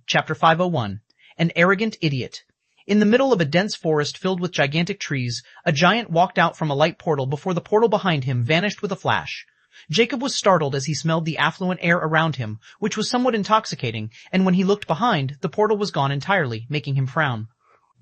Chapter 501. An Arrogant Idiot. In the middle of a dense forest filled with gigantic trees, a giant walked out from a light portal before the portal behind him vanished with a flash. Jacob was startled as he smelled the affluent air around him, which was somewhat intoxicating, and when he looked behind, the portal was gone entirely, making him frown.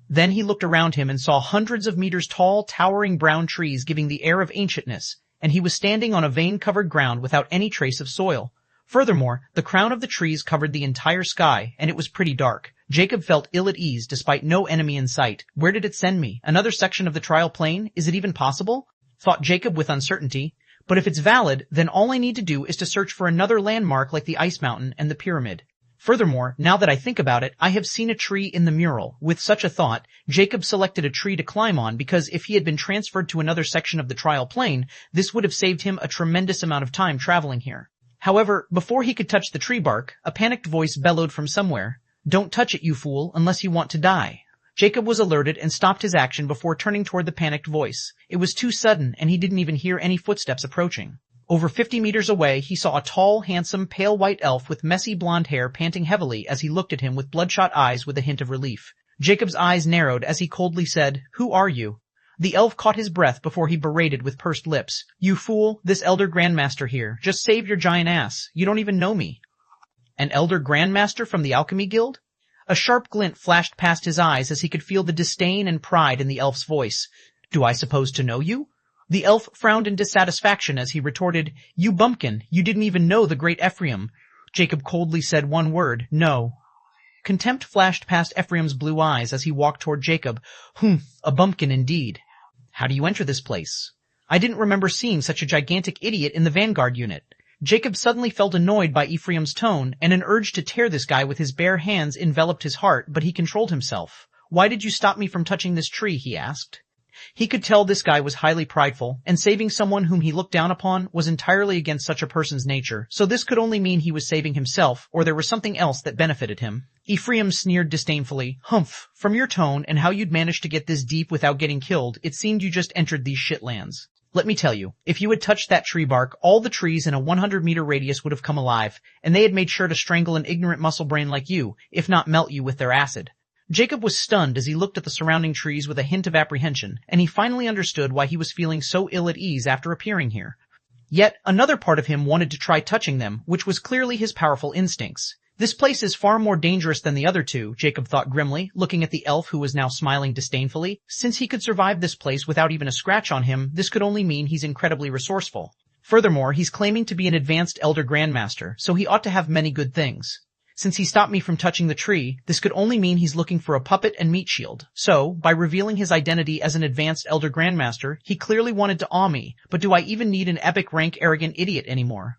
Then he looked around him and saw hundreds of meters tall, towering brown trees giving the air of ancientness, and he was standing on a vein-covered ground without any trace of soil. Furthermore, the crown of the trees covered the entire sky, and it was pretty dark. Jacob felt ill at ease despite no enemy in sight. Where did it send me? Another section of the trial plane? Is it even possible? Thought Jacob with uncertainty. But if it's valid, then all I need to do is to search for another landmark like the ice mountain and the pyramid. Furthermore, now that I think about it, I have seen a tree in the mural. With such a thought, Jacob selected a tree to climb on because if he had been transferred to another section of the trial plane, this would have saved him a tremendous amount of time traveling here. However, before he could touch the tree bark, a panicked voice bellowed from somewhere. "Don't touch it, you fool, unless you want to die." Jacob was alerted and stopped his action before turning toward the panicked voice. It was too sudden, and he didn't even hear any footsteps approaching. Over 50 meters away, he saw a tall, handsome, pale white elf with messy blonde hair panting heavily as he looked at him with bloodshot eyes with a hint of relief. Jacob's eyes narrowed as he coldly said, "Who are you?" The elf caught his breath before he berated with pursed lips. "You fool, this Elder Grandmaster here. Just save your giant ass. You don't even know me." An Elder Grandmaster from the Alchemy Guild? A sharp glint flashed past his eyes as he could feel the disdain and pride in the elf's voice. "Do I suppose to know you?" The elf frowned in dissatisfaction as he retorted, "You bumpkin, you didn't even know the great Ephraim." Jacob coldly said one word, "No." Contempt flashed past Ephraim's blue eyes as he walked toward Jacob. "Humph, a bumpkin indeed. How do you enter this place?" "I didn't remember seeing such a gigantic idiot in the Vanguard unit." Jacob suddenly felt annoyed by Ephraim's tone, and an urge to tear this guy with his bare hands enveloped his heart, but he controlled himself. "Why did you stop me from touching this tree?" he asked. He could tell this guy was highly prideful, and saving someone whom he looked down upon was entirely against such a person's nature, so this could only mean he was saving himself, or there was something else that benefited him. Ephraim sneered disdainfully. "Humph, from your tone and how you'd managed to get this deep without getting killed, it seemed you just entered these shitlands. Let me tell you, if you had touched that tree bark, all the trees in a 100-meter radius would have come alive, and they had made sure to strangle an ignorant muscle brain like you, if not melt you with their acid." Jacob was stunned as he looked at the surrounding trees with a hint of apprehension, and he finally understood why he was feeling so ill at ease after appearing here. Yet, another part of him wanted to try touching them, which was clearly his powerful instincts. This place is far more dangerous than the other two, Jacob thought grimly, looking at the elf who was now smiling disdainfully. Since he could survive this place without even a scratch on him, this could only mean he's incredibly resourceful. Furthermore, he's claiming to be an advanced Elder Grandmaster, so he ought to have many good things. Since he stopped me from touching the tree, this could only mean he's looking for a puppet and meat shield. So, by revealing his identity as an advanced Elder Grandmaster, he clearly wanted to awe me, but do I even need an epic rank arrogant idiot anymore?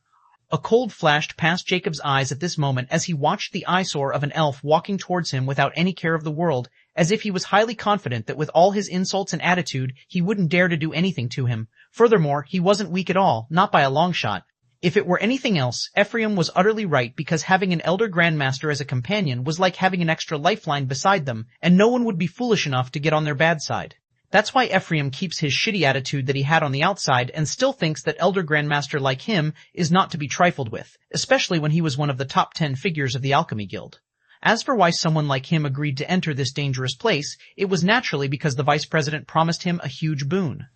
A cold flashed past Jacob's eyes at this moment as he watched the eyesore of an elf walking towards him without any care of the world, as if he was highly confident that with all his insults and attitude, he wouldn't dare to do anything to him. Furthermore, he wasn't weak at all, not by a long shot. If it were anything else, Ephraim was utterly right because having an Elder Grandmaster as a companion was like having an extra lifeline beside them, and no one would be foolish enough to get on their bad side. That's why Ephraim keeps his shitty attitude that he had on the outside and still thinks that Elder Grandmaster like him is not to be trifled with, especially when he was one of the top 10 figures of the Alchemy Guild. As for why someone like him agreed to enter this dangerous place, it was naturally because the Vice President promised him a huge boon.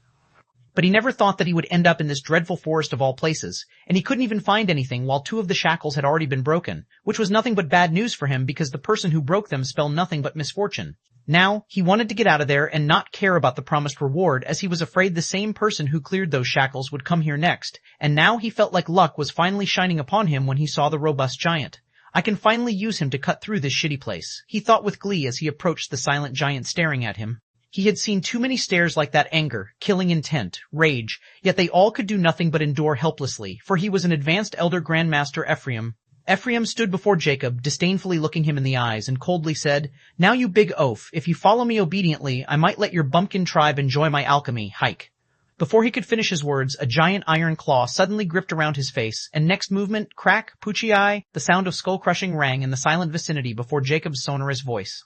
But he never thought that he would end up in this dreadful forest of all places, and he couldn't even find anything while 2 of the shackles had already been broken, which was nothing but bad news for him because the person who broke them spelled nothing but misfortune. Now, he wanted to get out of there and not care about the promised reward as he was afraid the same person who cleared those shackles would come here next, and now he felt like luck was finally shining upon him when he saw the robust giant. "I can finally use him to cut through this shitty place," he thought with glee as he approached the silent giant staring at him. He had seen too many stares like that: anger, killing intent, rage, yet they all could do nothing but endure helplessly, for he was an advanced Elder Grandmaster Ephraim. Ephraim stood before Jacob, disdainfully looking him in the eyes, and coldly said, "Now you big oaf, if you follow me obediently, I might let your bumpkin tribe enjoy my alchemy, hike." Before he could finish his words, a giant iron claw suddenly gripped around his face, and next movement, crack, poochie eye, the sound of skull-crushing rang in the silent vicinity before Jacob's sonorous voice.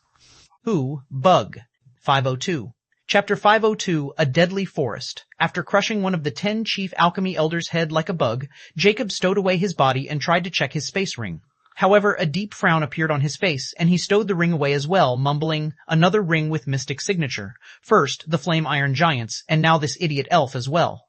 Who? Bug. 502. Chapter 502, A Deadly Forest. After crushing one of the 10 chief alchemy elders' head like a bug, Jacob stowed away his body and tried to check his space ring. However, a deep frown appeared on his face, and he stowed the ring away as well, mumbling, "Another ring with mystic signature. First, the flame iron giants, and now this idiot elf as well.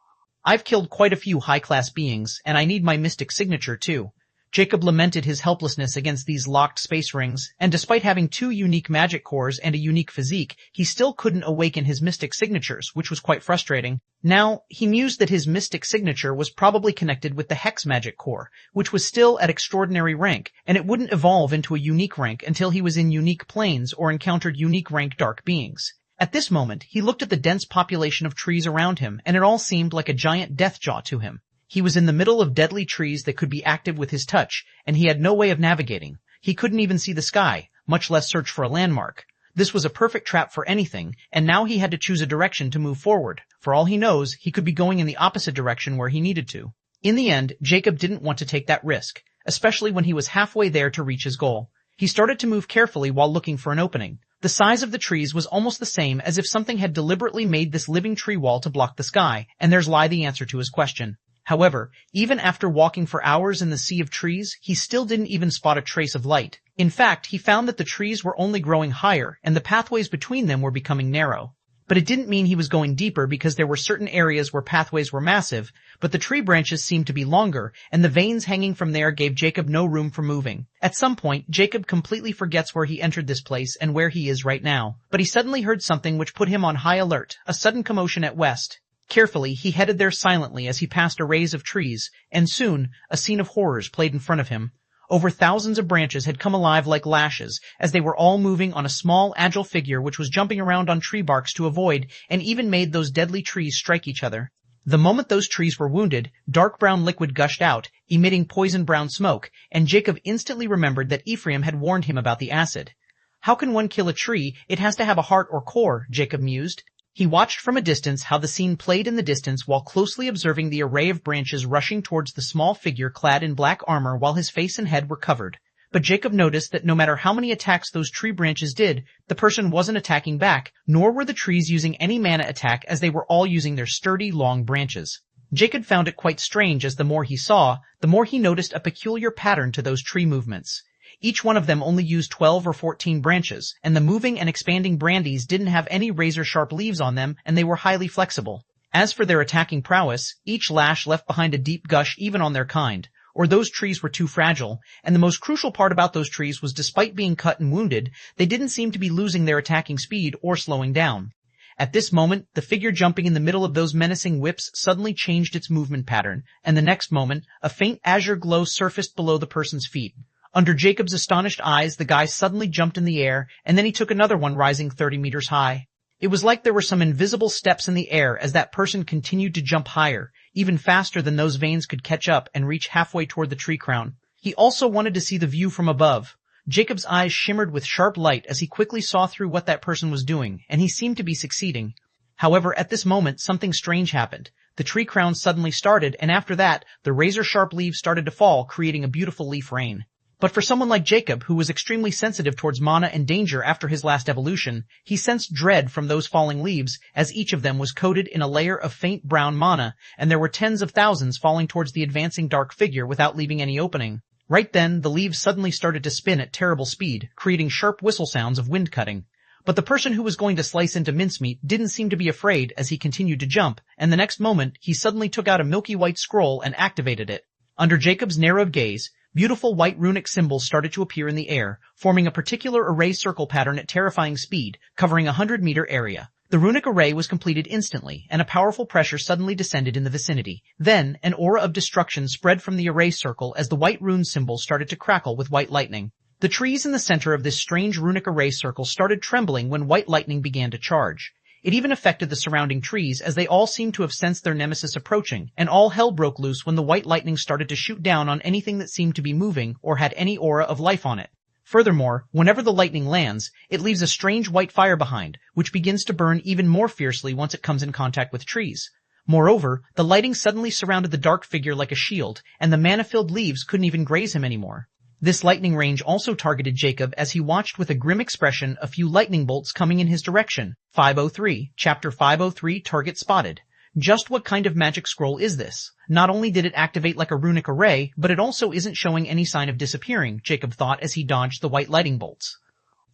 I've killed quite a few high-class beings, and I need my mystic signature too." Jacob lamented his helplessness against these locked space rings, and despite having 2 unique magic cores and a unique physique, he still couldn't awaken his mystic signatures, which was quite frustrating. Now, he mused that his mystic signature was probably connected with the hex magic core, which was still at extraordinary rank, and it wouldn't evolve into a unique rank until he was in unique planes or encountered unique rank dark beings. At this moment, he looked at the dense population of trees around him, and it all seemed like a giant death jaw to him. He was in the middle of deadly trees that could be active with his touch, and he had no way of navigating. He couldn't even see the sky, much less search for a landmark. This was a perfect trap for anything, and now he had to choose a direction to move forward. For all he knows, he could be going in the opposite direction where he needed to. In the end, Jacob didn't want to take that risk, especially when he was halfway there to reach his goal. He started to move carefully while looking for an opening. The size of the trees was almost the same as if something had deliberately made this living tree wall to block the sky, and there's lie the answer to his question. However, even after walking for hours in the sea of trees, he still didn't even spot a trace of light. In fact, he found that the trees were only growing higher, and the pathways between them were becoming narrow. But it didn't mean he was going deeper because there were certain areas where pathways were massive, but the tree branches seemed to be longer, and the veins hanging from there gave Jacob no room for moving. At some point, Jacob completely forgets where he entered this place and where he is right now. But he suddenly heard something which put him on high alert, a sudden commotion at west. Carefully, he headed there silently as he passed arrays of trees, and soon, a scene of horrors played in front of him. Over thousands of branches had come alive like lashes, as they were all moving on a small, agile figure which was jumping around on tree barks to avoid, and even made those deadly trees strike each other. The moment those trees were wounded, dark brown liquid gushed out, emitting poison brown smoke, and Jacob instantly remembered that Ephraim had warned him about the acid. How can one kill a tree? It has to have a heart or core, Jacob mused. He watched from a distance how the scene played in the distance while closely observing the array of branches rushing towards the small figure clad in black armor while his face and head were covered. But Jacob noticed that no matter how many attacks those tree branches did, the person wasn't attacking back, nor were the trees using any mana attack as they were all using their sturdy, long branches. Jacob found it quite strange as the more he saw, the more he noticed a peculiar pattern to those tree movements. Each one of them only used 12 or 14 branches, and the moving and expanding brandies didn't have any razor-sharp leaves on them, and they were highly flexible. As for their attacking prowess, each lash left behind a deep gush even on their kind, or those trees were too fragile, and the most crucial part about those trees was despite being cut and wounded, they didn't seem to be losing their attacking speed or slowing down. At this moment, the figure jumping in the middle of those menacing whips suddenly changed its movement pattern, and the next moment, a faint azure glow surfaced below the person's feet. Under Jacob's astonished eyes, the guy suddenly jumped in the air, and then he took another one rising 30 meters high. It was like there were some invisible steps in the air as that person continued to jump higher, even faster than those veins could catch up and reach halfway toward the tree crown. He also wanted to see the view from above. Jacob's eyes shimmered with sharp light as he quickly saw through what that person was doing, and he seemed to be succeeding. However, at this moment, something strange happened. The tree crown suddenly started, and after that, the razor-sharp leaves started to fall, creating a beautiful leaf rain. But for someone like Jacob, who was extremely sensitive towards mana and danger after his last evolution, he sensed dread from those falling leaves, as each of them was coated in a layer of faint brown mana, and there were tens of thousands falling towards the advancing dark figure without leaving any opening. Right then, the leaves suddenly started to spin at terrible speed, creating sharp whistle sounds of wind cutting. But the person who was going to slice into mincemeat didn't seem to be afraid as he continued to jump, and the next moment, he suddenly took out a milky white scroll and activated it. Under Jacob's narrowed gaze, beautiful white runic symbols started to appear in the air, forming a particular array circle pattern at terrifying speed, covering a 100-meter area. The runic array was completed instantly, and a powerful pressure suddenly descended in the vicinity. Then, an aura of destruction spread from the array circle as the white rune symbols started to crackle with white lightning. The trees in the center of this strange runic array circle started trembling when white lightning began to charge. It even affected the surrounding trees as they all seemed to have sensed their nemesis approaching, and all hell broke loose when the white lightning started to shoot down on anything that seemed to be moving or had any aura of life on it. Furthermore, whenever the lightning lands, it leaves a strange white fire behind, which begins to burn even more fiercely once it comes in contact with trees. Moreover, the lighting suddenly surrounded the dark figure like a shield, and the mana-filled leaves couldn't even graze him anymore. This lightning range also targeted Jacob as he watched with a grim expression a few lightning bolts coming in his direction. 503, Chapter 503, Target Spotted. Just what kind of magic scroll is this? Not only did it activate like a runic array, but it also isn't showing any sign of disappearing, Jacob thought as he dodged the white lightning bolts.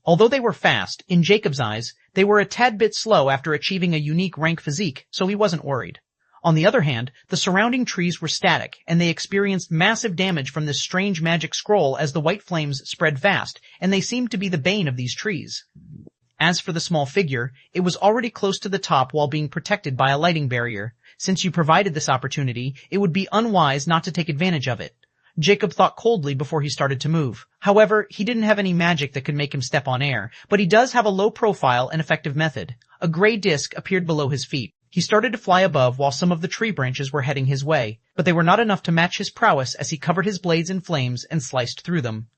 Although they were fast, in Jacob's eyes, they were a tad bit slow after achieving a unique rank physique, so he wasn't worried. On the other hand, the surrounding trees were static, and they experienced massive damage from this strange magic scroll as the white flames spread fast, and they seemed to be the bane of these trees. As for the small figure, it was already close to the top while being protected by a lighting barrier. Since you provided this opportunity, it would be unwise not to take advantage of it. Jacob thought coldly before he started to move. However, he didn't have any magic that could make him step on air, but he does have a low profile and effective method. A gray disc appeared below his feet. He started to fly above while some of the tree branches were heading his way, but they were not enough to match his prowess as he covered his blades in flames and sliced through them.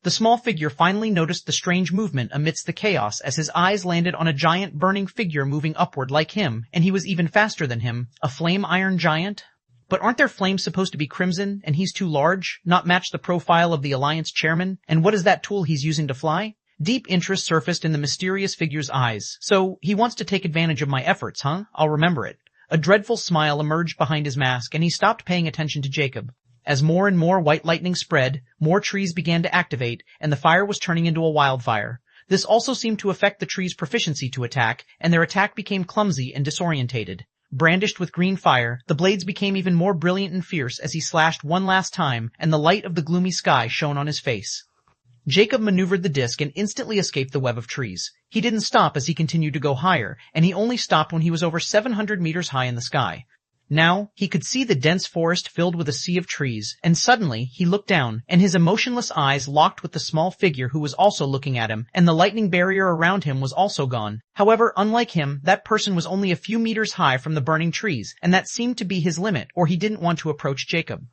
The small figure finally noticed the strange movement amidst the chaos as his eyes landed on a giant burning figure moving upward like him, and he was even faster than him. A flame iron giant? But aren't their flames supposed to be crimson, and he's too large, not match the profile of the Alliance chairman? And what is that tool he's using to fly? Deep interest surfaced in the mysterious figure's eyes. So, he wants to take advantage of my efforts, huh? I'll remember it. A dreadful smile emerged behind his mask, and he stopped paying attention to Jacob. As more and more white lightning spread, more trees began to activate, and the fire was turning into a wildfire. This also seemed to affect the trees' proficiency to attack, and their attack became clumsy and disorientated. Brandished with green fire, the blades became even more brilliant and fierce as he slashed one last time, and the light of the gloomy sky shone on his face. Jacob maneuvered the disc and instantly escaped the web of trees. He didn't stop as he continued to go higher, and he only stopped when he was over 700 meters high in the sky. Now, he could see the dense forest filled with a sea of trees, and suddenly, he looked down, and his emotionless eyes locked with the small figure who was also looking at him, and the lightning barrier around him was also gone. However, unlike him, that person was only a few meters high from the burning trees, and that seemed to be his limit, or he didn't want to approach Jacob.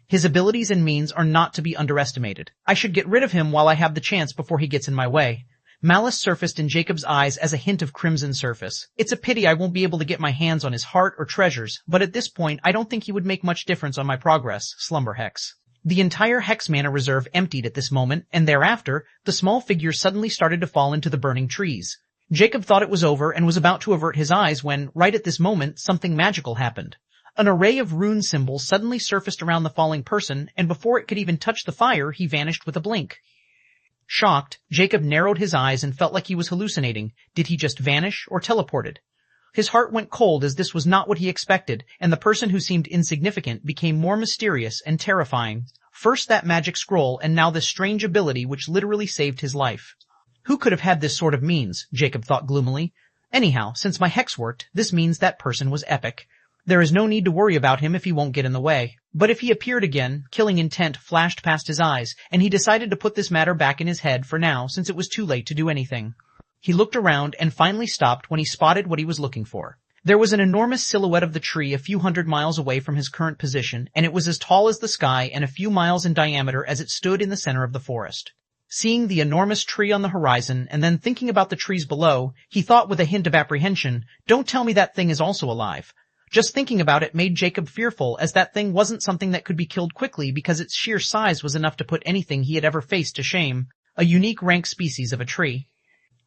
His abilities and means are not to be underestimated. I should get rid of him while I have the chance before he gets in my way. Malice surfaced in Jacob's eyes as a hint of crimson surface. It's a pity I won't be able to get my hands on his heart or treasures, but at this point I don't think he would make much difference on my progress, Slumber Hex. The entire Hex mana reserve emptied at this moment, and thereafter, the small figure suddenly started to fall into the burning trees. Jacob thought it was over and was about to avert his eyes when, right at this moment, something magical happened. An array of rune symbols suddenly surfaced around the falling person, and before it could even touch the fire, he vanished with a blink. Shocked, Jacob narrowed his eyes and felt like he was hallucinating. Did he just vanish or teleported? His heart went cold as this was not what he expected, and the person who seemed insignificant became more mysterious and terrifying. First that magic scroll, and now this strange ability which literally saved his life. Who could have had this sort of means? Jacob thought gloomily. Anyhow, since my hex worked, this means that person was epic. There is no need to worry about him if he won't get in the way. But if he appeared again, killing intent flashed past his eyes, and he decided to put this matter back in his head for now since it was too late to do anything. He looked around and finally stopped when he spotted what he was looking for. There was an enormous silhouette of the tree a few hundred miles away from his current position, and it was as tall as the sky and a few miles in diameter as it stood in the center of the forest. Seeing the enormous tree on the horizon and then thinking about the trees below, he thought with a hint of apprehension, "Don't tell me that thing is also alive." Just thinking about it made Jacob fearful, as that thing wasn't something that could be killed quickly because its sheer size was enough to put anything he had ever faced to shame. A unique rank species of a tree.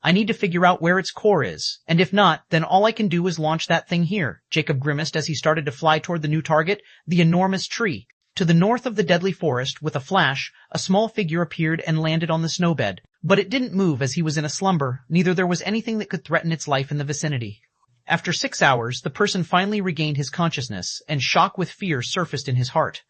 I need to figure out where its core is, and if not, then all I can do is launch that thing here. Jacob grimaced as he started to fly toward the new target, the enormous tree. To the north of the deadly forest, with a flash, a small figure appeared and landed on the snowbed. But it didn't move as he was in a slumber, neither there was anything that could threaten its life in the vicinity. After 6 hours, the person finally regained his consciousness, and shock with fear surfaced in his heart.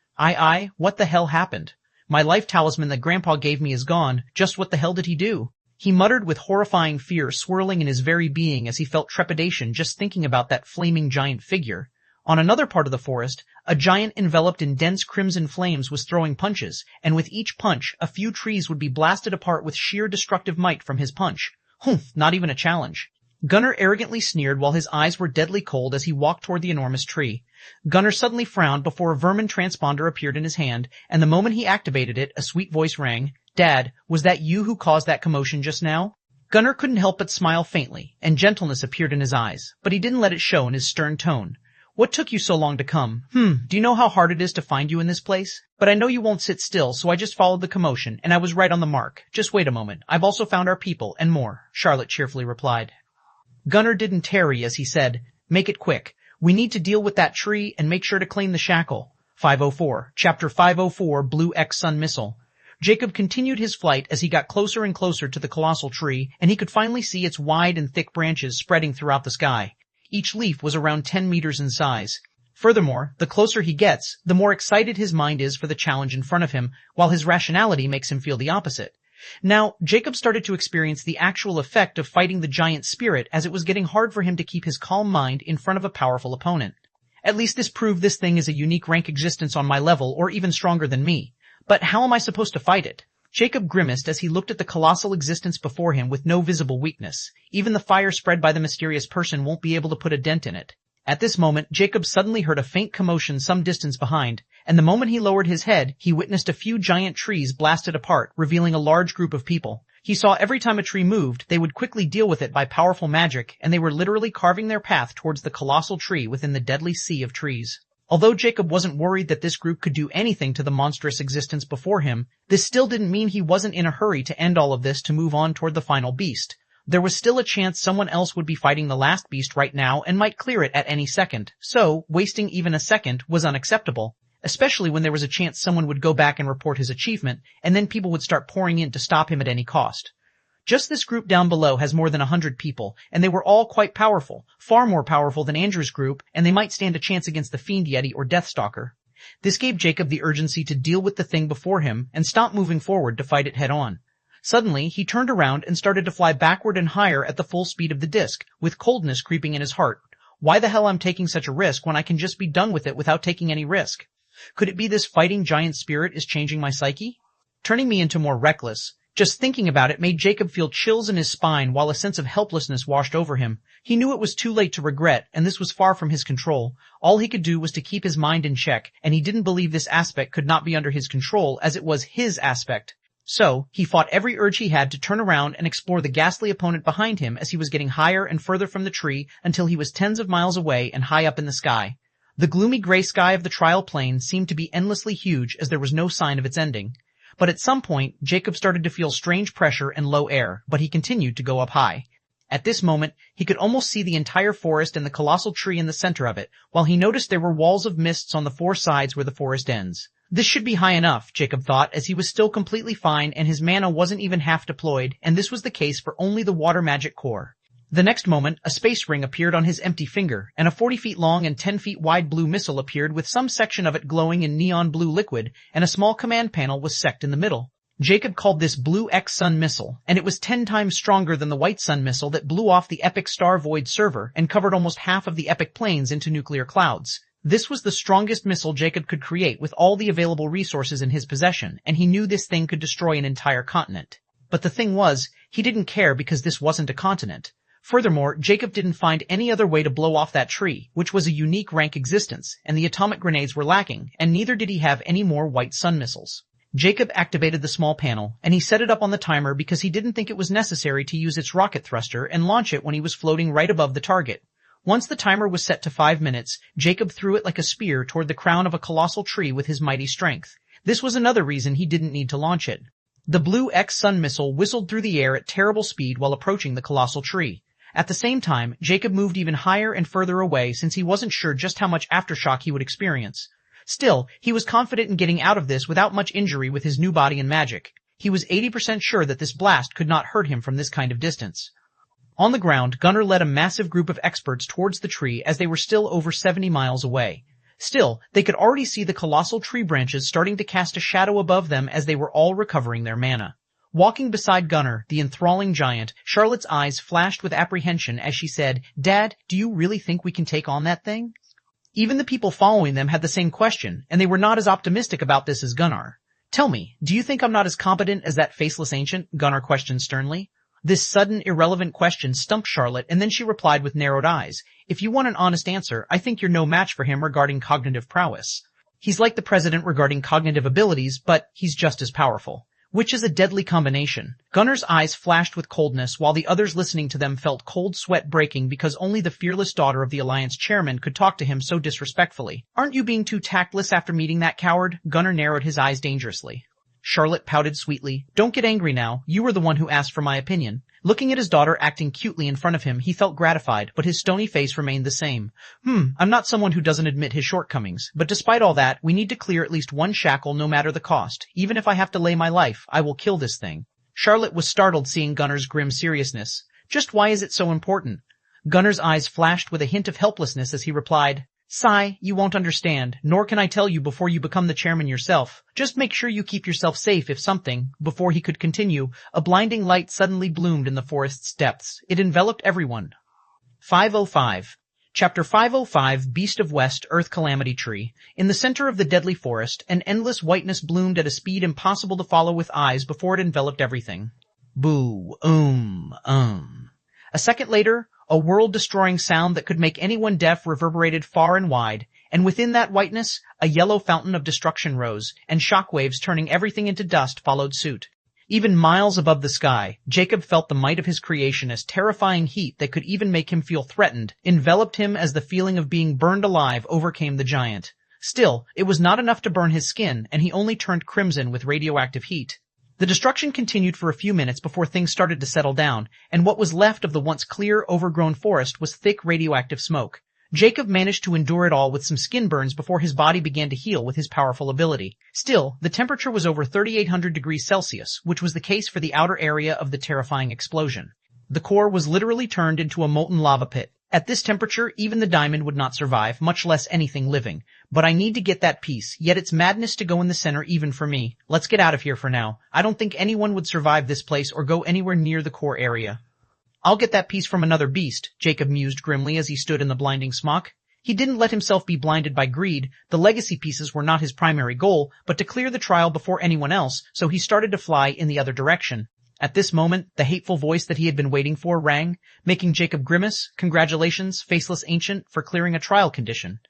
What the hell happened? My life talisman that Grandpa gave me is gone. Just what the hell did he do? He muttered with horrifying fear swirling in his very being as he felt trepidation just thinking about that flaming giant figure. On another part of the forest, a giant enveloped in dense crimson flames was throwing punches, and with each punch, a few trees would be blasted apart with sheer destructive might from his punch. Humph, not even a challenge. Gunnar arrogantly sneered while his eyes were deadly cold as he walked toward the enormous tree. Gunnar suddenly frowned before a vermin transponder appeared in his hand, and the moment he activated it, a sweet voice rang. "Dad, was that you who caused that commotion just now?" Gunnar couldn't help but smile faintly, and gentleness appeared in his eyes, but he didn't let it show in his stern tone. "What took you so long to come? Do you know how hard it is to find you in this place? But I know you won't sit still, so I just followed the commotion, and I was right on the mark. Just wait a moment. I've also found our people, and more," Charlotte cheerfully replied. Gunnar didn't tarry as he said, "Make it quick. We need to deal with that tree and make sure to claim the shackle. 504, Chapter 504, Blue X Sun Missile. Jacob continued his flight as he got closer and closer to the colossal tree, and he could finally see its wide and thick branches spreading throughout the sky. Each leaf was around 10 meters in size. Furthermore, the closer he gets, the more excited his mind is for the challenge in front of him, while his rationality makes him feel the opposite. Now, Jacob started to experience the actual effect of fighting the giant spirit as it was getting hard for him to keep his calm mind in front of a powerful opponent. At least this proved this thing is a unique rank existence on my level or even stronger than me. But how am I supposed to fight it? Jacob grimaced as he looked at the colossal existence before him with no visible weakness. Even the fire spread by the mysterious person won't be able to put a dent in it. At this moment, Jacob suddenly heard a faint commotion some distance behind, and the moment he lowered his head, he witnessed a few giant trees blasted apart, revealing a large group of people. He saw every time a tree moved, they would quickly deal with it by powerful magic, and they were literally carving their path towards the colossal tree within the deadly sea of trees. Although Jacob wasn't worried that this group could do anything to the monstrous existence before him, this still didn't mean he wasn't in a hurry to end all of this to move on toward the final beast. There was still a chance someone else would be fighting the last beast right now and might clear it at any second, so wasting even a second was unacceptable, especially when there was a chance someone would go back and report his achievement, and then people would start pouring in to stop him at any cost. Just this group down below has more than 100 people, and they were all quite powerful, far more powerful than Andrew's group, and they might stand a chance against the Fiend Yeti or Deathstalker. This gave Jacob the urgency to deal with the thing before him and stop moving forward to fight it head-on. Suddenly, he turned around and started to fly backward and higher at the full speed of the disc, with coldness creeping in his heart. Why the hell I'm taking such a risk when I can just be done with it without taking any risk? Could it be this fighting giant spirit is changing my psyche? Turning me into more reckless? Just thinking about it made Jacob feel chills in his spine while a sense of helplessness washed over him. He knew it was too late to regret, and this was far from his control. All he could do was to keep his mind in check, and he didn't believe this aspect could not be under his control as it was his aspect. So, he fought every urge he had to turn around and explore the ghastly opponent behind him as he was getting higher and further from the tree until he was tens of miles away and high up in the sky. The gloomy gray sky of the trial plane seemed to be endlessly huge as there was no sign of its ending. But at some point, Jacob started to feel strange pressure and low air, but he continued to go up high. At this moment, he could almost see the entire forest and the colossal tree in the center of it, while he noticed there were walls of mists on the four sides where the forest ends. This should be high enough, Jacob thought, as he was still completely fine and his mana wasn't even half deployed, and this was the case for only the water magic core. The next moment, a space ring appeared on his empty finger, and a 40 feet long and 10 feet wide blue missile appeared with some section of it glowing in neon blue liquid, and a small command panel was set in the middle. Jacob called this Blue X Sun Missile, and it was 10 times stronger than the White Sun Missile that blew off the Epic Star Void server and covered almost half of the Epic Plains into nuclear clouds. This was the strongest missile Jacob could create with all the available resources in his possession, and he knew this thing could destroy an entire continent. But the thing was, he didn't care because this wasn't a continent. Furthermore, Jacob didn't find any other way to blow off that tree, which was a unique rank existence, and the atomic grenades were lacking, and neither did he have any more White Sun missiles. Jacob activated the small panel, and he set it up on the timer because he didn't think it was necessary to use its rocket thruster and launch it when he was floating right above the target. Once the timer was set to 5 minutes, Jacob threw it like a spear toward the crown of a colossal tree with his mighty strength. This was another reason he didn't need to launch it. The Blue X Sun missile whistled through the air at terrible speed while approaching the colossal tree. At the same time, Jacob moved even higher and further away since he wasn't sure just how much aftershock he would experience. Still, he was confident in getting out of this without much injury with his new body and magic. He was 80% sure that this blast could not hurt him from this kind of distance. On the ground, Gunnar led a massive group of experts towards the tree as they were still over 70 miles away. Still, they could already see the colossal tree branches starting to cast a shadow above them as they were all recovering their mana. Walking beside Gunnar, the enthralling giant, Charlotte's eyes flashed with apprehension as she said, "Dad, do you really think we can take on that thing?" Even the people following them had the same question, and they were not as optimistic about this as Gunnar. "Tell me, do you think I'm not as competent as that faceless ancient?" Gunnar questioned sternly. This sudden, irrelevant question stumped Charlotte, and then she replied with narrowed eyes, "If you want an honest answer, I think you're no match for him regarding cognitive prowess. He's like the president regarding cognitive abilities, but he's just as powerful." Which is a deadly combination. Gunnar's eyes flashed with coldness while the others listening to them felt cold sweat breaking because only the fearless daughter of the Alliance chairman could talk to him so disrespectfully. "Aren't you being too tactless after meeting that coward?" Gunnar narrowed his eyes dangerously. Charlotte pouted sweetly. Don't get angry now. You were the one who asked for my opinion. Looking at his daughter acting cutely in front of him, he felt gratified, but his stony face remained the same. I'm not someone who doesn't admit his shortcomings, but despite all that, we need to clear at least one shackle no matter the cost. Even if I have to lay my life, I will kill this thing. Charlotte was startled seeing Gunnar's grim seriousness. Just why is it so important? Gunnar's eyes flashed with a hint of helplessness as he replied, Sigh, you won't understand, nor can I tell you before you become the chairman yourself. Just make sure you keep yourself safe if something. Before he could continue, a blinding light suddenly bloomed in the forest's depths. It enveloped everyone. 505. Chapter 505, Beast of West, Earth Calamity Tree. In the center of the deadly forest, an endless whiteness bloomed at a speed impossible to follow with eyes before it enveloped everything. Boo, A second later, a world-destroying sound that could make anyone deaf reverberated far and wide, and within that whiteness, a yellow fountain of destruction rose, and shockwaves turning everything into dust followed suit. Even miles above the sky, Jacob felt the might of his creation as terrifying heat that could even make him feel threatened enveloped him as the feeling of being burned alive overcame the giant. Still, it was not enough to burn his skin, and he only turned crimson with radioactive heat. The destruction continued for a few minutes before things started to settle down, and what was left of the once clear, overgrown forest was thick radioactive smoke. Jacob managed to endure it all with some skin burns before his body began to heal with his powerful ability. Still, the temperature was over 3,800 degrees Celsius, which was the case for the outer area of the terrifying explosion. The core was literally turned into a molten lava pit. At this temperature, even the diamond would not survive, much less anything living. But I need to get that piece, yet it's madness to go in the center even for me. Let's get out of here for now. I don't think anyone would survive this place or go anywhere near the core area. I'll get that piece from another beast, Jacob mused grimly as he stood in the blinding smoke. He didn't let himself be blinded by greed. The legacy pieces were not his primary goal, but to clear the trial before anyone else, so he started to fly in the other direction. At this moment, the hateful voice that he had been waiting for rang, making Jacob grimace. Congratulations, faceless ancient, for clearing a trial condition.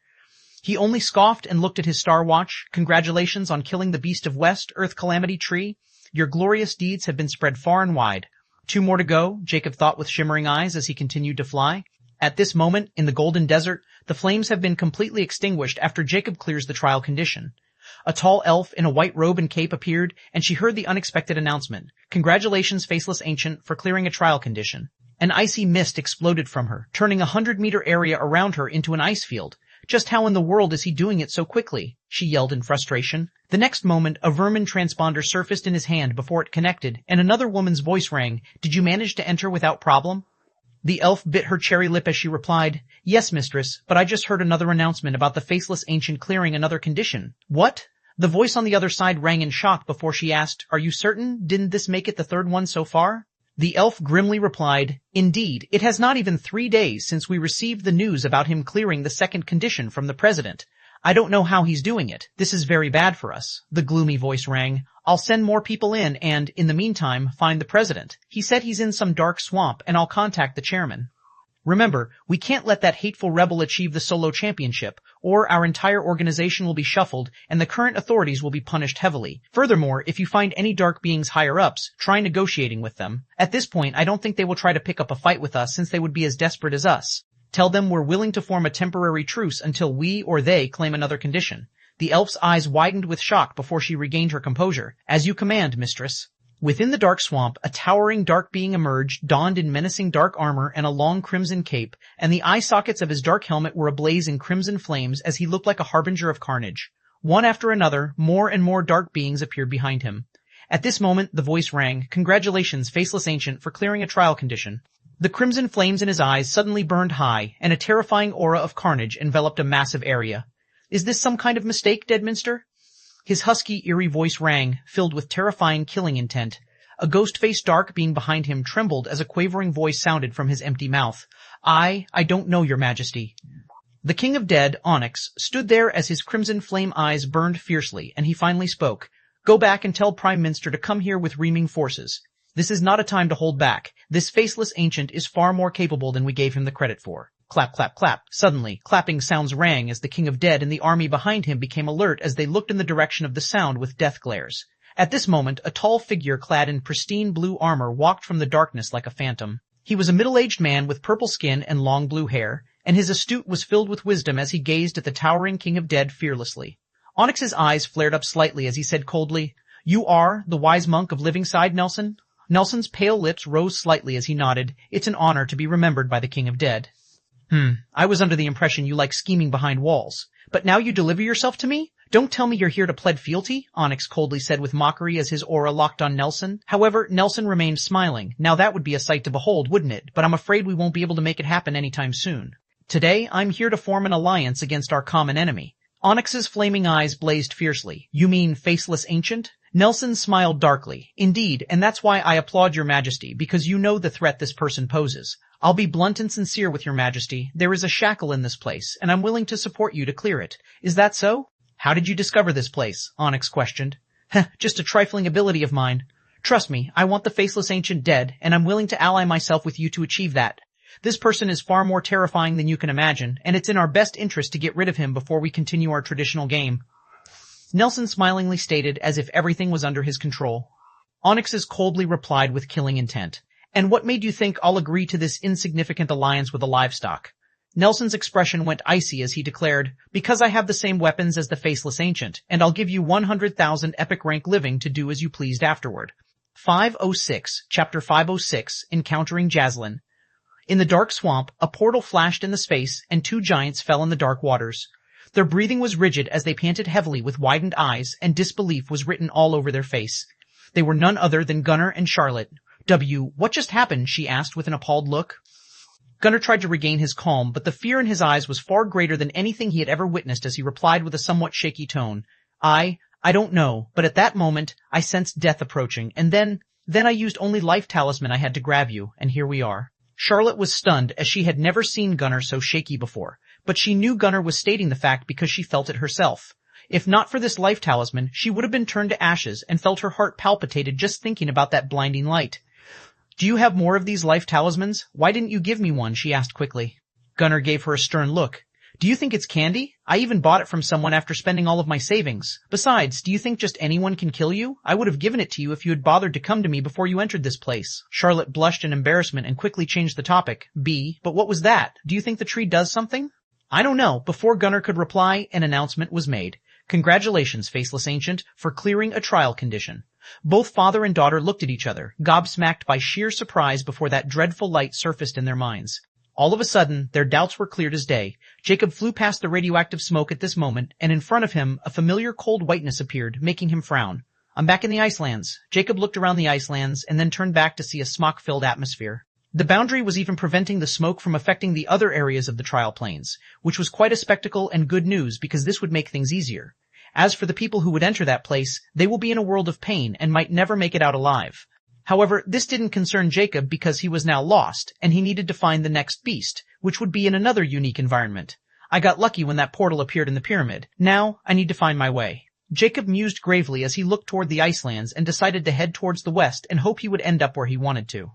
He only scoffed and looked at his star watch. Congratulations on killing the Beast of West, Earth Calamity Tree. Your glorious deeds have been spread far and wide. 2 more to go, Jacob thought with shimmering eyes as he continued to fly. At this moment, in the golden desert, the flames have been completely extinguished after Jacob clears the trial condition. A tall elf in a white robe and cape appeared, and she heard the unexpected announcement. Congratulations, faceless ancient, for clearing a trial condition. An icy mist exploded from her, turning a 100-meter area around her into an ice field. Just how in the world is he doing it so quickly? She yelled in frustration. The next moment, a vermin transponder surfaced in his hand before it connected, and another woman's voice rang. Did you manage to enter without problem? The elf bit her cherry lip as she replied, Yes, mistress, but I just heard another announcement about the faceless ancient clearing another condition. What? The voice on the other side rang in shock before she asked, Are you certain? Didn't this make it the third one so far? The elf grimly replied, Indeed, it has not even 3 days since we received the news about him clearing the second condition from the president. I don't know how he's doing it. This is very bad for us. The gloomy voice rang. I'll send more people in and, in the meantime, find the president. He said he's in some dark swamp and I'll contact the chairman. Remember, we can't let that hateful rebel achieve the solo championship, or our entire organization will be shuffled and the current authorities will be punished heavily. Furthermore, if you find any dark beings higher-ups, try negotiating with them. At this point, I don't think they will try to pick up a fight with us since they would be as desperate as us. Tell them we're willing to form a temporary truce until we or they claim another condition. The elf's eyes widened with shock before she regained her composure. As you command, mistress. Within the dark swamp, a towering dark being emerged, donned in menacing dark armor and a long crimson cape, and the eye sockets of his dark helmet were ablaze in crimson flames as he looked like a harbinger of carnage. One after another, more and more dark beings appeared behind him. At this moment, the voice rang, Congratulations, faceless ancient, for clearing a trial condition. The crimson flames in his eyes suddenly burned high, and a terrifying aura of carnage enveloped a massive area. Is this some kind of mistake, Deadminster? His husky, eerie voice rang, filled with terrifying killing intent. A ghost-faced dark being behind him trembled as a quavering voice sounded from his empty mouth. I don't know, your majesty. The King of Dead, Onyx, stood there as his crimson flame eyes burned fiercely, and he finally spoke. Go back and tell Prime Minster to come here with reaming forces. This is not a time to hold back. This faceless ancient is far more capable than we gave him the credit for. Clap, clap, clap. Suddenly, clapping sounds rang as the King of Dead and the army behind him became alert as they looked in the direction of the sound with death glares. At this moment, a tall figure clad in pristine blue armor walked from the darkness like a phantom. He was a middle-aged man with purple skin and long blue hair, and his astute was filled with wisdom as he gazed at the towering King of Dead fearlessly. Onyx's eyes flared up slightly as he said coldly, You are the wise monk of Livingside, Nelson? Nelson's pale lips rose slightly as he nodded. It's an honor to be remembered by the King of Dead. I was under the impression you like scheming behind walls. But now you deliver yourself to me? Don't tell me you're here to plead fealty, Onyx coldly said with mockery as his aura locked on Nelson. However, Nelson remained smiling. Now that would be a sight to behold, wouldn't it? But I'm afraid we won't be able to make it happen anytime soon. Today, I'm here to form an alliance against our common enemy. Onyx's flaming eyes blazed fiercely. You mean Faceless Ancient? Nelson smiled darkly. Indeed, and that's why I applaud your majesty, because you know the threat this person poses. I'll be blunt and sincere with your majesty. There is a shackle in this place, and I'm willing to support you to clear it. Is that so? How did you discover this place? Onyx questioned. Just a trifling ability of mine. Trust me, I want the Faceless Ancient dead, and I'm willing to ally myself with you to achieve that. This person is far more terrifying than you can imagine, and it's in our best interest to get rid of him before we continue our traditional game. Nelson smilingly stated as if everything was under his control. Onyx's coldly replied with killing intent. And what made you think I'll agree to this insignificant alliance with the livestock? Nelson's expression went icy as he declared, because I have the same weapons as the Faceless Ancient, and I'll give you 100,000 epic rank living to do as you pleased afterward. 506, Chapter 506, Encountering Jaslyn. In the dark swamp, a portal flashed in the space, and two giants fell in the dark waters. Their breathing was rigid as they panted heavily with widened eyes, and disbelief was written all over their face. They were none other than Gunnar and Charlotte. What just happened? She asked with an appalled look. Gunnar tried to regain his calm, but the fear in his eyes was far greater than anything he had ever witnessed as he replied with a somewhat shaky tone. I don't know, but at that moment, I sensed death approaching, and then I used only life talisman I had to grab you, and here we are. Charlotte was stunned as she had never seen Gunnar so shaky before, but she knew Gunnar was stating the fact because she felt it herself. If not for this life talisman, she would have been turned to ashes and felt her heart palpitated just thinking about that blinding light. Do you have more of these life talismans? Why didn't you give me one? She asked quickly. Gunnar gave her a stern look. Do you think it's candy? I even bought it from someone after spending all of my savings. Besides, do you think just anyone can kill you? I would have given it to you if you had bothered to come to me before you entered this place. Charlotte blushed in embarrassment and quickly changed the topic. But what was that? Do you think the tree does something? I don't know. Before Gunnar could reply, an announcement was made. Congratulations, Faceless Ancient, for clearing a trial condition. Both father and daughter looked at each other, gobsmacked by sheer surprise before that dreadful light surfaced in their minds. All of a sudden, their doubts were cleared as day. Jacob flew past the radioactive smoke at this moment, and in front of him, a familiar cold whiteness appeared, making him frown. I'm back in the Icelands. Jacob looked around the Icelands, and then turned back to see a smoke-filled atmosphere. The boundary was even preventing the smoke from affecting the other areas of the trial plains, which was quite a spectacle and good news because this would make things easier. As for the people who would enter that place, they will be in a world of pain and might never make it out alive. However, this didn't concern Jacob because he was now lost, and he needed to find the next beast, which would be in another unique environment. I got lucky when that portal appeared in the pyramid. Now, I need to find my way. Jacob mused gravely as he looked toward the Icelands and decided to head towards the west and hope he would end up where he wanted to.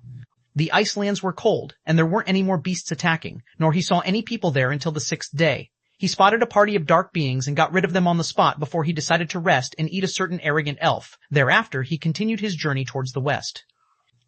The Icelands were cold, and there weren't any more beasts attacking, nor he saw any people there until the 6th day. He spotted a party of dark beings and got rid of them on the spot before he decided to rest and eat a certain arrogant elf. Thereafter, he continued his journey towards the west.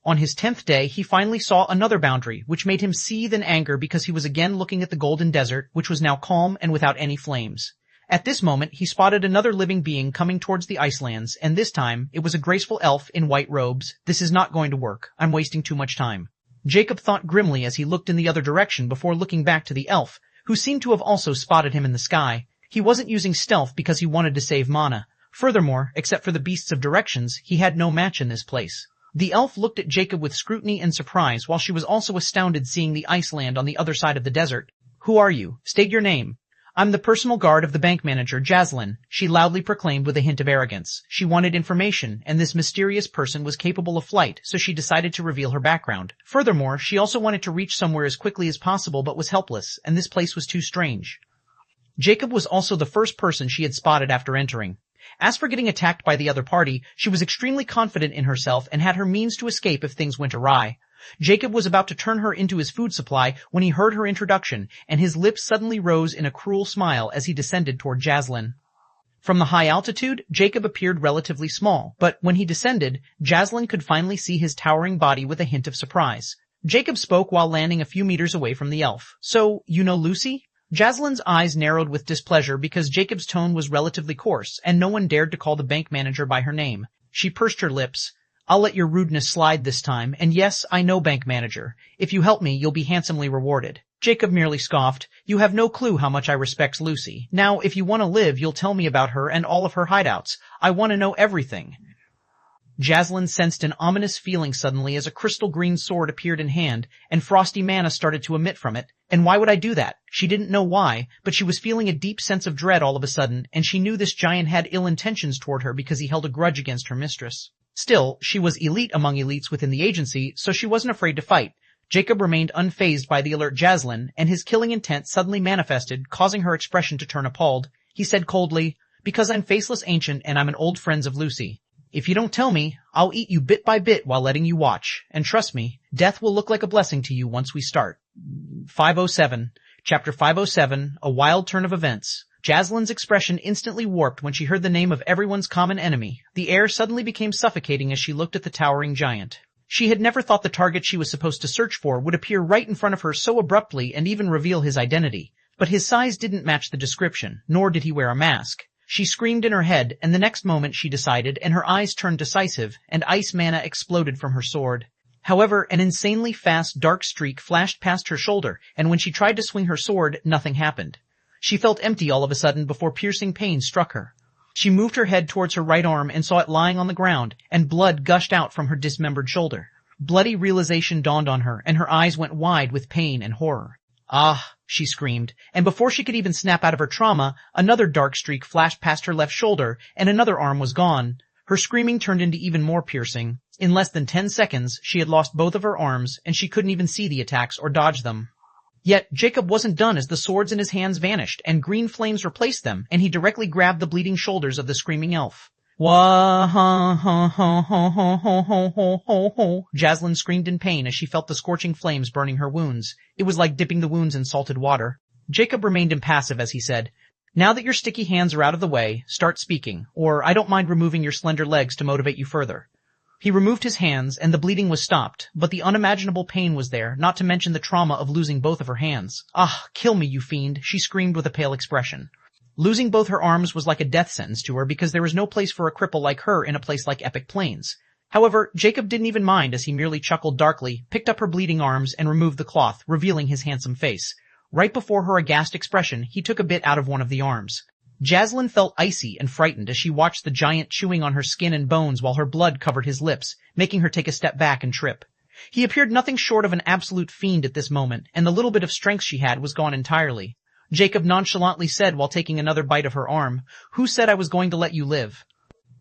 On his 10th day, he finally saw another boundary, which made him seethe in anger because he was again looking at the golden desert, which was now calm and without any flames. At this moment, he spotted another living being coming towards the Icelands, and this time, it was a graceful elf in white robes. This is not going to work. I'm wasting too much time. Jacob thought grimly as he looked in the other direction before looking back to the elf, who seemed to have also spotted him in the sky. He wasn't using stealth because he wanted to save mana. Furthermore, except for the beasts of directions, he had no match in this place. The elf looked at Jacob with scrutiny and surprise while she was also astounded seeing the Iceland on the other side of the desert. Who are you? State your name. I'm the personal guard of the bank manager, Jaslyn, she loudly proclaimed with a hint of arrogance. She wanted information, and this mysterious person was capable of flight, so she decided to reveal her background. Furthermore, she also wanted to reach somewhere as quickly as possible but was helpless, and this place was too strange. Jacob was also the first person she had spotted after entering. As for getting attacked by the other party, she was extremely confident in herself and had her means to escape if things went awry. Jacob was about to turn her into his food supply when he heard her introduction, and his lips suddenly rose in a cruel smile as he descended toward Jaslyn. From the high altitude, Jacob appeared relatively small, but when he descended, Jaslyn could finally see his towering body with a hint of surprise. Jacob spoke while landing a few meters away from the elf. So, you know Lucy? Jaslyn's eyes narrowed with displeasure because Jacob's tone was relatively coarse, and no one dared to call the bank manager by her name. She pursed her lips. I'll let your rudeness slide this time, and yes, I know, bank manager. If you help me, you'll be handsomely rewarded. Jacob merely scoffed. You have no clue how much I respect Lucy. Now, if you want to live, you'll tell me about her and all of her hideouts. I want to know everything. Jaslyn sensed an ominous feeling suddenly as a crystal green sword appeared in hand, and frosty mana started to emit from it. And why would I do that? She didn't know why, but she was feeling a deep sense of dread all of a sudden, and she knew this giant had ill intentions toward her because he held a grudge against her mistress. Still, she was elite among elites within the agency, so she wasn't afraid to fight. Jacob remained unfazed by the alert Jaslyn, and his killing intent suddenly manifested, causing her expression to turn appalled. He said coldly, because I'm faceless ancient and I'm an old friend of Lucy. If you don't tell me, I'll eat you bit by bit while letting you watch. And trust me, death will look like a blessing to you once we start. 507. Chapter 507, A Wild Turn of Events. Jaslyn's expression instantly warped when she heard the name of everyone's common enemy. The air suddenly became suffocating as she looked at the towering giant. She had never thought the target she was supposed to search for would appear right in front of her so abruptly and even reveal his identity. But his size didn't match the description, nor did he wear a mask. She screamed in her head, and the next moment she decided, and her eyes turned decisive, and ice mana exploded from her sword. However, an insanely fast dark streak flashed past her shoulder, and when she tried to swing her sword, nothing happened. She felt empty all of a sudden before piercing pain struck her. She moved her head towards her right arm and saw it lying on the ground, and blood gushed out from her dismembered shoulder. Bloody realization dawned on her, and her eyes went wide with pain and horror. Ah, she screamed, and before she could even snap out of her trauma, another dark streak flashed past her left shoulder, and another arm was gone. Her screaming turned into even more piercing. In less than 10 seconds, she had lost both of her arms, and she couldn't even see the attacks or dodge them. Yet, Jacob wasn't done as the swords in his hands vanished, and green flames replaced them, and he directly grabbed the bleeding shoulders of the screaming elf. Wah-ha-ha-ha-ha-ha-ha-ha-ha-ha. Jaslyn screamed in pain as she felt the scorching flames burning her wounds. It was like dipping the wounds in salted water. Jacob remained impassive as he said, Now that your sticky hands are out of the way, start speaking, or I don't mind removing your slender legs to motivate you further. He removed his hands, and the bleeding was stopped, but the unimaginable pain was there, not to mention the trauma of losing both of her hands. Ah, kill me, you fiend, she screamed with a pale expression. Losing both her arms was like a death sentence to her because there was no place for a cripple like her in a place like Epic Plains. However, Jacob didn't even mind as he merely chuckled darkly, picked up her bleeding arms, and removed the cloth, revealing his handsome face. Right before her aghast expression, he took a bit out of one of the arms. Jaslyn felt icy and frightened as she watched the giant chewing on her skin and bones while her blood covered his lips, making her take a step back and trip. He appeared nothing short of an absolute fiend at this moment, and the little bit of strength she had was gone entirely. Jacob nonchalantly said while taking another bite of her arm, Who said I was going to let you live?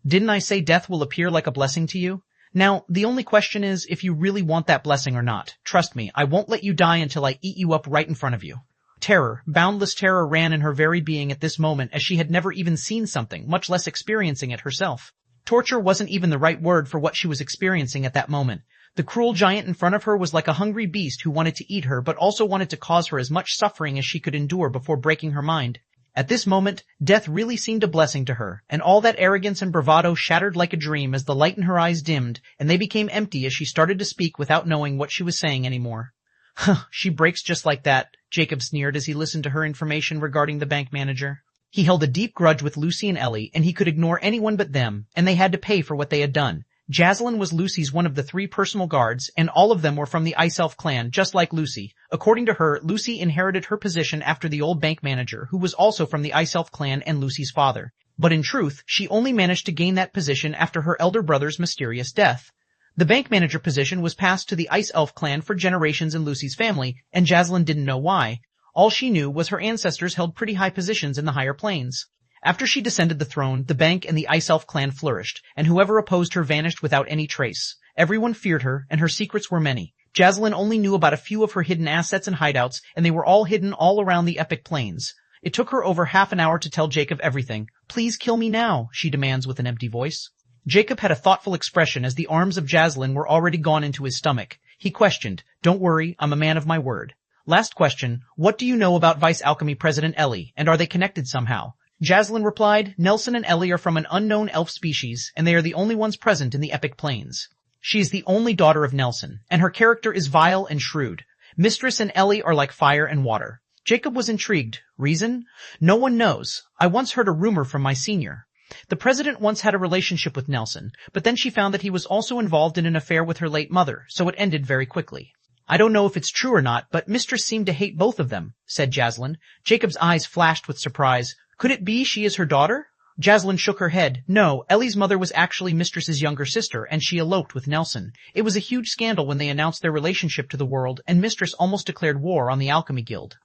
Didn't I say death will appear like a blessing to you? Now, the only question is if you really want that blessing or not. Trust me, I won't let you die until I eat you up right in front of you. Terror, boundless terror ran in her very being at this moment as she had never even seen something, much less experiencing it herself. Torture wasn't even the right word for what she was experiencing at that moment. The cruel giant in front of her was like a hungry beast who wanted to eat her but also wanted to cause her as much suffering as she could endure before breaking her mind. At this moment, death really seemed a blessing to her, and all that arrogance and bravado shattered like a dream as the light in her eyes dimmed, and they became empty as she started to speak without knowing what she was saying anymore. Huh, she breaks just like that, Jacob sneered as he listened to her information regarding the bank manager. He held a deep grudge with Lucy and Ellie, and he could ignore anyone but them, and they had to pay for what they had done. Jaslyn was Lucy's one of the 3 personal guards, and all of them were from the Ice Elf clan, just like Lucy. According to her, Lucy inherited her position after the old bank manager, who was also from the Ice Elf clan and Lucy's father. But in truth, she only managed to gain that position after her elder brother's mysterious death. The bank manager position was passed to the Ice Elf clan for generations in Lucy's family, and Jaslyn didn't know why. All she knew was her ancestors held pretty high positions in the higher planes. After she descended the throne, the bank and the Ice Elf clan flourished, and whoever opposed her vanished without any trace. Everyone feared her, and her secrets were many. Jaslyn only knew about a few of her hidden assets and hideouts, and they were all hidden all around the Epic Plains. It took her over half an hour to tell Jacob everything. Please kill me now, she demands with an empty voice. Jacob had a thoughtful expression as the arms of Jaslyn were already gone into his stomach. He questioned, Don't worry, I'm a man of my word. Last question, what do you know about Vice Alchemy President Ellie, and are they connected somehow? Jaslyn replied, Nelson and Ellie are from an unknown elf species, and they are the only ones present in the Epic Plains. She is the only daughter of Nelson, and her character is vile and shrewd. Mistress and Ellie are like fire and water. Jacob was intrigued. Reason? No one knows. I once heard a rumor from my senior. The president once had a relationship with Nelson, but then she found that he was also involved in an affair with her late mother, so it ended very quickly. I don't know if it's true or not, but Mistress seemed to hate both of them, said Jaslyn. Jacob's eyes flashed with surprise. Could it be she is her daughter? Jaslyn shook her head. No, Ellie's mother was actually Mistress's younger sister, and she eloped with Nelson. It was a huge scandal when they announced their relationship to the world, and Mistress almost declared war on the Alchemy Guild.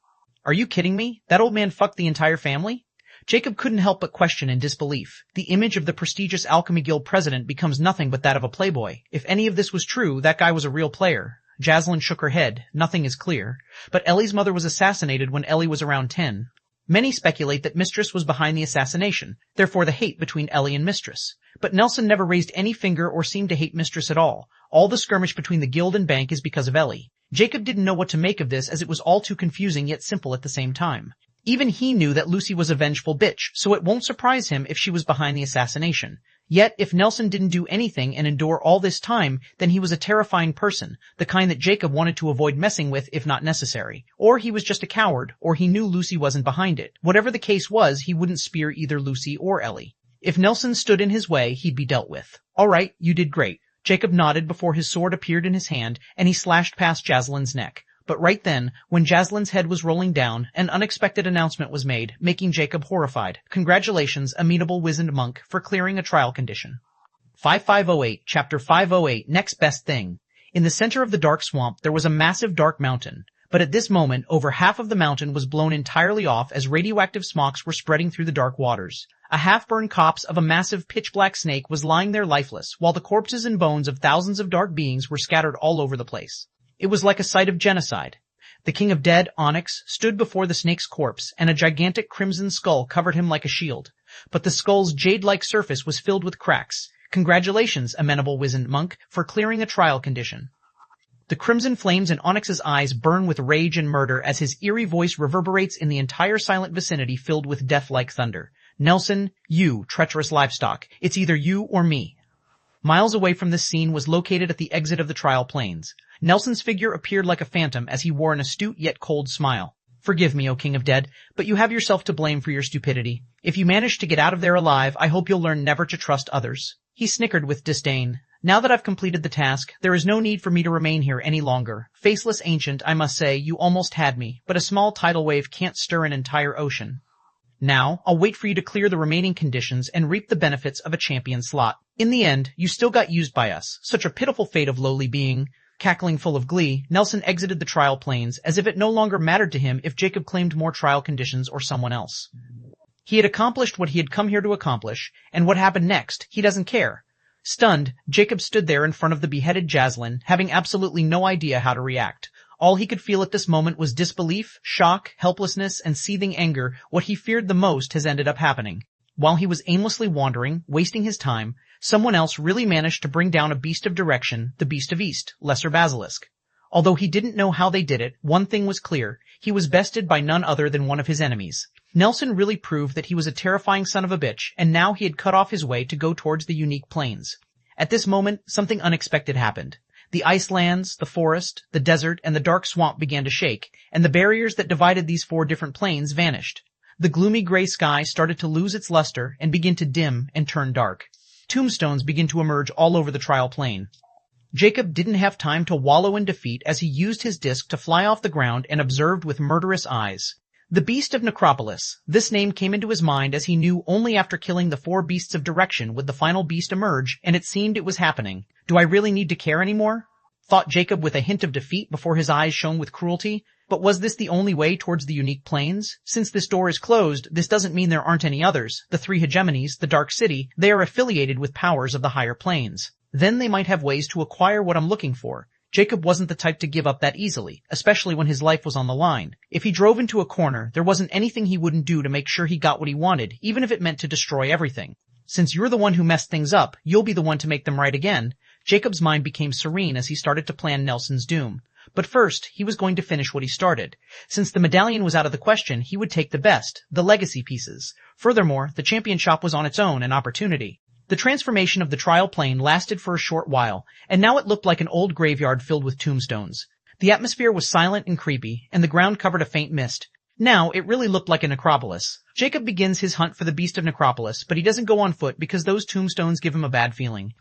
Are you kidding me? That old man fucked the entire family? Jacob couldn't help but question in disbelief. The image of the prestigious Alchemy Guild president becomes nothing but that of a playboy. If any of this was true, that guy was a real player. Jaslyn shook her head. Nothing is clear. But Ellie's mother was assassinated when Ellie was around 10. Many speculate that Mistress was behind the assassination, therefore the hate between Ellie and Mistress. But Nelson never raised any finger or seemed to hate Mistress at all. All the skirmish between the guild and bank is because of Ellie. Jacob didn't know what to make of this, as it was all too confusing yet simple at the same time. Even he knew that Lucy was a vengeful bitch, so it won't surprise him if she was behind the assassination. Yet, if Nelson didn't do anything and endure all this time, then he was a terrifying person, the kind that Jacob wanted to avoid messing with if not necessary. Or he was just a coward, or he knew Lucy wasn't behind it. Whatever the case was, he wouldn't spear either Lucy or Ellie. If Nelson stood in his way, he'd be dealt with. All right, you did great. Jacob nodded before his sword appeared in his hand, and he slashed past Jaslyn's neck. But right then, when Jaslyn's head was rolling down, an unexpected announcement was made, making Jacob horrified. Congratulations, amenable wizened monk, for clearing a trial condition. 5508, Chapter 508, Next Best Thing. In the center of the dark swamp, there was a massive dark mountain. But at this moment, over half of the mountain was blown entirely off as radioactive smocks were spreading through the dark waters. A half-burned corpse of a massive pitch-black snake was lying there lifeless, while the corpses and bones of thousands of dark beings were scattered all over the place. It was like a sight of genocide. The King of Dead, Onyx, stood before the snake's corpse, and a gigantic crimson skull covered him like a shield. But the skull's jade-like surface was filled with cracks. Congratulations, amenable wizened monk, for clearing a trial condition. The crimson flames in Onyx's eyes burn with rage and murder as his eerie voice reverberates in the entire silent vicinity filled with death-like thunder. Nelson, you, treacherous livestock, it's either you or me. Miles away from this scene was located at the exit of the trial plains. Nelson's figure appeared like a phantom as he wore an astute yet cold smile. Forgive me, O King of Dead, but you have yourself to blame for your stupidity. If you manage to get out of there alive, I hope you'll learn never to trust others. He snickered with disdain. Now that I've completed the task, there is no need for me to remain here any longer. Faceless ancient, I must say, you almost had me, but a small tidal wave can't stir an entire ocean. Now, I'll wait for you to clear the remaining conditions and reap the benefits of a champion slot. In the end, you still got used by us. Such a pitiful fate of lowly being. Cackling full of glee, Nelson exited the trial plains, as if it no longer mattered to him if Jacob claimed more trial conditions or someone else. He had accomplished what he had come here to accomplish, and what happened next, he doesn't care. Stunned, Jacob stood there in front of the beheaded Jaslyn, having absolutely no idea how to react. All he could feel at this moment was disbelief, shock, helplessness, and seething anger. What he feared the most has ended up happening. While he was aimlessly wandering, wasting his time, someone else really managed to bring down a beast of direction, the Beast of East, Lesser Basilisk. Although he didn't know how they did it, one thing was clear. He was bested by none other than one of his enemies. Nelson really proved that he was a terrifying son of a bitch, and now he had cut off his way to go towards the unique plains. At this moment, something unexpected happened. The ice lands, the forest, the desert, and the dark swamp began to shake, and the barriers that divided these 4 different plains vanished. The gloomy gray sky started to lose its luster and begin to dim and turn dark. Tombstones began to emerge all over the trial plain. Jacob didn't have time to wallow in defeat as he used his disc to fly off the ground and observed with murderous eyes. The Beast of Necropolis. This name came into his mind as he knew only after killing the 4 beasts of direction would the final beast emerge, and it seemed it was happening. Do I really need to care anymore? Thought Jacob with a hint of defeat before his eyes shone with cruelty. But was this the only way towards the unique plains? Since this door is closed, this doesn't mean there aren't any others. The 3 hegemonies, the Dark City, they are affiliated with powers of the higher planes. Then they might have ways to acquire what I'm looking for. Jacob wasn't the type to give up that easily, especially when his life was on the line. If he drove into a corner, there wasn't anything he wouldn't do to make sure he got what he wanted, even if it meant to destroy everything. Since you're the one who messed things up, you'll be the one to make them right again. Jacob's mind became serene as he started to plan Nelson's doom. But first, he was going to finish what he started. Since the medallion was out of the question, he would take the best, the legacy pieces. Furthermore, the champion shop was on its own an opportunity. The transformation of the trial plane lasted for a short while, and now it looked like an old graveyard filled with tombstones. The atmosphere was silent and creepy, and the ground covered a faint mist. Now, it really looked like a necropolis. Jacob begins his hunt for the beast of necropolis, but he doesn't go on foot because those tombstones give him a bad feeling.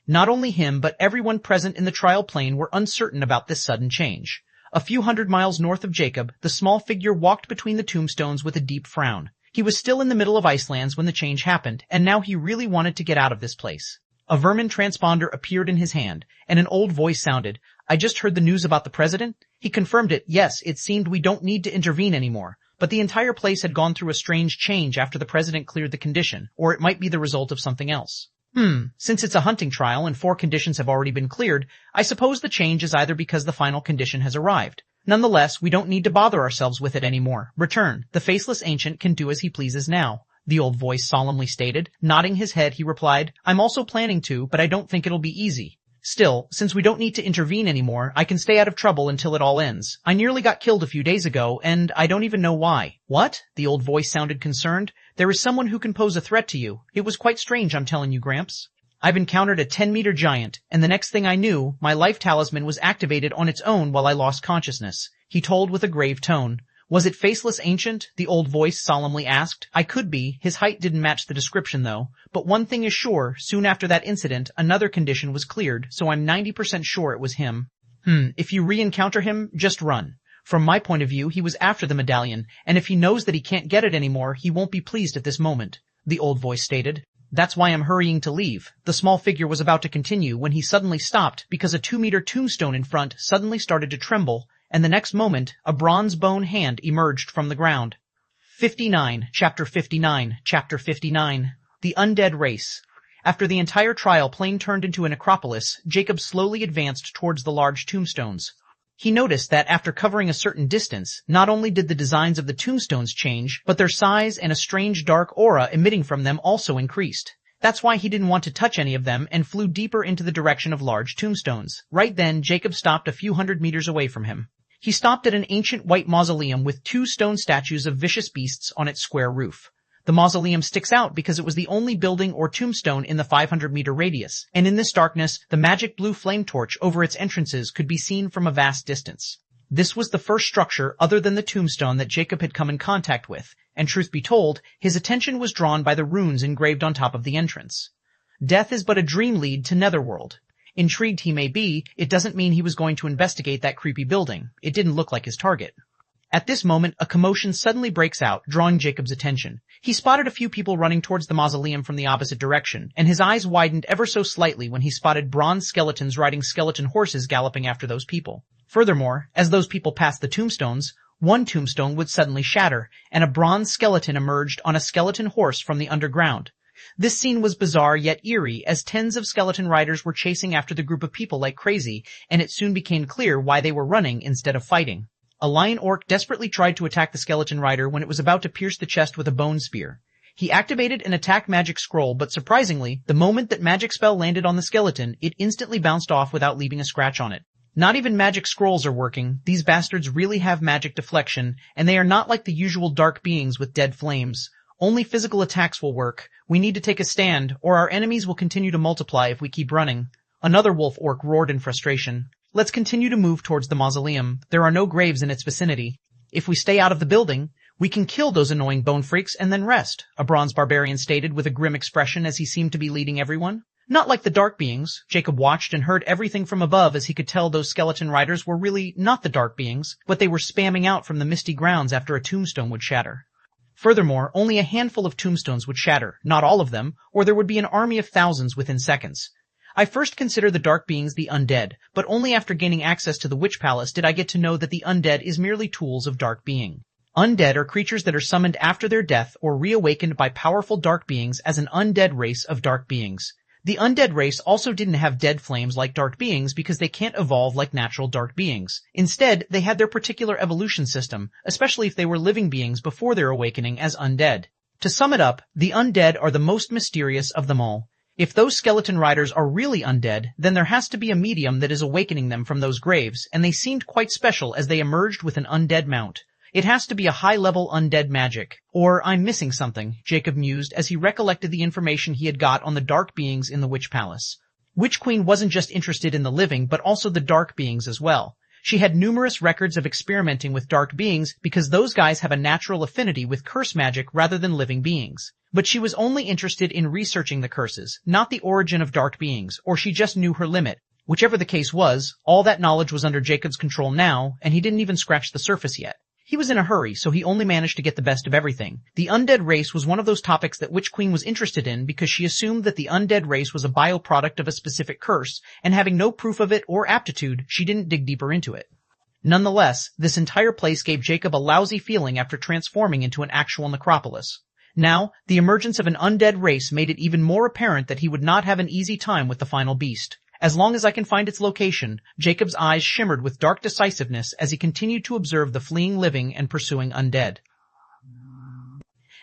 Not only him, but everyone present in the trial plane were uncertain about this sudden change. A few hundred miles north of Jacob, the small figure walked between the tombstones with a deep frown. He was still in the middle of Icelands when the change happened, and now he really wanted to get out of this place. A vermin transponder appeared in his hand, and an old voice sounded, "I just heard the news about the president." He confirmed it. Yes, it seemed we don't need to intervene anymore. But the entire place had gone through a strange change after the president cleared the condition, or it might be the result of something else. Since it's a hunting trial and 4 conditions have already been cleared, I suppose the change is either because the final condition has arrived. Nonetheless, we don't need to bother ourselves with it anymore. Return. The faceless ancient can do as he pleases now, the old voice solemnly stated. Nodding his head, he replied, "I'm also planning to, but I don't think it'll be easy. Still, since we don't need to intervene anymore, I can stay out of trouble until it all ends. I nearly got killed a few days ago, and I don't even know why." "What?" The old voice sounded concerned. "There is someone who can pose a threat to you. It was quite strange, I'm telling you, Gramps. I've encountered a 10-meter giant, and the next thing I knew, my life talisman was activated on its own while I lost consciousness," he told with a grave tone. "Was it Faceless Ancient?" the old voice solemnly asked. "I could be. His height didn't match the description, though. But one thing is sure, soon after that incident, another condition was cleared, so I'm 90% sure it was him." If you re-encounter him, just run. From my point of view, he was after the medallion, and if he knows that he can't get it anymore, he won't be pleased at this moment," the old voice stated. "That's why I'm hurrying to leave." The small figure was about to continue when he suddenly stopped because a 2-meter tombstone in front suddenly started to tremble, and the next moment, a bronze bone hand emerged from the ground. 59, Chapter 59, Chapter 59. The Undead Race. After the entire trial plane turned into a necropolis, Jacob slowly advanced towards the large tombstones. He noticed that after covering a certain distance, not only did the designs of the tombstones change, but their size and a strange dark aura emitting from them also increased. That's why he didn't want to touch any of them and flew deeper into the direction of large tombstones. Right then, Jacob stopped a few hundred meters away from him. He stopped at an ancient white mausoleum with 2 stone statues of vicious beasts on its square roof. The mausoleum sticks out because it was the only building or tombstone in the 500-meter radius, and in this darkness, the magic blue flame torch over its entrances could be seen from a vast distance. This was the first structure other than the tombstone that Jacob had come in contact with, and truth be told, his attention was drawn by the runes engraved on top of the entrance. Death is but a dream lead to Netherworld. Intrigued he may be, it doesn't mean he was going to investigate that creepy building. It didn't look like his target. At this moment, a commotion suddenly breaks out, drawing Jacob's attention. He spotted a few people running towards the mausoleum from the opposite direction, and his eyes widened ever so slightly when he spotted bronze skeletons riding skeleton horses galloping after those people. Furthermore, as those people passed the tombstones, one tombstone would suddenly shatter, and a bronze skeleton emerged on a skeleton horse from the underground. This scene was bizarre yet eerie, as tens of skeleton riders were chasing after the group of people like crazy, and it soon became clear why they were running instead of fighting. A lion orc desperately tried to attack the skeleton rider when it was about to pierce the chest with a bone spear. He activated an attack magic scroll, but surprisingly, the moment that magic spell landed on the skeleton, it instantly bounced off without leaving a scratch on it. Not even magic scrolls are working. These bastards really have magic deflection, and they are not like the usual dark beings with dead flames. Only physical attacks will work. We need to take a stand, or our enemies will continue to multiply if we keep running. Another wolf orc roared in frustration. Let's continue to move towards the mausoleum. There are no graves in its vicinity. If we stay out of the building, we can kill those annoying bone freaks and then rest, a bronze barbarian stated with a grim expression as he seemed to be leading everyone. Not like the dark beings. Jacob watched and heard everything from above as he could tell those skeleton riders were really not the dark beings, but they were spamming out from the misty grounds after a tombstone would shatter. Furthermore, only a handful of tombstones would shatter, not all of them, or there would be an army of thousands within seconds. I first considered the dark beings the undead, but only after gaining access to the witch palace did I get to know that the undead is merely tools of dark being. Undead are creatures that are summoned after their death or reawakened by powerful dark beings as an undead race of dark beings. The undead race also didn't have dead flames like dark beings because they can't evolve like natural dark beings. Instead, they had their particular evolution system, especially if they were living beings before their awakening as undead. To sum it up, the undead are the most mysterious of them all. If those skeleton riders are really undead, then there has to be a medium that is awakening them from those graves, and they seemed quite special as they emerged with an undead mount. It has to be a high-level undead magic. Or I'm missing something, Jacob mused as he recollected the information he had got on the dark beings in the Witch Palace. Witch Queen wasn't just interested in the living, but also the dark beings as well. She had numerous records of experimenting with dark beings because those guys have a natural affinity with curse magic rather than living beings. But she was only interested in researching the curses, not the origin of dark beings, or she just knew her limit. Whichever the case was, all that knowledge was under Jacob's control now, and he didn't even scratch the surface yet. He was in a hurry, so he only managed to get the best of everything. The undead race was one of those topics that Witch Queen was interested in because she assumed that the undead race was a bioproduct of a specific curse, and having no proof of it or aptitude, she didn't dig deeper into it. Nonetheless, this entire place gave Jacob a lousy feeling after transforming into an actual necropolis. Now, the emergence of an undead race made it even more apparent that he would not have an easy time with the final beast. As long as I can find its location, Jacob's eyes shimmered with dark decisiveness as he continued to observe the fleeing living and pursuing undead.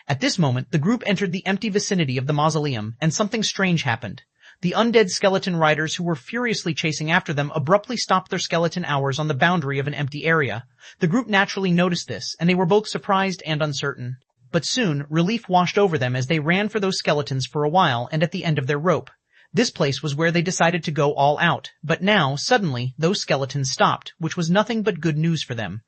At this moment, the group entered the empty vicinity of the mausoleum, and something strange happened. The undead skeleton riders who were furiously chasing after them abruptly stopped their skeleton hours on the boundary of an empty area. The group naturally noticed this, and they were both surprised and uncertain. But soon, relief washed over them as they ran for those skeletons for a while and at the end of their rope. This place was where they decided to go all out, but now, suddenly, those skeletons stopped, which was nothing but good news for them.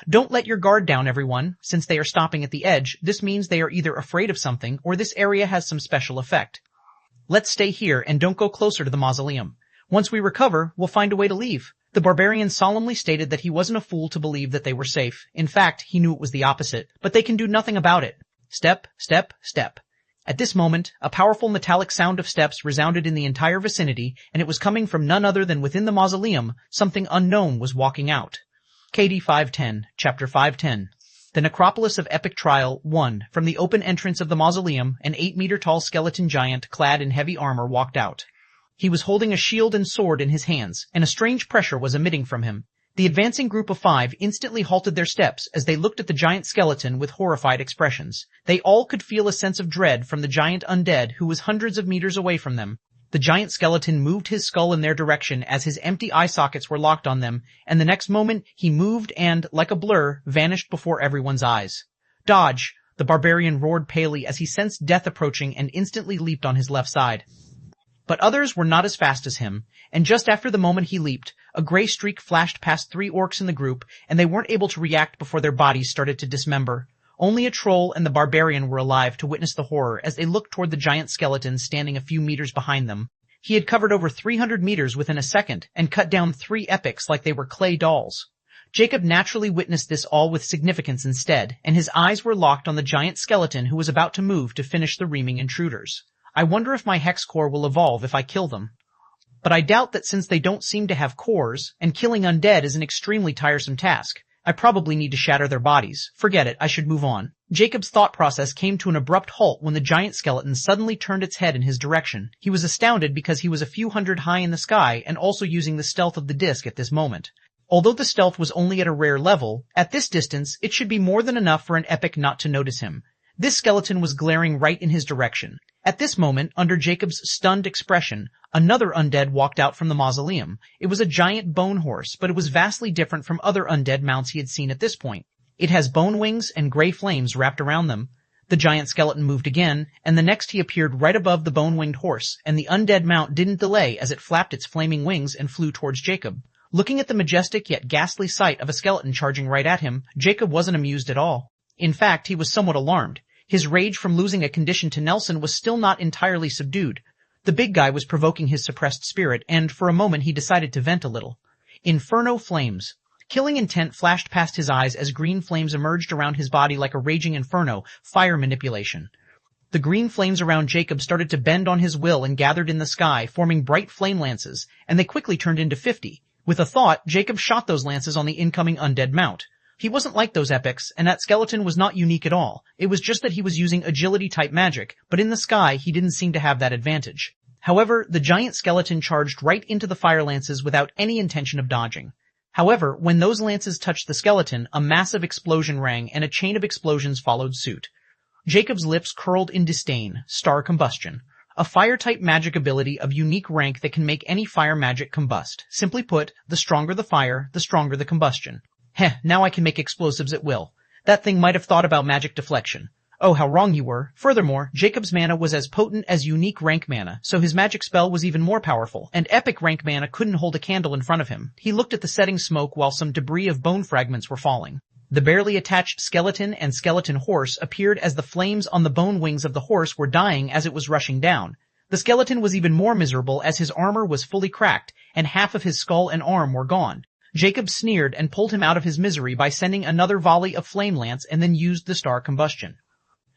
Don't let your guard down, everyone. Since they are stopping at the edge, this means they are either afraid of something or this area has some special effect. Let's stay here and don't go closer to the mausoleum. Once we recover, we'll find a way to leave. The barbarian solemnly stated that he wasn't a fool to believe that they were safe. In fact, he knew it was the opposite, but they can do nothing about it. Step, step, step. At this moment, a powerful metallic sound of steps resounded in the entire vicinity, and it was coming from none other than within the mausoleum. Something unknown was walking out. KD 510, Chapter 510. The Necropolis of Epic Trial 1. From the open entrance of the mausoleum, an 8-meter-tall skeleton giant clad in heavy armor walked out. He was holding a shield and sword in his hands, and a strange pressure was emitting from him. The advancing group of 5 instantly halted their steps as they looked at the giant skeleton with horrified expressions. They all could feel a sense of dread from the giant undead who was hundreds of meters away from them. The giant skeleton moved his skull in their direction as his empty eye sockets were locked on them, and the next moment he moved and, like a blur, vanished before everyone's eyes. Dodge! The barbarian roared palely as he sensed death approaching and instantly leaped on his left side. But others were not as fast as him, and just after the moment he leaped, a gray streak flashed past 3 orcs in the group, and they weren't able to react before their bodies started to dismember. Only a troll and the barbarian were alive to witness the horror as they looked toward the giant skeleton standing a few meters behind them. He had covered over 300 meters within a second, and cut down 3 epics like they were clay dolls. Jacob naturally witnessed this all with significance instead, and his eyes were locked on the giant skeleton who was about to move to finish the reaming intruders. I wonder if my hex core will evolve if I kill them. But I doubt that since they don't seem to have cores, and killing undead is an extremely tiresome task, I probably need to shatter their bodies. Forget it, I should move on. Jacob's thought process came to an abrupt halt when the giant skeleton suddenly turned its head in his direction. He was astounded because he was a few hundred high in the sky and also using the stealth of the disc at this moment. Although the stealth was only at a rare level, at this distance it should be more than enough for an epic not to notice him. This skeleton was glaring right in his direction. At this moment, under Jacob's stunned expression, another undead walked out from the mausoleum. It was a giant bone horse, but it was vastly different from other undead mounts he had seen at this point. It has bone wings and gray flames wrapped around them. The giant skeleton moved again, and the next he appeared right above the bone-winged horse, and the undead mount didn't delay as it flapped its flaming wings and flew towards Jacob. Looking at the majestic yet ghastly sight of a skeleton charging right at him, Jacob wasn't amused at all. In fact, he was somewhat alarmed. His rage from losing a condition to Nelson was still not entirely subdued. The big guy was provoking his suppressed spirit, and for a moment he decided to vent a little. Inferno flames. Killing intent flashed past his eyes as green flames emerged around his body like a raging inferno, fire manipulation. The green flames around Jacob started to bend on his will and gathered in the sky, forming bright flame lances, and they quickly turned into 50. With a thought, Jacob shot those lances on the incoming undead mount. He wasn't like those epics, and that skeleton was not unique at all. It was just that he was using agility-type magic, but in the sky he didn't seem to have that advantage. However, the giant skeleton charged right into the fire lances without any intention of dodging. However, when those lances touched the skeleton, a massive explosion rang, and a chain of explosions followed suit. Jacob's lips curled in disdain. Star combustion. A fire-type magic ability of unique rank that can make any fire magic combust. Simply put, the stronger the fire, the stronger the combustion. Heh, now I can make explosives at will. That thing might have thought about magic deflection. Oh, how wrong you were. Furthermore, Jacob's mana was as potent as unique rank mana, so his magic spell was even more powerful, and epic rank mana couldn't hold a candle in front of him. He looked at the setting smoke while some debris of bone fragments were falling. The barely attached skeleton and skeleton horse appeared as the flames on the bone wings of the horse were dying as it was rushing down. The skeleton was even more miserable as his armor was fully cracked, and half of his skull and arm were gone. Jacob sneered and pulled him out of his misery by sending another volley of flame lance and then used the star combustion.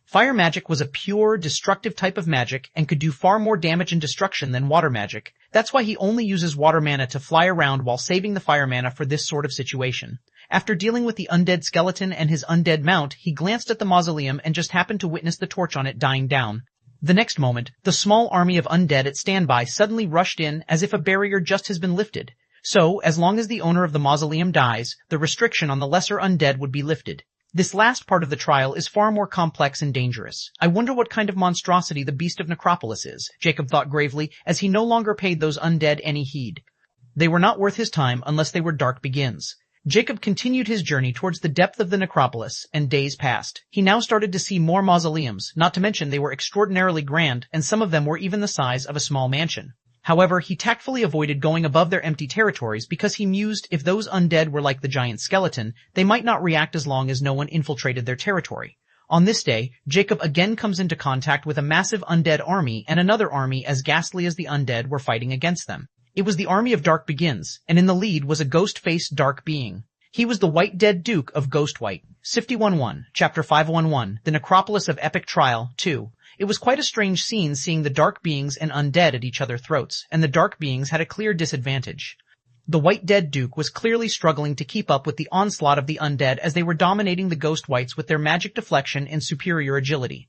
Fire magic was a pure, destructive type of magic and could do far more damage and destruction than water magic. That's why he only uses water mana to fly around while saving the fire mana for this sort of situation. After dealing with the undead skeleton and his undead mount, he glanced at the mausoleum and just happened to witness the torch on it dying down. The next moment, the small army of undead at standby suddenly rushed in as if a barrier just has been lifted. So, as long as the owner of the mausoleum dies, the restriction on the lesser undead would be lifted. This last part of the trial is far more complex and dangerous. I wonder what kind of monstrosity the Beast of Necropolis is, Jacob thought gravely, as he no longer paid those undead any heed. They were not worth his time unless they were Dark Begins. Jacob continued his journey towards the depth of the necropolis, and days passed. He now started to see more mausoleums, not to mention they were extraordinarily grand, and some of them were even the size of a small mansion. However, he tactfully avoided going above their empty territories because he mused if those undead were like the giant skeleton, they might not react as long as no one infiltrated their territory. On this day, Jacob again comes into contact with a massive undead army and another army as ghastly as the undead were fighting against them. It was the army of Dark Begins, and in the lead was a ghost-faced dark being. He was the White Dead Duke of Ghostwhite. 51-1, Chapter 511, The Necropolis of Epic Trial, 2. It was quite a strange scene seeing the dark beings and undead at each other's throats, and the dark beings had a clear disadvantage. The White Dead Duke was clearly struggling to keep up with the onslaught of the undead as they were dominating the Ghost Whites with their magic deflection and superior agility.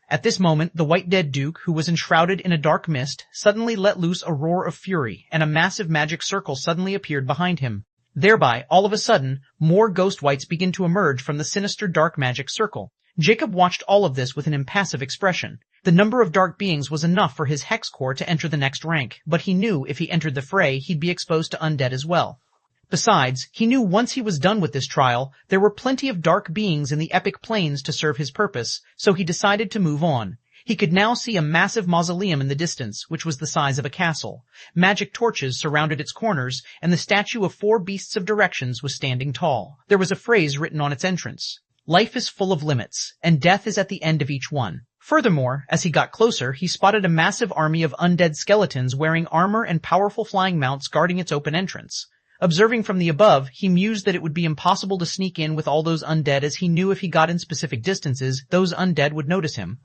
At this moment, the White Dead Duke, who was enshrouded in a dark mist, suddenly let loose a roar of fury, and a massive magic circle suddenly appeared behind him. Thereby, all of a sudden, more Ghost Whites begin to emerge from the sinister dark magic circle. Jacob watched all of this with an impassive expression. The number of dark beings was enough for his hex core to enter the next rank, but he knew if he entered the fray, he'd be exposed to undead as well. Besides, he knew once he was done with this trial, there were plenty of dark beings in the epic planes to serve his purpose, so he decided to move on. He could now see a massive mausoleum in the distance, which was the size of a castle. Magic torches surrounded its corners, and the statue of 4 beasts of directions was standing tall. There was a phrase written on its entrance. Life is full of limits, and death is at the end of each one. Furthermore, as he got closer, he spotted a massive army of undead skeletons wearing armor and powerful flying mounts guarding its open entrance. Observing from the above, he mused that it would be impossible to sneak in with all those undead as he knew if he got in specific distances, those undead would notice him.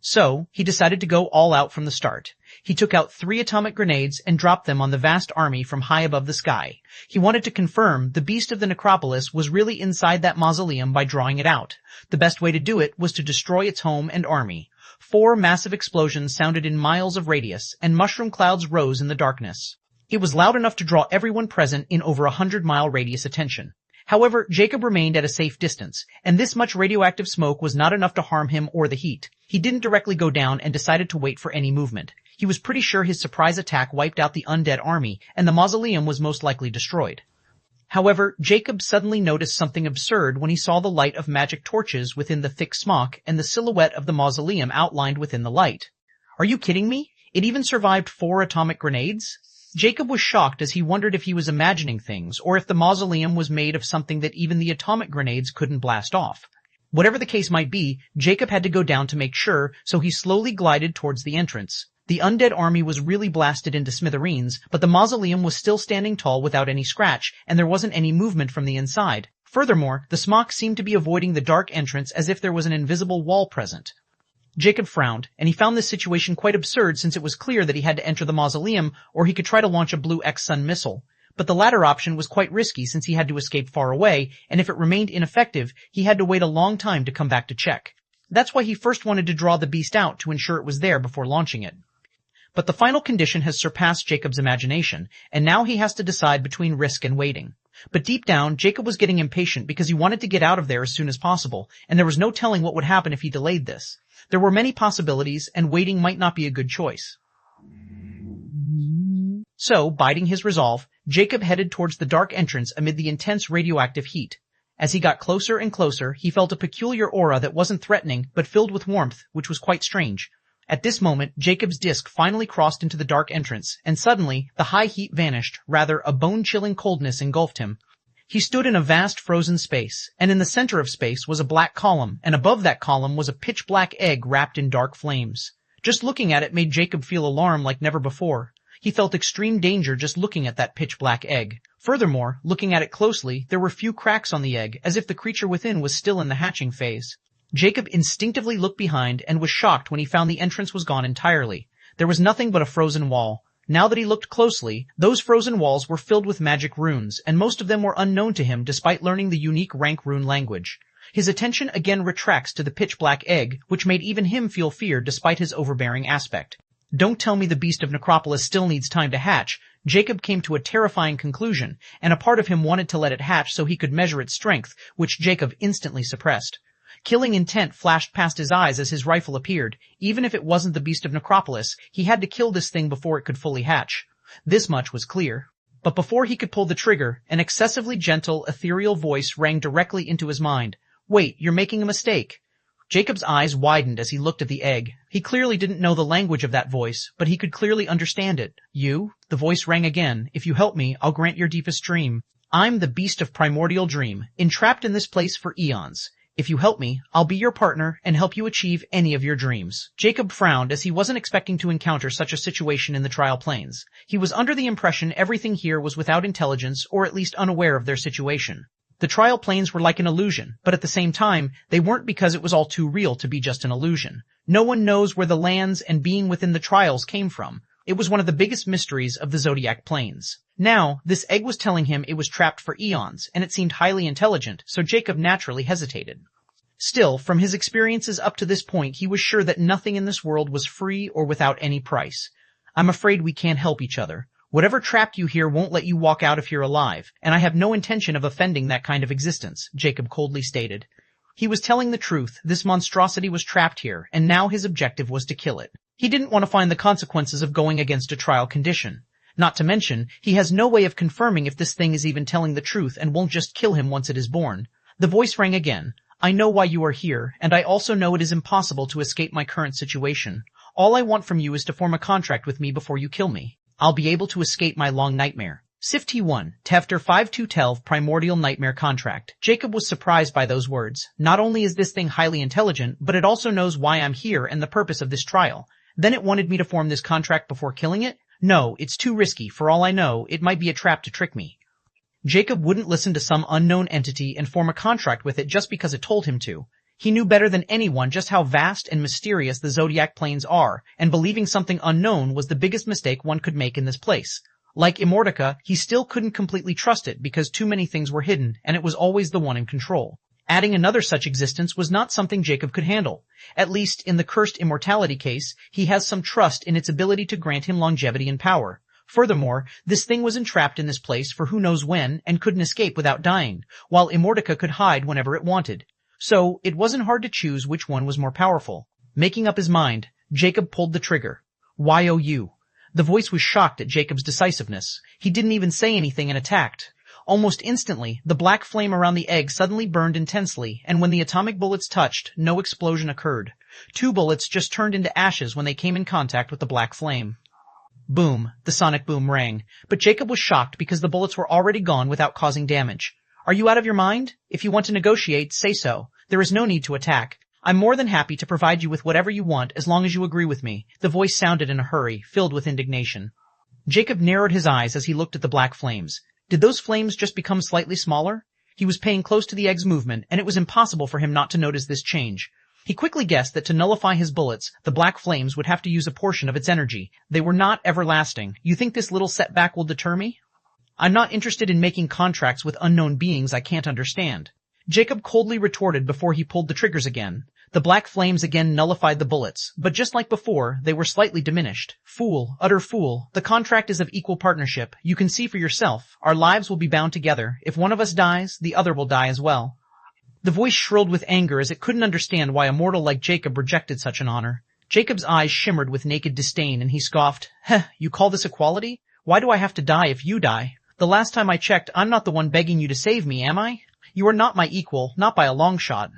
So, he decided to go all out from the start. He took out 3 atomic grenades and dropped them on the vast army from high above the sky. He wanted to confirm the Beast of the Necropolis was really inside that mausoleum by drawing it out. The best way to do it was to destroy its home and army. 4 massive explosions sounded in miles of radius, and mushroom clouds rose in the darkness. It was loud enough to draw everyone present in over 100-mile radius attention. However, Jacob remained at a safe distance, and this much radioactive smoke was not enough to harm him or the heat. He didn't directly go down and decided to wait for any movement. He was pretty sure his surprise attack wiped out the undead army, and the mausoleum was most likely destroyed. However, Jacob suddenly noticed something absurd when he saw the light of magic torches within the thick smoke and the silhouette of the mausoleum outlined within the light. Are you kidding me? It even survived 4 atomic grenades? Jacob was shocked as he wondered if he was imagining things, or if the mausoleum was made of something that even the atomic grenades couldn't blast off. Whatever the case might be, Jacob had to go down to make sure, so he slowly glided towards the entrance. The undead army was really blasted into smithereens, but the mausoleum was still standing tall without any scratch, and there wasn't any movement from the inside. Furthermore, the smoke seemed to be avoiding the dark entrance as if there was an invisible wall present. Jacob frowned, and he found this situation quite absurd since it was clear that he had to enter the mausoleum or he could try to launch a blue X-Sun missile. But the latter option was quite risky since he had to escape far away, and if it remained ineffective, he had to wait a long time to come back to check. That's why he first wanted to draw the beast out to ensure it was there before launching it. But the final condition has surpassed Jacob's imagination, and now he has to decide between risk and waiting. But deep down, Jacob was getting impatient because he wanted to get out of there as soon as possible, and there was no telling what would happen if he delayed this. There were many possibilities, and waiting might not be a good choice. So, biding his resolve, Jacob headed towards the dark entrance amid the intense radioactive heat. As he got closer and closer, he felt a peculiar aura that wasn't threatening, but filled with warmth, which was quite strange. At this moment, Jacob's disc finally crossed into the dark entrance, and suddenly, the high heat vanished, rather, a bone-chilling coldness engulfed him. He stood in a vast frozen space, and in the center of space was a black column, and above that column was a pitch-black egg wrapped in dark flames. Just looking at it made Jacob feel alarm like never before. He felt extreme danger just looking at that pitch-black egg. Furthermore, looking at it closely, there were few cracks on the egg, as if the creature within was still in the hatching phase. Jacob instinctively looked behind and was shocked when he found the entrance was gone entirely. There was nothing but a frozen wall. Now that he looked closely, those frozen walls were filled with magic runes, and most of them were unknown to him despite learning the unique rank rune language. His attention again retracts to the pitch-black egg, which made even him feel fear despite his overbearing aspect. Don't tell me the beast of Necropolis still needs time to hatch. Jacob came to a terrifying conclusion, and a part of him wanted to let it hatch so he could measure its strength, which Jacob instantly suppressed. Killing intent flashed past his eyes as his rifle appeared. Even if it wasn't the beast of Necropolis, he had to kill this thing before it could fully hatch. This much was clear. But before he could pull the trigger, an excessively gentle, ethereal voice rang directly into his mind. Wait, you're making a mistake. Jacob's eyes widened as he looked at the egg. He clearly didn't know the language of that voice, but he could clearly understand it. You? The voice rang again. If you help me, I'll grant your deepest dream. I'm the beast of primordial dream, entrapped in this place for eons. If you help me, I'll be your partner and help you achieve any of your dreams. Jacob frowned as he wasn't expecting to encounter such a situation in the trial planes. He was under the impression everything here was without intelligence or at least unaware of their situation. The trial planes were like an illusion, but at the same time, they weren't because it was all too real to be just an illusion. No one knows where the lands and being within the trials came from. It was one of the biggest mysteries of the zodiac planes. Now, this egg was telling him it was trapped for eons, and it seemed highly intelligent, so Jacob naturally hesitated. Still, from his experiences up to this point, he was sure that nothing in this world was free or without any price. I'm afraid we can't help each other. Whatever trapped you here won't let you walk out of here alive, and I have no intention of offending that kind of existence, Jacob coldly stated. He was telling the truth. This monstrosity was trapped here, and now his objective was to kill it. He didn't want to find the consequences of going against a trial condition. Not to mention, he has no way of confirming if this thing is even telling the truth and won't just kill him once it is born. The voice rang again. I know why you are here, and I also know it is impossible to escape my current situation. All I want from you is to form a contract with me before you kill me. I'll be able to escape my long nightmare. Sif T1, Tefter 5212 Primordial Nightmare Contract. Jacob was surprised by those words. Not only is this thing highly intelligent, but it also knows why I'm here and the purpose of this trial. Then it wanted me to form this contract before killing it? No, it's too risky. For all I know, it might be a trap to trick me. Jacob wouldn't listen to some unknown entity and form a contract with it just because it told him to. He knew better than anyone just how vast and mysterious the zodiac planes are, and believing something unknown was the biggest mistake one could make in this place. Like Immortality, he still couldn't completely trust it because too many things were hidden, and it was always the one in control. Adding another such existence was not something Jacob could handle. At least, in the Cursed Immortality case, he has some trust in its ability to grant him longevity and power. Furthermore, this thing was entrapped in this place for who knows when and couldn't escape without dying, while Immortality could hide whenever it wanted. So, it wasn't hard to choose which one was more powerful. Making up his mind, Jacob pulled the trigger. YOU. The voice was shocked at Jacob's decisiveness. He didn't even say anything and attacked. Almost instantly, the black flame around the egg suddenly burned intensely, and when the atomic bullets touched, no explosion occurred. 2 bullets just turned into ashes when they came in contact with the black flame. Boom, the sonic boom rang, but Jacob was shocked because the bullets were already gone without causing damage. Are you out of your mind? If you want to negotiate, say so. There is no need to attack. I'm more than happy to provide you with whatever you want as long as you agree with me. The voice sounded in a hurry, filled with indignation. Jacob narrowed his eyes as he looked at the black flames. Did those flames just become slightly smaller? He was paying close to the egg's movement, and it was impossible for him not to notice this change. He quickly guessed that to nullify his bullets, the black flames would have to use a portion of its energy. They were not everlasting. You think this little setback will deter me? I'm not interested in making contracts with unknown beings I can't understand. Jacob coldly retorted before he pulled the triggers again. The black flames again nullified the bullets, but just like before, they were slightly diminished. Fool, utter fool. The contract is of equal partnership. You can see for yourself. Our lives will be bound together. If one of us dies, the other will die as well. The voice shrilled with anger as it couldn't understand why a mortal like Jacob rejected such an honor. Jacob's eyes shimmered with naked disdain, and he scoffed. Heh, you call this equality? Why do I have to die if you die? The last time I checked, I'm not the one begging you to save me, am I? You are not my equal, not by a long shot.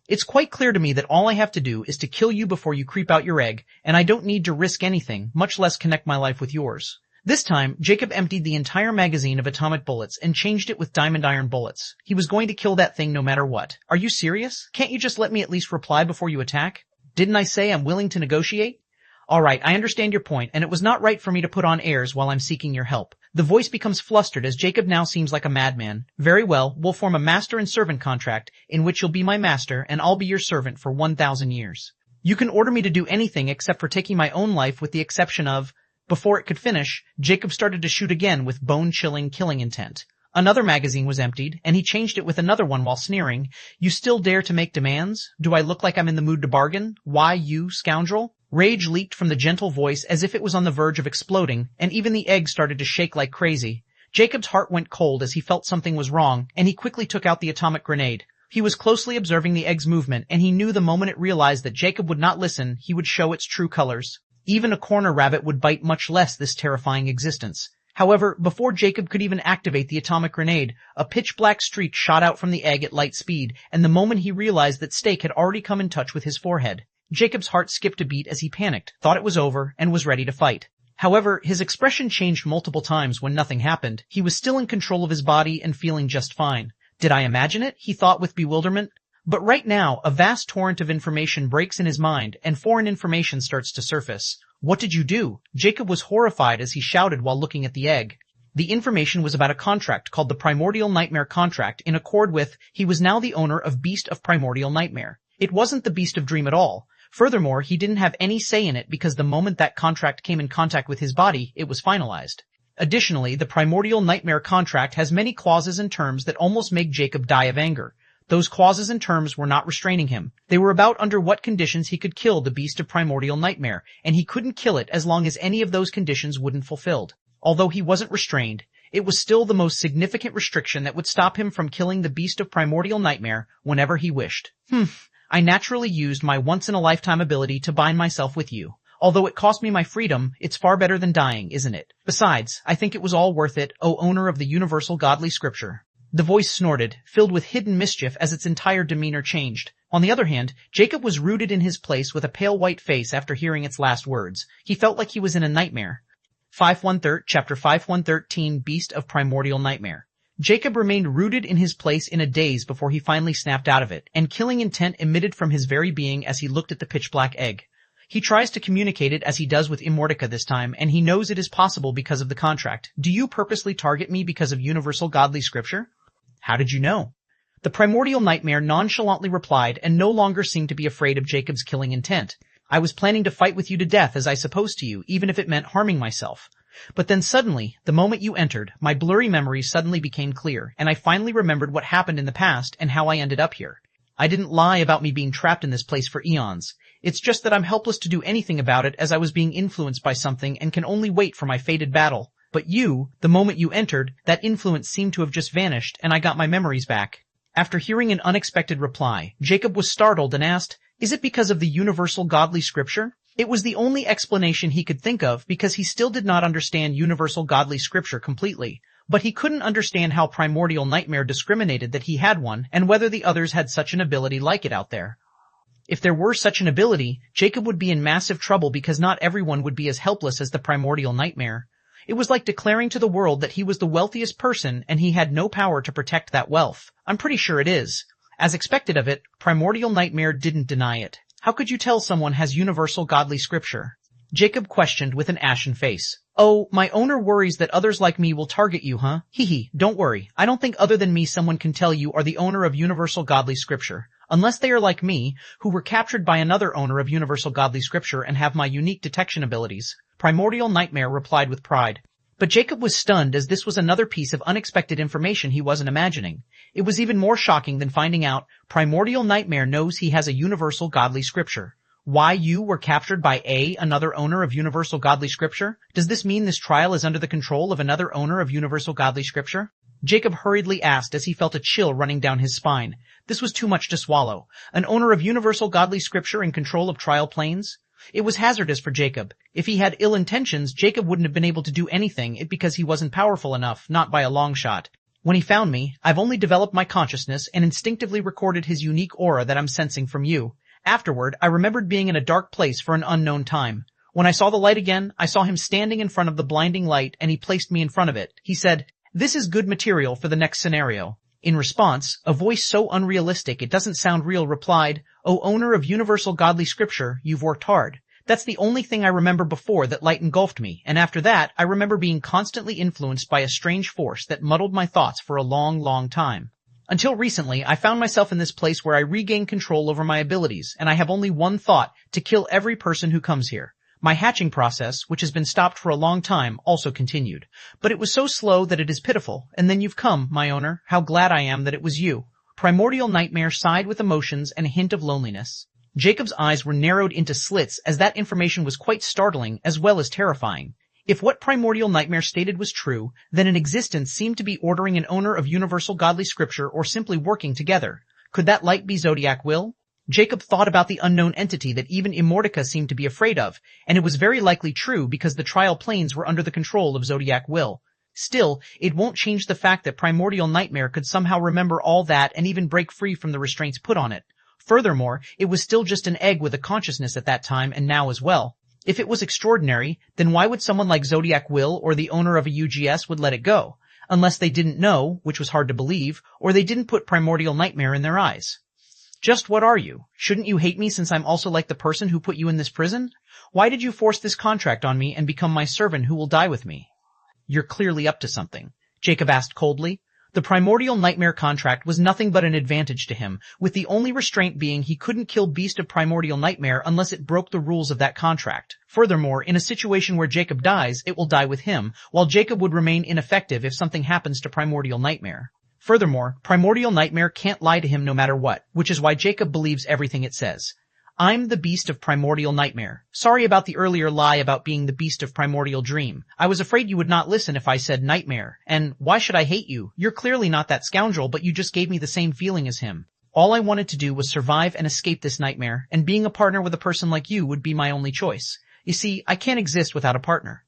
It's quite clear to me that all I have to do is to kill you before you creep out your egg, and I don't need to risk anything, much less connect my life with yours. This time, Jacob emptied the entire magazine of atomic bullets and changed it with diamond iron bullets. He was going to kill that thing no matter what. Are you serious? Can't you just let me at least reply before you attack? Didn't I say I'm willing to negotiate? Alright, I understand your point, and it was not right for me to put on airs while I'm seeking your help. The voice becomes flustered as Jacob now seems like a madman. Very well, we'll form a master and servant contract, in which you'll be my master and I'll be your servant for 1,000 years. You can order me to do anything except for taking my own life with the exception of... Before it could finish, Jacob started to shoot again with bone-chilling killing intent. Another magazine was emptied, and he changed it with another one while sneering, "You still dare to make demands? Do I look like I'm in the mood to bargain? Why, you scoundrel?" Rage leaked from the gentle voice as if it was on the verge of exploding, and even the egg started to shake like crazy. Jacob's heart went cold as he felt something was wrong, and he quickly took out the atomic grenade. He was closely observing the egg's movement, and he knew the moment it realized that Jacob would not listen, he would show its true colors. Even a corner rabbit would bite, much less this terrifying existence. However, before Jacob could even activate the atomic grenade, a pitch-black streak shot out from the egg at light speed, and the moment he realized that Steak had already come in touch with his forehead, Jacob's heart skipped a beat as he panicked, thought it was over, and was ready to fight. However, his expression changed multiple times when nothing happened. He was still in control of his body and feeling just fine. Did I imagine it? He thought with bewilderment. But right now, a vast torrent of information breaks in his mind, and foreign information starts to surface. What did you do? Jacob was horrified as he shouted while looking at the egg. The information was about a contract called the Primordial Nightmare Contract, in accord with, he was now the owner of Beast of Primordial Nightmare. It wasn't the Beast of Dream at all. Furthermore, he didn't have any say in it because the moment that contract came in contact with his body, it was finalized. Additionally, the Primordial Nightmare Contract has many clauses and terms that almost make Jacob die of anger. Those clauses and terms were not restraining him. They were about under what conditions he could kill the Beast of Primordial Nightmare, and he couldn't kill it as long as any of those conditions wouldn't fulfilled. Although he wasn't restrained, it was still the most significant restriction that would stop him from killing the Beast of Primordial Nightmare whenever he wished. I naturally used my once-in-a-lifetime ability to bind myself with you. Although it cost me my freedom, it's far better than dying, isn't it? Besides, I think it was all worth it, O owner of the universal godly scripture. The voice snorted, filled with hidden mischief as its entire demeanor changed. On the other hand, Jacob was rooted in his place with a pale white face after hearing its last words. He felt like he was in a nightmare. 513, Chapter 5113, Beast of Primordial Nightmare. Jacob remained rooted in his place in a daze before he finally snapped out of it, and killing intent emitted from his very being as he looked at the pitch-black egg. He tries to communicate it as he does with Immortality this time, and he knows it is possible because of the contract. Do you purposely target me because of universal godly scripture? How did you know? The Primordial Nightmare nonchalantly replied and no longer seemed to be afraid of Jacob's killing intent. I was planning to fight with you to death as I supposed to you, even if it meant harming myself. But then suddenly, the moment you entered, my blurry memories suddenly became clear, and I finally remembered what happened in the past and how I ended up here. I didn't lie about me being trapped in this place for eons. It's just that I'm helpless to do anything about it as I was being influenced by something and can only wait for my fated battle. But you, the moment you entered, that influence seemed to have just vanished, and I got my memories back. After hearing an unexpected reply, Jacob was startled and asked, "Is it because of the universal godly scripture?" It was the only explanation he could think of because he still did not understand universal godly scripture completely. But he couldn't understand how Primordial Nightmare discriminated that he had one and whether the others had such an ability like it out there. If there were such an ability, Jacob would be in massive trouble because not everyone would be as helpless as the Primordial Nightmare. It was like declaring to the world that he was the wealthiest person and he had no power to protect that wealth. I'm pretty sure it is. As expected of it, Primordial Nightmare didn't deny it. How could you tell someone has universal godly scripture? Jacob questioned with an ashen face. Oh, my owner worries that others like me will target you, huh? Hee, don't worry. I don't think other than me someone can tell you are the owner of universal godly scripture. Unless they are like me, who were captured by another owner of universal godly scripture and have my unique detection abilities. Primordial Nightmare replied with pride. But Jacob was stunned as this was another piece of unexpected information he wasn't imagining. It was even more shocking than finding out Primordial Nightmare knows he has a universal godly scripture. Why you were captured by another owner of universal godly scripture? Does this mean this trial is under the control of another owner of universal godly scripture? Jacob hurriedly asked as he felt a chill running down his spine. This was too much to swallow. An owner of universal godly scripture in control of trial planes? It was hazardous for Jacob. If he had ill intentions, Jacob wouldn't have been able to do anything because he wasn't powerful enough, not by a long shot. When he found me, I've only developed my consciousness and instinctively recorded his unique aura that I'm sensing from you. Afterward, I remembered being in a dark place for an unknown time. When I saw the light again, I saw him standing in front of the blinding light and he placed me in front of it. He said, "This is good material for the next scenario." In response, a voice so unrealistic it doesn't sound real replied, "O owner of universal godly scripture, you've worked hard." That's the only thing I remember before that light engulfed me, and after that, I remember being constantly influenced by a strange force that muddled my thoughts for a long, long time. Until recently, I found myself in this place where I regain control over my abilities, and I have only one thought, to kill every person who comes here. My hatching process, which has been stopped for a long time, also continued. But it was so slow that it is pitiful, and then you've come, my owner. How glad I am that it was you. Primordial Nightmare sighed with emotions and a hint of loneliness. Jacob's eyes were narrowed into slits as that information was quite startling as well as terrifying. If what Primordial Nightmare stated was true, then an existence seemed to be ordering an owner of universal godly scripture or simply working together. Could that light be Zodiac Will? Jacob thought about the unknown entity that even Immortality seemed to be afraid of, and it was very likely true because the trial planes were under the control of Zodiac Will. Still, it won't change the fact that Primordial Nightmare could somehow remember all that and even break free from the restraints put on it. Furthermore, it was still just an egg with a consciousness at that time and now as well. If it was extraordinary, then why would someone like Zodiac Will or the owner of a UGS would let it go? Unless they didn't know, which was hard to believe, or they didn't put Primordial Nightmare in their eyes. Just what are you? Shouldn't you hate me since I'm also like the person who put you in this prison? Why did you force this contract on me and become my servant who will die with me? You're clearly up to something, Jacob asked coldly. The Primordial Nightmare contract was nothing but an advantage to him, with the only restraint being he couldn't kill Beast of Primordial Nightmare unless it broke the rules of that contract. Furthermore, in a situation where Jacob dies, it will die with him, while Jacob would remain ineffective if something happens to Primordial Nightmare. Furthermore, Primordial Nightmare can't lie to him no matter what, which is why Jacob believes everything it says. I'm the Beast of Primordial Nightmare. Sorry about the earlier lie about being the Beast of Primordial Dream. I was afraid you would not listen if I said Nightmare. And why should I hate you? You're clearly not that scoundrel, but you just gave me the same feeling as him. All I wanted to do was survive and escape this nightmare, and being a partner with a person like you would be my only choice. You see, I can't exist without a partner.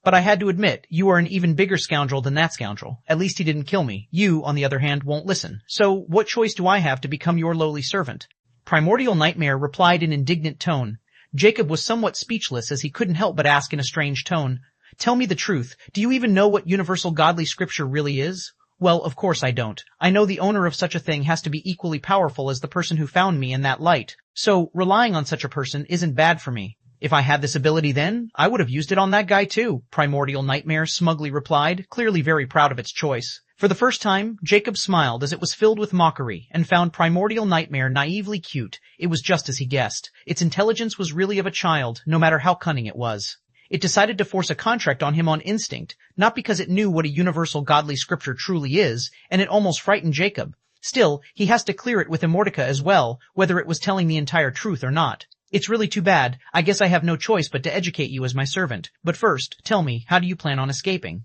But I had to admit, you are an even bigger scoundrel than that scoundrel. At least he didn't kill me. You, on the other hand, won't listen. So, what choice do I have to become your lowly servant? Primordial Nightmare replied in indignant tone. Jacob was somewhat speechless as he couldn't help but ask in a strange tone, "Tell me the truth. Do you even know what universal godly scripture really is?" Well, of course I don't. I know the owner of such a thing has to be equally powerful as the person who found me in that light. So, relying on such a person isn't bad for me. If I had this ability then, I would have used it on that guy too, Primordial Nightmare smugly replied, clearly very proud of its choice. For the first time, Jacob smiled as it was filled with mockery and found Primordial Nightmare naively cute. It was just as he guessed. Its intelligence was really of a child, no matter how cunning it was. It decided to force a contract on him on instinct, not because it knew what a universal godly scripture truly is, and it almost frightened Jacob. Still, he has to clear it with Immortality as well, whether it was telling the entire truth or not. It's really too bad. I guess I have no choice but to educate you as my servant. But first, tell me, how do you plan on escaping?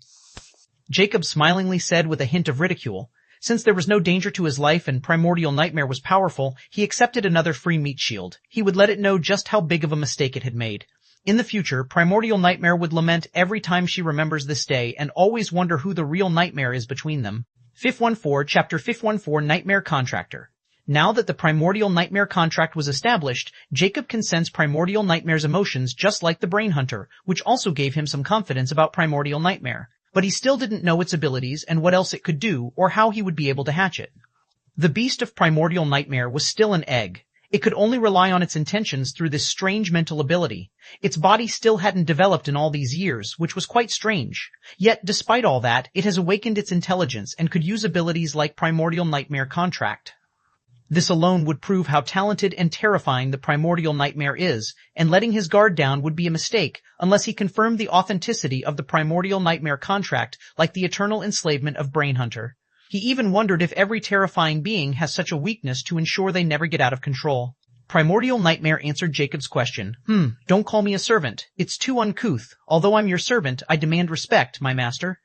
Jacob smilingly said with a hint of ridicule. Since there was no danger to his life and Primordial Nightmare was powerful, he accepted another free meat shield. He would let it know just how big of a mistake it had made. In the future, Primordial Nightmare would lament every time she remembers this day and always wonder who the real nightmare is between them. 514, Chapter 514, Nightmare Contractor. Now that the Primordial Nightmare contract was established, Jacob can sense Primordial Nightmare's emotions just like the Brain Hunter, which also gave him some confidence about Primordial Nightmare. But he still didn't know its abilities and what else it could do or how he would be able to hatch it. The Beast of Primordial Nightmare was still an egg. It could only rely on its intentions through this strange mental ability. Its body still hadn't developed in all these years, which was quite strange. Yet, despite all that, it has awakened its intelligence and could use abilities like Primordial Nightmare Contract. This alone would prove how talented and terrifying the Primordial Nightmare is, and letting his guard down would be a mistake unless he confirmed the authenticity of the Primordial Nightmare contract like the eternal enslavement of Brain Hunter. He even wondered if every terrifying being has such a weakness to ensure they never get out of control. Primordial Nightmare answered Jacob's question. Don't call me a servant. It's too uncouth. Although I'm your servant, I demand respect, my master.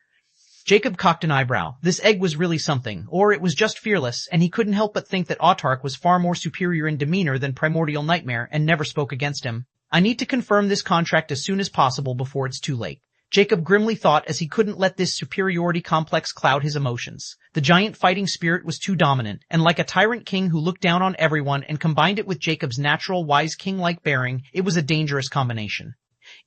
Jacob cocked an eyebrow. This egg was really something, or it was just fearless, and he couldn't help but think that Autark was far more superior in demeanor than Primordial Nightmare and never spoke against him. I need to confirm this contract as soon as possible before it's too late. Jacob grimly thought as he couldn't let this superiority complex cloud his emotions. The giant fighting spirit was too dominant, and like a tyrant king who looked down on everyone and combined it with Jacob's natural wise king-like bearing, it was a dangerous combination.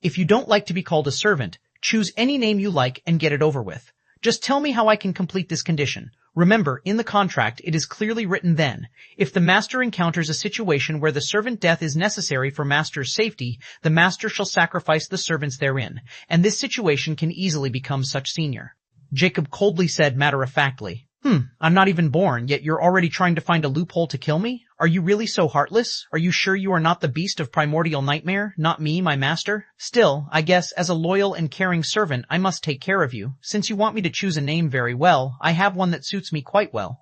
If you don't like to be called a servant, choose any name you like and get it over with. Just tell me how I can complete this condition. Remember, in the contract, it is clearly written then, if the master encounters a situation where the servant death is necessary for master's safety, the master shall sacrifice the servants therein, and this situation can easily become such senior. Jacob coldly said matter-of-factly, I'm not even born, yet you're already trying to find a loophole to kill me? Are you really so heartless? Are you sure you are not the beast of primordial nightmare, not me, my master? Still, I guess, as a loyal and caring servant, I must take care of you. Since you want me to choose a name very well, I have one that suits me quite well.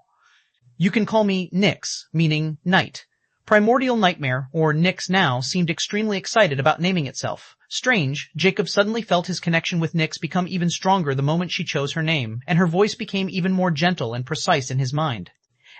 You can call me Nyx, meaning night. Primordial Nightmare, or Nyx now, seemed extremely excited about naming itself. Strange, Jacob suddenly felt his connection with Nyx become even stronger the moment she chose her name, and her voice became even more gentle and precise in his mind.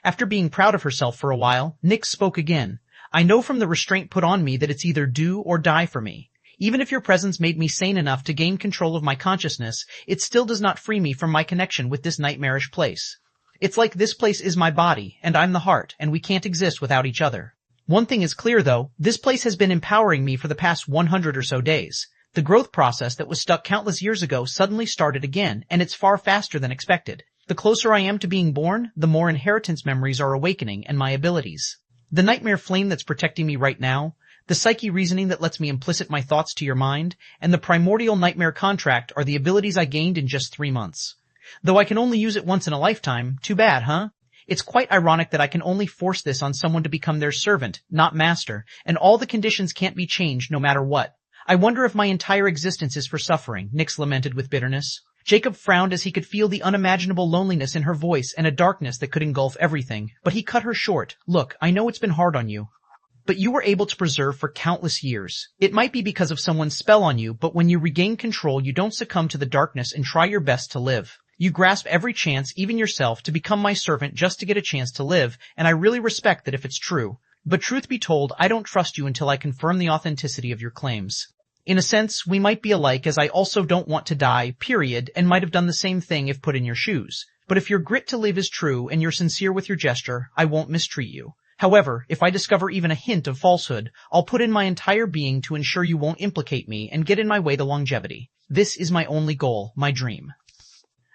After being proud of herself for a while, Nyx spoke again. I know from the restraint put on me that it's either do or die for me. Even if your presence made me sane enough to gain control of my consciousness, it still does not free me from my connection with this nightmarish place. It's like this place is my body, and I'm the heart, and we can't exist without each other. One thing is clear though, this place has been empowering me for the past 100 or so days. The growth process that was stuck countless years ago suddenly started again, and it's far faster than expected. The closer I am to being born, the more inheritance memories are awakening and my abilities. The nightmare flame that's protecting me right now, the psyche reasoning that lets me implicit my thoughts to your mind, and the primordial nightmare contract are the abilities I gained in just 3 months. Though I can only use it once in a lifetime, too bad, huh? It's quite ironic that I can only force this on someone to become their servant, not master, and all the conditions can't be changed no matter what. I wonder if my entire existence is for suffering, Nyx lamented with bitterness. Jacob frowned as he could feel the unimaginable loneliness in her voice and a darkness that could engulf everything, but he cut her short. Look, I know it's been hard on you, but you were able to preserve for countless years. It might be because of someone's spell on you, but when you regain control, you don't succumb to the darkness and try your best to live. You grasp every chance, even yourself, to become my servant just to get a chance to live, and I really respect that if it's true. But truth be told, I don't trust you until I confirm the authenticity of your claims. In a sense, we might be alike, as I also don't want to die, period, and might have done the same thing if put in your shoes. But if your grit to live is true and you're sincere with your gesture, I won't mistreat you. However, if I discover even a hint of falsehood, I'll put in my entire being to ensure you won't implicate me and get in my way to longevity. This is my only goal, my dream.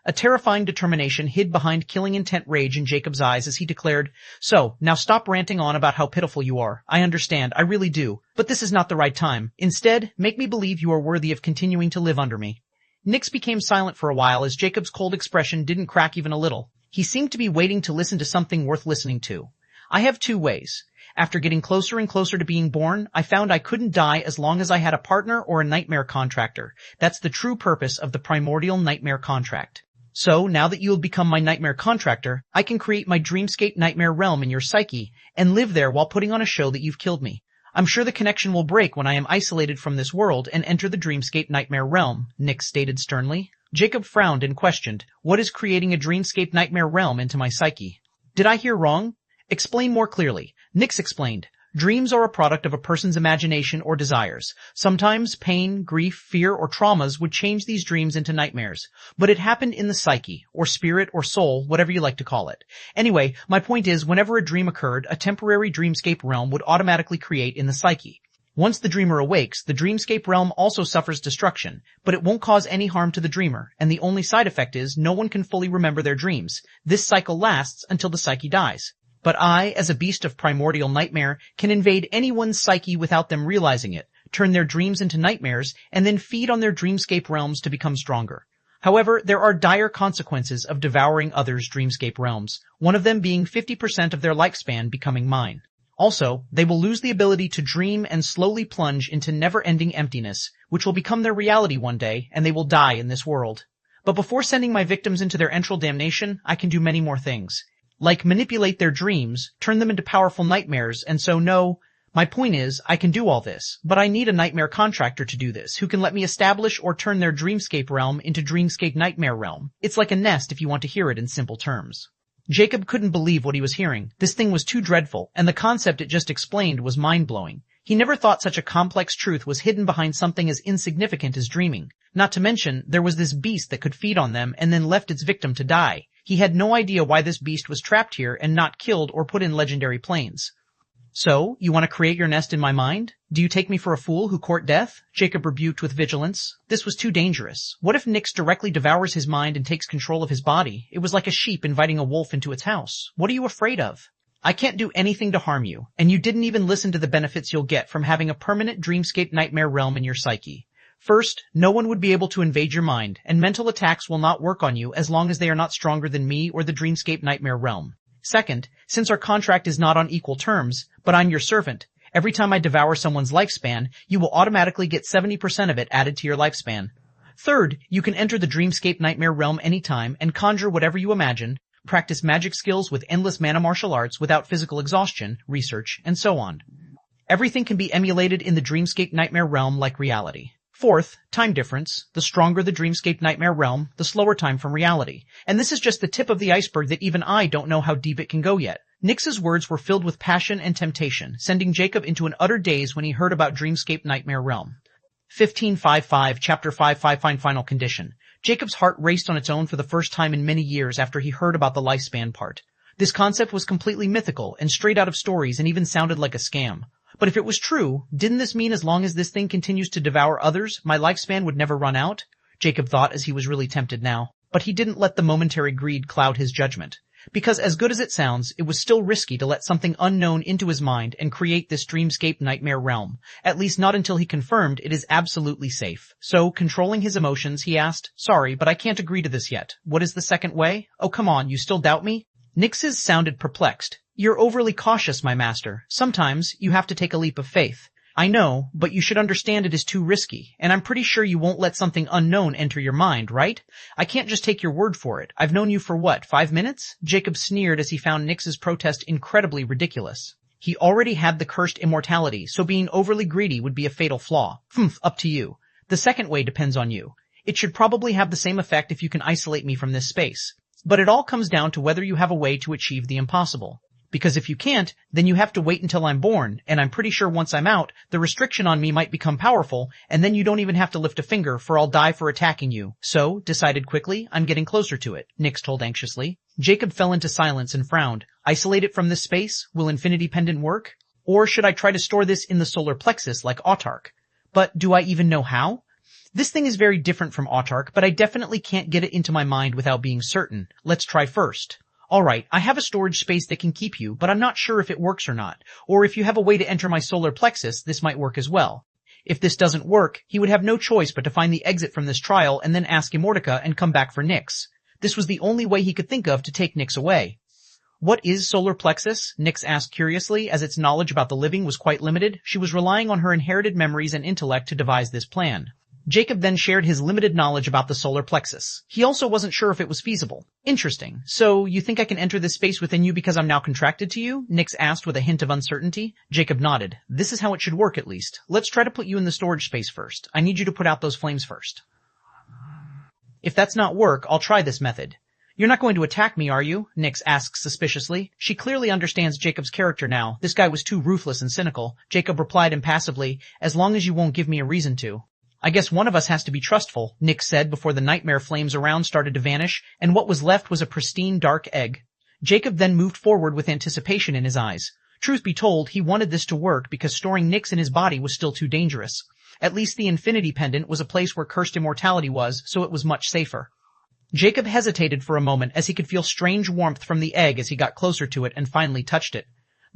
A terrifying determination hid behind killing intent rage in Jacob's eyes as he declared, So, now stop ranting on about how pitiful you are. I understand, I really do. But this is not the right time. Instead, make me believe you are worthy of continuing to live under me. Nyx became silent for a while as Jacob's cold expression didn't crack even a little. He seemed to be waiting to listen to something worth listening to. I have 2 ways. After getting closer and closer to being born, I found I couldn't die as long as I had a partner or a nightmare contractor. That's the true purpose of the primordial nightmare contract. So, now that you will become my nightmare contractor, I can create my dreamscape nightmare realm in your psyche and live there while putting on a show that you've killed me. I'm sure the connection will break when I am isolated from this world and enter the dreamscape nightmare realm, Nyx stated sternly. Jacob frowned and questioned, what is creating a dreamscape nightmare realm into my psyche? Did I hear wrong? Explain more clearly. Nyx explained. Dreams are a product of a person's imagination or desires. Sometimes pain, grief, fear, or traumas would change these dreams into nightmares. But it happened in the psyche, or spirit, or soul, whatever you like to call it. Anyway, my point is, whenever a dream occurred, a temporary dreamscape realm would automatically create in the psyche. Once the dreamer awakes, the dreamscape realm also suffers destruction, but it won't cause any harm to the dreamer, and the only side effect is no one can fully remember their dreams. This cycle lasts until the psyche dies. But I, as a beast of primordial nightmare, can invade anyone's psyche without them realizing it, turn their dreams into nightmares, and then feed on their dreamscape realms to become stronger. However, there are dire consequences of devouring others' dreamscape realms, one of them being 50% of their lifespan becoming mine. Also, they will lose the ability to dream and slowly plunge into never-ending emptiness, which will become their reality one day, and they will die in this world. But before sending my victims into their entral damnation, I can do many more things. Like manipulate their dreams, turn them into powerful nightmares, and so no, my point is, I can do all this, but I need a nightmare contractor to do this, who can let me establish or turn their dreamscape realm into dreamscape nightmare realm. It's like a nest if you want to hear it in simple terms. Jacob couldn't believe what he was hearing. This thing was too dreadful, and the concept it just explained was mind-blowing. He never thought such a complex truth was hidden behind something as insignificant as dreaming. Not to mention, there was this beast that could feed on them and then left its victim to die. He had no idea why this beast was trapped here and not killed or put in legendary planes. So, you want to create your nest in my mind? Do you take me for a fool who court death? Jacob rebuked with vigilance. This was too dangerous. What if Nyx directly devours his mind and takes control of his body? It was like a sheep inviting a wolf into its house. What are you afraid of? I can't do anything to harm you, and you didn't even listen to the benefits you'll get from having a permanent dreamscape nightmare realm in your psyche. First, no one would be able to invade your mind, and mental attacks will not work on you as long as they are not stronger than me or the dreamscape nightmare realm. Second, since our contract is not on equal terms, but I'm your servant, every time I devour someone's lifespan, you will automatically get 70% of it added to your lifespan. Third, you can enter the dreamscape nightmare realm anytime and conjure whatever you imagine, practice magic skills with endless mana martial arts without physical exhaustion, research, and so on. Everything can be emulated in the dreamscape nightmare realm like reality. Fourth, time difference. The stronger the dreamscape nightmare realm, the slower time from reality. And this is just the tip of the iceberg that even I don't know how deep it can go yet. Nyx's words were filled with passion and temptation, sending Jacob into an utter daze when he heard about dreamscape nightmare realm. 15.5.5 Chapter 5.5 Final Condition. Jacob's heart raced on its own for the first time in many years after he heard about the lifespan part. This concept was completely mythical and straight out of stories and even sounded like a scam. But if it was true, didn't this mean as long as this thing continues to devour others, my lifespan would never run out? Jacob thought as he was really tempted now. But he didn't let the momentary greed cloud his judgment. Because as good as it sounds, it was still risky to let something unknown into his mind and create this dreamscape nightmare realm. At least not until he confirmed it is absolutely safe. So, controlling his emotions, he asked, "Sorry, but I can't agree to this yet. What is the second way? Oh, come on, you still doubt me?" Nyx's sounded perplexed. "You're overly cautious, my master. Sometimes you have to take a leap of faith. I know, but you should understand it is too risky, and I'm pretty sure you won't let something unknown enter your mind, right? I can't just take your word for it. I've known you for what, 5 minutes?" Jacob sneered as he found Nyx's protest incredibly ridiculous. He already had the cursed immortality, so being overly greedy would be a fatal flaw. Up to you. The second way depends on you. It should probably have the same effect if you can isolate me from this space. But it all comes down to whether you have a way to achieve the impossible. Because if you can't, then you have to wait until I'm born, and I'm pretty sure once I'm out, the restriction on me might become powerful, and then you don't even have to lift a finger, for I'll die for attacking you. So, decided quickly, I'm getting closer to it, Nyx told anxiously. Jacob fell into silence and frowned. Isolate it from this space? Will Infinity Pendant work? Or should I try to store this in the solar plexus like Autark? But do I even know how? This thing is very different from Autark, but I definitely can't get it into my mind without being certain. Let's try first. Alright, I have a storage space that can keep you, but I'm not sure if it works or not. Or if you have a way to enter my solar plexus, this might work as well. If this doesn't work, he would have no choice but to find the exit from this trial and then ask Immortica and come back for Nyx. This was the only way he could think of to take Nyx away. What is solar plexus? Nyx asked curiously, as its knowledge about the living was quite limited. She was relying on her inherited memories and intellect to devise this plan. Jacob then shared his limited knowledge about the solar plexus. He also wasn't sure if it was feasible. Interesting. So, you think I can enter this space within you because I'm now contracted to you? Nyx asked with a hint of uncertainty. Jacob nodded. This is how it should work at least. Let's try to put you in the storage space first. I need you to put out those flames first. If that's not work, I'll try this method. You're not going to attack me, are you? Nyx asked suspiciously. She clearly understands Jacob's character now. This guy was too ruthless and cynical. Jacob replied impassively, as long as you won't give me a reason to. I guess one of us has to be trustful, Nyx said before the nightmare flames around started to vanish, and what was left was a pristine dark egg. Jacob then moved forward with anticipation in his eyes. Truth be told, he wanted this to work because storing Nyx in his body was still too dangerous. At least the Infinity Pendant was a place where Cursed Immortality was, so it was much safer. Jacob hesitated for a moment as he could feel strange warmth from the egg as he got closer to it and finally touched it.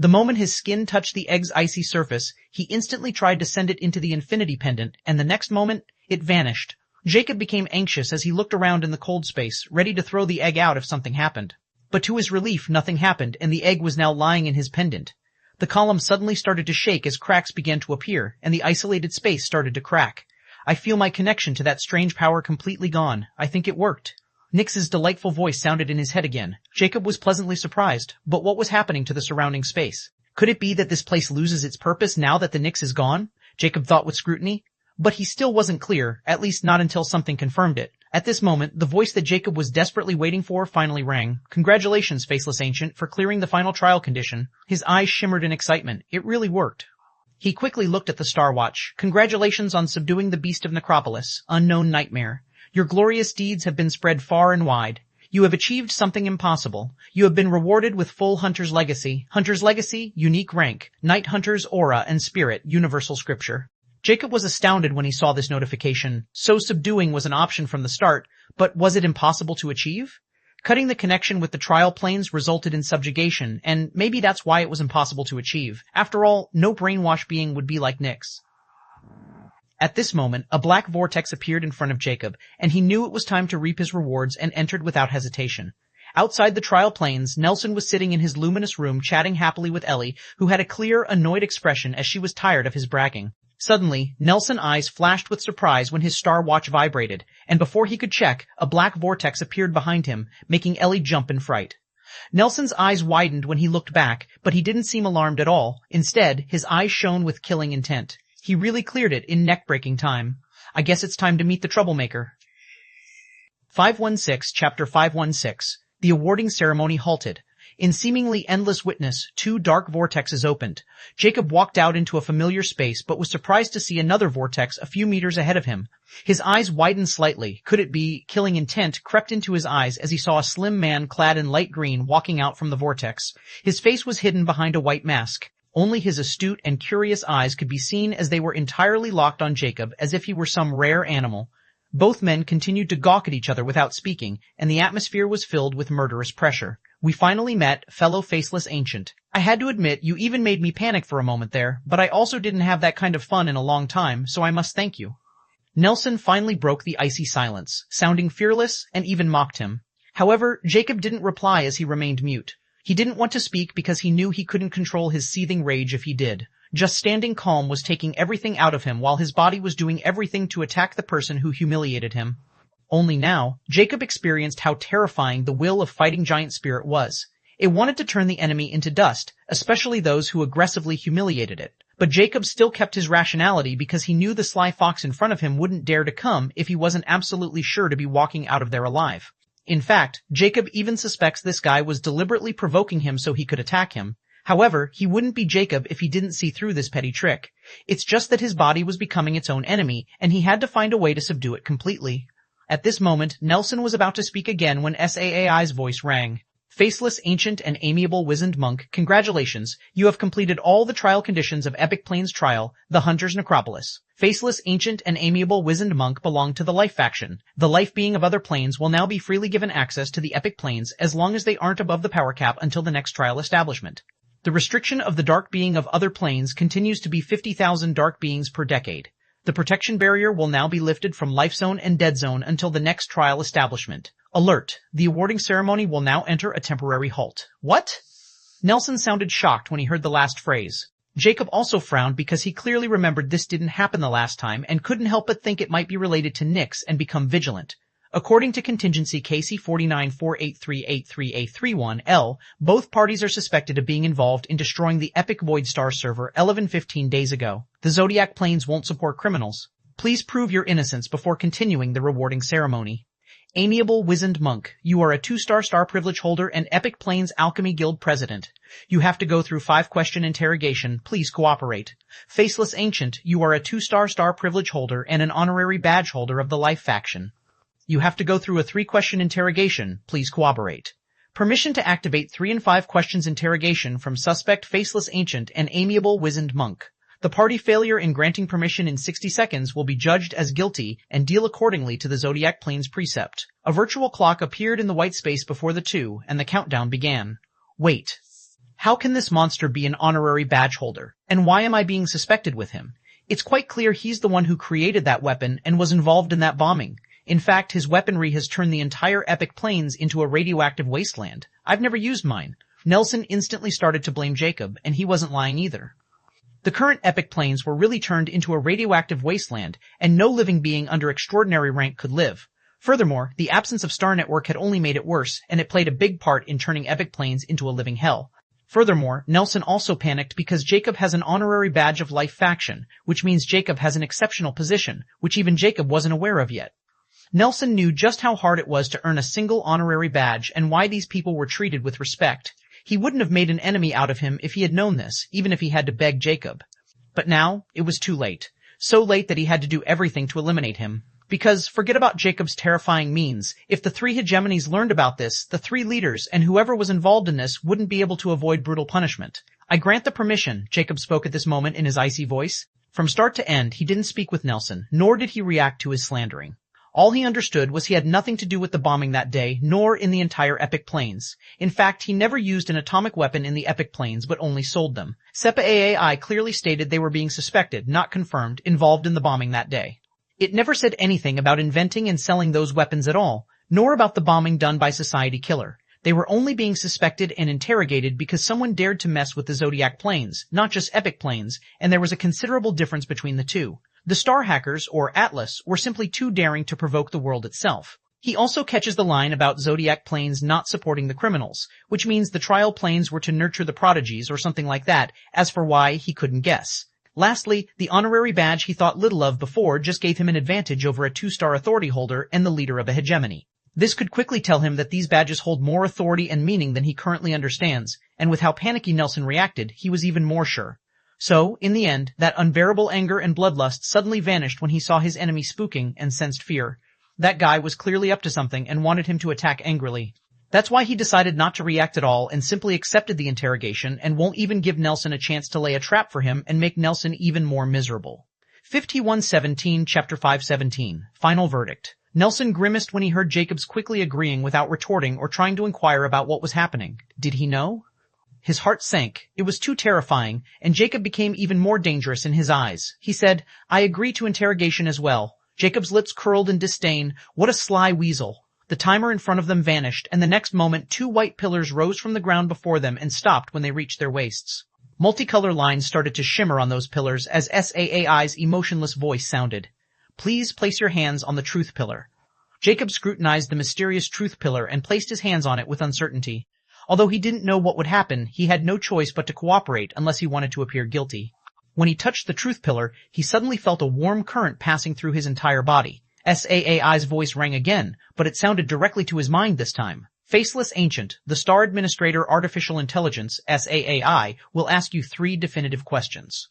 The moment his skin touched the egg's icy surface, he instantly tried to send it into the Infinity Pendant, and the next moment, it vanished. Jacob became anxious as he looked around in the cold space, ready to throw the egg out if something happened. But to his relief, nothing happened, and the egg was now lying in his pendant. The column suddenly started to shake as cracks began to appear, and the isolated space started to crack. I feel my connection to that strange power completely gone. I think it worked. Nyx's delightful voice sounded in his head again. Jacob was pleasantly surprised, but what was happening to the surrounding space? Could it be that this place loses its purpose now that the Nyx is gone? Jacob thought with scrutiny. But he still wasn't clear, at least not until something confirmed it. At this moment, the voice that Jacob was desperately waiting for finally rang. Congratulations, Faceless Ancient, for clearing the final trial condition. His eyes shimmered in excitement. It really worked. He quickly looked at the Star Watch. Congratulations on subduing the beast of Necropolis, unknown nightmare. Your glorious deeds have been spread far and wide. You have achieved something impossible. You have been rewarded with full Hunter's Legacy. Hunter's Legacy, unique rank, Night Hunter's aura and spirit, universal scripture. Jacob was astounded when he saw this notification. So subduing was an option from the start, but was it impossible to achieve? Cutting the connection with the trial planes resulted in subjugation, and maybe that's why it was impossible to achieve. After all, no brainwash being would be like Nyx. At this moment, a black vortex appeared in front of Jacob, and he knew it was time to reap his rewards and entered without hesitation. Outside the trial planes, Nelson was sitting in his luminous room chatting happily with Ellie, who had a clear, annoyed expression as she was tired of his bragging. Suddenly, Nelson's eyes flashed with surprise when his Star Watch vibrated, and before he could check, a black vortex appeared behind him, making Ellie jump in fright. Nelson's eyes widened when he looked back, but he didn't seem alarmed at all. Instead, his eyes shone with killing intent. He really cleared it in neck-breaking time. I guess it's time to meet the troublemaker. 516 Chapter 516. The awarding ceremony halted. In seemingly endless witness, 2 dark vortexes opened. Jacob walked out into a familiar space but was surprised to see another vortex a few meters ahead of him. His eyes widened slightly. Could it be? Killing intent crept into his eyes as he saw a slim man clad in light green walking out from the vortex. His face was hidden behind a white mask. Only his astute and curious eyes could be seen as they were entirely locked on Jacob as if he were some rare animal. Both men continued to gawk at each other without speaking, and the atmosphere was filled with murderous pressure. We finally met, fellow faceless ancient. I had to admit you even made me panic for a moment there, but I also didn't have that kind of fun in a long time, so I must thank you. Nelson finally broke the icy silence, sounding fearless, and even mocked him. However, Jacob didn't reply as he remained mute. He didn't want to speak because he knew he couldn't control his seething rage if he did. Just standing calm was taking everything out of him while his body was doing everything to attack the person who humiliated him. Only now, Jacob experienced how terrifying the will of fighting giant spirit was. It wanted to turn the enemy into dust, especially those who aggressively humiliated it. But Jacob still kept his rationality because he knew the sly fox in front of him wouldn't dare to come if he wasn't absolutely sure to be walking out of there alive. In fact, Jacob even suspects this guy was deliberately provoking him so he could attack him. However, he wouldn't be Jacob if he didn't see through this petty trick. It's just that his body was becoming its own enemy, and he had to find a way to subdue it completely. At this moment, Nelson was about to speak again when Saai's voice rang. Faceless, ancient, and amiable wizened monk, congratulations. You have completed all the trial conditions of Epic Plains trial, the Hunter's Necropolis. Faceless, ancient, and amiable wizened monk belong to the Life faction. The life being of other planes will now be freely given access to the Epic Plains as long as they aren't above the power cap until the next trial establishment. The restriction of the dark being of other planes continues to be 50,000 dark beings per decade. The protection barrier will now be lifted from Life Zone and Dead Zone until the next trial establishment. Alert! The awarding ceremony will now enter a temporary halt. What? Nelson sounded shocked when he heard the last phrase. Jacob also frowned because he clearly remembered this didn't happen the last time and couldn't help but think it might be related to Nyx and become vigilant. According to contingency KC-4948383831L, both parties are suspected of being involved in destroying the Epic Void Star server 15 days ago. The Zodiac Planes won't support criminals. Please prove your innocence before continuing the rewarding ceremony. Amiable Wizened Monk, you are a 2-star star privilege holder and Epic Plains Alchemy Guild president. You have to go through 5-question interrogation. Please cooperate. Faceless Ancient, you are a 2-star star privilege holder and an honorary badge holder of the Life faction. You have to go through a 3-question interrogation. Please cooperate. Permission to activate 3 and 5 questions interrogation from suspect Faceless Ancient and Amiable Wizened Monk. The party failure in granting permission in 60 seconds will be judged as guilty and deal accordingly to the Zodiac Plains precept. A virtual clock appeared in the white space before the two, and the countdown began. Wait. How can this monster be an honorary badge holder? And why am I being suspected with him? It's quite clear he's the one who created that weapon and was involved in that bombing. In fact, his weaponry has turned the entire Epic Plains into a radioactive wasteland. I've never used mine. Nelson instantly started to blame Jacob, and he wasn't lying either. The current Epic Plains were really turned into a radioactive wasteland, and no living being under extraordinary rank could live. Furthermore, the absence of Star Network had only made it worse, and it played a big part in turning Epic Plains into a living hell. Furthermore, Nelson also panicked because Jacob has an honorary badge of Life faction, which means Jacob has an exceptional position, which even Jacob wasn't aware of yet. Nelson knew just how hard it was to earn a single honorary badge and why these people were treated with respect. He wouldn't have made an enemy out of him if he had known this, even if he had to beg Jacob. But now, it was too late. So late that he had to do everything to eliminate him. Because, forget about Jacob's terrifying means, if the three hegemonies learned about this, the three leaders and whoever was involved in this wouldn't be able to avoid brutal punishment. I grant the permission, Jacob spoke at this moment in his icy voice. From start to end, he didn't speak with Nelson, nor did he react to his slandering. All he understood was he had nothing to do with the bombing that day, nor in the entire Epic Plains. In fact, he never used an atomic weapon in the Epic Plains, but only sold them. SEPA AAI clearly stated they were being suspected, not confirmed, involved in the bombing that day. It never said anything about inventing and selling those weapons at all, nor about the bombing done by Society Killer. They were only being suspected and interrogated because someone dared to mess with the Zodiac Plains, not just Epic Plains, and there was a considerable difference between the two. The Star Hackers, or Atlas, were simply too daring to provoke the world itself. He also catches the line about Zodiac Plains not supporting the criminals, which means the Trial Plains were to nurture the prodigies or something like that. As for why, he couldn't guess. Lastly, the honorary badge he thought little of before just gave him an advantage over a 2-star authority holder and the leader of a hegemony. This could quickly tell him that these badges hold more authority and meaning than he currently understands, and with how panicky Nelson reacted, he was even more sure. So, in the end, that unbearable anger and bloodlust suddenly vanished when he saw his enemy spooking and sensed fear. That guy was clearly up to something and wanted him to attack angrily. That's why he decided not to react at all and simply accepted the interrogation and won't even give Nelson a chance to lay a trap for him and make Nelson even more miserable. 5117 Chapter 517 Final Verdict. Nelson grimaced when he heard Jacobs quickly agreeing without retorting or trying to inquire about what was happening. Did he know? His heart sank. It was too terrifying, and Jacob became even more dangerous in his eyes. He said, "I agree to interrogation as well." Jacob's lips curled in disdain. What a sly weasel. The timer in front of them vanished, and the next moment 2 white pillars rose from the ground before them and stopped when they reached their waists. Multicolor lines started to shimmer on those pillars as SAAI's emotionless voice sounded. "Please place your hands on the truth pillar." Jacob scrutinized the mysterious truth pillar and placed his hands on it with uncertainty. Although he didn't know what would happen, he had no choice but to cooperate unless he wanted to appear guilty. When he touched the truth pillar, he suddenly felt a warm current passing through his entire body. SAAI's voice rang again, but it sounded directly to his mind this time. "Faceless Ancient, the Star Administrator Artificial Intelligence, SAAI, will ask you 3 definitive questions.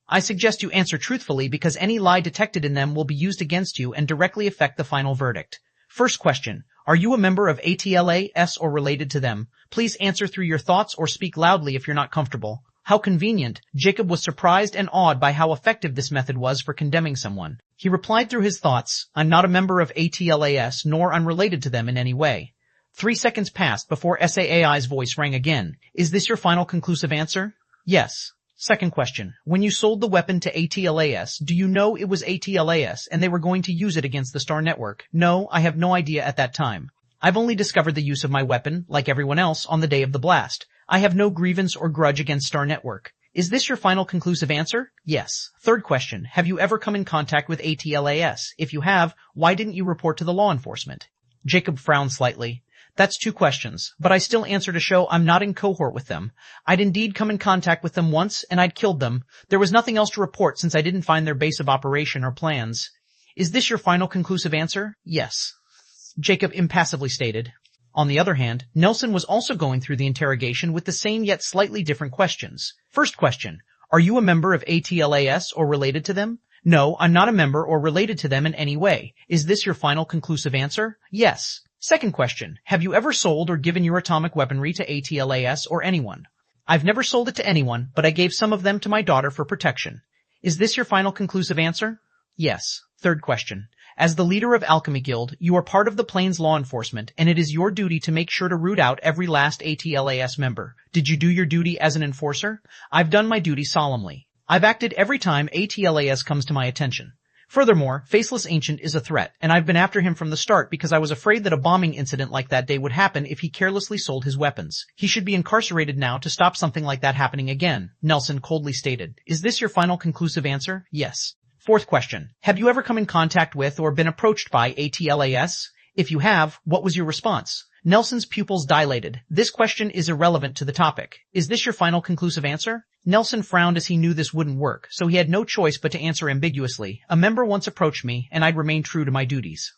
I suggest you answer truthfully because any lie detected in them will be used against you and directly affect the final verdict. First question. Are you a member of ATLAS or related to them? Please answer through your thoughts or speak loudly if you're not comfortable." How convenient. Jacob was surprised and awed by how effective this method was for condemning someone. He replied through his thoughts, "I'm not a member of ATLAS, nor I'm related to them in any way." 3 seconds passed before SAAI's voice rang again. "Is this your final conclusive answer?" "Yes." Second question. When you sold the weapon to ATLAS, do you know it was ATLAS and they were going to use it against the Star Network? "No, I have no idea at that time. I've only discovered the use of my weapon, like everyone else, on the day of the blast. I have no grievance or grudge against Star Network." Is this your final conclusive answer? "Yes." Third question. Have you ever come in contact with ATLAS? If you have, why didn't you report to the law enforcement? Jacob frowned slightly. That's 2 questions, but I still answer to show I'm not in cohort with them. I'd indeed come in contact with them once, and I'd killed them. There was nothing else to report since I didn't find their base of operation or plans. Is this your final conclusive answer? "Yes." Jacob impassively stated. On the other hand, Nelson was also going through the interrogation with the same yet slightly different questions. First question. Are you a member of ATLAS or related to them? "No, I'm not a member or related to them in any way." Is this your final conclusive answer? "Yes." Second question. Have you ever sold or given your atomic weaponry to ATLAS or anyone? "I've never sold it to anyone, but I gave some of them to my daughter for protection." Is this your final conclusive answer? "Yes." Third question. As the leader of Alchemy Guild, you are part of the Plains law enforcement, and it is your duty to make sure to root out every last ATLAS member. Did you do your duty as an enforcer? "I've done my duty solemnly. I've acted every time ATLAS comes to my attention. Furthermore, Faceless Ancient is a threat, and I've been after him from the start because I was afraid that a bombing incident like that day would happen if he carelessly sold his weapons. He should be incarcerated now to stop something like that happening again," Nelson coldly stated. Is this your final conclusive answer? "Yes." Fourth question. Have you ever come in contact with or been approached by ATLAS? If you have, what was your response? Nelson's pupils dilated. This question is irrelevant to the topic. Is this your final conclusive answer? Nelson frowned as he knew this wouldn't work, so he had no choice but to answer ambiguously. A member once approached me, and I'd remain true to my duties.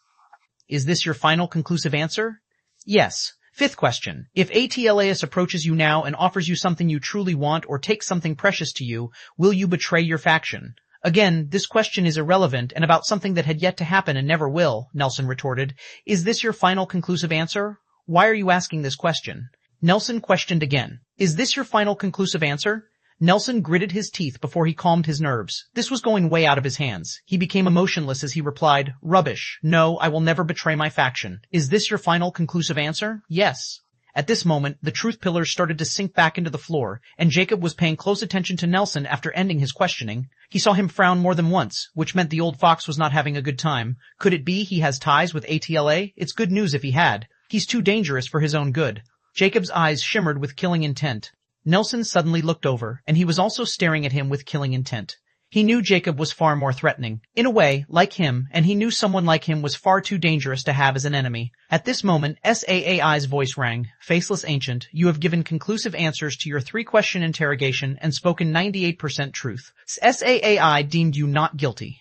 Is this your final conclusive answer? Yes. Fifth question. If Atlas approaches you now and offers you something you truly want or takes something precious to you, will you betray your faction? Again, this question is irrelevant and about something that had yet to happen and never will, Nelson retorted. Is this your final conclusive answer? Why are you asking this question? Nelson questioned again. Is this your final conclusive answer? Nelson gritted his teeth before he calmed his nerves. This was going way out of his hands. He became emotionless as he replied, Rubbish. No, I will never betray my faction. Is this your final conclusive answer? Yes. At this moment, the truth pillars started to sink back into the floor, and Jacob was paying close attention to Nelson after ending his questioning. He saw him frown more than once, which meant the old fox was not having a good time. Could it be he has ties with ATLA? It's good news if he had. He's too dangerous for his own good. Jacob's eyes shimmered with killing intent. Nelson suddenly looked over, and he was also staring at him with killing intent. He knew Jacob was far more threatening. In a way, like him, and he knew someone like him was far too dangerous to have as an enemy. At this moment, SAAI's voice rang. Faceless Ancient, you have given conclusive answers to your 3-question interrogation and spoken 98% truth. SAAI deemed you not guilty.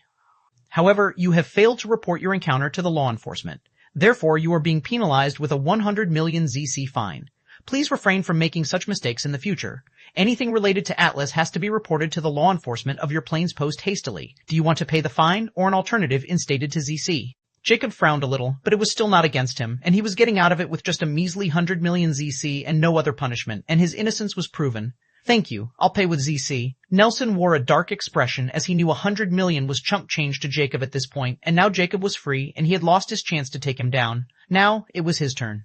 However, you have failed to report your encounter to the law enforcement. Therefore, you are being penalized with a 100 million ZC fine. Please refrain from making such mistakes in the future. Anything related to Atlas has to be reported to the law enforcement of your plane's post hastily. Do you want to pay the fine, or an alternative instated to ZC? Jacob frowned a little, but it was still not against him, and he was getting out of it with just a measly 100 million ZC and no other punishment, and his innocence was proven. Thank you, I'll pay with ZC. Nelson wore a dark expression as he knew 100 million was chump change to Jacob at this point, and now Jacob was free, and he had lost his chance to take him down. Now, it was his turn.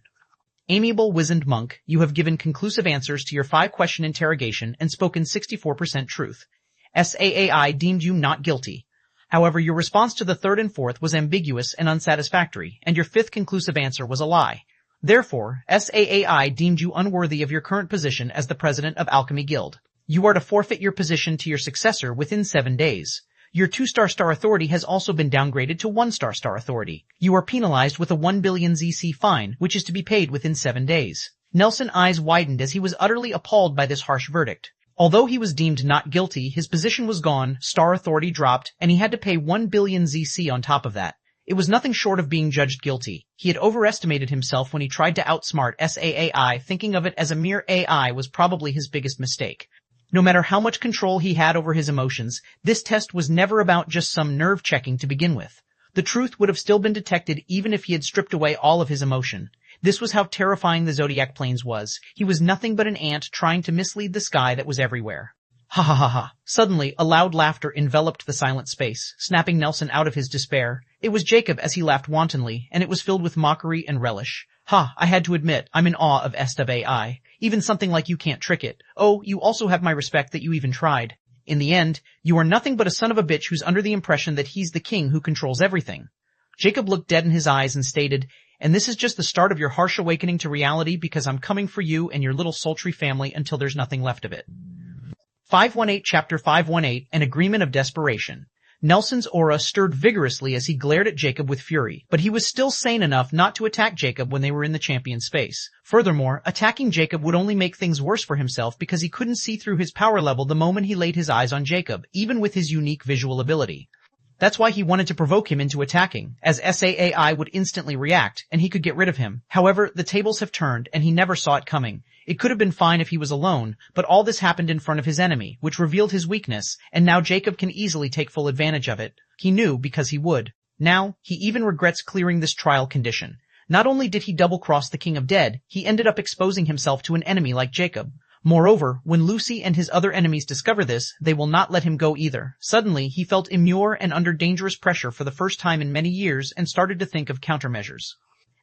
Amiable wizened monk, you have given conclusive answers to your 5-question interrogation and spoken 64% truth. SAAI deemed you not guilty. However, your response to the 3rd and 4th was ambiguous and unsatisfactory, and your 5th conclusive answer was a lie. Therefore, SAAI deemed you unworthy of your current position as the president of Alchemy Guild. You are to forfeit your position to your successor within 7 days. Your 2-star authority has also been downgraded to 1-star authority. You are penalized with a 1 billion ZC fine, which is to be paid within 7 days. Nelson's eyes widened as he was utterly appalled by this harsh verdict. Although he was deemed not guilty, his position was gone, star authority dropped, and he had to pay 1 billion ZC on top of that. It was nothing short of being judged guilty. He had overestimated himself when he tried to outsmart SAAI, thinking of it as a mere AI was probably his biggest mistake. No matter how much control he had over his emotions, this test was never about just some nerve checking to begin with. The truth would have still been detected even if he had stripped away all of his emotion. This was how terrifying the Zodiac Plains was. He was nothing but an ant trying to mislead the sky that was everywhere. Ha ha ha ha. Suddenly, a loud laughter enveloped the silent space, snapping Nelson out of his despair. It was Jacob as he laughed wantonly, and it was filled with mockery and relish. Ha, I had to admit, I'm in awe of SWAI. Even something like you can't trick it. Oh, you also have my respect that you even tried. In the end, you are nothing but a son of a bitch who's under the impression that he's the king who controls everything. Jacob looked dead in his eyes and stated, and this is just the start of your harsh awakening to reality because I'm coming for you and your little sultry family until there's nothing left of it. 518 Chapter 518, An Agreement of Desperation. Nelson's aura stirred vigorously as he glared at Jacob with fury, but he was still sane enough not to attack Jacob when they were in the champion space. Furthermore, attacking Jacob would only make things worse for himself because he couldn't see through his power level the moment he laid his eyes on Jacob, even with his unique visual ability. That's why he wanted to provoke him into attacking, as SAAI would instantly react, and he could get rid of him. However, the tables have turned, and he never saw it coming. It could have been fine if he was alone, but all this happened in front of his enemy, which revealed his weakness, and now Jacob can easily take full advantage of it. He knew because he would. Now, he even regrets clearing this trial condition. Not only did he double-cross the King of Dead, he ended up exposing himself to an enemy like Jacob. Moreover, when Lucy and his other enemies discover this, they will not let him go either. Suddenly, he felt immure and under dangerous pressure for the first time in many years and started to think of countermeasures.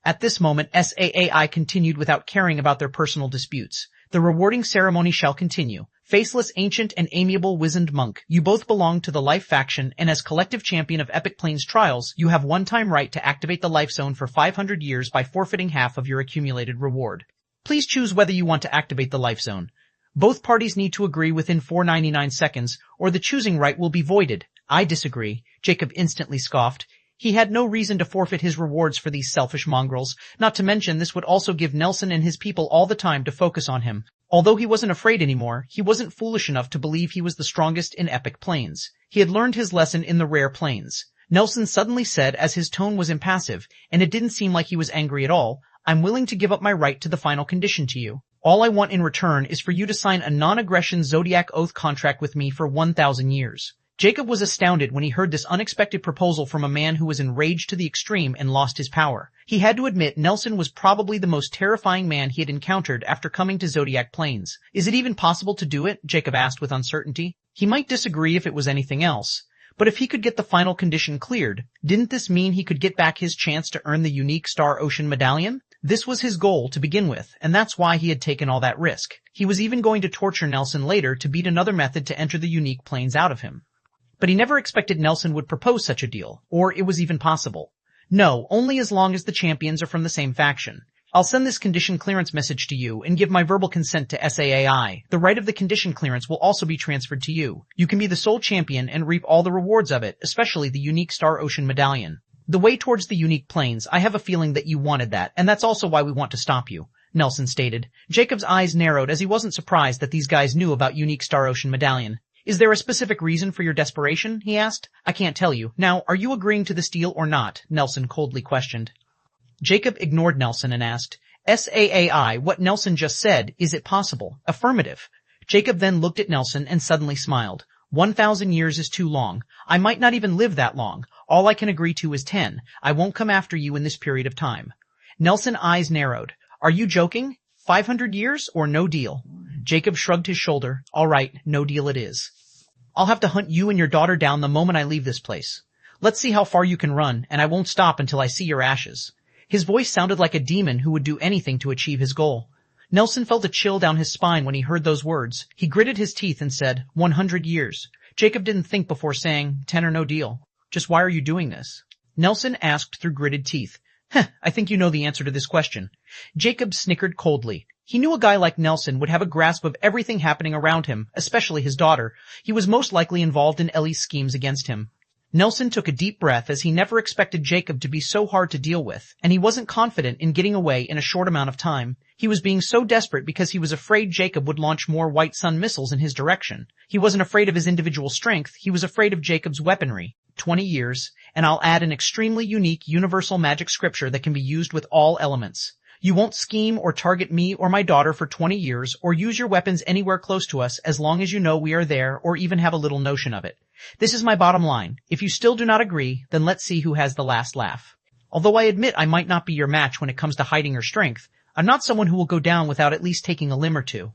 At this moment, SAAI continued without caring about their personal disputes. The rewarding ceremony shall continue. Faceless, ancient, and amiable wizened monk, you both belong to the Life faction, and as collective champion of Epic Plains Trials, you have one-time right to activate the Life Zone for 500 years by forfeiting half of your accumulated reward. Please choose whether you want to activate the Life Zone. Both parties need to agree within 499 seconds, or the choosing right will be voided. I disagree, Jacob instantly scoffed. He had no reason to forfeit his rewards for these selfish mongrels, not to mention this would also give Nelson and his people all the time to focus on him. Although he wasn't afraid anymore, he wasn't foolish enough to believe he was the strongest in Epic Plains. He had learned his lesson in the Rare Plains. Nelson suddenly said as his tone was impassive, and it didn't seem like he was angry at all, I'm willing to give up my right to the final condition to you. All I want in return is for you to sign a non-aggression Zodiac Oath contract with me for 1,000 years. Jacob was astounded when he heard this unexpected proposal from a man who was enraged to the extreme and lost his power. He had to admit Nelson was probably the most terrifying man he had encountered after coming to Zodiac Plains. Is it even possible to do it? Jacob asked with uncertainty. He might disagree if it was anything else. But if he could get the final condition cleared, didn't this mean he could get back his chance to earn the unique Star Ocean medallion? This was his goal to begin with, and that's why he had taken all that risk. He was even going to torture Nelson later to beat another method to enter the unique planes out of him. But he never expected Nelson would propose such a deal, or it was even possible. No, only as long as the champions are from the same faction. I'll send this condition clearance message to you and give my verbal consent to SAAI. The right of the condition clearance will also be transferred to you. You can be the sole champion and reap all the rewards of it, especially the unique Star Ocean medallion. The way towards the unique planes, I have a feeling that you wanted that, and that's also why we want to stop you, Nelson stated. Jacob's eyes narrowed as he wasn't surprised that these guys knew about unique Star Ocean medallion. Is there a specific reason for your desperation? He asked. I can't tell you. Now, are you agreeing to this deal or not? Nelson coldly questioned. Jacob ignored Nelson and asked, SAAI, what Nelson just said, is it possible? Affirmative. Jacob then looked at Nelson and suddenly smiled. 1,000 years is too long. I might not even live that long. All I can agree to is 10. I won't come after you in this period of time. Nelson's eyes narrowed. Are you joking? 500 years or no deal? Jacob shrugged his shoulder. All right, no deal it is. I'll have to hunt you and your daughter down the moment I leave this place. Let's see how far you can run, and I won't stop until I see your ashes. His voice sounded like a demon who would do anything to achieve his goal. Nelson felt a chill down his spine when he heard those words. He gritted his teeth and said, 100 years. Jacob didn't think before saying, 10 or no deal. Just why are you doing this? Nelson asked through gritted teeth. I think you know the answer to this question. Jacob snickered coldly. He knew a guy like Nelson would have a grasp of everything happening around him, especially his daughter. He was most likely involved in Ellie's schemes against him. Nelson took a deep breath as he never expected Jacob to be so hard to deal with, and he wasn't confident in getting away in a short amount of time. He was being so desperate because he was afraid Jacob would launch more White Sun missiles in his direction. He wasn't afraid of his individual strength, he was afraid of Jacob's weaponry. 20 years, and I'll add an extremely unique universal magic scripture that can be used with all elements. You won't scheme or target me or my daughter for 20 years or use your weapons anywhere close to us as long as you know we are there or even have a little notion of it. This is my bottom line. If you still do not agree, then let's see who has the last laugh. Although I admit I might not be your match when it comes to hiding or strength, I'm not someone who will go down without at least taking a limb or two.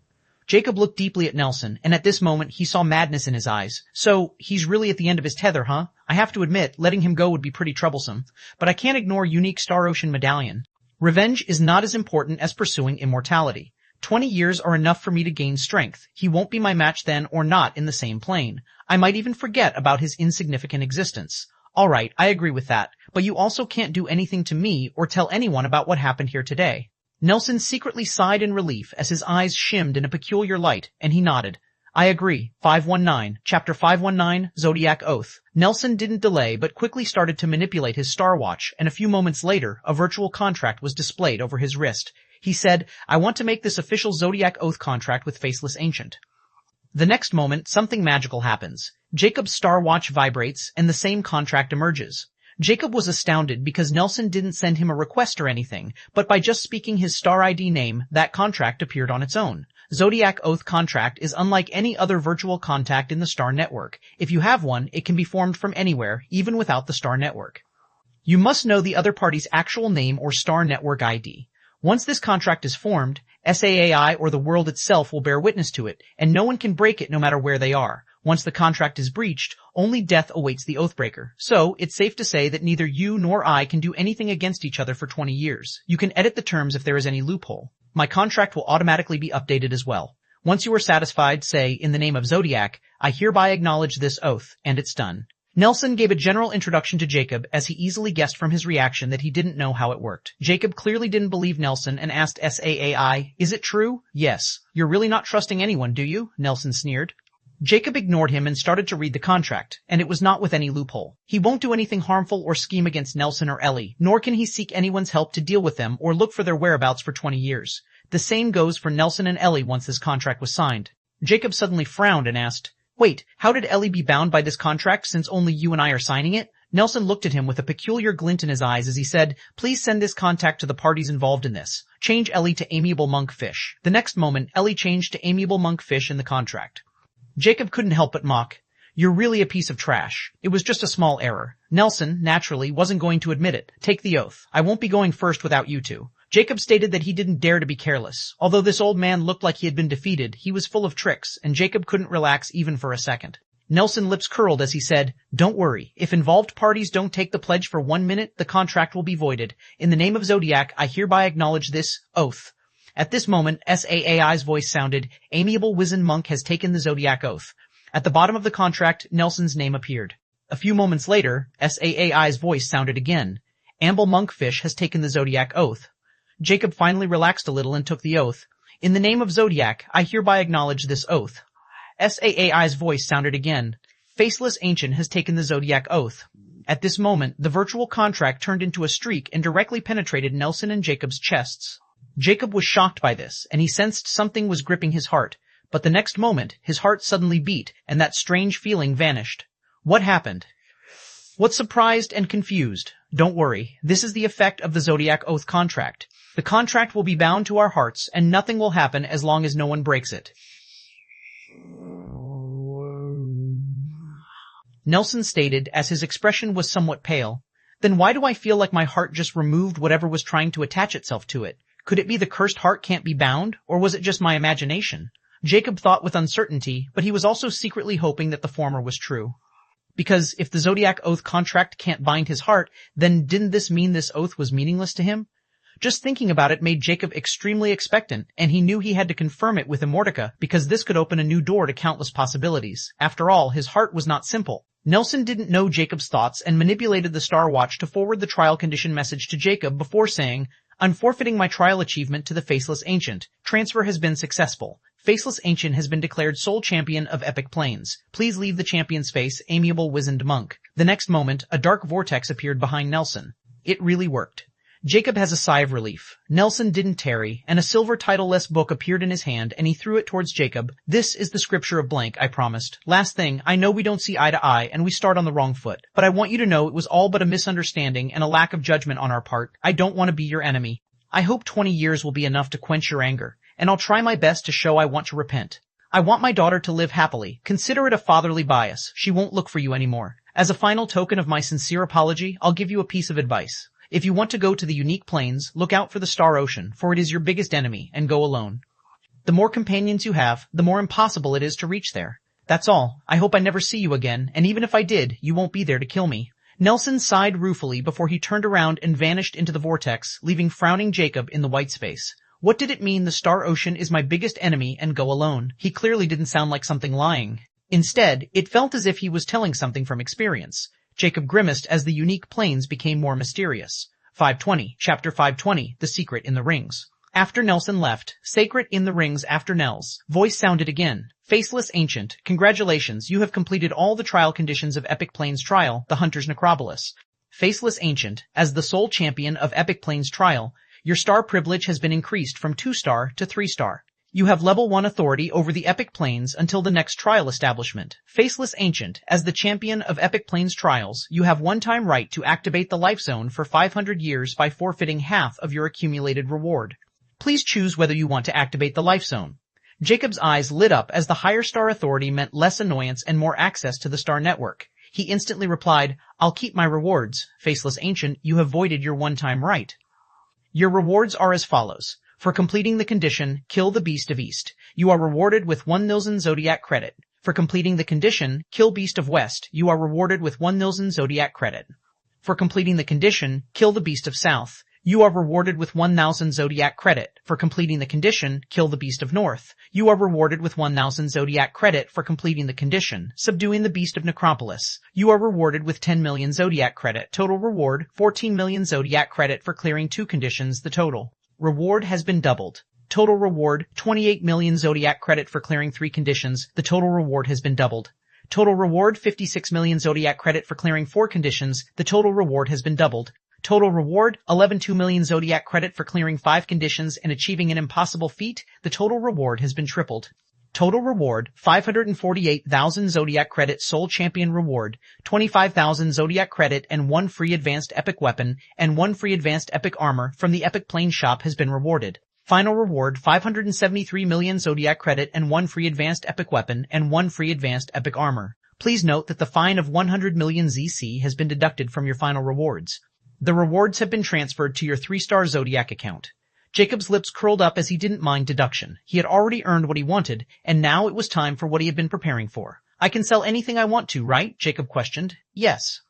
Jacob looked deeply at Nelson, and at this moment he saw madness in his eyes. So, he's really at the end of his tether, huh? I have to admit, letting him go would be pretty troublesome. But I can't ignore unique Star Ocean medallion. Revenge is not as important as pursuing immortality. 20 years are enough for me to gain strength. He won't be my match then or not in the same plane. I might even forget about his insignificant existence. Alright, I agree with that, but you also can't do anything to me or tell anyone about what happened here today. Nelson secretly sighed in relief as his eyes shimmed in a peculiar light, and he nodded. I agree. 519, Chapter 519, Zodiac Oath. Nelson didn't delay but quickly started to manipulate his Star Watch, and a few moments later, a virtual contract was displayed over his wrist. He said, I want to make this official Zodiac Oath contract with Faceless Ancient. The next moment, something magical happens. Jacob's Star Watch vibrates, and the same contract emerges. Jacob was astounded because Nelson didn't send him a request or anything, but by just speaking his Star ID name, that contract appeared on its own. Zodiac Oath contract is unlike any other virtual contact in the Star Network. If you have one, it can be formed from anywhere, even without the Star Network. You must know the other party's actual name or Star Network ID. Once this contract is formed, SAAI or the world itself will bear witness to it, and no one can break it no matter where they are. Once the contract is breached, only death awaits the Oathbreaker. So, it's safe to say that neither you nor I can do anything against each other for 20 years. You can edit the terms if there is any loophole. My contract will automatically be updated as well. Once you are satisfied, say, in the name of Zodiac, I hereby acknowledge this oath, and it's done. Nelson gave a general introduction to Jacob as he easily guessed from his reaction that he didn't know how it worked. Jacob clearly didn't believe Nelson and asked SAAI, is it true? Yes. You're really not trusting anyone, do you? Nelson sneered. Jacob ignored him and started to read the contract, and it was not with any loophole. He won't do anything harmful or scheme against Nelson or Ellie, nor can he seek anyone's help to deal with them or look for their whereabouts for 20 years. The same goes for Nelson and Ellie once this contract was signed. Jacob suddenly frowned and asked, wait, how did Ellie be bound by this contract since only you and I are signing it? Nelson looked at him with a peculiar glint in his eyes as he said, "Please send this contact to the parties involved in this. Change Ellie to amiable monk fish." The next moment, Ellie changed to amiable monk fish in the contract. Jacob couldn't help but mock. "You're really a piece of trash. It was just a small error." Nelson, naturally, wasn't going to admit it. "Take the oath. I won't be going first without you two." Jacob stated that he didn't dare to be careless. Although this old man looked like he had been defeated, he was full of tricks, and Jacob couldn't relax even for a second. Nelson's lips curled as he said, "Don't worry. If involved parties don't take the pledge for 1 minute, the contract will be voided. In the name of Zodiac, I hereby acknowledge this oath." At this moment, Saai's voice sounded, "Amiable wizened monk has taken the Zodiac oath." At the bottom of the contract, Nelson's name appeared. A few moments later, Saai's voice sounded again, "Amble monkfish has taken the Zodiac oath." Jacob finally relaxed a little and took the oath. "In the name of Zodiac, I hereby acknowledge this oath." Saai's voice sounded again. "Faceless Ancient has taken the Zodiac oath." At this moment, the virtual contract turned into a streak and directly penetrated Nelson and Jacob's chests. Jacob was shocked by this, and he sensed something was gripping his heart. But the next moment, his heart suddenly beat, and that strange feeling vanished. What happened? What's surprised and confused? Don't worry, this is the effect of the Zodiac Oath contract. The contract will be bound to our hearts, and nothing will happen as long as no one breaks it. Nelson stated, as his expression was somewhat pale. "Then why do I feel like my heart just removed whatever was trying to attach itself to it? Could it be the cursed heart can't be bound, or was it just my imagination?" Jacob thought with uncertainty, but he was also secretly hoping that the former was true. Because if the Zodiac Oath contract can't bind his heart, then didn't this mean this oath was meaningless to him? Just thinking about it made Jacob extremely expectant, and he knew he had to confirm it with Immortality because this could open a new door to countless possibilities. After all, his heart was not simple. Nelson didn't know Jacob's thoughts and manipulated the Star Watch to forward the trial condition message to Jacob before saying, "I'm forfeiting my trial achievement to the Faceless Ancient. Transfer has been successful. Faceless Ancient has been declared sole champion of Epic Plains. Please leave the champion's face, amiable wizened monk." The next moment, a dark vortex appeared behind Nelson. It really worked. Jacob has a sigh of relief. Nelson didn't tarry, and a silver title-less book appeared in his hand, and he threw it towards Jacob. "This is the scripture of blank, I promised. Last thing, I know we don't see eye to eye, and we start on the wrong foot. But I want you to know it was all but a misunderstanding and a lack of judgment on our part. I don't want to be your enemy. I hope 20 years will be enough to quench your anger, and I'll try my best to show I want to repent. I want my daughter to live happily. Consider it a fatherly bias. She won't look for you anymore. As a final token of my sincere apology, I'll give you a piece of advice. If you want to go to the unique plains, look out for the Star Ocean, for it is your biggest enemy, and go alone. The more companions you have, the more impossible it is to reach there. That's all. I hope I never see you again, and even if I did, you won't be there to kill me." Nelson sighed ruefully before he turned around and vanished into the vortex, leaving frowning Jacob in the white space. What did it mean the Star Ocean is my biggest enemy and go alone? He clearly didn't sound like something lying. Instead, it felt as if he was telling something from experience. Jacob grimaced as the unique plains became more mysterious. 520, Chapter 520, The Secret in the Rings. After Nelson left, Sacred in the Rings after Nell's voice sounded again. "Faceless Ancient, congratulations, you have completed all the trial conditions of Epic Plains Trial, the Hunter's Necropolis. Faceless Ancient, as the sole champion of Epic Plains Trial, your star privilege has been increased from 2-star to 3-star. You have level 1 authority over the Epic Plains until the next trial establishment. Faceless Ancient, as the champion of Epic Plains Trials, you have one-time right to activate the Life Zone for 500 years by forfeiting half of your accumulated reward. Please choose whether you want to activate the Life Zone." Jacob's eyes lit up as the higher star authority meant less annoyance and more access to the star network. He instantly replied, "I'll keep my rewards. Faceless Ancient, you have voided your one-time right. Your rewards are as follows. For completing the condition, kill the Beast of East. You are rewarded with 1,000,000 Zodiac credit. For completing the condition, kill Beast of West. You are rewarded with 1,000,000 Zodiac credit. For completing the condition, kill the Beast of South. You are rewarded with 1,000 Zodiac credit. For completing the condition, kill the Beast of North. You are rewarded with 1,000 Zodiac credit for completing the condition, subduing the Beast of Necropolis. You are rewarded with 10 million Zodiac credit. Total reward, 14 million Zodiac credit for clearing 2 conditions. The total reward has been doubled. Total reward, 28 million Zodiac credit for clearing 3 conditions. The total reward has been doubled. Total reward, 56 million Zodiac credit for clearing 4 conditions. The total reward has been doubled. Total reward, 11.2 million Zodiac credit for clearing 5 conditions and achieving an impossible feat. The total reward has been tripled. Total reward, 548,000 Zodiac Credit Soul Champion Reward, 25,000 Zodiac Credit and 1 free Advanced Epic Weapon and 1 free Advanced Epic Armor from the Epic Plains shop has been rewarded. Final reward, 573 million Zodiac Credit and 1 free Advanced Epic Weapon and 1 free Advanced Epic Armor. Please note that the fine of 100 million ZC has been deducted from your final rewards. The rewards have been transferred to your 3-star Zodiac account. Jacob's lips curled up as he didn't mind deduction. He had already earned what he wanted, and now it was time for what he had been preparing for. I can sell anything I want to, right? Jacob questioned. Yes.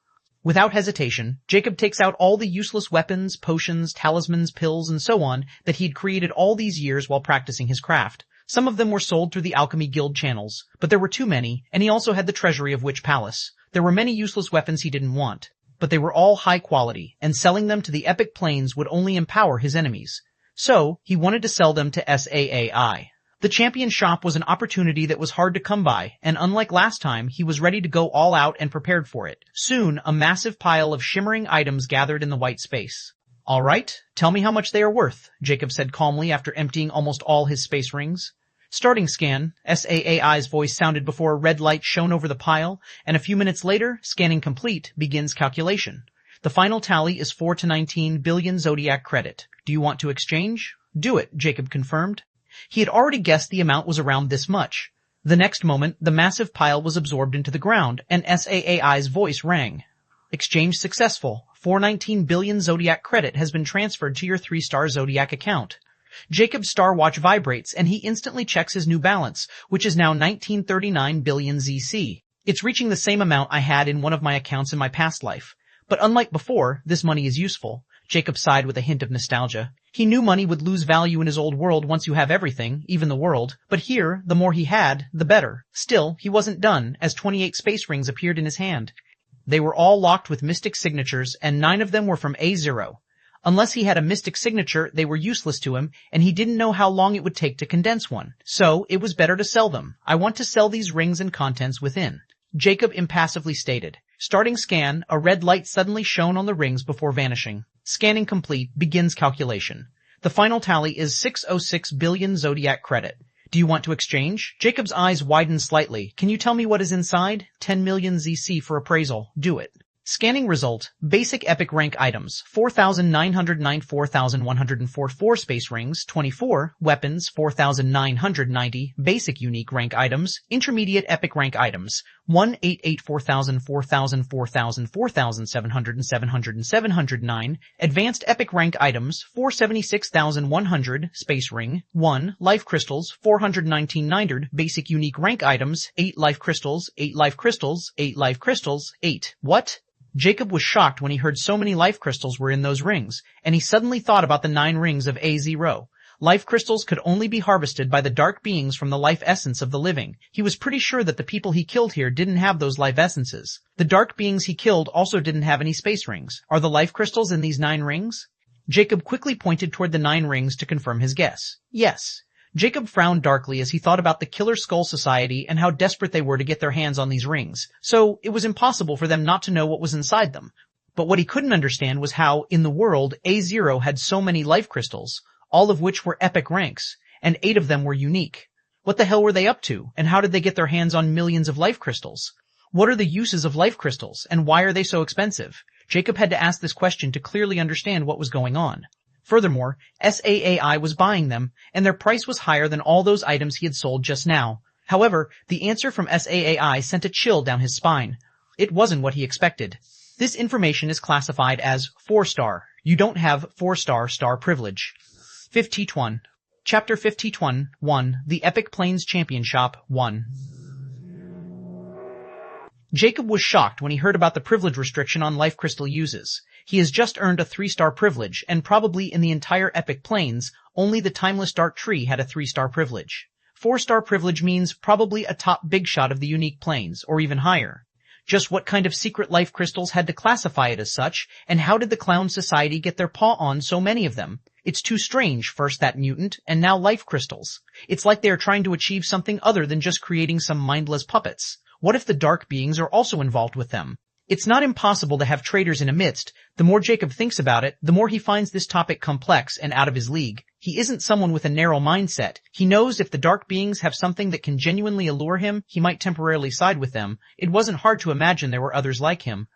Without hesitation, Jacob takes out all the useless weapons, potions, talismans, pills, and so on that he had created all these years while practicing his craft. Some of them were sold through the Alchemy Guild channels, but there were too many, and he also had the treasury of Witch Palace. There were many useless weapons he didn't want, but they were all high quality, and selling them to the Epic Plains would only empower his enemies. So, he wanted to sell them to SAAI. The champion shop was an opportunity that was hard to come by, and unlike last time, he was ready to go all out and prepared for it. Soon, a massive pile of shimmering items gathered in the white space. All right, tell me how much they are worth, Jacob said calmly after emptying almost all his space rings. Starting scan, SAAI's voice sounded before a red light shone over the pile, and a few minutes later, scanning complete, begins calculation. The final tally is 4 to 19 billion Zodiac Credit. Do you want to exchange? Do it, Jacob confirmed. He had already guessed the amount was around this much. The next moment, the massive pile was absorbed into the ground, and SAAI's voice rang. Exchange successful. 419 billion Zodiac Credit has been transferred to your 3-star Zodiac account. Jacob's star watch vibrates, and he instantly checks his new balance, which is now 1939 billion ZC. It's reaching the same amount I had in one of my accounts in my past life. But unlike before, this money is useful. Jacob sighed with a hint of nostalgia. He knew money would lose value in his old world once you have everything, even the world, but here, the more he had, the better. Still, he wasn't done, as 28 space rings appeared in his hand. They were all locked with mystic signatures, and 9 of them were from A0. Unless he had a mystic signature, they were useless to him, and he didn't know how long it would take to condense one. So, it was better to sell them. I want to sell these rings and contents within. Jacob impassively stated. Starting scan, a red light suddenly shone on the rings before vanishing. Scanning complete, begins calculation. The final tally is 606 billion Zodiac Credit. Do you want to exchange? Jacob's eyes widened slightly. Can you tell me what is inside? 10 million ZC for appraisal. Do it. Scanning result, basic epic rank items, 4,909 4,144 space rings, 24, weapons, 4,990, basic unique rank items, intermediate epic rank items, 188 4,000 4,000 4,000 4,700 and 700 and 709, advanced epic rank items, 476,100, space ring, 1, life crystals, 419 900, basic unique rank items, 8 life crystals, 8 life crystals, 8 life crystals, 8. What? Jacob was shocked when he heard so many life crystals were in those rings, and he suddenly thought about the 9 rings of A0. Life crystals could only be harvested by the dark beings from the life essence of the living. He was pretty sure that the people he killed here didn't have those life essences. The dark beings he killed also didn't have any space rings. Are the life crystals in these 9 rings? Jacob quickly pointed toward the 9 rings to confirm his guess. Yes. Jacob frowned darkly as he thought about the Killer Skull Society and how desperate they were to get their hands on these rings, so it was impossible for them not to know what was inside them. But what he couldn't understand was how, in the world, A0 had so many life crystals, all of which were epic ranks, and 8 of them were unique. What the hell were they up to, and how did they get their hands on millions of life crystals? What are the uses of life crystals, and why are they so expensive? Jacob had to ask this question to clearly understand what was going on. Furthermore, SAAI was buying them, and their price was higher than all those items he had sold just now. However, the answer from SAAI sent a chill down his spine. It wasn't what he expected. This information is classified as 4-star. You don't have 4-star star privilege. 51. Chapter 51, 1. The Epic Plains Champion Shop, 1. Jacob was shocked when he heard about the privilege restriction on life crystal uses. He has just earned a 3-star privilege, and probably in the entire Epic Plains, only the Timeless Dark Tree had a 3-star privilege. 4-star privilege means probably a top big shot of the unique planes, or even higher. Just what kind of secret life crystals had to classify it as such, and how did the Clown Society get their paw on so many of them? It's too strange, first that mutant, and now life crystals. It's like they are trying to achieve something other than just creating some mindless puppets. What if the dark beings are also involved with them? It's not impossible to have traitors in a midst. The more Jacob thinks about it, the more he finds this topic complex and out of his league. He isn't someone with a narrow mindset. He knows if the dark beings have something that can genuinely allure him, he might temporarily side with them. It wasn't hard to imagine there were others like him.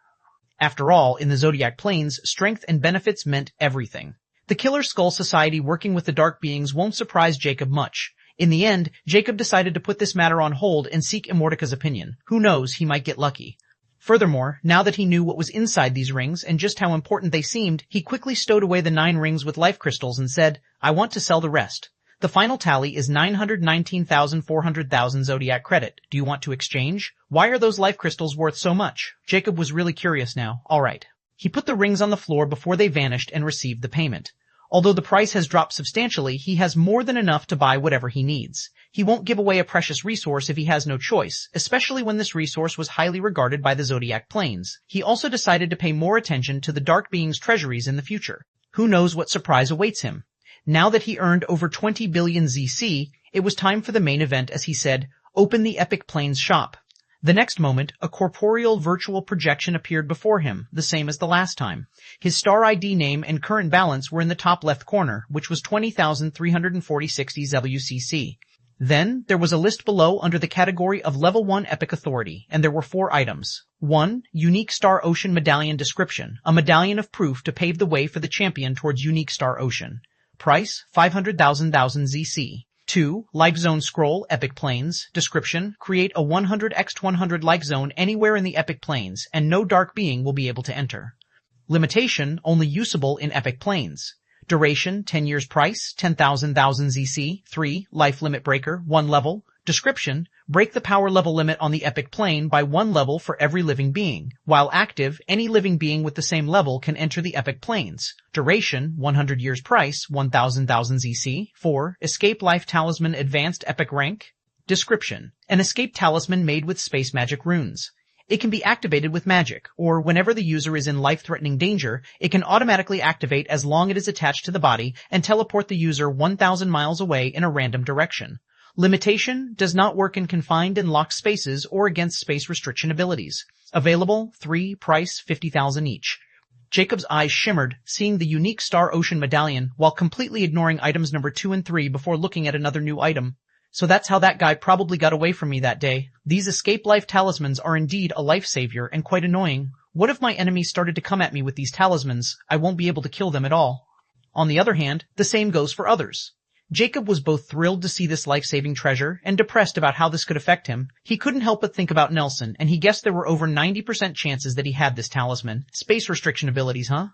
After all, in the Zodiac Plains, strength and benefits meant everything. The Killer Skull Society working with the dark beings won't surprise Jacob much. In the end, Jacob decided to put this matter on hold and seek Immortaka's opinion. Who knows, he might get lucky. Furthermore, now that he knew what was inside these rings and just how important they seemed, he quickly stowed away the 9 rings with life crystals and said, I want to sell the rest. The final tally is 919,400,000 Zodiac credit. Do you want to exchange? Why are those life crystals worth so much? Jacob was really curious now. Alright. He put the rings on the floor before they vanished and received the payment. Although the price has dropped substantially, he has more than enough to buy whatever he needs. He won't give away a precious resource if he has no choice, especially when this resource was highly regarded by the Zodiac Plains. He also decided to pay more attention to the Dark Being's treasuries in the future. Who knows what surprise awaits him? Now that he earned over 20 billion ZC, it was time for the main event as he said, open the Epic Plains shop. The next moment, a corporeal virtual projection appeared before him, the same as the last time. His star ID name and current balance were in the top left corner, which was 20,346 WCC. Then, there was a list below under the category of Level 1 Epic Authority, and there were 4 items. 1. Unique Star Ocean Medallion Description, a medallion of proof to pave the way for the champion towards Unique Star Ocean. Price, 500,000 ZC. 2. Life Zone Scroll, Epic Plains. Description, create a 100x100 life zone anywhere in the Epic Plains, and no dark being will be able to enter. Limitation, only usable in Epic Plains. Duration, 10 years. Price, 10,000 ZC. 3. Life Limit Breaker, 1 level. Description, break the power level limit on the Epic Plane by 1 level for every living being. While active, any living being with the same level can enter the Epic Plains. Duration, 100 years. Price, 1,000 ZC. 4. Escape Life Talisman Advanced Epic Rank. Description, an escape talisman made with space magic runes. It can be activated with magic, or whenever the user is in life-threatening danger, it can automatically activate as long as it is attached to the body and teleport the user 1,000 miles away in a random direction. Limitation, does not work in confined and locked spaces or against space restriction abilities. Available, 3, price 50,000 each. Jacob's eyes shimmered, seeing the unique Star Ocean medallion, while completely ignoring items number 2 and 3 before looking at another new item. So that's how that guy probably got away from me that day. These escape life talismans are indeed a life savior and quite annoying. What if my enemies started to come at me with these talismans? I won't be able to kill them at all. On the other hand, the same goes for others. Jacob was both thrilled to see this life-saving treasure and depressed about how this could affect him. He couldn't help but think about Nelson, and he guessed there were over 90% chances that he had this talisman. Space restriction abilities, huh?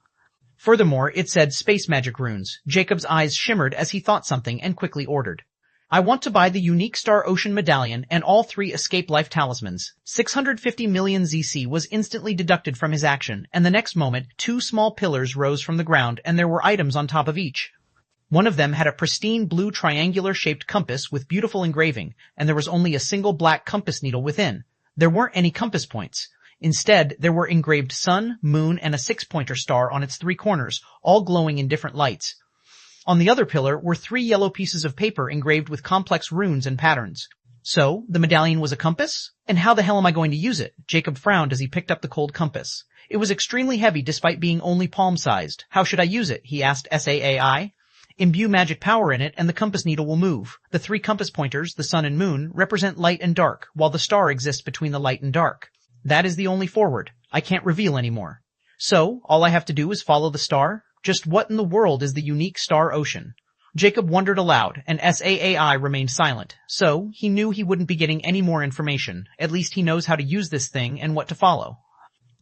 Furthermore, it said space magic runes. Jacob's eyes shimmered as he thought something and quickly ordered. I want to buy the unique Star Ocean medallion and all 3 escape life talismans. 650 million ZC was instantly deducted from his action, and the next moment, 2 small pillars rose from the ground and there were items on top of each. One of them had a pristine blue triangular-shaped compass with beautiful engraving, and there was only a single black compass needle within. There weren't any compass points. Instead, there were engraved sun, moon, and a 6-pointer star on its 3 corners, all glowing in different lights. On the other pillar were 3 yellow pieces of paper engraved with complex runes and patterns. So, the medallion was a compass? And how the hell am I going to use it? Jacob frowned as he picked up the cold compass. It was extremely heavy despite being only palm-sized. How should I use it? He asked SAAI. Imbue magic power in it and the compass needle will move. The 3 compass pointers, the sun and moon, represent light and dark, while the star exists between the light and dark. That is the only forward. I can't reveal anymore. So, all I have to do is follow the star? Just what in the world is the unique Star Ocean? Jacob wondered aloud, and SAAI remained silent. So, he knew he wouldn't be getting any more information. At least he knows how to use this thing and what to follow.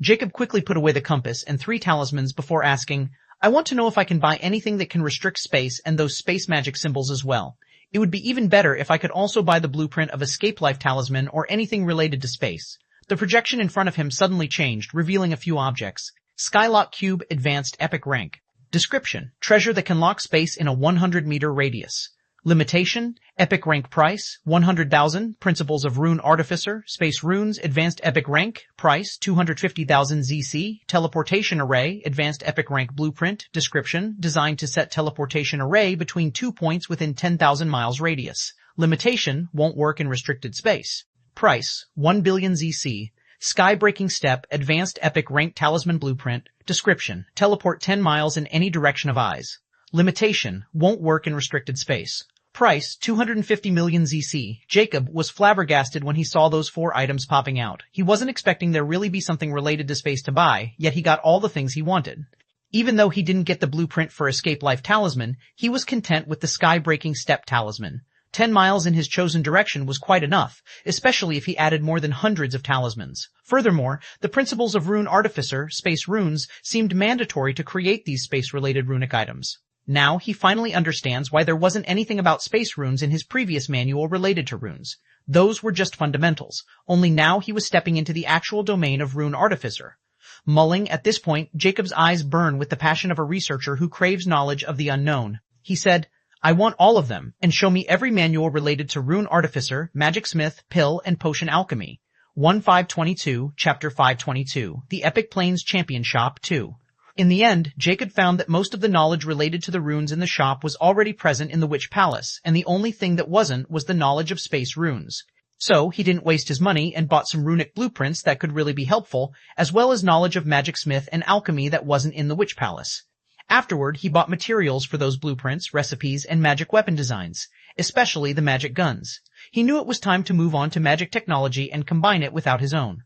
Jacob quickly put away the compass and 3 talismans before asking, I want to know if I can buy anything that can restrict space and those space magic symbols as well. It would be even better if I could also buy the blueprint of Escape Life Talisman or anything related to space. The projection in front of him suddenly changed, revealing a few objects. Skylock Cube Advanced Epic Rank. Description, treasure that can lock space in a 100-meter radius. Limitation, epic rank price, 100,000, principles of rune artificer, space runes, advanced epic rank, price, 250,000 ZC, teleportation array, advanced epic rank blueprint, description, designed to set teleportation array between 2 points within 10,000 miles radius. Limitation, won't work in restricted space. Price, 1 billion ZC. Sky-breaking step, advanced epic rank talisman blueprint. Description, teleport 10 miles in any direction of eyes. Limitation, won't work in restricted space. Price, 250 million ZC. Jacob was flabbergasted when he saw those 4 items popping out. He wasn't expecting there really be something related to space to buy, yet he got all the things he wanted. Even though he didn't get the blueprint for Escape Life Talisman, he was content with the Sky-Breaking Step Talisman. 10 miles in his chosen direction was quite enough, especially if he added more than hundreds of talismans. Furthermore, the principles of Rune Artificer, Space Runes, seemed mandatory to create these space-related runic items. Now he finally understands why there wasn't anything about space runes in his previous manual related to runes. Those were just fundamentals, only now he was stepping into the actual domain of Rune Artificer. Mulling at this point, Jacob's eyes burn with the passion of a researcher who craves knowledge of the unknown. He said, I want all of them, and show me every manual related to Rune Artificer, Magic Smith, Pill, and Potion Alchemy. 1.522, Chapter 522, The Epic Plains Champion Shop 2. In the end, Jacob found that most of the knowledge related to the runes in the shop was already present in the Witch Palace, and the only thing that wasn't was the knowledge of space runes. So, he didn't waste his money and bought some runic blueprints that could really be helpful, as well as knowledge of Magic Smith and alchemy that wasn't in the Witch Palace. Afterward, he bought materials for those blueprints, recipes, and magic weapon designs, especially the magic guns. He knew it was time to move on to magic technology and combine it without his own.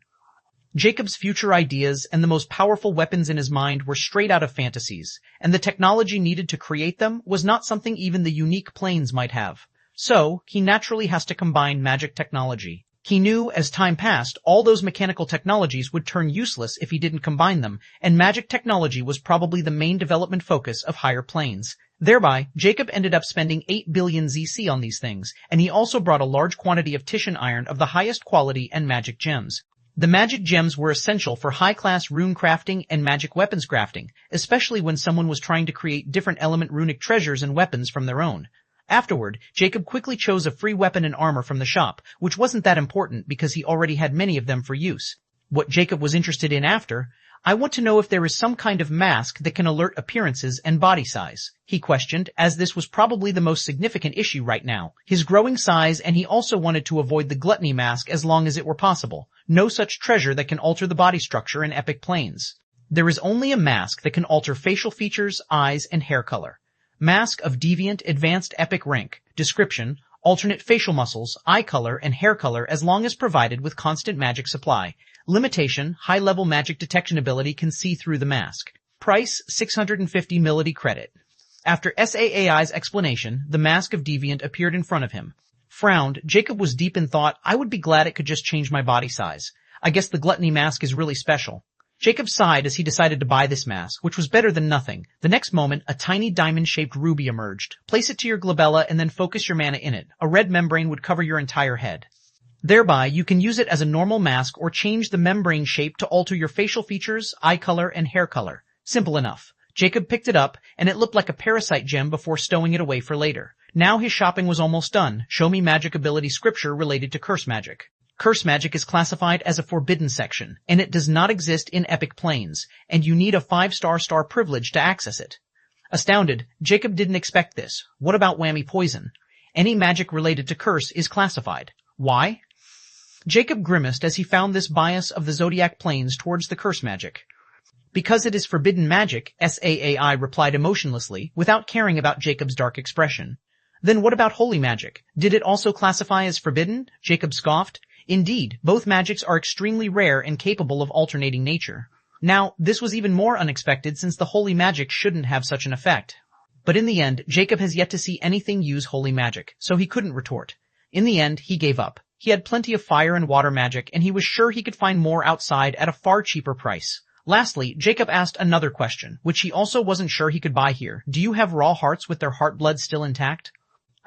Jacob's future ideas and the most powerful weapons in his mind were straight out of fantasies, and the technology needed to create them was not something even the unique planes might have. So, he naturally has to combine magic technology. He knew, as time passed, all those mechanical technologies would turn useless if he didn't combine them, and magic technology was probably the main development focus of higher planes. Thereby, Jacob ended up spending 8 billion ZC on these things, and he also brought a large quantity of Titian iron of the highest quality and magic gems. The magic gems were essential for high-class rune crafting and magic weapons crafting, especially when someone was trying to create different element runic treasures and weapons from their own. Afterward, Jacob quickly chose a free weapon and armor from the shop, which wasn't that important because he already had many of them for use. What Jacob was interested in after, I want to know if there is some kind of mask that can alert appearances and body size, he questioned, as this was probably the most significant issue right now. His growing size, and he also wanted to avoid the gluttony mask as long as it were possible. No such treasure that can alter the body structure in epic planes. There is only a mask that can alter facial features, eyes, and hair color. Mask of Deviant Advanced Epic Rank. Description: alternate facial muscles, eye color, and hair color as long as provided with constant magic supply. Limitation: high-level magic detection ability can see through the mask. Price: 650 mility credit. After SAAI's explanation, the Mask of Deviant appeared in front of him. Frowned, Jacob was deep in thought. I would be glad it could just change my body size. I guess the gluttony mask is really special. Jacob sighed as he decided to buy this mask, which was better than nothing. The next moment, a tiny diamond-shaped ruby emerged. Place it to your glabella and then focus your mana in it. A red membrane would cover your entire head. Thereby, you can use it as a normal mask or change the membrane shape to alter your facial features, eye color, and hair color. Simple enough. Jacob picked it up, and it looked like a parasite gem before stowing it away for later. Now his shopping was almost done. Show me magic ability scripture related to curse magic. Curse magic is classified as a forbidden section, and it does not exist in epic planes, and you need a 5-star privilege to access it. Astounded, Jacob didn't expect this. What about whammy poison? Any magic related to curse is classified. Why? Jacob grimaced as he found this bias of the zodiac planes towards the curse magic. Because it is forbidden magic, SAAI replied emotionlessly, without caring about Jacob's dark expression. Then what about holy magic? Did it also classify as forbidden? Jacob scoffed. Indeed, both magics are extremely rare and capable of alternating nature. Now, this was even more unexpected since the holy magic shouldn't have such an effect. But in the end, Jacob has yet to see anything use holy magic, so he couldn't retort. In the end, he gave up. He had plenty of fire and water magic, and he was sure he could find more outside at a far cheaper price. Lastly, Jacob asked another question, which he also wasn't sure he could buy here. Do you have raw hearts with their heart blood still intact?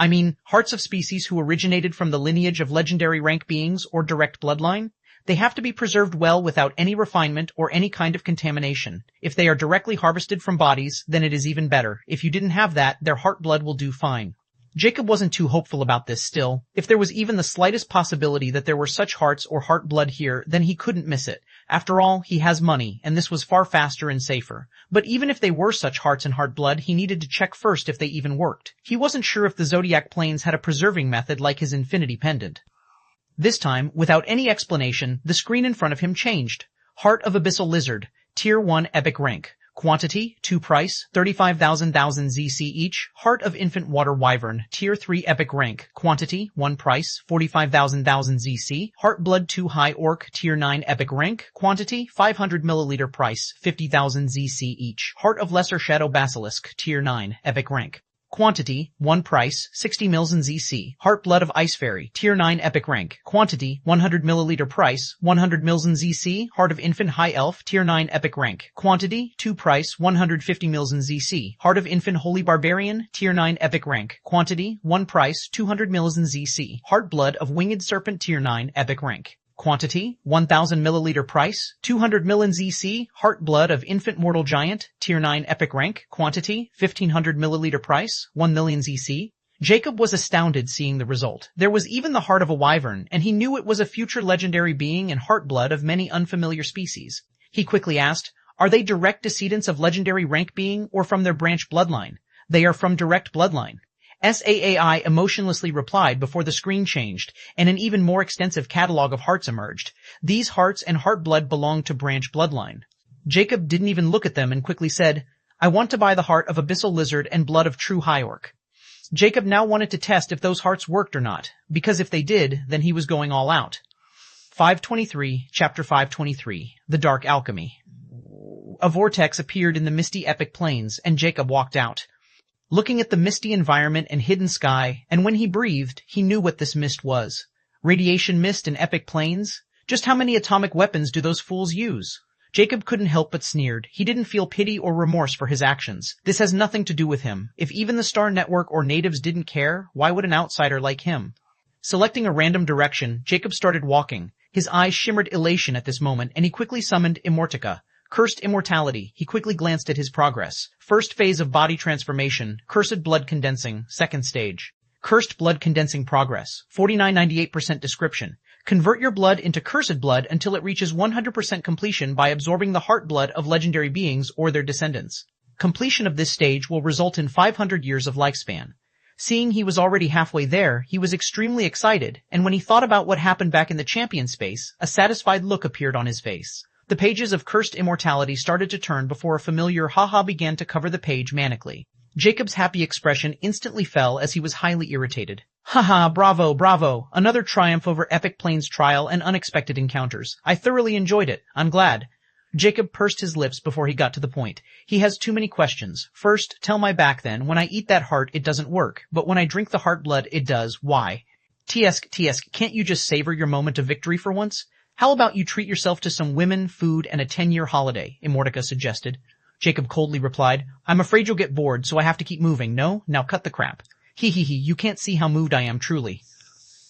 I mean, hearts of species who originated from the lineage of legendary rank beings or direct bloodline? They have to be preserved well without any refinement or any kind of contamination. If they are directly harvested from bodies, then it is even better. If you didn't have that, their heart blood will do fine. Jacob wasn't too hopeful about this still. If there was even the slightest possibility that there were such hearts or heart blood here, then he couldn't miss it. After all, he has money, and this was far faster and safer. But even if they were such hearts and heart blood, he needed to check first if they even worked. He wasn't sure if the zodiac planes had a preserving method like his infinity pendant. This time, without any explanation, the screen in front of him changed. Heart of Abyssal Lizard, Tier 1 Epic Rank. Quantity, 2 price, 35,000 ZC each. Heart of Infant Water Wyvern, Tier 3 Epic Rank. Quantity, 1 price, 45,000 ZC. Heart Blood 2 High Orc, Tier 9 Epic Rank. Quantity, 500 milliliter price, 50,000 ZC each. Heart of Lesser Shadow Basilisk, Tier 9 Epic Rank. Quantity, 1 price, 60 mils in ZC. Heart Blood of Ice Fairy, Tier 9 Epic Rank. Quantity, 100 milliliter price, 100 mils in ZC. Heart of Infant High Elf, Tier 9 Epic Rank. Quantity, 2 price, 150 mils in ZC. Heart of Infant Holy Barbarian, Tier 9 Epic Rank. Quantity, 1 price, 200 mils in ZC. Heart Blood of Winged Serpent, Tier 9 Epic Rank. Quantity, 1,000 milliliter price, 200 mil in ZC. Heart Blood of Infant Mortal Giant, Tier 9 Epic Rank. Quantity, 1,500 milliliter price, 1 million ZC. Jacob was astounded seeing the result. There was even the heart of a wyvern, and he knew it was a future legendary being and heart blood of many unfamiliar species. He quickly asked, are they direct descendants of legendary rank being or from their branch bloodline? They are from direct bloodline. SAAI emotionlessly replied before the screen changed, and an even more extensive catalog of hearts emerged. These hearts and heart blood belong to branch bloodline. Jacob didn't even look at them and quickly said, I want to buy the heart of Abyssal Lizard and blood of True High Orc. Jacob now wanted to test if those hearts worked or not, because if they did, then he was going all out. 523, Chapter 523, The Dark Alchemy. A vortex appeared in the misty epic plains, and Jacob walked out. Looking at the misty environment and hidden sky, and when he breathed, he knew what this mist was. Radiation mist in epic plains? Just how many atomic weapons do those fools use? Jacob couldn't help but sneered. He didn't feel pity or remorse for his actions. This has nothing to do with him. If even the Star Network or natives didn't care, why would an outsider like him? Selecting a random direction, Jacob started walking. His eyes shimmered elation at this moment, and he quickly summoned Immortica. Cursed Immortality. He quickly glanced at his progress. First phase of body transformation. Cursed blood condensing. Second stage. Cursed blood condensing progress. 49.98% description. Convert your blood into cursed blood until it reaches 100% completion by absorbing the heart blood of legendary beings or their descendants. Completion of this stage will result in 500 years of lifespan. Seeing he was already halfway there, he was extremely excited, and when he thought about what happened back in the champion space, a satisfied look appeared on his face. The pages of Cursed Immortality started to turn before a familiar haha began to cover the page manically. Jacob's happy expression instantly fell as he was highly irritated. Haha, bravo, bravo. Another triumph over Epic Plains trial and unexpected encounters. I thoroughly enjoyed it. I'm glad. Jacob pursed his lips before he got to the point. He has too many questions. First, tell my back then. When I eat that heart, it doesn't work. But when I drink the heart blood, it does. Why? Tsk, can't you just savor your moment of victory for once? How about you treat yourself to some women, food, and a 10-year holiday? Immortica suggested. Jacob coldly replied, I'm afraid you'll get bored, so I have to keep moving. No? Now cut the crap. You can't see how moved I am truly.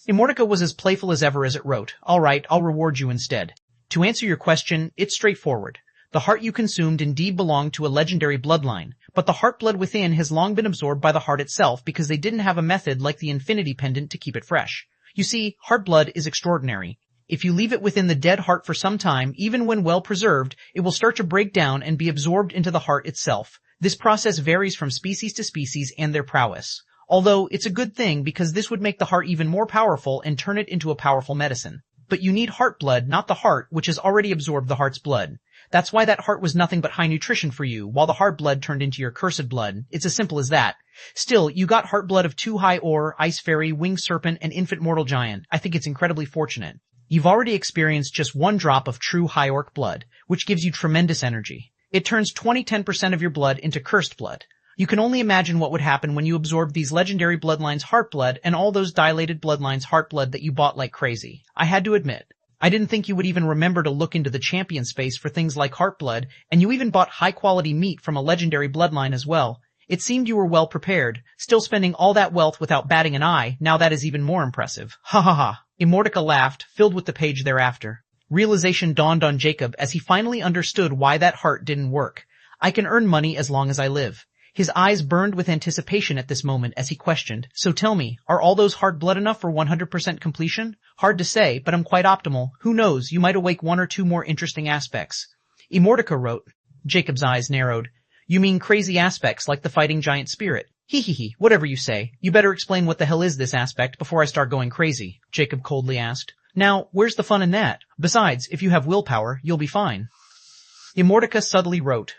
Immortica was as playful as ever as it wrote. All right, I'll reward you instead. To answer your question, it's straightforward. The heart you consumed indeed belonged to a legendary bloodline, but the heart blood within has long been absorbed by the heart itself because they didn't have a method like the Infinity Pendant to keep it fresh. You see, heart blood is extraordinary. If you leave it within the dead heart for some time, even when well preserved, it will start to break down and be absorbed into the heart itself. This process varies from species to species and their prowess. Although, it's a good thing because this would make the heart even more powerful and turn it into a powerful medicine. But you need heart blood, not the heart, which has already absorbed the heart's blood. That's why that heart was nothing but high nutrition for you, while the heart blood turned into your cursed blood. It's as simple as that. Still, you got heart blood of 2 High Ore, Ice Fairy, Winged Serpent, and Infant Mortal Giant. I think it's incredibly fortunate. You've already experienced just 1 drop of true High Orc blood, which gives you tremendous energy. It turns 10% of your blood into cursed blood. You can only imagine what would happen when you absorbed these legendary bloodlines' heart blood and all those dilated bloodlines' heart blood that you bought like crazy. I had to admit, I didn't think you would even remember to look into the champion space for things like heart blood, and you even bought high-quality meat from a legendary bloodline as well. It seemed you were well prepared, still spending all that wealth without batting an eye. Now that is even more impressive. Ha ha ha. Immortica laughed, filled with the page thereafter. Realization dawned on Jacob as he finally understood why that heart didn't work. I can earn money as long as I live. His eyes burned with anticipation at this moment as he questioned, so tell me, are all those heart blood enough for 100% completion? Hard to say, but I'm quite optimal. Who knows, you might awake 1 or 2 more interesting aspects. Immortica wrote. Jacob's eyes narrowed. You mean crazy aspects like the fighting giant spirit? Whatever you say. You better explain what the hell is this aspect before I start going crazy, Jacob coldly asked. Now, where's the fun in that? Besides, if you have willpower, you'll be fine. Immortica subtly wrote.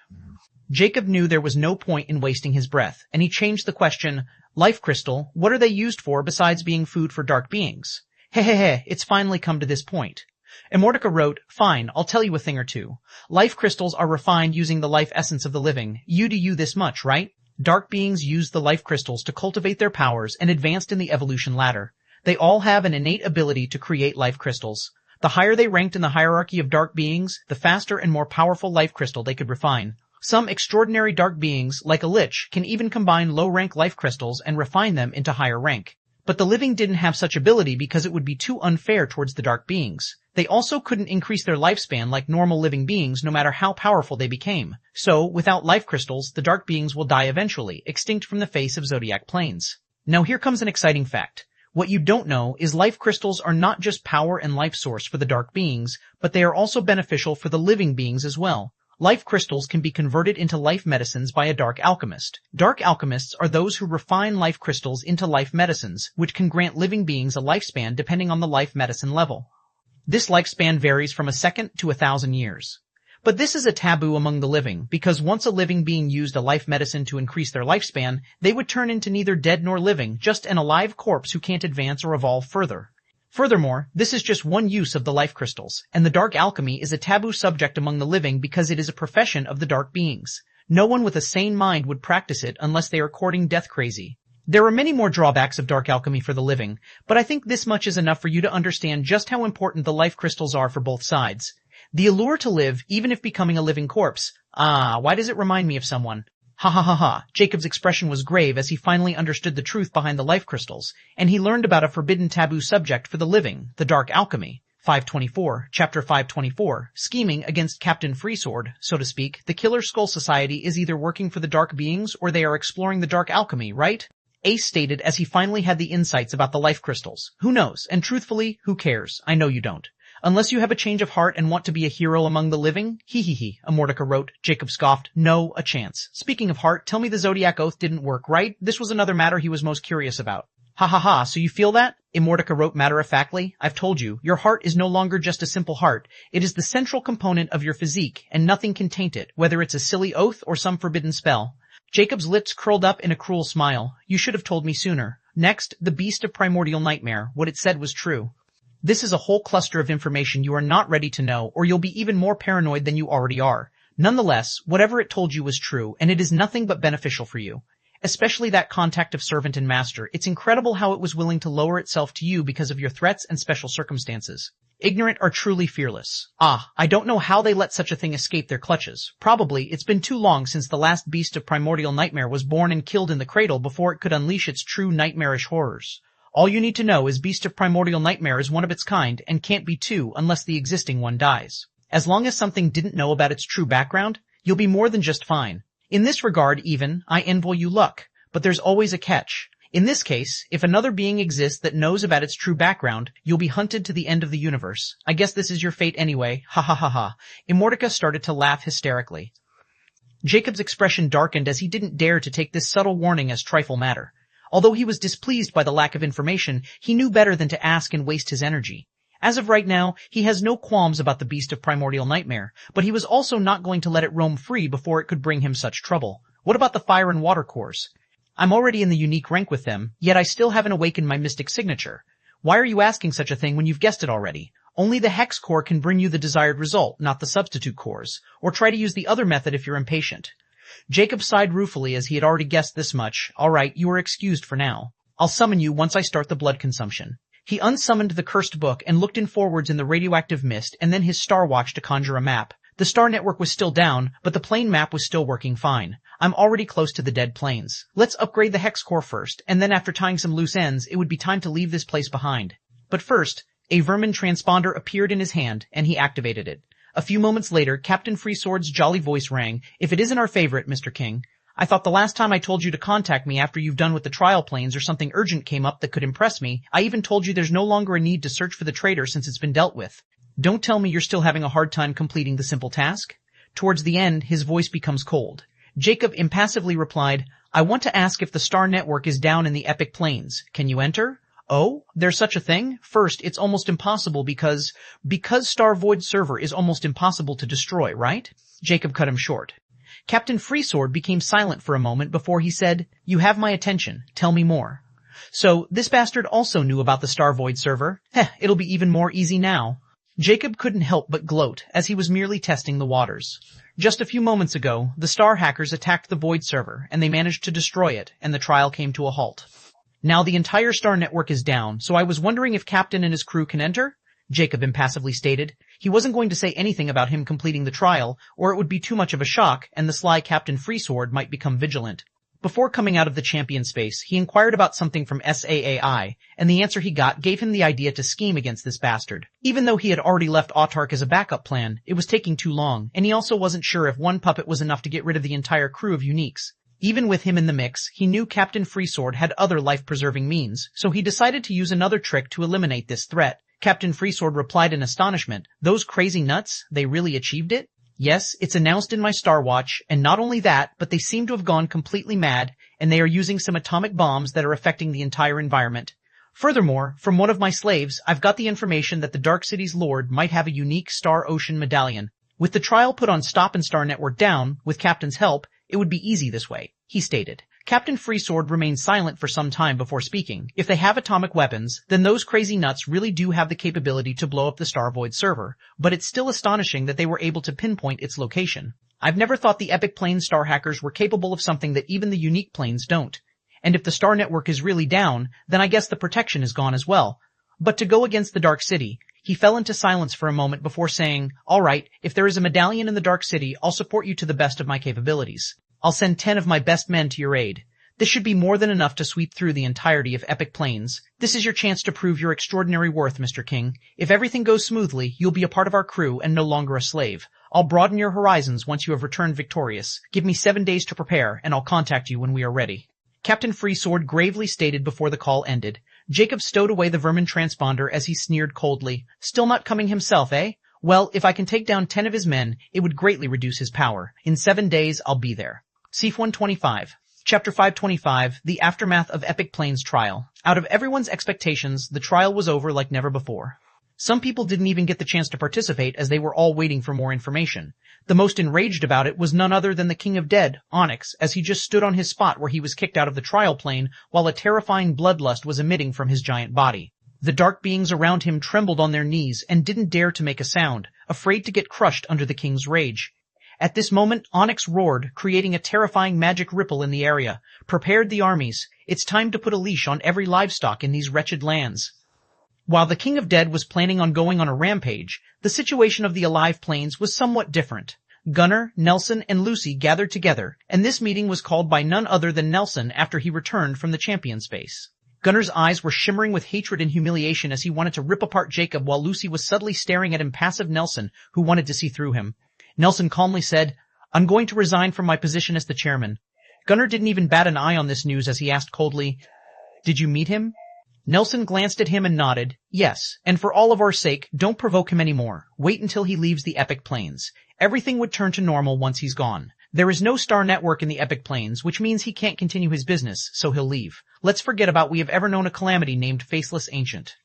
Jacob knew there was no point in wasting his breath, and he changed the question, life crystal, what are they used for besides being food for dark beings? Hehehe, it's finally come to this point. Immortality wrote, fine, I'll tell you a thing or two. Life crystals are refined using the life essence of the living. You do you this much, right? Dark beings use the life crystals to cultivate their powers and advanced in the evolution ladder. They all have an innate ability to create life crystals. The higher they ranked in the hierarchy of dark beings, the faster and more powerful life crystal they could refine. Some extraordinary dark beings, like a lich, can even combine low-rank life crystals and refine them into higher rank. But the living didn't have such ability because it would be too unfair towards the dark beings. They also couldn't increase their lifespan like normal living beings no matter how powerful they became. So, without life crystals, the dark beings will die eventually, extinct from the face of zodiac planes. Now here comes an exciting fact. What you don't know is life crystals are not just power and life source for the dark beings, but they are also beneficial for the living beings as well. Life crystals can be converted into life medicines by a dark alchemist. Dark alchemists are those who refine life crystals into life medicines, which can grant living beings a lifespan depending on the life medicine level. This lifespan varies from a second to 1,000 years. But this is a taboo among the living, because once a living being used a life medicine to increase their lifespan, they would turn into neither dead nor living, just an alive corpse who can't advance or evolve further. Furthermore, this is just one use of the life crystals, and the dark alchemy is a taboo subject among the living because it is a profession of the dark beings. No one with a sane mind would practice it unless they are courting death crazy. There are many more drawbacks of dark alchemy for the living, but I think this much is enough for you to understand just how important the life crystals are for both sides. The allure to live, even if becoming a living corpse. Why does it remind me of someone? Ha ha ha ha. Jacob's expression was grave as he finally understood the truth behind the life crystals, and he learned about a forbidden taboo subject for the living, the dark alchemy. 524, Chapter 524, scheming against Captain Freesword, so to speak. The Killer Skull Society is either working for the dark beings or they are exploring the dark alchemy, right? Ace stated as he finally had the insights about the life crystals. Who knows? And truthfully, who cares? I know you don't. Unless you have a change of heart and want to be a hero among the living? He, Immortality wrote. Jacob scoffed. No, a chance. Speaking of heart, tell me the Zodiac Oath didn't work, right? This was another matter he was most curious about. Ha ha ha, so you feel that? Immortality wrote matter-of-factly. I've told you, your heart is no longer just a simple heart. It is the central component of your physique, and nothing can taint it, whether it's a silly oath or some forbidden spell. Jacob's lips curled up in a cruel smile. You should have told me sooner. Next, the beast of primordial nightmare. What it said was true. This is a whole cluster of information you are not ready to know, or you'll be even more paranoid than you already are. Nonetheless, whatever it told you was true, and it is nothing but beneficial for you. Especially that contact of servant and master. It's incredible how it was willing to lower itself to you because of your threats and special circumstances. Ignorant are truly fearless. I don't know how they let such a thing escape their clutches. Probably it's been too long since the last beast of primordial nightmare was born and killed in the cradle before it could unleash its true nightmarish horrors. All you need to know is Beast of Primordial Nightmare is one of its kind and can't be two unless the existing one dies. As long as something didn't know about its true background, you'll be more than just fine. In this regard even, I envy you luck, but there's always a catch. In this case, if another being exists that knows about its true background, you'll be hunted to the end of the universe. I guess this is your fate anyway. Ha ha ha ha. Immortality started to laugh hysterically. Jacob's expression darkened as he didn't dare to take this subtle warning as trifle matter. Although he was displeased by the lack of information, he knew better than to ask and waste his energy. As of right now, he has no qualms about the Beast of Primordial Nightmare, but he was also not going to let it roam free before it could bring him such trouble. What about the Fire and Water Cores? I'm already in the unique rank with them, yet I still haven't awakened my mystic signature. Why are you asking such a thing when you've guessed it already? Only the Hex Core can bring you the desired result, not the substitute cores, or try to use the other method if you're impatient. Jacob sighed ruefully as he had already guessed this much. All right, you are excused for now. I'll summon you once I start the blood consumption. He unsummoned the cursed book and looked in forwards in the radioactive mist and then his star watch to conjure a map. The star network was still down, but the plane map was still working fine. I'm already close to the dead planes. Let's upgrade the Hex Core first, and then after tying some loose ends, it would be time to leave this place behind. But first, a vermin transponder appeared in his hand, and he activated it. A few moments later, Captain Freesword's jolly voice rang. If it isn't our favorite, Mr. King. I thought the last time I told you to contact me after you've done with the trial planes or something urgent came up that could impress me, I even told you there's no longer a need to search for the traitor since it's been dealt with. Don't tell me you're still having a hard time completing the simple task? Towards the end, his voice becomes cold. Jacob impassively replied, I want to ask if the star network is down in the epic planes. Can you enter? Oh, there's such a thing? First, it's almost impossible because Star Void server is almost impossible to destroy, right? Jacob cut him short. Captain Freesword became silent for a moment before he said, "You have my attention. Tell me more." So, this bastard also knew about the Star Void server? Heh, it'll be even more easy now. Jacob couldn't help but gloat, as he was merely testing the waters. Just a few moments ago, the Star hackers attacked the Void server, and they managed to destroy it, and the trial came to a halt. Now the entire Star network is down, so I was wondering if Captain and his crew can enter? Jacob impassively stated. He wasn't going to say anything about him completing the trial, or it would be too much of a shock, and the sly Captain Freesword might become vigilant. Before coming out of the champion space, he inquired about something from SAAI, and the answer he got gave him the idea to scheme against this bastard. Even though he had already left Autark as a backup plan, it was taking too long, and he also wasn't sure if one puppet was enough to get rid of the entire crew of Uniques. Even with him in the mix, he knew Captain Freesword had other life-preserving means, so he decided to use another trick to eliminate this threat. Captain Freesword replied in astonishment, "Those crazy nuts, they really achieved it?" "Yes, it's announced in my Star Watch, and not only that, but they seem to have gone completely mad, and they are using some atomic bombs that are affecting the entire environment. Furthermore, from one of my slaves, I've got the information that the Dark City's Lord might have a unique Star Ocean medallion. With the trial put on stop and Star Network down, with Captain's help, it would be easy this way," he stated. Captain Freesword remained silent for some time before speaking. If they have atomic weapons, then those crazy nuts really do have the capability to blow up the Star Void server, but it's still astonishing that they were able to pinpoint its location. I've never thought the Epic Planes Star hackers were capable of something that even the unique planes don't. And if the Star Network is really down, then I guess the protection is gone as well. But to go against the Dark City, he fell into silence for a moment before saying, "All right, if there is a medallion in the Dark City, I'll support you to the best of my capabilities. I'll send 10 of my best men to your aid. This should be more than enough to sweep through the entirety of Epic Planes. This is your chance to prove your extraordinary worth, Mr. King. If everything goes smoothly, you'll be a part of our crew and no longer a slave. I'll broaden your horizons once you have returned victorious. Give me 7 days to prepare, and I'll contact you when we are ready." Captain Freesword gravely stated before the call ended. Jacob stowed away the vermin transponder as he sneered coldly. "Still not coming himself, eh? Well, if I can take down 10 of his men, it would greatly reduce his power. In 7 days, I'll be there." Sif 125. Chapter 525, The Aftermath of Epic Planes Trial. Out of everyone's expectations, the trial was over like never before. Some people didn't even get the chance to participate as they were all waiting for more information. The most enraged about it was none other than the King of Dead, Onyx, as he just stood on his spot where he was kicked out of the trial plane while a terrifying bloodlust was emitting from his giant body. The dark beings around him trembled on their knees and didn't dare to make a sound, afraid to get crushed under the king's rage. At this moment, Onyx roared, creating a terrifying magic ripple in the area. "Prepared the armies. It's time to put a leash on every livestock in these wretched lands." While the King of Dead was planning on going on a rampage, the situation of the alive planes was somewhat different. Gunnar, Nelson, and Lucy gathered together, and this meeting was called by none other than Nelson after he returned from the champion space. Gunnar's eyes were shimmering with hatred and humiliation as he wanted to rip apart Jacob while Lucy was subtly staring at impassive Nelson, who wanted to see through him. Nelson calmly said, "I'm going to resign from my position as the chairman." Gunnar didn't even bat an eye on this news as he asked coldly, "Did you meet him?" Nelson glanced at him and nodded, "Yes, and for all of our sake, don't provoke him anymore. Wait until he leaves the Epic Planes. Everything would turn to normal once he's gone. There is no Star Network in the Epic Planes, which means he can't continue his business, so he'll leave. Let's forget about we have ever known a calamity named Faceless Ancient."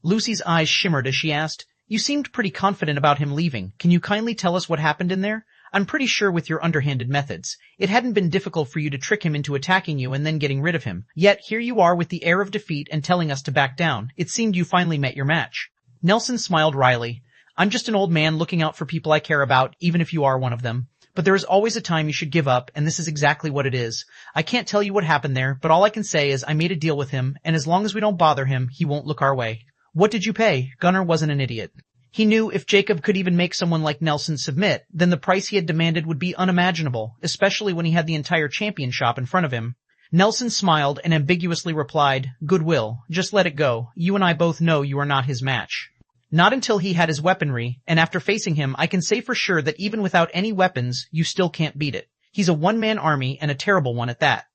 Lucy's eyes shimmered as she asked, "You seemed pretty confident about him leaving. Can you kindly tell us what happened in there? I'm pretty sure with your underhanded methods, it hadn't been difficult for you to trick him into attacking you and then getting rid of him. Yet here you are with the air of defeat and telling us to back down. It seemed you finally met your match." Nelson smiled wryly. "I'm just an old man looking out for people I care about, even if you are one of them. But there is always a time you should give up, and this is exactly what it is. I can't tell you what happened there, but all I can say is I made a deal with him, and as long as we don't bother him, he won't look our way." "What did you pay?" Gunnar wasn't an idiot. He knew if Jacob could even make someone like Nelson submit, then the price he had demanded would be unimaginable, especially when he had the entire champion shop in front of him. Nelson smiled and ambiguously replied, "Goodwill. Just let it go. You and I both know you are not his match." "Not until he had his weaponry, and after facing him, I can say for sure that even without any weapons, you still can't beat it. He's a one-man army, and a terrible one at that."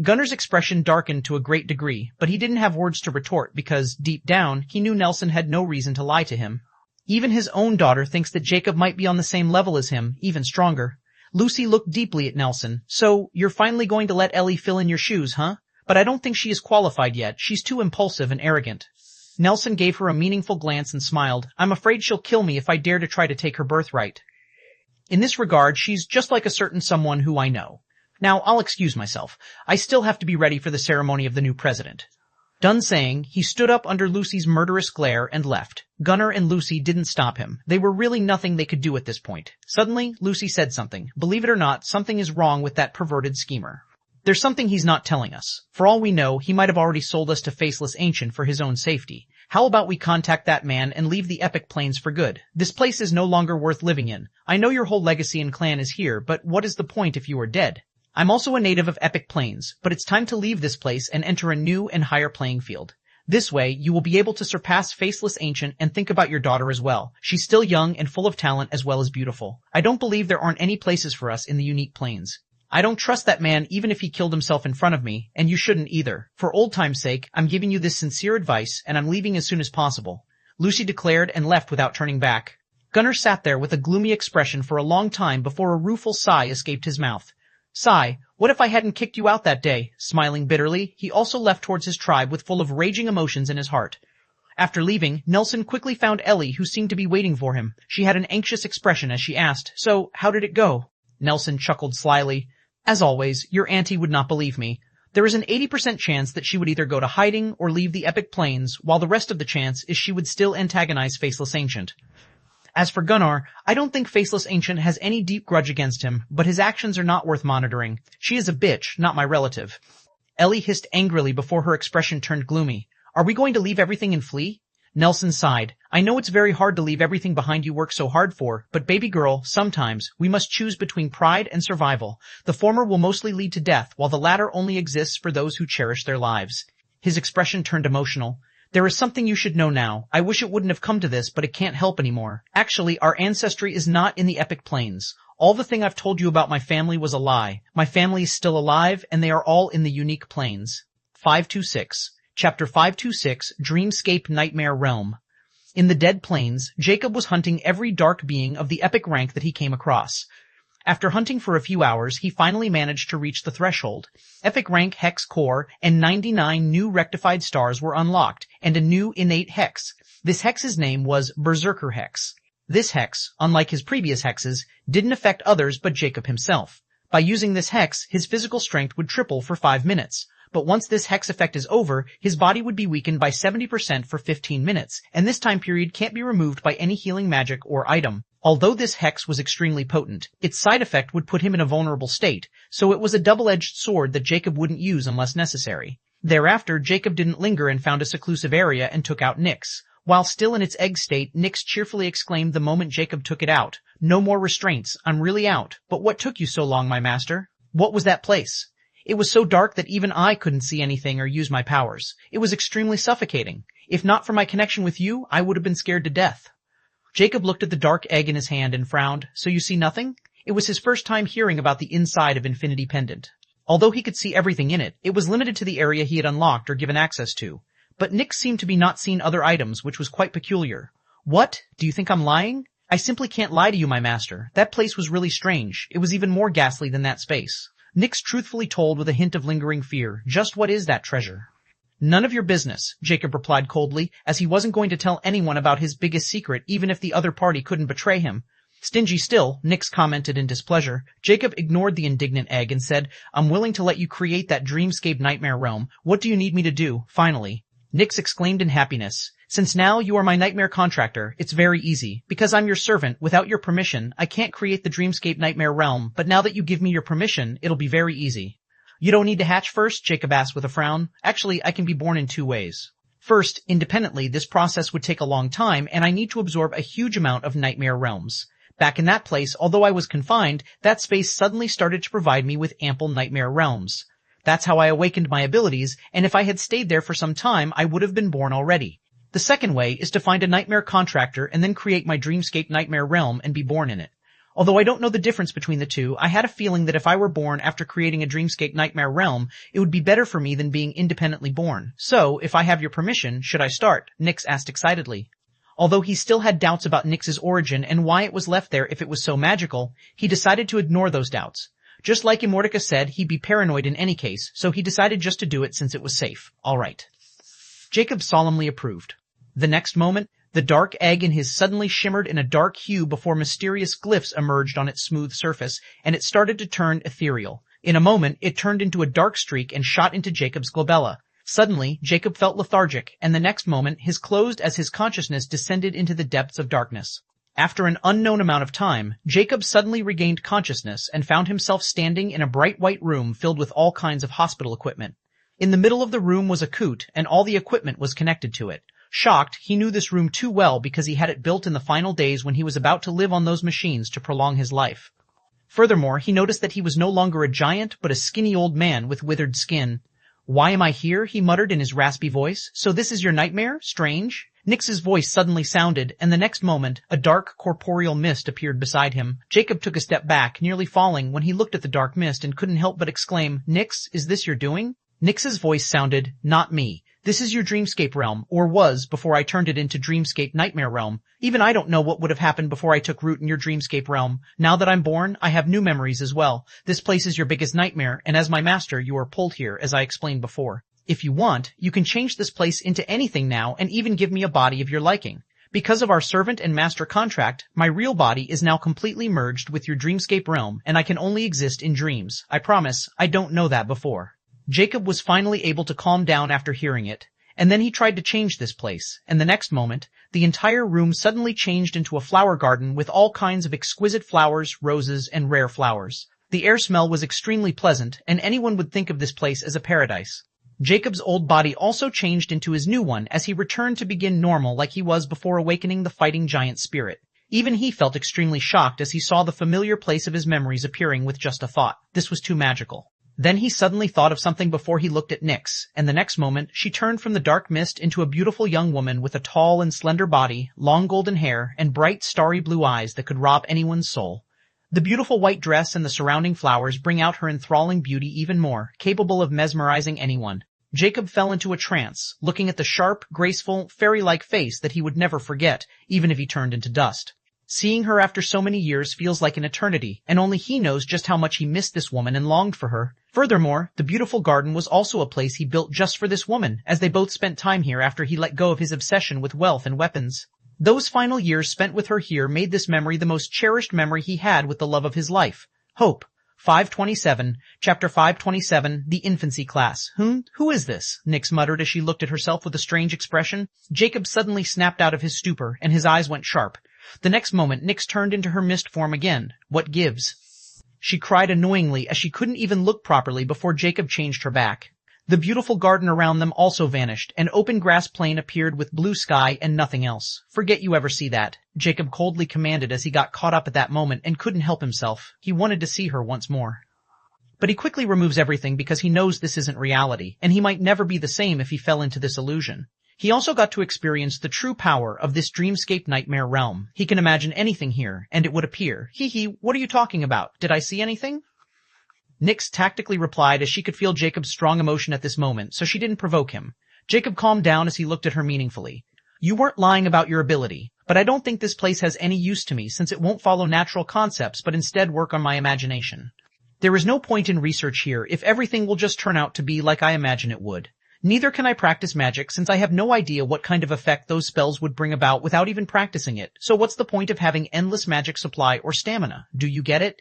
Gunnar's expression darkened to a great degree, but he didn't have words to retort because, deep down, he knew Nelson had no reason to lie to him. Even his own daughter thinks that Jacob might be on the same level as him, even stronger. Lucy looked deeply at Nelson. "So, you're finally going to let Ellie fill in your shoes, huh? But I don't think she is qualified yet. She's too impulsive and arrogant." Nelson gave her a meaningful glance and smiled. "I'm afraid she'll kill me if I dare to try to take her birthright." In this regard, she's just like a certain someone who I know. Now, I'll excuse myself. I still have to be ready for the ceremony of the new president. Done saying, he stood up under Lucy's murderous glare and left. Gunnar and Lucy didn't stop him. They were really nothing they could do at this point. Suddenly, Lucy said something. Believe it or not, something is wrong with that perverted schemer. There's something he's not telling us. For all we know, he might have already sold us to Faceless Ancient for his own safety. How about we contact that man and leave the Epic Plains for good? This place is no longer worth living in. I know your whole legacy and clan is here, but what is the point if you are dead? I'm also a native of Epic Plains, but it's time to leave this place and enter a new and higher playing field. This way, you will be able to surpass Faceless Ancient and think about your daughter as well. She's still young and full of talent as well as beautiful. I don't believe there aren't any places for us in the unique plains. I don't trust that man even if he killed himself in front of me, and you shouldn't either. For old time's sake, I'm giving you this sincere advice, and I'm leaving as soon as possible. Lucy declared and left without turning back. Gunnar sat there with a gloomy expression for a long time before a rueful sigh escaped his mouth. Sigh, what if I hadn't kicked you out that day? Smiling bitterly, he also left towards his tribe with full of raging emotions in his heart. After leaving, Nelson quickly found Ellie, who seemed to be waiting for him. She had an anxious expression as she asked, "So, how did it go?" Nelson chuckled slyly. "As always, your auntie would not believe me. There is an 80% chance that she would either go to hiding or leave the Epic Plains, while the rest of the chance is she would still antagonize Faceless Ancient. As for Gunnar, I don't think Faceless Ancient has any deep grudge against him, but his actions are not worth monitoring. She is a bitch, not my relative." Ellie hissed angrily before her expression turned gloomy. "Are we going to leave everything and flee?" Nelson sighed. "I know it's very hard to leave everything behind you work so hard for, but baby girl, sometimes we must choose between pride and survival. The former will mostly lead to death, while the latter only exists for those who cherish their lives." His expression turned emotional. "There is something you should know now. I wish it wouldn't have come to this, but it can't help anymore. Actually, our ancestry is not in the Epic Plains. All the thing I've told you about my family was a lie. My family is still alive, and they are all in the unique plains." 526. Chapter 526, Dreamscape Nightmare Realm. In the Dead Plains, Jacob was hunting every dark being of the epic rank that he came across. After hunting for a few hours, he finally managed to reach the threshold. Epic rank Hex Core and 99 new rectified stars were unlocked, and a new innate hex. This hex's name was Berserker Hex. This hex, unlike his previous hexes, didn't affect others but Jacob himself. By using this hex, his physical strength would triple for 5 minutes. But once this hex effect is over, his body would be weakened by 70% for 15 minutes, and this time period can't be removed by any healing magic or item. Although this hex was extremely potent, its side effect would put him in a vulnerable state, so it was a double-edged sword that Jacob wouldn't use unless necessary. Thereafter, Jacob didn't linger and found a seclusive area and took out Nyx. While still in its egg state, Nyx cheerfully exclaimed the moment Jacob took it out, "No more restraints, I'm really out. But what took you so long, my master? What was that place?" "It was so dark that even I couldn't see anything or use my powers. It was extremely suffocating. If not for my connection with you, I would have been scared to death." Jacob looked at the dark egg in his hand and frowned. "So you see nothing?" It was his first time hearing about the inside of Infinity Pendant. Although he could see everything in it, it was limited to the area he had unlocked or given access to. But Nyx seemed to be not seen other items, which was quite peculiar. "What? Do you think I'm lying?" "I simply can't lie to you, my master. That place was really strange. It was even more ghastly than that space." Nyx truthfully told with a hint of lingering fear. "Just what is that treasure?" "None of your business," Jacob replied coldly, as he wasn't going to tell anyone about his biggest secret even if the other party couldn't betray him. "Stingy still," Nyx commented in displeasure. Jacob ignored the indignant egg and said, "I'm willing to let you create that dreamscape nightmare realm. What do you need me to do, finally?" Nyx exclaimed in happiness. "Since now you are my nightmare contractor, it's very easy. Because I'm your servant, without your permission, I can't create the dreamscape nightmare realm, but now that you give me your permission, it'll be very easy." "You don't need to hatch first?" Jacob asked with a frown. "Actually, I can be born in 2 ways. First, independently, this process would take a long time, and I need to absorb a huge amount of nightmare realms. Back in that place, although I was confined, that space suddenly started to provide me with ample nightmare realms. That's how I awakened my abilities, and if I had stayed there for some time, I would have been born already. The second way is to find a nightmare contractor and then create my dreamscape nightmare realm and be born in it. Although I don't know the difference between the two, I had a feeling that if I were born after creating a dreamscape nightmare realm, it would be better for me than being independently born. So, if I have your permission, should I start?" Nyx asked excitedly. Although he still had doubts about Nyx's origin and why it was left there if it was so magical, he decided to ignore those doubts. Just like Immortica said, he'd be paranoid in any case, so he decided just to do it since it was safe. All right. Jacob solemnly approved. The next moment, The dark egg in his suddenly shimmered in a dark hue before mysterious glyphs emerged on its smooth surface, and it started to turn ethereal. In a moment, it turned into a dark streak and shot into Jacob's glabella. Suddenly, Jacob felt lethargic, and the next moment, his closed as his consciousness descended into the depths of darkness. After an unknown amount of time, Jacob suddenly regained consciousness and found himself standing in a bright white room filled with all kinds of hospital equipment. In the middle of the room was a chute, and all the equipment was connected to it. Shocked, he knew this room too well because he had it built in the final days when he was about to live on those machines to prolong his life. Furthermore, he noticed that he was no longer a giant, but a skinny old man with withered skin. "Why am I here?" he muttered in his raspy voice. "So this is your nightmare? Strange." Nix's voice suddenly sounded, and the next moment, a dark, corporeal mist appeared beside him. Jacob took a step back, nearly falling, when he looked at the dark mist and couldn't help but exclaim, "Nix, is this your doing?" Nix's voice sounded, "Not me. This is your dreamscape realm, or was before I turned it into dreamscape nightmare realm. Even I don't know what would have happened before I took root in your dreamscape realm. Now that I'm born, I have new memories as well. This place is your biggest nightmare, and as my master, you are pulled here, as I explained before. If you want, you can change this place into anything now and even give me a body of your liking. Because of our servant and master contract, my real body is now completely merged with your dreamscape realm, and I can only exist in dreams. I promise, I don't know that before." Jacob was finally able to calm down after hearing it, and then he tried to change this place, and the next moment, the entire room suddenly changed into a flower garden with all kinds of exquisite flowers, roses, and rare flowers. The air smell was extremely pleasant, and anyone would think of this place as a paradise. Jacob's old body also changed into his new one as he returned to begin normal like he was before awakening the fighting giant spirit. Even he felt extremely shocked as he saw the familiar place of his memories appearing with just a thought. This was too magical. Then he suddenly thought of something before he looked at Nix, and the next moment she turned from the dark mist into a beautiful young woman with a tall and slender body, long golden hair, and bright starry blue eyes that could rob anyone's soul. The beautiful white dress and the surrounding flowers bring out her enthralling beauty even more, capable of mesmerizing anyone. Jacob fell into a trance, looking at the sharp, graceful, fairy-like face that he would never forget, even if he turned into dust. Seeing her after so many years feels like an eternity, and only he knows just how much he missed this woman and longed for her. Furthermore, the beautiful garden was also a place he built just for this woman, as they both spent time here after he let go of his obsession with wealth and weapons. Those final years spent with her here made this memory the most cherished memory he had with the love of his life. Hope. 527, Chapter 527, The Infancy Class. Who is this? Nix muttered as she looked at herself with a strange expression. Jacob suddenly snapped out of his stupor, and his eyes went sharp. The next moment, Nix turned into her mist form again. "What gives?" she cried annoyingly as she couldn't even look properly before Jacob changed her back. The beautiful garden around them also vanished. An open grass plain appeared with blue sky and nothing else. "Forget you ever see that," Jacob coldly commanded as he got caught up at that moment and couldn't help himself. He wanted to see her once more. But he quickly removes everything because he knows this isn't reality, and he might never be the same if he fell into this illusion. He also got to experience the true power of this dreamscape nightmare realm. He can imagine anything here, and it would appear. What are you talking about? Did I see anything?" Nix tactically replied as she could feel Jacob's strong emotion at this moment, so she didn't provoke him. Jacob calmed down as he looked at her meaningfully. "You weren't lying about your ability, but I don't think this place has any use to me since it won't follow natural concepts but instead work on my imagination. There is no point in research here if everything will just turn out to be like I imagine it would. Neither can I practice magic since I have no idea what kind of effect those spells would bring about without even practicing it, so what's the point of having endless magic supply or stamina? Do you get it?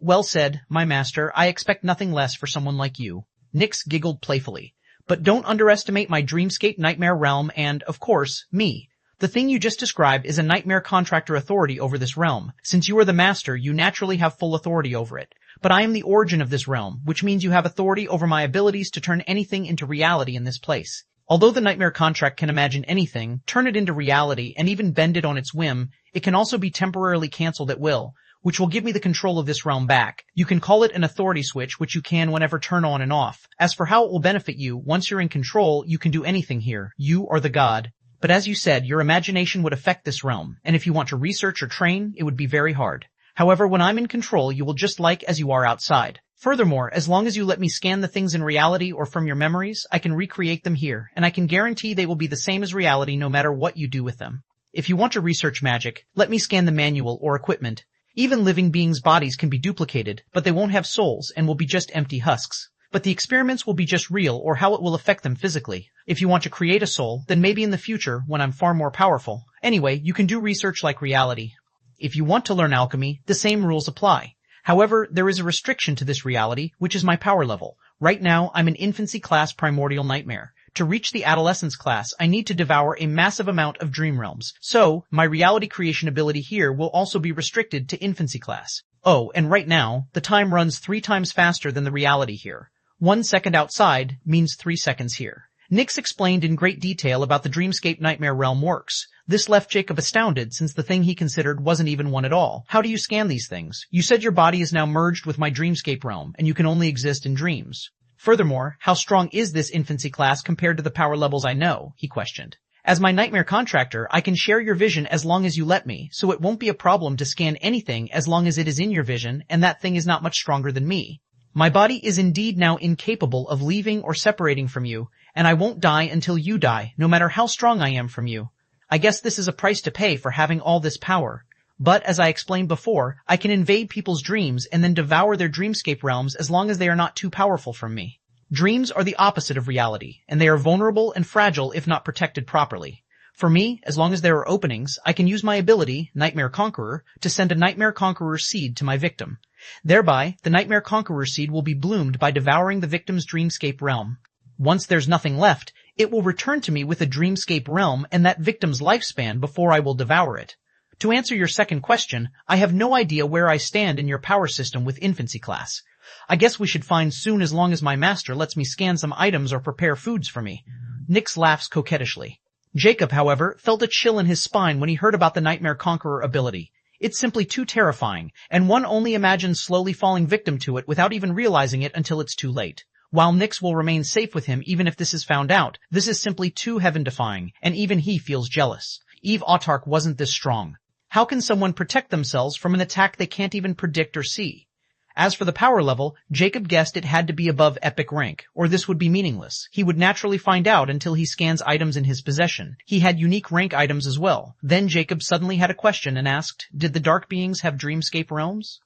Well said, my master. I expect nothing less for someone like you." Nix giggled playfully. "But don't underestimate my dreamscape nightmare realm and, of course, me. The thing you just described is a nightmare contractor authority over this realm. Since you are the master, you naturally have full authority over it. But I am the origin of this realm, which means you have authority over my abilities to turn anything into reality in this place. Although the nightmare contract can imagine anything, turn it into reality, and even bend it on its whim, it can also be temporarily cancelled at will, which will give me the control of this realm back. You can call it an authority switch, which you can whenever turn on and off. As for how it will benefit you, once you're in control, you can do anything here. You are the god. But as you said, your imagination would affect this realm, and if you want to research or train, it would be very hard. However, when I'm in control, you will just like as you are outside. Furthermore, as long as you let me scan the things in reality or from your memories, I can recreate them here, and I can guarantee they will be the same as reality no matter what you do with them. If you want to research magic, let me scan the manual or equipment. Even living beings' bodies can be duplicated, but they won't have souls and will be just empty husks. but the experiments will be just real or how it will affect them physically. If you want to create a soul, then maybe in the future, when I'm far more powerful. Anyway, you can do research like reality. If you want to learn alchemy, the same rules apply. However, there is a restriction to this reality, which is my power level. Right now, I'm an infancy class primordial nightmare. To reach the adolescence class, I need to devour a massive amount of dream realms. So, my reality creation ability here will also be restricted to infancy class. Oh, and right now, the time runs 3 times faster than the reality here. 1 second outside means 3 seconds here. Nyx explained in great detail about the dreamscape nightmare realm works. This left Jacob astounded since the thing he considered wasn't even one at all. How do you scan these things? You said your body is now merged with my dreamscape realm, and you can only exist in dreams. Furthermore, how strong is this infancy class compared to the power levels I know? He questioned. As my nightmare contractor, I can share your vision as long as you let me, so it won't be a problem to scan anything as long as it is in your vision, and that thing is not much stronger than me. My body is indeed now incapable of leaving or separating from you, and I won't die until you die, no matter how strong I am from you. I guess this is a price to pay for having all this power. But, as I explained before, I can invade people's dreams and then devour their dreamscape realms as long as they are not too powerful from me. Dreams are the opposite of reality, and they are vulnerable and fragile if not protected properly. For me, as long as there are openings, I can use my ability, Nightmare Conqueror, to send a Nightmare Conqueror seed to my victim. Thereby, the Nightmare Conqueror seed will be bloomed by devouring the victim's dreamscape realm. Once there's nothing left, it will return to me with a dreamscape realm and that victim's lifespan before I will devour it. To answer your second question, I have no idea where I stand in your power system with infancy class. I guess we should find soon as long as my master lets me scan some items or prepare foods for me. Nyx laughs coquettishly. Jacob, however, felt a chill in his spine when he heard about the Nightmare Conqueror ability. It's simply too terrifying, and one only imagines slowly falling victim to it without even realizing it until it's too late. While Nyx will remain safe with him even if this is found out, this is simply too heaven-defying, and even he feels jealous. Eve Autarch wasn't this strong. How can someone protect themselves from an attack they can't even predict or see? As for the power level, Jacob guessed it had to be above epic rank, or this would be meaningless. He would naturally find out until he scans items in his possession. He had unique rank items as well. Then Jacob suddenly had a question and asked, did the dark beings have dreamscape realms?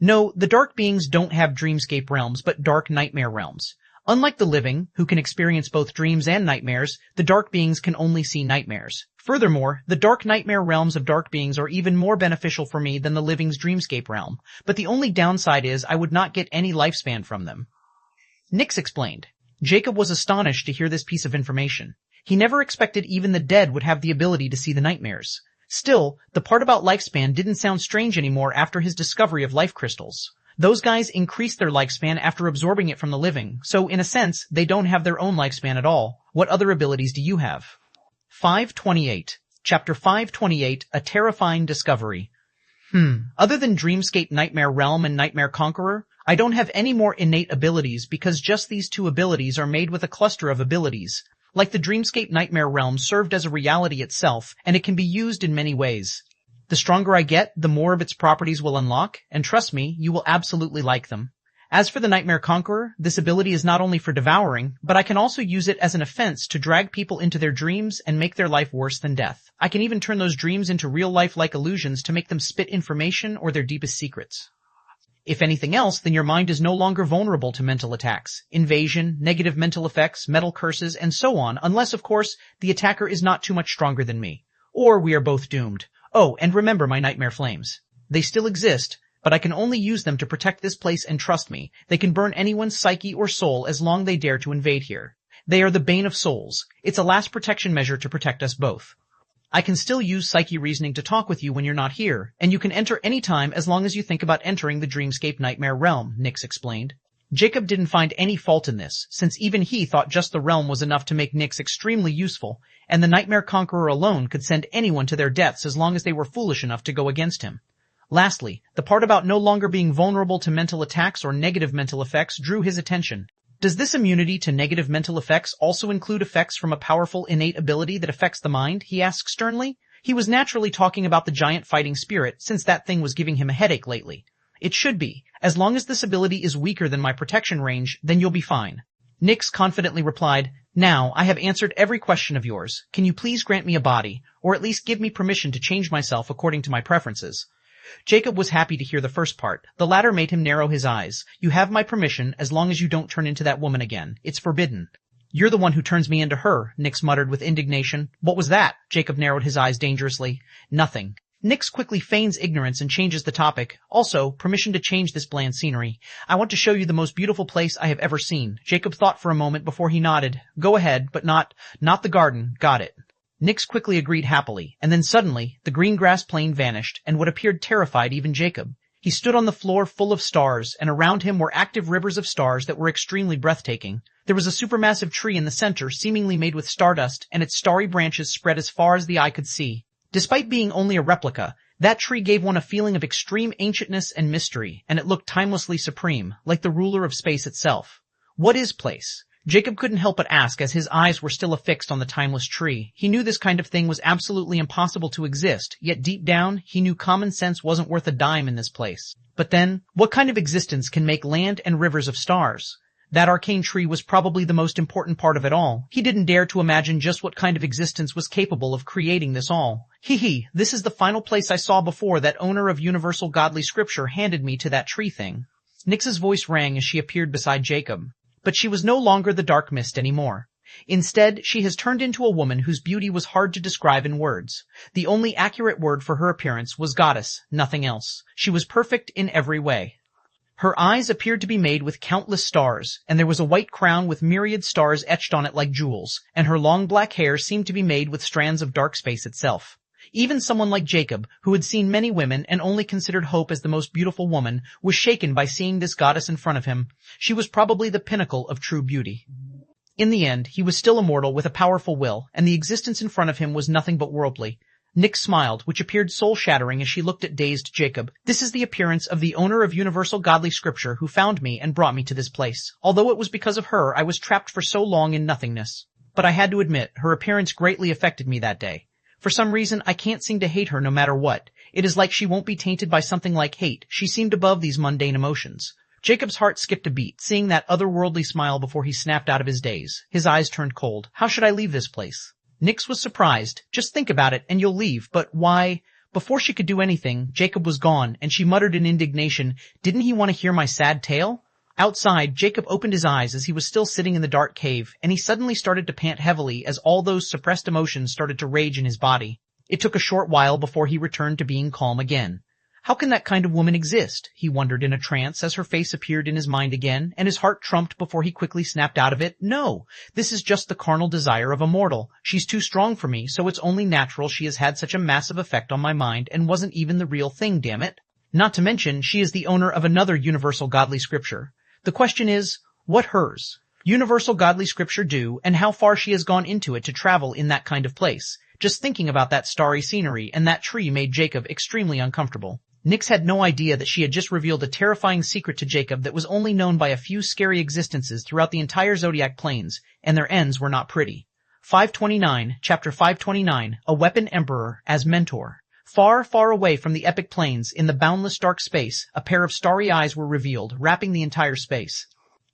No, the dark beings don't have dreamscape realms, but dark nightmare realms. Unlike the living, who can experience both dreams and nightmares, the dark beings can only see nightmares. Furthermore, the dark nightmare realms of dark beings are even more beneficial for me than the living's dreamscape realm, but the only downside is I would not get any lifespan from them. Nyx explained. Jacob was astonished to hear this piece of information. He never expected even the dead would have the ability to see the nightmares. Still, the part about lifespan didn't sound strange anymore after his discovery of life crystals. Those guys increased their lifespan after absorbing it from the living, so in a sense, they don't have their own lifespan at all. What other abilities do you have? 528. Chapter 528, A Terrifying Discovery. Other than Dreamscape Nightmare Realm and Nightmare Conqueror, I don't have any more innate abilities because just these 2 abilities are made with a cluster of abilities. Like the Dreamscape Nightmare Realm served as a reality itself, and it can be used in many ways. The stronger I get, the more of its properties will unlock, and trust me, you will absolutely like them. As for the Nightmare Conqueror, this ability is not only for devouring, but I can also use it as an offense to drag people into their dreams and make their life worse than death. I can even turn those dreams into real-life-like illusions to make them spit information or their deepest secrets. If anything else, then your mind is no longer vulnerable to mental attacks, invasion, negative mental effects, mental curses, and so on, unless, of course, the attacker is not too much stronger than me. Or we are both doomed. Oh, and remember my nightmare flames. They still exist, but I can only use them to protect this place, and trust me, they can burn anyone's psyche or soul as long they dare to invade here. They are the bane of souls. It's a last protection measure to protect us both. I can still use psyche reasoning to talk with you when you're not here, and you can enter any time as long as you think about entering the Dreamscape Nightmare Realm, Nyx explained. Jacob didn't find any fault in this, since even he thought just the realm was enough to make Nyx extremely useful, and the Nightmare Conqueror alone could send anyone to their deaths as long as they were foolish enough to go against him. Lastly, the part about no longer being vulnerable to mental attacks or negative mental effects drew his attention. Does this immunity to negative mental effects also include effects from a powerful innate ability that affects the mind? He asked sternly. He was naturally talking about the giant fighting spirit, since that thing was giving him a headache lately. It should be. As long as this ability is weaker than my protection range, then you'll be fine. Nyx confidently replied, Now, I have answered every question of yours. Can you please grant me a body, or at least give me permission to change myself according to my preferences? Jacob was happy to hear the first part. The latter made him narrow his eyes. You have my permission as long as you don't turn into that woman again. It's forbidden. You're the one who turns me into her, Nyx muttered with indignation. What was that? Jacob narrowed his eyes dangerously. Nothing. Nyx quickly feigns ignorance and changes the topic. Also, permission to change this bland scenery. I want to show you the most beautiful place I have ever seen. Jacob thought for a moment before he nodded. Go ahead, but not the garden. Got it. Nyx quickly agreed happily, and then suddenly, the green grass plain vanished, and what appeared terrified even Jacob. He stood on the floor full of stars, and around him were active rivers of stars that were extremely breathtaking. There was a supermassive tree in the center, seemingly made with stardust, and its starry branches spread as far as the eye could see. Despite being only a replica, that tree gave one a feeling of extreme ancientness and mystery, and it looked timelessly supreme, like the ruler of space itself. What is place? Jacob couldn't help but ask as his eyes were still affixed on the timeless tree. He knew this kind of thing was absolutely impossible to exist, yet deep down, he knew common sense wasn't worth a dime in this place. But then, what kind of existence can make land and rivers of stars? That arcane tree was probably the most important part of it all. He didn't dare to imagine just what kind of existence was capable of creating this all. This is the final place I saw before that owner of universal godly scripture handed me to that tree thing. Nyx's voice rang as she appeared beside Jacob. But she was no longer the dark mist anymore. Instead, she has turned into a woman whose beauty was hard to describe in words. The only accurate word for her appearance was goddess, nothing else. She was perfect in every way. Her eyes appeared to be made with countless stars, and there was a white crown with myriad stars etched on it like jewels, and her long black hair seemed to be made with strands of dark space itself. Even someone like Jacob, who had seen many women and only considered Hope as the most beautiful woman, was shaken by seeing this goddess in front of him. She was probably the pinnacle of true beauty. In the end, he was still immortal with a powerful will, and the existence in front of him was nothing but worldly. Nyx smiled, which appeared soul-shattering as she looked at dazed Jacob. This is the appearance of the owner of universal godly scripture who found me and brought me to this place. Although it was because of her I was trapped for so long in nothingness. But I had to admit, her appearance greatly affected me that day. For some reason, I can't seem to hate her no matter what. It is like she won't be tainted by something like hate. She seemed above these mundane emotions. Jacob's heart skipped a beat, seeing that otherworldly smile before he snapped out of his daze. His eyes turned cold. How should I leave this place? Nyx was surprised. Just think about it, and you'll leave. But why? Before she could do anything, Jacob was gone, and she muttered in indignation, didn't he want to hear my sad tale? Outside, Jacob opened his eyes as he was still sitting in the dark cave, and he suddenly started to pant heavily as all those suppressed emotions started to rage in his body. It took a short while before he returned to being calm again. How can that kind of woman exist? He wondered in a trance as her face appeared in his mind again, and his heart trumped before he quickly snapped out of it. No, this is just the carnal desire of a mortal. She's too strong for me, so it's only natural she has had such a massive effect on my mind and wasn't even the real thing, damn it. Not to mention, she is the owner of another universal godly scripture. The question is, what hers? Universal godly scripture do, and how far she has gone into it to travel in that kind of place. Just thinking about that starry scenery and that tree made Jacob extremely uncomfortable. Nyx had no idea that she had just revealed a terrifying secret to Jacob that was only known by a few scary existences throughout the entire zodiac planes, and their ends were not pretty. 529, Chapter 529, A Weapon Emperor as Mentor. Far, far away from the epic plains, in the boundless dark space, a pair of starry eyes were revealed, wrapping the entire space.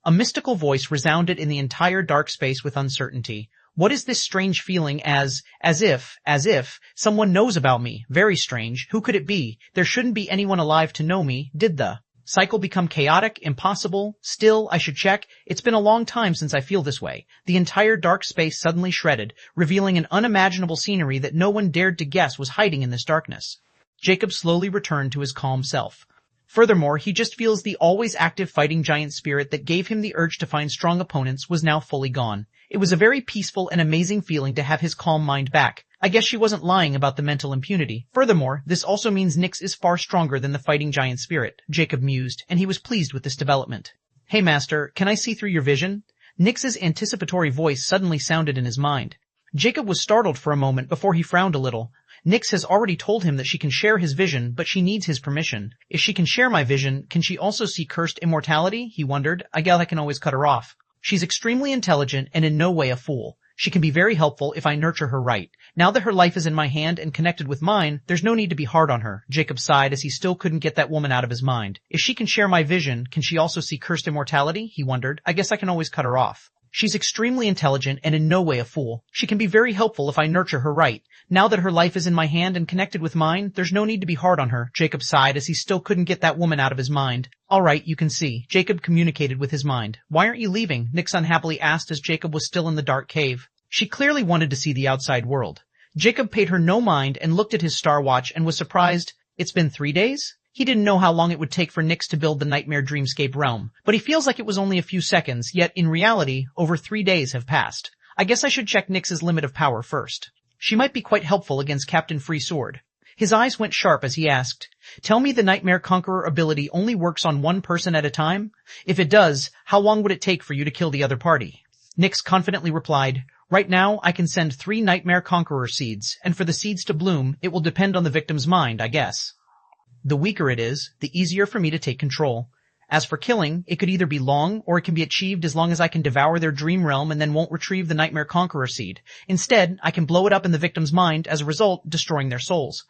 A mystical voice resounded in the entire dark space with uncertainty. What is this strange feeling as if, someone knows about me? Very strange. Who could it be? There shouldn't be anyone alive to know me. Did the cycle become chaotic? Impossible? Still, I should check. It's been a long time since I feel this way. The entire dark space suddenly shredded, revealing an unimaginable scenery that no one dared to guess was hiding in this darkness. Jacob slowly returned to his calm self. Furthermore, he just feels the always active fighting giant spirit that gave him the urge to find strong opponents was now fully gone. It was a very peaceful and amazing feeling to have his calm mind back. I guess she wasn't lying about the mental impunity. Furthermore, this also means Nyx is far stronger than the fighting giant spirit, Jacob mused, and he was pleased with this development. Hey master, can I see through your vision? Nyx's anticipatory voice suddenly sounded in his mind. Jacob was startled for a moment before he frowned a little. Nyx has already told him that she can share his vision, but she needs his permission. If she can share my vision, can she also see Cursed Immortality? He wondered. I guess I can always cut her off. She's extremely intelligent and in no way a fool. She can be very helpful if I nurture her right. Now that her life is in my hand and connected with mine, there's no need to be hard on her. Jacob sighed as he still couldn't get that woman out of his mind. If she can share my vision, can she also see Cursed Immortality? He wondered. I guess I can always cut her off. She's extremely intelligent and in no way a fool. She can be very helpful if I nurture her right. Now that her life is in my hand and connected with mine, there's no need to be hard on her." Jacob sighed as he still couldn't get that woman out of his mind. "All right, you can see." Jacob communicated with his mind. "Why aren't you leaving?" Nix unhappily asked as Jacob was still in the dark cave. She clearly wanted to see the outside world. Jacob paid her no mind and looked at his star watch and was surprised. It's been 3 days? He didn't know how long it would take for Nix to build the nightmare dreamscape realm, but he feels like it was only a few seconds, yet in reality, over 3 days have passed. I guess I should check Nix's limit of power first. She might be quite helpful against Captain Free Sword. His eyes went sharp as he asked, "Tell me the Nightmare Conqueror ability only works on one person at a time? If it does, how long would it take for you to kill the other party?" Nix confidently replied, "Right now, I can send 3 Nightmare Conqueror seeds, and for the seeds to bloom, it will depend on the victim's mind, I guess. The weaker it is, the easier for me to take control. As for killing, it could either be long, or it can be achieved as long as I can devour their dream realm and then won't retrieve the Nightmare Conqueror seed. Instead, I can blow it up in the victim's mind, as a result, destroying their souls."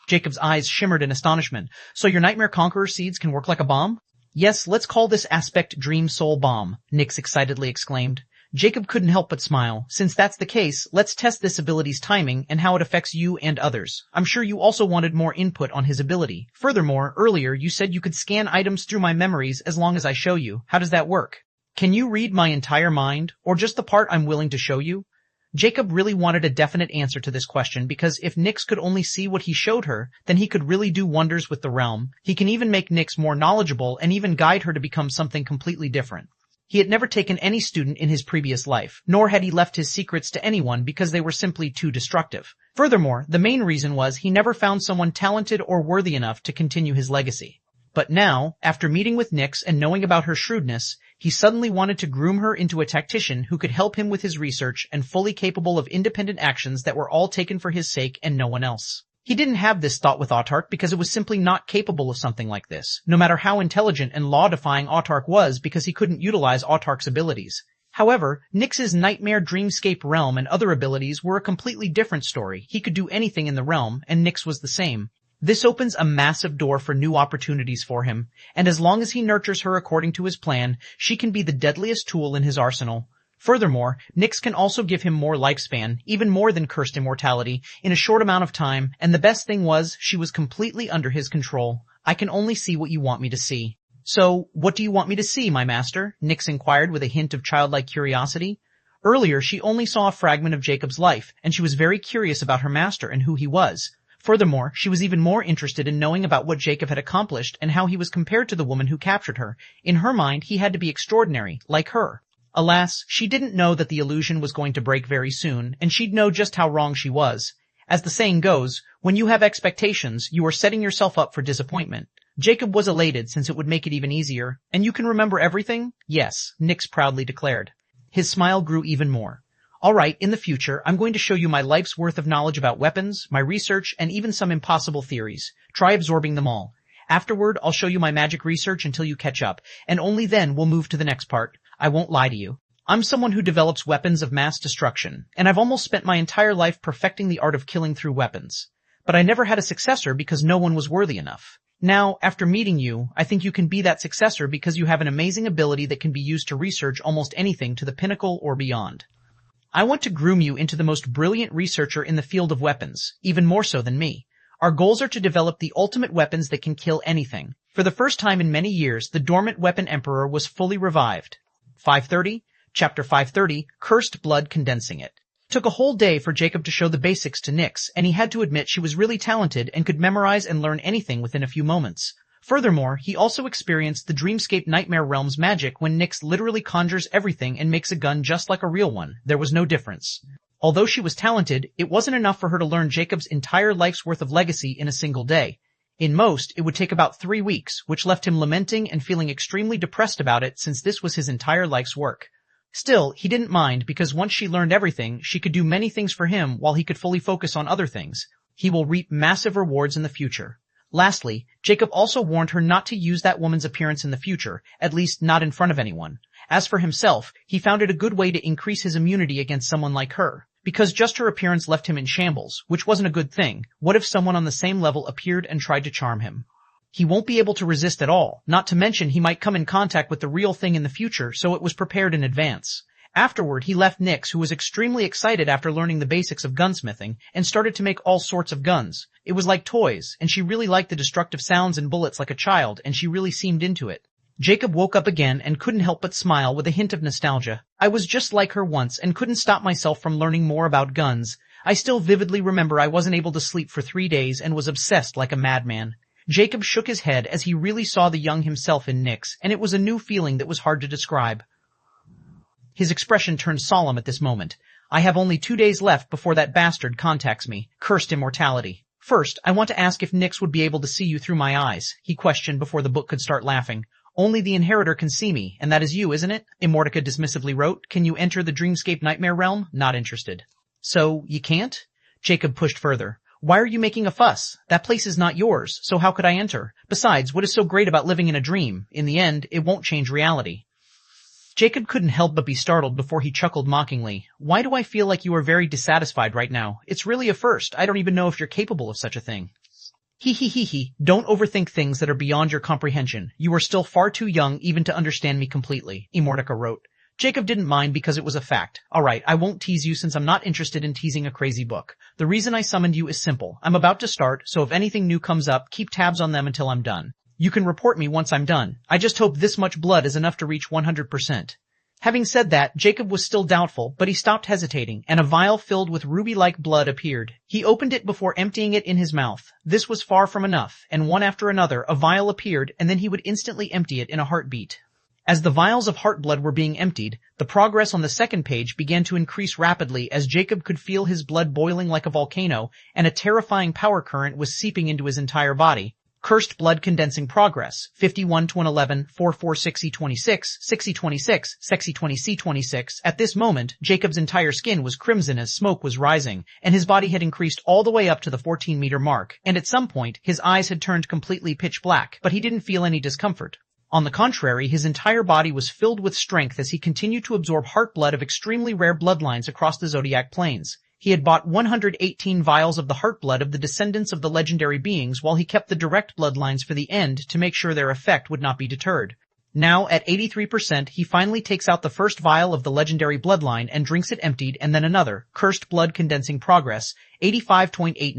Jacob's eyes shimmered in astonishment. "So your Nightmare Conqueror seeds can work like a bomb?" "Yes, let's call this aspect Dream Soul Bomb," Nix excitedly exclaimed. Jacob couldn't help but smile. "Since that's the case, let's test this ability's timing and how it affects you and others. I'm sure you also wanted more input on his ability. Furthermore, earlier you said you could scan items through my memories as long as I show you. How does that work? Can you read my entire mind, or just the part I'm willing to show you?" Jacob really wanted a definite answer to this question because if Nix could only see what he showed her, then he could really do wonders with the realm. He can even make Nix more knowledgeable and even guide her to become something completely different. He had never taken any student in his previous life, nor had he left his secrets to anyone because they were simply too destructive. Furthermore, the main reason was he never found someone talented or worthy enough to continue his legacy. But now, after meeting with Nix and knowing about her shrewdness, he suddenly wanted to groom her into a tactician who could help him with his research and fully capable of independent actions that were all taken for his sake and no one else. He didn't have this thought with Autark because it was simply not capable of something like this, no matter how intelligent and law-defying Autark was because he couldn't utilize Autark's abilities. However, Nix's Nightmare Dreamscape realm and other abilities were a completely different story. He could do anything in the realm, and Nix was the same. This opens a massive door for new opportunities for him, and as long as he nurtures her according to his plan, she can be the deadliest tool in his arsenal. Furthermore, Nix can also give him more lifespan, even more than Cursed Immortality, in a short amount of time, and the best thing was, she was completely under his control. "I can only see what you want me to see." "So, what do you want me to see, my master?" Nix inquired with a hint of childlike curiosity. Earlier, she only saw a fragment of Jacob's life, and she was very curious about her master and who he was. Furthermore, she was even more interested in knowing about what Jacob had accomplished and how he was compared to the woman who captured her. In her mind, he had to be extraordinary, like her. Alas, she didn't know that the illusion was going to break very soon, and she'd know just how wrong she was. As the saying goes, when you have expectations, you are setting yourself up for disappointment. Jacob was elated since it would make it even easier. "And you can remember everything?" "Yes," Nix proudly declared. His smile grew even more. "All right, in the future, I'm going to show you my life's worth of knowledge about weapons, my research, and even some impossible theories. Try absorbing them all. Afterward, I'll show you my magic research until you catch up, and only then we'll move to the next part. I won't lie to you. I'm someone who develops weapons of mass destruction, and I've almost spent my entire life perfecting the art of killing through weapons. But I never had a successor because no one was worthy enough. Now, after meeting you, I think you can be that successor because you have an amazing ability that can be used to research almost anything to the pinnacle or beyond. I want to groom you into the most brilliant researcher in the field of weapons, even more so than me. Our goals are to develop the ultimate weapons that can kill anything. For the first time in many years, the dormant weapon emperor was fully revived. 530, Chapter 530, Cursed Blood Condensing It. Took a whole day for Jacob to show the basics to Nix, and he had to admit she was really talented and could memorize and learn anything within a few moments. Furthermore, he also experienced the Dreamscape Nightmare Realm's magic when Nix literally conjures everything and makes a gun just like a real one. There was no difference. Although she was talented, it wasn't enough for her to learn Jacob's entire life's worth of legacy in a single day. In most, it would take about 3 weeks, which left him lamenting and feeling extremely depressed about it since this was his entire life's work. Still, he didn't mind because once she learned everything, she could do many things for him while he could fully focus on other things. He will reap massive rewards in the future. Lastly, Jacob also warned her not to use that woman's appearance in the future, at least not in front of anyone. As for himself, he found it a good way to increase his immunity against someone like her. Because just her appearance left him in shambles, which wasn't a good thing. What if someone on the same level appeared and tried to charm him? He won't be able to resist at all, not to mention he might come in contact with the real thing in the future, so it was prepared in advance. Afterward, he left Nyx, who was extremely excited after learning the basics of gunsmithing, and started to make all sorts of guns. It was like toys, and she really liked the destructive sounds and bullets like a child, and she really seemed into it. Jacob woke up again and couldn't help but smile with a hint of nostalgia. I was just like her once and couldn't stop myself from learning more about guns. I still vividly remember I wasn't able to sleep for 3 days and was obsessed like a madman. Jacob shook his head as he really saw the young himself in Nyx, and it was a new feeling that was hard to describe. His expression turned solemn at this moment. I have only 2 days left before that bastard contacts me. Cursed Immortality. First, I want to ask if Nyx would be able to see you through my eyes, he questioned before the book could start laughing. Only the inheritor can see me, and that is you, isn't it? Immortica dismissively wrote. Can you enter the dreamscape nightmare realm? Not interested. So, you can't? Jacob pushed further. Why are you making a fuss? That place is not yours, so how could I enter? Besides, what is so great about living in a dream? In the end, it won't change reality. Jacob couldn't help but be startled before he chuckled mockingly. Why do I feel like you are very dissatisfied right now? It's really a first. I don't even know if you're capable of such a thing. He. Don't overthink things that are beyond your comprehension. You are still far too young even to understand me completely, Immortica wrote. Jacob didn't mind because it was a fact. Alright, I won't tease you since I'm not interested in teasing a crazy book. The reason I summoned you is simple. I'm about to start, so if anything new comes up, keep tabs on them until I'm done. You can report me once I'm done. I just hope this much blood is enough to reach 100%. Having said that, Jacob was still doubtful, but he stopped hesitating, and a vial filled with ruby-like blood appeared. He opened it before emptying it in his mouth. This was far from enough, and one after another, a vial appeared, and then he would instantly empty it in a heartbeat. As the vials of heart blood were being emptied, the progress on the second page began to increase rapidly as Jacob could feel his blood boiling like a volcano, and a terrifying power current was seeping into his entire body. Cursed blood condensing progress, 51 to 11, 44 6E26, 6E26, sexy 20C26. At this moment, Jacob's entire skin was crimson as smoke was rising, and his body had increased all the way up to the 14-meter mark, and at some point, his eyes had turned completely pitch black, but he didn't feel any discomfort. On the contrary, his entire body was filled with strength as he continued to absorb heart blood of extremely rare bloodlines across the zodiac planes. He had bought 118 vials of the heart blood of the descendants of the legendary beings while he kept the direct bloodlines for the end to make sure their effect would not be deterred. Now, at 83%, he finally takes out the first vial of the legendary bloodline and drinks it emptied, and then another, cursed blood condensing progress, 85.89,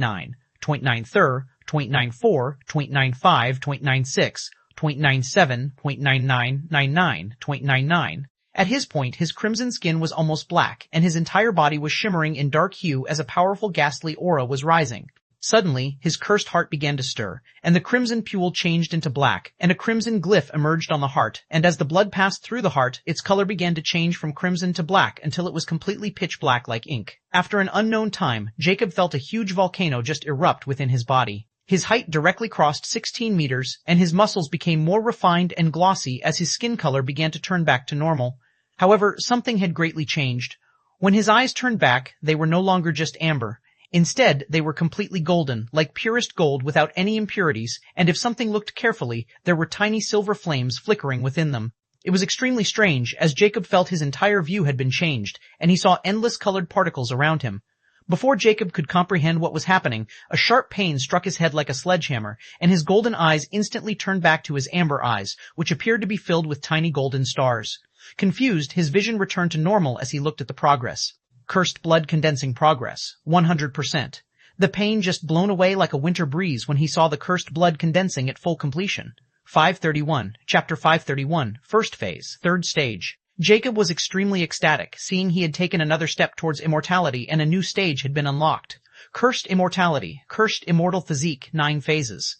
0.93, 0.94, 0.95, 0.96, 0.97, 0.99, 0.99. At his point, his crimson skin was almost black, and his entire body was shimmering in dark hue as a powerful ghastly aura was rising. Suddenly, his cursed heart began to stir, and the crimson pule changed into black, and a crimson glyph emerged on the heart, and as the blood passed through the heart, its color began to change from crimson to black until it was completely pitch black like ink. After an unknown time, Jacob felt a huge volcano just erupt within his body. His height directly crossed 16 meters, and his muscles became more refined and glossy as his skin color began to turn back to normal. However, something had greatly changed. When his eyes turned back, they were no longer just amber. Instead, they were completely golden, like purest gold without any impurities, and if something looked carefully, there were tiny silver flames flickering within them. It was extremely strange, as Jacob felt his entire view had been changed, and he saw endless colored particles around him. Before Jacob could comprehend what was happening, a sharp pain struck his head like a sledgehammer, and his golden eyes instantly turned back to his amber eyes, which appeared to be filled with tiny golden stars. Confused, his vision returned to normal as he looked at the progress. Cursed blood condensing progress, 100%. The pain just blown away like a winter breeze when he saw the cursed blood condensing at full completion. 531, Chapter 531, First Phase, Third Stage. Jacob was extremely ecstatic, seeing he had taken another step towards immortality and a new stage had been unlocked. Cursed Immortality, Cursed Immortal Physique, 9 phases.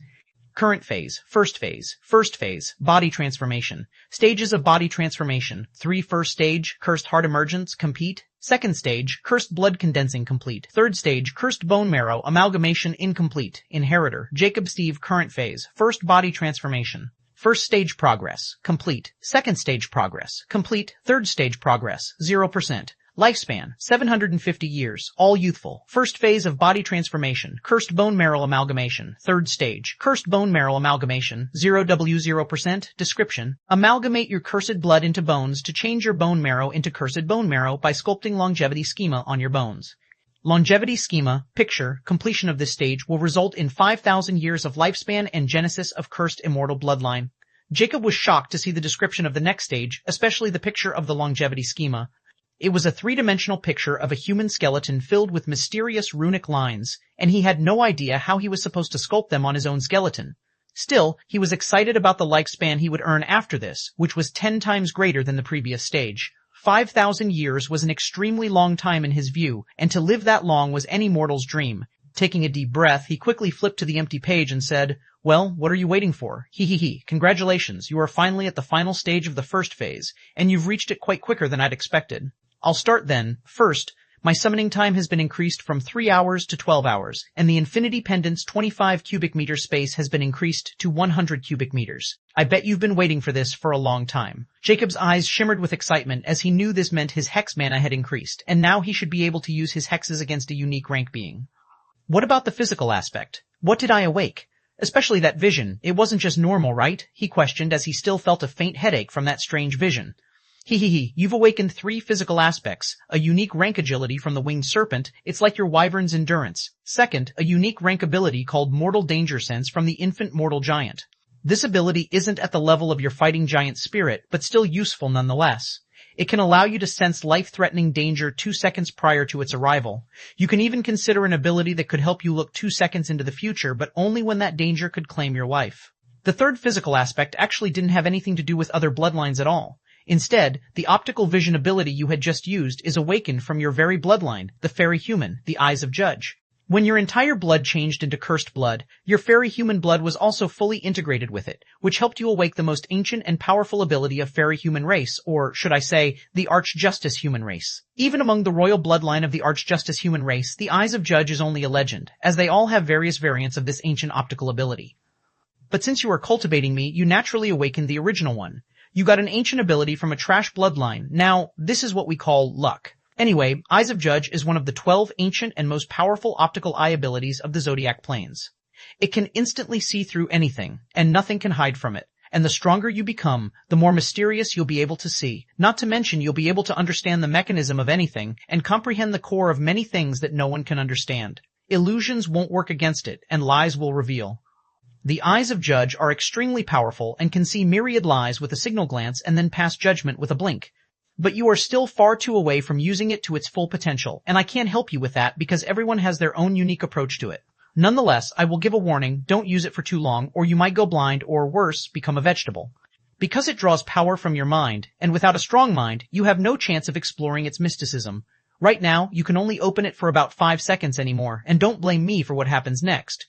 Current phase, first phase, body transformation. Stages of body transformation. 3 first stage, cursed heart emergence, complete. Second stage, cursed blood condensing, complete. Third stage, cursed bone marrow, amalgamation, incomplete. Inheritor, Jacob Steve, current phase, first body transformation. First stage progress, complete. Second stage progress, complete. Third stage progress, 0%. Lifespan, 750 years, all youthful. First phase of body transformation, cursed bone marrow amalgamation. Third stage, cursed bone marrow amalgamation, 0%. Description, amalgamate your cursed blood into bones to change your bone marrow into cursed bone marrow by sculpting longevity schema on your bones. Longevity schema, picture, completion of this stage will result in 5,000 years of lifespan and genesis of cursed immortal bloodline. Jacob was shocked to see the description of the next stage, especially the picture of the longevity schema. It was a three-dimensional picture of a human skeleton filled with mysterious runic lines, and he had no idea how he was supposed to sculpt them on his own skeleton. Still, he was excited about the lifespan he would earn after this, which was 10 times greater than the previous stage. 5,000 years was an extremely long time in his view, and to live that long was any mortal's dream. Taking a deep breath, he quickly flipped to the empty page and said, "Well, what are you waiting for? Congratulations, you are finally at the final stage of the first phase, and you've reached it quite quicker than I'd expected. I'll start then. First, my summoning time has been increased from 3 hours to 12 hours, and the Infinity Pendant's 25 cubic meter space has been increased to 100 cubic meters. I bet you've been waiting for this for a long time." Jacob's eyes shimmered with excitement as he knew this meant his hex mana had increased, and now he should be able to use his hexes against a unique rank being. What about the physical aspect? What did I awake? Especially that vision. It wasn't just normal, right? He questioned as he still felt a faint headache from that strange vision. You've awakened 3 physical aspects. A unique rank agility from the winged serpent, it's like your wyvern's endurance. Second, a unique rank ability called Mortal Danger Sense from the infant mortal giant. This ability isn't at the level of your fighting giant spirit, but still useful nonetheless. It can allow you to sense life-threatening danger 2 seconds prior to its arrival. You can even consider an ability that could help you look 2 seconds into the future, but only when that danger could claim your life. The third physical aspect actually didn't have anything to do with other bloodlines at all. Instead, the optical vision ability you had just used is awakened from your very bloodline, the fairy human, the Eyes of Judge. When your entire blood changed into cursed blood, your fairy human blood was also fully integrated with it, which helped you awake the most ancient and powerful ability of fairy human race, or should I say, the Archjustice human race. Even among the royal bloodline of the Archjustice human race, the Eyes of Judge is only a legend, as they all have various variants of this ancient optical ability. But since you are cultivating me, you naturally awakened the original one. You got an ancient ability from a trash bloodline. Now, this is what we call luck. Anyway, Eyes of Judge is one of the 12 ancient and most powerful optical eye abilities of the Zodiac Planes. It can instantly see through anything, and nothing can hide from it. And the stronger you become, the more mysterious you'll be able to see. Not to mention you'll be able to understand the mechanism of anything, and comprehend the core of many things that no one can understand. Illusions won't work against it, and lies will reveal. The Eyes of Judge are extremely powerful and can see myriad lies with a signal glance and then pass judgment with a blink. But you are still far too away from using it to its full potential, and I can't help you with that because everyone has their own unique approach to it. Nonetheless, I will give a warning, don't use it for too long or you might go blind or worse, become a vegetable. Because it draws power from your mind, and without a strong mind, you have no chance of exploring its mysticism. Right now, you can only open it for about 5 seconds anymore, and don't blame me for what happens next.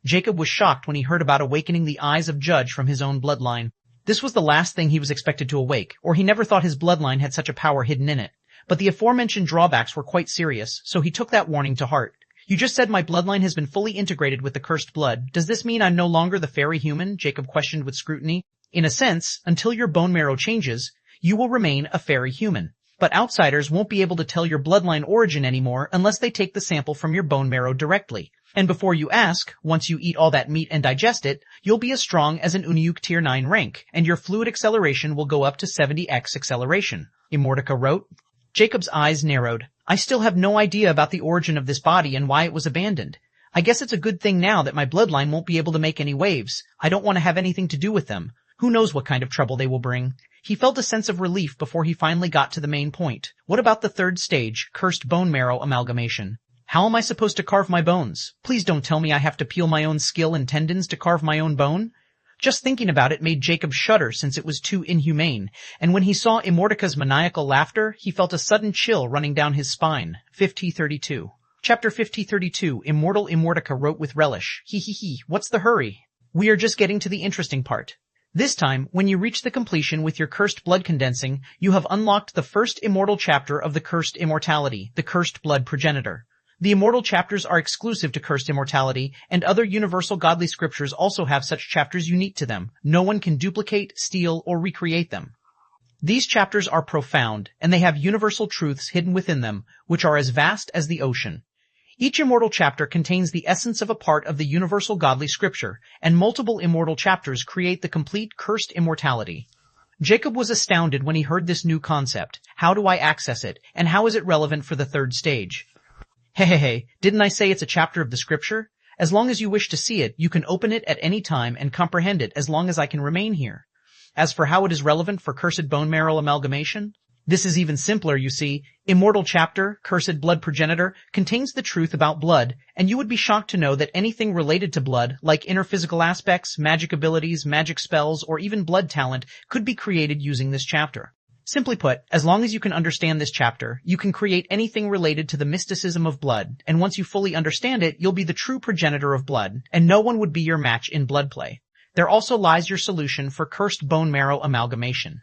Jacob was shocked when he heard about awakening the Eyes of Judge from his own bloodline. This was the last thing he was expected to awake, or he never thought his bloodline had such a power hidden in it. But the aforementioned drawbacks were quite serious, so he took that warning to heart. You just said my bloodline has been fully integrated with the cursed blood. Does this mean I'm no longer the fairy human? Jacob questioned with scrutiny. In a sense, until your bone marrow changes, you will remain a fairy human. But outsiders won't be able to tell your bloodline origin anymore unless they take the sample from your bone marrow directly. And before you ask, once you eat all that meat and digest it, you'll be as strong as an Unyuk Tier 9 rank, and your fluid acceleration will go up to 70x acceleration, Immortica wrote. Jacob's eyes narrowed. I still have no idea about the origin of this body and why it was abandoned. I guess it's a good thing now that my bloodline won't be able to make any waves. I don't want to have anything to do with them. Who knows what kind of trouble they will bring. He felt a sense of relief before he finally got to the main point. What about the third stage, cursed bone marrow amalgamation? How am I supposed to carve my bones? Please don't tell me I have to peel my own skill and tendons to carve my own bone. Just thinking about it made Jacob shudder since it was too inhumane, and when he saw Immortica's maniacal laughter, he felt a sudden chill running down his spine. 5032. Chapter 5032, Immortal Immortica wrote with relish. What's the hurry? We are just getting to the interesting part. This time, when you reach the completion with your cursed blood condensing, you have unlocked the first immortal chapter of the Cursed Immortality, the Cursed Blood Progenitor. The immortal chapters are exclusive to Cursed Immortality, and other universal godly scriptures also have such chapters unique to them. No one can duplicate, steal, or recreate them. These chapters are profound, and they have universal truths hidden within them, which are as vast as the ocean. Each immortal chapter contains the essence of a part of the universal godly scripture, and multiple immortal chapters create the complete Cursed Immortality. Jacob was astounded when he heard this new concept. How do I access it, and how is it relevant for the third stage? Didn't I say it's a chapter of the scripture? As long as you wish to see it, you can open it at any time and comprehend it as long as I can remain here. As for how it is relevant for cursed bone marrow amalgamation, This is even simpler, you see. Immortal Chapter, Cursed Blood Progenitor, contains the truth about blood, and you would be shocked to know that anything related to blood, like inner physical aspects, magic abilities, magic spells, or even blood talent, could be created using this chapter. Simply put, as long as you can understand this chapter, you can create anything related to the mysticism of blood, and once you fully understand it, you'll be the true progenitor of blood, and no one would be your match in blood play. There also lies your solution for cursed bone marrow amalgamation.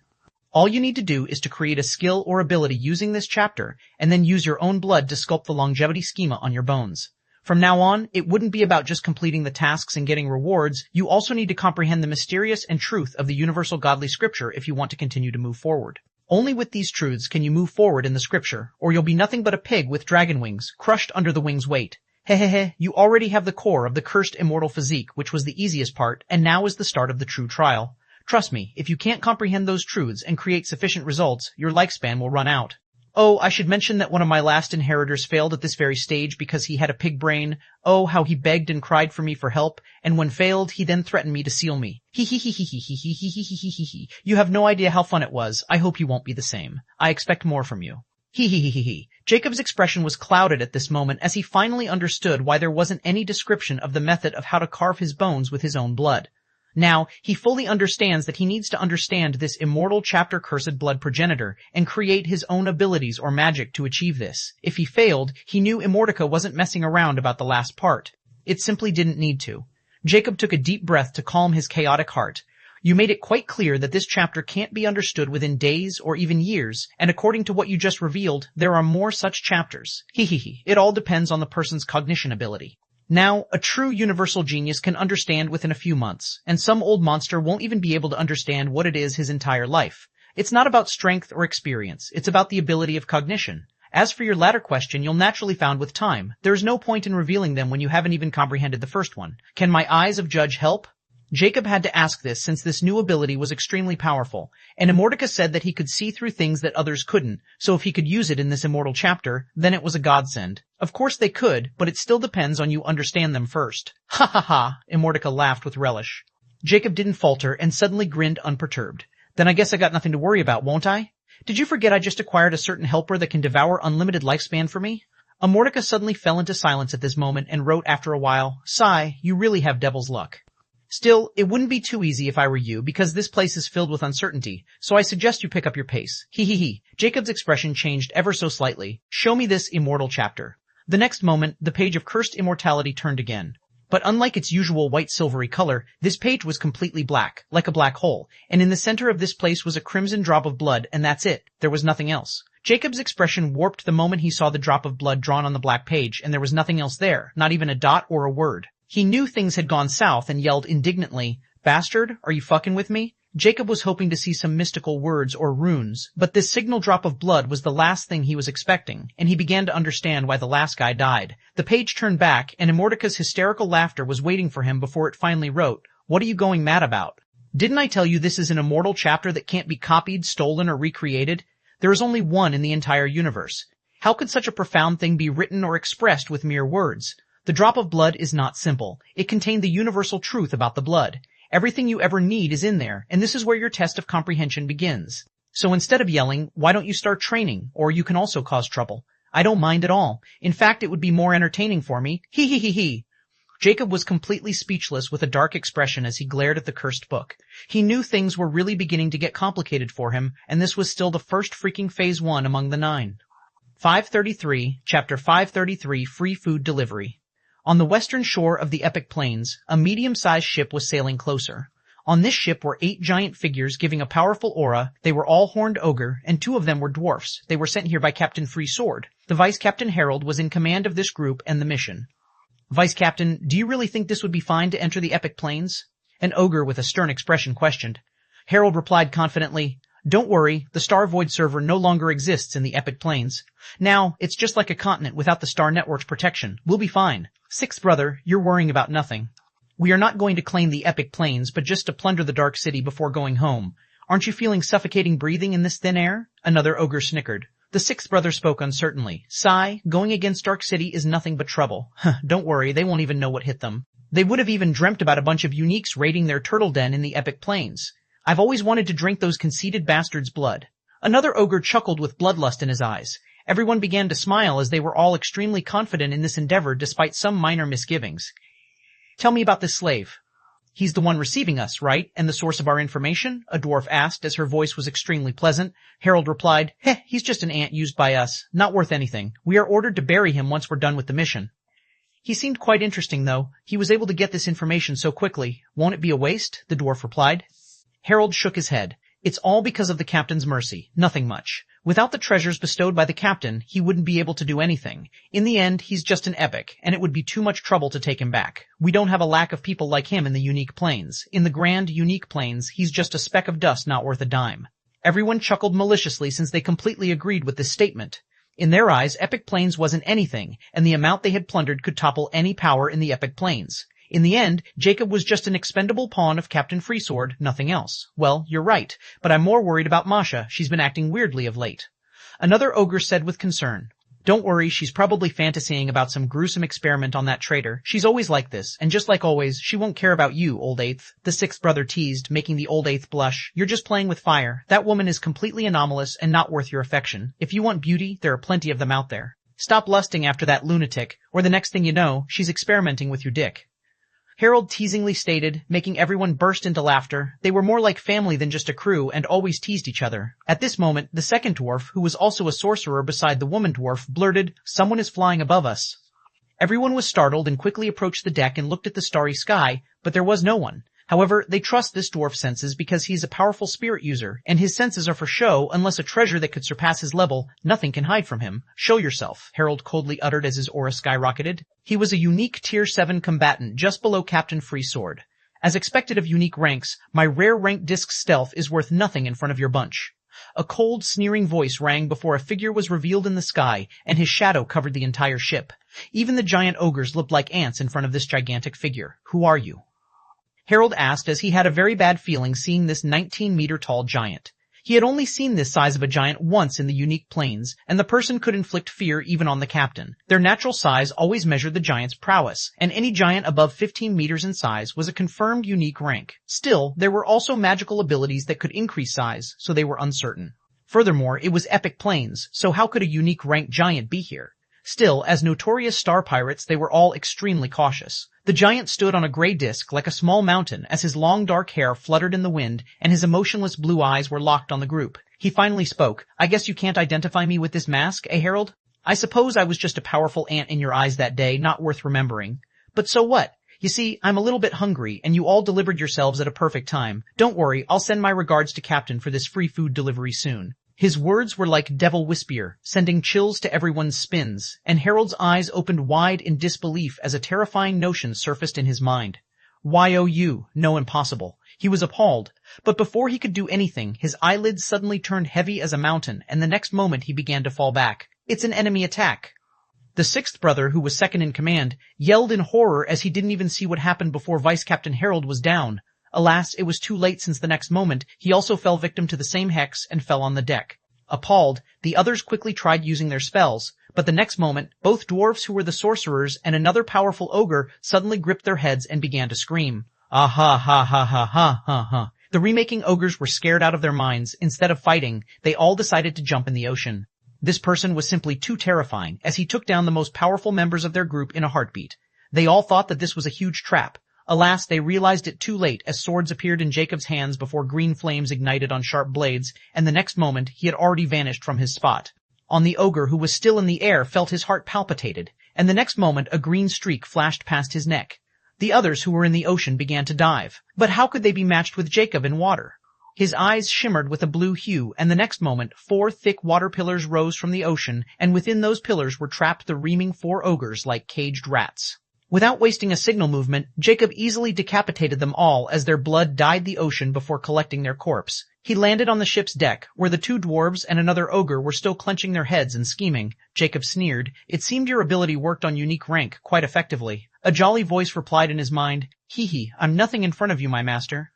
All you need to do is to create a skill or ability using this chapter, and then use your own blood to sculpt the longevity schema on your bones. From now on, it wouldn't be about just completing the tasks and getting rewards. You also need to comprehend the mysterious and truth of the universal godly scripture if you want to continue to move forward. Only with these truths can you move forward in the scripture, or you'll be nothing but a pig with dragon wings, crushed under the wing's weight. Hehehe, you already have the core of the cursed immortal physique, which was the easiest part, and now is the start of the true trial. Trust me, if you can't comprehend those truths and create sufficient results, your lifespan will run out. Oh, I should mention that one of my last inheritors failed at this very stage because he had a pig brain. Oh, how he begged and cried for me for help, and when failed, he then threatened me to seal me. He. You have no idea how fun it was. I hope you won't be the same. I expect more from you. He. Jacob's expression was clouded at this moment as he finally understood why there wasn't any description of the method of how to carve his bones with his own blood. Now, he fully understands that he needs to understand this immortal chapter Cursed Blood Progenitor and create his own abilities or magic to achieve this. If he failed, he knew Immortica wasn't messing around about the last part. It simply didn't need to. Jacob took a deep breath to calm his chaotic heart. You made it quite clear that this chapter can't be understood within days or even years, and according to what you just revealed, there are more such chapters. It all depends on the person's cognition ability. Now, a true universal genius can understand within a few months, and some old monster won't even be able to understand what it is his entire life. It's not about strength or experience, it's about the ability of cognition. As for your latter question, you'll naturally found with time. There's no point in revealing them when you haven't even comprehended the first one. Can my eyes of judge help? Jacob had to ask this since this new ability was extremely powerful, and Immortica said that he could see through things that others couldn't, so if he could use it in this immortal chapter, then it was a godsend. Of course they could, but it still depends on you understand them first. Ha, Immortica laughed with relish. Jacob didn't falter and suddenly grinned unperturbed. Then I guess I got nothing to worry about, won't I? Did you forget I just acquired a certain helper that can devour unlimited lifespan for me? Immortica suddenly fell into silence at this moment and wrote after a while, Sigh, you really have devil's luck. Still, it wouldn't be too easy if I were you, because this place is filled with uncertainty, so I suggest you pick up your pace. Jacob's expression changed ever so slightly. Show me this immortal chapter. The next moment, the page of Cursed Immortality turned again. But unlike its usual white silvery color, this page was completely black, like a black hole, and in the center of this place was a crimson drop of blood, and that's it. There was nothing else. Jacob's expression warped the moment he saw the drop of blood drawn on the black page, and there was nothing else there, not even a dot or a word. He knew things had gone south and yelled indignantly, Bastard, are you fucking with me? Jacob was hoping to see some mystical words or runes, but this signal drop of blood was the last thing he was expecting, and he began to understand why the last guy died. The page turned back, and Immortica's hysterical laughter was waiting for him before it finally wrote, What are you going mad about? Didn't I tell you this is an immortal chapter that can't be copied, stolen, or recreated? There is only one in the entire universe. How could such a profound thing be written or expressed with mere words? The drop of blood is not simple. It contained the universal truth about the blood. Everything you ever need is in there, and this is where your test of comprehension begins. So instead of yelling, why don't you start training, or you can also cause trouble. I don't mind at all. In fact, it would be more entertaining for me. Jacob was completely speechless with a dark expression as he glared at the cursed book. He knew things were really beginning to get complicated for him, and this was still the first freaking phase 1 among the 9. 533, Chapter 533, Free Food Delivery. On the western shore of the Epic Plains, a medium-sized ship was sailing closer. On this ship were 8 giant figures giving a powerful aura. They were all horned ogre, and 2 of them were dwarfs. They were sent here by Captain Free Sword. The Vice Captain Harold was in command of this group and the mission. Vice Captain, do you really think this would be fine to enter the Epic Plains? An ogre with a stern expression questioned. Harold replied confidently, Don't worry, the Star Void server no longer exists in the Epic Plains. Now, it's just like a continent without the Star Network's protection. We'll be fine. Sixth brother, you're worrying about nothing. We are not going to claim the Epic Plains, but just to plunder the Dark City before going home. Aren't you feeling suffocating breathing in this thin air? Another ogre snickered. The sixth brother spoke uncertainly. Sigh, going against Dark City is nothing but trouble. Don't worry, they won't even know what hit them. They would have even dreamt about a bunch of uniques raiding their turtle den in the Epic Plains. I've always wanted to drink those conceited bastards' blood. Another ogre chuckled with bloodlust in his eyes. Everyone began to smile as they were all extremely confident in this endeavor despite some minor misgivings. Tell me about this slave. He's the one receiving us, right? And the source of our information? A dwarf asked as her voice was extremely pleasant. Harold replied, he's just an ant used by us. Not worth anything. We are ordered to bury him once we're done with the mission. He seemed quite interesting, though. He was able to get this information so quickly. Won't it be a waste? The dwarf replied. Harold shook his head. It's all because of the captain's mercy. Nothing much. Without the treasures bestowed by the captain, he wouldn't be able to do anything. In the end, he's just an epic, and it would be too much trouble to take him back. We don't have a lack of people like him in the unique planes. In the grand, unique planes, he's just a speck of dust not worth a dime. Everyone chuckled maliciously since they completely agreed with this statement. In their eyes, epic planes wasn't anything, and the amount they had plundered could topple any power in the epic planes. In the end, Jacob was just an expendable pawn of Captain Freesword, nothing else. Well, you're right, but I'm more worried about Masha. She's been acting weirdly of late. Another ogre said with concern. Don't worry, she's probably fantasying about some gruesome experiment on that traitor. She's always like this, and just like always, she won't care about you, old eighth. The sixth brother teased, making the old eighth blush. You're just playing with fire. That woman is completely anomalous and not worth your affection. If you want beauty, there are plenty of them out there. Stop lusting after that lunatic, or the next thing you know, she's experimenting with your dick. Harold teasingly stated, making everyone burst into laughter. They were more like family than just a crew and always teased each other. At this moment, the second dwarf, who was also a sorcerer beside the woman dwarf, blurted, "Someone is flying above us." Everyone was startled and quickly approached the deck and looked at the starry sky, but there was no one. However, they trust this dwarf's senses because he's a powerful spirit user, and his senses are for show unless a treasure that could surpass his level, nothing can hide from him. Show yourself, Harold coldly uttered as his aura skyrocketed. He was a unique Tier 7 combatant just below Captain Freesword. As expected of unique ranks, my rare rank disc stealth is worth nothing in front of your bunch. A cold, sneering voice rang before a figure was revealed in the sky, and his shadow covered the entire ship. Even the giant ogres looked like ants in front of this gigantic figure. Who are you? Harold asked as he had a very bad feeling seeing this 19-meter-tall giant. He had only seen this size of a giant once in the unique planes, and the person could inflict fear even on the captain. Their natural size always measured the giant's prowess, and any giant above 15 meters in size was a confirmed unique rank. Still, there were also magical abilities that could increase size, so they were uncertain. Furthermore, it was epic planes, so how could a unique rank giant be here? Still, as notorious star pirates, they were all extremely cautious. The giant stood on a gray disk like a small mountain as his long dark hair fluttered in the wind and his emotionless blue eyes were locked on the group. He finally spoke. I guess you can't identify me with this mask, eh, Harold? I suppose I was just a powerful ant in your eyes that day, not worth remembering. But so what? You see, I'm a little bit hungry, and you all delivered yourselves at a perfect time. Don't worry, I'll send my regards to Captain for this free food delivery soon. His words were like devil whispier, sending chills to everyone's spins, and Harold's eyes opened wide in disbelief as a terrifying notion surfaced in his mind. YOU, no impossible. He was appalled, but before he could do anything, his eyelids suddenly turned heavy as a mountain, and the next moment he began to fall back. It's an enemy attack. The sixth brother, who was second in command, yelled in horror as he didn't even see what happened before Vice Captain Harold was down. Alas, it was too late since the next moment, he also fell victim to the same hex and fell on the deck. Appalled, the others quickly tried using their spells, but the next moment, both dwarfs who were the sorcerers and another powerful ogre suddenly gripped their heads and began to scream. Ah ha ha ha ha ha ha ha. The remaking ogres were scared out of their minds. Instead of fighting, they all decided to jump in the ocean. This person was simply too terrifying, as he took down the most powerful members of their group in a heartbeat. They all thought that this was a huge trap. Alas, they realized it too late as swords appeared in Jacob's hands before green flames ignited on sharp blades, and the next moment he had already vanished from his spot. On the ogre, who was still in the air, felt his heart palpitated, and the next moment a green streak flashed past his neck. The others who were in the ocean began to dive. But how could they be matched with Jacob in water? His eyes shimmered with a blue hue, and the next moment 4 thick water pillars rose from the ocean, and within those pillars were trapped the reaming 4 ogres like caged rats. Without wasting a signal movement, Jacob easily decapitated them all as their blood dyed the ocean before collecting their corpse. He landed on the ship's deck, where the 2 dwarves and another ogre were still clenching their heads and scheming. Jacob sneered. It seemed your ability worked on unique rank quite effectively. A jolly voice replied in his mind, Hee hee, I'm nothing in front of you, my master.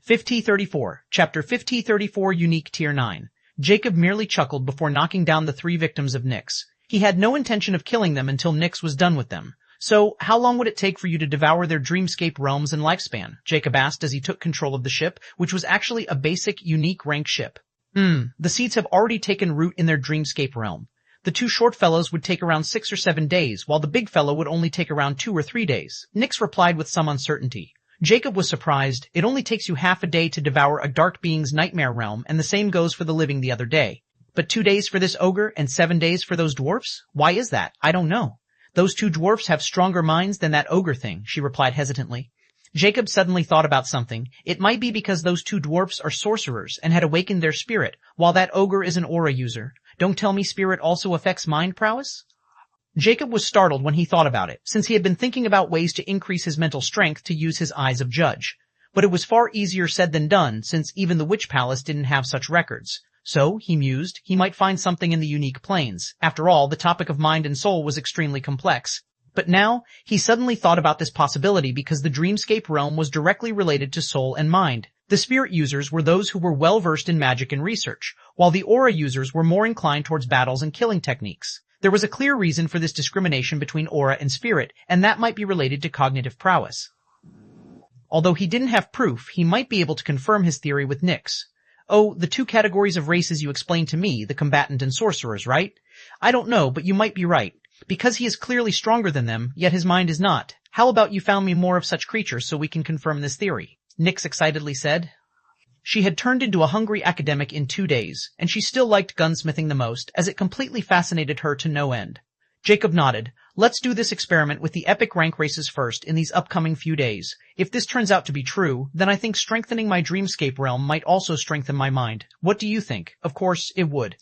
5034, Chapter 5034, Unique Tier 9. Jacob merely chuckled before knocking down the 3 victims of Nyx. He had no intention of killing them until Nyx was done with them. So, how long would it take for you to devour their dreamscape realms and lifespan? Jacob asked as he took control of the ship, which was actually a basic, unique rank ship. The seeds have already taken root in their dreamscape realm. The two short fellows would take around 6 or 7 days, while the big fellow would only take around 2 or 3 days. Nyx replied with some uncertainty. Jacob was surprised. It only takes you half a day to devour a dark being's nightmare realm, and the same goes for the living the other day. But 2 days for this ogre and 7 days for those dwarfs? Why is that? I don't know. Those two dwarfs have stronger minds than that ogre thing, she replied hesitantly. Jacob suddenly thought about something. It might be because those two dwarfs are sorcerers and had awakened their spirit, while that ogre is an aura user. Don't tell me spirit also affects mind prowess? Jacob was startled when he thought about it, since he had been thinking about ways to increase his mental strength to use his eyes of judge. But it was far easier said than done, since even the Witch Palace didn't have such records. So, he mused, he might find something in the unique planes. After all, the topic of mind and soul was extremely complex. But now, he suddenly thought about this possibility because the dreamscape realm was directly related to soul and mind. The spirit users were those who were well versed in magic and research, while the aura users were more inclined towards battles and killing techniques. There was a clear reason for this discrimination between aura and spirit, and that might be related to cognitive prowess. Although he didn't have proof, he might be able to confirm his theory with Nyx. Oh, the two categories of races you explained to me, the combatant and sorcerers, right? I don't know, but you might be right. Because he is clearly stronger than them, yet his mind is not. How about you found me more of such creatures so we can confirm this theory? Nyx excitedly said. She had turned into a hungry academic in 2 days, and she still liked gunsmithing the most, as it completely fascinated her to no end. Jacob nodded. Let's do this experiment with the epic rank races first in these upcoming few days. If this turns out to be true, then I think strengthening my dreamscape realm might also strengthen my mind. What do you think? Of course, it would.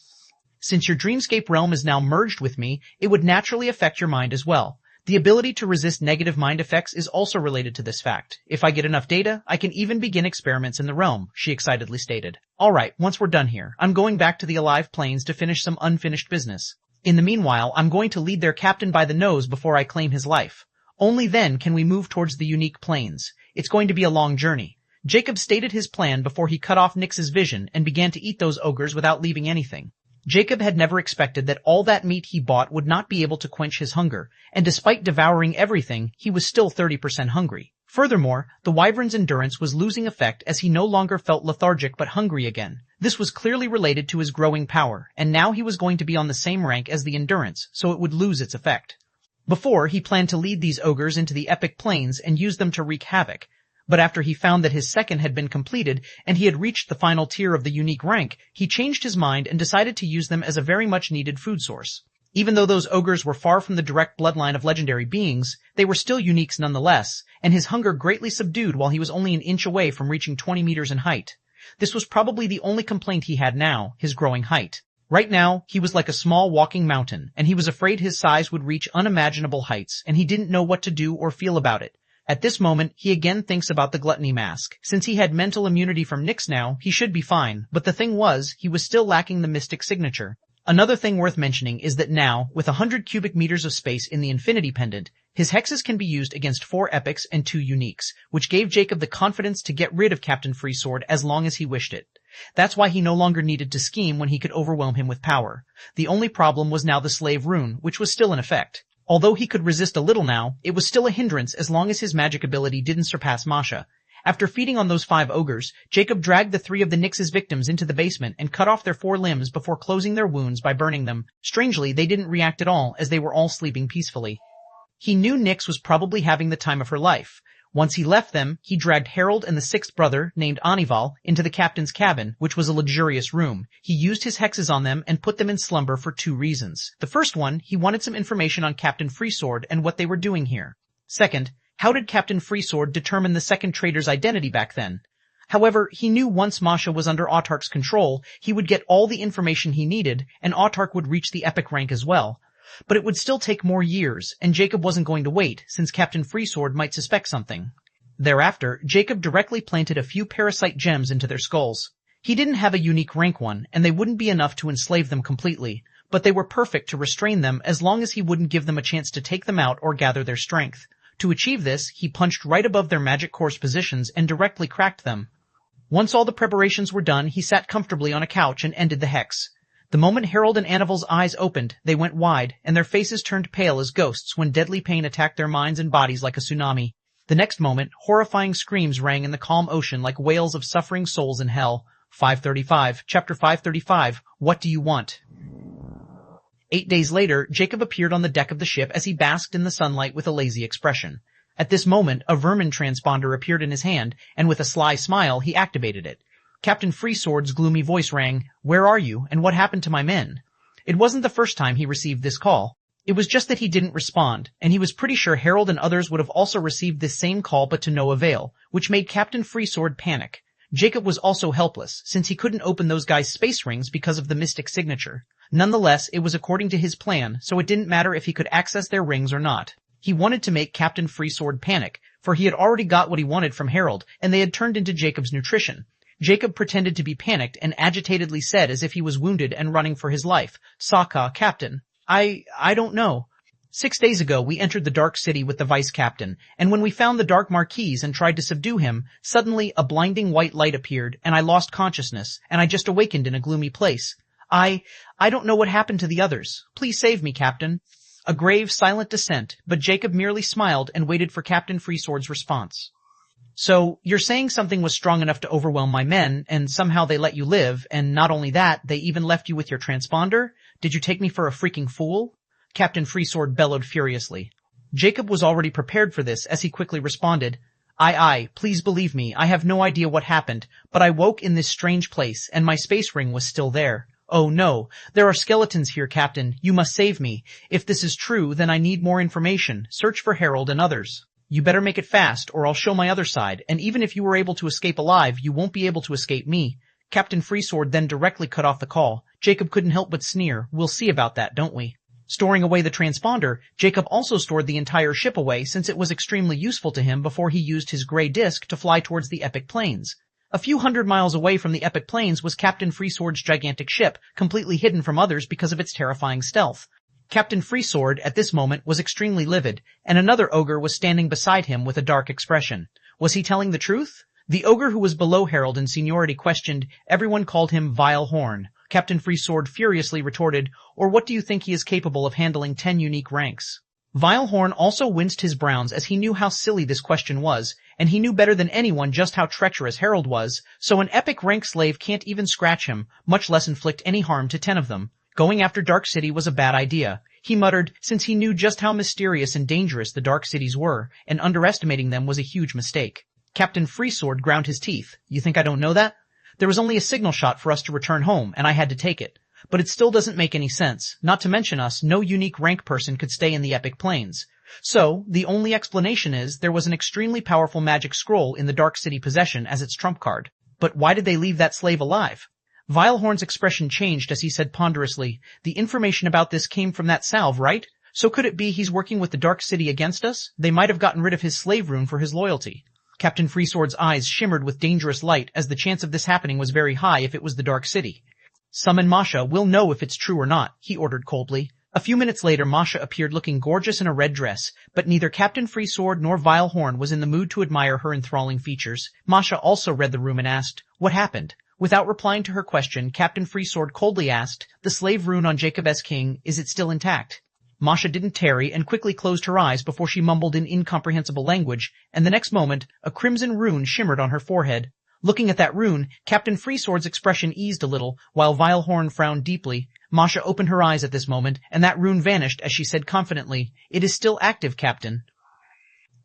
Since your dreamscape realm is now merged with me, it would naturally affect your mind as well. The ability to resist negative mind effects is also related to this fact. If I get enough data, I can even begin experiments in the realm, she excitedly stated. Alright, once we're done here, I'm going back to the alive planes to finish some unfinished business. In the meanwhile, I'm going to lead their captain by the nose before I claim his life. Only then can we move towards the unique planes. It's going to be a long journey. Jacob stated his plan before he cut off Nyx's vision and began to eat those ogres without leaving anything. Jacob had never expected that all that meat he bought would not be able to quench his hunger, and despite devouring everything, he was still 30% hungry. Furthermore, the wyvern's endurance was losing effect as he no longer felt lethargic but hungry again. This was clearly related to his growing power, and now he was going to be on the same rank as the endurance, so it would lose its effect. Before, he planned to lead these ogres into the epic planes and use them to wreak havoc. But after he found that his second had been completed and he had reached the final tier of the unique rank, he changed his mind and decided to use them as a very much needed food source. Even though those ogres were far from the direct bloodline of legendary beings, they were still uniques nonetheless, and his hunger greatly subdued while he was only an inch away from reaching 20 meters in height. This was probably the only complaint he had now, his growing height. Right now, he was like a small walking mountain, and he was afraid his size would reach unimaginable heights, and he didn't know what to do or feel about it. At this moment, he again thinks about the gluttony mask. Since he had mental immunity from Nyx now, he should be fine, but the thing was, he was still lacking the mystic signature. Another thing worth mentioning is that now, with 100 cubic meters of space in the Infinity Pendant, his hexes can be used against 4 epics and 2 uniques, which gave Jacob the confidence to get rid of Captain Freesword as long as he wished it. That's why he no longer needed to scheme when he could overwhelm him with power. The only problem was now the slave rune, which was still in effect. Although he could resist a little now, it was still a hindrance as long as his magic ability didn't surpass Masha. After feeding on those 5 ogres, Jacob dragged the 3 of the Nyx's victims into the basement and cut off their 4 limbs before closing their wounds by burning them. Strangely, they didn't react at all, as they were all sleeping peacefully. He knew Nyx was probably having the time of her life. Once he left them, he dragged Harold and the 6th brother, named Anival, into the captain's cabin, which was a luxurious room. He used his hexes on them and put them in slumber for 2 reasons. The first one, he wanted some information on Captain Freesword and what they were doing here. Second, how did Captain Freesword determine the second traitor's identity back then? However, he knew once Masha was under Autark's control, he would get all the information he needed, and Autark would reach the epic rank as well. But it would still take more years, and Jacob wasn't going to wait, since Captain Freesword might suspect something. Thereafter, Jacob directly planted a few parasite gems into their skulls. He didn't have a unique rank one, and they wouldn't be enough to enslave them completely, but they were perfect to restrain them as long as he wouldn't give them a chance to take them out or gather their strength. To achieve this, he punched right above their magic course positions and directly cracked them. Once all the preparations were done, he sat comfortably on a couch and ended the hex. The moment Harold and Anival's eyes opened, they went wide, and their faces turned pale as ghosts when deadly pain attacked their minds and bodies like a tsunami. The next moment, horrifying screams rang in the calm ocean like wails of suffering souls in hell. 535, Chapter 535, What Do You Want? 8 days later, Jacob appeared on the deck of the ship as he basked in the sunlight with a lazy expression. At this moment, a vermin transponder appeared in his hand, and with a sly smile, he activated it. Captain Freesword's gloomy voice rang, "Where are you, and what happened to my men?" It wasn't the first time he received this call. It was just that he didn't respond, and he was pretty sure Harold and others would have also received this same call but to no avail, which made Captain Freesword panic. Jacob was also helpless, since he couldn't open those guys' space rings because of the mystic signature. Nonetheless, it was according to his plan, so it didn't matter if he could access their rings or not. He wanted to make Captain Freesword panic, for he had already got what he wanted from Harold, and they had turned into Jacob's nutrition. Jacob pretended to be panicked and agitatedly said as if he was wounded and running for his life, "Saka, Captain. I don't know. 6 days ago we entered the Dark City with the Vice Captain, and when we found the Dark Marquise and tried to subdue him, suddenly a blinding white light appeared, and I lost consciousness, and I just awakened in a gloomy place. I don't know what happened to the others. Please save me, Captain." A grave, silent dissent, but Jacob merely smiled and waited for Captain Freesword's response. "So, you're saying something was strong enough to overwhelm my men, and somehow they let you live, and not only that, they even left you with your transponder? Did you take me for a freaking fool?" Captain Freesword bellowed furiously. Jacob was already prepared for this as he quickly responded, Aye, please believe me, I have no idea what happened, but I woke in this strange place, and my space ring was still there. Oh no, there are skeletons here, Captain. You must save me. If this is true, then I need more information. Search for Harold and others. You better make it fast, or I'll show my other side, and even if you were able to escape alive, you won't be able to escape me. Captain Freesword then directly cut off the call. Jacob couldn't help but sneer. We'll see about that, don't we? Storing away the transponder, Jacob also stored the entire ship away since it was extremely useful to him before he used his gray disk to fly towards the Epic Plains. A few hundred miles away from the Epic Plains was Captain Freesword's gigantic ship, completely hidden from others because of its terrifying stealth. Captain Freesword, at this moment, was extremely livid, and another ogre was standing beside him with a dark expression. Was he telling the truth? The ogre who was below Harold in seniority questioned. Everyone called him Vile Horn. Captain Freesword furiously retorted, or what do you think he is capable of handling 10 unique ranks? Vile Horn also winced his brows as he knew how silly this question was, and he knew better than anyone just how treacherous Harold was, so an epic rank slave can't even scratch him, much less inflict any harm to 10 of them. Going after Dark City was a bad idea, he muttered, since he knew just how mysterious and dangerous the Dark Cities were, and underestimating them was a huge mistake. Captain Freesword ground his teeth. You think I don't know that? There was only a signal shot for us to return home, and I had to take it. But it still doesn't make any sense. Not to mention us, no unique rank person could stay in the Epic Plains. So, the only explanation is there was an extremely powerful magic scroll in the Dark City possession as its trump card. But why did they leave that slave alive? Vilehorn's expression changed as he said ponderously, the information about this came from that salve, right? So could it be he's working with the Dark City against us? They might have gotten rid of his slave rune for his loyalty. Captain Freesword's eyes shimmered with dangerous light as the chance of this happening was very high if it was the Dark City. Summon Masha, we'll know if it's true or not, he ordered coldly. A few minutes later Masha appeared looking gorgeous in a red dress, but neither Captain Freesword nor Vilehorn was in the mood to admire her enthralling features. Masha also read the room and asked, what happened? Without replying to her question, Captain Freesword coldly asked, the slave rune on Jacob S. King, is it still intact? Masha didn't tarry and quickly closed her eyes before she mumbled in incomprehensible language, and the next moment, a crimson rune shimmered on her forehead. Looking at that rune, Captain Freesword's expression eased a little, while Vilehorn frowned deeply. Masha opened her eyes at this moment, and that rune vanished as she said confidently, it is still active, Captain.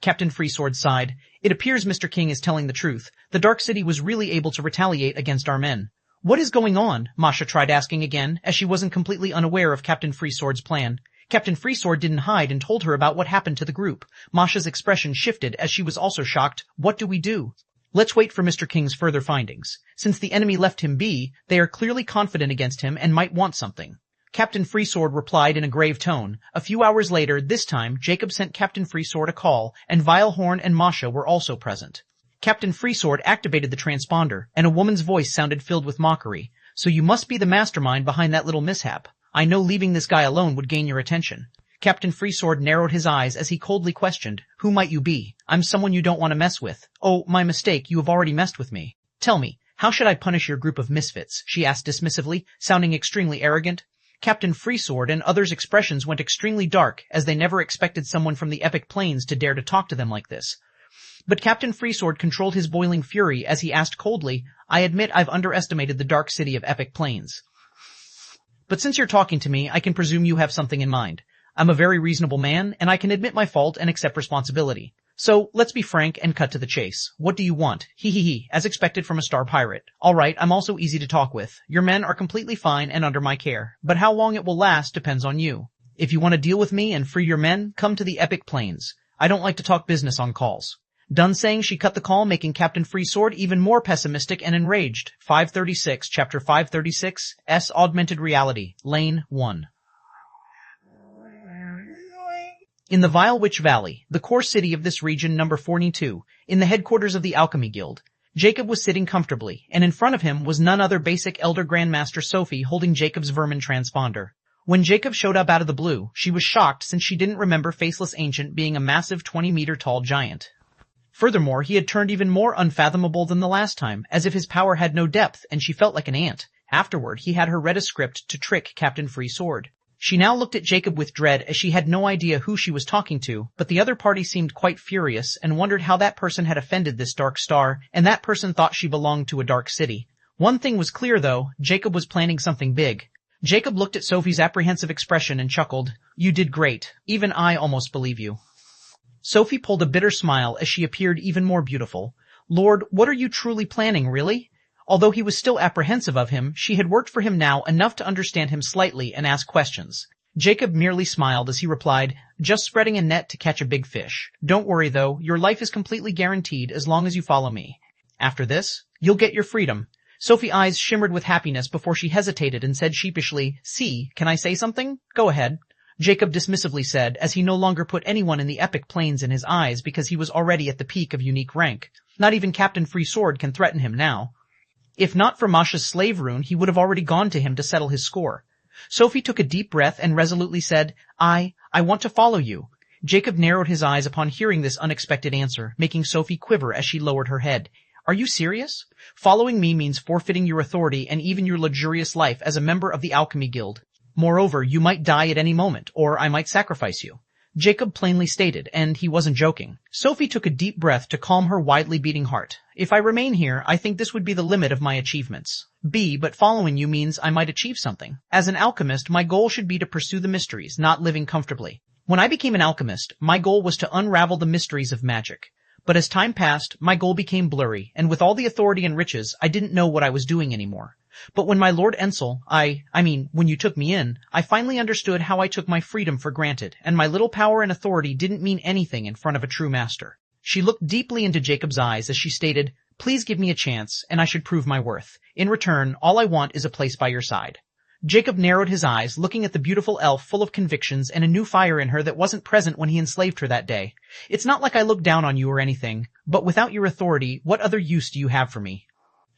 Captain Freesword sighed. It appears Mr. King is telling the truth. The Dark City was really able to retaliate against our men. What is going on? Masha tried asking again, as she wasn't completely unaware of Captain Freesword's plan. Captain Freesword didn't hide and told her about what happened to the group. Masha's expression shifted as she was also shocked. What do we do? Let's wait for Mr. King's further findings. Since the enemy left him be, they are clearly confident against him and might want something. Captain Freesword replied in a grave tone. A few hours later, this time, Jacob sent Captain Freesword a call, and Vilehorn and Masha were also present. Captain Freesword activated the transponder, and a woman's voice sounded filled with mockery. So you must be the mastermind behind that little mishap. I know leaving this guy alone would gain your attention. Captain Freesword narrowed his eyes as he coldly questioned, who might you be? I'm someone you don't want to mess with. Oh, my mistake, you have already messed with me. Tell me, how should I punish your group of misfits? She asked dismissively, sounding extremely arrogant. Captain Freesword and others' expressions went extremely dark as they never expected someone from the Epic Plains to dare to talk to them like this. But Captain Freesword controlled his boiling fury as he asked coldly, I admit I've underestimated the dark city of Epic Plains. But since you're talking to me, I can presume you have something in mind. I'm a very reasonable man, and I can admit my fault and accept responsibility. So, let's be frank and cut to the chase. What do you want? Hee, as expected from a star pirate. Alright, I'm also easy to talk with. Your men are completely fine and under my care. But how long it will last depends on you. If you want to deal with me and free your men, come to the Epic Plains. I don't like to talk business on calls. Done saying, she cut the call, making Captain Freesword even more pessimistic and enraged. 536, Chapter 536, S. Augmented Reality, Lane 1. In the Vile Witch Valley, the core city of this region, number 42, in the headquarters of the Alchemy Guild, Jacob was sitting comfortably, and in front of him was none other basic Elder Grandmaster Sophie holding Jacob's vermin transponder. When Jacob showed up out of the blue, she was shocked since she didn't remember Faceless Ancient being a massive 20-meter-tall giant. Furthermore, he had turned even more unfathomable than the last time, as if his power had no depth, and she felt like an ant. Afterward, he had her read a script to trick Captain Freesword. She now looked at Jacob with dread as she had no idea who she was talking to, but the other party seemed quite furious and wondered how that person had offended this dark star, and that person thought she belonged to a dark city. One thing was clear though, Jacob was planning something big. Jacob looked at Sophie's apprehensive expression and chuckled. You did great. Even I almost believe you. Sophie pulled a bitter smile as she appeared even more beautiful. Lord, what are you truly planning, really? Although he was still apprehensive of him, she had worked for him now enough to understand him slightly and ask questions. Jacob merely smiled as he replied, just spreading a net to catch a big fish. Don't worry though, your life is completely guaranteed as long as you follow me. After this, you'll get your freedom. Sophie's eyes shimmered with happiness before she hesitated and said sheepishly, See, can I say something? Go ahead. Jacob dismissively said, as he no longer put anyone in the Epic Plains in his eyes because he was already at the peak of unique rank. Not even Captain Freesword can threaten him now. If not for Masha's slave rune, he would have already gone to him to settle his score. Sophie took a deep breath and resolutely said, I want to follow you. Jacob narrowed his eyes upon hearing this unexpected answer, making Sophie quiver as she lowered her head. Are you serious? Following me means forfeiting your authority and even your luxurious life as a member of the Alchemy Guild. Moreover, you might die at any moment, or I might sacrifice you. Jacob plainly stated, and he wasn't joking. Sophie took a deep breath to calm her widely beating heart. If I remain here, I think this would be the limit of my achievements. But following you means I might achieve something. As an alchemist, my goal should be to pursue the mysteries, not living comfortably. When I became an alchemist, my goal was to unravel the mysteries of magic. But as time passed, my goal became blurry, and with all the authority and riches, I didn't know what I was doing anymore. But when my Lord Ensel, when you took me in, I finally understood how I took my freedom for granted, and my little power and authority didn't mean anything in front of a true master. She looked deeply into Jacob's eyes as she stated, Please give me a chance, and I should prove my worth. In return, all I want is a place by your side. Jacob narrowed his eyes, looking at the beautiful elf full of convictions and a new fire in her that wasn't present when he enslaved her that day. It's not like I look down on you or anything, but without your authority, what other use do you have for me?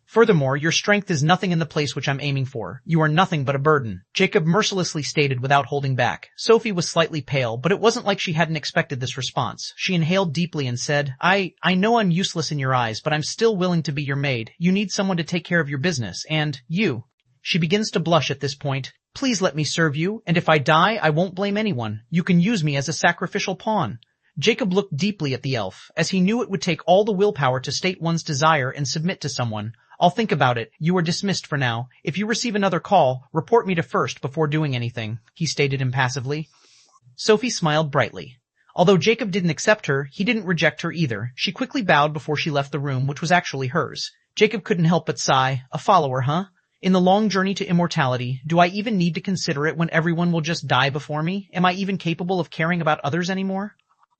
Furthermore, your strength is nothing in the place which I'm aiming for. You are nothing but a burden, Jacob mercilessly stated without holding back. Sophie was slightly pale, but it wasn't like she hadn't expected this response. She inhaled deeply and said, I know I'm useless in your eyes, but I'm still willing to be your maid. You need someone to take care of your business, and you. She begins to blush at this point. Please let me serve you, and if I die, I won't blame anyone. You can use me as a sacrificial pawn. Jacob looked deeply at the elf, as he knew it would take all the willpower to state one's desire and submit to someone. I'll think about it. You are dismissed for now. If you receive another call, report me to first before doing anything, he stated impassively. Sophie smiled brightly. Although Jacob didn't accept her, he didn't reject her either. She quickly bowed before she left the room, which was actually hers. Jacob couldn't help but sigh. A follower, huh? In the long journey to immortality, do I even need to consider it when everyone will just die before me? Am I even capable of caring about others anymore?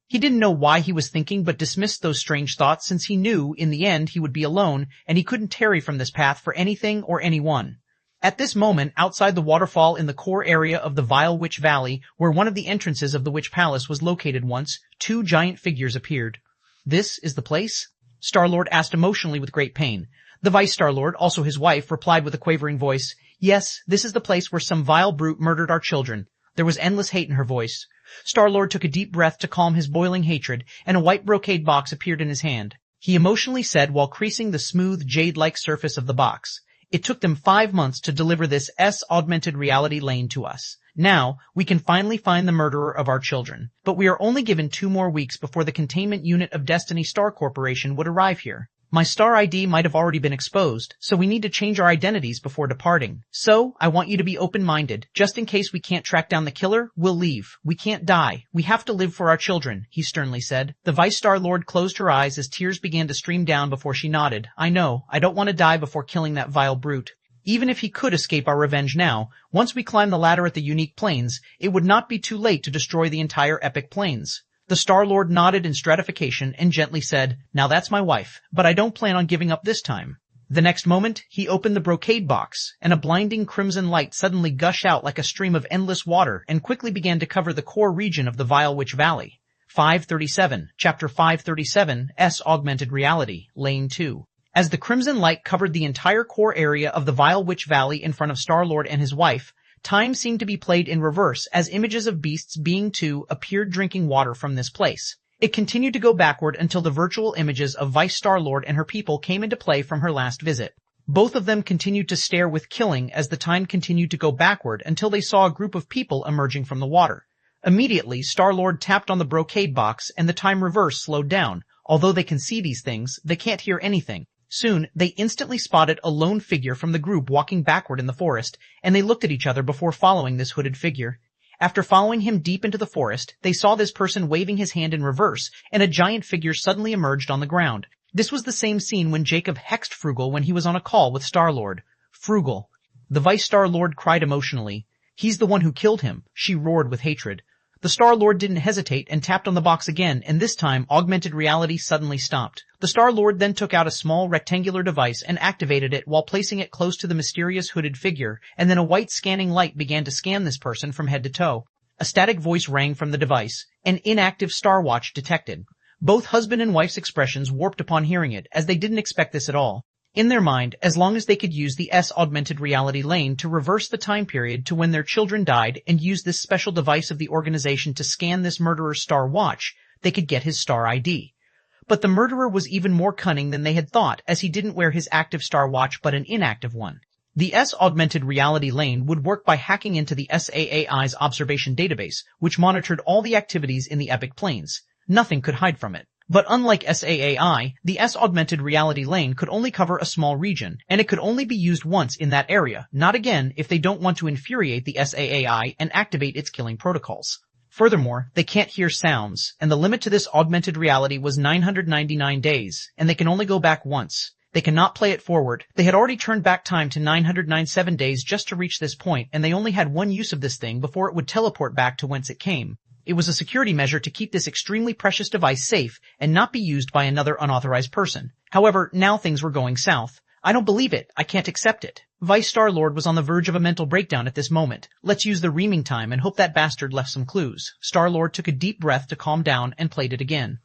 He didn't know why he was thinking, but dismissed those strange thoughts since he knew, in the end, he would be alone, and he couldn't tarry from this path for anything or anyone. At this moment, outside the waterfall in the core area of the Vile Witch Valley, where one of the entrances of the Witch Palace was located once, two giant figures appeared. This is the place? Star-Lord asked emotionally with great pain. The Vice Star-Lord, also his wife, replied with a quavering voice, Yes, this is the place where some vile brute murdered our children. There was endless hate in her voice. Star-Lord took a deep breath to calm his boiling hatred, and a white brocade box appeared in his hand. He emotionally said while creasing the smooth, jade-like surface of the box, It took them 5 months to deliver this S-augmented reality lane to us. Now, we can finally find the murderer of our children. But we are only given 2 more weeks before the containment unit of Destiny Star Corporation would arrive here. My star ID might have already been exposed, so we need to change our identities before departing. So, I want you to be open-minded. Just in case we can't track down the killer, we'll leave. We can't die. We have to live for our children, he sternly said. The Vice Star Lord closed her eyes as tears began to stream down before she nodded. I know. I don't want to die before killing that vile brute. Even if he could escape our revenge now, once we climb the ladder at the unique planes, it would not be too late to destroy the entire epic planes. The Star-Lord nodded in stratification and gently said, now that's my wife, but I don't plan on giving up this time. The next moment, he opened the brocade box, and a blinding crimson light suddenly gushed out like a stream of endless water and quickly began to cover the core region of the Vile Witch Valley. 537, Chapter 537, S Augmented Reality, Lane 2. As the crimson light covered the entire core area of the Vile Witch Valley in front of Star-Lord and his wife, time seemed to be played in reverse as images of beasts being two appeared drinking water from this place. It continued to go backward until the virtual images of Vice Star-Lord and her people came into play from her last visit. Both of them continued to stare with killing as the time continued to go backward until they saw a group of people emerging from the water. Immediately, Star-Lord tapped on the brocade box and the time reverse slowed down. Although they can see these things, they can't hear anything. Soon, they instantly spotted a lone figure from the group walking backward in the forest, and they looked at each other before following this hooded figure. After following him deep into the forest, they saw this person waving his hand in reverse, and a giant figure suddenly emerged on the ground. This was the same scene when Jacob hexed Frugal when he was on a call with Star-Lord. Frugal. The Vice Star-Lord cried emotionally. He's the one who killed him, she roared with hatred. The Star-Lord didn't hesitate and tapped on the box again, and this time augmented reality suddenly stopped. The Star-Lord then took out a small rectangular device and activated it while placing it close to the mysterious hooded figure, and then a white scanning light began to scan this person from head to toe. A static voice rang from the device. An inactive Star Watch detected. Both husband and wife's expressions warped upon hearing it, as they didn't expect this at all. In their mind, as long as they could use the S augmented reality lane to reverse the time period to when their children died and use this special device of the organization to scan this murderer's Star Watch, they could get his Star ID. But the murderer was even more cunning than they had thought, as he didn't wear his active Star Watch but an inactive one. The S augmented reality lane would work by hacking into the SAAI's observation database, which monitored all the activities in the epic planes. Nothing could hide from it. But unlike SAAI, the S augmented reality lane could only cover a small region, and it could only be used once in that area, not again if they don't want to infuriate the SAAI and activate its killing protocols. Furthermore, they can't hear sounds, and the limit to this augmented reality was 999 days, and they can only go back once. They cannot play it forward. They had already turned back time to 997 days just to reach this point, and they only had one use of this thing before it would teleport back to whence it came. It was a security measure to keep this extremely precious device safe and not be used by another unauthorized person. However, now things were going south. I don't believe it. I can't accept it. Vice Star-Lord was on the verge of a mental breakdown at this moment. Let's use the reaming time and hope that bastard left some clues. Star-Lord took a deep breath to calm down and played it again.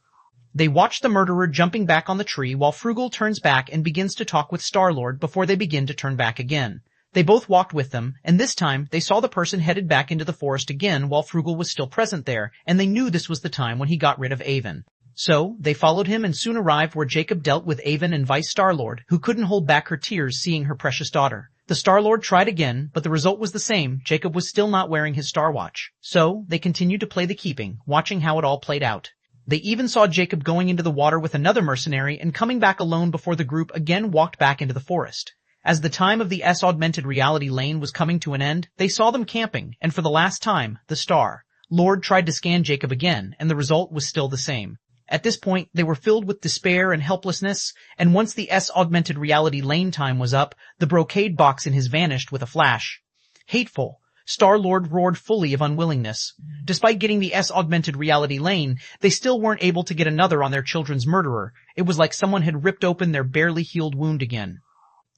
They watched the murderer jumping back on the tree while Frugal turns back and begins to talk with Star-Lord before they begin to turn back again. They both walked with them, and this time they saw the person headed back into the forest again while Frugal was still present there, and they knew this was the time when he got rid of Avon. So, they followed him and soon arrived where Jacob dealt with Avon and Vice Star-Lord, who couldn't hold back her tears seeing her precious daughter. The Star-Lord tried again, but the result was the same. Jacob was still not wearing his Star Watch. So, they continued to play the keeping, watching how it all played out. They even saw Jacob going into the water with another mercenary and coming back alone before the group again walked back into the forest. As the time of the S augmented reality lane was coming to an end, they saw them camping, and for the last time, the Star-Lord tried to scan Jacob again, and the result was still the same. At this point, they were filled with despair and helplessness, and once the S augmented reality lane time was up, the brocade box in his vanished with a flash. Hateful. Star-Lord roared fully of unwillingness. Despite getting the S augmented reality lane, they still weren't able to get another on their children's murderer. It was like someone had ripped open their barely healed wound again.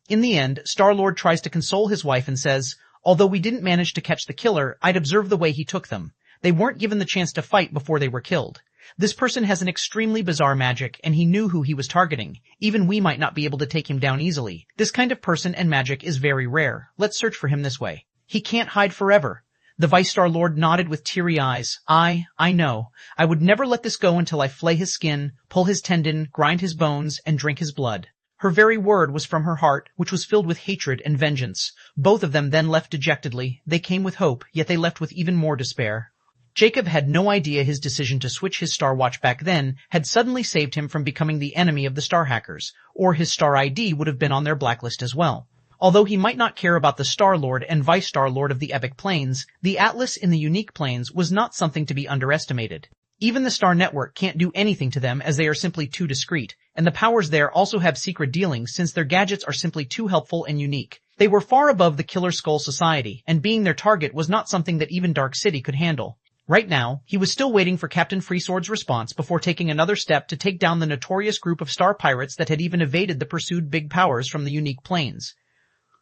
In the end, Star-Lord tries to console his wife and says, although we didn't manage to catch the killer, I'd observed the way he took them. They weren't given the chance to fight before they were killed. This person has an extremely bizarre magic, and he knew who he was targeting. Even we might not be able to take him down easily. This kind of person and magic is very rare. Let's search for him this way. He can't hide forever. The Vice Star-Lord nodded with teary eyes. I know. I would never let this go until I flay his skin, pull his tendon, grind his bones, and drink his blood. Her very word was from her heart, which was filled with hatred and vengeance. Both of them then left dejectedly. They came with hope, yet they left with even more despair. Jacob had no idea his decision to switch his Star Watch back then had suddenly saved him from becoming the enemy of the Star Hackers, or his Star ID would have been on their blacklist as well. Although he might not care about the Star Lord and Vice Star Lord of the Epic Planes, the Atlas in the Unique Planes was not something to be underestimated. Even the Star Network can't do anything to them as they are simply too discreet, and the powers there also have secret dealings since their gadgets are simply too helpful and unique. They were far above the Killer Skull Society, and being their target was not something that even Dark City could handle. Right now, he was still waiting for Captain Freesword's response before taking another step to take down the notorious group of star pirates that had even evaded the pursued big powers from the Unique Planes.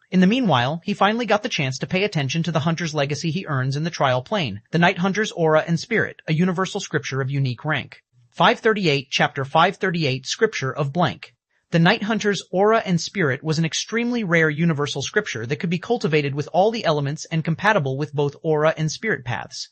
In the meanwhile, he finally got the chance to pay attention to the hunter's legacy he earns in the trial plane, the Night Hunter's Aura and Spirit, a universal scripture of unique rank. 538, Chapter 538, Scripture of Blank. The Night Hunter's Aura and Spirit was an extremely rare universal scripture that could be cultivated with all the elements and compatible with both Aura and Spirit paths.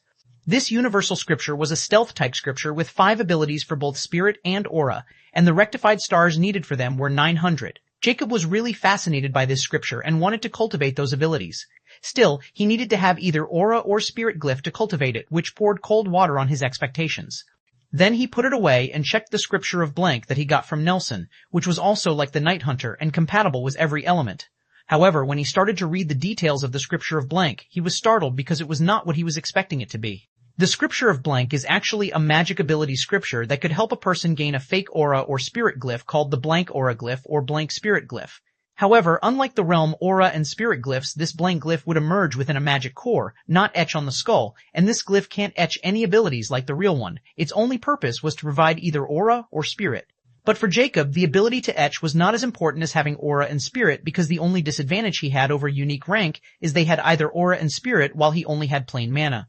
This universal scripture was a stealth-type scripture with 5 abilities for both Spirit and Aura, and the rectified stars needed for them were 900. Jacob was really fascinated by this scripture and wanted to cultivate those abilities. Still, he needed to have either Aura or Spirit glyph to cultivate it, which poured cold water on his expectations. Then he put it away and checked the Scripture of Blank that he got from Nelson, which was also like the Night Hunter and compatible with every element. However, when he started to read the details of the Scripture of Blank, he was startled because it was not what he was expecting it to be. The Scripture of Blank is actually a magic ability scripture that could help a person gain a fake aura or spirit glyph called the Blank Aura Glyph or Blank Spirit Glyph. However, unlike the realm aura and spirit glyphs, this blank glyph would emerge within a magic core, not etch on the skull, and this glyph can't etch any abilities like the real one. Its only purpose was to provide either aura or spirit. But for Jacob, the ability to etch was not as important as having aura and spirit because the only disadvantage he had over unique rank is they had either aura and spirit while he only had plain mana.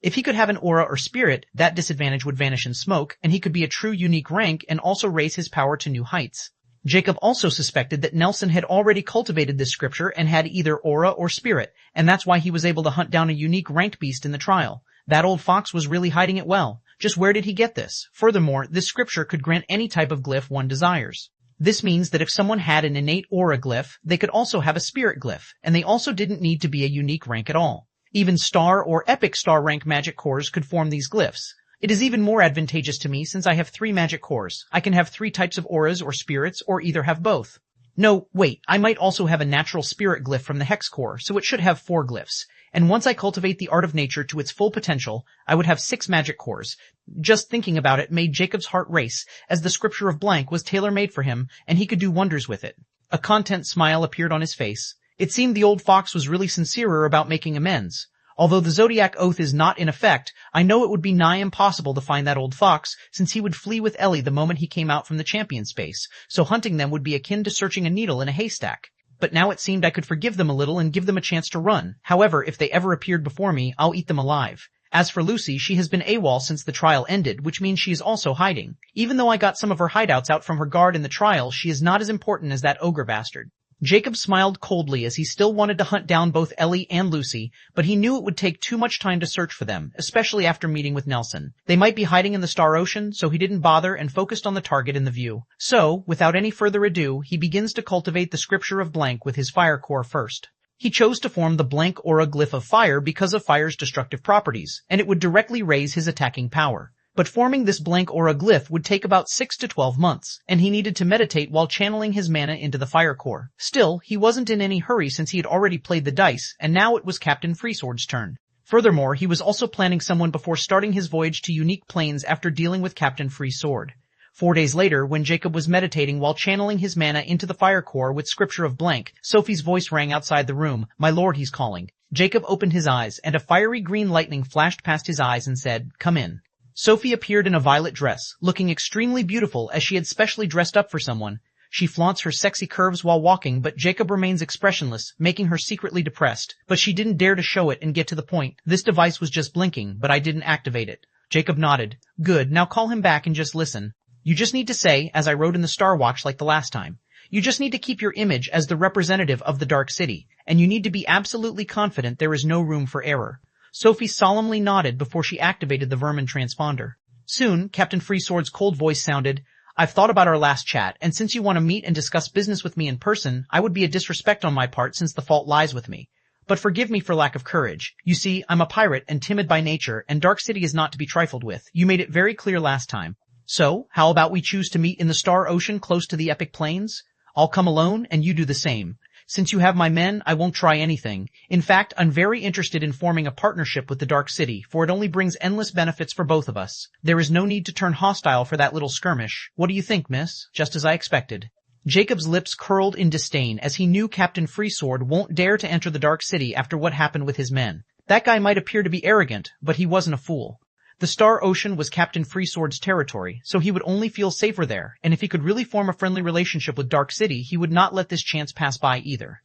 If he could have an aura or spirit, that disadvantage would vanish in smoke, and he could be a true unique rank and also raise his power to new heights. Jacob also suspected that Nelson had already cultivated this scripture and had either aura or spirit, and that's why he was able to hunt down a unique ranked beast in the trial. That old fox was really hiding it well. Just where did he get this? Furthermore, this scripture could grant any type of glyph one desires. This means that if someone had an innate aura glyph, they could also have a spirit glyph, and they also didn't need to be a unique rank at all. Even star or epic star rank magic cores could form these glyphs. It is even more advantageous to me since I have 3 magic cores. I can have 3 types of auras or spirits or either have both. No, wait, I might also have a natural spirit glyph from the hex core, so it should have 4 glyphs. And once I cultivate the art of nature to its full potential, I would have 6 magic cores. Just thinking about it made Jacob's heart race, as the Scripture of Blank was tailor-made for him, and he could do wonders with it. A content smile appeared on his face. It seemed the old fox was really sincere about making amends. Although the Zodiac Oath is not in effect, I know it would be nigh impossible to find that old fox, since he would flee with Ellie the moment he came out from the champion space, so hunting them would be akin to searching a needle in a haystack. But now it seemed I could forgive them a little and give them a chance to run. However, if they ever appeared before me, I'll eat them alive. As for Lucy, she has been AWOL since the trial ended, which means she is also hiding. Even though I got some of her hideouts out from her guard in the trial, she is not as important as that ogre bastard. Jacob smiled coldly as he still wanted to hunt down both Ellie and Lucy, but he knew it would take too much time to search for them, especially after meeting with Nelson. They might be hiding in the Star Ocean, so he didn't bother and focused on the target in the view. So, without any further ado, he begins to cultivate the Scripture of Blank with his fire core first. He chose to form the Blank Aura Glyph of Fire because of fire's destructive properties, and it would directly raise his attacking power. But forming this Blank Aura Glyph would take about 6 to 12 months, and he needed to meditate while channeling his mana into the fire core. Still, he wasn't in any hurry since he had already played the dice, and now it was Captain Freesword's turn. Furthermore, he was also planning someone before starting his voyage to Unique Planes after dealing with Captain Freesword. 4 days later, when Jacob was meditating while channeling his mana into the fire core with Scripture of Blank, Sophie's voice rang outside the room. "My lord, he's calling." Jacob opened his eyes, and a fiery green lightning flashed past his eyes and said, "Come in." Sophie appeared in a violet dress, looking extremely beautiful as she had specially dressed up for someone. She flaunts her sexy curves while walking, but Jacob remains expressionless, making her secretly depressed. But she didn't dare to show it and get to the point. "This device was just blinking, but I didn't activate it." Jacob nodded. "Good, now call him back and just listen. You just need to say, as I wrote in the Star Watch like the last time. You just need to keep your image as the representative of the Dark City, and you need to be absolutely confident there is no room for error." Sophie solemnly nodded before she activated the vermin transponder. Soon, Captain Freesword's cold voice sounded, I've thought about our last chat, and since you want to meet and discuss business with me in person, I would be a disrespect on my part since the fault lies with me. But forgive me for lack of courage. You see, I'm a pirate and timid by nature, and Dark City is not to be trifled with. You made it very clear last time. So, how about we choose to meet in the Star Ocean close to the Epic Plains? I'll come alone, and you do the same. Since you have my men, I won't try anything. In fact, I'm very interested in forming a partnership with the Dark City, for it only brings endless benefits for both of us. There is no need to turn hostile for that little skirmish. What do you think, miss? Just as I expected. Jacob's lips curled in disdain as he knew Captain Freesword won't dare to enter the Dark City after what happened with his men. That guy might appear to be arrogant, but he wasn't a fool. The Star Ocean was Captain Freesword's territory, so he would only feel safer there, and if he could really form a friendly relationship with Dark City, he would not let this chance pass by either.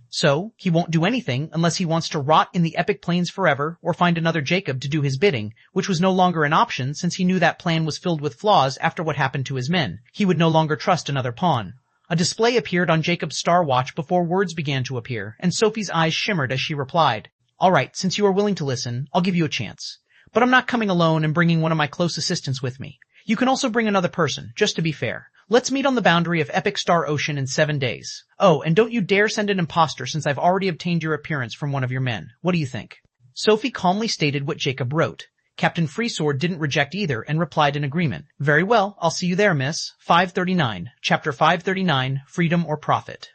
So, he won't do anything unless he wants to rot in the Epic Plains forever or find another Jacob to do his bidding, which was no longer an option since he knew that plan was filled with flaws after what happened to his men. He would no longer trust another pawn. A display appeared on Jacob's star watch before words began to appear, and Sophie's eyes shimmered as she replied, "All right, since you are willing to listen, I'll give you a chance. But I'm not coming alone and bringing one of my close assistants with me. You can also bring another person, just to be fair. Let's meet on the boundary of Epic Star Ocean in 7 days. Oh, and don't you dare send an imposter since I've already obtained your appearance from one of your men. What do you think?" Sophie calmly stated what Jacob wrote. Captain Freesword didn't reject either and replied in agreement. "Very well, I'll see you there, miss." 539, Chapter 539, Freedom or Profit.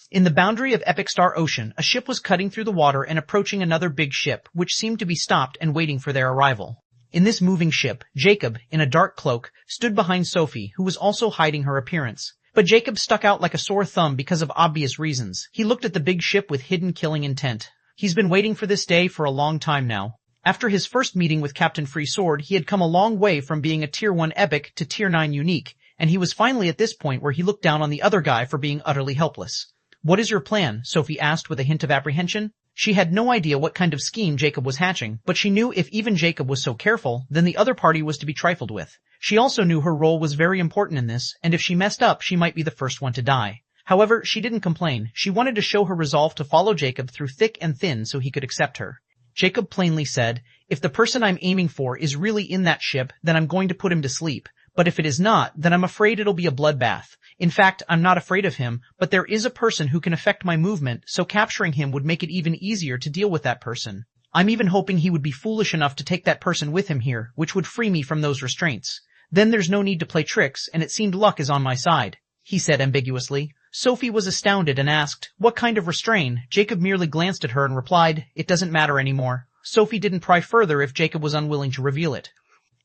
In the boundary of Epic Star Ocean, a ship was cutting through the water and approaching another big ship, which seemed to be stopped and waiting for their arrival. In this moving ship, Jacob, in a dark cloak, stood behind Sophie, who was also hiding her appearance. But Jacob stuck out like a sore thumb because of obvious reasons. He looked at the big ship with hidden killing intent. He's been waiting for this day for a long time now. After his first meeting with Captain Freesword, he had come a long way from being a Tier 1 Epic to Tier 9 Unique, and he was finally at this point where he looked down on the other guy for being utterly helpless. "What is your plan?" Sophie asked with a hint of apprehension. She had no idea what kind of scheme Jacob was hatching, but she knew if even Jacob was so careful, then the other party was to be trifled with. She also knew her role was very important in this, and if she messed up, she might be the first one to die. However, she didn't complain. She wanted to show her resolve to follow Jacob through thick and thin so he could accept her. Jacob plainly said, "If the person I'm aiming for is really in that ship, then I'm going to put him to sleep. But if it is not, then I'm afraid it'll be a bloodbath. In fact, I'm not afraid of him, but there is a person who can affect my movement, so capturing him would make it even easier to deal with that person. I'm even hoping he would be foolish enough to take that person with him here, which would free me from those restraints. Then there's no need to play tricks, and it seemed luck is on my side," he said ambiguously. Sophie was astounded and asked, "What kind of restraint?" Jacob merely glanced at her and replied, "It doesn't matter anymore." Sophie didn't pry further if Jacob was unwilling to reveal it.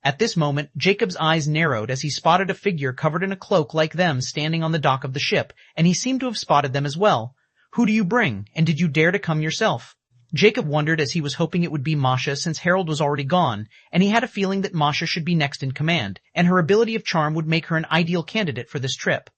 At this moment, Jacob's eyes narrowed as he spotted a figure covered in a cloak like them standing on the dock of the ship, and he seemed to have spotted them as well. "Who do you bring, and did you dare to come yourself?" Jacob wondered as he was hoping it would be Masha since Harold was already gone, and he had a feeling that Masha should be next in command, and her ability of charm would make her an ideal candidate for this trip.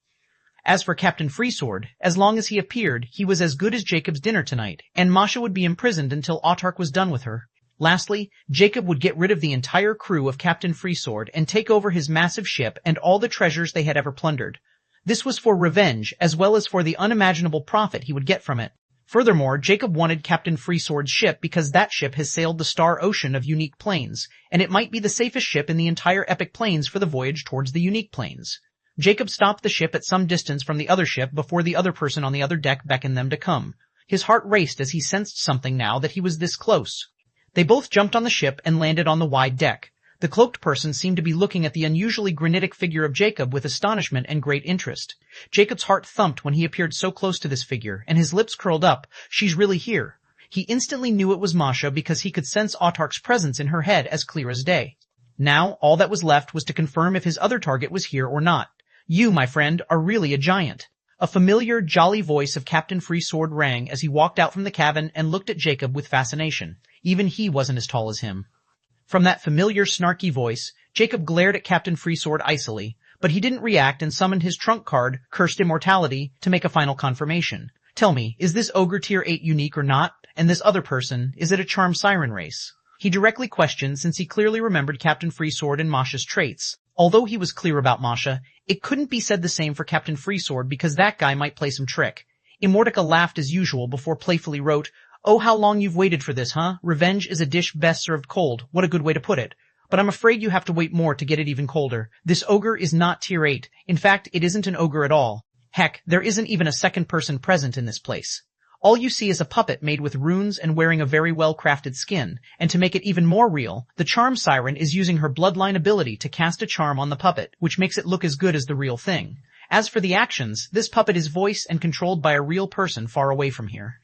As for Captain Freesword, as long as he appeared, he was as good as Jacob's dinner tonight, and Masha would be imprisoned until Autark was done with her. Lastly, Jacob would get rid of the entire crew of Captain Freesword and take over his massive ship and all the treasures they had ever plundered. This was for revenge, as well as for the unimaginable profit he would get from it. Furthermore, Jacob wanted Captain Freesword's ship because that ship has sailed the Star Ocean of Unique Plains, and it might be the safest ship in the entire Epic Plains for the voyage towards the Unique Plains. Jacob stopped the ship at some distance from the other ship before the other person on the other deck beckoned them to come. His heart raced as he sensed something now that he was this close. They both jumped on the ship and landed on the wide deck. The cloaked person seemed to be looking at the unusually granitic figure of Jacob with astonishment and great interest. Jacob's heart thumped when he appeared so close to this figure, and his lips curled up. "She's really here." He instantly knew it was Masha because he could sense Autark's presence in her head as clear as day. Now, all that was left was to confirm if his other target was here or not. "You, my friend, are really a giant." A familiar, jolly voice of Captain Freesword rang as he walked out from the cabin and looked at Jacob with fascination. Even he wasn't as tall as him. From that familiar, snarky voice, Jacob glared at Captain Freesword icily, but he didn't react and summoned his trunk card, Cursed Immortality, to make a final confirmation. "Tell me, is this Ogre Tier 8 unique or not? And this other person, is it a charm siren race?" He directly questioned since he clearly remembered Captain Freesword and Masha's traits. Although he was clear about Masha, it couldn't be said the same for Captain Freesword because that guy might play some trick. Immortica laughed as usual before playfully wrote, "Oh, how long you've waited for this, huh? Revenge is a dish best served cold. What a good way to put it. but I'm afraid you have to wait more to get it even colder. This ogre is not tier 8. In fact, it isn't an ogre at all. Heck, there isn't even a second person present in this place. All you see is a puppet made with runes and wearing a very well-crafted skin, and to make it even more real, the charm siren is using her bloodline ability to cast a charm on the puppet, which makes it look as good as the real thing. As for the actions, this puppet is voiced and controlled by a real person far away from here.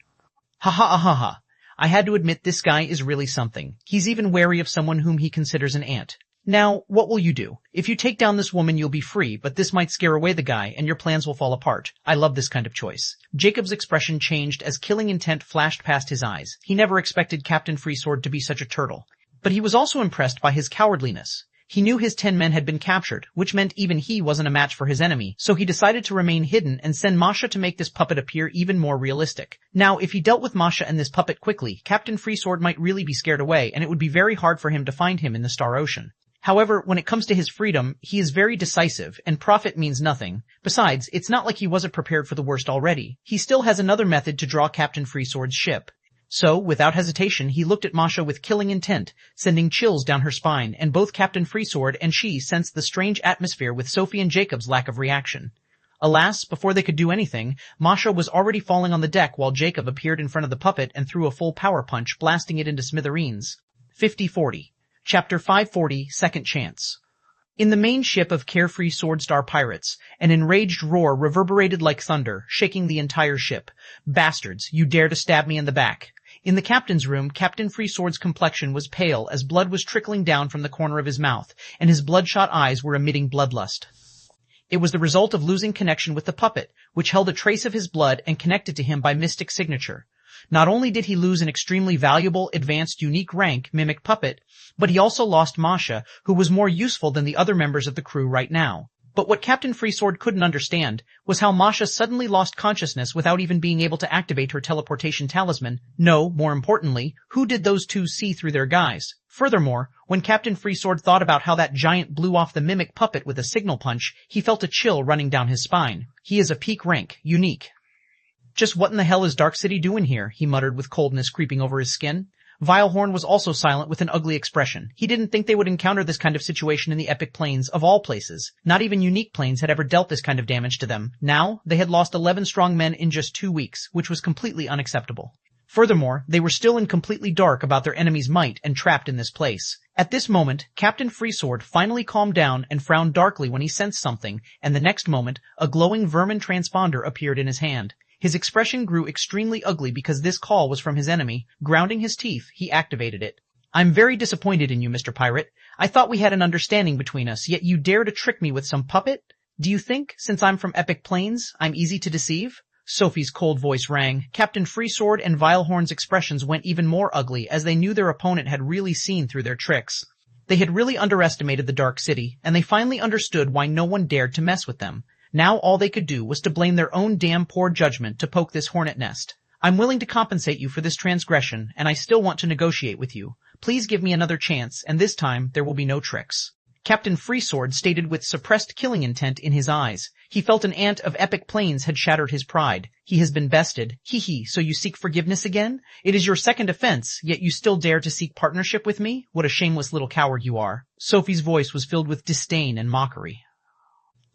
Ha ha ha ha. I had to admit this guy is really something. He's even wary of someone whom he considers an ant. Now, what will you do? If you take down this woman, you'll be free, but this might scare away the guy, and your plans will fall apart. I love this kind of choice. Jacob's expression changed as killing intent flashed past his eyes. He never expected Captain Freesword to be such a turtle. But he was also impressed by his cowardliness. He knew his 10 men had been captured, which meant even he wasn't a match for his enemy, so he decided to remain hidden and send Masha to make this puppet appear even more realistic. Now, if he dealt with Masha and this puppet quickly, Captain Freesword might really be scared away, and it would be very hard for him to find him in the Star Ocean. However, when it comes to his freedom, he is very decisive, and profit means nothing. Besides, it's not like he wasn't prepared for the worst already. He still has another method to draw Captain Freesword's ship. So, without hesitation, he looked at Masha with killing intent, sending chills down her spine, and both Captain Freesword and she sensed the strange atmosphere with Sophie and Jacob's lack of reaction. Alas, before they could do anything, Masha was already falling on the deck while Jacob appeared in front of the puppet and threw a full power punch, blasting it into smithereens. 50-40. Chapter 540, Second Chance. In the main ship of carefree Swordstar pirates, an enraged roar reverberated like thunder, shaking the entire ship. Bastards, you dare to stab me in the back. In the captain's room, Captain Freesword's complexion was pale as blood was trickling down from the corner of his mouth, and his bloodshot eyes were emitting bloodlust. It was the result of losing connection with the puppet, which held a trace of his blood and connected to him by mystic signature. Not only did he lose an extremely valuable, advanced, unique rank, mimic puppet, but he also lost Masha, who was more useful than the other members of the crew right now. But what Captain Freesword couldn't understand was how Masha suddenly lost consciousness without even being able to activate her teleportation talisman. No, more importantly, who did those two see through their guise? Furthermore, when Captain Freesword thought about how that giant blew off the mimic puppet with a signal punch, he felt a chill running down his spine. He is a peak rank, unique. Just what in the hell is Dark City doing here? He muttered with coldness creeping over his skin. Vilehorn was also silent with an ugly expression. He didn't think they would encounter this kind of situation in the epic planes of all places. Not even unique planes had ever dealt this kind of damage to them. Now, they had lost 11 strong men in just 2 weeks, which was completely unacceptable. Furthermore, they were still in completely dark about their enemy's might and trapped in this place. At this moment, Captain Freesword finally calmed down and frowned darkly when he sensed something, and the next moment, a glowing vermin transponder appeared in his hand. His expression grew extremely ugly because this call was from his enemy. Grounding his teeth, he activated it. I'm very disappointed in you, Mr. Pirate. I thought we had an understanding between us, yet you dare to trick me with some puppet? Do you think, since I'm from Epic Plains, I'm easy to deceive? Sophie's cold voice rang. Captain Freesword and Vilehorn's expressions went even more ugly as they knew their opponent had really seen through their tricks. They had really underestimated the Dark City, and they finally understood why no one dared to mess with them. Now all they could do was to blame their own damn poor judgment to poke this hornet nest. I'm willing to compensate you for this transgression, and I still want to negotiate with you. Please give me another chance, and this time there will be no tricks. Captain Freesword stated with suppressed killing intent in his eyes. He felt an ant of epic planes had shattered his pride. He has been bested. Hee, so you seek forgiveness again? It is your second offense, yet you still dare to seek partnership with me? What a shameless little coward you are. Sophie's voice was filled with disdain and mockery.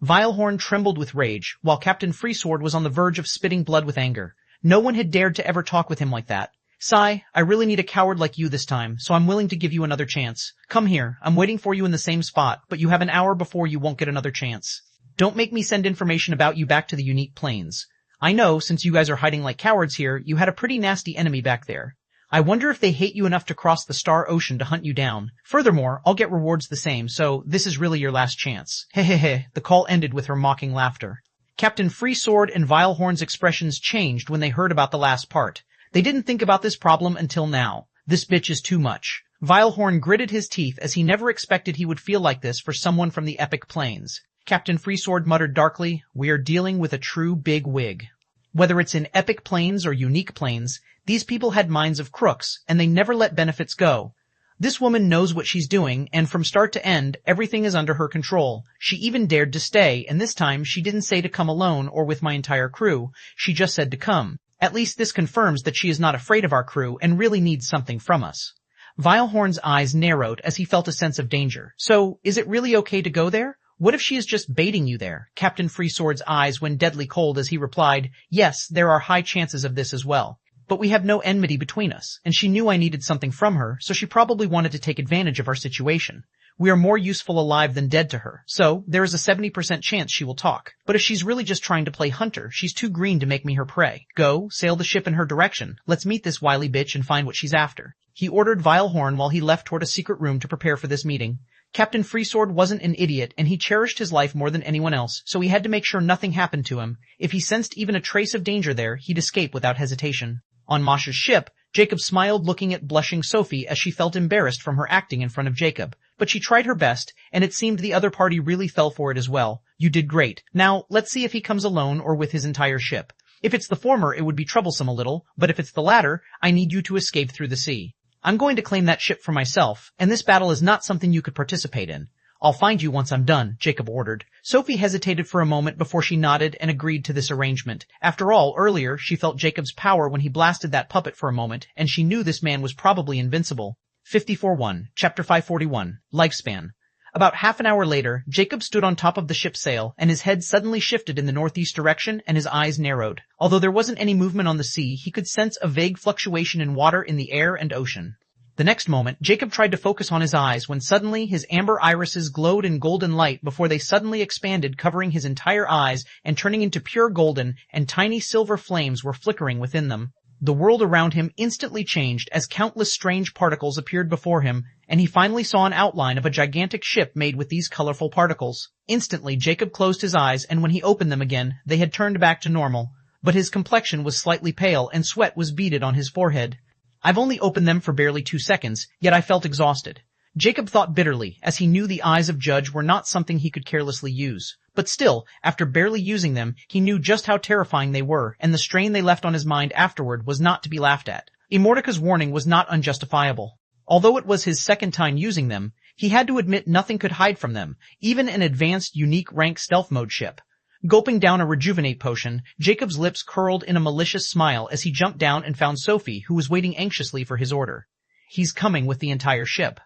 Vilehorn trembled with rage, while Captain Freesword was on the verge of spitting blood with anger. No one had dared to ever talk with him like that. Sigh, I really need a coward like you this time, so I'm willing to give you another chance. Come here, I'm waiting for you in the same spot, but you have an hour before you won't get another chance. Don't make me send information about you back to the unique planes. I know, since you guys are hiding like cowards here, you had a pretty nasty enemy back there. I wonder if they hate you enough to cross the Star Ocean to hunt you down. Furthermore, I'll get rewards the same, so this is really your last chance. Hehehe, the call ended with her mocking laughter. Captain Freesword and Vilehorn's expressions changed when they heard about the last part. They didn't think about this problem until now. This bitch is too much. Vilehorn gritted his teeth as he never expected he would feel like this for someone from the epic planes. Captain Freesword muttered darkly, "We are dealing with a true big wig." Whether it's in epic planes or unique planes, these people had minds of crooks, and they never let benefits go. This woman knows what she's doing, and from start to end, everything is under her control. She even dared to stay, and this time she didn't say to come alone or with my entire crew. She just said to come. At least this confirms that she is not afraid of our crew and really needs something from us. Vilehorn's eyes narrowed as he felt a sense of danger. So, is it really okay to go there? What if she is just baiting you there? Captain Freesword's eyes went deadly cold as he replied, yes, there are high chances of this as well. But we have no enmity between us, and she knew I needed something from her, so she probably wanted to take advantage of our situation. We are more useful alive than dead to her, so there is a 70% chance she will talk. But if she's really just trying to play hunter, she's too green to make me her prey. Go, sail the ship in her direction. Let's meet this wily bitch and find what she's after. He ordered Vilehorn while he left toward a secret room to prepare for this meeting. Captain Freesword wasn't an idiot, and he cherished his life more than anyone else, so he had to make sure nothing happened to him. If he sensed even a trace of danger there, he'd escape without hesitation. On Masha's ship, Jacob smiled looking at blushing Sophie as she felt embarrassed from her acting in front of Jacob. But she tried her best, and it seemed the other party really fell for it as well. You did great. Now, let's see if he comes alone or with his entire ship. If it's the former, it would be troublesome a little, but if it's the latter, I need you to escape through the sea. I'm going to claim that ship for myself, and this battle is not something you could participate in. I'll find you once I'm done, Jacob ordered. Sophie hesitated for a moment before she nodded and agreed to this arrangement. After all, earlier, she felt Jacob's power when he blasted that puppet for a moment, and she knew this man was probably invincible. 54-1, Chapter 541, Lifespan. About half an hour later, Jacob stood on top of the ship's sail, and his head suddenly shifted in the northeast direction, and his eyes narrowed. Although there wasn't any movement on the sea, he could sense a vague fluctuation in water in the air and ocean. The next moment, Jacob tried to focus on his eyes when suddenly his amber irises glowed in golden light before they suddenly expanded, covering his entire eyes and turning into pure golden, and tiny silver flames were flickering within them. The world around him instantly changed as countless strange particles appeared before him, and he finally saw an outline of a gigantic ship made with these colorful particles. Instantly, Jacob closed his eyes, and when he opened them again, they had turned back to normal. But his complexion was slightly pale, and sweat was beaded on his forehead. I've only opened them for barely 2 seconds, yet I felt exhausted. Jacob thought bitterly, as he knew the eyes of Judge were not something he could carelessly use. But still, after barely using them, he knew just how terrifying they were, and the strain they left on his mind afterward was not to be laughed at. Immortal's warning was not unjustifiable. Although it was his second time using them, he had to admit nothing could hide from them, even an advanced unique rank stealth mode ship. Gulping down a rejuvenate potion, Jacob's lips curled in a malicious smile as he jumped down and found Sophie, who was waiting anxiously for his order. He's coming with the entire ship.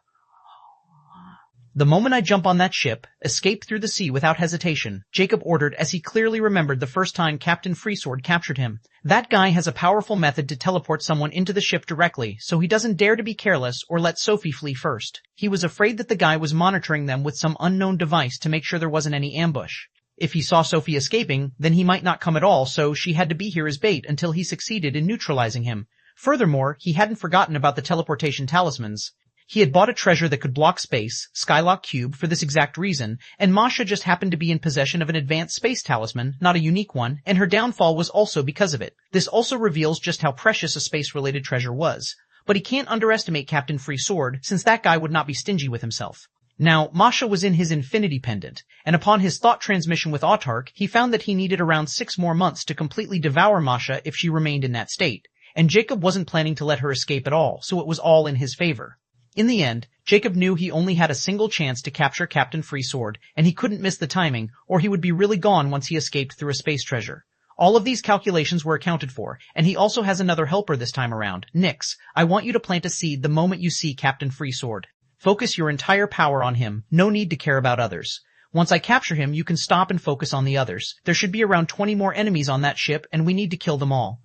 The moment I jump on that ship, escape through the sea without hesitation, Jacob ordered as he clearly remembered the first time Captain Freesword captured him. That guy has a powerful method to teleport someone into the ship directly, so he doesn't dare to be careless or let Sophie flee first. He was afraid that the guy was monitoring them with some unknown device to make sure there wasn't any ambush. If he saw Sophie escaping, then he might not come at all, so she had to be here as bait until he succeeded in neutralizing him. Furthermore, he hadn't forgotten about the teleportation talismans. He had bought a treasure that could block space, Skylock Cube, for this exact reason, and Masha just happened to be in possession of an advanced space talisman, not a unique one, and her downfall was also because of it. This also reveals just how precious a space-related treasure was. But he can't underestimate Captain Freesword, since that guy would not be stingy with himself. Now, Masha was in his infinity pendant, and upon his thought transmission with Autark, he found that he needed around 6 more months to completely devour Masha if she remained in that state. And Jacob wasn't planning to let her escape at all, so it was all in his favor. In the end, Jacob knew he only had a single chance to capture Captain Freesword, and he couldn't miss the timing, or he would be really gone once he escaped through a space treasure. All of these calculations were accounted for, and he also has another helper this time around. Nyx, I want you to plant a seed the moment you see Captain Freesword. Focus your entire power on him, no need to care about others. Once I capture him, you can stop and focus on the others. There should be around 20 more enemies on that ship, and we need to kill them all.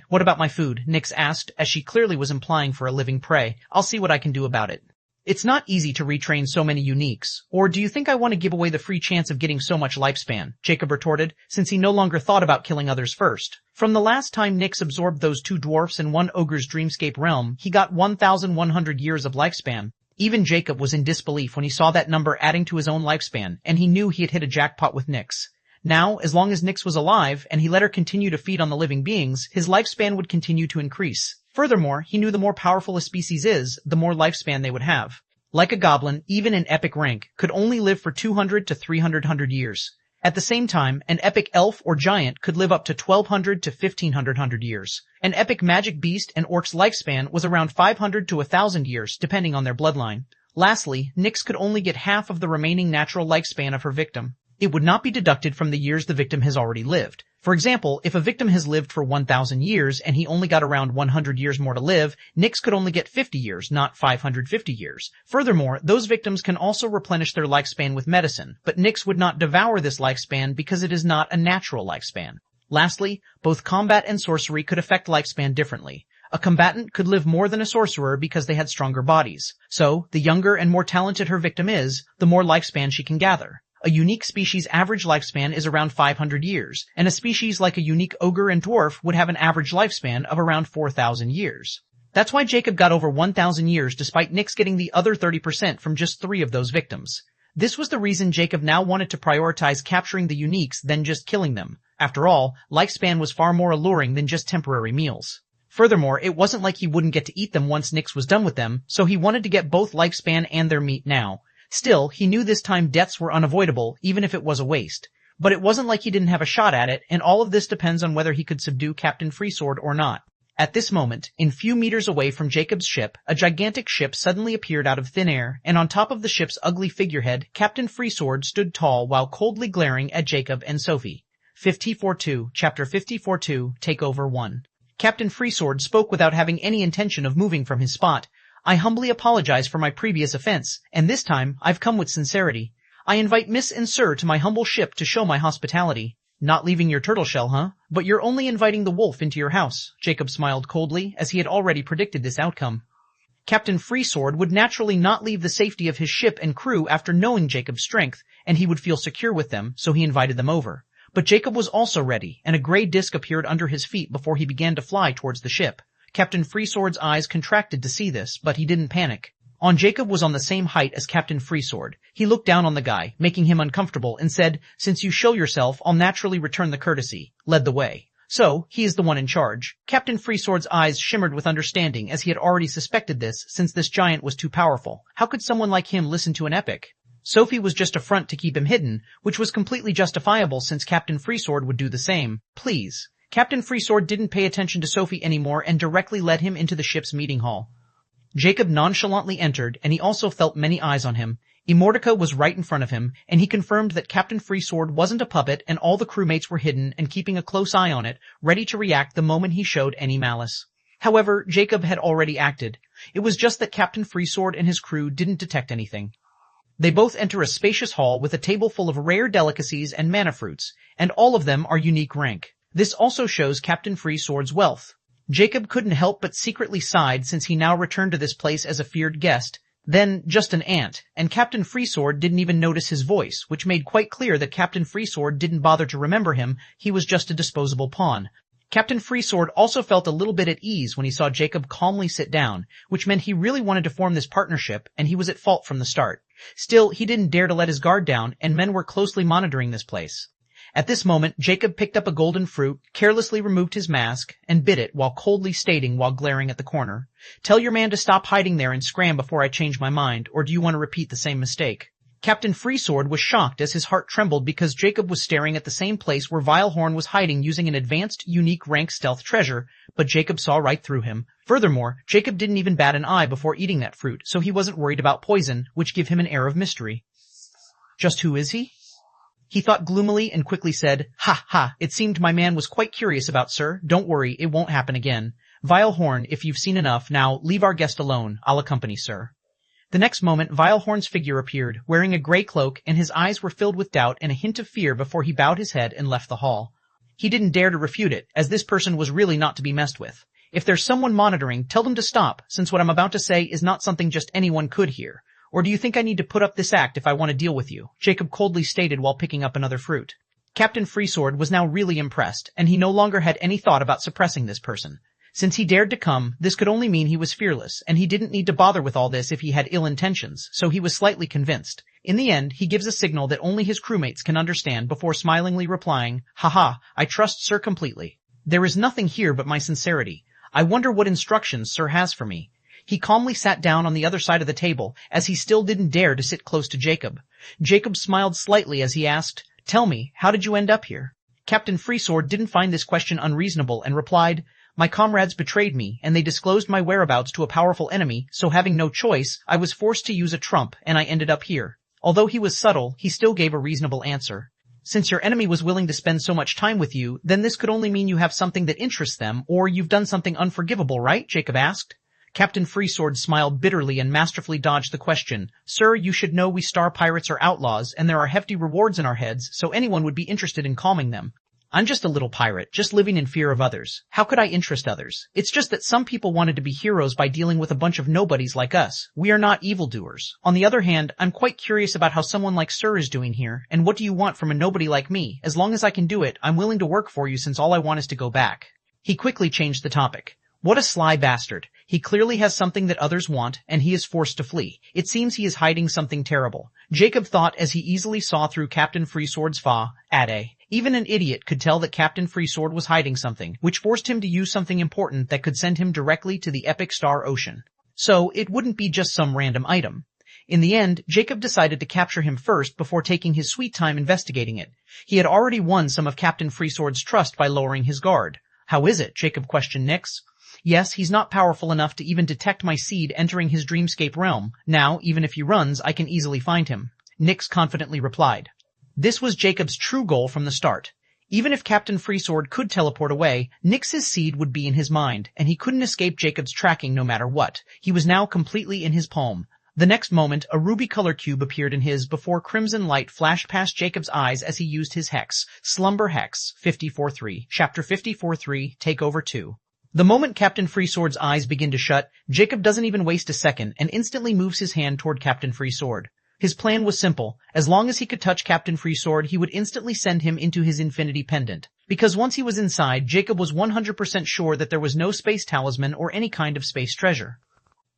What about my food? Nyx asked, as she clearly was implying for a living prey. I'll see what I can do about it. It's not easy to retrain so many uniques. Or do you think I want to give away the free chance of getting so much lifespan? Jacob retorted, since he no longer thought about killing others first. From the last time Nyx absorbed those 2 dwarfs and 1 ogre's dreamscape realm, he got 1,100 years of lifespan. Even Jacob was in disbelief when he saw that number adding to his own lifespan, and he knew he had hit a jackpot with Nyx. Now, as long as Nyx was alive, and he let her continue to feed on the living beings, his lifespan would continue to increase. Furthermore, he knew the more powerful a species is, the more lifespan they would have. Like a goblin, even an epic rank, could only live for 200 to 300 years. At the same time, an epic elf or giant could live up to 1,200 to 1,500 years. An epic magic beast and orc's lifespan was around 500 to 1,000 years, depending on their bloodline. Lastly, Nyx could only get half of the remaining natural lifespan of her victim. It would not be deducted from the years the victim has already lived. For example, if a victim has lived for 1,000 years and he only got around 100 years more to live, Nyx could only get 50 years, not 550 years. Furthermore, those victims can also replenish their lifespan with medicine, but Nyx would not devour this lifespan because it is not a natural lifespan. Lastly, both combat and sorcery could affect lifespan differently. A combatant could live more than a sorcerer because they had stronger bodies. So, the younger and more talented her victim is, the more lifespan she can gather. A unique species' average lifespan is around 500 years, and a species like a unique ogre and dwarf would have an average lifespan of around 4,000 years. That's why Jacob got over 1,000 years despite Nyx getting the other 30% from just 3 of those victims. This was the reason Jacob now wanted to prioritize capturing the uniques than just killing them. After all, lifespan was far more alluring than just temporary meals. Furthermore, it wasn't like he wouldn't get to eat them once Nyx was done with them, so he wanted to get both lifespan and their meat now. Still, he knew this time deaths were unavoidable, even if it was a waste. But it wasn't like he didn't have a shot at it, and all of this depends on whether he could subdue Captain Freesword or not. At this moment, in few meters away from Jacob's ship, a gigantic ship suddenly appeared out of thin air, and on top of the ship's ugly figurehead, Captain Freesword stood tall while coldly glaring at Jacob and Sophie. 54-2, Chapter 54-2, Takeover 1. Captain Freesword spoke without having any intention of moving from his spot. I humbly apologize for my previous offense, and this time I've come with sincerity. I invite Miss and Sir to my humble ship to show my hospitality. Not leaving your turtle shell, huh? But you're only inviting the wolf into your house. Jacob smiled coldly, as he had already predicted this outcome. Captain Freesword would naturally not leave the safety of his ship and crew after knowing Jacob's strength, and he would feel secure with them, so he invited them over. But Jacob was also ready, and a gray disk appeared under his feet before he began to fly towards the ship. Captain Freesword's eyes contracted to see this, but he didn't panic. Jacob was on the same height as Captain Freesword. He looked down on the guy, making him uncomfortable, and said, "Since you show yourself, I'll naturally return the courtesy." Led the way. So, he is the one in charge. Captain Freesword's eyes shimmered with understanding, as he had already suspected this, since this giant was too powerful. How could someone like him listen to an epic? Sophie was just a front to keep him hidden, which was completely justifiable since Captain Freesword would do the same. Please. Captain Freesword didn't pay attention to Sophie anymore and directly led him into the ship's meeting hall. Jacob nonchalantly entered, and he also felt many eyes on him. Immortality was right in front of him, and he confirmed that Captain Freesword wasn't a puppet and all the crewmates were hidden and keeping a close eye on it, ready to react the moment he showed any malice. However, Jacob had already acted. It was just that Captain Freesword and his crew didn't detect anything. They both enter a spacious hall with a table full of rare delicacies and mana fruits, and all of them are unique rank. This also shows Captain Freesword's wealth. Jacob couldn't help but secretly sighed since he now returned to this place as a feared guest, then just an ant, and Captain Freesword didn't even notice his voice, which made quite clear that Captain Freesword didn't bother to remember him, he was just a disposable pawn. Captain Freesword also felt a little bit at ease when he saw Jacob calmly sit down, which meant he really wanted to form this partnership, and he was at fault from the start. Still, he didn't dare to let his guard down, and men were closely monitoring this place. At this moment, Jacob picked up a golden fruit, carelessly removed his mask, and bit it while coldly stating while glaring at the corner, "Tell your man to stop hiding there and scram before I change my mind, or do you want to repeat the same mistake?" Captain Freesword was shocked as his heart trembled because Jacob was staring at the same place where Vilehorn was hiding using an advanced, unique rank stealth treasure, but Jacob saw right through him. Furthermore, Jacob didn't even bat an eye before eating that fruit, so he wasn't worried about poison, which gave him an air of mystery. Just who is he? He thought gloomily and quickly said, "Ha ha, it seemed my man was quite curious about, sir. Don't worry, it won't happen again. Vilehorn, if you've seen enough, now leave our guest alone. I'll accompany, sir." The next moment, Vilehorn's figure appeared, wearing a gray cloak, and his eyes were filled with doubt and a hint of fear before he bowed his head and left the hall. He didn't dare to refute it, as this person was really not to be messed with. If there's someone monitoring, tell them to stop, since what I'm about to say is not something just anyone could hear. Or do you think I need to put up this act if I want to deal with you? Jacob coldly stated while picking up another fruit. Captain Freesword was now really impressed, and he no longer had any thought about suppressing this person. Since he dared to come, this could only mean he was fearless, and he didn't need to bother with all this if he had ill intentions, so he was slightly convinced. In the end, he gives a signal that only his crewmates can understand before smilingly replying, "Haha, I trust Sir completely. There is nothing here but my sincerity. I wonder what instructions Sir has for me." He calmly sat down on the other side of the table, as he still didn't dare to sit close to Jacob. Jacob smiled slightly as he asked, "Tell me, how did you end up here?" Captain Freesword didn't find this question unreasonable and replied, "My comrades betrayed me, and they disclosed my whereabouts to a powerful enemy, so having no choice, I was forced to use a trump, and I ended up here." Although he was subtle, he still gave a reasonable answer. Since your enemy was willing to spend so much time with you, then this could only mean you have something that interests them, or you've done something unforgivable, right? Jacob asked. Captain Freesword smiled bitterly and masterfully dodged the question. Sir, you should know we star pirates are outlaws, and there are hefty rewards in our heads, so anyone would be interested in calming them. I'm just a little pirate, just living in fear of others. How could I interest others? It's just that some people wanted to be heroes by dealing with a bunch of nobodies like us. We are not evildoers. On the other hand, I'm quite curious about how someone like Sir is doing here, and what do you want from a nobody like me? As long as I can do it, I'm willing to work for you since all I want is to go back. He quickly changed the topic. What a sly bastard. He clearly has something that others want, and he is forced to flee. It seems he is hiding something terrible. Jacob thought as he easily saw through Captain Freesword's fa-ade. Even an idiot could tell that Captain Freesword was hiding something, which forced him to use something important that could send him directly to the epic Star Ocean. So, it wouldn't be just some random item. In the end, Jacob decided to capture him first before taking his sweet time investigating it. He had already won some of Captain Freesword's trust by lowering his guard. How is it? Jacob questioned Nyx. Yes, he's not powerful enough to even detect my seed entering his dreamscape realm. Now, even if he runs, I can easily find him. Nyx confidently replied. This was Jacob's true goal from the start. Even if Captain Freesword could teleport away, Nyx's seed would be in his mind, and he couldn't escape Jacob's tracking no matter what. He was now completely in his palm. The next moment, a ruby color cube appeared in his before crimson light flashed past Jacob's eyes as he used his hex. Slumber Hex, 54-3. Chapter 54-3, Takeover 2. The moment Captain Freesword's eyes begin to shut, Jacob doesn't even waste a second and instantly moves his hand toward Captain Freesword. His plan was simple. As long as he could touch Captain Freesword, he would instantly send him into his infinity pendant. Because once he was inside, Jacob was 100% sure that there was no space talisman or any kind of space treasure.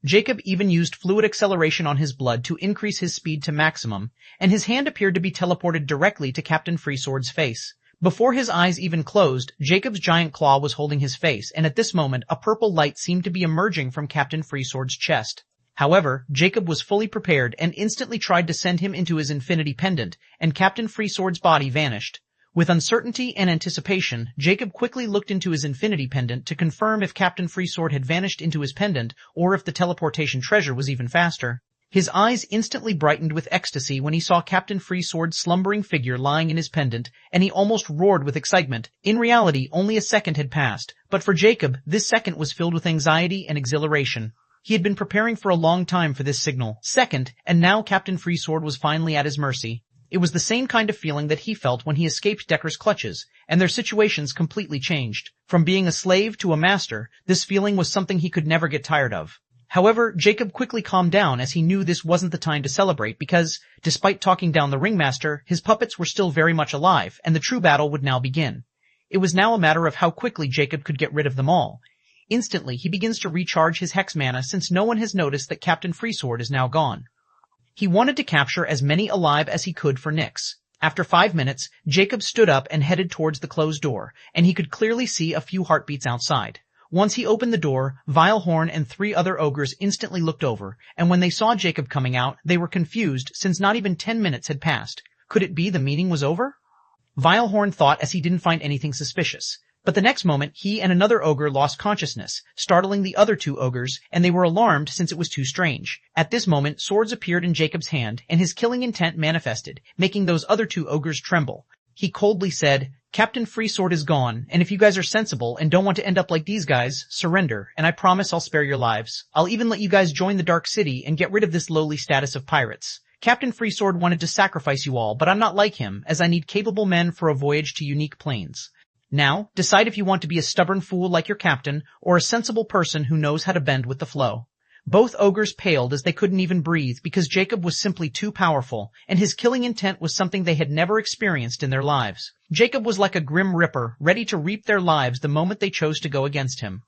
Jacob even used fluid acceleration on his blood to increase his speed to maximum, and his hand appeared to be teleported directly to Captain Freesword's face. Before his eyes even closed, Jacob's giant claw was holding his face, and at this moment a purple light seemed to be emerging from Captain Freesword's chest. However, Jacob was fully prepared and instantly tried to send him into his infinity pendant, and Captain Freesword's body vanished. With uncertainty and anticipation, Jacob quickly looked into his infinity pendant to confirm if Captain Freesword had vanished into his pendant or if the teleportation treasure was even faster. His eyes instantly brightened with ecstasy when he saw Captain Freesword's slumbering figure lying in his pendant, and he almost roared with excitement. In reality, only a second had passed, but for Jacob, this second was filled with anxiety and exhilaration. He had been preparing for a long time for this signal, second, and now Captain Freesword was finally at his mercy. It was the same kind of feeling that he felt when he escaped Decker's clutches, and their situations completely changed. From being a slave to a master, this feeling was something he could never get tired of. However, Jacob quickly calmed down as he knew this wasn't the time to celebrate because, despite talking down the ringmaster, his puppets were still very much alive, and the true battle would now begin. It was now a matter of how quickly Jacob could get rid of them all. Instantly, he begins to recharge his hex mana since no one has noticed that Captain Freesword is now gone. He wanted to capture as many alive as he could for Nyx. After 5 minutes, Jacob stood up and headed towards the closed door, and he could clearly see a few heartbeats outside. Once he opened the door, Vilehorn and 3 other ogres instantly looked over, and when they saw Jacob coming out, they were confused since not even 10 minutes had passed. Could it be the meeting was over? Vilehorn thought as he didn't find anything suspicious. But the next moment, he and another ogre lost consciousness, startling the other 2 ogres, and they were alarmed since it was too strange. At this moment, swords appeared in Jacob's hand, and his killing intent manifested, making those other 2 ogres tremble. He coldly said, Captain Freesword is gone, and if you guys are sensible and don't want to end up like these guys, surrender, and I promise I'll spare your lives. I'll even let you guys join the Dark City and get rid of this lowly status of pirates. Captain Freesword wanted to sacrifice you all, but I'm not like him, as I need capable men for a voyage to unique planes. Now, decide if you want to be a stubborn fool like your captain, or a sensible person who knows how to bend with the flow. Both ogres paled as they couldn't even breathe because Jacob was simply too powerful, and his killing intent was something they had never experienced in their lives. Jacob was like a grim reaper, ready to reap their lives the moment they chose to go against him.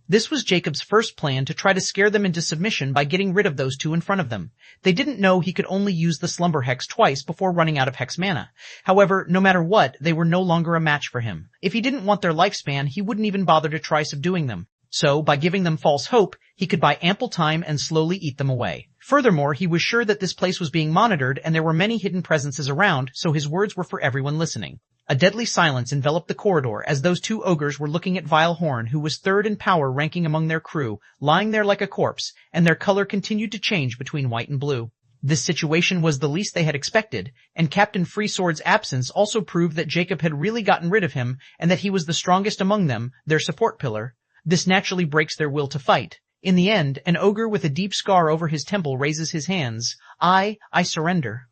This was Jacob's first plan to try to scare them into submission by getting rid of those 2 in front of them. They didn't know he could only use the Slumber Hex twice before running out of hex mana. However, no matter what, they were no longer a match for him. If he didn't want their lifespan, he wouldn't even bother to try subduing them. So, by giving them false hope, he could buy ample time and slowly eat them away. Furthermore, he was sure that this place was being monitored and there were many hidden presences around, so his words were for everyone listening. A deadly silence enveloped the corridor as those 2 ogres were looking at Vilehorn, who was 3rd in power ranking among their crew, lying there like a corpse, and their color continued to change between white and blue. This situation was the least they had expected, and Captain Freesword's absence also proved that Jacob had really gotten rid of him and that he was the strongest among them, their support pillar. This naturally breaks their will to fight. In the end, an ogre with a deep scar over his temple raises his hands. I surrender.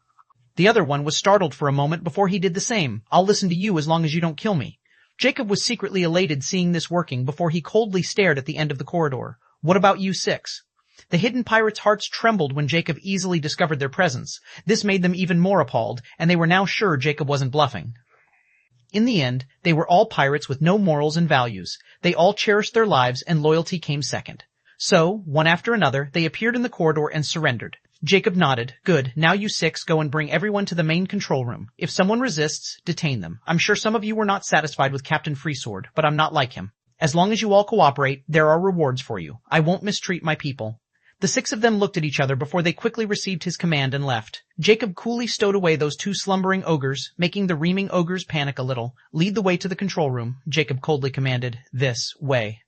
The other one was startled for a moment before he did the same. I'll listen to you as long as you don't kill me. Jacob was secretly elated seeing this working before he coldly stared at the end of the corridor. What about you six? The hidden pirates' hearts trembled when Jacob easily discovered their presence. This made them even more appalled, and they were now sure Jacob wasn't bluffing. In the end, they were all pirates with no morals and values. They all cherished their lives, and loyalty came second. So, one after another, they appeared in the corridor and surrendered. Jacob nodded. Good, now you six go and bring everyone to the main control room. If someone resists, detain them. I'm sure some of you were not satisfied with Captain Freesword, but I'm not like him. As long as you all cooperate, there are rewards for you. I won't mistreat my people. The six of them looked at each other before they quickly received his command and left. Jacob coolly stowed away those two slumbering ogres, making the reaming ogres panic a little. Lead the way to the control room, Jacob coldly commanded. This way.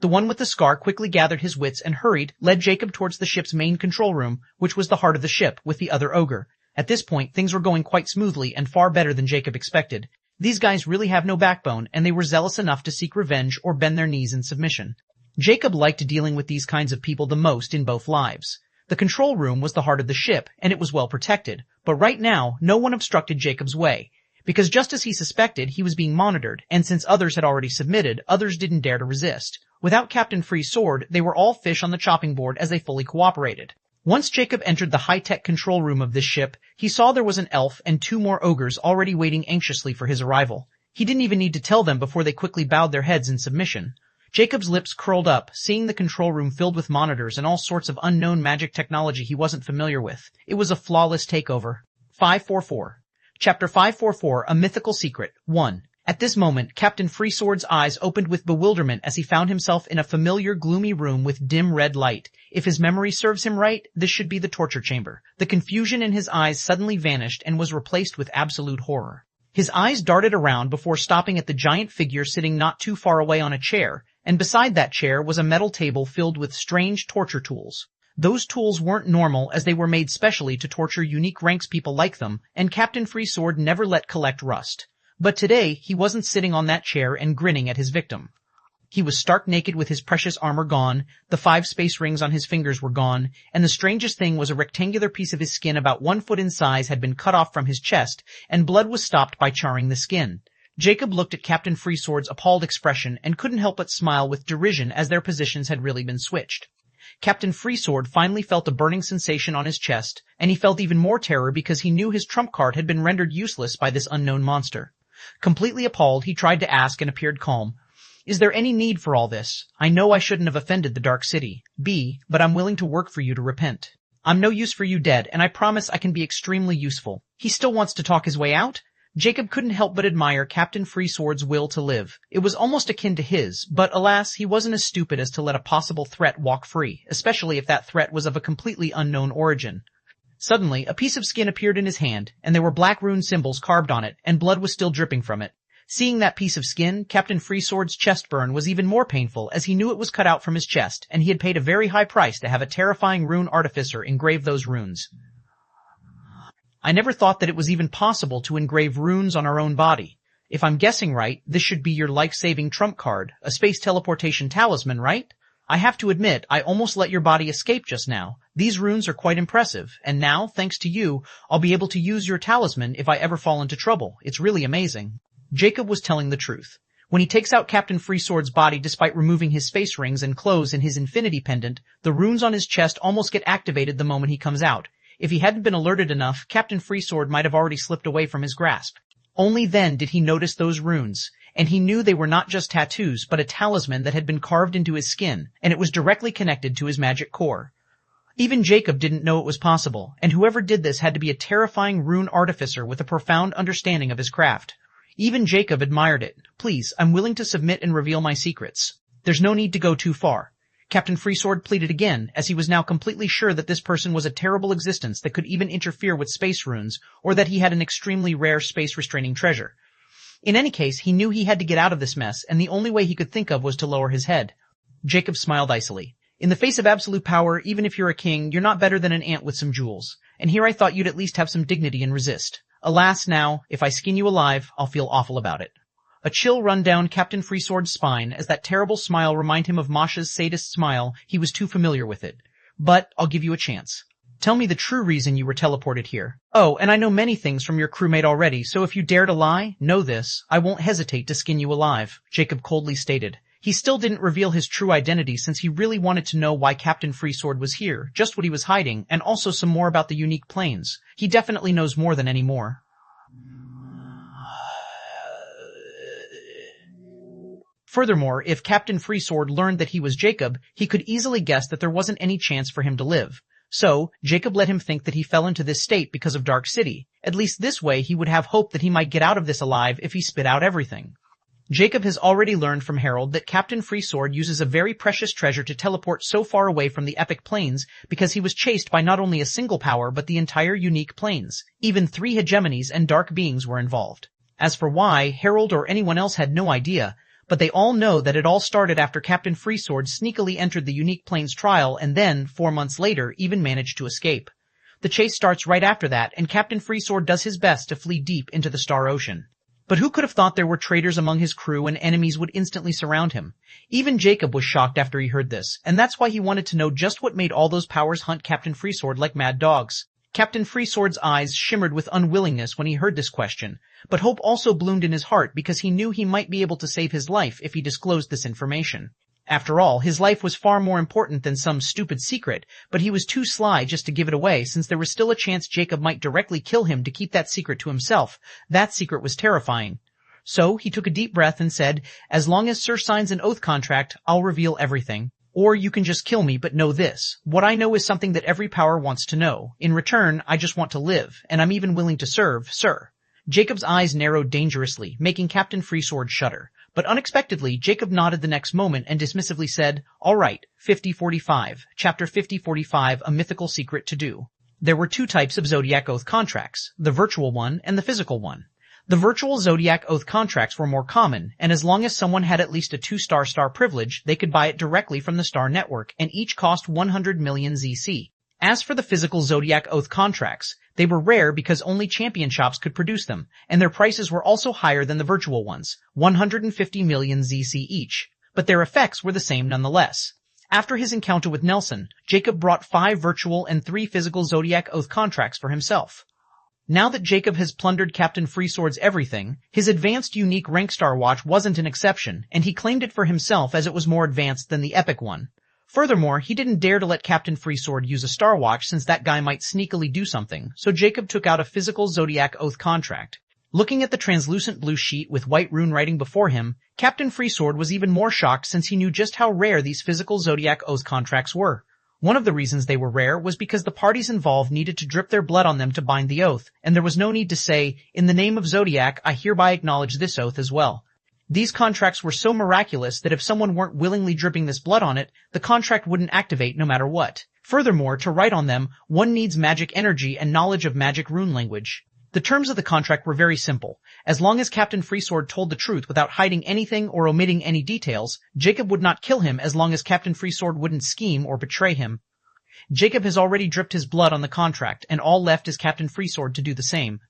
The one with the scar quickly gathered his wits and led Jacob towards the ship's main control room, which was the heart of the ship, with the other ogre. At this point, things were going quite smoothly and far better than Jacob expected. These guys really have no backbone, and they were zealous enough to seek revenge or bend their knees in submission. Jacob liked dealing with these kinds of people the most in both lives. The control room was the heart of the ship, and it was well protected, but right now, no one obstructed Jacob's way. Because just as he suspected, he was being monitored, and since others had already submitted, others didn't dare to resist. Without Captain Freesword, they were all fish on the chopping board as they fully cooperated. Once Jacob entered the high-tech control room of this ship, he saw there was an elf and two more ogres already waiting anxiously for his arrival. He didn't even need to tell them before they quickly bowed their heads in submission. Jacob's lips curled up, seeing the control room filled with monitors and all sorts of unknown magic technology he wasn't familiar with. It was a flawless takeover. 544. Chapter 544, A Mythical Secret. 1. At this moment, Captain Freesword's eyes opened with bewilderment as he found himself in a familiar gloomy room with dim red light. If his memory serves him right, this should be the torture chamber. The confusion in his eyes suddenly vanished and was replaced with absolute horror. His eyes darted around before stopping at the giant figure sitting not too far away on a chair, and beside that chair was a metal table filled with strange torture tools. Those tools weren't normal as they were made specially to torture unique ranks people like them, and Captain Freesword never let collect rust. But today, he wasn't sitting on that chair and grinning at his victim. He was stark naked with his precious armor gone, the 5 space rings on his fingers were gone, and the strangest thing was a rectangular piece of his skin about 1 foot in size had been cut off from his chest, and blood was stopped by charring the skin. Jacob looked at Captain Freesword's appalled expression and couldn't help but smile with derision as their positions had really been switched. Captain Freesword finally felt a burning sensation on his chest, and he felt even more terror because he knew his trump card had been rendered useless by this unknown monster. Completely appalled, he tried to ask and appeared calm. Is there any need for all this? I know I shouldn't have offended the Dark City. But I'm willing to work for you to repent. I'm no use for you dead, and I promise I can be extremely useful. He still wants to talk his way out? Jacob couldn't help but admire Captain Freesword's will to live. It was almost akin to his, but alas, he wasn't as stupid as to let a possible threat walk free, especially if that threat was of a completely unknown origin. Suddenly, a piece of skin appeared in his hand, and there were black rune symbols carved on it, and blood was still dripping from it. Seeing that piece of skin, Captain Freesword's chest burn was even more painful as he knew it was cut out from his chest, and he had paid a very high price to have a terrifying rune artificer engrave those runes. I never thought that it was even possible to engrave runes on our own body. If I'm guessing right, this should be your life-saving trump card, a space teleportation talisman, right? I have to admit, I almost let your body escape just now. These runes are quite impressive, and now, thanks to you, I'll be able to use your talisman if I ever fall into trouble. It's really amazing. Jacob was telling the truth. When he takes out Captain Freesword's body despite removing his space rings and clothes and his infinity pendant, the runes on his chest almost get activated the moment he comes out. If he hadn't been alerted enough, Captain Freesword might have already slipped away from his grasp. Only then did he notice those runes, and he knew they were not just tattoos, but a talisman that had been carved into his skin, and it was directly connected to his magic core. Even Jacob didn't know it was possible, and whoever did this had to be a terrifying rune artificer with a profound understanding of his craft. Even Jacob admired it. Please, I'm willing to submit and reveal my secrets. There's no need to go too far. Captain Freesword pleaded again, as he was now completely sure that this person was a terrible existence that could even interfere with space runes, or that he had an extremely rare space-restraining treasure. In any case, he knew he had to get out of this mess, and the only way he could think of was to lower his head. Jacob smiled icily. In the face of absolute power, even if you're a king, you're not better than an ant with some jewels. and here I thought you'd at least have some dignity and resist. Alas now, if I skin you alive, I'll feel awful about it. A chill run down Captain Freesword's spine as that terrible smile reminded him of Masha's sadist smile. He was too familiar with it. But I'll give you a chance. Tell me the true reason you were teleported here. Oh, and I know many things from your crewmate already, so if you dare to lie, know this, I won't hesitate to skin you alive, Jacob coldly stated. He still didn't reveal his true identity since he really wanted to know why Captain Freesword was here, just what he was hiding, and also some more about the unique planes. He definitely knows more than any more. Furthermore, if Captain Freesword learned that he was Jacob, he could easily guess that there wasn't any chance for him to live. So, Jacob let him think that he fell into this state because of Dark City. At least this way he would have hope that he might get out of this alive if he spit out everything. Jacob has already learned from Harold that Captain Freesword uses a very precious treasure to teleport so far away from the epic planes because he was chased by not only a single power but the entire unique planes. Even 3 hegemonies and dark beings were involved. As for why, Harold or anyone else had no idea, but they all know that it all started after Captain Freesword sneakily entered the unique planes trial and then, 4 months later, even managed to escape. The chase starts right after that, and Captain Freesword does his best to flee deep into the Star Ocean. But who could have thought there were traitors among his crew and enemies would instantly surround him? Even Jacob was shocked after he heard this, and that's why he wanted to know just what made all those powers hunt Captain Freesword like mad dogs. Captain Freesword's eyes shimmered with unwillingness when he heard this question, but hope also bloomed in his heart because he knew he might be able to save his life if he disclosed this information. After all, his life was far more important than some stupid secret, but he was too sly just to give it away since there was still a chance Jacob might directly kill him to keep that secret to himself. That secret was terrifying. So he took a deep breath and said, "As long as Sir signs an oath contract, I'll reveal everything. Or you can just kill me, but know this. What I know is something that every power wants to know. In return, I just want to live, and I'm even willing to serve, sir." Jacob's eyes narrowed dangerously, making Captain Freesword shudder. But unexpectedly, Jacob nodded the next moment and dismissively said, "All right, 5045, Chapter 5045, A Mythical Secret to Do." There were 2 types of Zodiac Oath contracts, the virtual one and the physical one. The virtual Zodiac Oath contracts were more common, and as long as someone had at least a 2-star privilege, they could buy it directly from the Star Network, and each cost 100 million ZC. As for the physical Zodiac Oath contracts, they were rare because only champion shops could produce them, and their prices were also higher than the virtual ones, 150 million ZC each. But their effects were the same nonetheless. After his encounter with Nelson, Jacob brought 5 virtual and 3 physical Zodiac Oath contracts for himself. Now that Jacob has plundered Captain Freesword's everything, his advanced unique rank star watch wasn't an exception, and he claimed it for himself as it was more advanced than the epic one. Furthermore, he didn't dare to let Captain Freesword use a star watch since that guy might sneakily do something, so Jacob took out a physical Zodiac Oath contract. Looking at the translucent blue sheet with white rune writing before him, Captain Freesword was even more shocked since he knew just how rare these physical Zodiac Oath contracts were. One of the reasons they were rare was because the parties involved needed to drip their blood on them to bind the oath, and there was no need to say, "In the name of Zodiac, I hereby acknowledge this oath as well." These contracts were so miraculous that if someone weren't willingly dripping this blood on it, the contract wouldn't activate no matter what. Furthermore, to write on them, one needs magic energy and knowledge of magic rune language. The terms of the contract were very simple. As long as Captain Freesword told the truth without hiding anything or omitting any details, Jacob would not kill him as long as Captain Freesword wouldn't scheme or betray him. Jacob has already dripped his blood on the contract, and all left is Captain Freesword to do the same.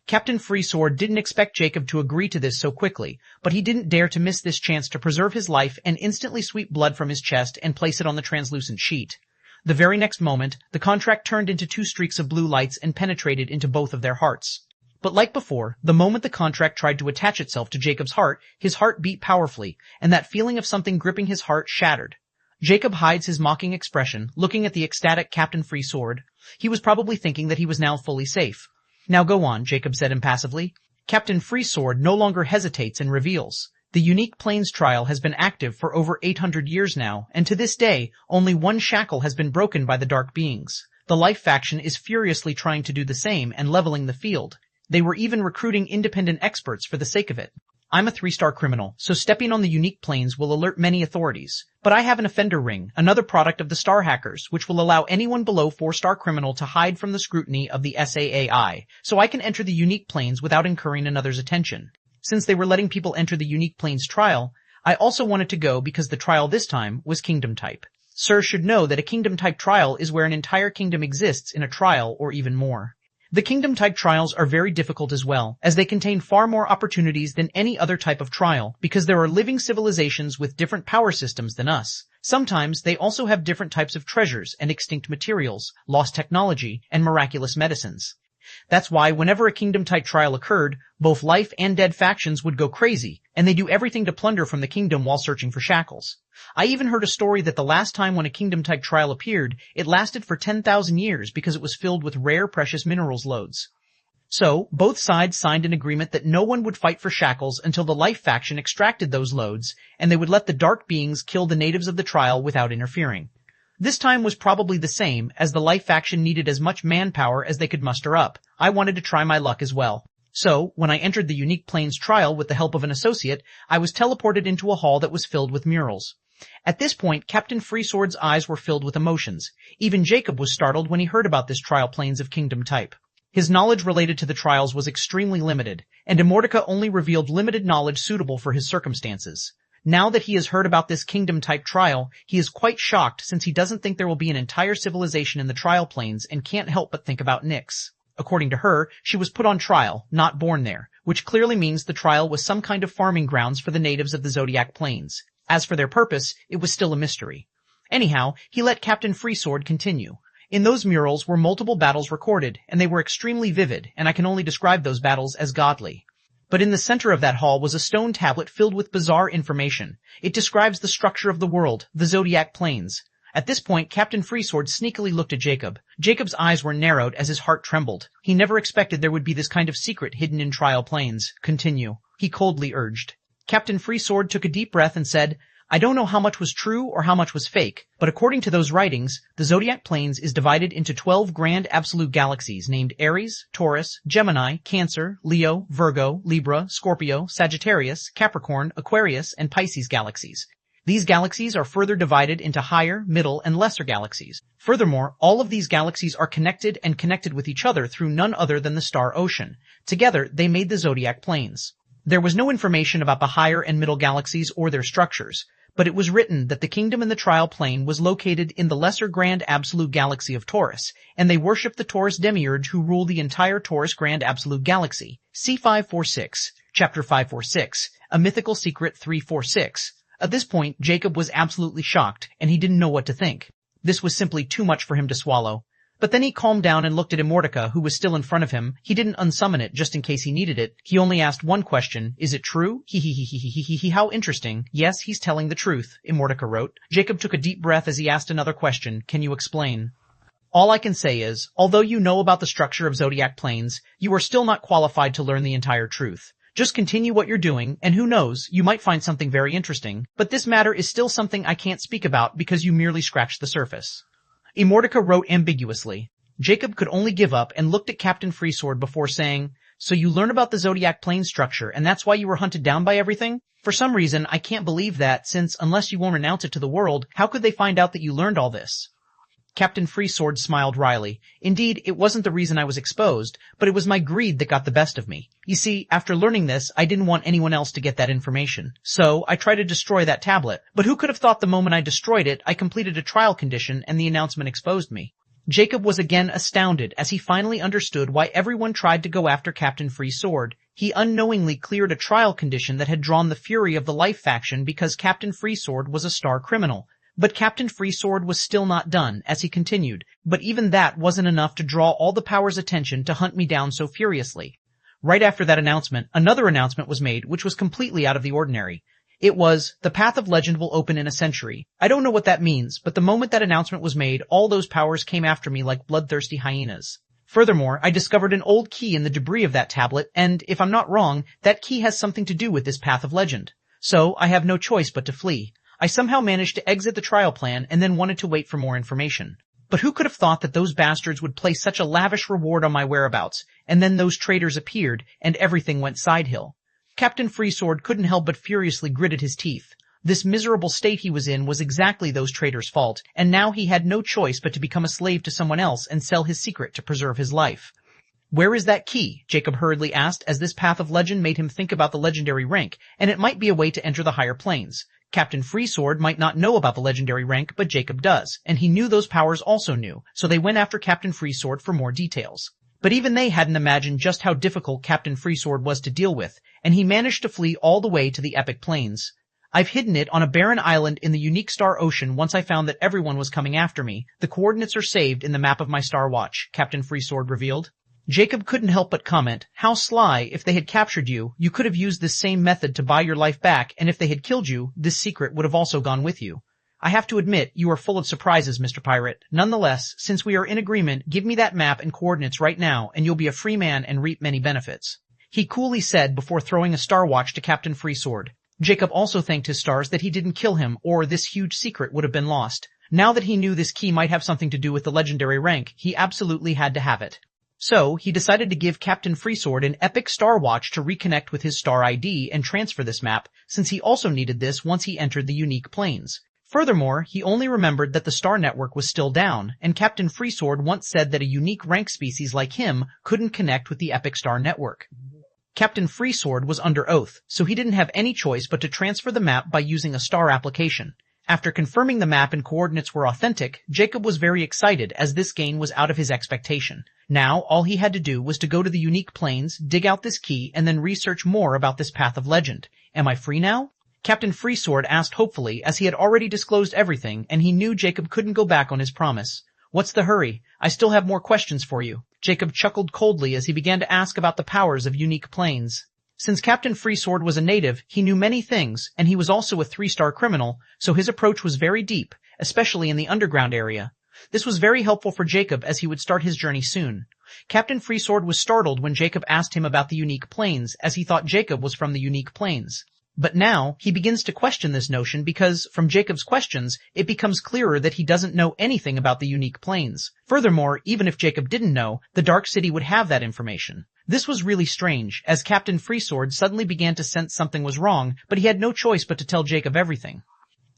Captain Freesword didn't expect Jacob to agree to this so quickly, but he didn't dare to miss this chance to preserve his life and instantly sweep blood from his chest and place it on the translucent sheet. The very next moment, the contract turned into 2 streaks of blue lights and penetrated into both of their hearts. But like before, the moment the contract tried to attach itself to Jacob's heart, his heart beat powerfully, and that feeling of something gripping his heart shattered. Jacob hides his mocking expression, looking at the ecstatic Captain Freesword. He was probably thinking that he was now fully safe. "Now go on," Jacob said impassively. Captain Freesword no longer hesitates and reveals. The unique planes trial has been active for over 800 years now, and to this day, only one shackle has been broken by the dark beings. The Life faction is furiously trying to do the same and leveling the field. They were even recruiting independent experts for the sake of it. I'm a 3-star criminal, so stepping on the unique planes will alert many authorities. But I have an offender ring, another product of the Star Hackers, which will allow anyone below 4-star criminal to hide from the scrutiny of the SAAI, so I can enter the unique planes without incurring another's attention. Since they were letting people enter the unique planes trial, I also wanted to go because the trial this time was kingdom type. Sir should know that a kingdom-type trial is where an entire kingdom exists in a trial or even more. The kingdom-type trials are very difficult as well, as they contain far more opportunities than any other type of trial, because there are living civilizations with different power systems than us. Sometimes they also have different types of treasures and extinct materials, lost technology, and miraculous medicines. That's why whenever a kingdom-type trial occurred, both life and dead factions would go crazy, and they do everything to plunder from the kingdom while searching for shackles. I even heard a story that the last time when a kingdom-type trial appeared, it lasted for 10,000 years because it was filled with rare precious minerals loads. So, both sides signed an agreement that no one would fight for shackles until the life faction extracted those loads, and they would let the dark beings kill the natives of the trial without interfering. This time was probably the same, as the life faction needed as much manpower as they could muster up. I wanted to try my luck as well. So, when I entered the Unique Planes trial with the help of an associate, I was teleported into a hall that was filled with murals. At this point, Captain Freesword's eyes were filled with emotions. Even Jacob was startled when he heard about this trial planes of kingdom type. His knowledge related to the trials was extremely limited, and Immortality only revealed limited knowledge suitable for his circumstances. Now that he has heard about this kingdom-type trial, he is quite shocked since he doesn't think there will be an entire civilization in the trial planes and can't help but think about Nyx. According to her, she was put on trial, not born there, which clearly means the trial was some kind of farming grounds for the natives of the Zodiac Plains. As for their purpose, it was still a mystery. Anyhow, he let Captain Freesword continue. In those murals were multiple battles recorded, and they were extremely vivid, and I can only describe those battles as godly. But in the center of that hall was a stone tablet filled with bizarre information. It describes the structure of the world, the Zodiac Plains. At this point, Captain Freesword sneakily looked at Jacob. Jacob's eyes were narrowed as his heart trembled. He never expected there would be this kind of secret hidden in trial planes. Continue, he coldly urged. Captain Freesword took a deep breath and said, I don't know how much was true or how much was fake, but according to those writings, the Zodiac Plains is divided into 12 grand absolute galaxies named Aries, Taurus, Gemini, Cancer, Leo, Virgo, Libra, Scorpio, Sagittarius, Capricorn, Aquarius, and Pisces galaxies. These galaxies are further divided into higher, middle, and lesser galaxies. Furthermore, all of these galaxies are connected and connected with each other through none other than the star ocean. Together, they made the Zodiac Plains. There was no information about the higher and middle galaxies or their structures, but it was written that the kingdom in the trial plane was located in the lesser grand absolute galaxy of Taurus, and they worshipped the Taurus demiurge who rule the entire Taurus grand absolute galaxy. C546, Chapter 546, A Mythical Secret 346. At this point, Jacob was absolutely shocked, and he didn't know what to think. This was simply too much for him to swallow. But then he calmed down and looked at Immortality, who was still in front of him. He didn't unsummon it just in case he needed it. He only asked one question. Is it true? How interesting. Yes, he's telling the truth, Immortality wrote. Jacob took a deep breath as he asked another question. Can you explain? All I can say is, although you know about the structure of Zodiac Plains, you are still not qualified to learn the entire truth. Just continue what you're doing, and who knows, you might find something very interesting. But this matter is still something I can't speak about because you merely scratched the surface. Immortality wrote ambiguously. Jacob could only give up and looked at Captain Freesword before saying, So you learn about the Zodiac Plane structure, and that's why you were hunted down by everything? For some reason, I can't believe that, since unless you won't announce it to the world, how could they find out that you learned all this? Captain Freesword smiled wryly. Indeed, it wasn't the reason I was exposed, but it was my greed that got the best of me. You see, after learning this, I didn't want anyone else to get that information. So, I tried to destroy that tablet. But who could have thought the moment I destroyed it, I completed a trial condition and the announcement exposed me? Jacob was again astounded as he finally understood why everyone tried to go after Captain Freesword. He unknowingly cleared a trial condition that had drawn the fury of the Life faction because Captain Freesword was a star criminal. But Captain Freesword was still not done, as he continued, but even that wasn't enough to draw all the power's attention to hunt me down so furiously. Right after that announcement, another announcement was made, which was completely out of the ordinary. It was, the Path of Legend will open in a century. I don't know what that means, but the moment that announcement was made, all those powers came after me like bloodthirsty hyenas. Furthermore, I discovered an old key in the debris of that tablet, and, if I'm not wrong, that key has something to do with this Path of Legend. So, I have no choice but to flee. I somehow managed to exit the trial plan and then wanted to wait for more information. But who could have thought that those bastards would place such a lavish reward on my whereabouts, and then those traitors appeared, and everything went sidehill. Captain Freesword couldn't help but furiously gritted his teeth. This miserable state he was in was exactly those traitors' fault, and now he had no choice but to become a slave to someone else and sell his secret to preserve his life. Where is that key? Jacob hurriedly asked, as this Path of Legend made him think about the legendary rank, and it might be a way to enter the higher planes. Captain Freesword might not know about the legendary rank, but Jacob does, and he knew those powers also knew, so they went after Captain Freesword for more details. But even they hadn't imagined just how difficult Captain Freesword was to deal with, and he managed to flee all the way to the Epic Plains. I've hidden it on a barren island in the unique star ocean once I found that everyone was coming after me. The coordinates are saved in the map of my star watch, Captain Freesword revealed. Jacob couldn't help but comment, how sly. If they had captured you, you could have used this same method to buy your life back, and if they had killed you, this secret would have also gone with you. I have to admit, you are full of surprises, Mr. Pirate. Nonetheless, since we are in agreement, give me that map and coordinates right now, and you'll be a free man and reap many benefits. He coolly said before throwing a star watch to Captain Freesword. Jacob also thanked his stars that he didn't kill him, or this huge secret would have been lost. Now that he knew this key might have something to do with the legendary rank, he absolutely had to have it. So, he decided to give Captain Freesword an epic star watch to reconnect with his star ID and transfer this map, since he also needed this once he entered the unique planes. Furthermore, he only remembered that the star network was still down, and Captain Freesword once said that a unique rank species like him couldn't connect with the epic star network. Captain Freesword was under oath, so he didn't have any choice but to transfer the map by using a star application. After confirming the map and coordinates were authentic, Jacob was very excited as this gain was out of his expectation. Now, all he had to do was to go to the unique planes, dig out this key, and then research more about this path of legend. Am I free now? Captain Freesword asked hopefully, as he had already disclosed everything, and he knew Jacob couldn't go back on his promise. What's the hurry? I still have more questions for you. Jacob chuckled coldly as he began to ask about the powers of unique planes. Since Captain Freesword was a native, he knew many things, and he was also a 3-star criminal, so his approach was very deep, especially in the underground area. This was very helpful for Jacob as he would start his journey soon. Captain Freesword was startled when Jacob asked him about the unique planes, as he thought Jacob was from the unique planes. But now, he begins to question this notion because, from Jacob's questions, it becomes clearer that he doesn't know anything about the unique planes. Furthermore, even if Jacob didn't know, the Dark City would have that information. This was really strange, as Captain Freesword suddenly began to sense something was wrong, but he had no choice but to tell Jacob everything.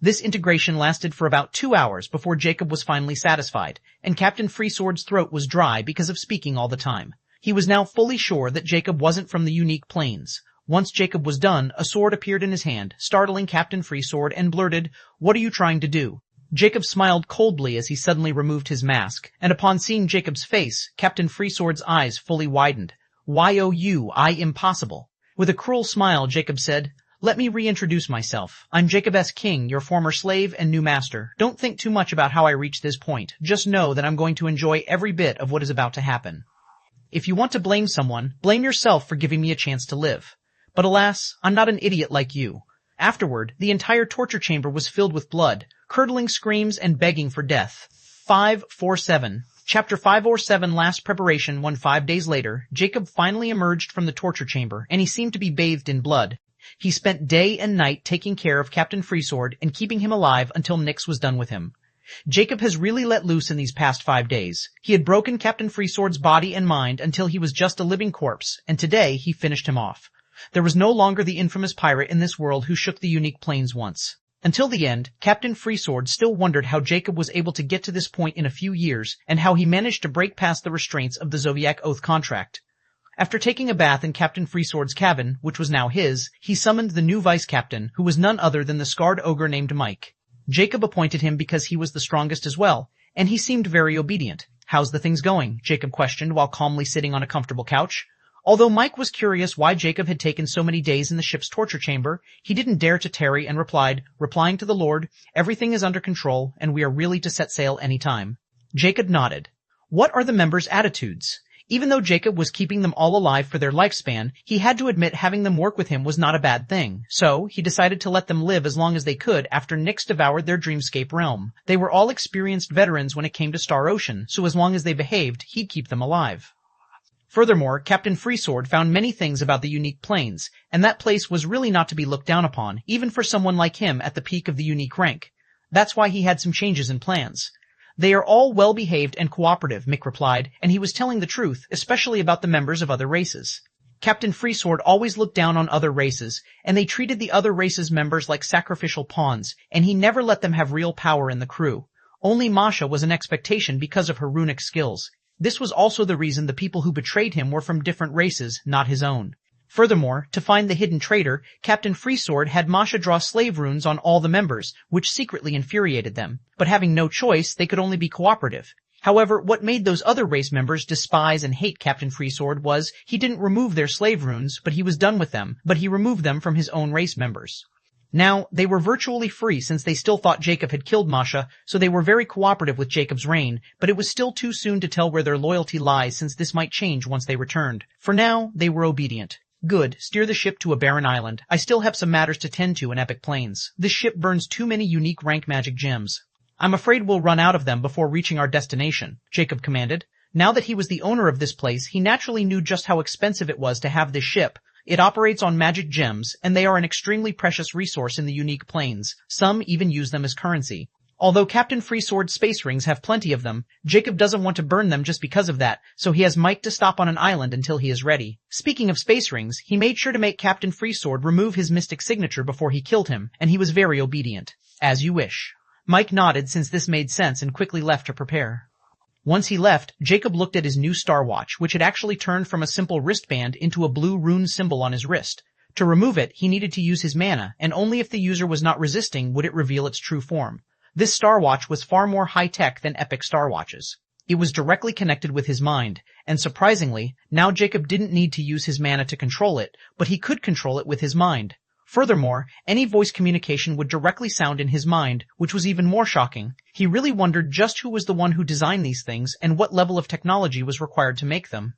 This integration lasted for about 2 hours before Jacob was finally satisfied, and Captain Freesword's throat was dry because of speaking all the time. He was now fully sure that Jacob wasn't from the unique planes. Once Jacob was done, a sword appeared in his hand, startling Captain Freesword, and blurted, "What are you trying to do?" Jacob smiled coldly as he suddenly removed his mask, and upon seeing Jacob's face, Captain Freesword's eyes fully widened. "Y-O-U, impossible." With a cruel smile, Jacob said, "Let me reintroduce myself. I'm Jacob S. King, your former slave and new master. Don't think too much about how I reached this point. Just know that I'm going to enjoy every bit of what is about to happen. If you want to blame someone, blame yourself for giving me a chance to live. But alas, I'm not an idiot like you." Afterward, the entire torture chamber was filled with blood, curdling screams and begging for death. 547. Chapter 547 Last Preparation. 5 days later, Jacob finally emerged from the torture chamber, and he seemed to be bathed in blood. He spent day and night taking care of Captain Freesword and keeping him alive until Nyx was done with him. Jacob has really let loose in these past 5 days. He had broken Captain Freesword's body and mind until he was just a living corpse, and today he finished him off. There was no longer the infamous pirate in this world who shook the unique planes once. Until the end, Captain Freesword still wondered how Jacob was able to get to this point in a few years, and how he managed to break past the restraints of the Zodiac Oath contract. After taking a bath in Captain Freesword's cabin, which was now his, he summoned the new vice-captain, who was none other than the scarred ogre named Mike. Jacob appointed him because he was the strongest as well, and he seemed very obedient. "How's the things going?" Jacob questioned while calmly sitting on a comfortable couch. Although Mike was curious why Jacob had taken so many days in the ship's torture chamber, he didn't dare to tarry and replying to the Lord, "Everything is under control, and we are really to set sail any time." Jacob nodded. What are the members' attitudes? Even though Jacob was keeping them all alive for their lifespan, he had to admit having them work with him was not a bad thing. So, he decided to let them live as long as they could after Nyx devoured their dreamscape realm. They were all experienced veterans when it came to Star Ocean, so as long as they behaved, he'd keep them alive. Furthermore, Captain Freesword found many things about the unique planes, and that place was really not to be looked down upon, even for someone like him at the peak of the unique rank. That's why he had some changes in plans. "They are all well-behaved and cooperative," Mick replied, and he was telling the truth, especially about the members of other races. Captain Freesword always looked down on other races, and they treated the other races' members like sacrificial pawns, and he never let them have real power in the crew. Only Masha was an expectation because of her runic skills. This was also the reason the people who betrayed him were from different races, not his own. Furthermore, to find the hidden traitor, Captain Freesword had Masha draw slave runes on all the members, which secretly infuriated them. But having no choice, they could only be cooperative. However, what made those other race members despise and hate Captain Freesword was he didn't remove their slave runes, but he was done with them, but he removed them from his own race members. Now, they were virtually free since they still thought Jacob had killed Masha, so they were very cooperative with Jacob's reign, but it was still too soon to tell where their loyalty lies since this might change once they returned. For now, they were obedient. Good, steer the ship to a barren island. I still have some matters to tend to in Epic Plains. This ship burns too many unique rank magic gems. I'm afraid we'll run out of them before reaching our destination, Jacob commanded. Now that he was the owner of this place, he naturally knew just how expensive it was to have this ship. It operates on magic gems, and they are an extremely precious resource in the unique planes. Some even use them as currency. Although Captain Freesword's space rings have plenty of them, Jacob doesn't want to burn them just because of that, so he has Mike to stop on an island until he is ready. Speaking of space rings, he made sure to make Captain Freesword remove his mystic signature before he killed him, and he was very obedient. As you wish. Mike nodded since this made sense and quickly left to prepare. Once he left, Jacob looked at his new star watch, which had actually turned from a simple wristband into a blue rune symbol on his wrist. To remove it, he needed to use his mana, and only if the user was not resisting would it reveal its true form. This star watch was far more high-tech than epic star watches. It was directly connected with his mind, and surprisingly, now Jacob didn't need to use his mana to control it, but he could control it with his mind. Furthermore, any voice communication would directly sound in his mind, which was even more shocking. He really wondered just who was the one who designed these things and what level of technology was required to make them.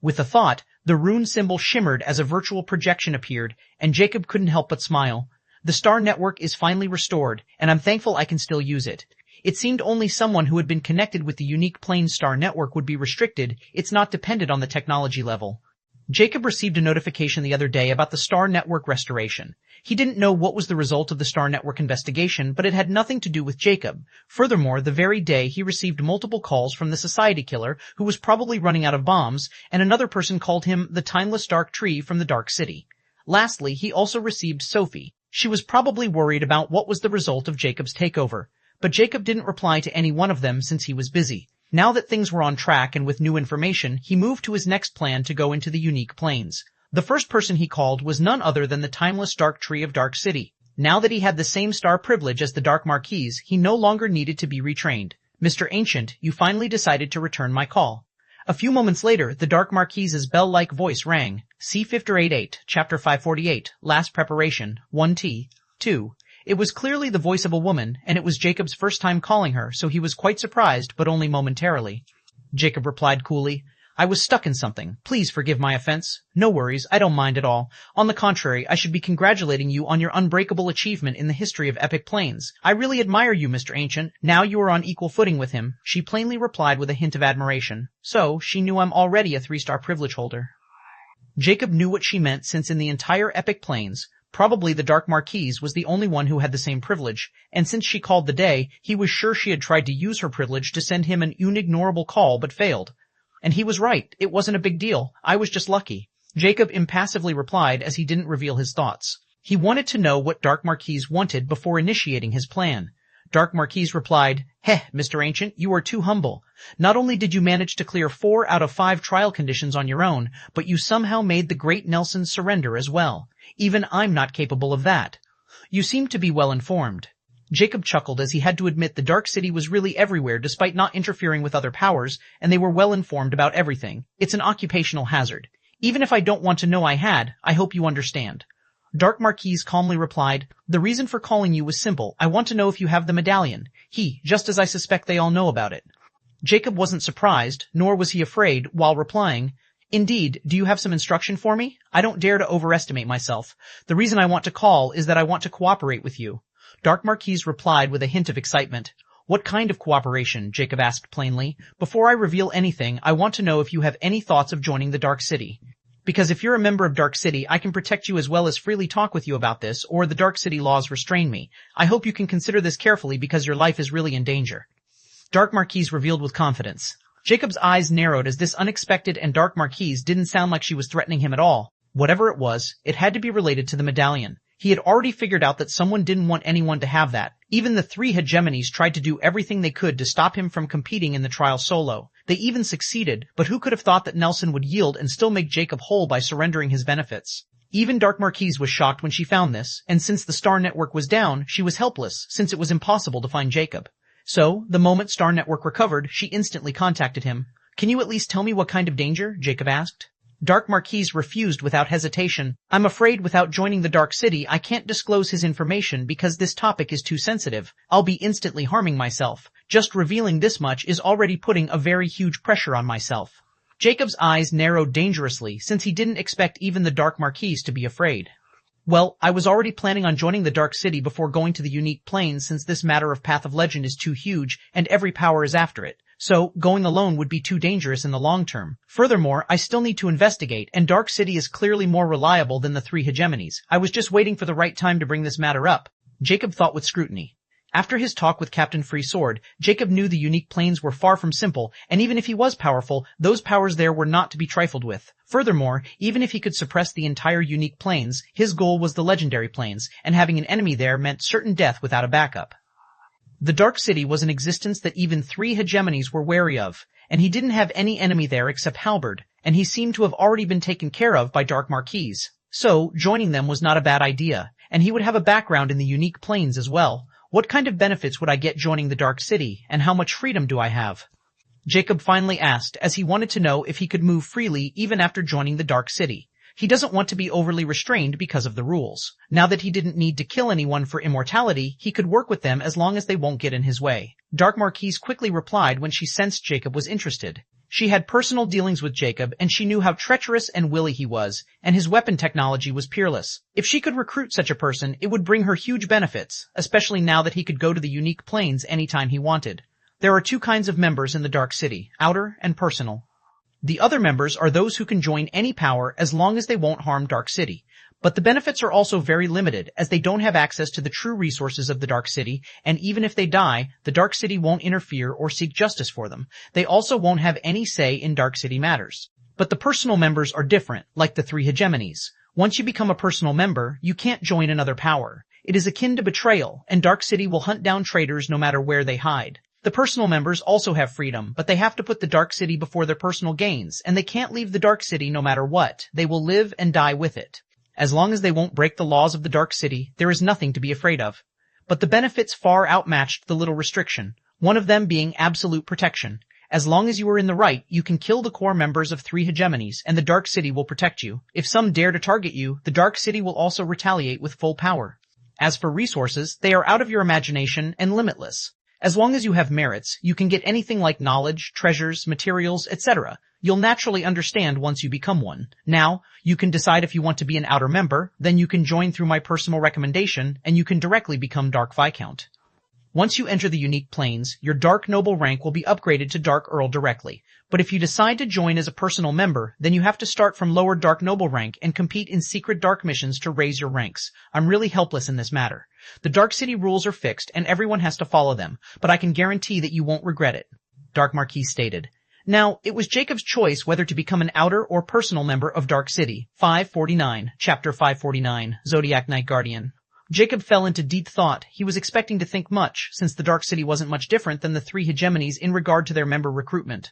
With the thought, the rune symbol shimmered as a virtual projection appeared, and Jacob couldn't help but smile. The star network is finally restored, and I'm thankful I can still use it. It seemed only someone who had been connected with the unique plane star network would be restricted. It's not dependent on the technology level. Jacob received a notification the other day about the Star Network restoration. He didn't know what was the result of the Star Network investigation, but it had nothing to do with Jacob. Furthermore, the very day he received multiple calls from the Society Killer, who was probably running out of bombs, and another person called him the Timeless Dark Tree from the Dark City. Lastly, he also received Sophie. She was probably worried about what was the result of Jacob's takeover, but Jacob didn't reply to any one of them since he was busy. Now that things were on track and with new information, he moved to his next plan to go into the unique planes. The first person he called was none other than the Timeless Dark Tree of Dark City. Now that he had the same star privilege as the Dark Marquise, he no longer needed to be retrained. Mr. Ancient, you finally decided to return my call. A few moments later, the Dark Marquise's bell-like voice rang. C-588, Chapter 548, Last Preparation, 1T, 2. It was clearly the voice of a woman, and it was Jacob's first time calling her, so he was quite surprised, but only momentarily. Jacob replied coolly, I was stuck in something. Please forgive my offense. No worries, I don't mind at all. On the contrary, I should be congratulating you on your unbreakable achievement in the history of Epic Plains. I really admire you, Mr. Ancient. Now you are on equal footing with him. She plainly replied with a hint of admiration. So, she knew I'm already a 3-star privilege holder. Jacob knew what she meant since in the entire Epic Plains, probably the Dark Marquise was the only one who had the same privilege, and since she called the day, he was sure she had tried to use her privilege to send him an unignorable call but failed. And he was right, it wasn't a big deal, I was just lucky. Jacob impassively replied as he didn't reveal his thoughts. He wanted to know what Dark Marquise wanted before initiating his plan. Dark Marquise replied, Heh, Mr. Ancient, you are too humble. Not only did you manage to clear 4 out of 5 trial conditions on your own, but you somehow made the great Nelson surrender as well. Even I'm not capable of that. You seem to be well informed. Jacob chuckled as he had to admit the Dark City was really everywhere despite not interfering with other powers, and they were well informed about everything. It's an occupational hazard. Even if I don't want to know I hope you understand. Dark Marquise calmly replied, The reason for calling you was simple. I want to know if you have the medallion. Just as I suspect they all know about it. Jacob wasn't surprised, nor was he afraid, while replying, Indeed, do you have some instruction for me? I don't dare to overestimate myself. The reason I want to call is that I want to cooperate with you. Dark Marquise replied with a hint of excitement. What kind of cooperation? Jacob asked plainly. Before I reveal anything, I want to know if you have any thoughts of joining the Dark City. Because if you're a member of Dark City, I can protect you as well as freely talk with you about this, or the Dark City laws restrain me. I hope you can consider this carefully because your life is really in danger. Dark Marquise revealed with confidence. Jacob's eyes narrowed as this unexpected and Dark Marquise didn't sound like she was threatening him at all. Whatever it was, it had to be related to the medallion. He had already figured out that someone didn't want anyone to have that. Even the three hegemonies tried to do everything they could to stop him from competing in the trial solo. They even succeeded, but who could have thought that Nelson would yield and still make Jacob whole by surrendering his benefits? Even Dark Marquise was shocked when she found this, and since the Star Network was down, she was helpless, since it was impossible to find Jacob. So, the moment Star Network recovered, she instantly contacted him. "Can you at least tell me what kind of danger?" Jacob asked. Dark Marquise refused without hesitation. "I'm afraid without joining the Dark City I can't disclose his information because this topic is too sensitive. I'll be instantly harming myself. Just revealing this much is already putting a very huge pressure on myself." Jacob's eyes narrowed dangerously since he didn't expect even the Dark Marquise to be afraid. "Well, I was already planning on joining the Dark City before going to the unique planes since this matter of Path of Legend is too huge and every power is after it. So, going alone would be too dangerous in the long term. Furthermore, I still need to investigate, and Dark City is clearly more reliable than the three hegemonies. I was just waiting for the right time to bring this matter up." Jacob thought with scrutiny. After his talk with Captain Freesword, Jacob knew the unique planes were far from simple, and even if he was powerful, those powers there were not to be trifled with. Furthermore, even if he could suppress the entire unique planes, his goal was the legendary planes, and having an enemy there meant certain death without a backup. The Dark City was an existence that even three hegemonies were wary of, and he didn't have any enemy there except Halberd, and he seemed to have already been taken care of by Dark Marquise. So, joining them was not a bad idea, and he would have a background in the unique planes as well. What kind of benefits would I get joining the Dark City, and how much freedom do I have? Jacob finally asked, as he wanted to know if he could move freely even after joining the Dark City. He doesn't want to be overly restrained because of the rules. Now that he didn't need to kill anyone for immortality, he could work with them as long as they won't get in his way. Dark Marquise quickly replied when she sensed Jacob was interested. She had personal dealings with Jacob, and she knew how treacherous and wily he was, and his weapon technology was peerless. If she could recruit such a person, it would bring her huge benefits, especially now that he could go to the unique planes anytime he wanted. There are two kinds of members in the Dark City, outer and personal. The other members are those who can join any power as long as they won't harm Dark City. But the benefits are also very limited, as they don't have access to the true resources of the Dark City, and even if they die, the Dark City won't interfere or seek justice for them. They also won't have any say in Dark City matters. But the personal members are different, like the three hegemonies. Once you become a personal member, you can't join another power. It is akin to betrayal, and Dark City will hunt down traitors no matter where they hide. The personal members also have freedom, but they have to put the Dark City before their personal gains, and they can't leave the Dark City no matter what. They will live and die with it. As long as they won't break the laws of the Dark City, there is nothing to be afraid of. But the benefits far outmatched the little restriction, one of them being absolute protection. As long as you are in the right, you can kill the core members of three hegemonies, and the Dark City will protect you. If some dare to target you, the Dark City will also retaliate with full power. As for resources, they are out of your imagination and limitless. As long as you have merits, you can get anything like knowledge, treasures, materials, etc. You'll naturally understand once you become one. Now, you can decide if you want to be an outer member, then you can join through my personal recommendation, and you can directly become Dark Viscount. Once you enter the unique planes, your Dark Noble rank will be upgraded to Dark Earl directly. But if you decide to join as a personal member, then you have to start from lower Dark Noble rank and compete in secret dark missions to raise your ranks. I'm really helpless in this matter. The Dark City rules are fixed and everyone has to follow them, but I can guarantee that you won't regret it, Dark Marquise stated. Now, it was Jacob's choice whether to become an outer or personal member of Dark City. 549, Chapter 549, Zodiac Night Guardian. Jacob fell into deep thought. He was expecting to think much, since the Dark City wasn't much different than the three hegemonies in regard to their member recruitment.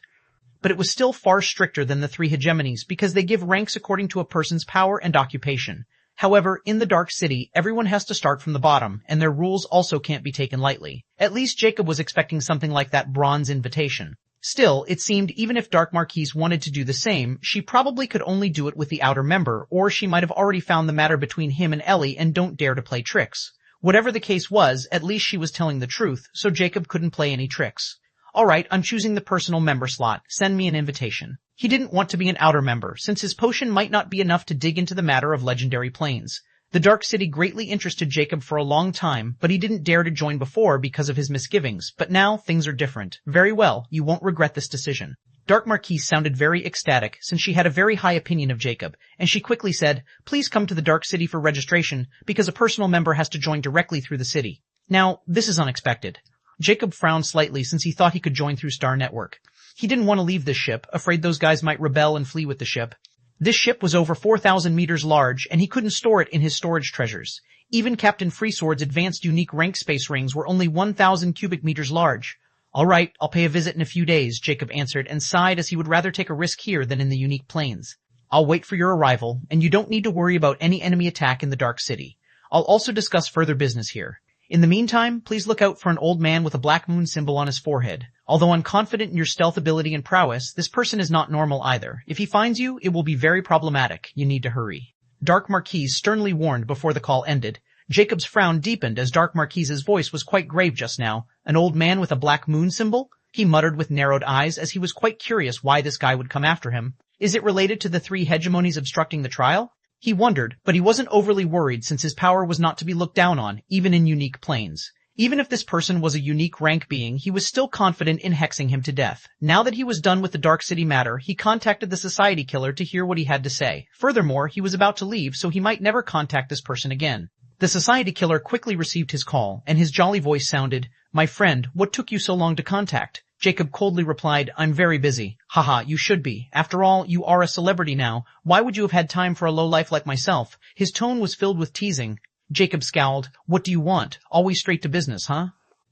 But it was still far stricter than the three hegemonies because they give ranks according to a person's power and occupation. However, in the Dark City, everyone has to start from the bottom, and their rules also can't be taken lightly. At least Jacob was expecting something like that bronze invitation. Still, it seemed even if Dark Marquise wanted to do the same, she probably could only do it with the outer member, or she might have already found the matter between him and Ellie and don't dare to play tricks. Whatever the case was, at least she was telling the truth, so Jacob couldn't play any tricks. Alright, I'm choosing the personal member slot. Send me an invitation. He didn't want to be an outer member, since his potion might not be enough to dig into the matter of legendary planes. The Dark City greatly interested Jacob for a long time, but he didn't dare to join before because of his misgivings. But now, things are different. Very well, you won't regret this decision. Dark Marquise sounded very ecstatic, since she had a very high opinion of Jacob, and she quickly said, "Please come to the Dark City for registration, because a personal member has to join directly through the city." Now, this is unexpected. Jacob frowned slightly since he thought he could join through Star Network. He didn't want to leave this ship, afraid those guys might rebel and flee with the ship. This ship was over 4,000 meters large, and he couldn't store it in his storage treasures. Even Captain Freesword's advanced unique rank space rings were only 1,000 cubic meters large. All right, I'll pay a visit in a few days, Jacob answered and sighed as he would rather take a risk here than in the unique planes. I'll wait for your arrival, and you don't need to worry about any enemy attack in the Dark City. I'll also discuss further business here. In the meantime, please look out for an old man with a black moon symbol on his forehead. Although I'm confident in your stealth ability and prowess, this person is not normal either. If he finds you, it will be very problematic. You need to hurry. Dark Marquise sternly warned before the call ended. Jacob's frown deepened as Dark Marquise's voice was quite grave just now. An old man with a black moon symbol? He muttered with narrowed eyes as he was quite curious why this guy would come after him. Is it related to the 3 hegemonies obstructing the trial? He wondered, but he wasn't overly worried since his power was not to be looked down on, even in unique planes. Even if this person was a unique rank being, he was still confident in hexing him to death. Now that he was done with the Dark City matter, he contacted the Society Killer to hear what he had to say. Furthermore, he was about to leave, so he might never contact this person again. The Society Killer quickly received his call, and his jolly voice sounded, "My friend, what took you so long to contact?" Jacob coldly replied, "I'm very busy." "Haha, you should be. After all, you are a celebrity now. Why would you have had time for a lowlife like myself?" His tone was filled with teasing. Jacob scowled. "What do you want? Always straight to business, huh?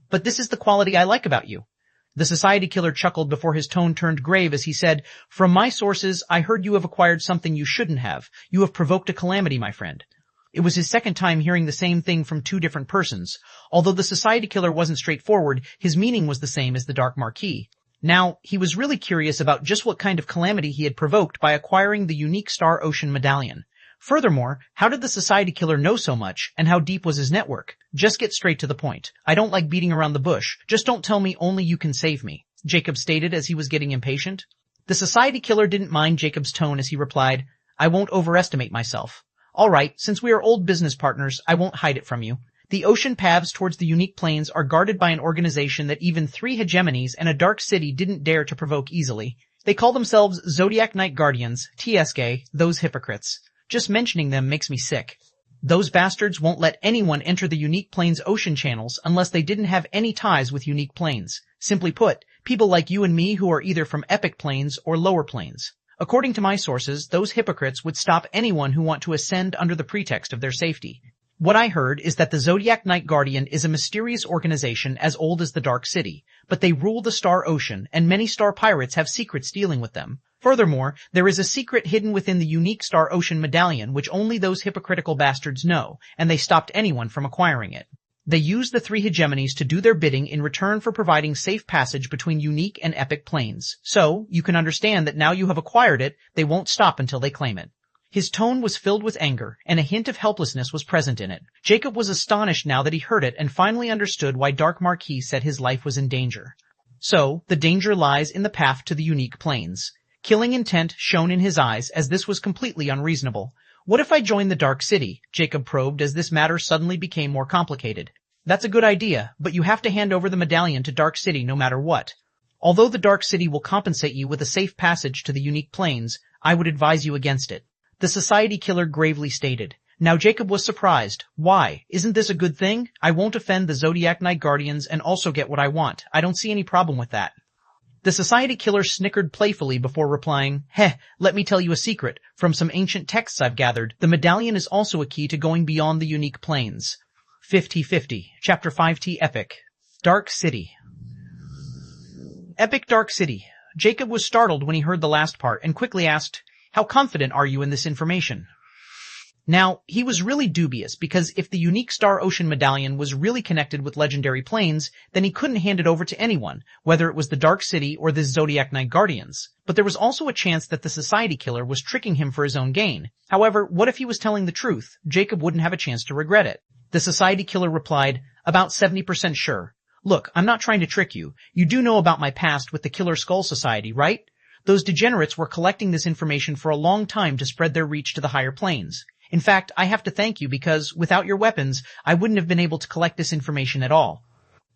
But this is the quality I like about you." The Society Killer chuckled before his tone turned grave as he said, "From my sources, I heard you have acquired something you shouldn't have. You have provoked a calamity, my friend." It was his second time hearing the same thing from 2 different persons. Although the Society Killer wasn't straightforward, his meaning was the same as the Dark Marquis. Now, he was really curious about just what kind of calamity he had provoked by acquiring the unique Star Ocean medallion. Furthermore, how did the Society Killer know so much, and how deep was his network? Just get straight to the point. I don't like beating around the bush. Just don't tell me only you can save me, Jacob stated as he was getting impatient. The Society Killer didn't mind Jacob's tone as he replied, "I won't overestimate myself. All right, since we are old business partners, I won't hide it from you. The ocean paths towards the unique planes are guarded by an organization that even 3 hegemonies and a dark city didn't dare to provoke easily. They call themselves Zodiac Knight Guardians, TSK, those hypocrites. Just mentioning them makes me sick. Those bastards won't let anyone enter the unique planes ocean channels unless they didn't have any ties with unique planes. Simply put, people like you and me who are either from epic planes or lower planes. According to my sources, those hypocrites would stop anyone who want to ascend under the pretext of their safety. What I heard is that the Zodiac Knight Guardian is a mysterious organization as old as the Dark City, but they rule the Star Ocean, and many Star Pirates have secrets dealing with them. Furthermore, there is a secret hidden within the unique Star Ocean medallion which only those hypocritical bastards know, and they stopped anyone from acquiring it. They use the 3 hegemonies to do their bidding in return for providing safe passage between unique and epic planes. So, you can understand that now you have acquired it, they won't stop until they claim it." His tone was filled with anger, and a hint of helplessness was present in it. Jacob was astonished now that he heard it and finally understood why Dark Marquis said his life was in danger. So, the danger lies in the path to the unique planes. Killing intent shone in his eyes as this was completely unreasonable. "What if I join the Dark City?" Jacob probed as this matter suddenly became more complicated. "That's a good idea, but you have to hand over the medallion to Dark City no matter what. Although the Dark City will compensate you with a safe passage to the unique planes, I would advise you against it," the Society Killer gravely stated. Now Jacob was surprised. Why? Isn't this a good thing? I won't offend the Zodiac Knight Guardians and also get what I want. I don't see any problem with that. The Society Killer snickered playfully before replying, let me tell you a secret. From some ancient texts I've gathered, the medallion is also a key to going beyond the unique planes. 50-50, Chapter 5T Epic. Dark City. Epic Dark City. Jacob was startled when he heard the last part and quickly asked, "How confident are you in this information?" Now, he was really dubious because if the unique Star Ocean medallion was really connected with legendary planes, then he couldn't hand it over to anyone, whether it was the Dark City or the Zodiac Knight Guardians. But there was also a chance that the Society Killer was tricking him for his own gain. However, what if he was telling the truth? Jacob wouldn't have a chance to regret it. The Society Killer replied, "About 70% sure. Look, I'm not trying to trick you. You do know about my past with the Killer Skull Society, right? Those degenerates were collecting this information for a long time to spread their reach to the higher planes. In fact, I have to thank you because, without your weapons, I wouldn't have been able to collect this information at all.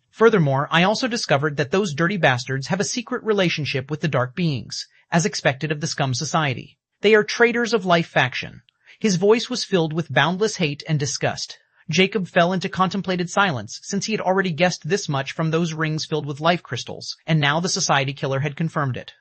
Furthermore, I also discovered that those dirty bastards have a secret relationship with the Dark Beings, as expected of the Scum Society. They are traitors of Life faction." His voice was filled with boundless hate and disgust. Jacob fell into contemplated silence, since he had already guessed this much from those rings filled with life crystals, and now the Society Killer had confirmed it.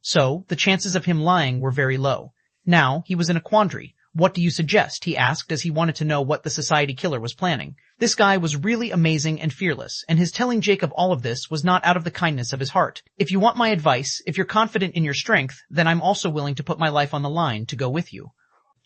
So, the chances of him lying were very low. Now, he was in a quandary. What do you suggest? He asked as he wanted to know what the society killer was planning. This guy was really amazing and fearless, and his telling Jacob all of this was not out of the kindness of his heart. If you want my advice, if you're confident in your strength, then I'm also willing to put my life on the line to go with you.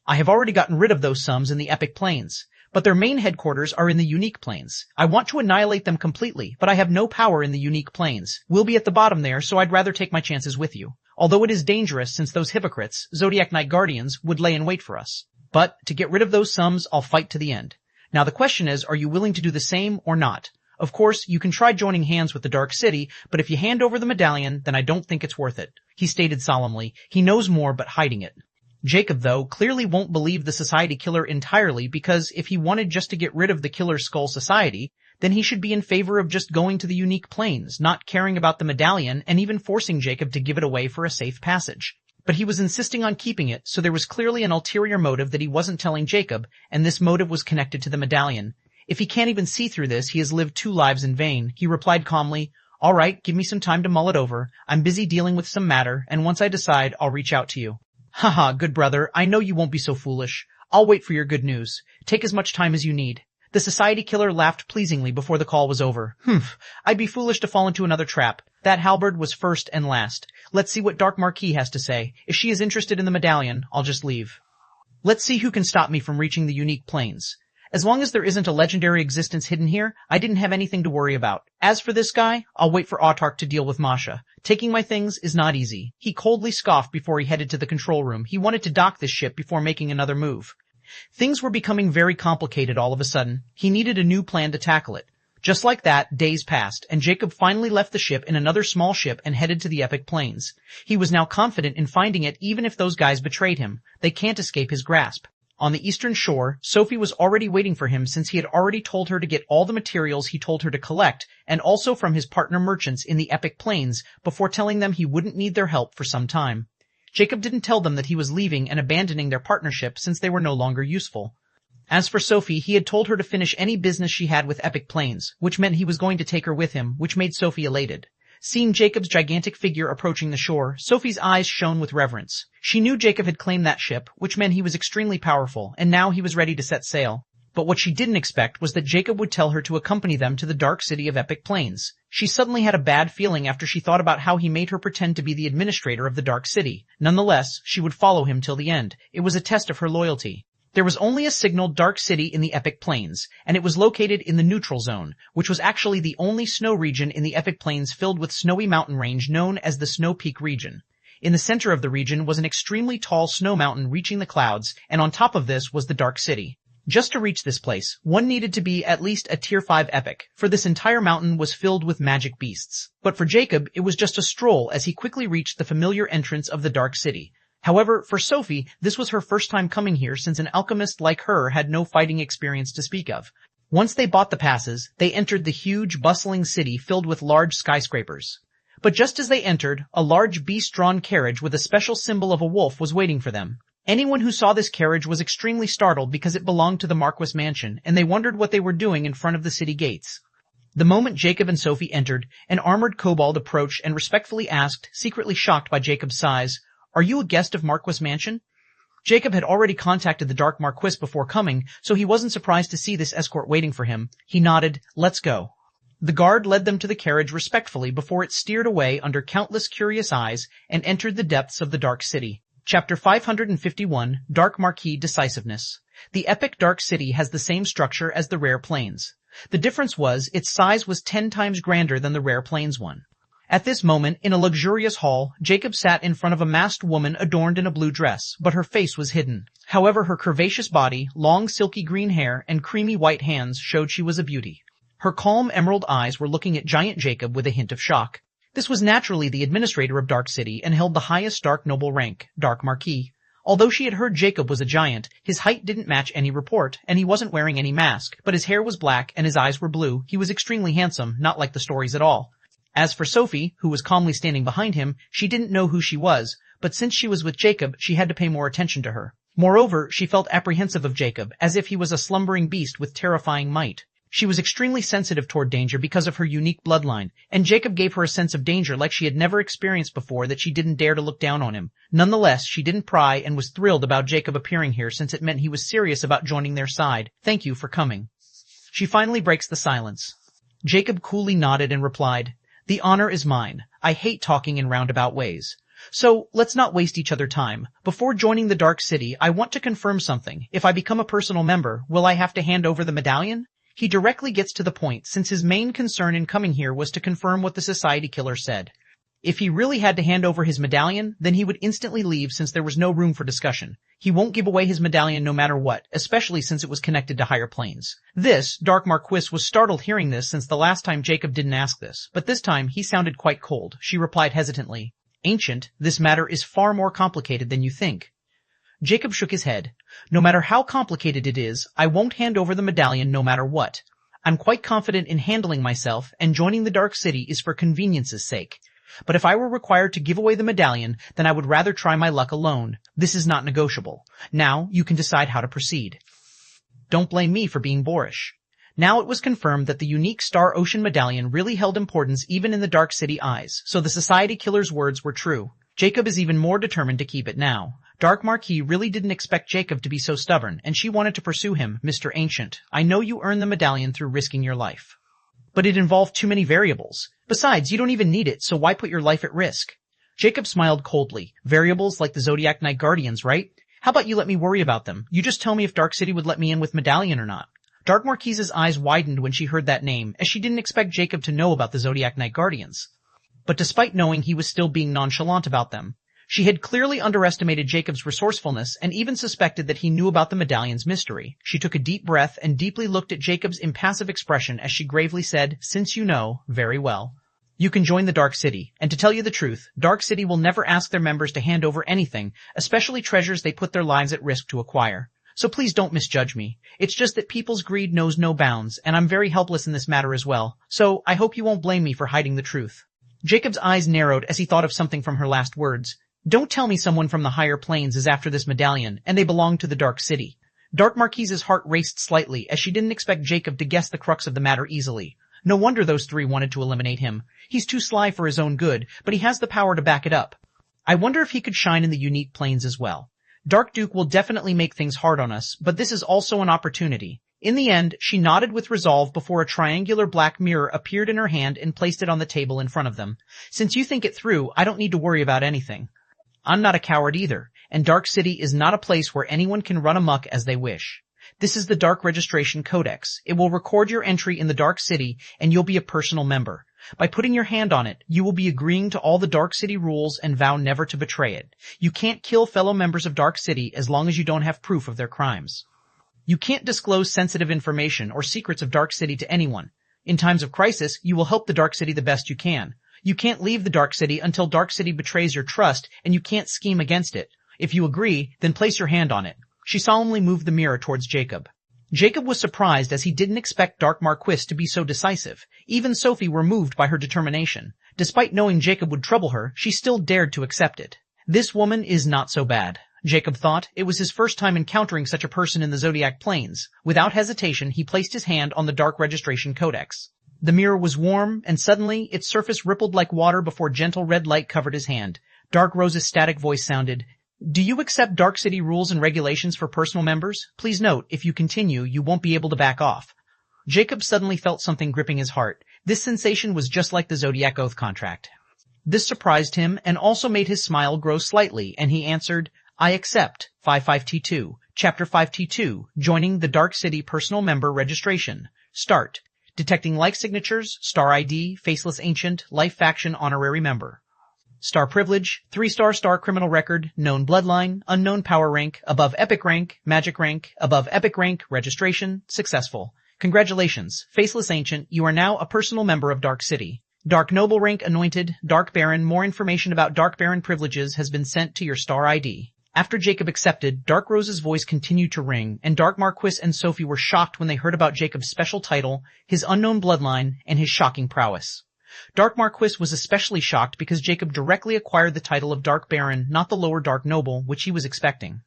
I have already gotten rid of those sums in the Epic Planes, but their main headquarters are in the Unique Planes. I want to annihilate them completely, but I have no power in the Unique Planes. We'll be at the bottom there, so I'd rather take my chances with you. Although it is dangerous since those hypocrites, Zodiac Knight Guardians, would lay in wait for us. But to get rid of those sums, I'll fight to the end. Now the question is, are you willing to do the same or not? Of course, you can try joining hands with the Dark City, but if you hand over the medallion, then I don't think it's worth it. He stated solemnly. He knows more but hiding it. Jacob, though, clearly won't believe the society killer entirely because if he wanted just to get rid of the Killer Skull Society, then he should be in favor of just going to the Unique Planes, not caring about the medallion and even forcing Jacob to give it away for a safe passage. But he was insisting on keeping it, so there was clearly an ulterior motive that he wasn't telling Jacob, and this motive was connected to the medallion. If he can't even see through this, he has lived 2 lives in vain. He replied calmly, "All right, give me some time to mull it over. I'm busy dealing with some matter, and once I decide, I'll reach out to you." "Haha, good brother, I know you won't be so foolish. I'll wait for your good news. Take as much time as you need." The society killer laughed pleasingly before the call was over. "Humph, I'd be foolish to fall into another trap. That halberd was first and last. Let's see what Dark Marquis has to say. If she is interested in the medallion, I'll just leave. Let's see who can stop me from reaching the Unique Planes. As long as there isn't a legendary existence hidden here, I didn't have anything to worry about. As for this guy, I'll wait for Autark to deal with Masha. Taking my things is not easy." He coldly scoffed before he headed to the control room. He wanted to dock this ship before making another move. Things were becoming very complicated all of a sudden. He needed a new plan to tackle it. Just like that, days passed, and Jacob finally left the ship in another small ship and headed to the Epic Planes. He was now confident in finding it even if those guys betrayed him. They can't escape his grasp. On the eastern shore, Sophie was already waiting for him since he had already told her to get all the materials he told her to collect, and also from his partner merchants in the Epic Planes before telling them he wouldn't need their help for some time. Jacob didn't tell them that he was leaving and abandoning their partnership since they were no longer useful. As for Sophie, he had told her to finish any business she had with Epic Planes, which meant he was going to take her with him, which made Sophie elated. Seeing Jacob's gigantic figure approaching the shore, Sophie's eyes shone with reverence. She knew Jacob had claimed that ship, which meant he was extremely powerful, and now he was ready to set sail. But what she didn't expect was that Jacob would tell her to accompany them to the dark city of Epic Planes. She suddenly had a bad feeling after she thought about how he made her pretend to be the administrator of the dark city. Nonetheless, she would follow him till the end. It was a test of her loyalty. There was only a signaled dark city in the Epic Planes, and it was located in the neutral zone, which was actually the only snow region in the Epic Planes filled with snowy mountain range known as the Snow Peak region. In the center of the region was an extremely tall snow mountain reaching the clouds, and on top of this was the dark city. Just to reach this place, one needed to be at least a Tier 5 epic, for this entire mountain was filled with magic beasts. But for Jacob, it was just a stroll as he quickly reached the familiar entrance of the dark city. However, for Sophie, this was her first time coming here since an alchemist like her had no fighting experience to speak of. Once they bought the passes, they entered the huge, bustling city filled with large skyscrapers. But just as they entered, a large beast-drawn carriage with a special symbol of a wolf was waiting for them. Anyone who saw this carriage was extremely startled because it belonged to the Marquis mansion, and they wondered what they were doing in front of the city gates. The moment Jacob and Sophie entered, an armored kobold approached and respectfully asked, secretly shocked by Jacob's size, "Are you a guest of Marquis mansion?" Jacob had already contacted the Dark Marquis before coming, so he wasn't surprised to see this escort waiting for him. He nodded, "Let's go." The guard led them to the carriage respectfully before it steered away under countless curious eyes and entered the depths of the dark city. Chapter 551, Dark Marquis Decisiveness. The epic Dark City has the same structure as the Rare Plains. The difference was its size was 10 times grander than the Rare Plains one. At this moment, in a luxurious hall, Jacob sat in front of a masked woman adorned in a blue dress, but her face was hidden. However, her curvaceous body, long silky green hair, and creamy white hands showed she was a beauty. Her calm emerald eyes were looking at giant Jacob with a hint of shock. This was naturally the administrator of Dark City and held the highest dark noble rank, Dark Marquis. Although she had heard Jacob was a giant, his height didn't match any report, and he wasn't wearing any mask, but his hair was black and his eyes were blue. He was extremely handsome, not like the stories at all. As for Sophie, who was calmly standing behind him, she didn't know who she was, but since she was with Jacob, she had to pay more attention to her. Moreover, she felt apprehensive of Jacob, as if he was a slumbering beast with terrifying might. She was extremely sensitive toward danger because of her unique bloodline, and Jacob gave her a sense of danger like she had never experienced before that she didn't dare to look down on him. Nonetheless, she didn't pry and was thrilled about Jacob appearing here since it meant he was serious about joining their side. Thank you for coming. She finally breaks the silence. Jacob coolly nodded and replied, The honor is mine. I hate talking in roundabout ways. So, let's not waste each other's time. Before joining the Dark City, I want to confirm something. If I become a personal member, will I have to hand over the medallion? He directly gets to the point, since his main concern in coming here was to confirm what the Society Killer said. If he really had to hand over his medallion, then he would instantly leave since there was no room for discussion. He won't give away his medallion no matter what, especially since it was connected to higher planes. Dark Marquis was startled hearing this since the last time Jacob didn't ask this, but this time he sounded quite cold. She replied hesitantly, Ancient, this matter is far more complicated than you think. Jacob shook his head. No matter how complicated it is, I won't hand over the medallion no matter what. I'm quite confident in handling myself, and joining the Dark City is for convenience's sake. But if I were required to give away the medallion, then I would rather try my luck alone. This is not negotiable. Now, you can decide how to proceed. Don't blame me for being boorish. Now it was confirmed that the unique Star Ocean medallion really held importance even in the Dark City eyes, so the Society Killer's words were true. Jacob is even more determined to keep it now. Dark Marquis really didn't expect Jacob to be so stubborn, and she wanted to pursue him. Mr. Ancient, I know you earned the medallion through risking your life. But it involved too many variables. Besides, you don't even need it, so why put your life at risk? Jacob smiled coldly. Variables like the Zodiac Night Guardians, right? How about you let me worry about them? You just tell me if Dark City would let me in with medallion or not. Dark Marquise's eyes widened when she heard that name, as she didn't expect Jacob to know about the Zodiac Night Guardians. But despite knowing, he was still being nonchalant about them. She had clearly underestimated Jacob's resourcefulness and even suspected that he knew about the medallion's mystery. She took a deep breath and deeply looked at Jacob's impassive expression as she gravely said, Since you know, very well. You can join the Dark City, and to tell you the truth, Dark City will never ask their members to hand over anything, especially treasures they put their lives at risk to acquire. So please don't misjudge me. It's just that people's greed knows no bounds, and I'm very helpless in this matter as well. So I hope you won't blame me for hiding the truth. Jacob's eyes narrowed as he thought of something from her last words. Don't tell me someone from the higher planes is after this medallion, and they belong to the Dark City. Dark Marquise's heart raced slightly as she didn't expect Jacob to guess the crux of the matter easily. No wonder those three wanted to eliminate him. He's too sly for his own good, but he has the power to back it up. I wonder if he could shine in the unique planes as well. Dark Duke will definitely make things hard on us, but this is also an opportunity. In the end, she nodded with resolve before a triangular black mirror appeared in her hand and placed it on the table in front of them. Since you think it through, I don't need to worry about anything. I'm not a coward either, and Dark City is not a place where anyone can run amok as they wish. This is the Dark Registration Codex. It will record your entry in the Dark City, and you'll be a personal member. By putting your hand on it, you will be agreeing to all the Dark City rules and vow never to betray it. You can't kill fellow members of Dark City as long as you don't have proof of their crimes. You can't disclose sensitive information or secrets of Dark City to anyone. In times of crisis, you will help the Dark City the best you can. You can't leave the Dark City until Dark City betrays your trust, and you can't scheme against it. If you agree, then place your hand on it. She solemnly moved the mirror towards Jacob. Jacob was surprised as he didn't expect Dark Marquis to be so decisive. Even Sophie were moved by her determination. Despite knowing Jacob would trouble her, she still dared to accept it. This woman is not so bad, Jacob thought. It was his first time encountering such a person in the Zodiac Plains. Without hesitation, he placed his hand on the Dark Registration Codex. The mirror was warm, and suddenly its surface rippled like water before gentle red light covered his hand. Dark Rose's static voice sounded, Do you accept Dark City rules and regulations for personal members? Please note, if you continue, you won't be able to back off. Jacob suddenly felt something gripping his heart. This sensation was just like the Zodiac Oath contract. This surprised him and also made his smile grow slightly, and he answered, I accept. 55T2. Chapter 5T2. Joining the Dark City Personal Member Registration. Start. Detecting like signatures, star ID, faceless ancient, life faction honorary member. Star privilege, 3-star criminal record, known bloodline, unknown power rank, above epic rank, magic rank, above epic rank, registration, successful. Congratulations, faceless ancient, you are now a personal member of Dark City. Dark noble rank anointed, Dark Baron, more information about Dark Baron privileges has been sent to your star ID. After Jacob accepted, Dark Rose's voice continued to ring, and Dark Marquis and Sophie were shocked when they heard about Jacob's special title, his unknown bloodline, and his shocking prowess. Dark Marquis was especially shocked because Jacob directly acquired the title of Dark Baron, not the lower Dark Noble, which he was expecting.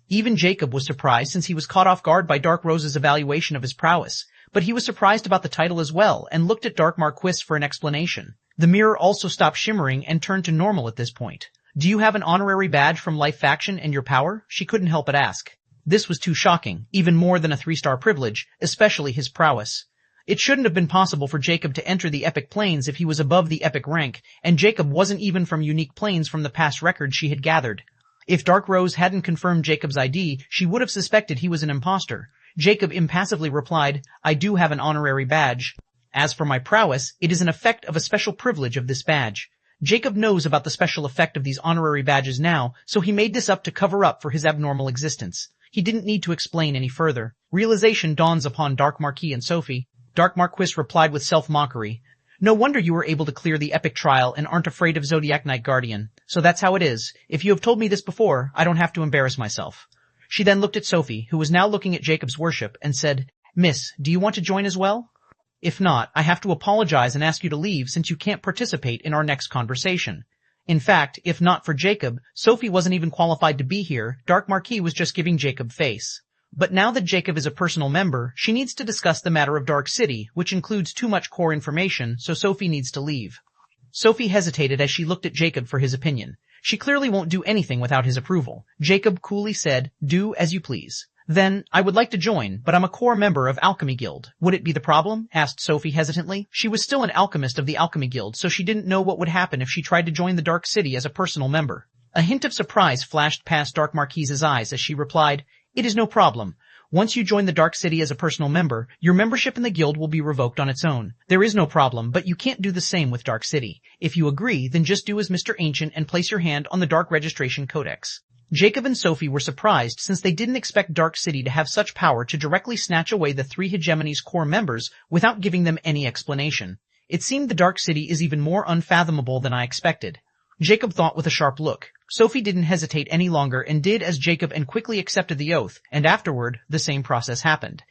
Even Jacob was surprised since he was caught off guard by Dark Rose's evaluation of his prowess, but he was surprised about the title as well and looked at Dark Marquis for an explanation. The mirror also stopped shimmering and turned to normal at this point. Do you have an honorary badge from Life Faction and your power? She couldn't help but ask. This was too shocking, even more than a 3-star privilege, especially his prowess. It shouldn't have been possible for Jacob to enter the epic planes if he was above the epic rank, and Jacob wasn't even from unique planes from the past records she had gathered. If Dark Rose hadn't confirmed Jacob's ID, she would have suspected he was an imposter. Jacob impassively replied, I do have an honorary badge. As for my prowess, it is an effect of a special privilege of this badge. Jacob knows about the special effect of these honorary badges now, so he made this up to cover up for his abnormal existence. He didn't need to explain any further. Realization dawns upon Dark Marquis and Sophie. Dark Marquis replied with self-mockery. No wonder you were able to clear the epic trial and aren't afraid of Zodiac Knight Guardian. So that's how it is. If you have told me this before, I don't have to embarrass myself. She then looked at Sophie, who was now looking at Jacob's worship, and said, Miss, do you want to join as well? If not, I have to apologize and ask you to leave since you can't participate in our next conversation. In fact, if not for Jacob, Sophie wasn't even qualified to be here. Dark Marquis was just giving Jacob face. But now that Jacob is a personal member, she needs to discuss the matter of Dark City, which includes too much core information, so Sophie needs to leave. Sophie hesitated as she looked at Jacob for his opinion. She clearly won't do anything without his approval. Jacob coolly said, Do as you please. Then, I would like to join, but I'm a core member of Alchemy Guild. Would it be the problem? Asked Sophie hesitantly. She was still an alchemist of the Alchemy Guild, so she didn't know what would happen if she tried to join the Dark City as a personal member. A hint of surprise flashed past Dark Marquis's eyes as she replied, It is no problem. Once you join the Dark City as a personal member, your membership in the guild will be revoked on its own. There is no problem, but you can't do the same with Dark City. If you agree, then just do as Mr. Ancient and place your hand on the Dark Registration Codex. Jacob and Sophie were surprised since they didn't expect Dark City to have such power to directly snatch away the 3 hegemony's core members without giving them any explanation. It seemed the Dark City is even more unfathomable than I expected. Jacob thought with a sharp look. Sophie didn't hesitate any longer and did as Jacob and quickly accepted the oath, and afterward, the same process happened.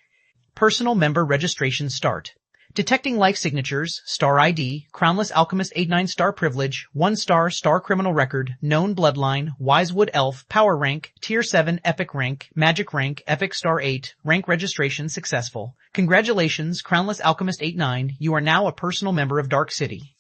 Personal member registration start. Detecting life signatures, star ID, Crownless Alchemist 89 star privilege, 1 star criminal record, known bloodline, Wisewood Elf, power rank, tier 7 epic rank, magic rank, epic star 8, rank registration successful. Congratulations, Crownless Alchemist 89, you are now a personal member of Dark City.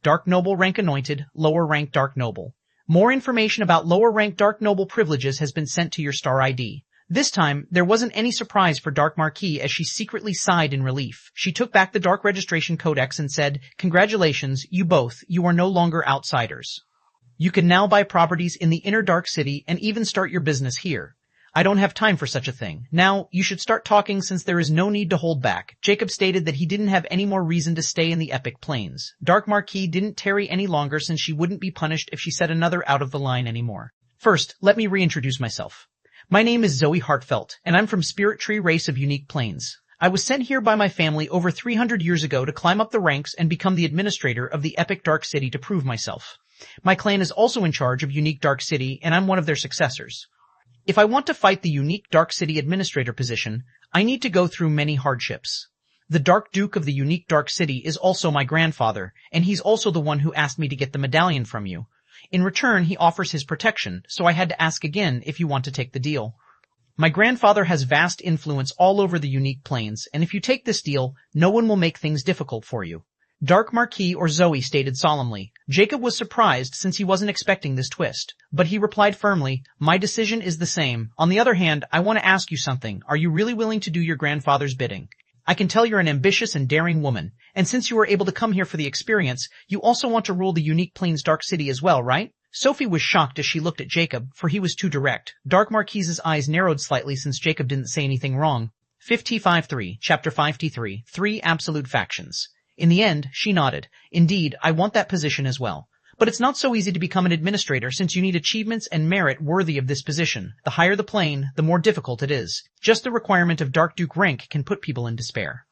Dark Noble rank anointed, lower rank Dark Noble. More information about lower rank Dark Noble privileges has been sent to your star ID. This time, there wasn't any surprise for Dark Marquis as she secretly sighed in relief. She took back the Dark Registration Codex and said, Congratulations, you both, you are no longer outsiders. You can now buy properties in the inner Dark City and even start your business here. I don't have time for such a thing. Now, you should start talking since there is no need to hold back. Jacob stated that he didn't have any more reason to stay in the Epic Plains. Dark Marquis didn't tarry any longer since she wouldn't be punished if she said another out of the line anymore. First, let me reintroduce myself. My name is Zoe Hartfelt, and I'm from Spirit Tree Race of Unique Plains. I was sent here by my family over 300 years ago to climb up the ranks and become the administrator of the Epic Dark City to prove myself. My clan is also in charge of Unique Dark City, and I'm one of their successors. If I want to fight the Unique Dark City administrator position, I need to go through many hardships. The Dark Duke of the Unique Dark City is also my grandfather, and he's also the one who asked me to get the medallion from you. In return, he offers his protection, so I had to ask again if you want to take the deal. My grandfather has vast influence all over the Unique Plains, and if you take this deal, no one will make things difficult for you. Dark Marquis or Zoe stated solemnly. Jacob was surprised since he wasn't expecting this twist, but he replied firmly, My decision is the same. On the other hand, I want to ask you something. Are you really willing to do your grandfather's bidding? I can tell you're an ambitious and daring woman, and since you were able to come here for the experience, you also want to rule the Unique Plains Dark City as well, right? Sophie was shocked as she looked at Jacob, for he was too direct. Dark Marquis's eyes narrowed slightly since Jacob didn't say anything wrong. 55-3, Chapter 53, 3 Absolute Factions. In the end, she nodded. Indeed, I want that position as well. But it's not so easy to become an administrator since you need achievements and merit worthy of this position. The higher the plane, the more difficult it is. Just the requirement of Dark Duke rank can put people in despair.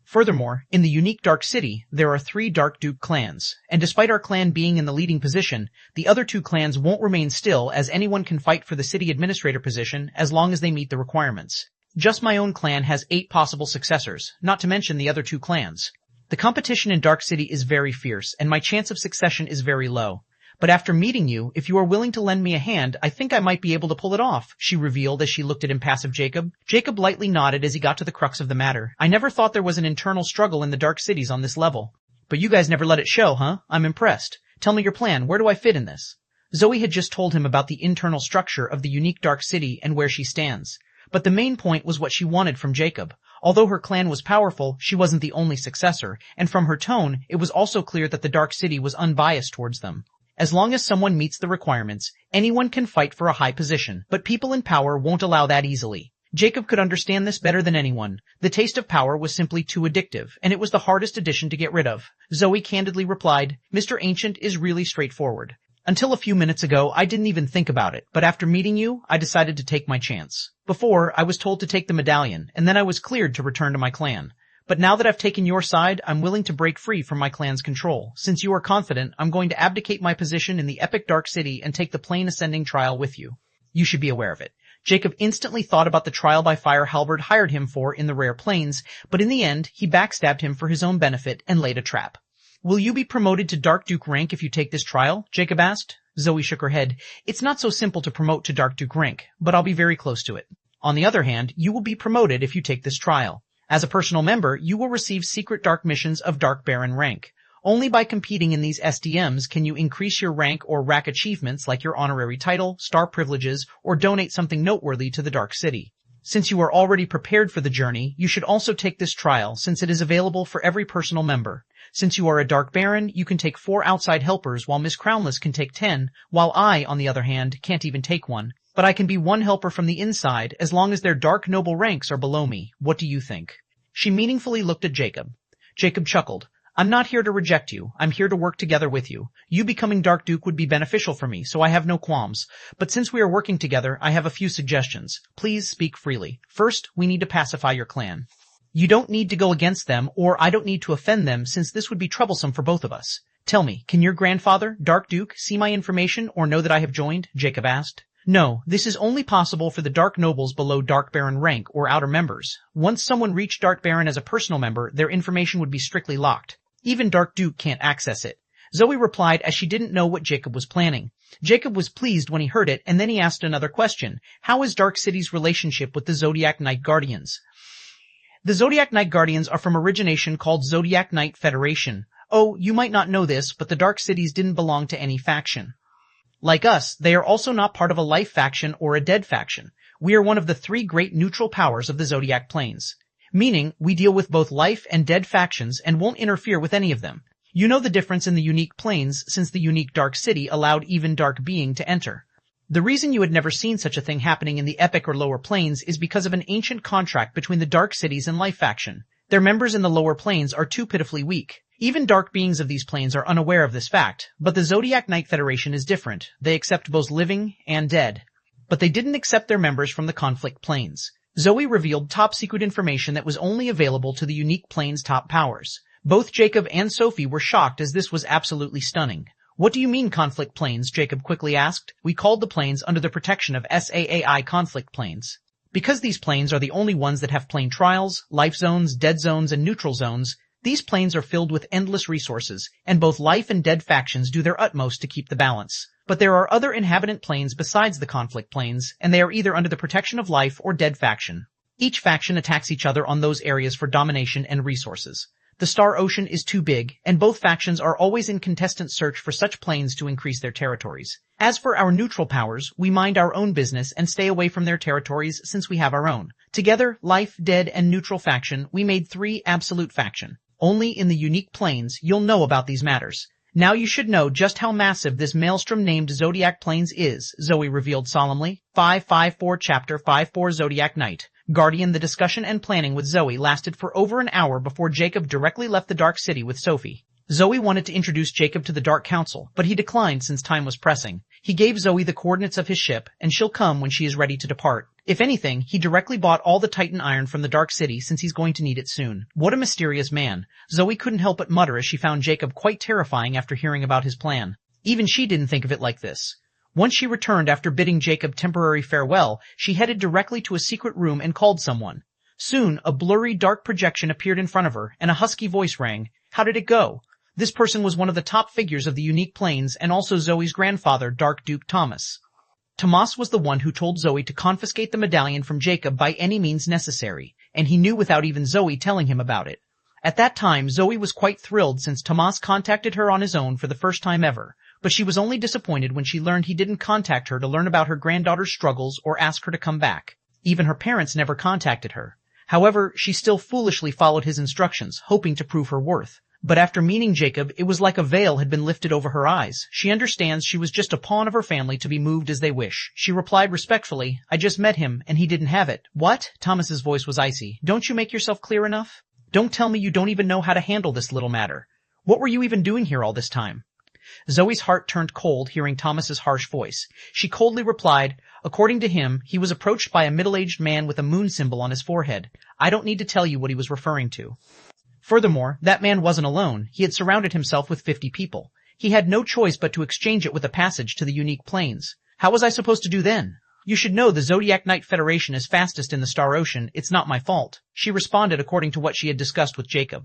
Furthermore, in the Unique Dark City, there are 3 Dark Duke clans, and despite our clan being in the leading position, the other 2 clans won't remain still as anyone can fight for the city administrator position as long as they meet the requirements. Just my own clan has 8 possible successors, not to mention the other 2 clans. The competition in Dark City is very fierce, and my chance of succession is very low. But after meeting you, if you are willing to lend me a hand, I think I might be able to pull it off, she revealed as she looked at impassive Jacob. Jacob lightly nodded as he got to the crux of the matter. I never thought there was an internal struggle in the Dark Cities on this level. But you guys never let it show, huh? I'm impressed. Tell me your plan. Where do I fit in this? Zoe had just told him about the internal structure of the unique Dark City and where she stands. But the main point was what she wanted from Jacob. Although her clan was powerful, she wasn't the only successor, and from her tone, it was also clear that the Dark City was unbiased towards them. As long as someone meets the requirements, anyone can fight for a high position, but people in power won't allow that easily. Jacob could understand this better than anyone. The taste of power was simply too addictive, and it was the hardest addition to get rid of. Zoe candidly replied, Mr. Ancient is really straightforward. Until a few minutes ago, I didn't even think about it, but after meeting you, I decided to take my chance. Before, I was told to take the medallion, and then I was cleared to return to my clan. But now that I've taken your side, I'm willing to break free from my clan's control. Since you are confident, I'm going to abdicate my position in the epic Dark City and take the plane ascending trial with you. You should be aware of it. Jacob instantly thought about the trial by fire Halberd hired him for in the rare planes, but in the end, he backstabbed him for his own benefit and laid a trap. Will you be promoted to Dark Duke rank if you take this trial? Jacob asked. Zoe shook her head. It's not so simple to promote to Dark Duke rank, but I'll be very close to it. On the other hand, you will be promoted if you take this trial. As a personal member, you will receive secret dark missions of Dark Baron rank. Only by competing in these SDMs can you increase your rank or rack achievements like your honorary title, star privileges, or donate something noteworthy to the Dark City. Since you are already prepared for the journey, you should also take this trial since it is available for every personal member. Since you are a Dark Baron, you can take 4 outside helpers while Miss Crownless can take 10, while I, on the other hand, can't even take one. But I can be one helper from the inside as long as their Dark Noble ranks are below me. What do you think? She meaningfully looked at Jacob. Jacob chuckled. I'm not here to reject you. I'm here to work together with you. You becoming Dark Duke would be beneficial for me, so I have no qualms. But since we are working together, I have a few suggestions. Please speak freely. First, we need to pacify your clan. You don't need to go against them, or I don't need to offend them, since this would be troublesome for both of us. Tell me, can your grandfather, Dark Duke, see my information or know that I have joined? Jacob asked. No, this is only possible for the Dark Nobles below Dark Baron rank or outer members. Once someone reached Dark Baron as a personal member, their information would be strictly locked. Even Dark Duke can't access it. Zoe replied as she didn't know what Jacob was planning. Jacob was pleased when he heard it, and then he asked another question. How is Dark City's relationship with the Zodiac Knight Guardians? The Zodiac Knight Guardians are from origination called Zodiac Knight Federation. Oh, you might not know this, but the Dark Cities didn't belong to any faction. Like us, they are also not part of a life faction or a dead faction. We are one of the 3 great neutral powers of the Zodiac Planes. Meaning, we deal with both life and dead factions and won't interfere with any of them. You know the difference in the unique planes since the unique Dark City allowed even Dark Being to enter. The reason you had never seen such a thing happening in the epic or lower planes is because of an ancient contract between the Dark Cities and Life faction. Their members in the lower planes are too pitifully weak. Even dark beings of these planes are unaware of this fact, but the Zodiac Knight Federation is different. They accept both living and dead. But they didn't accept their members from the conflict planes. Zoe revealed top-secret information that was only available to the unique plane's top powers. Both Jacob and Sophie were shocked as this was absolutely stunning. What do you mean conflict planes? Jacob quickly asked. We called the planes under the protection of SAAI conflict planes. Because these planes are the only ones that have plane trials, life zones, dead zones, and neutral zones, these planes are filled with endless resources, and both life and dead factions do their utmost to keep the balance. But there are other inhabitant planes besides the conflict planes, and they are either under the protection of life or dead faction. Each faction attacks each other on those areas for domination and resources. The Star Ocean is too big, and both factions are always in contestant search for such planes to increase their territories. As for our neutral powers, we mind our own business and stay away from their territories since we have our own. Together, life, dead, and neutral faction, we made 3 absolute faction. Only in the unique planes you'll know about these matters. Now you should know just how massive this maelstrom named Zodiac Planes is, Zoe revealed solemnly. 554 Chapter 54 Zodiac Knight. Guardian. The discussion and planning with Zoe lasted for over an hour before Jacob directly left the Dark City with Sophie. Zoe wanted to introduce Jacob to the Dark Council, but he declined since time was pressing. He gave Zoe the coordinates of his ship, and she'll come when she is ready to depart. If anything, he directly bought all the Titan iron from the Dark City since he's going to need it soon. What a mysterious man. Zoe couldn't help but mutter as she found Jacob quite terrifying after hearing about his plan. Even she didn't think of it like this. Once she returned after bidding Jacob temporary farewell, she headed directly to a secret room and called someone. Soon, a blurry dark projection appeared in front of her, and a husky voice rang. How did it go? This person was one of the top figures of the unique planes and also Zoe's grandfather, Dark Duke Thomas. Tomas was the one who told Zoe to confiscate the medallion from Jacob by any means necessary, and he knew without even Zoe telling him about it. At that time, Zoe was quite thrilled since Tomas contacted her on his own for the first time ever, but she was only disappointed when she learned he didn't contact her to learn about her granddaughter's struggles or ask her to come back. Even her parents never contacted her. However, she still foolishly followed his instructions, hoping to prove her worth. But after meeting Jacob, it was like a veil had been lifted over her eyes. She understands she was just a pawn of her family to be moved as they wish. She replied respectfully, I just met him, and he didn't have it. What? Thomas's voice was icy. Don't you make yourself clear enough? Don't tell me you don't even know how to handle this little matter. What were you even doing here all this time? Zoe's heart turned cold hearing Thomas's harsh voice. She coldly replied, according to him, he was approached by a middle-aged man with a moon symbol on his forehead. I don't need to tell you what he was referring to. Furthermore, that man wasn't alone. He had surrounded himself with 50 people. He had no choice but to exchange it with a passage to the unique planes. How was I supposed to do then? You should know the Zodiac Knight Federation is fastest in the Star Ocean. It's not my fault. She responded according to what she had discussed with Jacob.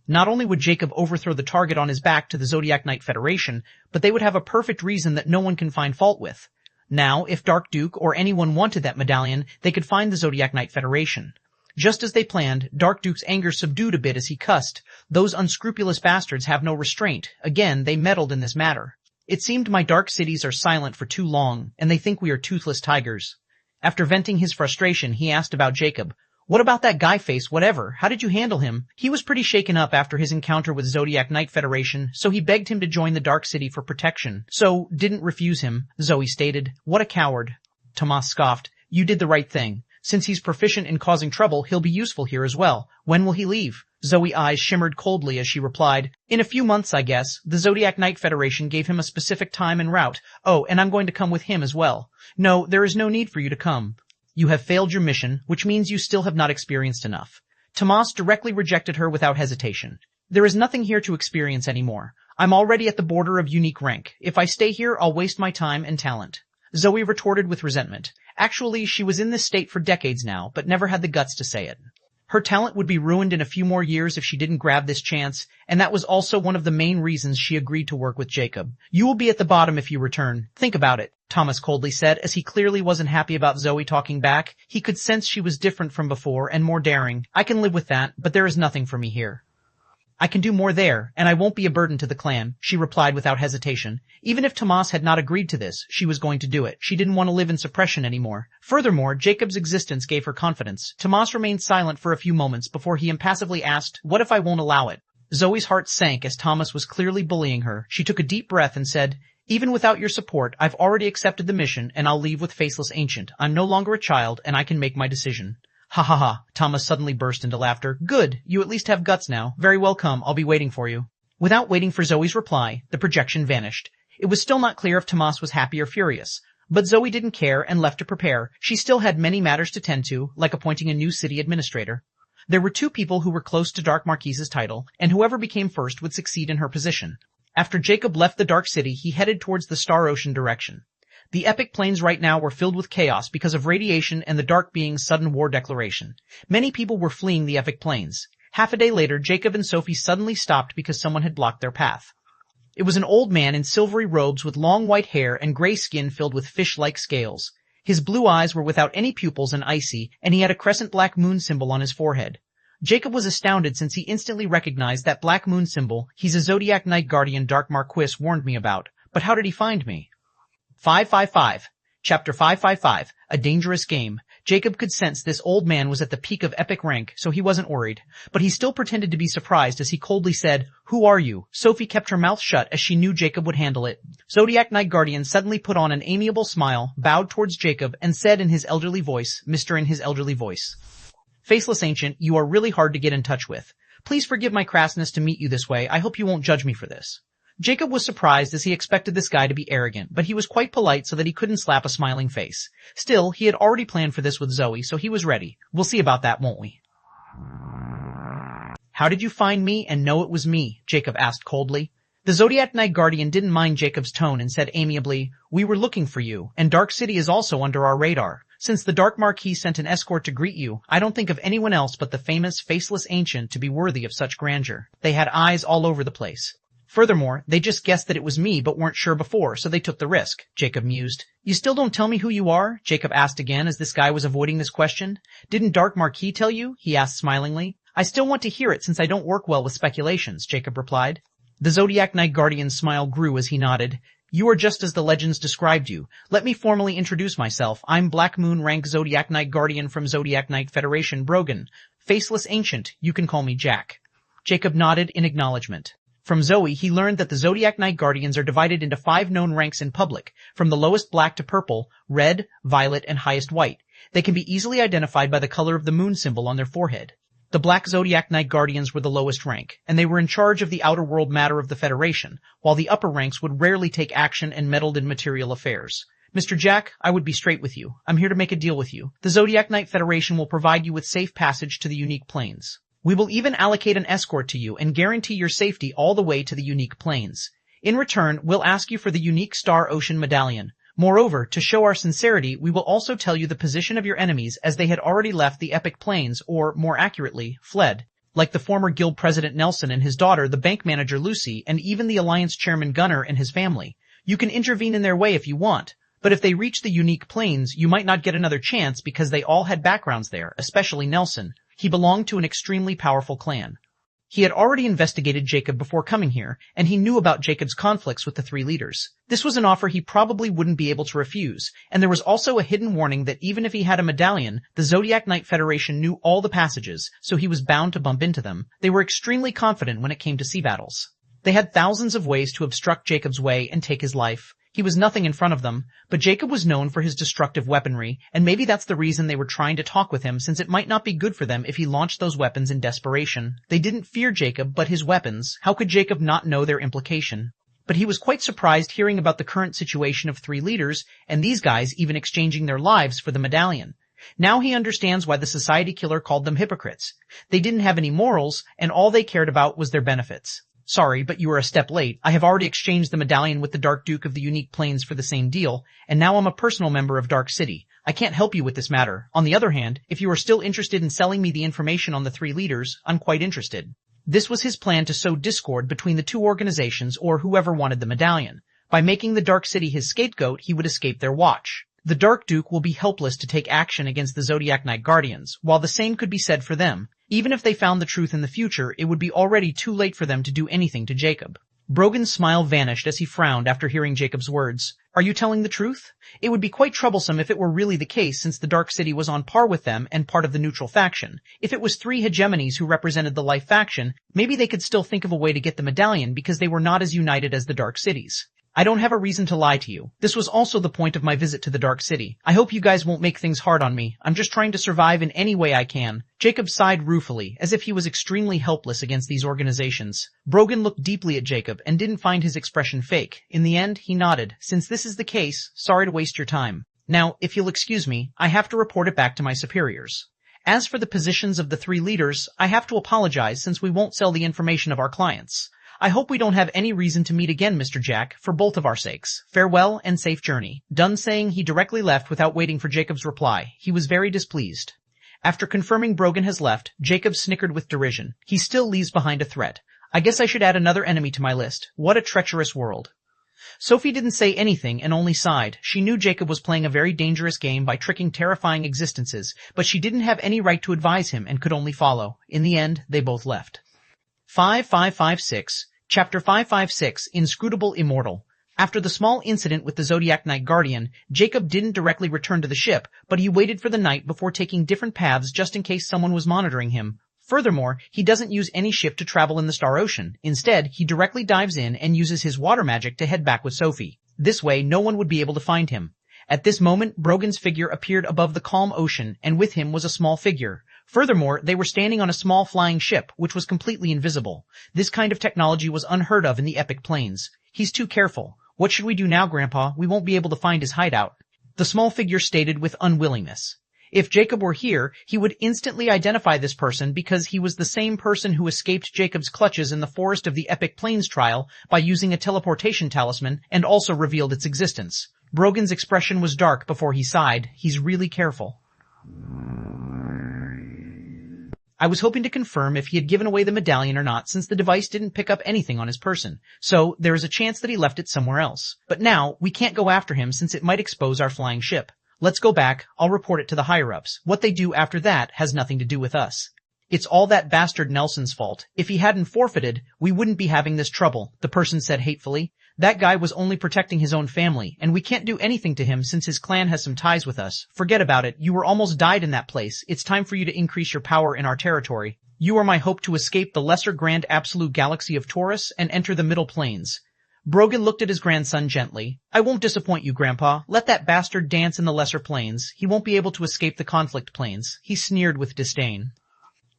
Not only would Jacob overthrow the target on his back to the Zodiac Knight Federation, but they would have a perfect reason that no one can find fault with. Now, if Dark Duke or anyone wanted that medallion, they could find the Zodiac Knight Federation. Just as they planned, Dark Duke's anger subdued a bit as he cussed. Those unscrupulous bastards have no restraint. Again, they meddled in this matter. It seemed my dark cities are silent for too long, and they think we are toothless tigers. After venting his frustration, he asked about Jacob. What about that guy face, whatever? How did you handle him? He was pretty shaken up after his encounter with Zodiac Knight Federation, so he begged him to join the Dark City for protection. So, didn't refuse him, Zoe stated. What a coward. Tomas scoffed. You did the right thing. Since he's proficient in causing trouble, he'll be useful here as well. When will he leave? Zoe's eyes shimmered coldly as she replied, in a few months, I guess. The Zodiac Knight Federation gave him a specific time and route. Oh, and I'm going to come with him as well. No, there is no need for you to come. You have failed your mission, which means you still have not experienced enough. Tomas directly rejected her without hesitation. There is nothing here to experience anymore. I'm already at the border of unique rank. If I stay here, I'll waste my time and talent. Zoe retorted with resentment. Actually, she was in this state for decades now, but never had the guts to say it. Her talent would be ruined in a few more years if she didn't grab this chance, and that was also one of the main reasons she agreed to work with Jacob. You will be at the bottom if you return. Think about it, Thomas coldly said, as he clearly wasn't happy about Zoe talking back. He could sense she was different from before and more daring. I can live with that, but there is nothing for me here. I can do more there, and I won't be a burden to the clan, she replied without hesitation. Even if Tomas had not agreed to this, she was going to do it. She didn't want to live in suppression anymore. Furthermore, Jacob's existence gave her confidence. Tomas remained silent for a few moments before he impassively asked, what if I won't allow it? Zoe's heart sank as Tomas was clearly bullying her. She took a deep breath and said, even without your support, I've already accepted the mission, and I'll leave with Faceless Ancient. I'm no longer a child, and I can make my decision. Ha ha ha, Thomas suddenly burst into laughter. Good, you at least have guts now. Very well, come, I'll be waiting for you. Without waiting for Zoe's reply, the projection vanished. It was still not clear if Tomas was happy or furious. But Zoe didn't care and left to prepare. She still had many matters to tend to, like appointing a new city administrator. There were 2 people who were close to Dark Marquise's title, and whoever became first would succeed in her position. After Jacob left the Dark City, he headed towards the Star Ocean direction. The epic plains right now were filled with chaos because of radiation and the Dark Being's sudden war declaration. Many people were fleeing the epic plains. Half a day later, Jacob and Sophie suddenly stopped because someone had blocked their path. It was an old man in silvery robes with long white hair and gray skin filled with fish-like scales. His blue eyes were without any pupils and icy, and he had a crescent black moon symbol on his forehead. Jacob was astounded since he instantly recognized that black moon symbol. He's a Zodiac Knight Guardian Dark Marquis warned me about. But how did he find me? 555. Chapter 555. A Dangerous Game. Jacob could sense this old man was at the peak of epic rank, so he wasn't worried. But he still pretended to be surprised as he coldly said, Who are you? Sophie kept her mouth shut as she knew Jacob would handle it. Zodiac Knight Guardian suddenly put on an amiable smile, bowed towards Jacob, and said in his elderly voice, Mr. in his elderly voice. Faceless Ancient, you are really hard to get in touch with. Please forgive my crassness to meet you this way. I hope you won't judge me for this. Jacob was surprised as he expected this guy to be arrogant, but he was quite polite so that he couldn't slap a smiling face. Still, he had already planned for this with Zoe, so he was ready. We'll see about that, won't we? How did you find me and know it was me? Jacob asked coldly. The Zodiac Knight Guardian didn't mind Jacob's tone and said amiably, We were looking for you, and Dark City is also under our radar. Since the Dark Marquis sent an escort to greet you, I don't think of anyone else but the famous faceless ancient to be worthy of such grandeur. They had eyes all over the place. Furthermore, they just guessed that it was me but weren't sure before, so they took the risk, Jacob mused. You still don't tell me who you are? Jacob asked again as this guy was avoiding this question. Didn't Dark Marquis tell you? He asked smilingly. I still want to hear it since I don't work well with speculations, Jacob replied. The Zodiac Knight Guardian's smile grew as he nodded. You are just as the legends described you. Let me formally introduce myself. I'm Black Moon rank Zodiac Knight Guardian from Zodiac Knight Federation Brogan. Faceless Ancient, you can call me Jack. Jacob nodded in acknowledgement. From Zoe, he learned that the Zodiac Knight Guardians are divided into 5 known ranks in public, from the lowest black to purple, red, violet, and highest white. They can be easily identified by the color of the moon symbol on their forehead. The Black Zodiac Knight Guardians were the lowest rank, and they were in charge of the outer world matter of the Federation, while the upper ranks would rarely take action and meddled in material affairs. Mr. Jack, I would be straight with you. I'm here to make a deal with you. The Zodiac Knight Federation will provide you with safe passage to the unique planes. We will even allocate an escort to you and guarantee your safety all the way to the unique planes. In return, we'll ask you for the unique Star Ocean Medallion. Moreover, to show our sincerity, we will also tell you the position of your enemies as they had already left the epic planes, or, more accurately, fled. Like the former guild president Nelson and his daughter, the bank manager Lucy, and even the Alliance chairman Gunnar and his family. You can intervene in their way if you want, but if they reach the unique planes, you might not get another chance because they all had backgrounds there, especially Nelson. He belonged to an extremely powerful clan. He had already investigated Jacob before coming here, and he knew about Jacob's conflicts with the 3 leaders. This was an offer he probably wouldn't be able to refuse, and there was also a hidden warning that even if he had a medallion, the Zodiac Knight Federation knew all the passages, so he was bound to bump into them. They were extremely confident when it came to sea battles. They had thousands of ways to obstruct Jacob's way and take his life. He was nothing in front of them, but Jacob was known for his destructive weaponry, and maybe that's the reason they were trying to talk with him, since it might not be good for them if he launched those weapons in desperation. They didn't fear Jacob, but his weapons. How could Jacob not know their implication? But he was quite surprised hearing about the current situation of 3 leaders, and these guys even exchanging their lives for the medallion. Now he understands why the society killer called them hypocrites. They didn't have any morals, and all they cared about was their benefits. Sorry, but you are a step late. I have already exchanged the medallion with the Dark Duke of the Unique Planes for the same deal, and now I'm a personal member of Dark City. I can't help you with this matter. On the other hand, if you are still interested in selling me the information on the 3 leaders, I'm quite interested. This was his plan to sow discord between the 2 organizations or whoever wanted the medallion. By making the Dark City his scapegoat, he would escape their watch. The Dark Duke will be helpless to take action against the Zodiac Knight Guardians, while the same could be said for them. Even if they found the truth in the future, it would be already too late for them to do anything to Jacob. Brogan's smile vanished as he frowned after hearing Jacob's words. Are you telling the truth? It would be quite troublesome if it were really the case, since the Dark City was on par with them and part of the neutral faction. If it was 3 hegemonies who represented the Life faction, maybe they could still think of a way to get the medallion because they were not as united as the Dark Cities. I don't have a reason to lie to you. This was also the point of my visit to the Dark City. I hope you guys won't make things hard on me. I'm just trying to survive in any way I can. Jacob sighed ruefully, as if he was extremely helpless against these organizations. Brogan looked deeply at Jacob and didn't find his expression fake. In the end, he nodded. Since this is the case, sorry to waste your time. Now, if you'll excuse me, I have to report it back to my superiors. As for the positions of the 3 leaders, I have to apologize since we won't sell the information of our clients. I hope we don't have any reason to meet again, Mr. Jack, for both of our sakes. Farewell and safe journey. Done saying, he directly left without waiting for Jacob's reply. He was very displeased. After confirming Brogan has left, Jacob snickered with derision. He still leaves behind a threat. I guess I should add another enemy to my list. What a treacherous world. Sophie didn't say anything and only sighed. She knew Jacob was playing a very dangerous game by tricking terrifying existences, but she didn't have any right to advise him and could only follow. In the end, they both left. 5556 Chapter 556, Inscrutable Immortal. After the small incident with the Zodiac Knight Guardian, Jacob didn't directly return to the ship, but he waited for the night before taking different paths just in case someone was monitoring him. Furthermore, he doesn't use any ship to travel in the Star Ocean. Instead, he directly dives in and uses his water magic to head back with Sophie. This way, no one would be able to find him. At this moment, Brogan's figure appeared above the calm ocean, and with him was a small figure. Furthermore, they were standing on a small flying ship, which was completely invisible. This kind of technology was unheard of in the epic planes. He's too careful. What should we do now, Grandpa? We won't be able to find his hideout. The small figure stated with unwillingness. If Jacob were here, he would instantly identify this person because he was the same person who escaped Jacob's clutches in the forest of the epic planes trial by using a teleportation talisman and also revealed its existence. Brogan's expression was dark before he sighed. He's really careful. I was hoping to confirm if he had given away the medallion or not, since the device didn't pick up anything on his person, so there is a chance that he left it somewhere else. But now, we can't go after him since it might expose our flying ship. Let's go back, I'll report it to the higher-ups. What they do after that has nothing to do with us. It's all that bastard Nelson's fault. If he hadn't forfeited, we wouldn't be having this trouble, the person said hatefully. That guy was only protecting his own family, and we can't do anything to him since his clan has some ties with us. Forget about it, you were almost died in that place. It's time for you to increase your power in our territory. You are my hope to escape the lesser grand absolute galaxy of Taurus and enter the middle planes. Brogan looked at his grandson gently. I won't disappoint you, Grandpa. Let that bastard dance in the lesser planes. He won't be able to escape the conflict planes. He sneered with disdain.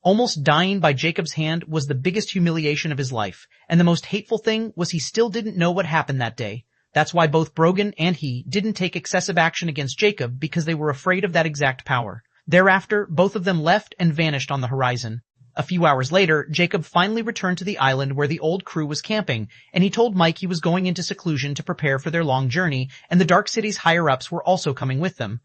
Almost dying by Jacob's hand was the biggest humiliation of his life, and the most hateful thing was he still didn't know what happened that day. That's why both Brogan and he didn't take excessive action against Jacob, because they were afraid of that exact power. Thereafter, both of them left and vanished on the horizon. A few hours later, Jacob finally returned to the island where the old crew was camping, and he told Mike he was going into seclusion to prepare for their long journey, and the Dark City's higher-ups were also coming with them.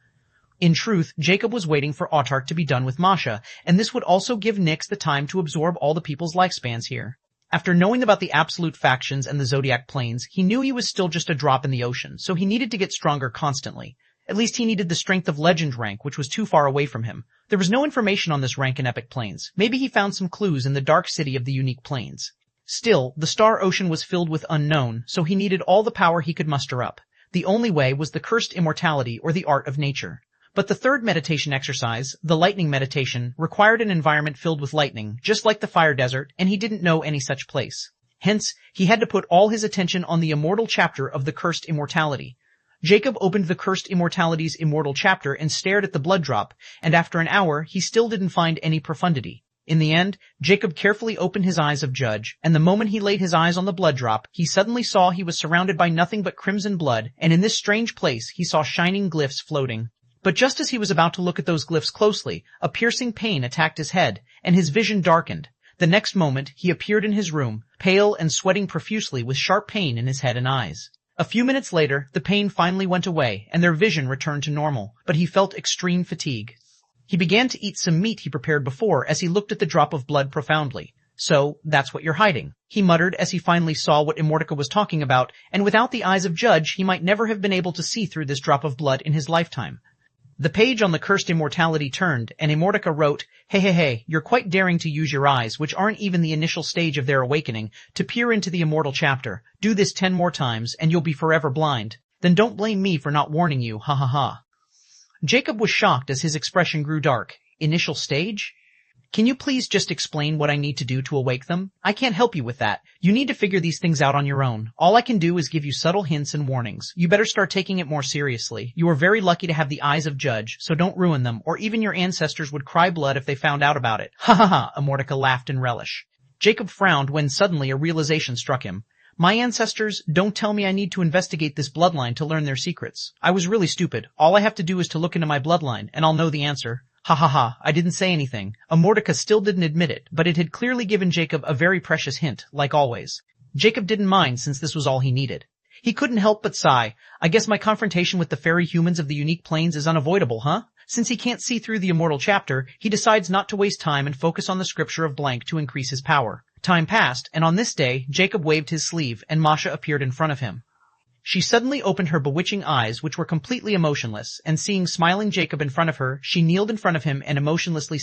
In truth, Jacob was waiting for Autark to be done with Masha, and this would also give Nyx the time to absorb all the people's lifespans here. After knowing about the absolute factions and the Zodiac planes, he knew he was still just a drop in the ocean, so he needed to get stronger constantly. At least he needed the strength of legend rank, which was too far away from him. There was no information on this rank in Epic Planes. Maybe he found some clues in the Dark City of the Unique Planes. Still, the Star Ocean was filled with unknown, so he needed all the power he could muster up. The only way was the Cursed Immortality, or the Art of Nature. But the third meditation exercise, the lightning meditation, required an environment filled with lightning, just like the fire desert, and he didn't know any such place. Hence, he had to put all his attention on the immortal chapter of the Cursed Immortality. Jacob opened the Cursed Immortality's immortal chapter and stared at the blood drop, and after an hour, he still didn't find any profundity. In the end, Jacob carefully opened his eyes of Judge, and the moment he laid his eyes on the blood drop, he suddenly saw he was surrounded by nothing but crimson blood, and in this strange place, he saw shining glyphs floating. But just as he was about to look at those glyphs closely, a piercing pain attacked his head, and his vision darkened. The next moment, he appeared in his room, pale and sweating profusely with sharp pain in his head and eyes. A few minutes later, the pain finally went away, and their vision returned to normal, but he felt extreme fatigue. He began to eat some meat he prepared before as he looked at the drop of blood profoundly. So, that's what you're hiding, he muttered as he finally saw what Immortica was talking about, and without the eyes of Judge, he might never have been able to see through this drop of blood in his lifetime. The page on the Cursed Immortality turned, and Immortica wrote, Hey, you're quite daring to use your eyes, which aren't even the initial stage of their awakening, to peer into the immortal chapter. Do this 10 more times, and you'll be forever blind. Then don't blame me for not warning you, ha ha ha. Jacob was shocked as his expression grew dark. Initial stage? Can you please just explain what I need to do to awake them? I can't help you with that. You need to figure these things out on your own. All I can do is give you subtle hints and warnings. You better start taking it more seriously. You are very lucky to have the eyes of Judge, so don't ruin them, or even your ancestors would cry blood if they found out about it. Ha ha ha, Immortica laughed in relish. Jacob frowned when suddenly a realization struck him. My ancestors don't tell me I need to investigate this bloodline to learn their secrets. I was really stupid. All I have to do is to look into my bloodline, and I'll know the answer. Ha ha ha, I didn't say anything. Immortica still didn't admit it, but it had clearly given Jacob a very precious hint, like always. Jacob didn't mind since this was all he needed. He couldn't help but sigh. I guess my confrontation with the fairy humans of the Unique Planes is unavoidable, huh? Since he can't see through the immortal chapter, he decides not to waste time and focus on the scripture of blank to increase his power. Time passed, and on this day, Jacob waved his sleeve, and Masha appeared in front of him. She suddenly opened her bewitching eyes, which were completely emotionless, and seeing smiling Jacob in front of her, she kneeled in front of him and emotionlessly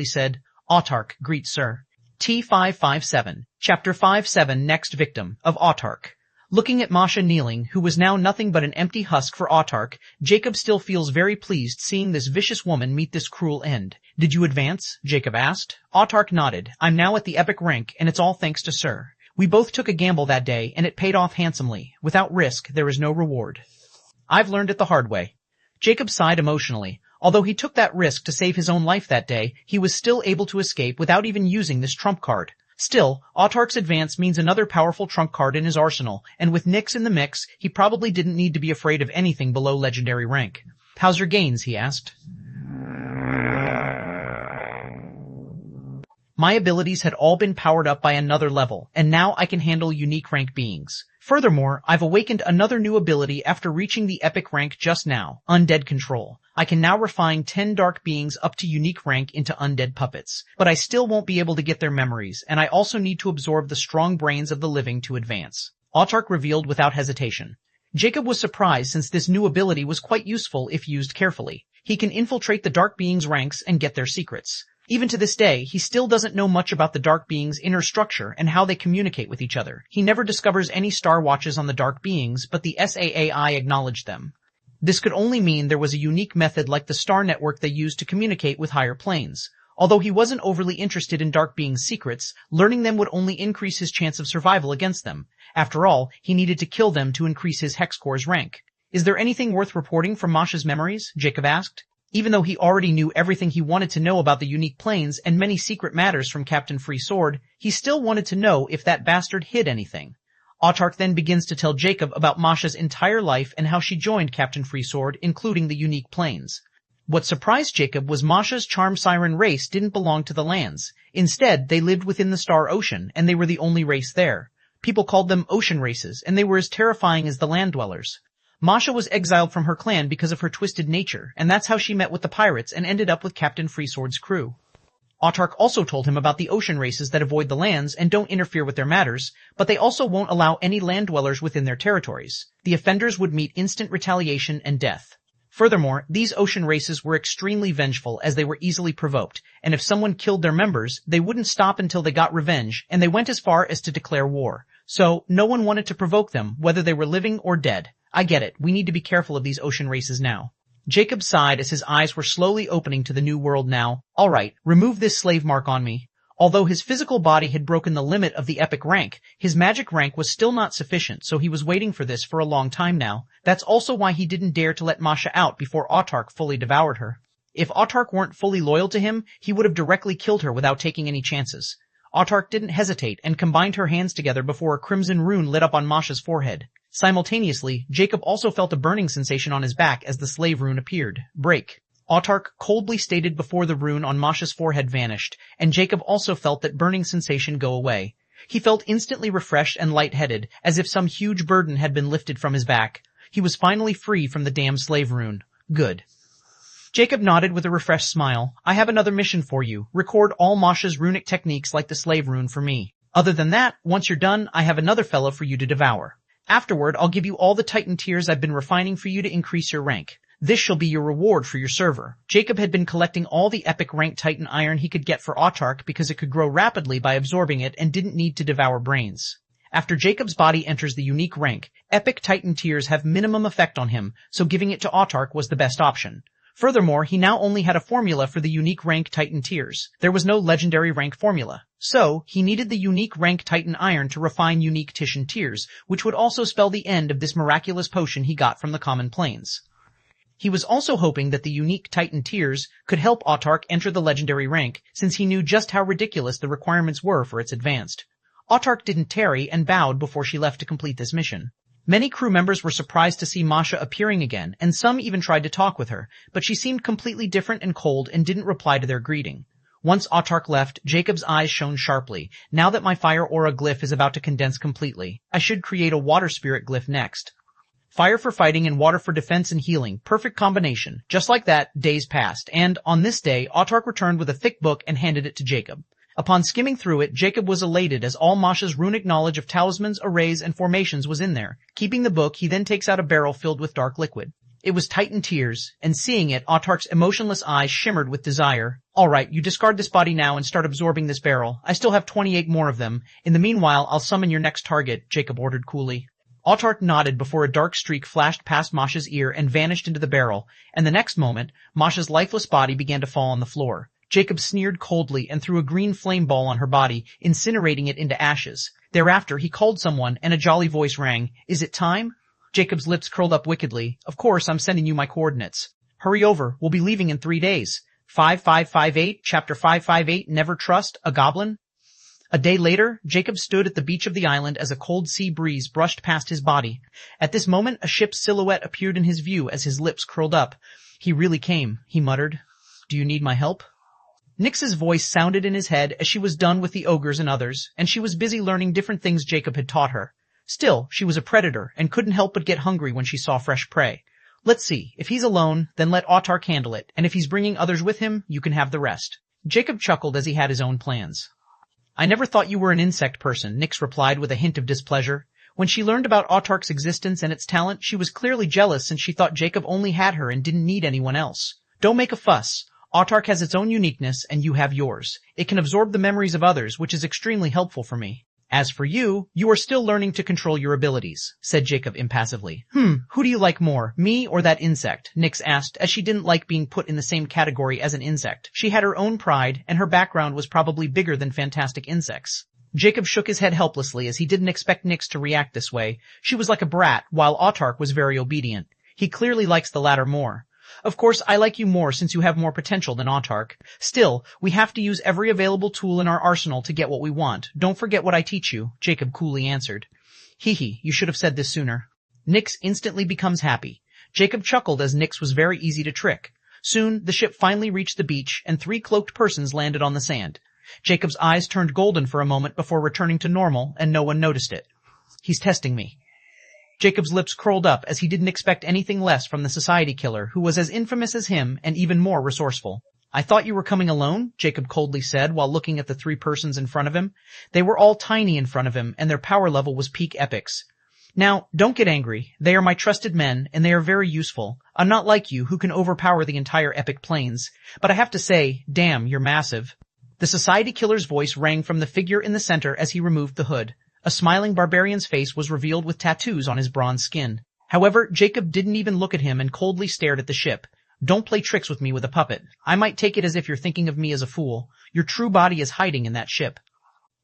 said, Autark, greet sir. T557, Chapter 57, Next Victim, of Autark. Looking at Masha kneeling, who was now nothing but an empty husk for Autark, Jacob still feels very pleased seeing this vicious woman meet this cruel end. Did you advance? Jacob asked. Autark nodded. I'm now at the epic rank, and it's all thanks to sir. We both took a gamble that day, and it paid off handsomely. Without risk, there is no reward. I've learned it the hard way. Jacob sighed emotionally. Although he took that risk to save his own life that day, he was still able to escape without even using this trump card. Still, Autark's advance means another powerful trump card in his arsenal, and with Nyx in the mix, he probably didn't need to be afraid of anything below legendary rank. How's your gains? He asked. My abilities had all been powered up by another level, and now I can handle unique rank beings. Furthermore, I've awakened another new ability after reaching the epic rank just now, Undead Control. I can now refine 10 dark beings up to unique rank into undead puppets, but I still won't be able to get their memories, and I also need to absorb the strong brains of the living to advance. Autark revealed without hesitation. Jacob was surprised since this new ability was quite useful if used carefully. He can infiltrate the dark beings' ranks and get their secrets. Even to this day, he still doesn't know much about the dark beings' inner structure and how they communicate with each other. He never discovers any star watches on the dark beings, but the SAAI acknowledged them. This could only mean there was a unique method like the star network they used to communicate with higher planes. Although he wasn't overly interested in dark beings' secrets, learning them would only increase his chance of survival against them. After all, he needed to kill them to increase his hex core's rank. Is there anything worth reporting from Masha's memories? Jacob asked. Even though he already knew everything he wanted to know about the unique planes and many secret matters from Captain Free Sword, he still wanted to know if that bastard hid anything. Autark then begins to tell Jacob about Masha's entire life and how she joined Captain Free Sword, including the unique planes. What surprised Jacob was Masha's charm siren race didn't belong to the lands. Instead, they lived within the Star Ocean, and they were the only race there. People called them ocean races, and they were as terrifying as the land dwellers. Masha was exiled from her clan because of her twisted nature, and that's how she met with the pirates and ended up with Captain Free Sword's crew. Autark also told him about the ocean races that avoid the lands and don't interfere with their matters, but they also won't allow any land dwellers within their territories. The offenders would meet instant retaliation and death. Furthermore, these ocean races were extremely vengeful as they were easily provoked, and if someone killed their members, they wouldn't stop until they got revenge, and they went as far as to declare war. So, no one wanted to provoke them, whether they were living or dead. I get it, we need to be careful of these ocean races now. Jacob sighed as his eyes were slowly opening to the new world now. Alright, remove this slave mark on me. Although his physical body had broken the limit of the epic rank, his magic rank was still not sufficient, so he was waiting for this for a long time now. That's also why he didn't dare to let Masha out before Autark fully devoured her. If Autark weren't fully loyal to him, he would have directly killed her without taking any chances. Autark didn't hesitate and combined her hands together before a crimson rune lit up on Masha's forehead. Simultaneously, Jacob also felt a burning sensation on his back as the slave rune appeared. Break. Autark coldly stated before the rune on Masha's forehead vanished, and Jacob also felt that burning sensation go away. He felt instantly refreshed and lightheaded, as if some huge burden had been lifted from his back. He was finally free from the damn slave rune. Good. Jacob nodded with a refreshed smile. I have another mission for you. Record all Masha's runic techniques like the slave rune for me. Other than that, once you're done, I have another fellow for you to devour. Afterward, I'll give you all the Titan tiers I've been refining for you to increase your rank. This shall be your reward for your server. Jacob had been collecting all the epic rank Titan iron he could get for Autark because it could grow rapidly by absorbing it and didn't need to devour brains. After Jacob's body enters the unique rank, epic Titan tiers have minimum effect on him, so giving it to Autark was the best option. Furthermore, he now only had a formula for the unique rank Titan tiers. There was no legendary rank formula. So, he needed the unique rank Titan iron to refine unique Titian tiers, which would also spell the end of this miraculous potion he got from the common plains. He was also hoping that the unique Titan tiers could help Autark enter the legendary rank, since he knew just how ridiculous the requirements were for its advanced. Autark didn't tarry and bowed before she left to complete this mission. Many crew members were surprised to see Masha appearing again, and some even tried to talk with her, but she seemed completely different and cold and didn't reply to their greeting. Once Autark left, Jacob's eyes shone sharply. Now that my fire aura glyph is about to condense completely, I should create a water spirit glyph next. Fire for fighting and water for defense and healing. Perfect combination. Just like that, days passed, and on this day, Autark returned with a thick book and handed it to Jacob. Upon skimming through it, Jacob was elated as all Masha's runic knowledge of talismans, arrays, and formations was in there. Keeping the book, he then takes out a barrel filled with dark liquid. It was Titan tears, and seeing it, Autark's emotionless eyes shimmered with desire. Alright, you discard this body now and start absorbing this barrel. I still have 28 more of them. In the meanwhile, I'll summon your next target, Jacob ordered coolly. Autark nodded before a dark streak flashed past Masha's ear and vanished into the barrel, and the next moment, Masha's lifeless body began to fall on the floor. Jacob sneered coldly and threw a green flame ball on her body, incinerating it into ashes. Thereafter, he called someone, and a jolly voice rang. Is it time? Jacob's lips curled up wickedly. Of course, I'm sending you my coordinates. Hurry over, we'll be leaving in 3 days. 5558, chapter 558, Never Trust, a Goblin? A day later, Jacob stood at the beach of the island as a cold sea breeze brushed past his body. At this moment, a ship's silhouette appeared in his view as his lips curled up. He really came, he muttered. Do you need my help? Nyx's voice sounded in his head as she was done with the ogres and others, and she was busy learning different things Jacob had taught her. Still, she was a predator and couldn't help but get hungry when she saw fresh prey. Let's see, if he's alone, then let Autark handle it, and if he's bringing others with him, you can have the rest. Jacob chuckled as he had his own plans. I never thought you were an insect person, Nyx replied with a hint of displeasure. When she learned about Autark's existence and its talent, she was clearly jealous since she thought Jacob only had her and didn't need anyone else. Don't make a fuss. Autark has its own uniqueness, and you have yours. It can absorb the memories of others, which is extremely helpful for me. As for you, you are still learning to control your abilities, said Jacob impassively. Who do you like more, me or that insect? Nyx asked, as she didn't like being put in the same category as an insect. She had her own pride, and her background was probably bigger than fantastic insects. Jacob shook his head helplessly as he didn't expect Nyx to react this way. She was like a brat, while Autark was very obedient. He clearly likes the latter more. Of course, I like you more since you have more potential than Autark. Still, we have to use every available tool in our arsenal to get what we want. Don't forget what I teach you, Jacob coolly answered. Hee, you should have said this sooner. Nyx instantly becomes happy. Jacob chuckled as Nyx was very easy to trick. Soon, the ship finally reached the beach, and 3 cloaked persons landed on the sand. Jacob's eyes turned golden for a moment before returning to normal, and no one noticed it. He's testing me. Jacob's lips curled up as he didn't expect anything less from the society killer, who was as infamous as him and even more resourceful. I thought you were coming alone, Jacob coldly said while looking at the 3 persons in front of him. They were all tiny in front of him, and their power level was peak epics. Now, don't get angry. They are my trusted men, and they are very useful. I'm not like you, who can overpower the entire epic planes. But I have to say, damn, you're massive. The society killer's voice rang from the figure in the center as he removed the hood. A smiling barbarian's face was revealed with tattoos on his bronze skin. However, Jacob didn't even look at him and coldly stared at the ship. Don't play tricks with me with a puppet. I might take it as if you're thinking of me as a fool. Your true body is hiding in that ship.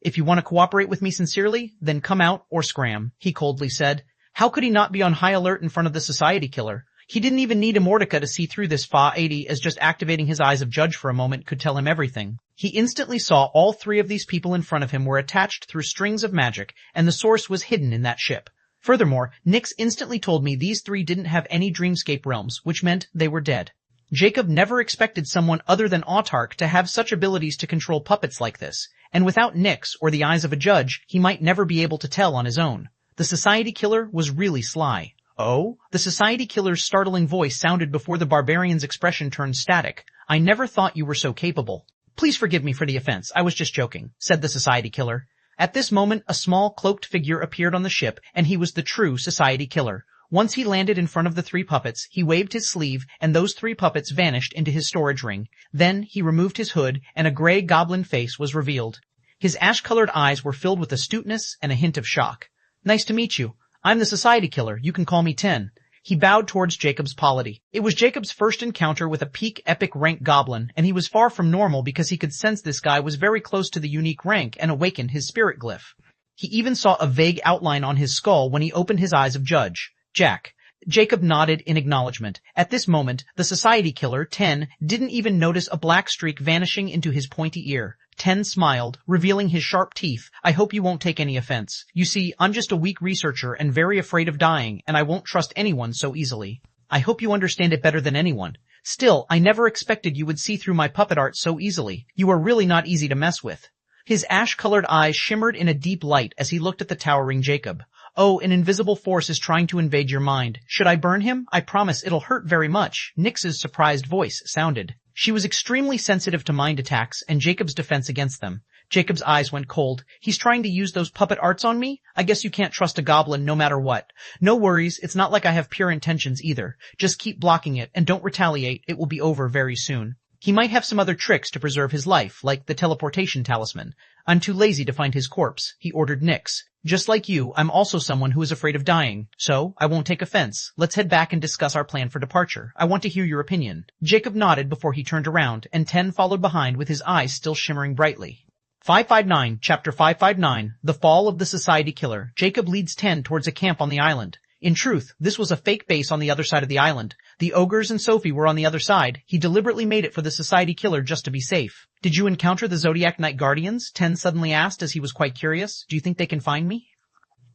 If you want to cooperate with me sincerely, then come out or scram, he coldly said. How could he not be on high alert in front of the society killer? He didn't even need Immortality to see through this Fa 80, as just activating his eyes of judge for a moment could tell him everything. He instantly saw all 3 of these people in front of him were attached through strings of magic, and the source was hidden in that ship. Furthermore, Nyx instantly told me these 3 didn't have any dreamscape realms, which meant they were dead. Jacob never expected someone other than Autark to have such abilities to control puppets like this, and without Nyx or the eyes of a judge, he might never be able to tell on his own. The society killer was really sly. Oh? The society killer's startling voice sounded before the barbarian's expression turned static. I never thought you were so capable. Please forgive me for the offense, I was just joking, said the society killer. At this moment, a small cloaked figure appeared on the ship, and he was the true society killer. Once he landed in front of the 3 puppets, he waved his sleeve, and those 3 puppets vanished into his storage ring. Then he removed his hood, and a gray goblin face was revealed. His ash-colored eyes were filled with astuteness and a hint of shock. Nice to meet you. I'm the society killer. You can call me 10. He bowed towards Jacob's polity. It was Jacob's first encounter with a peak epic rank goblin, and he was far from normal because he could sense this guy was very close to the unique rank and awakened his spirit glyph. He even saw a vague outline on his skull when he opened his eyes of judge. Jack. Jacob nodded in acknowledgement. At this moment, the society killer, 10, didn't even notice a black streak vanishing into his pointy ear. 10 smiled, revealing his sharp teeth. I hope you won't take any offense. You see, I'm just a weak researcher and very afraid of dying, and I won't trust anyone so easily. I hope you understand it better than anyone. Still, I never expected you would see through my puppet art so easily. You are really not easy to mess with. His ash-colored eyes shimmered in a deep light as he looked at the towering Jacob. Oh, an invisible force is trying to invade your mind. Should I burn him? I promise it'll hurt very much. Nyx's surprised voice sounded. She was extremely sensitive to mind attacks and Jacob's defense against them. Jacob's eyes went cold. He's trying to use those puppet arts on me? I guess you can't trust a goblin no matter what. No worries, it's not like I have pure intentions either. Just keep blocking it and don't retaliate. It will be over very soon. He might have some other tricks to preserve his life, like the teleportation talisman. I'm too lazy to find his corpse, he ordered Nyx. Just like you, I'm also someone who is afraid of dying. So, I won't take offense. Let's head back and discuss our plan for departure. I want to hear your opinion. Jacob nodded before he turned around, and 10 followed behind with his eyes still shimmering brightly. 559, Chapter 559, The Fall of the Society Killer. Jacob leads 10 towards a camp on the island. In truth, this was a fake base on the other side of the island. The ogres and Sophie were on the other side. He deliberately made it for the society killer just to be safe. Did you encounter the Zodiac Night Guardians? 10 suddenly asked as he was quite curious. Do you think they can find me?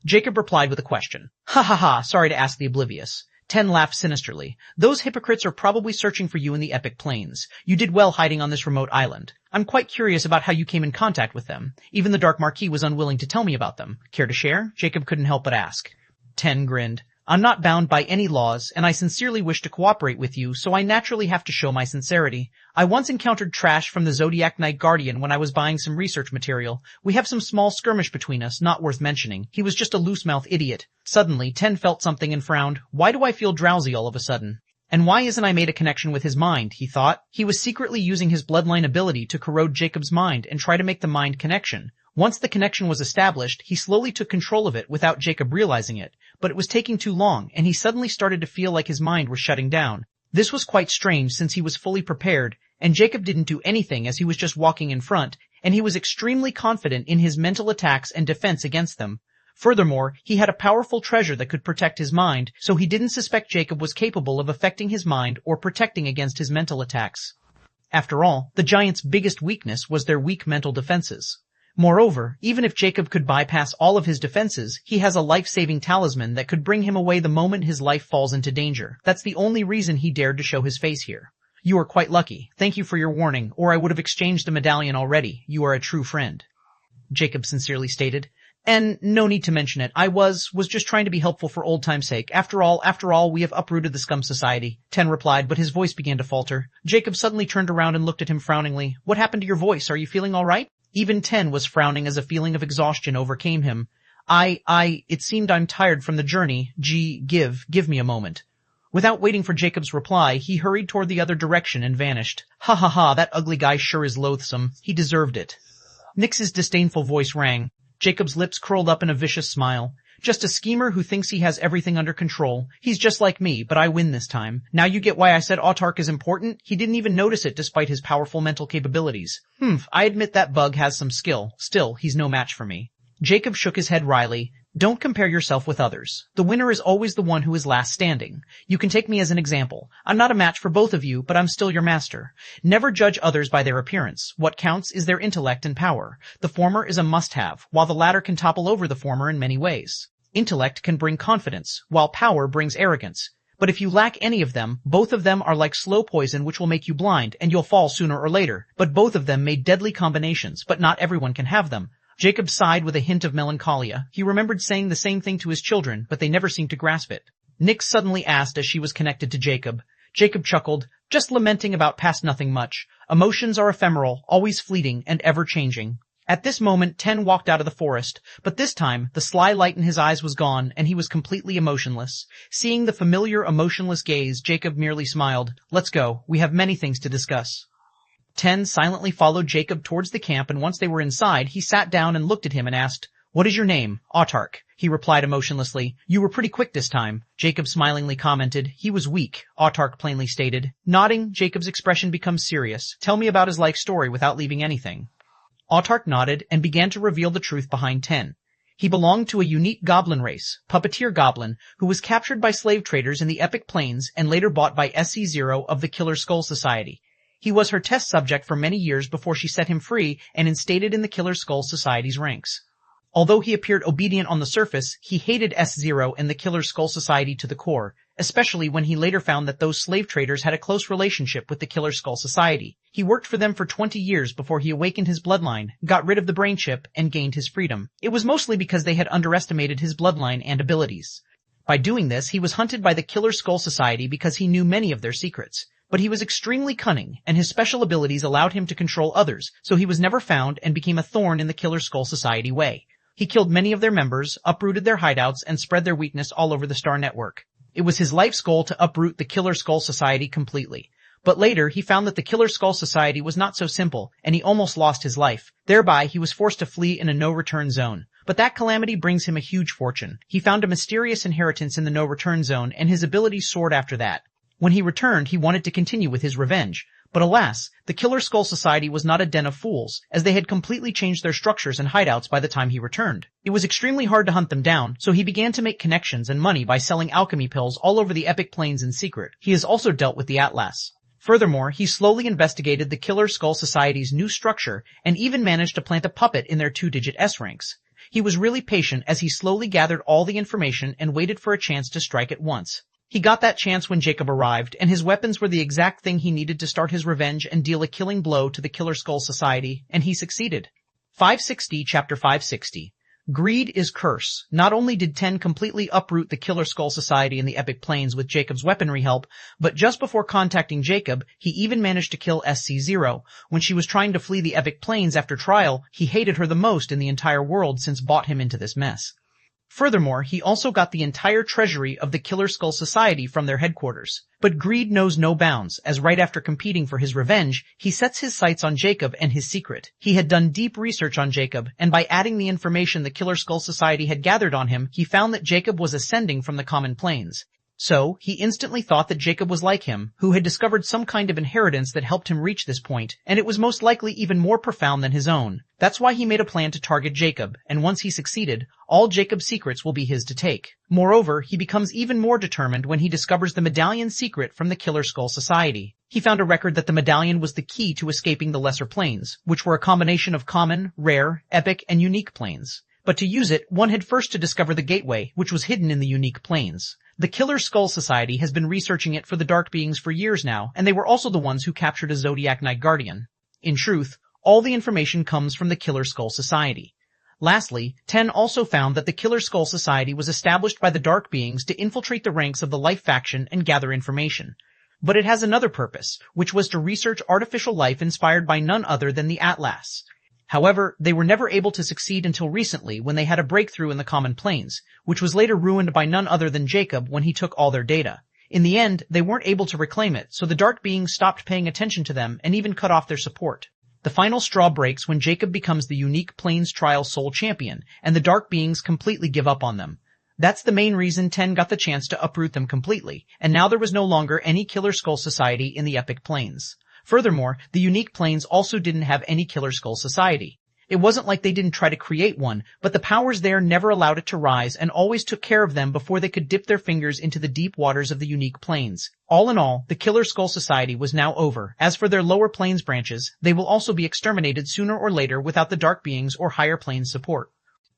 Jacob replied with a question. Ha ha ha, sorry to ask the oblivious. 10 laughed sinisterly. Those hypocrites are probably searching for you in the epic plains. You did well hiding on this remote island. I'm quite curious about how you came in contact with them. Even the Dark Marquis was unwilling to tell me about them. Care to share? Jacob couldn't help but ask. 10 grinned. I'm not bound by any laws, and I sincerely wish to cooperate with you, so I naturally have to show my sincerity. I once encountered Trash from the Zodiac Knight Guardian when I was buying some research material. We have some small skirmish between us, not worth mentioning. He was just a loose-mouthed idiot. Suddenly, 10 felt something and frowned. Why do I feel drowsy all of a sudden? And why isn't I made a connection with his mind, he thought. He was secretly using his bloodline ability to corrode Jacob's mind and try to make the mind connection. Once the connection was established, he slowly took control of it without Jacob realizing it. But it was taking too long, and he suddenly started to feel like his mind was shutting down. This was quite strange since he was fully prepared, and Jacob didn't do anything as he was just walking in front, and he was extremely confident in his mental attacks and defense against them. Furthermore, he had a powerful treasure that could protect his mind, so he didn't suspect Jacob was capable of affecting his mind or protecting against his mental attacks. After all, the giant's biggest weakness was their weak mental defenses. Moreover, even if Jacob could bypass all of his defenses, he has a life-saving talisman that could bring him away the moment his life falls into danger. That's the only reason he dared to show his face here. You are quite lucky. Thank you for your warning, or I would have exchanged the medallion already. You are a true friend. Jacob sincerely stated. And no need to mention it. I was just trying to be helpful for old time's sake. After all, we have uprooted the scum society. 10 replied, but his voice began to falter. Jacob suddenly turned around and looked at him frowningly. What happened to your voice? Are you feeling all right? Even 10 was frowning as a feeling of exhaustion overcame him. It seemed I'm tired from the journey. Give me a moment. Without waiting for Jacob's reply, he hurried toward the other direction and vanished. Ha ha ha, that ugly guy sure is loathsome. He deserved it. Nix's disdainful voice rang. Jacob's lips curled up in a vicious smile. Just a schemer who thinks he has everything under control. He's just like me, but I win this time. Now you get why I said Autark is important? He didn't even notice it despite his powerful mental capabilities. I admit that bug has some skill. Still, he's no match for me. Jacob shook his head wryly. Don't compare yourself with others. The winner is always the one who is last standing. You can take me as an example. I'm not a match for both of you, but I'm still your master. Never judge others by their appearance. What counts is their intellect and power. The former is a must-have, while the latter can topple over the former in many ways. Intellect can bring confidence, while power brings arrogance. But if you lack any of them, both of them are like slow poison which will make you blind, and you'll fall sooner or later. But both of them made deadly combinations, but not everyone can have them. Jacob sighed with a hint of melancholia. He remembered saying the same thing to his children, but they never seemed to grasp it. Nix suddenly asked as she was connected to Jacob. Jacob chuckled, just lamenting about past nothing much. Emotions are ephemeral, always fleeting, and ever-changing. At this moment, 10 walked out of the forest, but this time, the sly light in his eyes was gone, and he was completely emotionless. Seeing the familiar, emotionless gaze, Jacob merely smiled. Let's go. We have many things to discuss. 10 silently followed Jacob towards the camp, and once they were inside, he sat down and looked at him and asked, What is your name? Autark. He replied emotionlessly. You were pretty quick this time. Jacob smilingly commented. He was weak, Autark plainly stated. Nodding, Jacob's expression becomes serious. Tell me about his life story without leaving anything. Autark nodded and began to reveal the truth behind 10. He belonged to a unique goblin race, Puppeteer Goblin, who was captured by slave traders in the Epic Plains and later bought by SC0 of the Killer Skull Society. He was her test subject for many years before she set him free and instated in the Killer Skull Society's ranks. Although he appeared obedient on the surface, he hated S0 and the Killer Skull Society to the core, especially when he later found that those slave traders had a close relationship with the Killer Skull Society. He worked for them for 20 years before he awakened his bloodline, got rid of the brain chip, and gained his freedom. It was mostly because they had underestimated his bloodline and abilities. By doing this, he was hunted by the Killer Skull Society because he knew many of their secrets. But he was extremely cunning, and his special abilities allowed him to control others, so he was never found and became a thorn in the Killer Skull Society way. He killed many of their members, uprooted their hideouts, and spread their weakness all over the Star Network. It was his life's goal to uproot the Killer Skull Society completely. But later, he found that the Killer Skull Society was not so simple, and he almost lost his life. Thereby, he was forced to flee in a no-return zone. But that calamity brings him a huge fortune. He found a mysterious inheritance in the no-return zone, and his abilities soared after that. When he returned, he wanted to continue with his revenge. But alas, the Killer Skull Society was not a den of fools, as they had completely changed their structures and hideouts by the time he returned. It was extremely hard to hunt them down, so he began to make connections and money by selling alchemy pills all over the Epic Plains in secret. He has also dealt with the Atlas. Furthermore, he slowly investigated the Killer Skull Society's new structure and even managed to plant a puppet in their 2-digit S ranks. He was really patient as he slowly gathered all the information and waited for a chance to strike at once. He got that chance when Jacob arrived, and his weapons were the exact thing he needed to start his revenge and deal a killing blow to the Killer Skull Society, and he succeeded. 560 Chapter 560. Greed is curse. Not only did Ten completely uproot the Killer Skull Society in the Epic Plains with Jacob's weaponry help, but just before contacting Jacob, he even managed to kill SC-0. When she was trying to flee the Epic Plains after trial, he hated her the most in the entire world since brought him into this mess. Furthermore, he also got the entire treasury of the Killer Skull Society from their headquarters. But greed knows no bounds, as right after competing for his revenge, he sets his sights on Jacob and his secret. He had done deep research on Jacob, and by adding the information the Killer Skull Society had gathered on him, he found that Jacob was ascending from the common planes. So, he instantly thought that Jacob was like him, who had discovered some kind of inheritance that helped him reach this point, and it was most likely even more profound than his own. That's why he made a plan to target Jacob, and once he succeeded, all Jacob's secrets will be his to take. Moreover, he becomes even more determined when he discovers the medallion's secret from the Killer Skull Society. He found a record that the medallion was the key to escaping the lesser planes, which were a combination of common, rare, epic, and unique planes. But to use it, one had first to discover the gateway, which was hidden in the unique planes. The Killer Skull Society has been researching it for the Dark Beings for years now, and they were also the ones who captured a Zodiac Night Guardian. In truth, all the information comes from the Killer Skull Society. Lastly, Ten also found that the Killer Skull Society was established by the Dark Beings to infiltrate the ranks of the Life faction and gather information. But it has another purpose, which was to research artificial life inspired by none other than the Atlas. However, they were never able to succeed until recently when they had a breakthrough in the common planes, which was later ruined by none other than Jacob when he took all their data. In the end, they weren't able to reclaim it, so the Dark Beings stopped paying attention to them and even cut off their support. The final straw breaks when Jacob becomes the unique Plains Trial Sole Champion, and the Dark Beings completely give up on them. That's the main reason Ten got the chance to uproot them completely, and now there was no longer any Killer Skull Society in the Epic Plains. Furthermore, the unique planes also didn't have any Killer Skull Society. It wasn't like they didn't try to create one, but the powers there never allowed it to rise and always took care of them before they could dip their fingers into the deep waters of the unique planes. All in all, the Killer Skull Society was now over. As for their lower planes branches, they will also be exterminated sooner or later without the Dark Beings or higher planes support.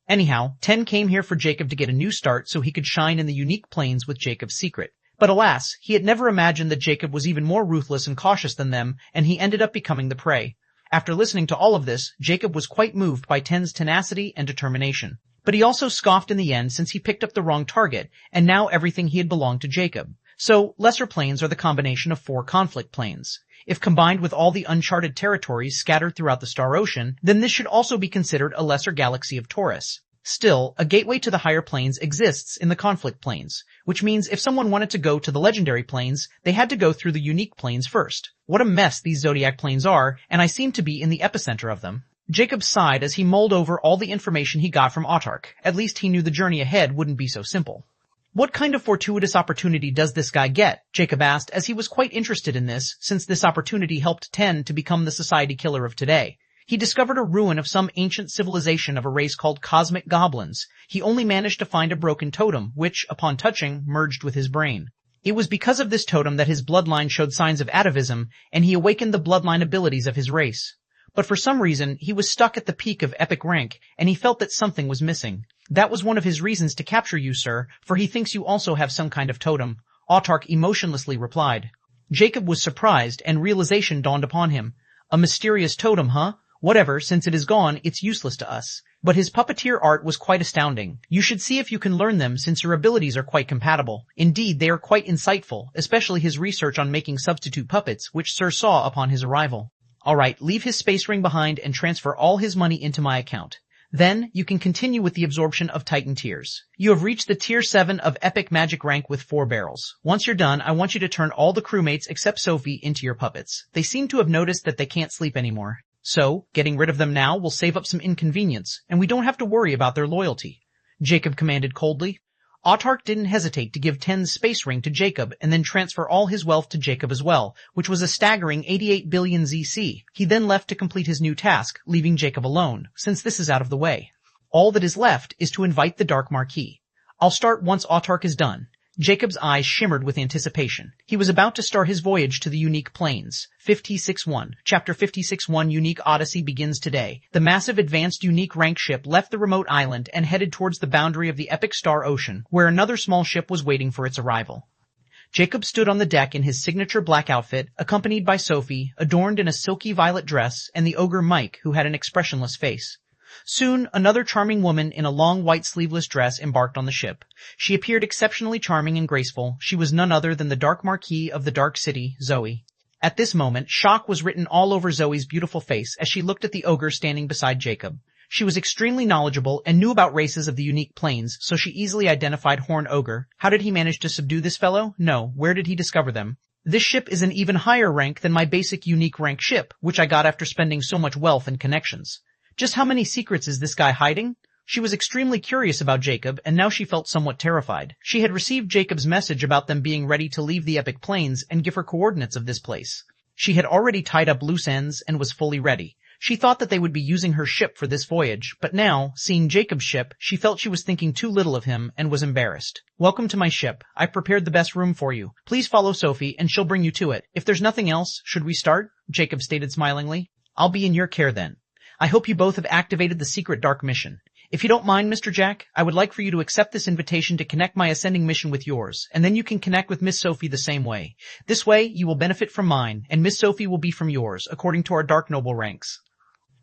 Anyhow, Ten came here for Jacob to get a new start so he could shine in the unique planes with Jacob's secret. But alas, he had never imagined that Jacob was even more ruthless and cautious than them, and he ended up becoming the prey. After listening to all of this, Jacob was quite moved by Ten's tenacity and determination. But he also scoffed in the end since he picked up the wrong target, and now everything he had belonged to Jacob. So, lesser planes are the combination of 4 conflict planes. If combined with all the uncharted territories scattered throughout the Star Ocean, then this should also be considered a lesser galaxy of Taurus. Still, a gateway to the higher planes exists in the conflict planes, which means if someone wanted to go to the legendary planes, they had to go through the unique planes first. What a mess these Zodiac planes are, and I seem to be in the epicenter of them. Jacob sighed as he mulled over all the information he got from Autark. At least he knew the journey ahead wouldn't be so simple. What kind of fortuitous opportunity does this guy get? Jacob asked, as he was quite interested in this, since this opportunity helped Ten to become the society killer of today. He discovered a ruin of some ancient civilization of a race called Cosmic Goblins. He only managed to find a broken totem, which, upon touching, merged with his brain. It was because of this totem that his bloodline showed signs of atavism, and he awakened the bloodline abilities of his race. But for some reason, he was stuck at the peak of epic rank, and he felt that something was missing. That was one of his reasons to capture you, sir, for he thinks you also have some kind of totem. Autark emotionlessly replied. Jacob was surprised, and realization dawned upon him. A mysterious totem, huh? Whatever, since it is gone, it's useless to us. But his puppeteer art was quite astounding. You should see if you can learn them since your abilities are quite compatible. Indeed, they are quite insightful, especially his research on making substitute puppets, which Sir saw upon his arrival. Alright, leave his space ring behind and transfer all his money into my account. Then, you can continue with the absorption of Titan tiers. You have reached the tier 7 of epic magic rank with 4 barrels. Once you're done, I want you to turn all the crewmates except Sophie into your puppets. They seem to have noticed that they can't sleep anymore. So, getting rid of them now will save up some inconvenience, and we don't have to worry about their loyalty. Jacob commanded coldly. Autark didn't hesitate to give Ten's space ring to Jacob and then transfer all his wealth to Jacob as well, which was a staggering 88 billion ZC. He then left to complete his new task, leaving Jacob alone, since this is out of the way. All that is left is to invite the Dark Marquis. I'll start once Autark is done. Jacob's eyes shimmered with anticipation. He was about to start his voyage to the unique planes. 56-1. Chapter 56-1 Unique Odyssey begins today. The massive advanced unique rank ship left the remote island and headed towards the boundary of the epic Star Ocean, where another small ship was waiting for its arrival. Jacob stood on the deck in his signature black outfit, accompanied by Sophie, adorned in a silky violet dress, and the ogre Mike, who had an expressionless face. Soon, another charming woman in a long white sleeveless dress embarked on the ship. She appeared exceptionally charming and graceful. She was none other than the Dark Marquis of the Dark City, Zoe. At this moment, shock was written all over Zoe's beautiful face as she looked at the ogre standing beside Jacob. She was extremely knowledgeable and knew about races of the unique planes, so she easily identified Horn Ogre. How did he manage to subdue this fellow? No, where did he discover them? This ship is an even higher rank than my basic unique rank ship, which I got after spending so much wealth and connections. Just how many secrets is this guy hiding? She was extremely curious about Jacob, and now she felt somewhat terrified. She had received Jacob's message about them being ready to leave the epic plains and give her coordinates of this place. She had already tied up loose ends and was fully ready. She thought that they would be using her ship for this voyage, but now, seeing Jacob's ship, she felt she was thinking too little of him and was embarrassed. Welcome to my ship. I've prepared the best room for you. Please follow Sophie, and she'll bring you to it. If there's nothing else, should we start? Jacob stated smilingly. I'll be in your care then. I hope you both have activated the secret dark mission. If you don't mind, Mr. Jack, I would like for you to accept this invitation to connect my ascending mission with yours, and then you can connect with Miss Sophie the same way. This way, you will benefit from mine, and Miss Sophie will be from yours, according to our Dark Noble ranks.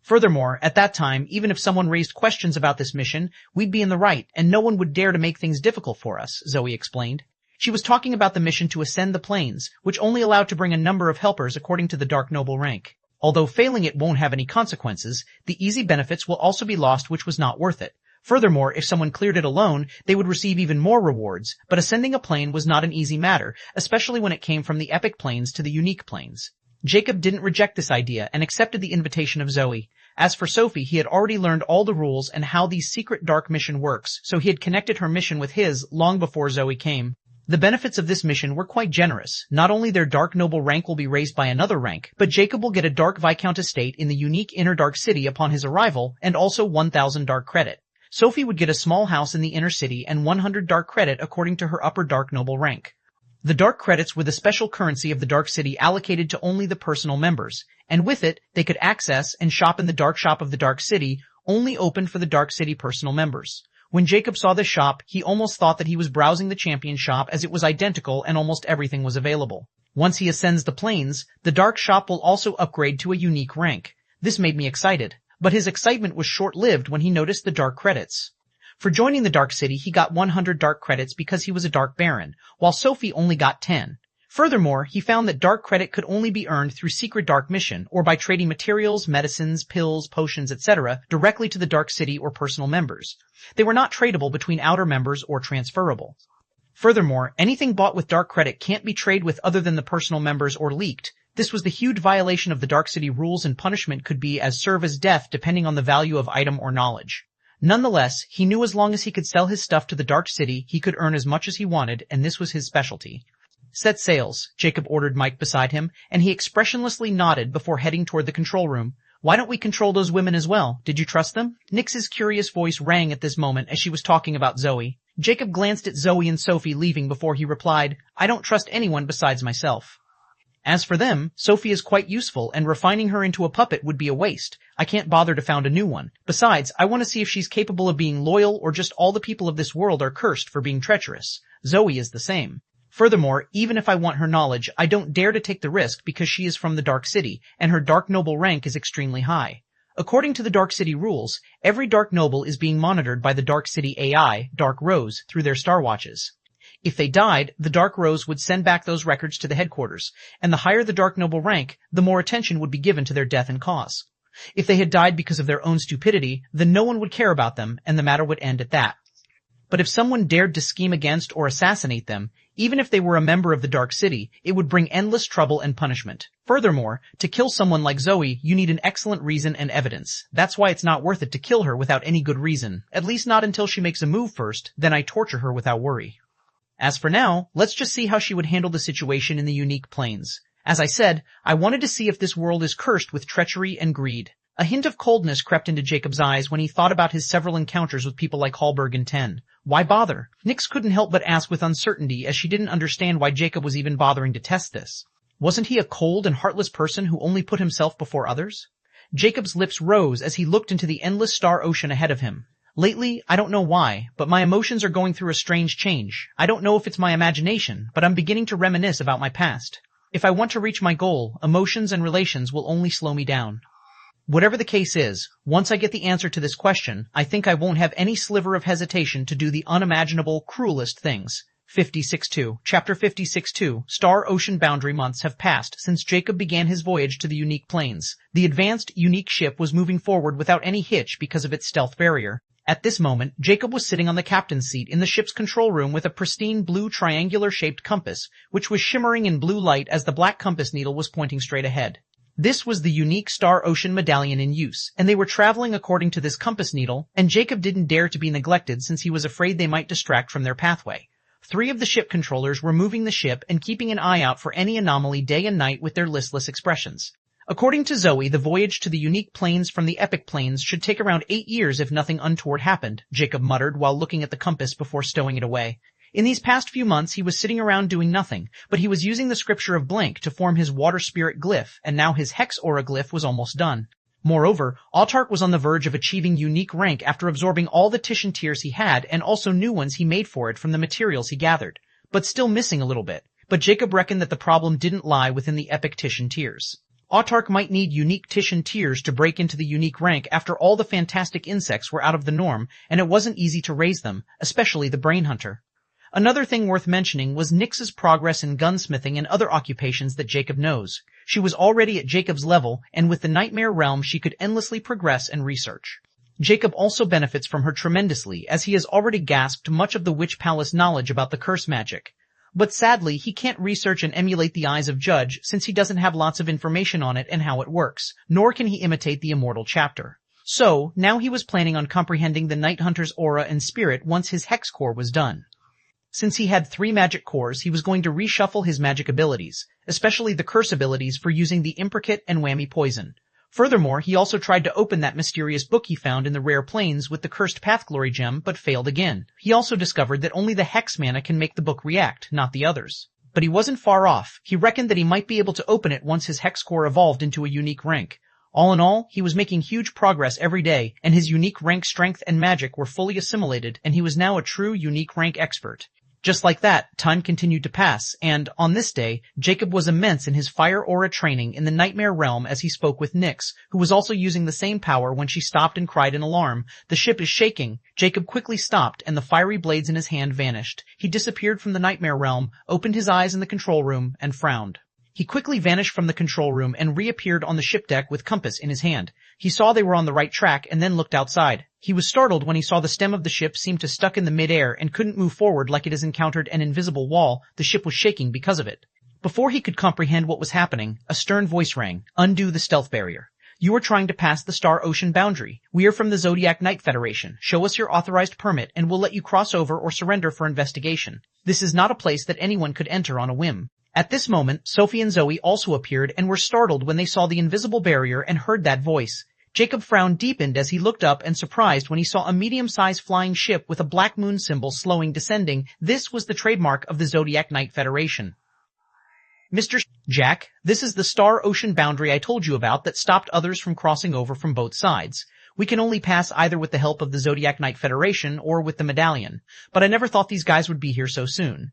Furthermore, at that time, even if someone raised questions about this mission, we'd be in the right, and no one would dare to make things difficult for us, Zoe explained. She was talking about the mission to ascend the plains, which only allowed to bring a number of helpers according to the Dark Noble rank. Although failing it won't have any consequences, the easy benefits will also be lost, which was not worth it. Furthermore, if someone cleared it alone, they would receive even more rewards, but ascending a plane was not an easy matter, especially when it came from the epic planes to the unique planes. Jacob didn't reject this idea and accepted the invitation of Zoe. As for Sophie, he had already learned all the rules and how the secret dark mission works, so he had connected her mission with his long before Zoe came. The benefits of this mission were quite generous. Not only their Dark Noble rank will be raised by another rank, but Jacob will get a Dark Viscount estate in the unique Inner Dark City upon his arrival, and also 1,000 Dark Credit. Sophie would get a small house in the Inner City and 100 Dark Credit according to her upper Dark Noble rank. The Dark Credits were the special currency of the Dark City allocated to only the personal members, and with it, they could access and shop in the Dark Shop of the Dark City, only open for the Dark City personal members. When Jacob saw this shop, he almost thought that he was browsing the champion shop as it was identical and almost everything was available. Once he ascends the plains, the dark shop will also upgrade to a unique rank. This made me excited, but his excitement was short-lived when he noticed the dark credits. For joining the Dark City, he got 100 dark credits because he was a Dark Baron, while Sophie only got 10. Furthermore, he found that dark credit could only be earned through secret dark mission or by trading materials, medicines, pills, potions, etc. directly to the Dark City or personal members. They were not tradable between outer members or transferable. Furthermore, anything bought with dark credit can't be traded with other than the personal members or leaked. This was the huge violation of the Dark City rules, and punishment could be as serve as death depending on the value of item or knowledge. Nonetheless, he knew as long as he could sell his stuff to the Dark City, he could earn as much as he wanted, and this was his specialty. Set sails, Jacob ordered Mike beside him, and he expressionlessly nodded before heading toward the control room. Why don't we control those women as well? Did you trust them? Nix's curious voice rang at this moment as she was talking about Zoe. Jacob glanced at Zoe and Sophie leaving before he replied, I don't trust anyone besides myself. As for them, Sophie is quite useful, and refining her into a puppet would be a waste. I can't bother to found a new one. Besides, I want to see if she's capable of being loyal or just all the people of this world are cursed for being treacherous. Zoe is the same. Furthermore, even if I want her knowledge, I don't dare to take the risk because she is from the Dark City, and her Dark Noble rank is extremely high. According to the Dark City rules, every Dark Noble is being monitored by the Dark City AI, Dark Rose, through their Star Watches. If they died, the Dark Rose would send back those records to the headquarters, and the higher the Dark Noble rank, the more attention would be given to their death and cause. If they had died because of their own stupidity, then no one would care about them, and the matter would end at that. But if someone dared to scheme against or assassinate them, even if they were a member of the Dark City, it would bring endless trouble and punishment. Furthermore, to kill someone like Zoe, you need an excellent reason and evidence. That's why it's not worth it to kill her without any good reason, at least not until she makes a move first, then I torture her without worry. As for now, let's just see how she would handle the situation in the unique planes. As I said, I wanted to see if this world is cursed with treachery and greed. A hint of coldness crept into Jacob's eyes when he thought about his several encounters with people like Hallberg and Ten. Why bother? Nix couldn't help but ask with uncertainty, as she didn't understand why Jacob was even bothering to test this. Wasn't he a cold and heartless person who only put himself before others? Jacob's lips rose as he looked into the endless star ocean ahead of him. Lately, I don't know why, but my emotions are going through a strange change. I don't know if it's my imagination, but I'm beginning to reminisce about my past. If I want to reach my goal, emotions and relations will only slow me down. Whatever the case is, once I get the answer to this question, I think I won't have any sliver of hesitation to do the unimaginable, cruelest things. 56.2. Chapter 56.2. Star Ocean Boundary months have passed since Jacob began his voyage to the unique planes. The advanced, unique ship was moving forward without any hitch because of its stealth barrier. At this moment, Jacob was sitting on the captain's seat in the ship's control room with a pristine blue triangular-shaped compass, which was shimmering in blue light as the black compass needle was pointing straight ahead. This was the unique Star Ocean medallion in use, and they were traveling according to this compass needle, and Jacob didn't dare to be neglected since he was afraid they might distract from their pathway. 3 of the ship controllers were moving the ship and keeping an eye out for any anomaly day and night with their listless expressions. According to Zoe, the voyage to the unique planes from the epic planes should take around 8 years if nothing untoward happened, Jacob muttered while looking at the compass before stowing it away. In these past few months he was sitting around doing nothing, but he was using the scripture of blank to form his water spirit glyph, and now his hex aura glyph was almost done. Moreover, Autark was on the verge of achieving unique rank after absorbing all the Titian tears he had and also new ones he made for it from the materials he gathered, but still missing a little bit. But Jacob reckoned that the problem didn't lie within the epic Titian tears. Autark might need unique Titian tears to break into the unique rank after all the fantastic insects were out of the norm, and it wasn't easy to raise them, especially the brain hunter. Another thing worth mentioning was Nyx's progress in gunsmithing and other occupations that Jacob knows. She was already at Jacob's level, and with the Nightmare Realm she could endlessly progress and research. Jacob also benefits from her tremendously, as he has already gasped much of the Witch Palace knowledge about the curse magic. But sadly, he can't research and emulate the Eyes of Judge since he doesn't have lots of information on it and how it works, nor can he imitate the Immortal chapter. So, now he was planning on comprehending the Night Hunter's aura and spirit once his Hex Core was done. Since he had 3 magic cores, he was going to reshuffle his magic abilities, especially the curse abilities for using the Imbricate and Whammy Poison. Furthermore, he also tried to open that mysterious book he found in the rare planes with the cursed Pathglory gem, but failed again. He also discovered that only the Hex mana can make the book react, not the others. But he wasn't far off. He reckoned that he might be able to open it once his Hex Core evolved into a unique rank. All in all, he was making huge progress every day, and his unique rank strength and magic were fully assimilated, and he was now a true unique rank expert. Just like that, time continued to pass, and, on this day, Jacob was immense in his fire aura training in the Nightmare Realm as he spoke with Nyx, who was also using the same power when she stopped and cried in alarm. "The ship is shaking." Jacob quickly stopped, and the fiery blades in his hand vanished. He disappeared from the Nightmare Realm, opened his eyes in the control room, and frowned. He quickly vanished from the control room and reappeared on the ship deck with compass in his hand. He saw they were on the right track and then looked outside. He was startled when he saw the stem of the ship seem to stuck in the mid-air and couldn't move forward like it has encountered an invisible wall. The ship was shaking because of it. Before he could comprehend what was happening, a stern voice rang. "Undo the stealth barrier. You are trying to pass the Star Ocean boundary. We are from the Zodiac Knight Federation. Show us your authorized permit and we'll let you cross over or surrender for investigation. This is not a place that anyone could enter on a whim." At this moment, Sophie and Zoe also appeared and were startled when they saw the invisible barrier and heard that voice. Jacob frown deepened as he looked up and surprised when he saw a medium-sized flying ship with a black moon symbol slowing descending. This was the trademark of the Zodiac Knight Federation. "Mr. Jack, this is the Star Ocean boundary I told you about that stopped others from crossing over from both sides. We can only pass either with the help of the Zodiac Knight Federation or with the medallion, but I never thought these guys would be here so soon."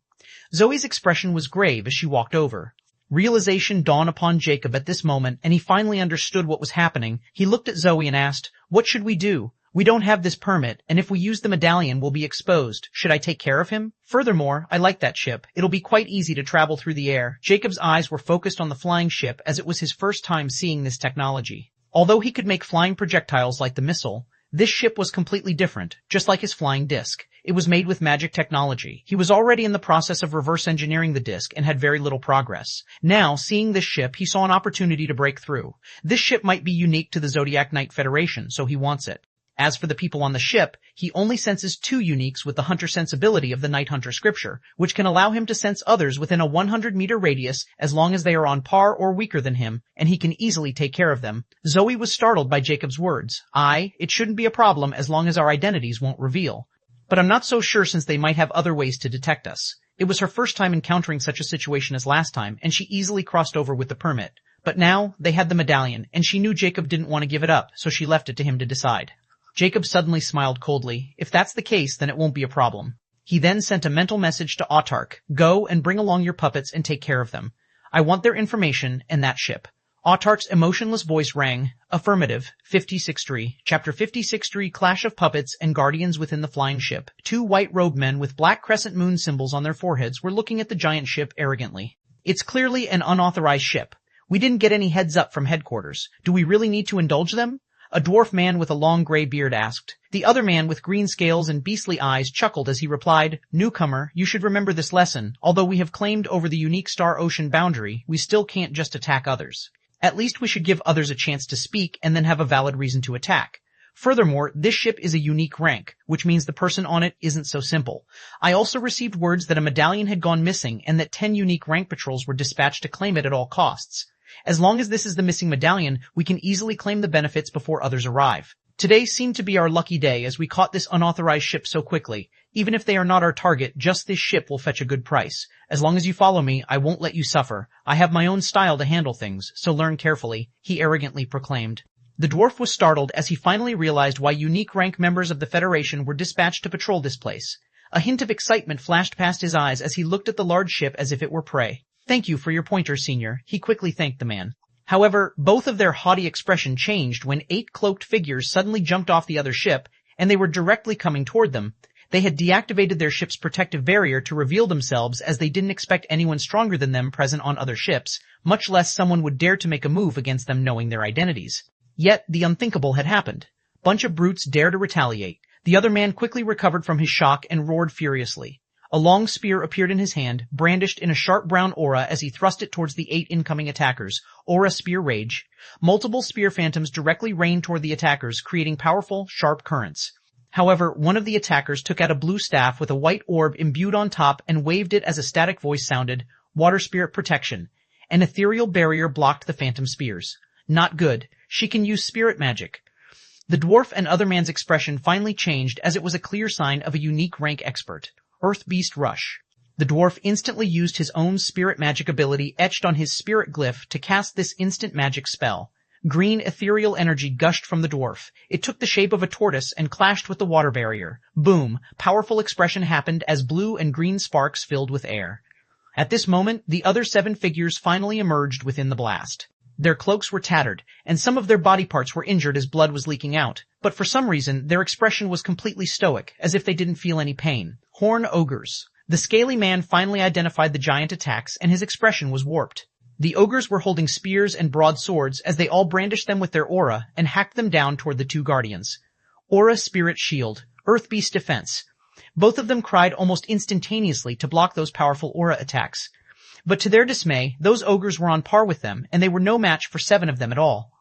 Zoe's expression was grave as she walked over. Realization dawned upon Jacob at this moment, and he finally understood what was happening. He looked at Zoe and asked, "What should we do? We don't have this permit, and if we use the medallion we'll be exposed. Should I take care of him? Furthermore, I like that ship. It'll be quite easy to travel through the air." Jacob's eyes were focused on the flying ship as it was his first time seeing this technology. Although he could make flying projectiles like the missile, this ship was completely different, just like his flying disc. It was made with magic technology. He was already in the process of reverse engineering the disc and had very little progress. Now, seeing this ship, he saw an opportunity to break through. This ship might be unique to the Zodiac Knight Federation, so he wants it. As for the people on the ship, he only senses 2 uniques with the hunter sensibility of the Night Hunter scripture, which can allow him to sense others within a 100-meter radius as long as they are on par or weaker than him, and he can easily take care of them. Zoe was startled by Jacob's words. It shouldn't be a problem as long as our identities won't reveal. But I'm not so sure since they might have other ways to detect us. It was her first time encountering such a situation as last time, and she easily crossed over with the permit. But now, they had the medallion, and she knew Jacob didn't want to give it up, so she left it to him to decide. Jacob suddenly smiled coldly. If that's the case, then it won't be a problem. He then sent a mental message to Autark. Go and bring along your puppets and take care of them. I want their information and that ship. Autark's emotionless voice rang. Affirmative. 56-3. Chapter 56-3 Clash of Puppets and Guardians Within the Flying Ship. Two white-robed men with black crescent moon symbols on their foreheads were looking at the giant ship arrogantly. It's clearly an unauthorized ship. We didn't get any heads up from headquarters. Do we really need to indulge them? A dwarf man with a long gray beard asked. The other man with green scales and beastly eyes chuckled as he replied, Newcomer, you should remember this lesson. Although we have claimed over the unique star-ocean boundary, we still can't just attack others. At least we should give others a chance to speak and then have a valid reason to attack. Furthermore, this ship is a unique rank, which means the person on it isn't so simple. I also received words that a medallion had gone missing and that 10 unique rank patrols were dispatched to claim it at all costs. As long as this is the missing medallion, we can easily claim the benefits before others arrive. Today seemed to be our lucky day as we caught this unauthorized ship so quickly. Even if they are not our target, just this ship will fetch a good price. As long as you follow me, I won't let you suffer. I have my own style to handle things, so learn carefully, he arrogantly proclaimed. The dwarf was startled as he finally realized why unique rank members of the Federation were dispatched to patrol this place. A hint of excitement flashed past his eyes as he looked at the large ship as if it were prey. Thank you for your pointer, Senior, he quickly thanked the man. However, both of their haughty expression changed when 8 cloaked figures suddenly jumped off the other ship, and they were directly coming toward them. They had deactivated their ship's protective barrier to reveal themselves as they didn't expect anyone stronger than them present on other ships, much less someone would dare to make a move against them knowing their identities. Yet, the unthinkable had happened. Bunch of brutes dare to retaliate. The other man quickly recovered from his shock and roared furiously. A long spear appeared in his hand, brandished in a sharp brown aura as he thrust it towards the 8 incoming attackers. Aura Spear Rage. Multiple spear phantoms directly rained toward the attackers, creating powerful, sharp currents. However, one of the attackers took out a blue staff with a white orb imbued on top and waved it as a static voice sounded, Water Spirit Protection. An ethereal barrier blocked the phantom spears. Not good. She can use spirit magic. The dwarf and other man's expression finally changed as it was a clear sign of a unique rank expert. Earth Beast Rush. The dwarf instantly used his own spirit magic ability etched on his spirit glyph to cast this instant magic spell. Green ethereal energy gushed from the dwarf. It took the shape of a tortoise and clashed with the water barrier. Boom! Powerful expression happened as blue and green sparks filled with air. At this moment, the other 7 figures finally emerged within the blast. Their cloaks were tattered, and some of their body parts were injured as blood was leaking out, but for some reason their expression was completely stoic, as if they didn't feel any pain. Horn Ogres. The scaly man finally identified the giant attacks, and his expression was warped. The ogres were holding spears and broadswords as they all brandished them with their aura and hacked them down toward the 2 guardians. Aura Spirit Shield. Earth Beast Defense. Both of them cried almost instantaneously to block those powerful aura attacks. But to their dismay, those ogres were on par with them, and they were no match for 7 of them at all.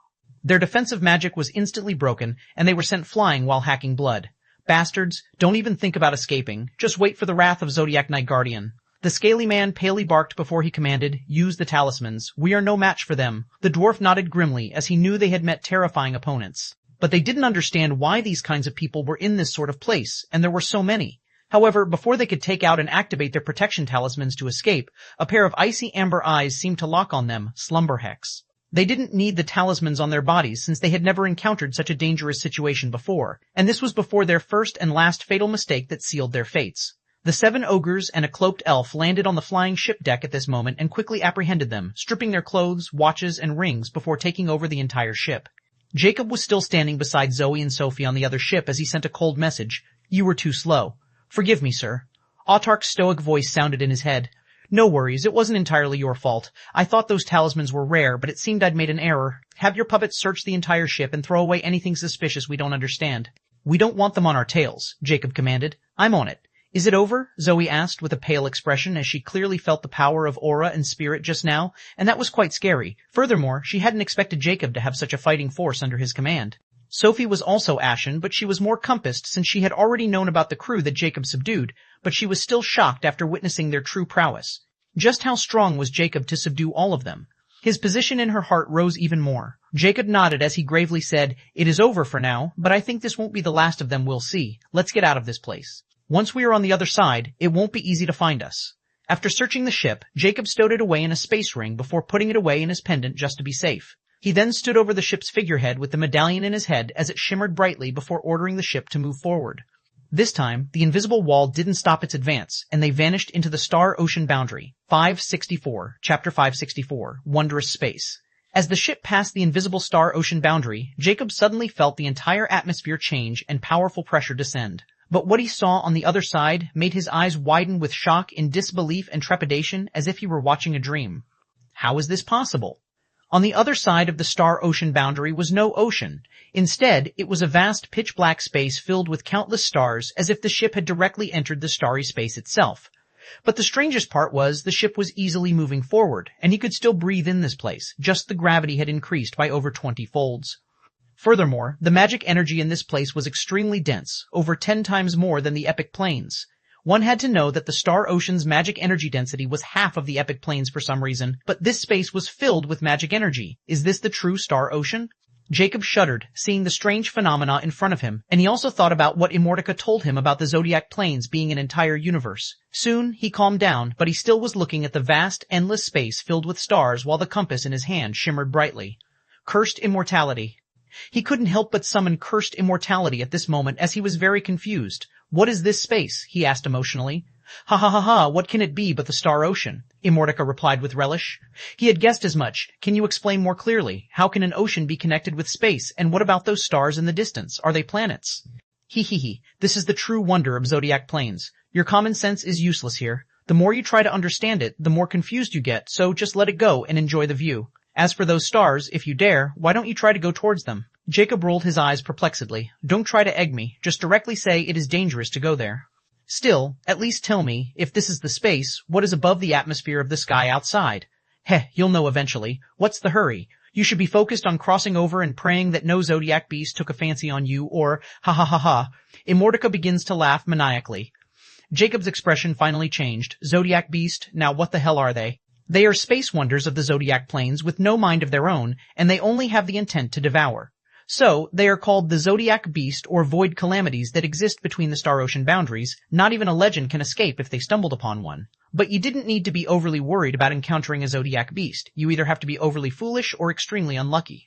Their defensive magic was instantly broken, and they were sent flying while hacking blood. Bastards, don't even think about escaping. Just wait for the wrath of Zodiac Knight Guardian. The scaly man palely barked before he commanded, use the talismans. We are no match for them. The dwarf nodded grimly as he knew they had met terrifying opponents. But they didn't understand why these kinds of people were in this sort of place, and there were so many. However, before they could take out and activate their protection talismans to escape, a pair of icy amber eyes seemed to lock on them, Slumber Hex. They didn't need the talismans on their bodies since they had never encountered such a dangerous situation before, and this was before their first and last fatal mistake that sealed their fates. The 7 ogres and a cloaked elf landed on the flying ship deck at this moment and quickly apprehended them, stripping their clothes, watches, and rings before taking over the entire ship. Jacob was still standing beside Zoe and Sophie on the other ship as he sent a cold message. You were too slow. Forgive me, sir. Autark's stoic voice sounded in his head. No worries, it wasn't entirely your fault. I thought those talismans were rare, but it seemed I'd made an error. Have your puppets search the entire ship and throw away anything suspicious we don't understand. We don't want them on our tails, Jacob commanded. I'm on it. Is it over? Zoe asked with a pale expression as she clearly felt the power of aura and spirit just now, and that was quite scary. Furthermore, she hadn't expected Jacob to have such a fighting force under his command. Sophie was also ashen, but she was more compassed since she had already known about the crew that Jacob subdued, but she was still shocked after witnessing their true prowess. Just how strong was Jacob to subdue all of them? His position in her heart rose even more. Jacob nodded as he gravely said, It is over for now, but I think this won't be the last of them we'll see. Let's get out of this place. Once we are on the other side, it won't be easy to find us. After searching the ship, Jacob stowed it away in a space ring before putting it away in his pendant just to be safe. He then stood over the ship's figurehead with the medallion in his head as it shimmered brightly before ordering the ship to move forward. This time, the invisible wall didn't stop its advance, and they vanished into the star-ocean boundary. 564, Chapter 564, Wondrous Space. As the ship passed the invisible star-ocean boundary, Jacob suddenly felt the entire atmosphere change and powerful pressure descend. But what he saw on the other side made his eyes widen with shock in disbelief and trepidation as if he were watching a dream. How is this possible? On the other side of the star-ocean boundary was no ocean. Instead, it was a vast pitch-black space filled with countless stars, as if the ship had directly entered the starry space itself. But the strangest part was the ship was easily moving forward, and he could still breathe in this place, just the gravity had increased by over 20 folds. Furthermore, the magic energy in this place was extremely dense, over 10 times more than the epic planes. One had to know that the Star Ocean's magic energy density was half of the epic planes for some reason, but this space was filled with magic energy. Is this the true Star Ocean? Jacob shuddered, seeing the strange phenomena in front of him, and he also thought about what Immortality told him about the zodiac planes being an entire universe. Soon, he calmed down, but he still was looking at the vast, endless space filled with stars while the compass in his hand shimmered brightly. Cursed Immortality. He couldn't help but summon Cursed Immortality at this moment as he was very confused. What is this space? He asked emotionally. Ha ha ha ha, what can it be but the Star Ocean? Immortality replied with relish. He had guessed as much. Can you explain more clearly? How can an ocean be connected with space, and what about those stars in the distance? Are they planets? He. This is the true wonder of zodiac planes. Your common sense is useless here. The more you try to understand it, the more confused you get, so just let it go and enjoy the view. As for those stars, if you dare, why don't you try to go towards them? Jacob rolled his eyes perplexedly. Don't try to egg me. Just directly say it is dangerous to go there. Still, at least tell me, if this is the space, what is above the atmosphere of the sky outside? Heh, you'll know eventually. What's the hurry? You should be focused on crossing over and praying that no zodiac beast took a fancy on you, or ha ha ha ha. Immortality begins to laugh maniacally. Jacob's expression finally changed. Zodiac beast? Now what the hell are they? They are space wonders of the zodiac planes with no mind of their own, and they only have the intent to devour. So, they are called the zodiac beast or void calamities that exist between the star-ocean boundaries. Not even a legend can escape if they stumbled upon one. But you didn't need to be overly worried about encountering a zodiac beast. You either have to be overly foolish or extremely unlucky.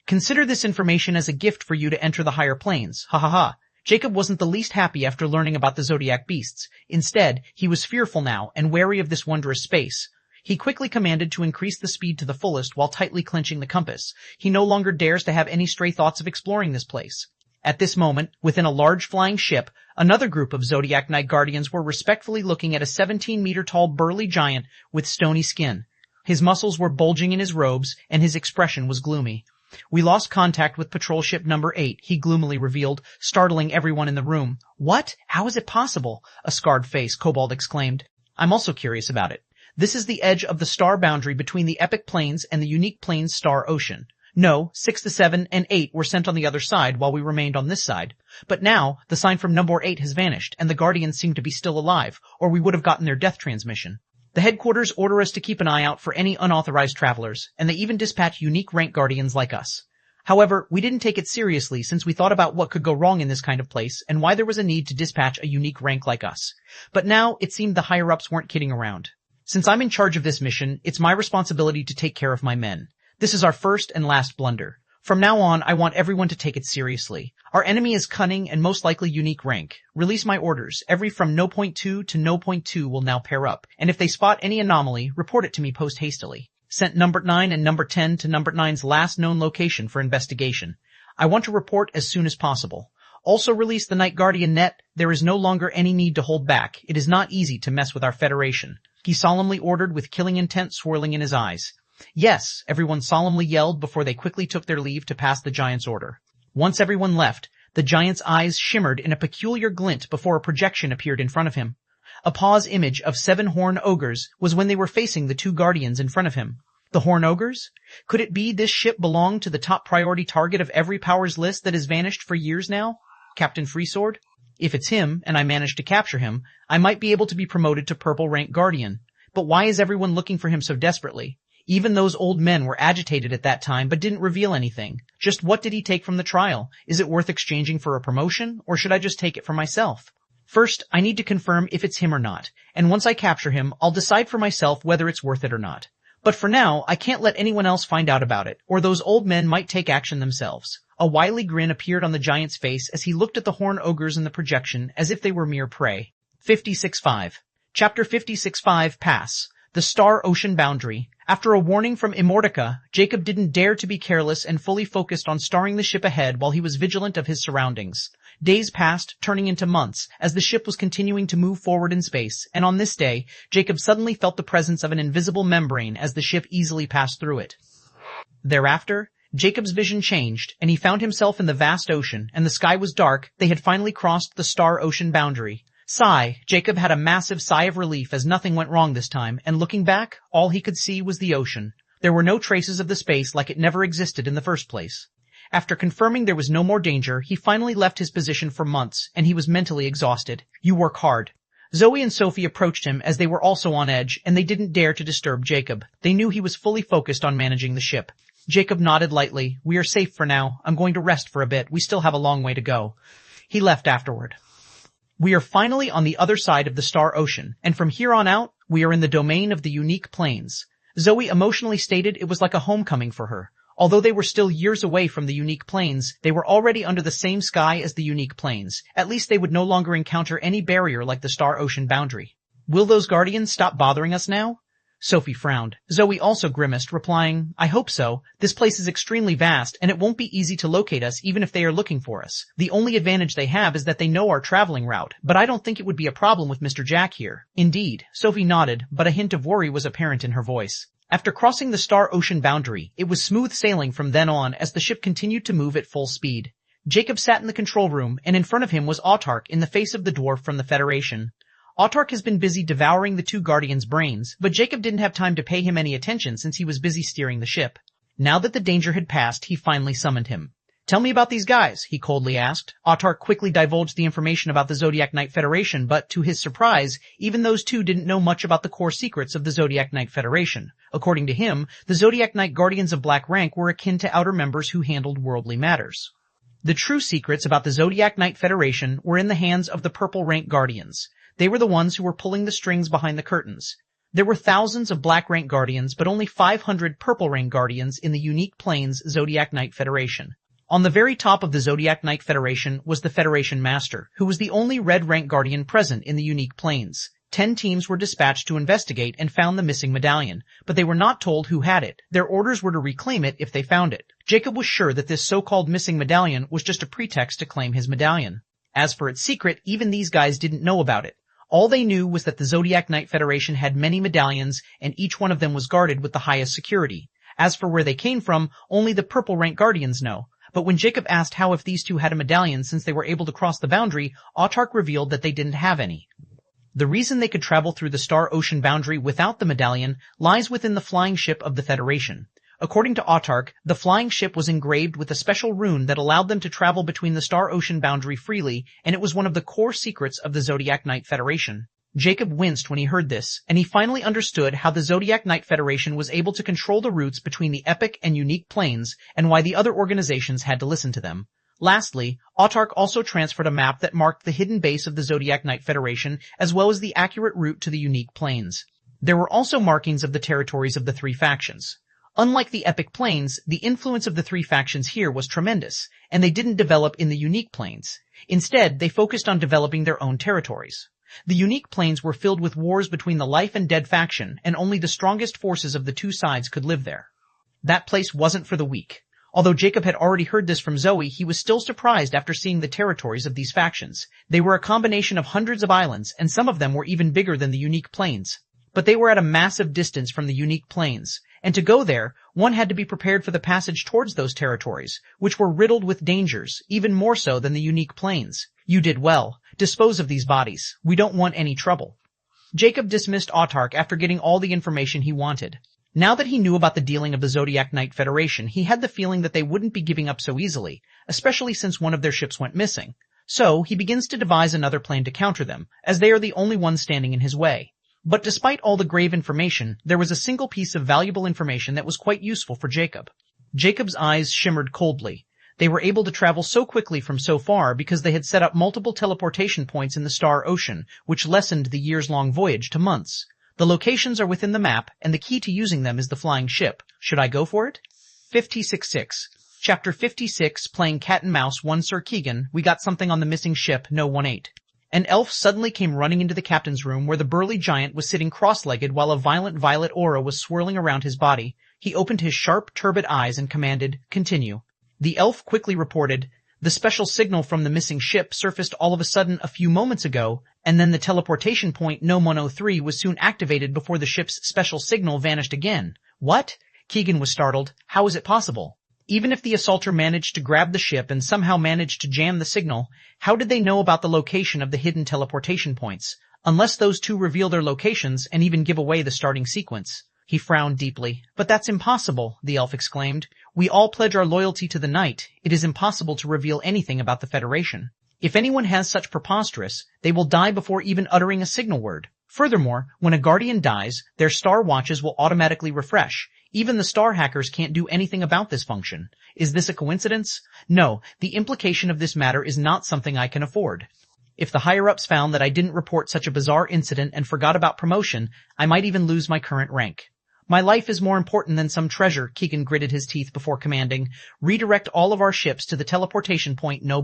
Consider this information as a gift for you to enter the higher planes. Ha ha ha. Jacob wasn't the least happy after learning about the zodiac beasts. Instead, he was fearful now and wary of this wondrous space. He quickly commanded to increase the speed to the fullest while tightly clenching the compass. He no longer dares to have any stray thoughts of exploring this place. At this moment, within a large flying ship, another group of Zodiac Night Guardians were respectfully looking at a 17-meter-tall burly giant with stony skin. His muscles were bulging in his robes, and his expression was gloomy. We lost contact with patrol ship number 8, he gloomily revealed, startling everyone in the room. What? How is it possible? A scarred face, Cobalt exclaimed. I'm also curious about it. This is the edge of the star boundary between the epic planes and the unique planes Star Ocean. No, 6 to 7 and 8 were sent on the other side while we remained on this side. But now, the sign from number 8 has vanished, and the Guardians seem to be still alive, or we would have gotten their death transmission. The headquarters order us to keep an eye out for any unauthorized travelers, and they even dispatch unique rank Guardians like us. However, we didn't take it seriously since we thought about what could go wrong in this kind of place and why there was a need to dispatch a unique rank like us. But now, it seemed the higher-ups weren't kidding around. Since I'm in charge of this mission, it's my responsibility to take care of my men. This is our first and last blunder. From now on, I want everyone to take it seriously. Our enemy is cunning and most likely unique rank. Release my orders. Every from no. 2 to no. 2 will now pair up. And if they spot any anomaly, report it to me post-hastily. Sent number 9 and number 10 to number 9's last known location for investigation. I want to report as soon as possible. Also release the Night Guardian net. There is no longer any need to hold back. It is not easy to mess with our Federation. He solemnly ordered with killing intent swirling in his eyes. Yes, everyone solemnly yelled before they quickly took their leave to pass the giant's order. Once everyone left, the giant's eyes shimmered in a peculiar glint before a projection appeared in front of him. A pause image of 7 horn ogres was when they were facing the 2 guardians in front of him. The horn ogres? Could it be this ship belonged to the top priority target of every powers list that has vanished for years now? Captain Freesword? If it's him, and I manage to capture him, I might be able to be promoted to Purple Rank Guardian. But why is everyone looking for him so desperately? Even those old men were agitated at that time but didn't reveal anything. Just what did he take from the trial? Is it worth exchanging for a promotion, or should I just take it for myself? First, I need to confirm if it's him or not, and once I capture him, I'll decide for myself whether it's worth it or not. But for now, I can't let anyone else find out about it, or those old men might take action themselves. A wily grin appeared on the giant's face as he looked at the horn ogres in the projection as if they were mere prey. 56.5. Chapter 56.5 Pass. The Star Ocean Boundary. After a warning from Immortality, Jacob didn't dare to be careless and fully focused on starring the ship ahead while he was vigilant of his surroundings. Days passed, turning into months, as the ship was continuing to move forward in space, and on this day, Jacob suddenly felt the presence of an invisible membrane as the ship easily passed through it. Thereafter, Jacob's vision changed, and he found himself in the vast ocean, and the sky was dark. They had finally crossed the Star Ocean Boundary. Jacob had a massive sigh of relief as nothing went wrong this time, and looking back, all he could see was the ocean. There were no traces of the space like it never existed in the first place. After confirming there was no more danger, he finally left his position for months, and he was mentally exhausted. You work hard. Zoe and Sophie approached him as they were also on edge, and they didn't dare to disturb Jacob. They knew he was fully focused on managing the ship. Jacob nodded lightly. We are safe for now. I'm going to rest for a bit. We still have a long way to go. He left afterward. We are finally on the other side of the Star Ocean, and from here on out, we are in the domain of the unique planes. Zoe emotionally stated it was like a homecoming for her. Although they were still years away from the unique planes, they were already under the same sky as the unique planes. At least they would no longer encounter any barrier like the Star Ocean Boundary. Will those guardians stop bothering us now? Sophie frowned. Zoe also grimaced, replying, I hope so. This place is extremely vast, and it won't be easy to locate us even if they are looking for us. The only advantage they have is that they know our traveling route, but I don't think it would be a problem with Mr. Jack here. Indeed, Sophie nodded, but a hint of worry was apparent in her voice. After crossing the Star Ocean Boundary, it was smooth sailing from then on as the ship continued to move at full speed. Jacob sat in the control room, and in front of him was Autark in the face of the dwarf from the Federation. Autark has been busy devouring the two Guardians' brains, but Jacob didn't have time to pay him any attention since he was busy steering the ship. Now that the danger had passed, he finally summoned him. Tell me about these guys, he coldly asked. Autark quickly divulged the information about the Zodiac Knight Federation, but to his surprise, even those two didn't know much about the core secrets of the Zodiac Knight Federation. According to him, the Zodiac Knight Guardians of Black Rank were akin to outer members who handled worldly matters. The true secrets about the Zodiac Knight Federation were in the hands of the Purple Rank Guardians. They were the ones who were pulling the strings behind the curtains. There were thousands of Black Rank Guardians, but only 500 Purple Rank Guardians in the unique Plains Zodiac Knight Federation. On the very top of the Zodiac Knight Federation was the Federation Master, who was the only Red Rank Guardian present in the unique Plains. 10 teams were dispatched to investigate and found the missing medallion, but they were not told who had it. Their orders were to reclaim it if they found it. Jacob was sure that this so-called missing medallion was just a pretext to claim his medallion. As for its secret, even these guys didn't know about it. All they knew was that the Zodiac Knight Federation had many medallions, and each one of them was guarded with the highest security. As for where they came from, only the Purple Rank Guardians know. But when Jacob asked how if these two had a medallion since they were able to cross the boundary, Autark revealed that they didn't have any. The reason they could travel through the Star Ocean Boundary without the medallion lies within the flying ship of the Federation. According to Autark, the flying ship was engraved with a special rune that allowed them to travel between the Star Ocean Boundary freely, and it was one of the core secrets of the Zodiac Knight Federation. Jacob winced when he heard this, and he finally understood how the Zodiac Knight Federation was able to control the routes between the epic and unique planes, and why the other organizations had to listen to them. Lastly, Autark also transferred a map that marked the hidden base of the Zodiac Knight Federation, as well as the accurate route to the unique planes. There were also markings of the territories of the three factions. Unlike the epic planes, the influence of the three factions here was tremendous, and they didn't develop in the unique planes. Instead, they focused on developing their own territories. The unique planes were filled with wars between the life and dead faction, and only the strongest forces of the two sides could live there. That place wasn't for the weak. Although Jacob had already heard this from Zoe, he was still surprised after seeing the territories of these factions. They were a combination of hundreds of islands, and some of them were even bigger than the unique planes. But they were at a massive distance from the unique planes, and to go there, one had to be prepared for the passage towards those territories, which were riddled with dangers, even more so than the unique planes. You did well. Dispose of these bodies. We don't want any trouble. Jacob dismissed Autark after getting all the information he wanted. Now that he knew about the dealing of the Zodiac Knight Federation, he had the feeling that they wouldn't be giving up so easily, especially since one of their ships went missing. So, he begins to devise another plan to counter them, as they are the only ones standing in his way. But despite all the grave information, there was a single piece of valuable information that was quite useful for Jacob. Jacob's eyes shimmered coldly. They were able to travel so quickly from so far because they had set up multiple teleportation points in the Star Ocean, which lessened the years-long voyage to months. The locations are within the map, and the key to using them is the flying ship. Should I go for it? 56.6. Chapter 56, Playing Cat and Mouse 1 Sir Keegan, we got something on the missing ship, No 18. An elf suddenly came running into the captain's room where the burly giant was sitting cross-legged while a violent violet aura was swirling around his body. He opened his sharp, turbid eyes and commanded, "Continue." The elf quickly reported, "The special signal from the missing ship surfaced all of a sudden a few moments ago, and then the teleportation point No 103 was soon activated before the ship's special signal vanished again." What? Keegan was startled. How is it possible? Even if the assaulter managed to grab the ship and somehow managed to jam the signal, how did they know about the location of the hidden teleportation points? Unless those two reveal their locations and even give away the starting sequence. He frowned deeply. "But that's impossible," the elf exclaimed. "We all pledge our loyalty to the Knight. It is impossible to reveal anything about the Federation. If anyone has such preposterous, they will die before even uttering a signal word. Furthermore, when a Guardian dies, their star watches will automatically refresh. Even the star hackers can't do anything about this function. Is this a coincidence? No, the implication of this matter is not something I can afford. If the higher-ups found that I didn't report such a bizarre incident and forgot about promotion, I might even lose my current rank. My life is more important than some treasure," Keegan gritted his teeth before commanding. "Redirect all of our ships to the teleportation point No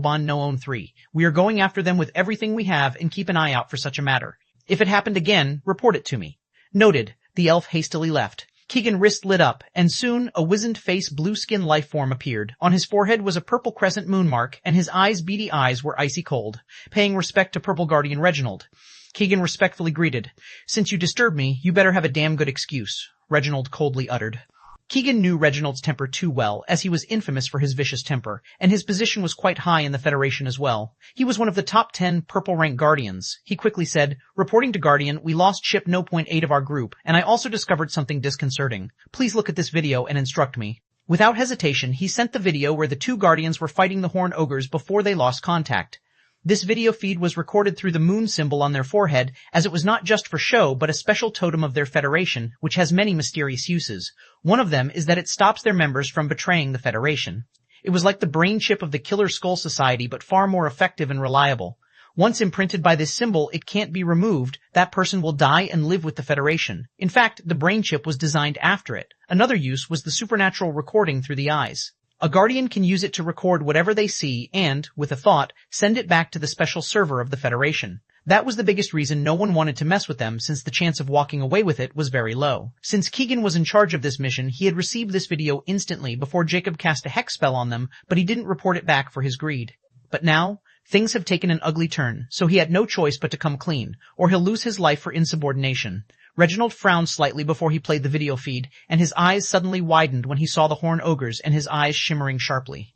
3. We are going after them with everything we have, and keep an eye out for such a matter. If it happened again, report it to me." Noted. The elf hastily left. Keegan's wrist lit up, and soon a wizened-faced blue-skin life-form appeared. On his forehead was a purple crescent moon mark, and his beady eyes were icy cold. Paying respect to Purple Guardian Reginald, Keegan respectfully greeted. "Since you disturbed me, you better have a damn good excuse," Reginald coldly uttered. Keegan knew Reginald's temper too well, as he was infamous for his vicious temper, and his position was quite high in the Federation as well. He was one of the top 10 purple-rank Guardians. He quickly said, "Reporting to Guardian, we lost ship No. 8 of our group, and I also discovered something disconcerting. Please look at this video and instruct me." Without hesitation, he sent the video where the two Guardians were fighting the Horn Ogres before they lost contact. This video feed was recorded through the moon symbol on their forehead, as it was not just for show but a special totem of their Federation, which has many mysterious uses. One of them is that it stops their members from betraying the Federation. It was like the brain chip of the Killer Skull Society, but far more effective and reliable. Once imprinted by this symbol, it can't be removed. That person will die and live with the Federation. In fact, the brain chip was designed after it. Another use was the supernatural recording through the eyes. A Guardian can use it to record whatever they see and, with a thought, send it back to the special server of the Federation. That was the biggest reason no one wanted to mess with them, since the chance of walking away with it was very low. Since Keegan was in charge of this mission, he had received this video instantly before Jacob cast a hex spell on them, but he didn't report it back for his greed. But now, things have taken an ugly turn, so he had no choice but to come clean, or he'll lose his life for insubordination. Reginald frowned slightly before he played the video feed, and his eyes suddenly widened when he saw the Horn Ogres and his eyes shimmering sharply.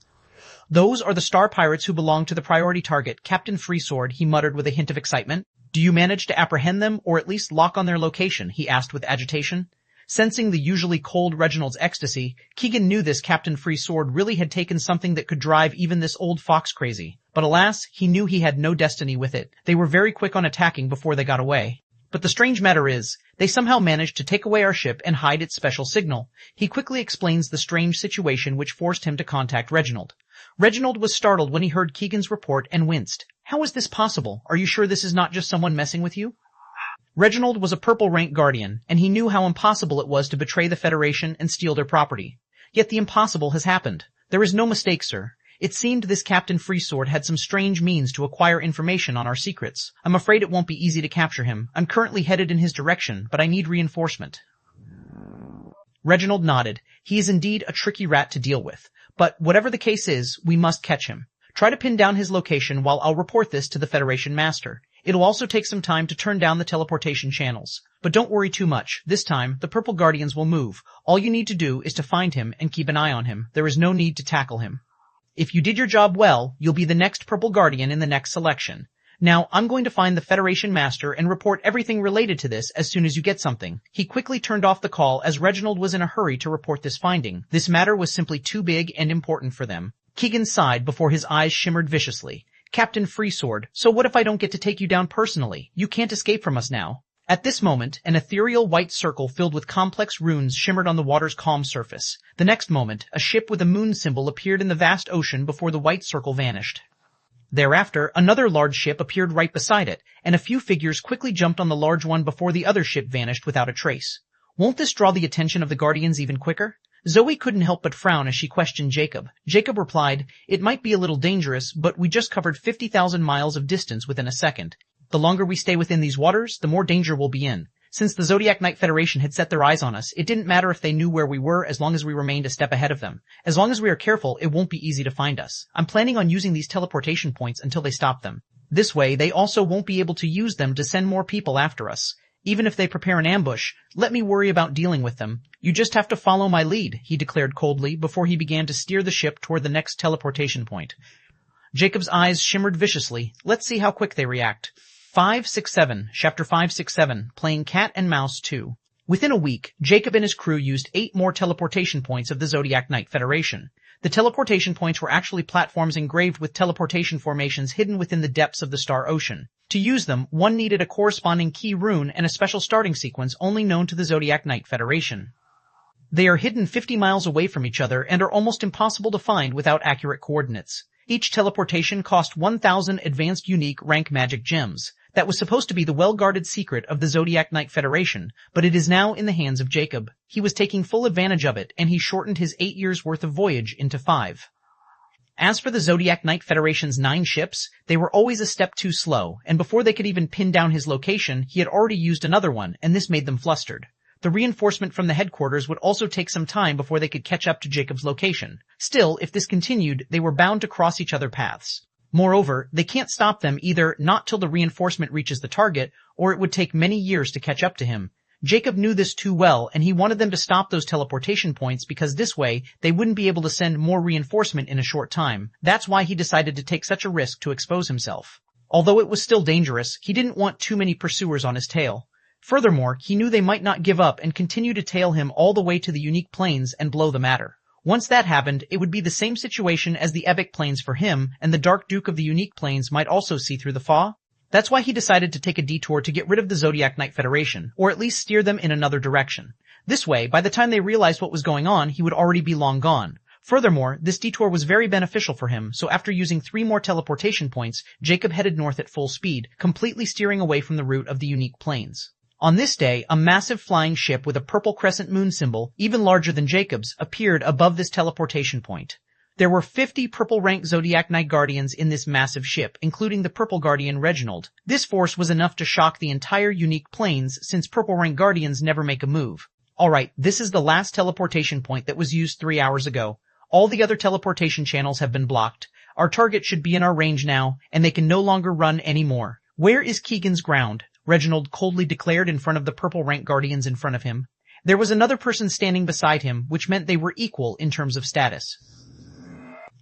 "Those are the star pirates who belong to the priority target, Captain Freesword," he muttered with a hint of excitement. "Do you manage to apprehend them, or at least lock on their location?" he asked with agitation. Sensing the usually cold Reginald's ecstasy, Keegan knew this Captain Freesword really had taken something that could drive even this old fox crazy. But alas, he knew he had no destiny with it. They were very quick on attacking before they got away. But the strange matter is, they somehow managed to take away our ship and hide its special signal. He quickly explains the strange situation which forced him to contact Reginald. Reginald was startled when he heard Keegan's report and winced. "How is this possible? Are you sure this is not just someone messing with you?" Reginald was a purple-rank Guardian, and he knew how impossible it was to betray the Federation and steal their property. Yet the impossible has happened. There is no mistake, sir. It seemed this Captain Freesword had some strange means to acquire information on our secrets. I'm afraid it won't be easy to capture him. I'm currently headed in his direction, but I need reinforcement. Reginald nodded. He is indeed a tricky rat to deal with. But whatever the case is, we must catch him. Try to pin down his location while I'll report this to the Federation Master. It'll also take some time to turn down the teleportation channels. But don't worry too much. This time, the Purple Guardians will move. All you need to do is to find him and keep an eye on him. There is no need to tackle him. If you did your job well, you'll be the next Purple Guardian in the next selection. Now, I'm going to find the Federation Master and report everything related to this as soon as you get something. He quickly turned off the call as Reginald was in a hurry to report this finding. This matter was simply too big and important for them. Keegan sighed before his eyes shimmered viciously. Captain Freesword, so what if I don't get to take you down personally? You can't escape from us now. At this moment, an ethereal white circle filled with complex runes shimmered on the water's calm surface. The next moment, a ship with a moon symbol appeared in the vast ocean before the white circle vanished. Thereafter, another large ship appeared right beside it, and a few figures quickly jumped on the large one before the other ship vanished without a trace. Won't this draw the attention of the Guardians even quicker? Zoe couldn't help but frown as she questioned Jacob. Jacob replied, "It might be a little dangerous, but we just covered 50,000 miles of distance within a second. The longer we stay within these waters, the more danger we'll be in. Since the Zodiac Knight Federation had set their eyes on us, it didn't matter if they knew where we were as long as we remained a step ahead of them. As long as we are careful, it won't be easy to find us. I'm planning on using these teleportation points until they stop them. This way, they also won't be able to use them to send more people after us. Even if they prepare an ambush, let me worry about dealing with them. You just have to follow my lead," he declared coldly before he began to steer the ship toward the next teleportation point. Jacob's eyes shimmered viciously. Let's see how quick they react. 567, Chapter 567, Playing Cat and Mouse 2. Within a week, Jacob and his crew used 8 more teleportation points of the Zodiac Knight Federation. The teleportation points were actually platforms engraved with teleportation formations hidden within the depths of the Star Ocean. To use them, one needed a corresponding key rune and a special starting sequence only known to the Zodiac Knight Federation. They are hidden 50 miles away from each other and are almost impossible to find without accurate coordinates. Each teleportation cost 1,000 advanced unique rank magic gems. That was supposed to be the well-guarded secret of the Zodiac Knight Federation, but it is now in the hands of Jacob. He was taking full advantage of it, and he shortened his 8 years' worth of voyage into 5. As for the Zodiac Knight Federation's 9 ships, they were always a step too slow, and before they could even pin down his location, he had already used another one, and this made them flustered. The reinforcement from the headquarters would also take some time before they could catch up to Jacob's location. Still, if this continued, they were bound to cross each other's paths. Moreover, they can't stop them either not till the reinforcement reaches the target, or it would take many years to catch up to him. Jacob knew this too well, and he wanted them to stop those teleportation points because this way they wouldn't be able to send more reinforcement in a short time. That's why he decided to take such a risk to expose himself. Although it was still dangerous, he didn't want too many pursuers on his tail. Furthermore, he knew they might not give up and continue to tail him all the way to the unique planes and blow the matter. Once that happened, it would be the same situation as the epic planes for him, and the Dark Duke of the unique planes might also see through the fog. That's why he decided to take a detour to get rid of the Zodiac Knight Federation, or at least steer them in another direction. This way, by the time they realized what was going on, he would already be long gone. Furthermore, this detour was very beneficial for him, so after using 3 more teleportation points, Jacob headed north at full speed, completely steering away from the route of the unique planes. On this day, a massive flying ship with a purple crescent moon symbol, even larger than Jacob's, appeared above this teleportation point. There were 50 purple-rank Zodiac Knight Guardians in this massive ship, including the Purple Guardian Reginald. This force was enough to shock the entire unique planes, since purple-rank Guardians never make a move. Alright, this is the last teleportation point that was used 3 hours ago. All the other teleportation channels have been blocked. Our target should be in our range now, and they can no longer run anymore. Where is Keegan's ground? Reginald coldly declared in front of the purple-rank Guardians in front of him. There was another person standing beside him, which meant they were equal in terms of status.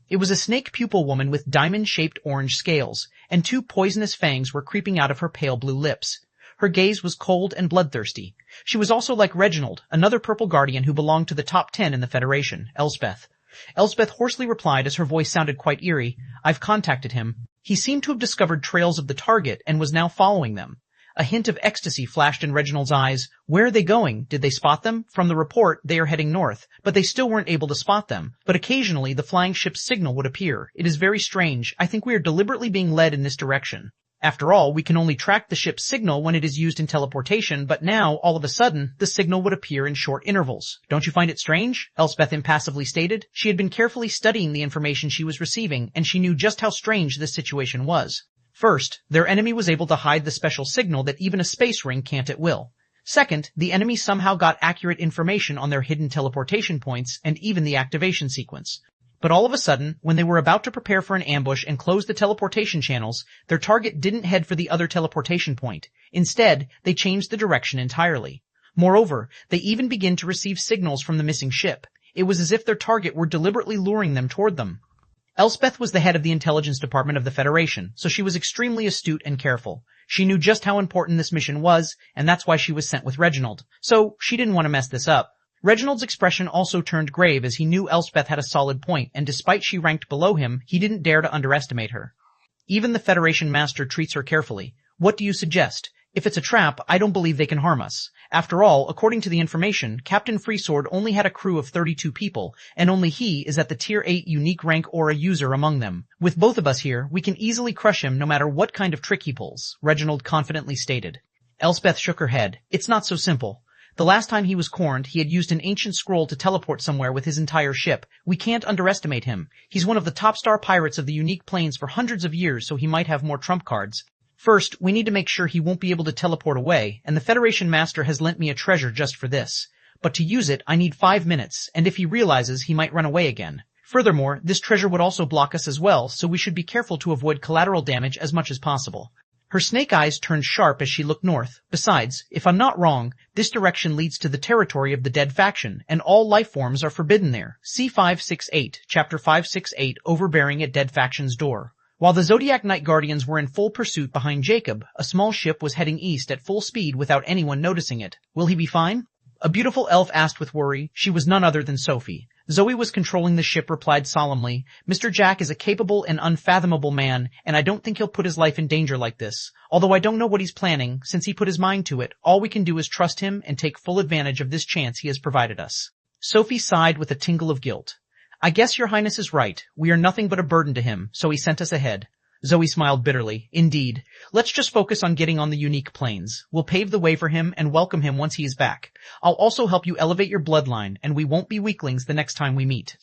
It was a snake pupil woman with diamond-shaped orange scales, and 2 poisonous fangs were creeping out of her pale blue lips. Her gaze was cold and bloodthirsty. She was also like Reginald, another purple guardian who belonged to the top 10 in the Federation, Elspeth. Elspeth hoarsely replied as her voice sounded quite eerie, "I've contacted him. He seemed to have discovered trails of the target and was now following them." A hint of ecstasy flashed in Reginald's eyes. Where are they going? Did they spot them? From the report, they are heading north, but they still weren't able to spot them. But occasionally, the flying ship's signal would appear. It is very strange. I think we are deliberately being led in this direction. After all, we can only track the ship's signal when it is used in teleportation, but now, all of a sudden, the signal would appear in short intervals. Don't you find it strange? Elspeth impassively stated. She had been carefully studying the information she was receiving, and she knew just how strange this situation was. First, their enemy was able to hide the special signal that even a space ring can't at will. Second, the enemy somehow got accurate information on their hidden teleportation points and even the activation sequence. But all of a sudden, when they were about to prepare for an ambush and close the teleportation channels, their target didn't head for the other teleportation point. Instead, they changed the direction entirely. Moreover, they even began to receive signals from the missing ship. It was as if their target were deliberately luring them toward them. Elspeth was the head of the intelligence department of the Federation, so she was extremely astute and careful. She knew just how important this mission was, and that's why she was sent with Reginald. So, she didn't want to mess this up. Reginald's expression also turned grave as he knew Elspeth had a solid point, and despite she ranked below him, he didn't dare to underestimate her. Even the Federation Master treats her carefully. What do you suggest? If it's a trap, I don't believe they can harm us. After all, according to the information, Captain Freesword only had a crew of 32 people, and only he is at the Tier 8 unique rank aura user among them. With both of us here, we can easily crush him no matter what kind of trick he pulls, Reginald confidently stated. Elspeth shook her head. It's not so simple. The last time he was cornered, he had used an ancient scroll to teleport somewhere with his entire ship. We can't underestimate him. He's one of the top star pirates of the unique planes for hundreds of years, so he might have more trump cards. First, we need to make sure he won't be able to teleport away, and the Federation Master has lent me a treasure just for this. But to use it, I need 5 minutes, and if he realizes, he might run away again. Furthermore, this treasure would also block us as well, so we should be careful to avoid collateral damage as much as possible. Her snake eyes turned sharp as she looked north. Besides, if I'm not wrong, this direction leads to the territory of the dead faction, and all life forms are forbidden there. C568, Chapter 568, Overbearing at Dead Faction's Door. While the Zodiac Knight Guardians were in full pursuit behind Jacob, a small ship was heading east at full speed without anyone noticing it. Will he be fine? A beautiful elf asked with worry. She was none other than Sophie. Zoe was controlling the ship replied solemnly, Mr. Jack is a capable and unfathomable man, and I don't think he'll put his life in danger like this. Although I don't know what he's planning, since he put his mind to it, all we can do is trust him and take full advantage of this chance he has provided us. Sophie sighed with a tingle of guilt. I guess your highness is right. We are nothing but a burden to him, so he sent us ahead. Zoe smiled bitterly. Indeed. Let's just focus on getting on the unique planes. We'll pave the way for him and welcome him once he is back. I'll also help you elevate your bloodline, and we won't be weaklings the next time we meet.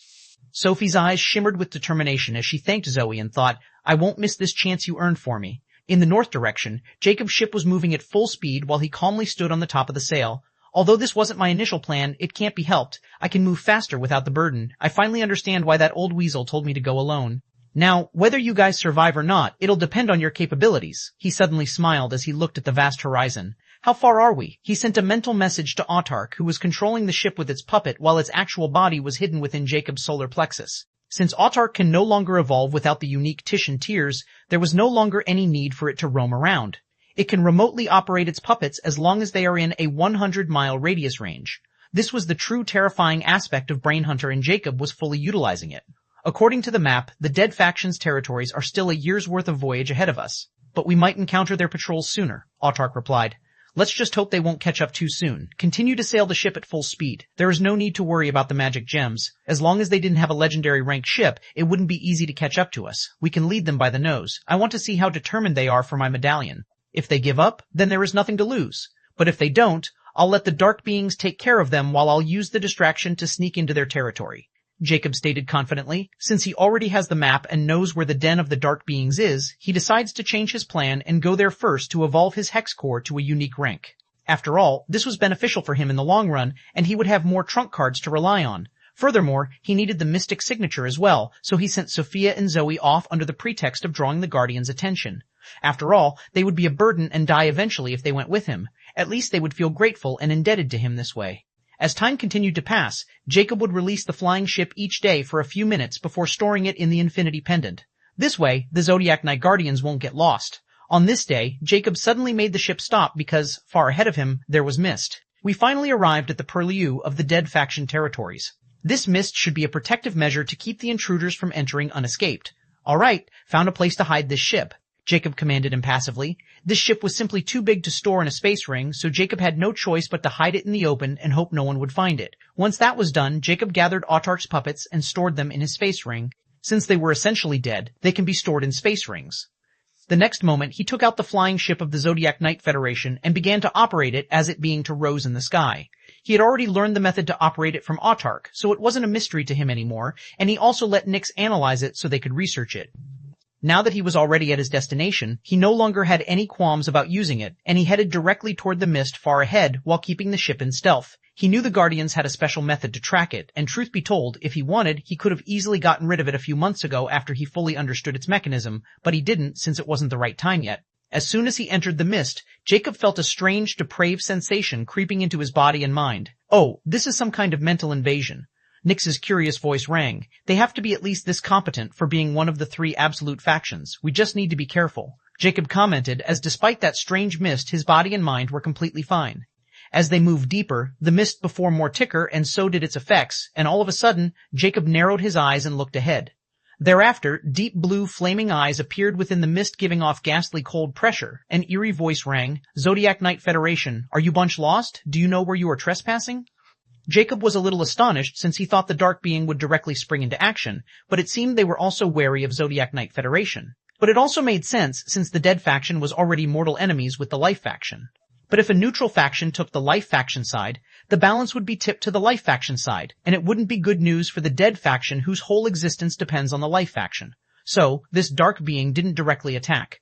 Sophie's eyes shimmered with determination as she thanked Zoe and thought, I won't miss this chance you earned for me. In the north direction, Jacob's ship was moving at full speed while he calmly stood on the top of the sail. Although this wasn't my initial plan, it can't be helped. I can move faster without the burden. I finally understand why that old weasel told me to go alone. Now, whether you guys survive or not, it'll depend on your capabilities. He suddenly smiled as he looked at the vast horizon. How far are we? He sent a mental message to Autark, who was controlling the ship with its puppet while its actual body was hidden within Jacob's solar plexus. Since Autark can no longer evolve without the unique Titian tears, there was no longer any need for it to roam around. It can remotely operate its puppets as long as they are in a 100-mile radius range. This was the true terrifying aspect of Brain Hunter, and Jacob was fully utilizing it. According to the map, the dead faction's territories are still a year's worth of voyage ahead of us. But we might encounter their patrols sooner, Autark replied. Let's just hope they won't catch up too soon. Continue to sail the ship at full speed. There is no need to worry about the magic gems. As long as they didn't have a legendary ranked ship, it wouldn't be easy to catch up to us. We can lead them by the nose. I want to see how determined they are for my medallion. If they give up, then there is nothing to lose. But if they don't, I'll let the dark beings take care of them while I'll use the distraction to sneak into their territory. Jacob stated confidently. Since he already has the map and knows where the den of the dark beings is, he decides to change his plan and go there first to evolve his hex core to a unique rank. After all, this was beneficial for him in the long run, and he would have more trump cards to rely on. Furthermore, he needed the mystic signature as well, so he sent Sophia and Zoe off under the pretext of drawing the Guardians' attention. After all, they would be a burden and die eventually if they went with him. At least they would feel grateful and indebted to him this way. As time continued to pass, Jacob would release the flying ship each day for a few minutes before storing it in the Infinity Pendant. This way, the Zodiac Knight Guardians won't get lost. On this day, Jacob suddenly made the ship stop because, far ahead of him, there was mist. We finally arrived at the purlieu of the dead faction territories. This mist should be a protective measure to keep the intruders from entering unescaped. All right, found a place to hide this ship, Jacob commanded impassively. This ship was simply too big to store in a space ring, so Jacob had no choice but to hide it in the open and hope no one would find it. Once that was done, Jacob gathered Autark's puppets and stored them in his space ring. Since they were essentially dead, they can be stored in space rings. The next moment, he took out the flying ship of the Zodiac Knight Federation and began to operate it as it being to rose in the sky. He had already learned the method to operate it from Autark, so it wasn't a mystery to him anymore, and he also let Nyx analyze it so they could research it. Now that he was already at his destination, he no longer had any qualms about using it, and he headed directly toward the mist far ahead while keeping the ship in stealth. He knew the Guardians had a special method to track it, and truth be told, if he wanted, he could have easily gotten rid of it a few months ago after he fully understood its mechanism, but he didn't since it wasn't the right time yet. As soon as he entered the mist, Jacob felt a strange, depraved sensation creeping into his body and mind. Oh, this is some kind of mental invasion. Nyx's curious voice rang. They have to be at least this competent for being one of the 3 absolute factions. We just need to be careful, Jacob commented, as despite that strange mist, his body and mind were completely fine. As they moved deeper, the mist before more thicker, and so did its effects, and all of a sudden, Jacob narrowed his eyes and looked ahead. Thereafter, deep blue flaming eyes appeared within the mist giving off ghastly cold pressure. An eerie voice rang, "Zodiac Knight Federation, are you bunch lost? Do you know where you are trespassing?" Jacob was a little astonished since he thought the dark being would directly spring into action, but it seemed they were also wary of Zodiac Knight Federation. But it also made sense since the Dead faction was already mortal enemies with the Life faction. But if a neutral faction took the Life faction side, the balance would be tipped to the Life faction side, and it wouldn't be good news for the Dead faction whose whole existence depends on the Life faction. So, this dark being didn't directly attack.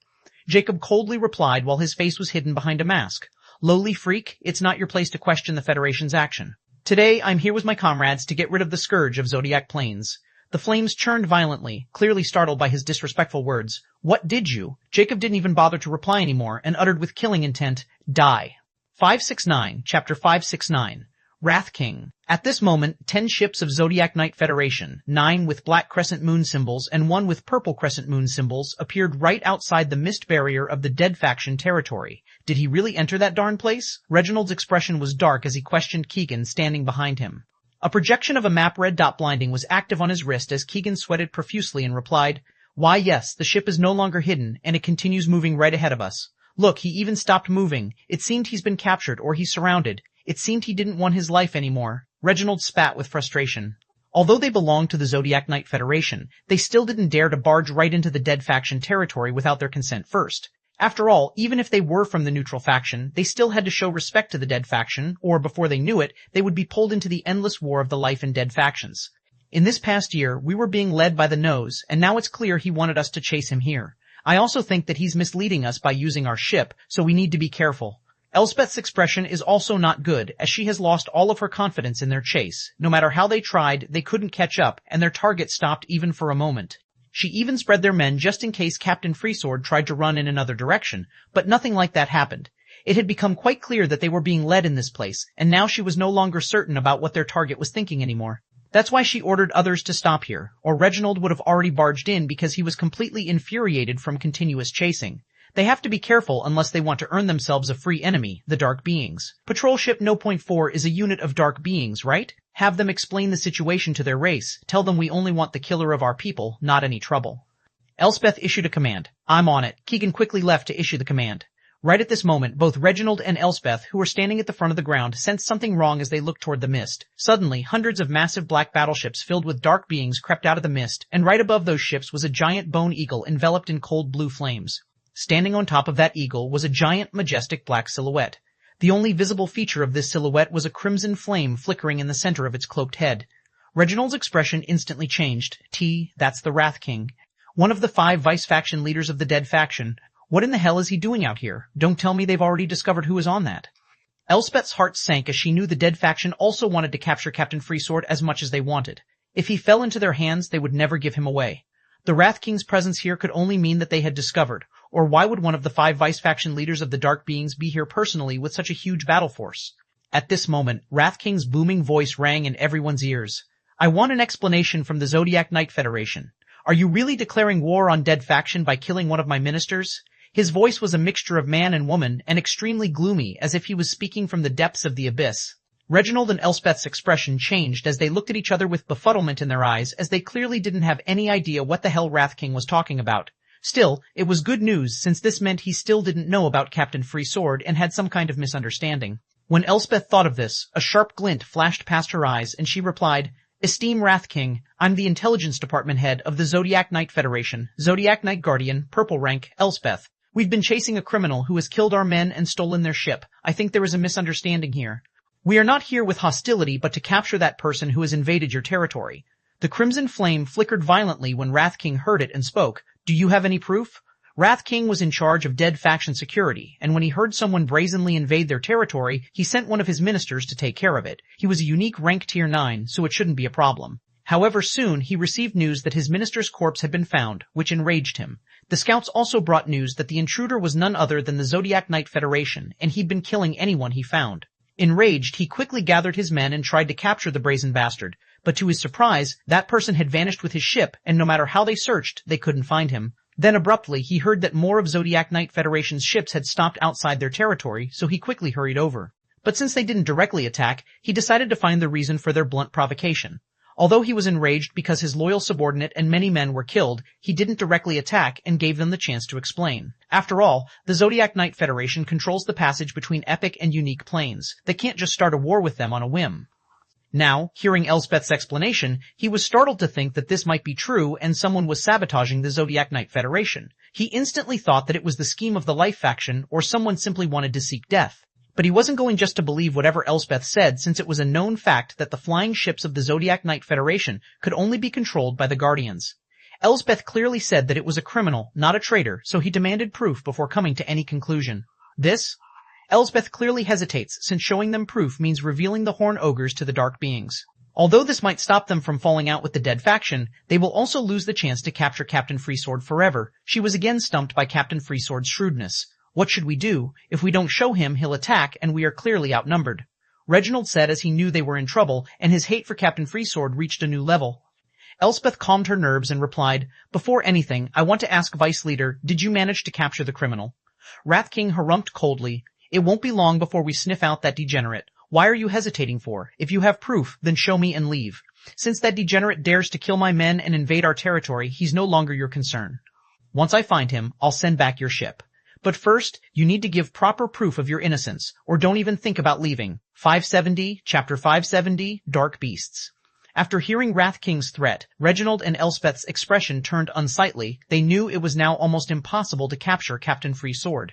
Jacob coldly replied while his face was hidden behind a mask. "Lowly freak, it's not your place to question the Federation's action. Today, I'm here with my comrades to get rid of the scourge of Zodiac Plains." The flames churned violently, clearly startled by his disrespectful words. "What did you?" Jacob didn't even bother to reply anymore and uttered with killing intent, "Die." 569, Chapter 569. Wrath King. At this moment, 10 ships of Zodiac Knight Federation, 9 with black crescent moon symbols and 1 with purple crescent moon symbols, appeared right outside the mist barrier of the Dead faction territory. Did he really enter that darn place? Reginald's expression was dark as he questioned Keegan standing behind him. A projection of a map red dot blinding was active on his wrist as Keegan sweated profusely and replied, "Why yes, the ship is no longer hidden, and it continues moving right ahead of us. Look, he even stopped moving. It seemed he's been captured or he's surrounded. It seemed he didn't want his life anymore." Reginald spat with frustration. Although they belonged to the Zodiac Knight Federation, they still didn't dare to barge right into the Dead faction territory without their consent first. After all, even if they were from the neutral faction, they still had to show respect to the Dead faction, or before they knew it, they would be pulled into the endless war of the Life and Dead factions. In this past year, we were being led by the nose, and now it's clear he wanted us to chase him here. I also think that he's misleading us by using our ship, so we need to be careful. Elspeth's expression is also not good, as she has lost all of her confidence in their chase. No matter how they tried, they couldn't catch up, and their target stopped even for a moment. She even spread their men just in case Captain Freesword tried to run in another direction, but nothing like that happened. It had become quite clear that they were being led in this place, and now she was no longer certain about what their target was thinking anymore. That's why she ordered others to stop here, or Reginald would have already barged in because he was completely infuriated from continuous chasing. They have to be careful unless they want to earn themselves a free enemy, the Dark Beings. Patrol Ship No. 4 is a unit of Dark Beings, right? Have them explain the situation to their race. Tell them we only want the killer of our people, not any trouble. Elspeth issued a command. "I'm on it." Keegan quickly left to issue the command. Right at this moment, both Reginald and Elspeth, who were standing at the front of the ground, sensed something wrong as they looked toward the mist. Suddenly, hundreds of massive black battleships filled with dark beings crept out of the mist, and right above those ships was a giant bone eagle enveloped in cold blue flames. Standing on top of that eagle was a giant, majestic black silhouette. The only visible feature of this silhouette was a crimson flame flickering in the center of its cloaked head. Reginald's expression instantly changed. That's the Wrath King. One of the 5 vice-faction leaders of the Dead faction. What in the hell is he doing out here? Don't tell me they've already discovered who is on that. Elspeth's heart sank as she knew the Dead faction also wanted to capture Captain Freesword as much as they wanted. If he fell into their hands, they would never give him away. The Wrath King's presence here could only mean that they had discovered, or why would one of the 5 vice-faction leaders of the Dark Beings be here personally with such a huge battle force? At this moment, Wrath King's booming voice rang in everyone's ears. "I want an explanation from the Zodiac Knight Federation. Are you really declaring war on Dead faction by killing one of my ministers?" His voice was a mixture of man and woman, and extremely gloomy, as if he was speaking from the depths of the abyss. Reginald and Elspeth's expression changed as they looked at each other with befuddlement in their eyes, as they clearly didn't have any idea what the hell Wrath King was talking about. Still, it was good news, since this meant he still didn't know about Captain Freesword and had some kind of misunderstanding. When Elspeth thought of this, a sharp glint flashed past her eyes, and she replied, "Esteem Wrath King, I'm the Intelligence Department head of the Zodiac Knight Federation, Zodiac Knight Guardian, purple rank, Elspeth. We've been chasing a criminal who has killed our men and stolen their ship. I think there is a misunderstanding here. We are not here with hostility, but to capture that person who has invaded your territory." The crimson flame flickered violently when Wrath King heard it and spoke. "Do you have any proof?" Wrath King was in charge of Dead faction security, and when he heard someone brazenly invade their territory, he sent one of his ministers to take care of it. He was a unique rank tier 9, so it shouldn't be a problem. However, soon he received news that his minister's corpse had been found, which enraged him. The scouts also brought news that the intruder was none other than the Zodiac Knight Federation, and he'd been killing anyone he found. Enraged, he quickly gathered his men and tried to capture the brazen bastard, but to his surprise, that person had vanished with his ship, and no matter how they searched, they couldn't find him. Then abruptly, he heard that more of Zodiac Knight Federation's ships had stopped outside their territory, so he quickly hurried over. But since they didn't directly attack, he decided to find the reason for their blunt provocation. Although he was enraged because his loyal subordinate and many men were killed, he didn't directly attack and gave them the chance to explain. After all, the Zodiac Knight Federation controls the passage between epic and unique planes. They can't just start a war with them on a whim. Now, hearing Elspeth's explanation, he was startled to think that this might be true and someone was sabotaging the Zodiac Knight Federation. He instantly thought that it was the scheme of the Life faction or someone simply wanted to seek death. But he wasn't going just to believe whatever Elspeth said, since it was a known fact that the flying ships of the Zodiac Knight Federation could only be controlled by the Guardians. Elspeth clearly said that it was a criminal, not a traitor, so he demanded proof before coming to any conclusion. This? Elspeth clearly hesitates, since showing them proof means revealing the Horn Ogres to the Dark Beings. Although this might stop them from falling out with the Dead faction, they will also lose the chance to capture Captain Freesword forever. She was again stumped by Captain Freesword's shrewdness. What should we do? If we don't show him, he'll attack, and we are clearly outnumbered. Reginald said as he knew they were in trouble, and his hate for Captain Freesword reached a new level. Elspeth calmed her nerves and replied, "Before anything, I want to ask Vice Leader, did you manage to capture the criminal?" Wrath King harumphed coldly, "It won't be long before we sniff out that degenerate. Why are you hesitating for? If you have proof, then show me and leave. Since that degenerate dares to kill my men and invade our territory, he's no longer your concern. Once I find him, I'll send back your ship. But first, you need to give proper proof of your innocence, or don't even think about leaving." 570, Chapter 570, Dark Beasts. After hearing Wrath King's threat, Reginald and Elspeth's expression turned unsightly. They knew it was now almost impossible to capture Captain Freesword.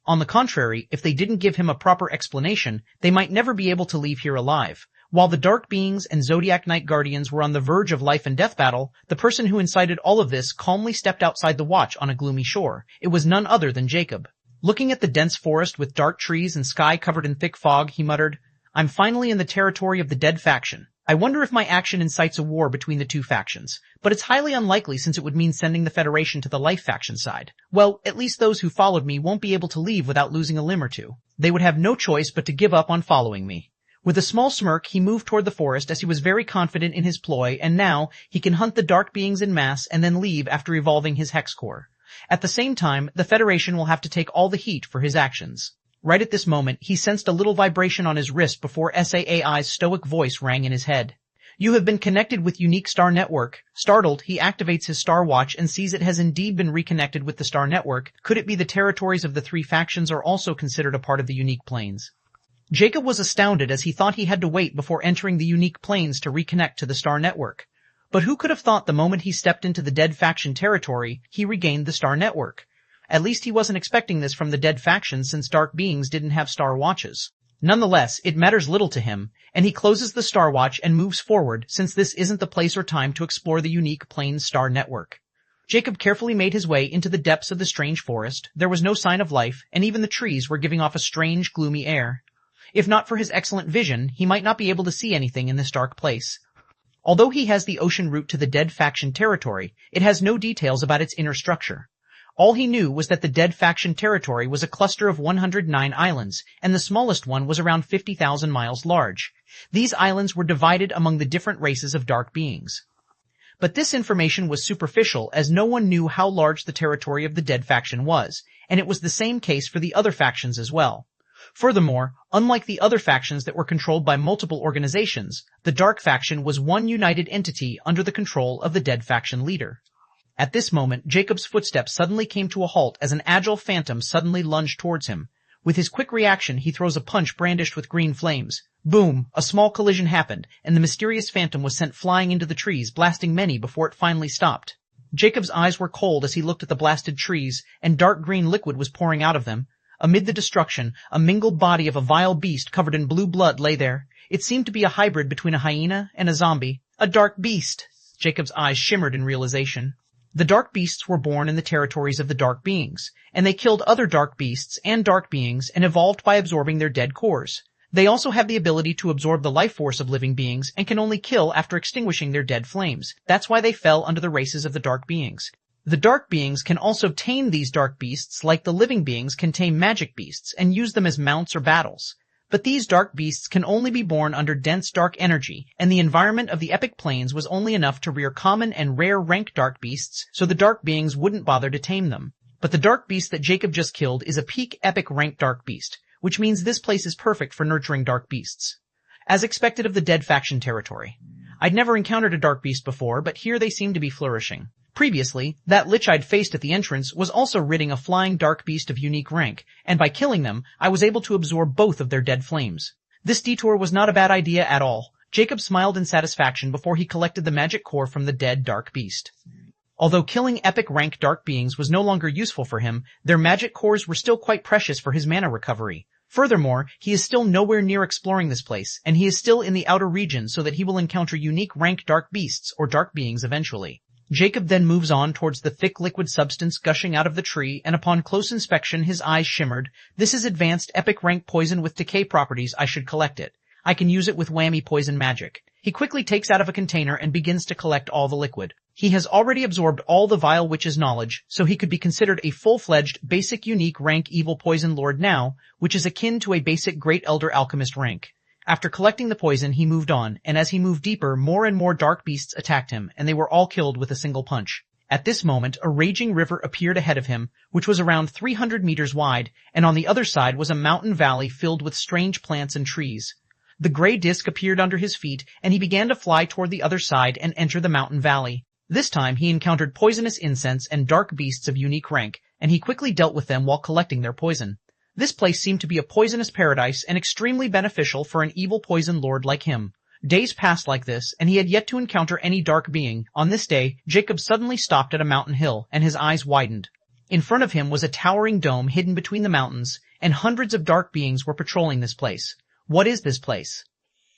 On the contrary, if they didn't give him a proper explanation, they might never be able to leave here alive. While the Dark Beings and Zodiac Knight Guardians were on the verge of life and death battle, the person who incited all of this calmly stepped outside the watch on a gloomy shore. It was none other than Jacob. Looking at the dense forest with dark trees and sky covered in thick fog, he muttered, "I'm finally in the territory of the Dead faction. I wonder if my action incites a war between the two factions, but it's highly unlikely since it would mean sending the Federation to the Life faction side. Well, at least those who followed me won't be able to leave without losing a limb or two. They would have no choice but to give up on following me." With a small smirk, he moved toward the forest as he was very confident in his ploy, and now he can hunt the Dark Beings en masse and then leave after evolving his Hex Core. At the same time, the Federation will have to take all the heat for his actions. Right at this moment, he sensed a little vibration on his wrist before SAAI's stoic voice rang in his head. "You have been connected with Unique Star Network." Startled, he activates his Star Watch and sees it has indeed been reconnected with the Star Network. Could it be the territories of the three factions are also considered a part of the Unique Planes? Jacob was astounded as he thought he had to wait before entering the Unique Planes to reconnect to the Star Network. But who could have thought the moment he stepped into the Dead faction territory, he regained the Star Network? At least he wasn't expecting this from the Dead faction since Dark Beings didn't have Star Watches. Nonetheless, it matters little to him, and he closes the Star Watch and moves forward since this isn't the place or time to explore the Unique Planes Star Network. Jacob carefully made his way into the depths of the strange forest. There was no sign of life, and even the trees were giving off a strange, gloomy air. If not for his excellent vision, he might not be able to see anything in this dark place. Although he has the ocean route to the Dead faction territory, it has no details about its inner structure. All he knew was that the Dead faction territory was a cluster of 109 islands, and the smallest one was around 50,000 miles large. These islands were divided among the different races of Dark Beings. But this information was superficial, as no one knew how large the territory of the Dead faction was, and it was the same case for the other factions as well. Furthermore, unlike the other factions that were controlled by multiple organizations, the Dark faction was one united entity under the control of the Dead faction leader. At this moment, Jacob's footsteps suddenly came to a halt as an agile phantom suddenly lunged towards him. With his quick reaction, he throws a punch brandished with green flames. Boom! A small collision happened, and the mysterious phantom was sent flying into the trees, blasting many before it finally stopped. Jacob's eyes were cold as he looked at the blasted trees, and dark green liquid was pouring out of them. Amid the destruction, a mingled body of a vile beast covered in blue blood lay there. It seemed to be a hybrid between a hyena and a zombie. A dark beast! Jacob's eyes shimmered in realization. The Dark Beasts were born in the territories of the Dark Beings, and they killed other Dark Beasts and Dark Beings and evolved by absorbing their dead cores. They also have the ability to absorb the life force of living beings and can only kill after extinguishing their dead flames. That's why they fell under the races of the Dark Beings. The Dark Beings can also tame these Dark Beasts like the living beings can tame magic beasts and use them as mounts or battles. But these dark beasts can only be born under dense dark energy, and the environment of the epic planes was only enough to rear common and rare rank dark beasts, so the dark beings wouldn't bother to tame them. But the dark beast that Jacob just killed is a peak epic rank dark beast, which means this place is perfect for nurturing dark beasts. As expected of the Dead faction territory. I'd never encountered a dark beast before, but here they seem to be flourishing. Previously, that lich I'd faced at the entrance was also ridding a flying dark beast of unique rank, and by killing them, I was able to absorb both of their dead flames. This detour was not a bad idea at all. Jacob smiled in satisfaction before he collected the magic core from the dead dark beast. Although killing epic rank dark beings was no longer useful for him, their magic cores were still quite precious for his mana recovery. Furthermore, he is still nowhere near exploring this place, and he is still in the outer region so that he will encounter unique rank dark beasts or dark beings eventually. Jacob then moves on towards the thick liquid substance gushing out of the tree, and upon close inspection his eyes shimmered. This is advanced epic rank poison with decay properties. I should collect it. I can use it with whammy poison magic. He quickly takes out of a container and begins to collect all the liquid. He has already absorbed all the vile witch's knowledge, so he could be considered a full-fledged, basic unique rank evil poison lord now, which is akin to a basic great elder alchemist rank. After collecting the poison, he moved on, and as he moved deeper, more and more dark beasts attacked him, and they were all killed with a single punch. At this moment, a raging river appeared ahead of him, which was around 300 meters wide, and on the other side was a mountain valley filled with strange plants and trees. The gray disk appeared under his feet, and he began to fly toward the other side and enter the mountain valley. This time he encountered poisonous incense and dark beasts of unique rank, and he quickly dealt with them while collecting their poison. This place seemed to be a poisonous paradise and extremely beneficial for an evil poison lord like him. Days passed like this, and he had yet to encounter any dark being. On this day, Jacob suddenly stopped at a mountain hill, and his eyes widened. In front of him was a towering dome hidden between the mountains, and hundreds of dark beings were patrolling this place. What is this place?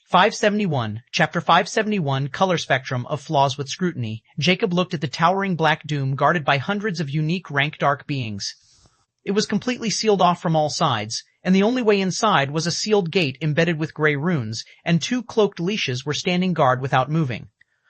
571, Chapter 571, Color Spectrum of Flaws with Scrutiny. Jacob looked at the towering black dome guarded by hundreds of unique rank dark beings. It was completely sealed off from all sides, and the only way inside was a sealed gate embedded with gray runes, and two cloaked leashes were standing guard without moving.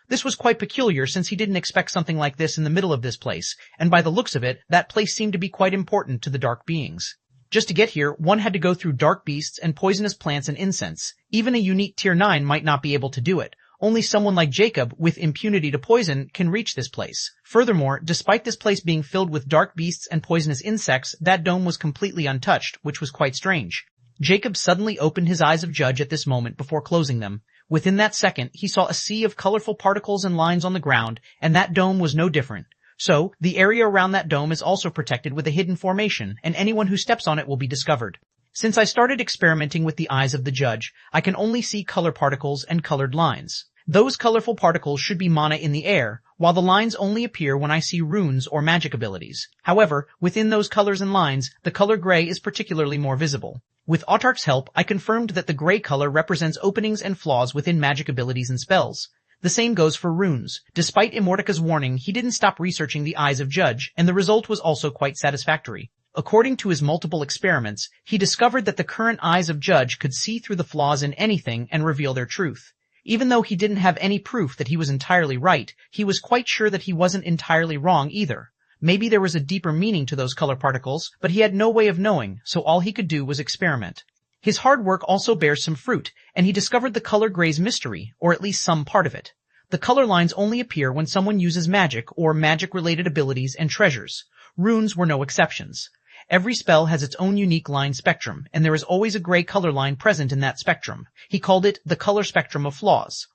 This was quite peculiar since he didn't expect something like this in the middle of this place, and by the looks of it, that place seemed to be quite important to the dark beings. Just to get here, one had to go through dark beasts and poisonous plants and incense. Even a unique tier 9 might not be able to do it. Only someone like Jacob, with impunity to poison, can reach this place. Furthermore, despite this place being filled with dark beasts and poisonous insects, that dome was completely untouched, which was quite strange. Jacob suddenly opened his eyes of judge at this moment before closing them. Within that second, he saw a sea of colorful particles and lines on the ground, and that dome was no different. So, the area around that dome is also protected with a hidden formation, and anyone who steps on it will be discovered. Since I started experimenting with the eyes of the judge, I can only see color particles and colored lines. Those colorful particles should be mana in the air, while the lines only appear when I see runes or magic abilities. However, within those colors and lines, the color gray is particularly more visible. With Autark's help, I confirmed that the gray color represents openings and flaws within magic abilities and spells. The same goes for runes. Despite Immortalika's warning, he didn't stop researching the eyes of Judge, and the result was also quite satisfactory. According to his multiple experiments, he discovered that the current eyes of Judge could see through the flaws in anything and reveal their truth. Even though he didn't have any proof that he was entirely right, he was quite sure that he wasn't entirely wrong either. Maybe there was a deeper meaning to those color particles, but he had no way of knowing, so all he could do was experiment. His hard work also bears some fruit, and he discovered the color gray's mystery, or at least some part of it. The color lines only appear when someone uses magic or magic-related abilities and treasures. Runes were no exceptions. Every spell has its own unique line spectrum, and there is always a gray color line present in that spectrum. He called it the color spectrum of flaws.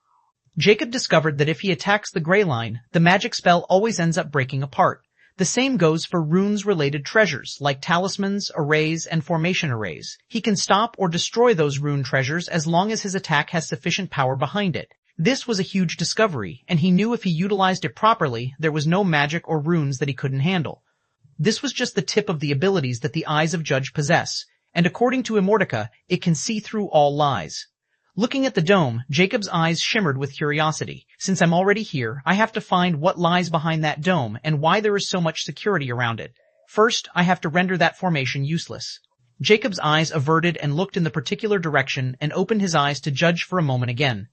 Jacob discovered that if he attacks the gray line, the magic spell always ends up breaking apart. The same goes for runes-related treasures, like talismans, arrays, and formation arrays. He can stop or destroy those rune treasures as long as his attack has sufficient power behind it. This was a huge discovery, and he knew if he utilized it properly, there was no magic or runes that he couldn't handle. This was just the tip of the abilities that the eyes of Judge possess, and according to Immortalika, it can see through all lies. Looking at the dome, Jacob's eyes shimmered with curiosity. Since I'm already here, I have to find what lies behind that dome and why there is so much security around it. First, I have to render that formation useless. Jacob's eyes averted and looked in the particular direction and opened his eyes to Judge for a moment again.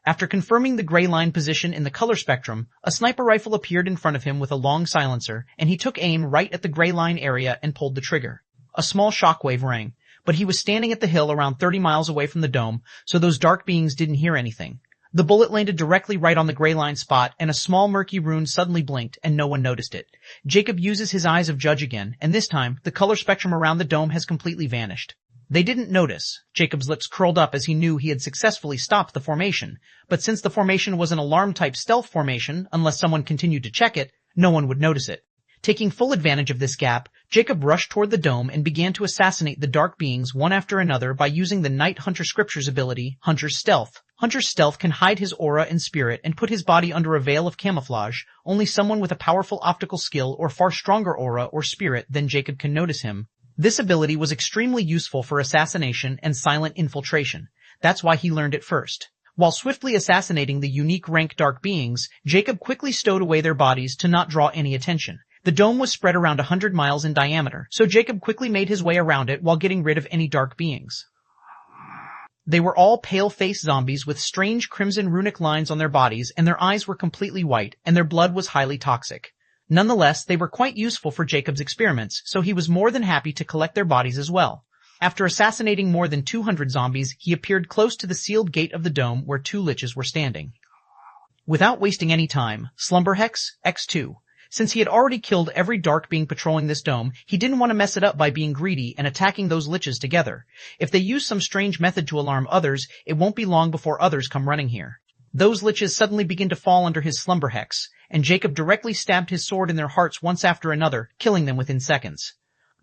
After confirming the gray line position in the color spectrum, a sniper rifle appeared in front of him with a long silencer, and he took aim right at the gray line area and pulled the trigger. A small shockwave rang, but he was standing at the hill around 30 miles away from the dome, so those dark beings didn't hear anything. The bullet landed directly right on the gray line spot, and a small murky rune suddenly blinked, and no one noticed it. Jacob uses his eyes of Judge again, and this time, the color spectrum around the dome has completely vanished. They didn't notice. Jacob's lips curled up as he knew he had successfully stopped the formation, but since the formation was an alarm-type stealth formation, unless someone continued to check it, no one would notice it. Taking full advantage of this gap, Jacob rushed toward the dome and began to assassinate the dark beings one after another by using the Night Hunter Scripture's ability, Hunter's Stealth. Hunter's Stealth can hide his aura and spirit and put his body under a veil of camouflage. Only someone with a powerful optical skill or far stronger aura or spirit than Jacob can notice him. This ability was extremely useful for assassination and silent infiltration. That's why he learned it first. While swiftly assassinating the unique rank dark beings, Jacob quickly stowed away their bodies to not draw any attention. The dome was spread around 100 miles in diameter, so Jacob quickly made his way around it while getting rid of any dark beings. They were all pale-faced zombies with strange crimson runic lines on their bodies, and their eyes were completely white, and their blood was highly toxic. Nonetheless, they were quite useful for Jacob's experiments, so he was more than happy to collect their bodies as well. After assassinating more than 200 zombies, he appeared close to the sealed gate of the dome where 2 liches were standing. Without wasting any time, Slumberhex, X2. Since he had already killed every dark being patrolling this dome, he didn't want to mess it up by being greedy and attacking those liches together. If they use some strange method to alarm others, it won't be long before others come running here. Those liches suddenly begin to fall under his Slumberhex, and Jacob directly stabbed his sword in their hearts once after another, killing them within seconds.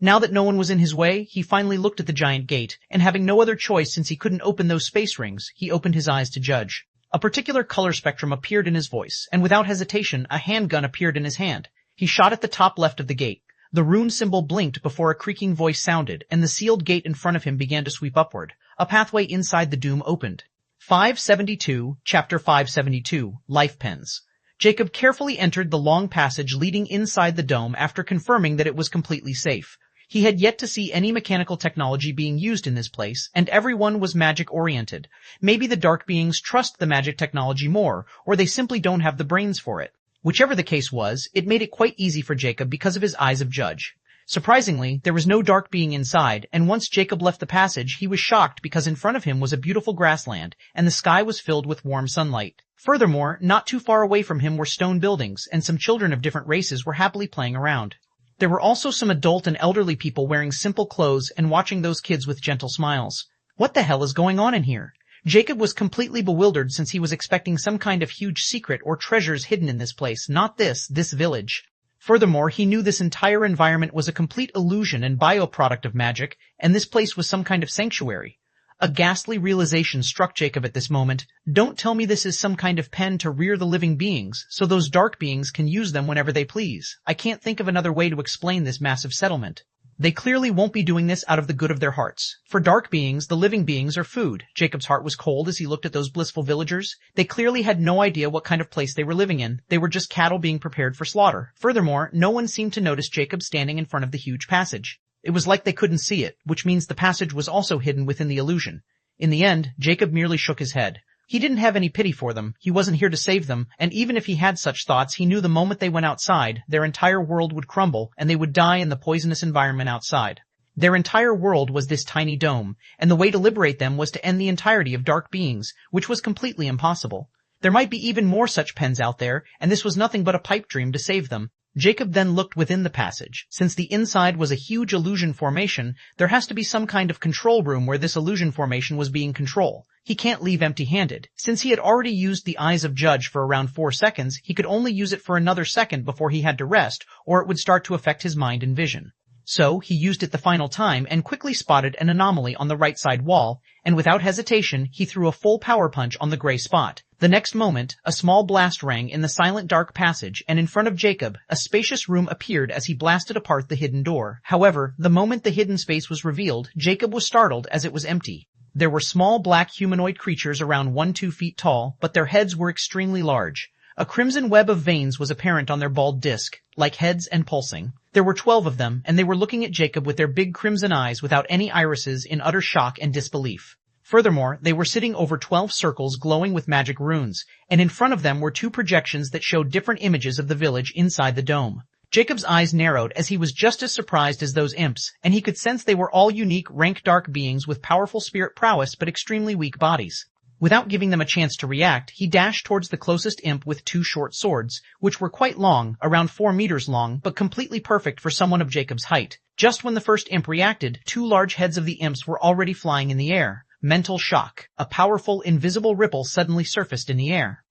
Now that no one was in his way, he finally looked at the giant gate, and having no other choice since he couldn't open those space rings, he opened his eyes to judge. A particular color spectrum appeared in his voice, and without hesitation, a handgun appeared in his hand. He shot at the top left of the gate. The rune symbol blinked before a creaking voice sounded, and the sealed gate in front of him began to sweep upward. A pathway inside the doom opened. 572, Chapter 572, Life Pens. Jacob carefully entered the long passage leading inside the dome after confirming that it was completely safe. He had yet to see any mechanical technology being used in this place, and everyone was magic-oriented. Maybe the dark beings trust the magic technology more, or they simply don't have the brains for it. Whichever the case was, it made it quite easy for Jacob because of his eyes of judge. Surprisingly, there was no dark being inside, and once Jacob left the passage, he was shocked because in front of him was a beautiful grassland, and the sky was filled with warm sunlight. Furthermore, not too far away from him were stone buildings, and some children of different races were happily playing around. There were also some adult and elderly people wearing simple clothes and watching those kids with gentle smiles. What the hell is going on in here? Jacob was completely bewildered since he was expecting some kind of huge secret or treasures hidden in this place, not this village. Furthermore, he knew this entire environment was a complete illusion and bioproduct of magic, and this place was some kind of sanctuary. A ghastly realization struck Jacob at this moment. Don't tell me this is some kind of pen to rear the living beings, so those dark beings can use them whenever they please. I can't think of another way to explain this massive settlement. They clearly won't be doing this out of the good of their hearts. For dark beings, the living beings are food. Jacob's heart was cold as he looked at those blissful villagers. They clearly had no idea what kind of place they were living in. They were just cattle being prepared for slaughter. Furthermore, no one seemed to notice Jacob standing in front of the huge passage. It was like they couldn't see it, which means the passage was also hidden within the illusion. In the end, Jacob merely shook his head. He didn't have any pity for them, he wasn't here to save them, and even if he had such thoughts, he knew the moment they went outside, their entire world would crumble, and they would die in the poisonous environment outside. Their entire world was this tiny dome, and the way to liberate them was to end the entirety of dark beings, which was completely impossible. There might be even more such pens out there, and this was nothing but a pipe dream to save them. Jacob then looked within the passage. Since the inside was a huge illusion formation, there has to be some kind of control room where this illusion formation was being controlled. He can't leave empty-handed. Since he had already used the Eyes of Judge for around 4 seconds, he could only use it for another second before he had to rest, or it would start to affect his mind and vision. So, he used it the final time and quickly spotted an anomaly on the right side wall, and without hesitation, he threw a full power punch on the gray spot. The next moment, a small blast rang in the silent dark passage, and in front of Jacob, a spacious room appeared as he blasted apart the hidden door. However, the moment the hidden space was revealed, Jacob was startled as it was empty. There were small black humanoid creatures around 1-2 feet tall, but their heads were extremely large. A crimson web of veins was apparent on their bald disc, like heads and pulsing. There were 12 of them, and they were looking at Jacob with their big crimson eyes without any irises in utter shock and disbelief. Furthermore, they were sitting over 12 circles glowing with magic runes, and in front of them were 2 projections that showed different images of the village inside the dome. Jacob's eyes narrowed as he was just as surprised as those imps, and he could sense they were all unique rank dark beings with powerful spirit prowess but extremely weak bodies. Without giving them a chance to react, he dashed towards the closest imp with 2 short swords, which were quite long, around 4 meters long, but completely perfect for someone of Jacob's height. Just when the first imp reacted, 2 large heads of the imps were already flying in the air. Mental shock. A powerful, invisible ripple suddenly surfaced in the air.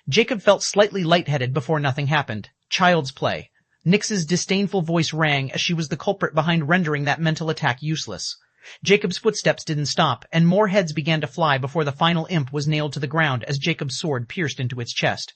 Jacob felt slightly lightheaded before nothing happened. Child's play. Nyx's disdainful voice rang as she was the culprit behind rendering that mental attack useless. Jacob's footsteps didn't stop, and more heads began to fly before the final imp was nailed to the ground as Jacob's sword pierced into its chest.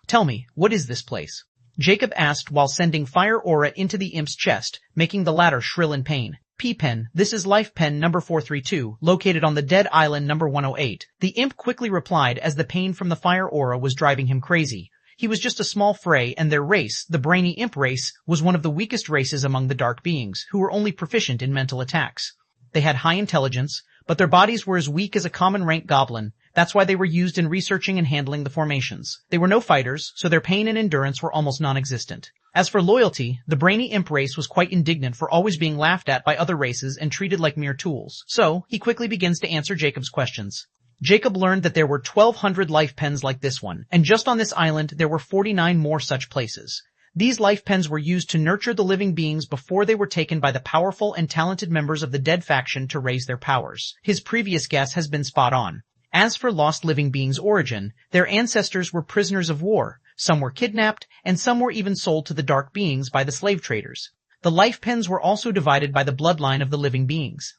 "Tell me, what is this place?" Jacob asked while sending fire aura into the imp's chest, making the latter shrill in pain. "P-pen, this is life pen number 432, located on the dead island number 108. The imp quickly replied as the pain from the fire aura was driving him crazy. He was just a small fray, and their race, the brainy imp race, was one of the weakest races among the dark beings, who were only proficient in mental attacks. They had high intelligence, but their bodies were as weak as a common rank goblin. That's why they were used in researching and handling the formations. They were no fighters, so their pain and endurance were almost non-existent. As for loyalty, the brainy imp race was quite indignant for always being laughed at by other races and treated like mere tools. So, he quickly begins to answer Jacob's questions. Jacob learned that there were 1,200 life pens like this one, and just on this island there were 49 more such places. These life pens were used to nurture the living beings before they were taken by the powerful and talented members of the dead faction to raise their powers. His previous guess has been spot on. As for lost living beings' origin, their ancestors were prisoners of war, some were kidnapped, and some were even sold to the dark beings by the slave traders. The life pens were also divided by the bloodline of the living beings.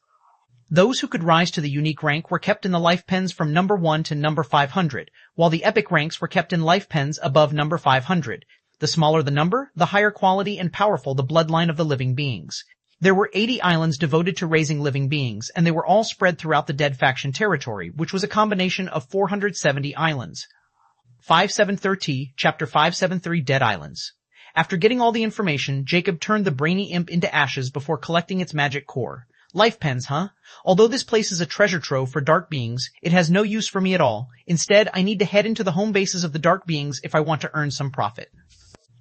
Those who could rise to the unique rank were kept in the life pens from number 1 to number 500, while the epic ranks were kept in life pens above number 500. The smaller the number, the higher quality and powerful the bloodline of the living beings. There were 80 islands devoted to raising living beings, and they were all spread throughout the dead faction territory, which was a combination of 470 islands. 573, Chapter 573, Dead Islands. After getting all the information, Jacob turned the brainy imp into ashes before collecting its magic core. Life pens, huh? Although this place is a treasure trove for dark beings, it has no use for me at all. Instead, I need to head into the home bases of the dark beings if I want to earn some profit.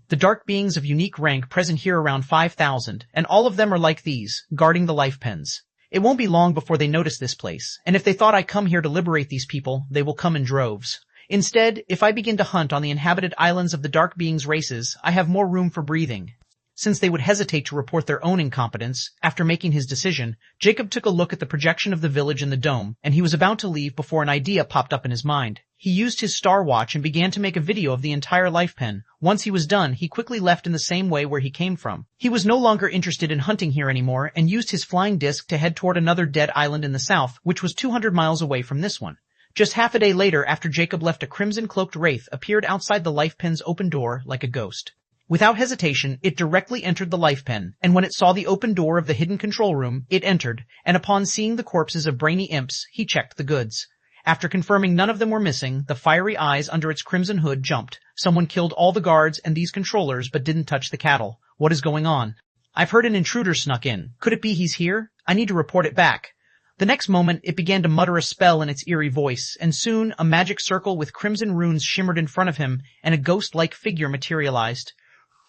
The dark beings of unique rank present here around 5,000, and all of them are like these, guarding the life pens. It won't be long before they notice this place, and if they thought I come here to liberate these people, they will come in droves. Instead, if I begin to hunt on the inhabited islands of the dark beings' races, I have more room for breathing. Since they would hesitate to report their own incompetence, after making his decision, Jacob took a look at the projection of the village in the dome, and he was about to leave before an idea popped up in his mind. He used his star watch and began to make a video of the entire life pen. Once he was done, he quickly left in the same way where he came from. He was no longer interested in hunting here anymore and used his flying disc to head toward another dead island in the south, which was 200 miles away from this one. Just half a day later, after Jacob left, a crimson-cloaked wraith appeared outside the life pen's open door like a ghost. Without hesitation, it directly entered the life pen, and when it saw the open door of the hidden control room, it entered, and upon seeing the corpses of brainy imps, he checked the goods. After confirming none of them were missing, the fiery eyes under its crimson hood jumped. Someone killed all the guards and these controllers but didn't touch the cattle. What is going on? I've heard an intruder snuck in. Could it be he's here? I need to report it back. The next moment, it began to mutter a spell in its eerie voice, and soon a magic circle with crimson runes shimmered in front of him, and a ghost-like figure materialized.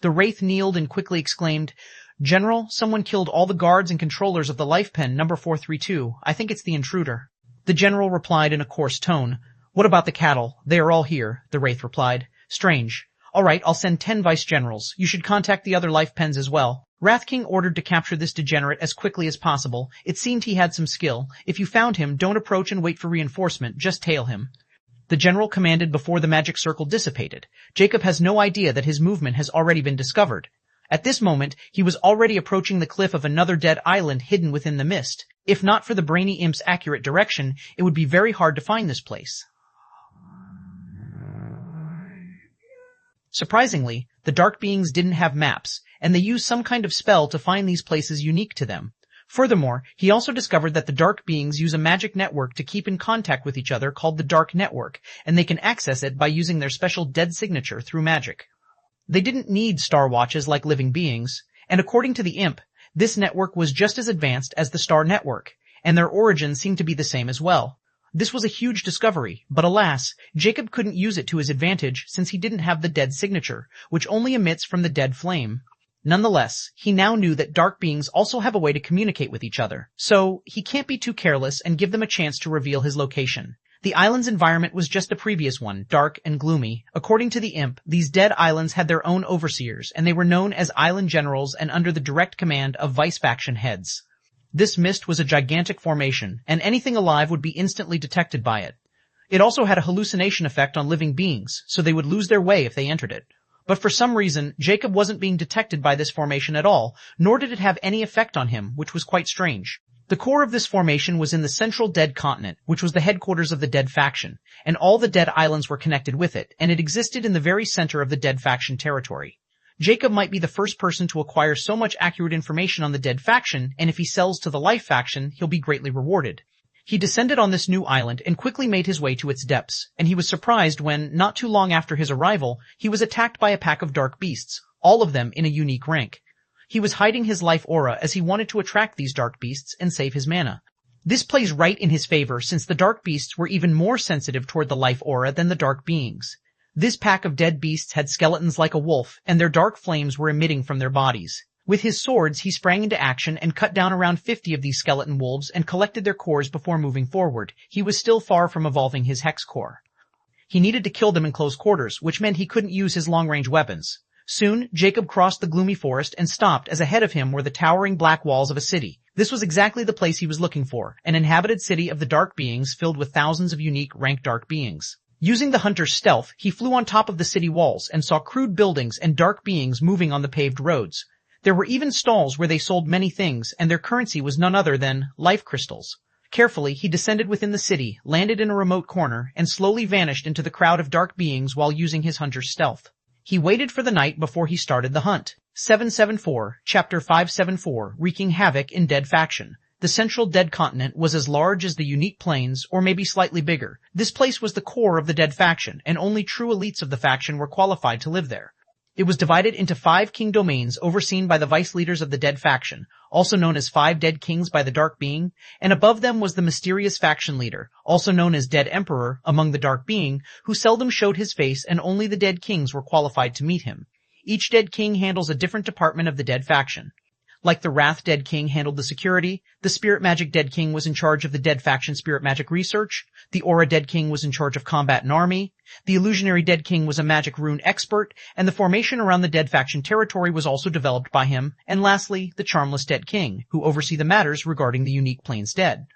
The wraith kneeled and quickly exclaimed, "General, someone killed all the guards and controllers of the life pen number 432. I think it's the intruder." The general replied in a coarse tone, "What about the cattle? They are all here," the wraith replied. "Strange. All right, I'll send 10 vice-generals. You should contact the other life pens as well." Wrath King ordered to capture this degenerate as quickly as possible. It seemed he had some skill. If you found him, don't approach and wait for reinforcement, just tail him. The general commanded before the magic circle dissipated. Jacob has no idea that his movement has already been discovered. At this moment, he was already approaching the cliff of another dead island hidden within the mist. If not for the brainy imp's accurate direction, it would be very hard to find this place. Surprisingly, the dark beings didn't have maps, and they used some kind of spell to find these places unique to them. Furthermore, he also discovered that the dark beings use a magic network to keep in contact with each other called the Dark Network, and they can access it by using their special dead signature through magic. They didn't need star watches like living beings, and according to the imp, this network was just as advanced as the Star Network, and their origin seemed to be the same as well. This was a huge discovery, but alas, Jacob couldn't use it to his advantage since he didn't have the dead signature, which only emits from the dead flame. Nonetheless, he now knew that dark beings also have a way to communicate with each other, so he can't be too careless and give them a chance to reveal his location. The island's environment was just the previous one, dark and gloomy. According to the imp, these dead islands had their own overseers, and they were known as island generals and under the direct command of vice-faction heads. This mist was a gigantic formation, and anything alive would be instantly detected by it. It also had a hallucination effect on living beings, so they would lose their way if they entered it. But for some reason, Jacob wasn't being detected by this formation at all, nor did it have any effect on him, which was quite strange. The core of this formation was in the central dead continent, which was the headquarters of the dead faction, and all the dead islands were connected with it, and it existed in the very center of the dead faction territory. Jacob might be the first person to acquire so much accurate information on the dead faction, and if he sells to the life faction, he'll be greatly rewarded. He descended on this new island and quickly made his way to its depths, and he was surprised when, not too long after his arrival, he was attacked by a pack of dark beasts, all of them in a unique rank. He was hiding his life aura as he wanted to attract these dark beasts and save his mana. This plays right in his favor since the dark beasts were even more sensitive toward the life aura than the dark beings. This pack of dead beasts had skeletons like a wolf, and their dark flames were emitting from their bodies. With his swords, he sprang into action and cut down around 50 of these skeleton wolves and collected their cores before moving forward. He was still far from evolving his hex core. He needed to kill them in close quarters, which meant he couldn't use his long-range weapons. Soon, Jacob crossed the gloomy forest and stopped as ahead of him were the towering black walls of a city. This was exactly the place he was looking for, an inhabited city of the dark beings filled with thousands of unique rank dark beings. Using the hunter's stealth, he flew on top of the city walls and saw crude buildings and dark beings moving on the paved roads. There were even stalls where they sold many things, and their currency was none other than life crystals. Carefully, he descended within the city, landed in a remote corner, and slowly vanished into the crowd of dark beings while using his hunter's stealth. He waited for the night before he started the hunt. 774, Chapter 574, Wreaking Havoc in Dead Faction. The central dead continent was as large as the unique plains, or maybe slightly bigger. This place was the core of the dead faction, and only true elites of the faction were qualified to live there. It was divided into 5 king domains overseen by the vice leaders of the dead faction, also known as 5 dead kings by the dark being, and above them was the mysterious faction leader, also known as dead emperor among the dark being, who seldom showed his face and only the dead kings were qualified to meet him. Each dead king handles a different department of the dead faction. Like the Wrath Dead King handled the security, the Spirit Magic Dead King was in charge of the Dead Faction Spirit Magic research, the Aura Dead King was in charge of combat and army, the Illusionary Dead King was a magic rune expert, and the formation around the Dead Faction territory was also developed by him, and lastly, the Charmless Dead King, who oversee the matters regarding the unique plains dead.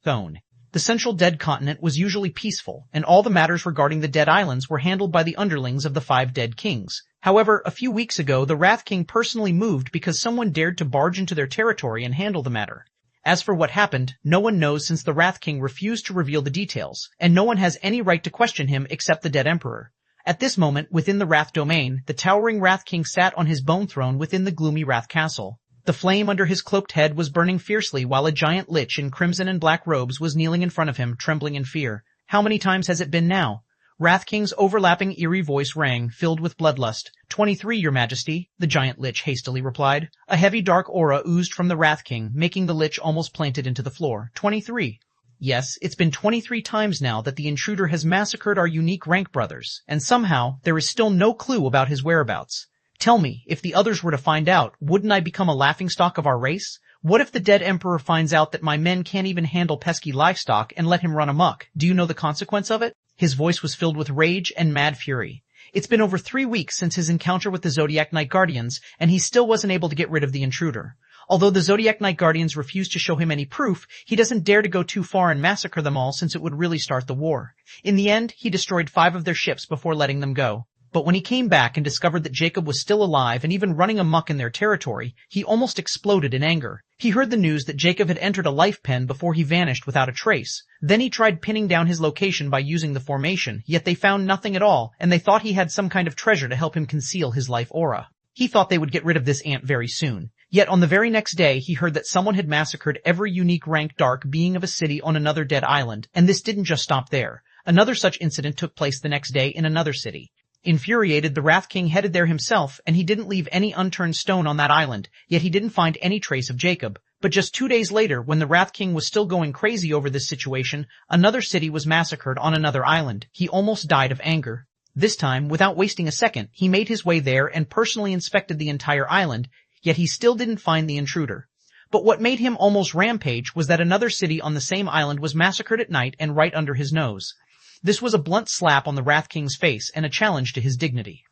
Zone. The central dead continent was usually peaceful, and all the matters regarding the dead islands were handled by the underlings of the 5 dead kings. However, a few weeks ago, the Wrath King personally moved because someone dared to barge into their territory and handle the matter. As for what happened, no one knows since the Wrath King refused to reveal the details, and no one has any right to question him except the dead emperor. At this moment, within the Wrath domain, the towering Wrath King sat on his bone throne within the gloomy Wrath Castle. The flame under his cloaked head was burning fiercely while a giant lich in crimson and black robes was kneeling in front of him, trembling in fear. How many times has it been now? Wrath King's overlapping eerie voice rang, filled with bloodlust. 23, Your Majesty, the giant lich hastily replied. A heavy dark aura oozed from the Wrath King, making the lich almost planted into the floor. 23. Yes, it's been 23 times now that the intruder has massacred our unique rank brothers, and somehow there is still no clue about his whereabouts. Tell me, if the others were to find out, wouldn't I become a laughingstock of our race? What if the dead emperor finds out that my men can't even handle pesky livestock and let him run amok? Do you know the consequence of it? His voice was filled with rage and mad fury. It's been over 3 weeks since his encounter with the Zodiac Knight Guardians, and he still wasn't able to get rid of the intruder. Although the Zodiac Knight Guardians refused to show him any proof, he doesn't dare to go too far and massacre them all since it would really start the war. In the end, he destroyed 5 of their ships before letting them go. But when he came back and discovered that Jacob was still alive and even running amok in their territory, he almost exploded in anger. He heard the news that Jacob had entered a life pen before he vanished without a trace. Then he tried pinning down his location by using the formation, yet they found nothing at all, and they thought he had some kind of treasure to help him conceal his life aura. He thought they would get rid of this ant very soon. Yet on the very next day, he heard that someone had massacred every unique rank dark being of a city on another dead island, and this didn't just stop there. Another such incident took place the next day in another city. Infuriated, the Wrath King headed there himself, and he didn't leave any unturned stone on that island, yet he didn't find any trace of Jacob. But just 2 days later, when the Wrath King was still going crazy over this situation, another city was massacred on another island. He almost died of anger. This time, without wasting a second, he made his way there and personally inspected the entire island, yet he still didn't find the intruder. But what made him almost rampage was that another city on the same island was massacred at night and right under his nose. This was a blunt slap on the Wrath King's face and a challenge to his dignity.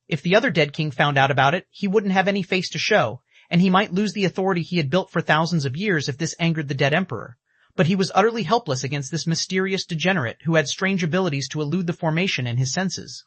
If the other Dead King found out about it, he wouldn't have any face to show, and he might lose the authority he had built for thousands of years if this angered the dead emperor. But he was utterly helpless against this mysterious degenerate who had strange abilities to elude the formation in his senses.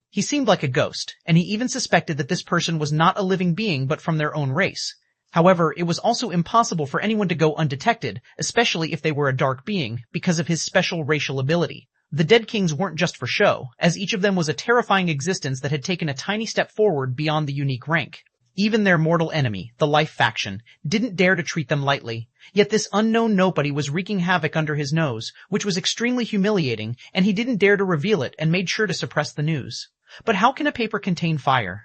He seemed like a ghost, and he even suspected that this person was not a living being but from their own race. However, it was also impossible for anyone to go undetected, especially if they were a dark being, because of his special racial ability. The Dead Kings weren't just for show, as each of them was a terrifying existence that had taken a tiny step forward beyond the unique rank. Even their mortal enemy, the Life faction, didn't dare to treat them lightly. Yet this unknown nobody was wreaking havoc under his nose, which was extremely humiliating, and he didn't dare to reveal it and made sure to suppress the news. But how can a paper contain fire?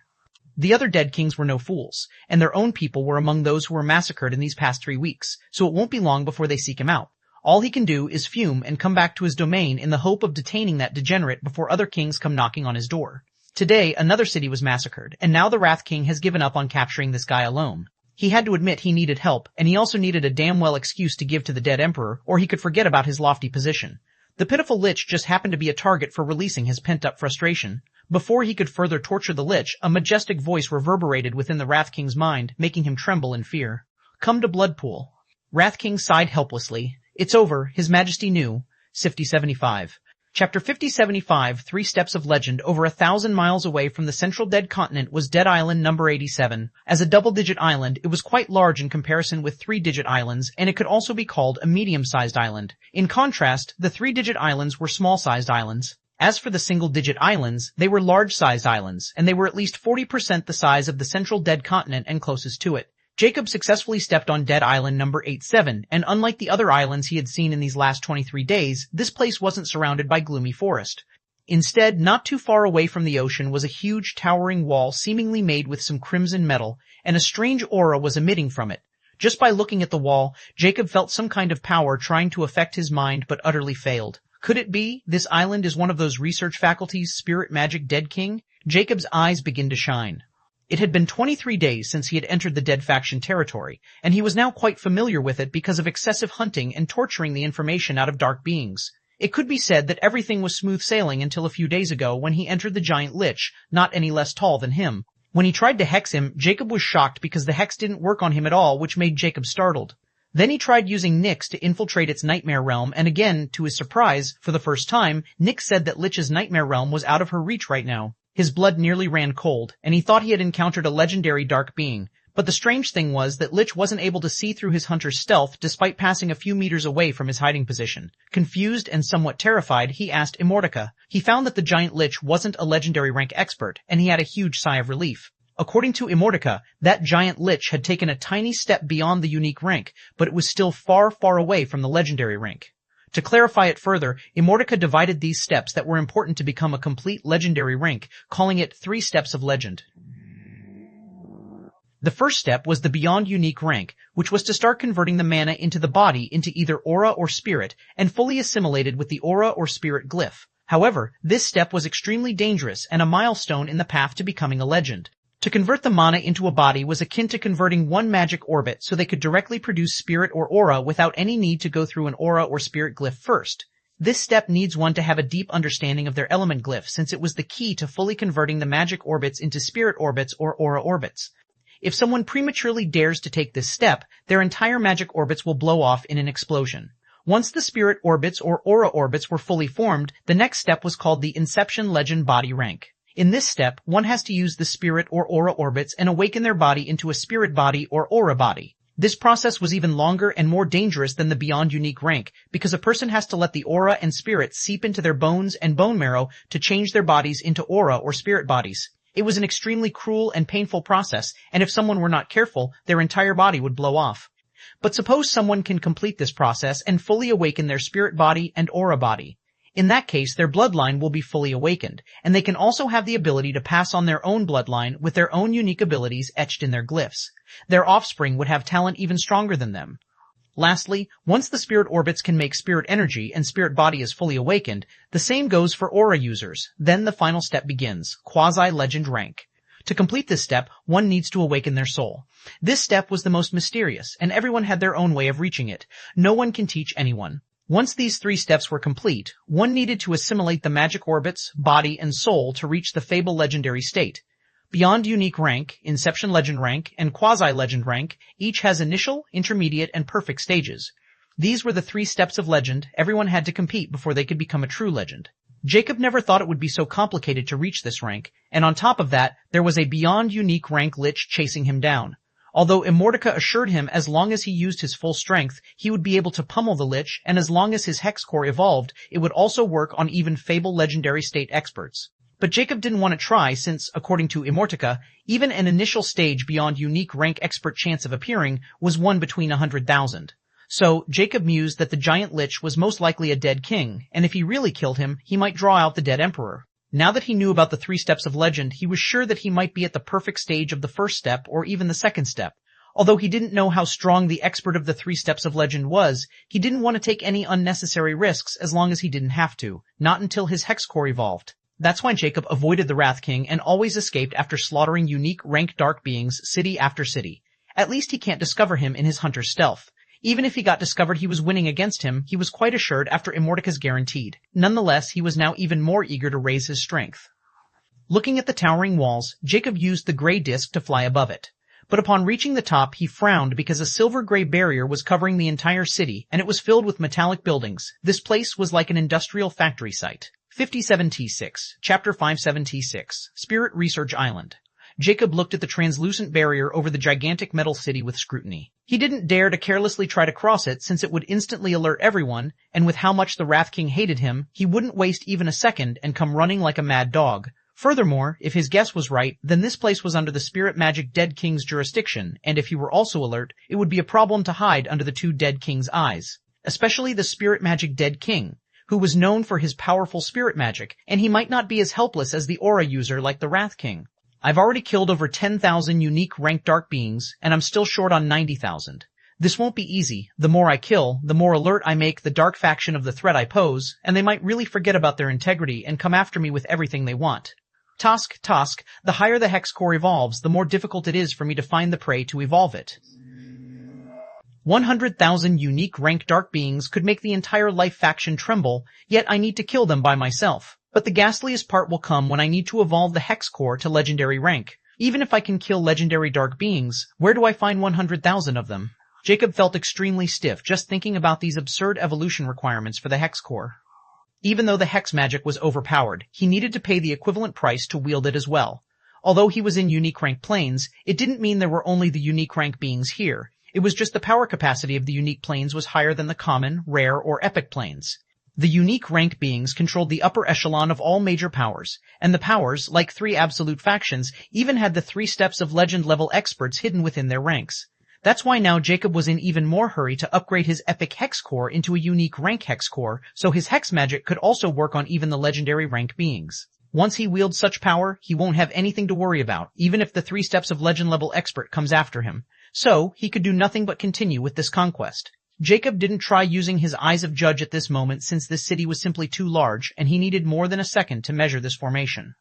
The other Dead Kings were no fools, and their own people were among those who were massacred in these past 3 weeks, so it won't be long before they seek him out. All he can do is fume and come back to his domain in the hope of detaining that degenerate before other kings come knocking on his door. Today, another city was massacred, and now the Wrath King has given up on capturing this guy alone. He had to admit he needed help, and he also needed a damn well excuse to give to the dead emperor, or he could forget about his lofty position. The pitiful Lich just happened to be a target for releasing his pent-up frustration. Before he could further torture the Lich, a majestic voice reverberated within the Wrath King's mind, making him tremble in fear. "Come to Bloodpool." Wrath King sighed helplessly. "It's over, His Majesty knew." 5075. Chapter 5075, 3 Steps of Legend. Over 1,000 miles away from the central dead continent was Dead Island number 87. As a double-digit island, it was quite large in comparison with 3-digit islands, and it could also be called a medium-sized island. In contrast, the 3-digit islands were small-sized islands. As for the single-digit islands, they were large-sized islands, and they were at least 40% the size of the central dead continent and closest to it. Jacob successfully stepped on Dead Island number 87, and unlike the other islands he had seen in these last 23 days, this place wasn't surrounded by gloomy forest. Instead, not too far away from the ocean was a huge towering wall seemingly made with some crimson metal, and a strange aura was emitting from it. Just by looking at the wall, Jacob felt some kind of power trying to affect his mind but utterly failed. Could it be this island is one of those research faculty's spirit magic Dead King? Jacob's eyes began to shine. It had been 23 days since he had entered the Dead faction territory, and he was now quite familiar with it because of excessive hunting and torturing the information out of dark beings. It could be said that everything was smooth sailing until a few days ago when he entered the giant Lich, not any less tall than him. When he tried to hex him, Jacob was shocked because the hex didn't work on him at all, which made Jacob startled. Then he tried using Nyx to infiltrate its nightmare realm, and again, to his surprise, for the first time, Nyx said that Lich's nightmare realm was out of her reach right now. His blood nearly ran cold, and he thought he had encountered a legendary dark being. But the strange thing was that Lich wasn't able to see through his hunter's stealth despite passing a few meters away from his hiding position. Confused and somewhat terrified, he asked Immortality. He found that the giant Lich wasn't a legendary rank expert, and he had a huge sigh of relief. According to Immortality, that giant Lich had taken a tiny step beyond the unique rank, but it was still far, far away from the legendary rank. To clarify it further, Immortality divided these steps that were important to become a complete legendary rank, calling it 3 Steps of Legend. The first step was the Beyond Unique rank, which was to start converting the mana into the body into either aura or spirit, and fully assimilated with the aura or spirit glyph. However, this step was extremely dangerous and a milestone in the path to becoming a legend. To convert the mana into a body was akin to converting one magic orbit so they could directly produce spirit or aura without any need to go through an aura or spirit glyph first. This step needs one to have a deep understanding of their element glyph since it was the key to fully converting the magic orbits into spirit orbits or aura orbits. If someone prematurely dares to take this step, their entire magic orbits will blow off in an explosion. Once the spirit orbits or aura orbits were fully formed, the next step was called the Inception Legend Body rank. In this step, one has to use the spirit or aura orbits and awaken their body into a spirit body or aura body. This process was even longer and more dangerous than the Beyond Unique rank, because a person has to let the aura and spirit seep into their bones and bone marrow to change their bodies into aura or spirit bodies. It was an extremely cruel and painful process, and if someone were not careful, their entire body would blow off. But suppose someone can complete this process and fully awaken their spirit body and aura body. In that case, their bloodline will be fully awakened, and they can also have the ability to pass on their own bloodline with their own unique abilities etched in their glyphs. Their offspring would have talent even stronger than them. Lastly, once the spirit orbits can make spirit energy and spirit body is fully awakened, the same goes for aura users. Then the final step begins, quasi-legend rank. To complete this step, one needs to awaken their soul. This step was the most mysterious, and everyone had their own way of reaching it. No one can teach anyone. Once these 3 steps were complete, one needed to assimilate the magic orbits, body, and soul to reach the Fable legendary state. Beyond unique rank, Inception legend rank, and quasi-legend rank, each has initial, intermediate, and perfect stages. These were the 3 steps of legend everyone had to compete before they could become a true legend. Jacob never thought it would be so complicated to reach this rank, and on top of that, there was a beyond unique rank lich chasing him down. Although Immortality assured him as long as he used his full strength, he would be able to pummel the lich, and as long as his hex core evolved, it would also work on even Fable legendary state experts. But Jacob didn't want to try since, according to Immortality, even an initial stage beyond unique rank expert chance of appearing was 1 between 100,000. So, Jacob mused that the giant lich was most likely a dead king, and if he really killed him, he might draw out the dead emperor. Now that he knew about the 3 steps of legend, he was sure that he might be at the perfect stage of the first step or even the second step. Although he didn't know how strong the expert of the 3 steps of legend was, he didn't want to take any unnecessary risks as long as he didn't have to, not until his hex core evolved. That's why Jacob avoided the Wrath King and always escaped after slaughtering unique rank dark beings city after city. At least he can't discover him in his hunter's stealth. Even if he got discovered he was winning against him, he was quite assured after Immortaka's guaranteed. Nonetheless, he was now even more eager to raise his strength. Looking at the towering walls, Jacob used the gray disc to fly above it. But upon reaching the top, he frowned because a silver-gray barrier was covering the entire city, and it was filled with metallic buildings. This place was like an industrial factory site. 57T6, Chapter 57T6, Spirit Research Island. Jacob looked at the translucent barrier over the gigantic metal city with scrutiny. He didn't dare to carelessly try to cross it since it would instantly alert everyone, and with how much the Wrath King hated him, he wouldn't waste even a second and come running like a mad dog. Furthermore, if his guess was right, then this place was under the Spirit Magic Dead King's jurisdiction, and if he were also alert, it would be a problem to hide under the 2 Dead King's eyes. Especially the Spirit Magic Dead King, who was known for his powerful spirit magic, and he might not be as helpless as the aura user like the Wrath King. I've already killed over 10,000 unique ranked dark beings, and I'm still short on 90,000. This won't be easy. The more I kill, the more alert I make the dark faction of the threat I pose, and they might really forget about their integrity and come after me with everything they want. Task, the higher the hex core evolves, the more difficult it is for me to find the prey to evolve it. 100,000 unique rank dark beings could make the entire life faction tremble, yet I need to kill them by myself. But the ghastliest part will come when I need to evolve the hex core to legendary rank. Even if I can kill legendary dark beings, where do I find 100,000 of them? Jacob felt extremely stiff just thinking about these absurd evolution requirements for the hex core. Even though the hex magic was overpowered, he needed to pay the equivalent price to wield it as well. Although he was in unique rank planes, it didn't mean there were only the unique rank beings here. It was just the power capacity of the unique planes was higher than the common, rare, or epic planes. The unique ranked beings controlled the upper echelon of all major powers, and the powers, like 3 absolute factions, even had the 3 steps of legend-level experts hidden within their ranks. That's why now Jacob was in even more hurry to upgrade his epic hex core into a unique rank hex core, so his hex magic could also work on even the legendary rank beings. Once he wields such power, he won't have anything to worry about, even if the 3 steps of legend-level expert comes after him. So, he could do nothing but continue with this conquest. Jacob didn't try using his eyes of judge at this moment since this city was simply too large, and he needed more than a second to measure this formation.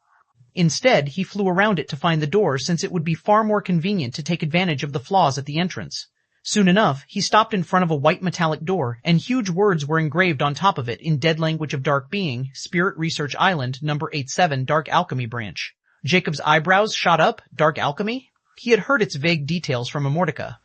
Instead, he flew around it to find the door since it would be far more convenient to take advantage of the flaws at the entrance. Soon enough, he stopped in front of a white metallic door, and huge words were engraved on top of it in dead language of Dark Being, Spirit Research Island, number 87, Dark Alchemy Branch. Jacob's eyebrows shot up. Dark Alchemy? He had heard its vague details from Immortality.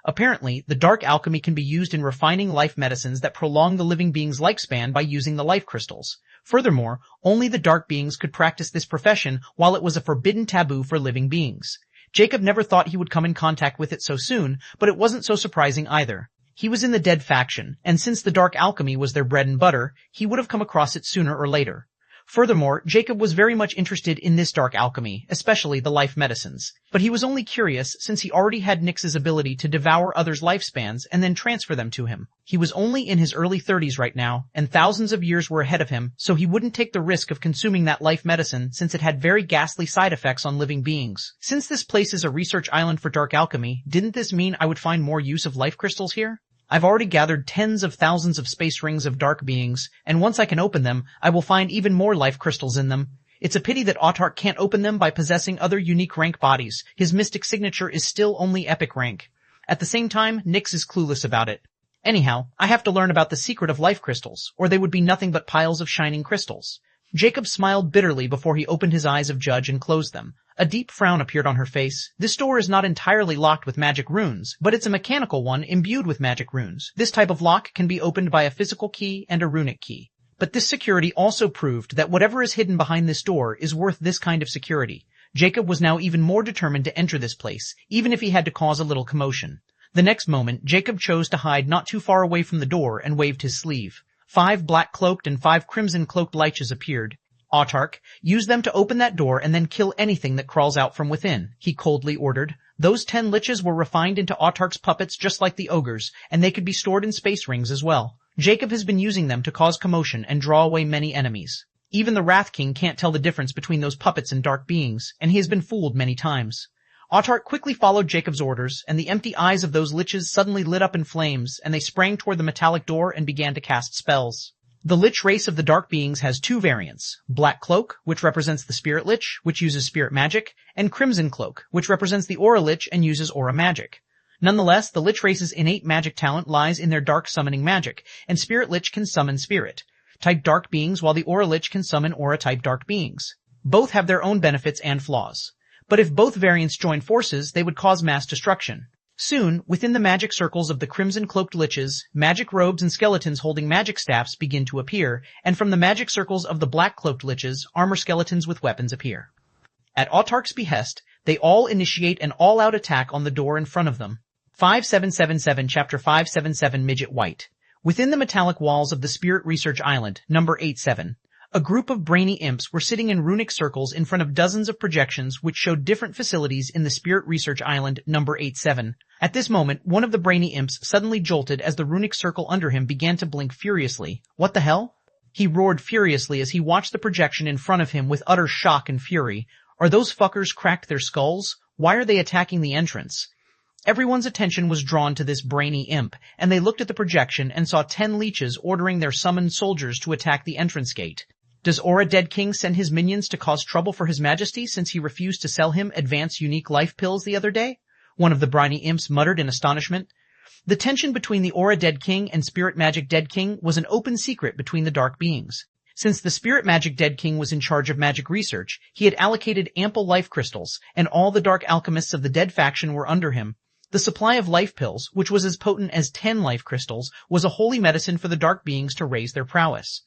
Apparently, the dark alchemy can be used in refining life medicines that prolong the living being's lifespan by using the life crystals. Furthermore, only the dark beings could practice this profession while it was a forbidden taboo for living beings. Jacob never thought he would come in contact with it so soon, but it wasn't so surprising either. He was in the dead faction, and since the dark alchemy was their bread and butter, he would have come across it sooner or later. Furthermore, Jacob was very much interested in this dark alchemy, especially the life medicines. But he was only curious since he already had Nyx's ability to devour others' lifespans and then transfer them to him. He was only in his early 30s right now, and thousands of years were ahead of him, so he wouldn't take the risk of consuming that life medicine since it had very ghastly side effects on living beings. Since this place is a research island for dark alchemy, didn't this mean I would find more use of life crystals here? I've already gathered tens of thousands of space rings of dark beings, and once I can open them, I will find even more life crystals in them. It's a pity that Autark can't open them by possessing other unique rank bodies. His mystic signature is still only epic rank. At the same time, Nyx is clueless about it. Anyhow, I have to learn about the secret of life crystals, or they would be nothing but piles of shining crystals. Jacob smiled bitterly before he opened his eyes of judge and closed them. A deep frown appeared on her face. This door is not entirely locked with magic runes, but it's a mechanical one imbued with magic runes. This type of lock can be opened by a physical key and a runic key. But this security also proved that whatever is hidden behind this door is worth this kind of security. Jacob was now even more determined to enter this place, even if he had to cause a little commotion. The next moment, Jacob chose to hide not too far away from the door and waved his sleeve. 5 black-cloaked and 5 crimson-cloaked liches appeared. Autark, use them to open that door and then kill anything that crawls out from within, he coldly ordered. Those 10 liches were refined into Autark's puppets just like the ogres, and they could be stored in space rings as well. Jacob has been using them to cause commotion and draw away many enemies. Even the Wrath King can't tell the difference between those puppets and dark beings, and he has been fooled many times. Autark quickly followed Jacob's orders, and the empty eyes of those liches suddenly lit up in flames, and they sprang toward the metallic door and began to cast spells. The lich race of the dark beings has 2 variants: Black Cloak, which represents the Spirit Lich, which uses spirit magic, and Crimson Cloak, which represents the Aura Lich and uses aura magic. Nonetheless, the Lich race's innate magic talent lies in their dark summoning magic, and Spirit Lich can summon Spirit-type dark beings while the Aura Lich can summon Aura-type dark beings. Both have their own benefits and flaws. But if both variants join forces, they would cause mass destruction. Soon, within the magic circles of the crimson-cloaked liches, magic robes and skeletons holding magic staffs begin to appear, and from the magic circles of the black-cloaked liches, armor skeletons with weapons appear. At Autark's behest, they all initiate an all-out attack on the door in front of them. 5777 Chapter 577 Midget White. Within the metallic walls of the Spirit Research Island, number 87, a group of brainy imps were sitting in runic circles in front of dozens of projections which showed different facilities in the Spirit Research Island, number 87. At this moment, one of the brainy imps suddenly jolted as the runic circle under him began to blink furiously. What the hell? He roared furiously as he watched the projection in front of him with utter shock and fury. Are those fuckers cracked their skulls? Why are they attacking the entrance? Everyone's attention was drawn to this brainy imp, and they looked at the projection and saw 10 leeches ordering their summoned soldiers to attack the entrance gate. Does Aura Dead King send his minions to cause trouble for His Majesty since he refused to sell him advanced unique life pills the other day? One of the briny imps muttered in astonishment. The tension between the Aura Dead King and Spirit Magic Dead King was an open secret between the dark beings. Since the Spirit Magic Dead King was in charge of magic research, he had allocated ample life crystals, and all the dark alchemists of the Dead faction were under him. The supply of life pills, which was as potent as 10 life crystals, was a holy medicine for the dark beings to raise their prowess.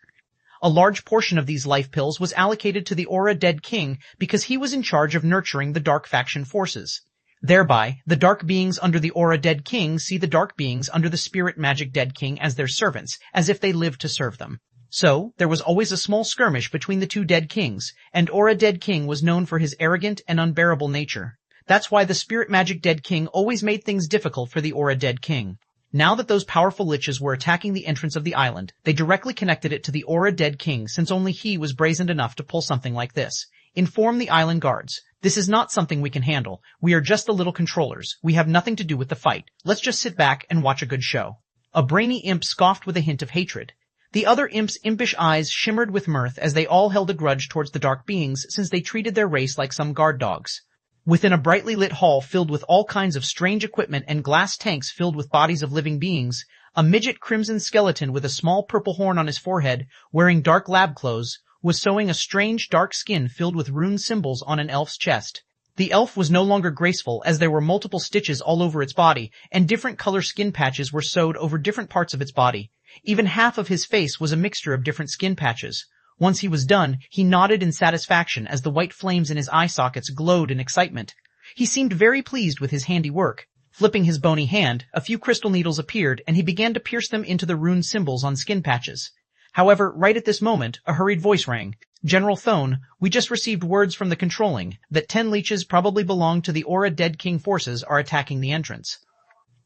A large portion of these life pills was allocated to the Aura Dead King because he was in charge of nurturing the dark faction forces. Thereby, the dark beings under the Aura Dead King see the dark beings under the Spirit Magic Dead King as their servants, as if they lived to serve them. So, there was always a small skirmish between the 2 Dead Kings, and Aura Dead King was known for his arrogant and unbearable nature. That's why the Spirit Magic Dead King always made things difficult for the Aura Dead King. Now that those powerful liches were attacking the entrance of the island, they directly connected it to the Aura Dead King since only he was brazened enough to pull something like this. Inform the island guards. This is not something we can handle. We are just the little controllers. We have nothing to do with the fight. Let's just sit back and watch a good show. A brainy imp scoffed with a hint of hatred. The other imps' impish eyes shimmered with mirth as they all held a grudge towards the dark beings since they treated their race like some guard dogs. Within a brightly lit hall filled with all kinds of strange equipment and glass tanks filled with bodies of living beings, a midget crimson skeleton with a small purple horn on his forehead, wearing dark lab clothes, was sewing a strange dark skin filled with rune symbols on an elf's chest. The elf was no longer graceful as there were multiple stitches all over its body, and different color skin patches were sewed over different parts of its body. Even half of his face was a mixture of different skin patches. Once he was done, he nodded in satisfaction as the white flames in his eye sockets glowed in excitement. He seemed very pleased with his handiwork. Flipping his bony hand, a few crystal needles appeared and he began to pierce them into the rune symbols on skin patches. However, right at this moment, a hurried voice rang. General Thone, we just received words from the controlling that 10 leeches probably belong to the Aura Dead King forces are attacking the entrance.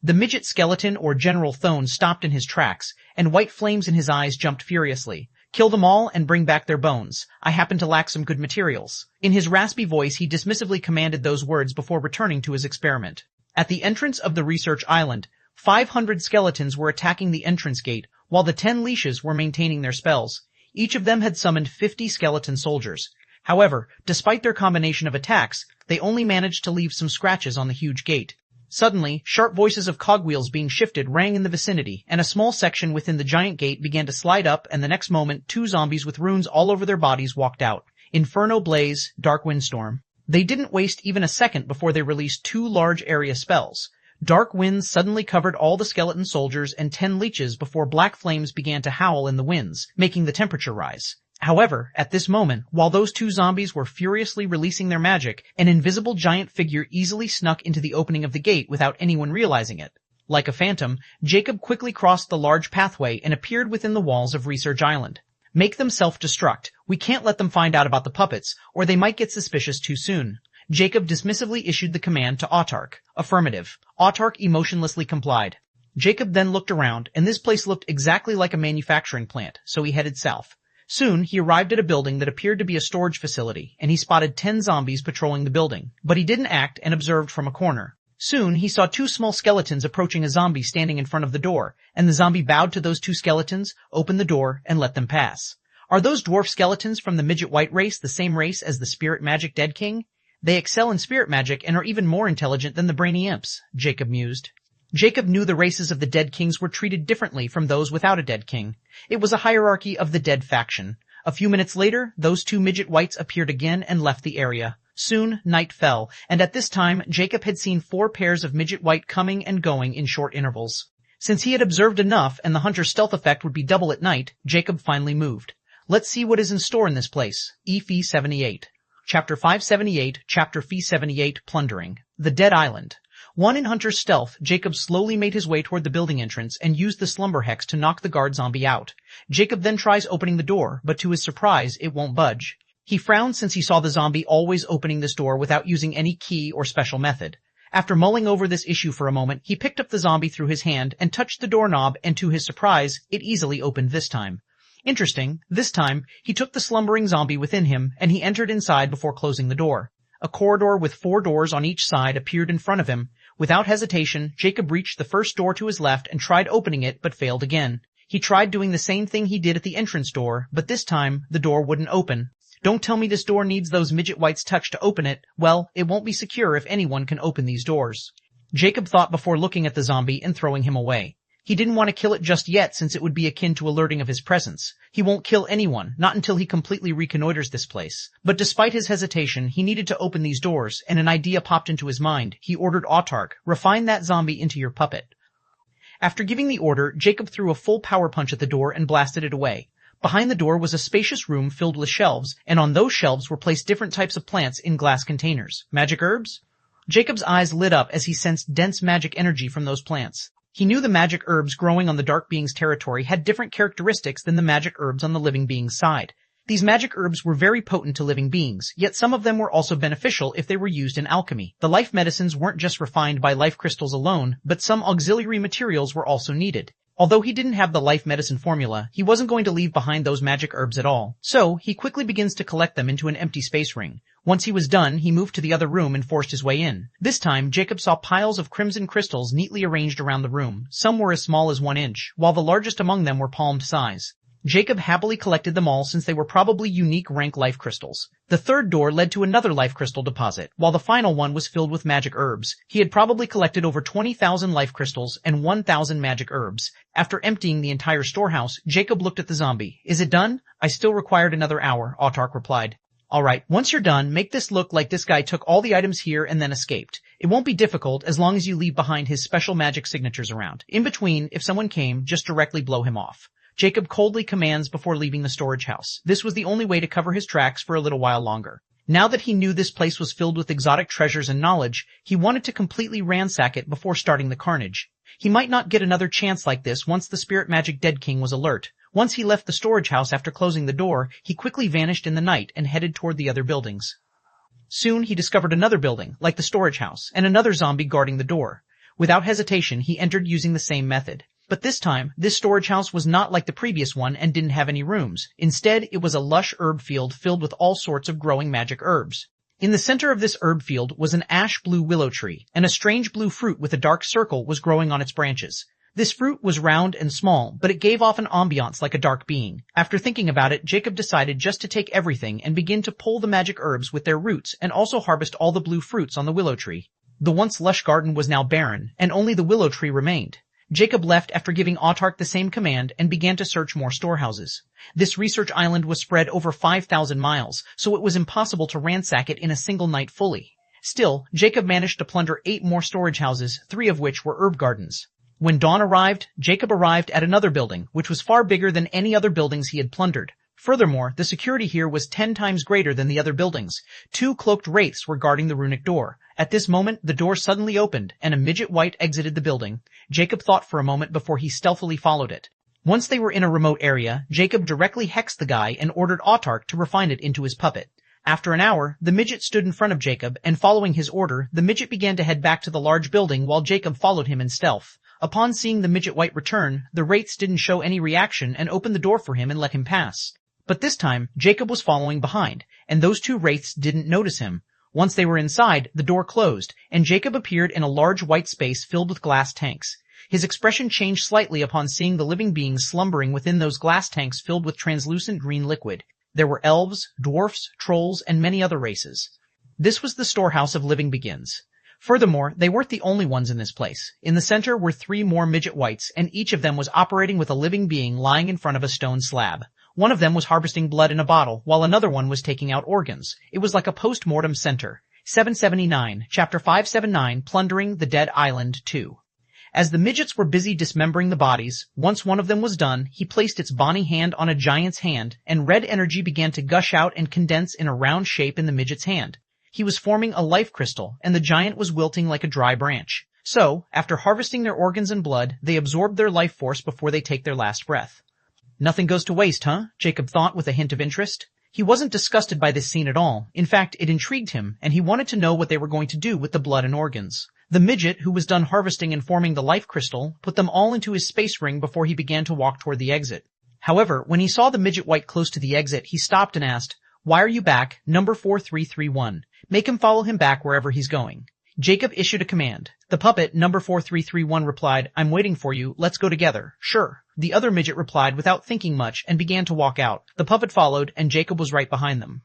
The midget skeleton or General Thone stopped in his tracks, and white flames in his eyes jumped furiously. Kill them all and bring back their bones. I happen to lack some good materials. In his raspy voice he dismissively commanded those words before returning to his experiment. At the entrance of the research island, 500 skeletons were attacking the entrance gate, while the 10 leashes were maintaining their spells. Each of them had summoned 50 skeleton soldiers. However, despite their combination of attacks, they only managed to leave some scratches on the huge gate. Suddenly, sharp voices of cogwheels being shifted rang in the vicinity, and a small section within the giant gate began to slide up, and the next moment 2 zombies with runes all over their bodies walked out. Inferno Blaze, Dark Windstorm. They didn't waste even a second before they released 2 large area spells. Dark winds suddenly covered all the skeleton soldiers and 10 leeches before black flames began to howl in the winds, making the temperature rise. However, at this moment, while those 2 zombies were furiously releasing their magic, an invisible giant figure easily snuck into the opening of the gate without anyone realizing it. Like a phantom, Jacob quickly crossed the large pathway and appeared within the walls of Research Island. Make them self-destruct. We can't let them find out about the puppets, or they might get suspicious too soon. Jacob dismissively issued the command to Autark. Affirmative. Autark emotionlessly complied. Jacob then looked around, and this place looked exactly like a manufacturing plant, so he headed south. Soon, he arrived at a building that appeared to be a storage facility, and he spotted 10 zombies patrolling the building. But he didn't act and observed from a corner. Soon, he saw 2 small skeletons approaching a zombie standing in front of the door, and the zombie bowed to those 2 skeletons, opened the door, and let them pass. Are those dwarf skeletons from the midget white race the same race as the spirit magic Dead King? They excel in spirit magic and are even more intelligent than the brainy imps, Jacob mused. Jacob knew the races of the Dead Kings were treated differently from those without a Dead King. It was a hierarchy of the Dead faction. A few minutes later, those 2 midget whites appeared again and left the area. Soon, night fell, and at this time, Jacob had seen 4 pairs of midget white coming and going in short intervals. Since he had observed enough and the hunter's stealth effect would be double at night, Jacob finally moved. Let's see what is in store in this place. Fee 78. Chapter 578, Chapter Fee 78, Plundering. The Dead Island. One in Hunter's stealth, Jacob slowly made his way toward the building entrance and used the slumber hex to knock the guard zombie out. Jacob then tries opening the door, but to his surprise, it won't budge. He frowned since he saw the zombie always opening this door without using any key or special method. After mulling over this issue for a moment, he picked up the zombie through his hand and touched the doorknob, and to his surprise, it easily opened this time. Interesting, this time, he took the slumbering zombie within him, and he entered inside before closing the door. A corridor with 4 doors on each side appeared in front of him. Without hesitation, Jacob reached the first door to his left and tried opening it, but failed again. He tried doing the same thing he did at the entrance door, but this time, the door wouldn't open. Don't tell me this door needs those midget whites' touch to open it. Well, it won't be secure if anyone can open these doors. Jacob thought before looking at the zombie and throwing him away. He didn't want to kill it just yet since it would be akin to alerting of his presence. He won't kill anyone, not until he completely reconnoiters this place. But despite his hesitation, he needed to open these doors, and an idea popped into his mind. He ordered Autark, refine that zombie into your puppet. After giving the order, Jacob threw a full power punch at the door and blasted it away. Behind the door was a spacious room filled with shelves, and on those shelves were placed different types of plants in glass containers. Magic herbs? Jacob's eyes lit up as he sensed dense magic energy from those plants. He knew the magic herbs growing on the dark being's territory had different characteristics than the magic herbs on the living being's side. These magic herbs were very potent to living beings, yet some of them were also beneficial if they were used in alchemy. The life medicines weren't just refined by life crystals alone, but some auxiliary materials were also needed. Although he didn't have the life medicine formula, he wasn't going to leave behind those magic herbs at all. So, he quickly begins to collect them into an empty space ring. Once he was done, he moved to the other room and forced his way in. This time, Jacob saw piles of crimson crystals neatly arranged around the room. Some were as small as 1 inch, while the largest among them were palm size. Jacob happily collected them all since they were probably unique rank life crystals. The third door led to another life crystal deposit, while the final one was filled with magic herbs. He had probably collected over 20,000 life crystals and 1,000 magic herbs. After emptying the entire storehouse, Jacob looked at the zombie. Is it done? I still required another hour, Autark replied. Alright, once you're done, make this look like this guy took all the items here and then escaped. It won't be difficult as long as you leave behind his special magic signatures around. In between, if someone came, just directly blow him off. Jacob coldly commands before leaving the storage house. This was the only way to cover his tracks for a little while longer. Now that he knew this place was filled with exotic treasures and knowledge, he wanted to completely ransack it before starting the carnage. He might not get another chance like this once the spirit magic Dead King was alert. Once he left the storage house after closing the door, he quickly vanished in the night and headed toward the other buildings. Soon he discovered another building, like the storage house, and another zombie guarding the door. Without hesitation, he entered using the same method. But this time, this storage house was not like the previous one and didn't have any rooms. Instead, it was a lush herb field filled with all sorts of growing magic herbs. In the center of this herb field was an ash blue willow tree, and a strange blue fruit with a dark circle was growing on its branches. This fruit was round and small, but it gave off an ambiance like a dark being. After thinking about it, Jacob decided just to take everything and begin to pull the magic herbs with their roots and also harvest all the blue fruits on the willow tree. The once lush garden was now barren, and only the willow tree remained. Jacob left after giving Autark the same command and began to search more storehouses. This research island was spread over 5,000 miles, so it was impossible to ransack it in a single night fully. Still, Jacob managed to plunder 8 more storage houses, 3 of which were herb gardens. When dawn arrived, Jacob arrived at another building, which was far bigger than any other buildings he had plundered. Furthermore, the security here was 10 times greater than the other buildings. 2 cloaked wraiths were guarding the runic door. At this moment, the door suddenly opened, and a midget wight exited the building. Jacob thought for a moment before he stealthily followed it. Once they were in a remote area, Jacob directly hexed the guy and ordered Autark to refine it into his puppet. After an hour, the midget stood in front of Jacob, and following his order, the midget began to head back to the large building while Jacob followed him in stealth. Upon seeing the midget wight return, the wraiths didn't show any reaction and opened the door for him and let him pass. But this time, Jacob was following behind, and those 2 wraiths didn't notice him. Once they were inside, the door closed, and Jacob appeared in a large white space filled with glass tanks. His expression changed slightly upon seeing the living beings slumbering within those glass tanks filled with translucent green liquid. There were elves, dwarfs, trolls, and many other races. This was the storehouse of living beings. Furthermore, they weren't the only ones in this place. In the center were 3 more midget wights, and each of them was operating with a living being lying in front of a stone slab. One of them was harvesting blood in a bottle, while another one was taking out organs. It was like a post-mortem center. 779, Chapter 579, Plundering the Dead Island 2. As the midgets were busy dismembering the bodies, once one of them was done, he placed its bony hand on a giant's hand, and red energy began to gush out and condense in a round shape in the midget's hand. He was forming a life crystal, and the giant was wilting like a dry branch. So, after harvesting their organs and blood, they absorb their life force before they take their last breath. Nothing goes to waste, huh? Jacob thought with a hint of interest. He wasn't disgusted by this scene at all. In fact, it intrigued him, and he wanted to know what they were going to do with the blood and organs. The midget, who was done harvesting and forming the life crystal, put them all into his space ring before he began to walk toward the exit. However, when he saw the midget wight close to the exit, he stopped and asked, "Why are you back? Number 4331. Make him follow him back wherever he's going." Jacob issued a command. The puppet, number 4331, replied, "I'm waiting for you. Let's go together." "Sure." The other midget replied without thinking much and began to walk out. The puppet followed, and Jacob was right behind them.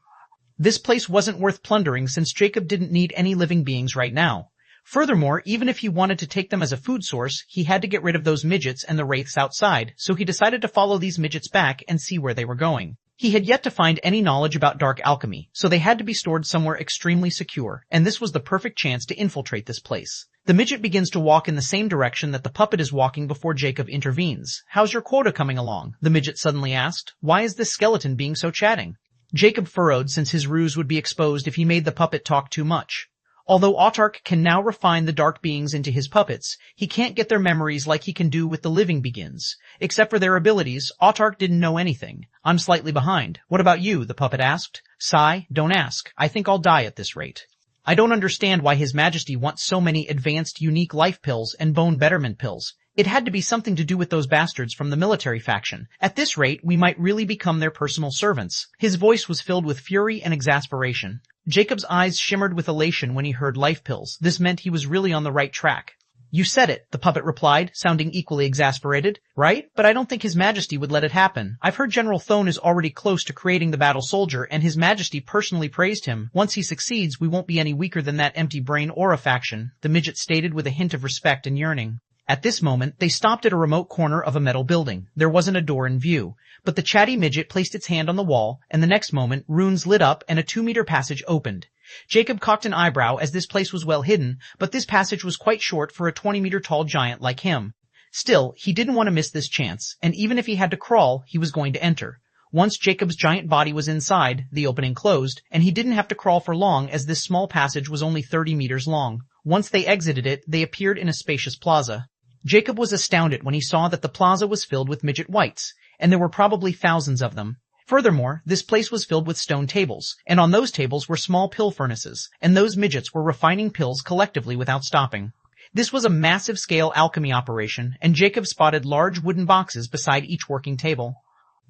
This place wasn't worth plundering since Jacob didn't need any living beings right now. Furthermore, even if he wanted to take them as a food source, he had to get rid of those midgets and the wraiths outside, so he decided to follow these midgets back and see where they were going. He had yet to find any knowledge about dark alchemy, so they had to be stored somewhere extremely secure, and this was the perfect chance to infiltrate this place. The midget begins to walk in the same direction that the puppet is walking before Jacob intervenes. "How's your quota coming along?" the midget suddenly asked. "Why is this skeleton being so chatting?" Jacob furrowed since his ruse would be exposed if he made the puppet talk too much. Although Autark can now refine the dark beings into his puppets, he can't get their memories like he can do with the living beings. Except for their abilities, Autark didn't know anything. "I'm slightly behind. What about you?" the puppet asked. "Sigh, don't ask. I think I'll die at this rate. I don't understand why His Majesty wants so many advanced unique life pills and bone betterment pills. It had to be something to do with those bastards from the military faction. At this rate, we might really become their personal servants." His voice was filled with fury and exasperation. Jacob's eyes shimmered with elation when he heard life pills. This meant he was really on the right track. "You said it," the puppet replied, sounding equally exasperated. "Right? But I don't think His Majesty would let it happen. I've heard General Thone is already close to creating the battle soldier, and His Majesty personally praised him. Once he succeeds, we won't be any weaker than that empty brain aura faction," the midget stated with a hint of respect and yearning. At this moment, they stopped at a remote corner of a metal building. There wasn't a door in view, but the chatty midget placed its hand on the wall, and the next moment, runes lit up and a 2-meter passage opened. Jacob cocked an eyebrow as this place was well hidden, but this passage was quite short for a 20-meter-tall giant like him. Still, he didn't want to miss this chance, and even if he had to crawl, he was going to enter. Once Jacob's giant body was inside, the opening closed, and he didn't have to crawl for long as this small passage was only 30 meters long. Once they exited it, they appeared in a spacious plaza. Jacob was astounded when he saw that the plaza was filled with midget wights, and there were probably thousands of them. Furthermore, this place was filled with stone tables, and on those tables were small pill furnaces, and those midgets were refining pills collectively without stopping. This was a massive-scale alchemy operation, and Jacob spotted large wooden boxes beside each working table.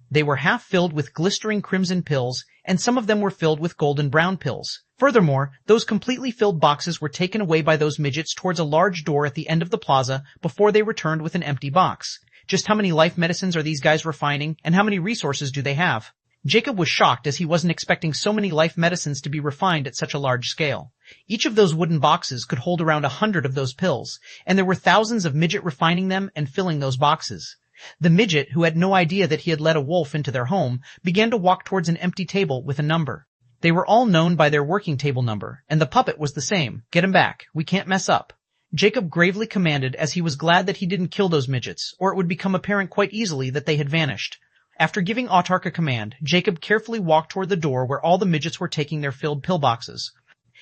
They were half filled with glistering crimson pills, and some of them were filled with golden brown pills. Furthermore, those completely filled boxes were taken away by those midgets towards a large door at the end of the plaza before they returned with an empty box. Just how many life medicines are these guys refining, and how many resources do they have? Jacob was shocked as he wasn't expecting so many life medicines to be refined at such a large scale. Each of those wooden boxes could hold around 100 of those pills, and there were thousands of midget refining them and filling those boxes. The midget, who had no idea that he had let a wolf into their home, began to walk towards an empty table with a number. They were all known by their working table number, and the puppet was the same. Get him back. We can't mess up. Jacob gravely commanded, as he was glad that he didn't kill those midgets, or it would become apparent quite easily that they had vanished. After giving Autark a command, Jacob carefully walked toward the door where all the midgets were taking their filled pillboxes.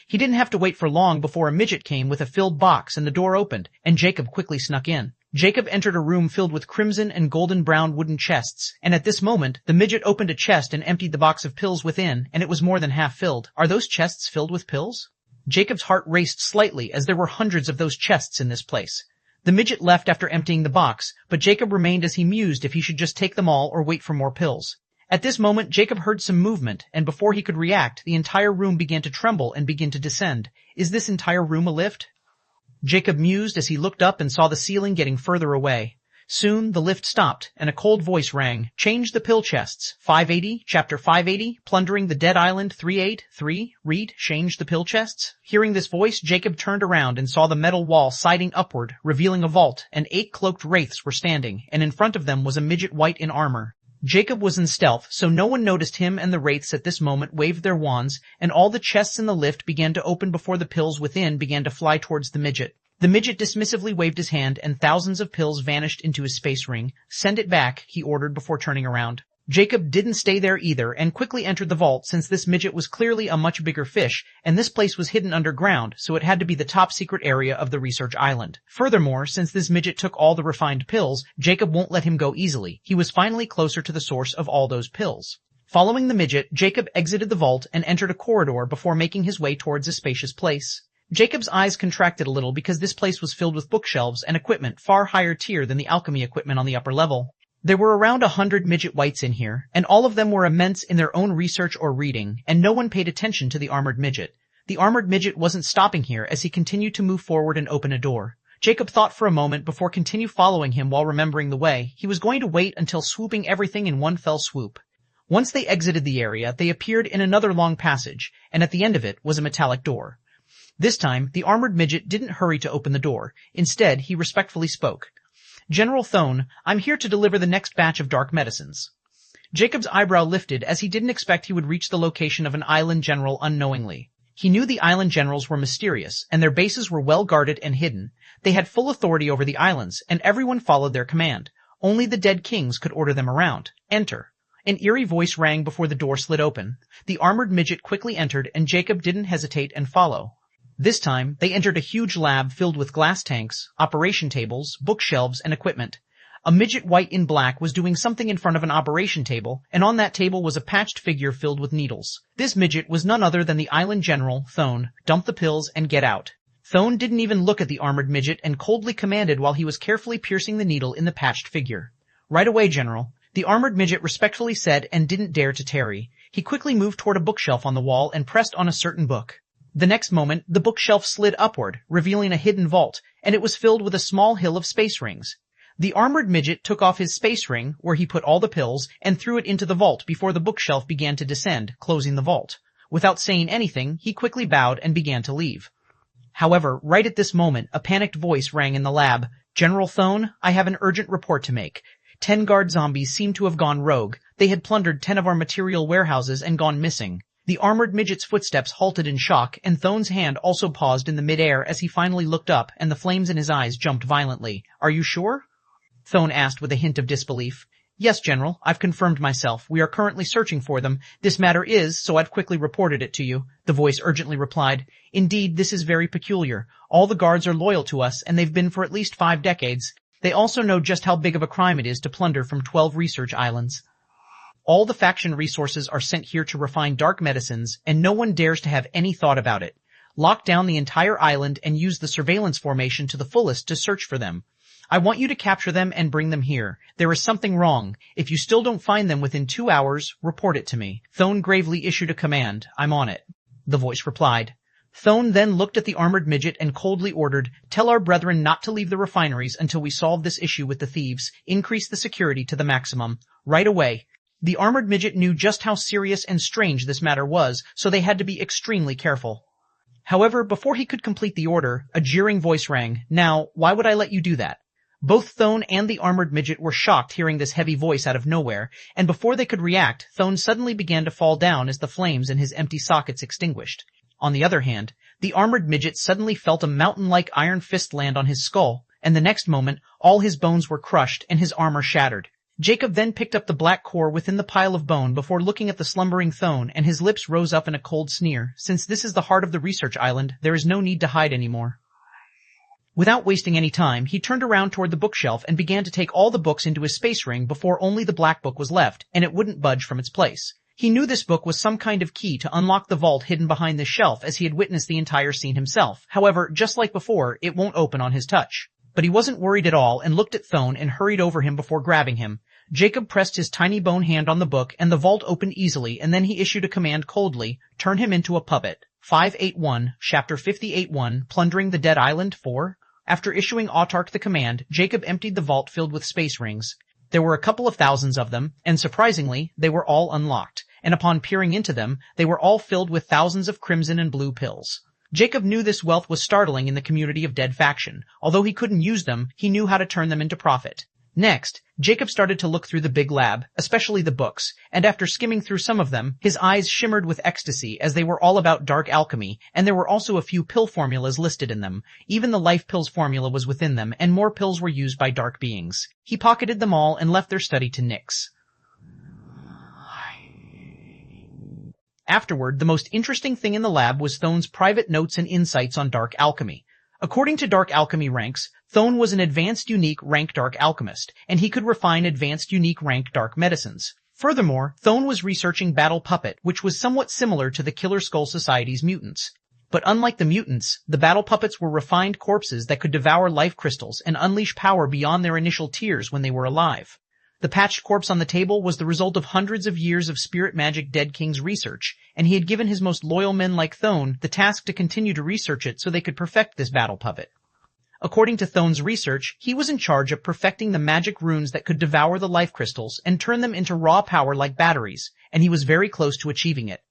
He didn't have to wait for long before a midget came with a filled box and the door opened, and Jacob quickly snuck in. Jacob entered a room filled with crimson and golden brown wooden chests, and at this moment, the midget opened a chest and emptied the box of pills within, and it was more than half filled. Are those chests filled with pills? Jacob's heart raced slightly as there were hundreds of those chests in this place. The midget left after emptying the box, but Jacob remained as he mused if he should just take them all or wait for more pills. At this moment, Jacob heard some movement, and before he could react, the entire room began to tremble and begin to descend. Is this entire room a lift? Jacob mused as he looked up and saw the ceiling getting further away. Soon, the lift stopped, and a cold voice rang. Change the pill chests. 580, chapter 580, plundering the dead island 383. Read, change the pill chests. Hearing this voice, Jacob turned around and saw the metal wall siding upward, revealing a vault, and 8 cloaked wraiths were standing, and in front of them was a midget white in armor. Jacob was in stealth, so no one noticed him, and the wraiths at this moment waved their wands, and all the chests in the lift began to open before the pills within began to fly towards the midget. The midget dismissively waved his hand, and thousands of pills vanished into his space ring. Send it back, he ordered before turning around. Jacob didn't stay there either, and quickly entered the vault since this midget was clearly a much bigger fish, and this place was hidden underground, so it had to be the top secret area of the research island. Furthermore, since this midget took all the refined pills, Jacob won't let him go easily. He was finally closer to the source of all those pills. Following the midget, Jacob exited the vault and entered a corridor before making his way towards a spacious place. Jacob's eyes contracted a little because this place was filled with bookshelves and equipment far higher tier than the alchemy equipment on the upper level. There were around 100 midget whites in here, and all of them were immense in their own research or reading, and no one paid attention to the armored midget. The armored midget wasn't stopping here as he continued to move forward and open a door. Jacob thought for a moment before continue following him while remembering the way. He was going to wait until swooping everything in one fell swoop. Once they exited the area, they appeared in another long passage, and at the end of it was a metallic door. This time, the armored midget didn't hurry to open the door. Instead, he respectfully spoke. General Thone, I'm here to deliver the next batch of dark medicines. Jacob's eyebrow lifted as he didn't expect he would reach the location of an island general unknowingly. He knew the island generals were mysterious, and their bases were well guarded and hidden. They had full authority over the islands, and everyone followed their command. Only the dead kings could order them around. Enter. An eerie voice rang before the door slid open. The armored midget quickly entered, and Jacob didn't hesitate and follow. This time, they entered a huge lab filled with glass tanks, operation tables, bookshelves, and equipment. A midget white in black was doing something in front of an operation table, and on that table was a patched figure filled with needles. This midget was none other than the island general, Thone. Dump the pills and get out. Thone didn't even look at the armored midget and coldly commanded while he was carefully piercing the needle in the patched figure. Right away, General. The armored midget respectfully said and didn't dare to tarry. He quickly moved toward a bookshelf on the wall and pressed on a certain book. The next moment, the bookshelf slid upward, revealing a hidden vault, and it was filled with a small hill of space rings. The armored midget took off his space ring, where he put all the pills, and threw it into the vault before the bookshelf began to descend, closing the vault. Without saying anything, he quickly bowed and began to leave. However, right at this moment, a panicked voice rang in the lab. General Thone, I have an urgent report to make. 10 guard zombies seem to have gone rogue. They had plundered 10 of our material warehouses and gone missing. The armored midget's footsteps halted in shock, and Thone's hand also paused in the midair as he finally looked up, and the flames in his eyes jumped violently. Are you sure? Thone asked with a hint of disbelief. Yes, General, I've confirmed myself. We are currently searching for them. This matter is, so I've quickly reported it to you, the voice urgently replied. Indeed, this is very peculiar. All the guards are loyal to us, and they've been for at least 5 decades. They also know just how big of a crime it is to plunder from 12 research islands. All the faction resources are sent here to refine dark medicines, and no one dares to have any thought about it. Lock down the entire island and use the surveillance formation to the fullest to search for them. I want you to capture them and bring them here. There is something wrong. If you still don't find them within 2 hours, report it to me. Thone gravely issued a command. I'm on it. the voice replied. Thone then looked at the armored midget and coldly ordered, "Tell our brethren not to leave the refineries until we solve this issue with the thieves. Increase the security to the maximum. Right away." The armored midget knew just how serious and strange this matter was, so they had to be extremely careful. However, before he could complete the order, a jeering voice rang. "Now, why would I let you do that?" Both Thone and the armored midget were shocked hearing this heavy voice out of nowhere, and before they could react, Thone suddenly began to fall down as the flames in his empty sockets extinguished. On the other hand, the armored midget suddenly felt a mountain-like iron fist land on his skull, and the next moment, all his bones were crushed and his armor shattered. Jacob then picked up the black core within the pile of bone before looking at the slumbering Thone, and his lips rose up in a cold sneer. Since this is the heart of the research island, there is no need to hide anymore. Without wasting any time, he turned around toward the bookshelf and began to take all the books into his space ring before only the black book was left, and it wouldn't budge from its place. He knew this book was some kind of key to unlock the vault hidden behind this shelf, as he had witnessed the entire scene himself. However, just like before, it won't open on his touch. But he wasn't worried at all and looked at Thone and hurried over him before grabbing him. Jacob pressed his tiny bone hand on the book and the vault opened easily, and then he issued a command coldly, "Turn him into a puppet." 581, Chapter 58-1, Plundering the Dead Island 4. After issuing Autarch the command, Jacob emptied the vault filled with space rings. There were a couple of thousands of them, and surprisingly, they were all unlocked, and upon peering into them, they were all filled with thousands of crimson and blue pills. Jacob knew this wealth was startling in the community of Dead Faction. Although he couldn't use them, he knew how to turn them into profit. Next, Jacob started to look through the big lab, especially the books, and after skimming through some of them, his eyes shimmered with ecstasy as they were all about dark alchemy, and there were also a few pill formulas listed in them. Even the life pills formula was within them, and more pills were used by dark beings. He pocketed them all and left their study to Nyx. Afterward, the most interesting thing in the lab was Thone's private notes and insights on dark alchemy. According to dark alchemy ranks, Thone was an advanced unique rank dark alchemist, and he could refine advanced unique rank dark medicines. Furthermore, Thone was researching Battle Puppet, which was somewhat similar to the Killer Skull Society's mutants. But unlike the mutants, the Battle Puppets were refined corpses that could devour life crystals and unleash power beyond their initial tiers when they were alive. The patched corpse on the table was the result of hundreds of years of spirit magic Dead King's research, and he had given his most loyal men like Thone the task to continue to research it so they could perfect this battle puppet. According to Thone's research, he was in charge of perfecting the magic runes that could devour the life crystals and turn them into raw power like batteries, and he was very close to achieving it.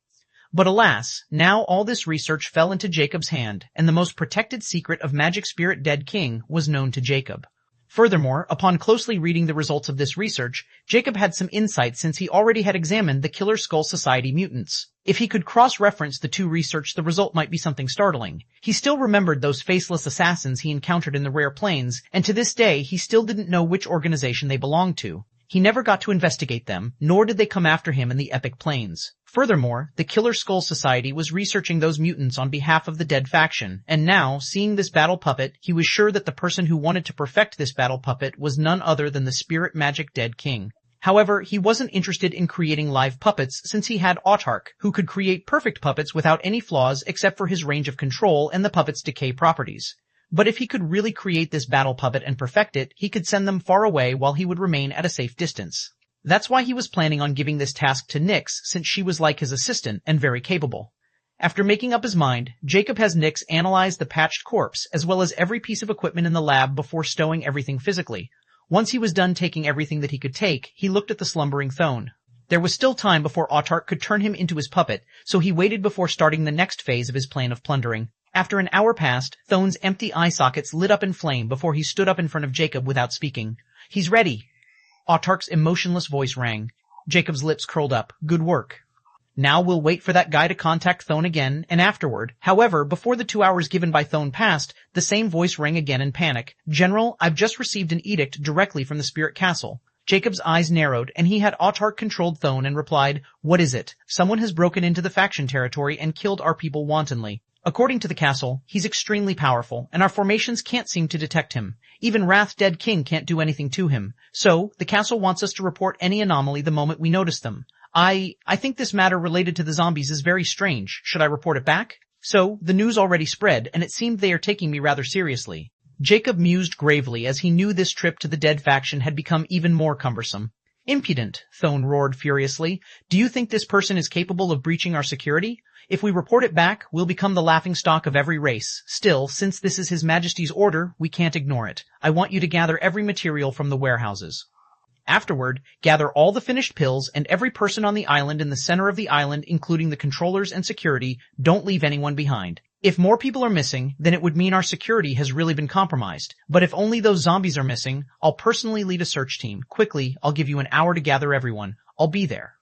But alas, now all this research fell into Jacob's hand, and the most protected secret of Magic Spirit Dead King was known to Jacob. Furthermore, upon closely reading the results of this research, Jacob had some insight since he already had examined the Killer Skull Society mutants. If he could cross-reference the two research, the result might be something startling. He still remembered those faceless assassins he encountered in the rare plains, and to this day he still didn't know which organization they belonged to. He never got to investigate them, nor did they come after him in the Epic Plains. Furthermore, the Killer Skull Society was researching those mutants on behalf of the Dead Faction, and now, seeing this battle puppet, he was sure that the person who wanted to perfect this battle puppet was none other than the Spirit Magic Dead King. However, he wasn't interested in creating live puppets since he had Autarch, who could create perfect puppets without any flaws except for his range of control and the puppet's decay properties. But if he could really create this battle puppet and perfect it, he could send them far away while he would remain at a safe distance. That's why he was planning on giving this task to Nyx, since she was like his assistant and very capable. After making up his mind, Jacob has Nyx analyze the patched corpse as well as every piece of equipment in the lab before stowing everything physically. Once he was done taking everything that he could take, he looked at the slumbering Thone. There was still time before Autarch could turn him into his puppet, so he waited before starting the next phase of his plan of plundering. After an hour passed, Thone's empty eye sockets lit up in flame before he stood up in front of Jacob without speaking. "He's ready." Autarch's emotionless voice rang. Jacob's lips curled up. "Good work. Now we'll wait for that guy to contact Thone again, and afterward." However, before the 2 hours given by Thone passed, the same voice rang again in panic. "General, I've just received an edict directly from the Spirit Castle." Jacob's eyes narrowed, and he had Autarch-controlled Thone and replied, "What is it? Someone has broken into the faction territory and killed our people wantonly. According to the castle, he's extremely powerful, and our formations can't seem to detect him. Even Wrath Dead King can't do anything to him. So, the castle wants us to report any anomaly the moment we notice them. I think this matter related to the zombies is very strange. Should I report it back?" So, the news already spread, and it seemed they are taking me rather seriously. Jacob mused gravely as he knew this trip to the Dead Faction had become even more cumbersome. Impudent, Thone roared furiously. Do you think this person is capable of breaching our security? If we report it back, we'll become the laughingstock of every race. Still, since this is His Majesty's order, we can't ignore it. I want you to gather every material from the warehouses. Afterward, gather all the finished pills and every person on the island in the center of the island, including the controllers and security. Don't leave anyone behind. If more people are missing, then it would mean our security has really been compromised. But if only those zombies are missing, I'll personally lead a search team. Quickly, I'll give you an hour to gather everyone. I'll be there.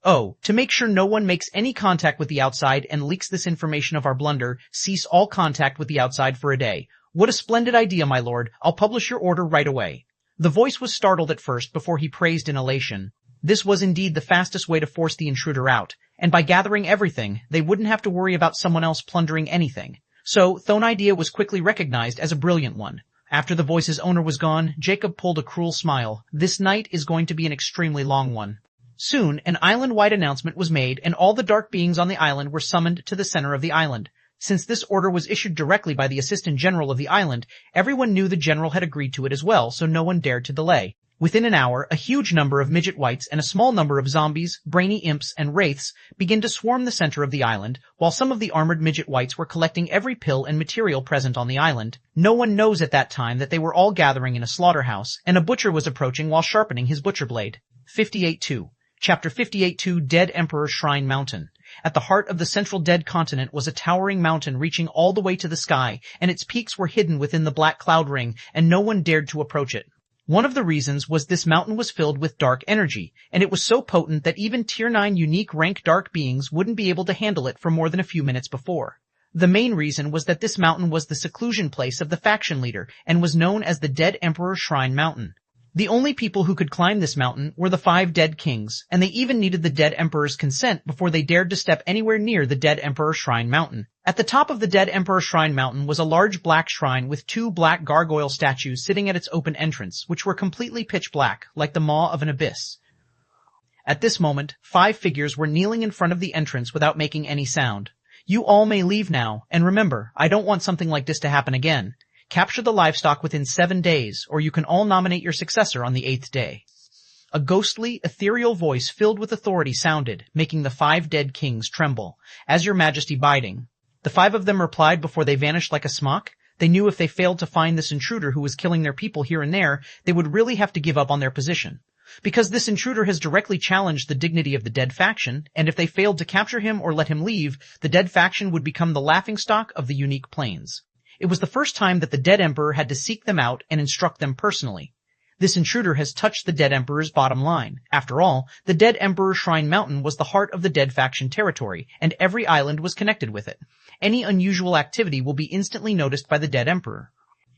Oh, to make sure no one makes any contact with the outside and leaks this information of our blunder, cease all contact with the outside for a day. What a splendid idea, my lord. I'll publish your order right away. The voice was startled at first before he praised in elation. This was indeed the fastest way to force the intruder out, and by gathering everything, they wouldn't have to worry about someone else plundering anything. So, Thone's idea was quickly recognized as a brilliant one. After the voice's owner was gone, Jacob pulled a cruel smile. This night is going to be an extremely long one. Soon, an island-wide announcement was made, and all the dark beings on the island were summoned to the center of the island. Since this order was issued directly by the Assistant General of the island, everyone knew the General had agreed to it as well, so no one dared to delay. Within an hour, a huge number of midget wights and a small number of zombies, brainy imps, and wraiths began to swarm the center of the island, while some of the armored midget wights were collecting every pill and material present on the island. No one knows at that time that they were all gathering in a slaughterhouse, and a butcher was approaching while sharpening his butcher blade. 58-2. Chapter 58-2 Dead Emperor Shrine Mountain. At the heart of the central dead continent was a towering mountain reaching all the way to the sky, and its peaks were hidden within the black cloud ring, and no one dared to approach it. One of the reasons was this mountain was filled with dark energy, and it was so potent that even Tier 9 unique rank dark beings wouldn't be able to handle it for more than a few minutes before. The main reason was that this mountain was the seclusion place of the faction leader, and was known as the Dead Emperor Shrine Mountain. The only people who could climb this mountain were the 5 dead kings, and they even needed the Dead Emperor's consent before they dared to step anywhere near the Dead Emperor Shrine Mountain. At the top of the Dead Emperor Shrine Mountain was a large black shrine with 2 black gargoyle statues sitting at its open entrance, which were completely pitch black, like the maw of an abyss. At this moment, 5 figures were kneeling in front of the entrance without making any sound. You all may leave now, and remember, I don't want something like this to happen again. Capture the livestock within 7 days, or you can all nominate your successor on the 8th day. A ghostly, ethereal voice filled with authority sounded, making the 5 dead kings tremble. As your majesty biding. The 5 of them replied before they vanished like a smock. They knew if they failed to find this intruder who was killing their people here and there, they would really have to give up on their position. Because this intruder has directly challenged the dignity of the dead faction, and if they failed to capture him or let him leave, the dead faction would become the laughingstock of the unique planes. It was the first time that the Dead Emperor had to seek them out and instruct them personally. This intruder has touched the Dead Emperor's bottom line. After all, the Dead Emperor Shrine Mountain was the heart of the Dead faction territory, and every island was connected with it. Any unusual activity will be instantly noticed by the Dead Emperor.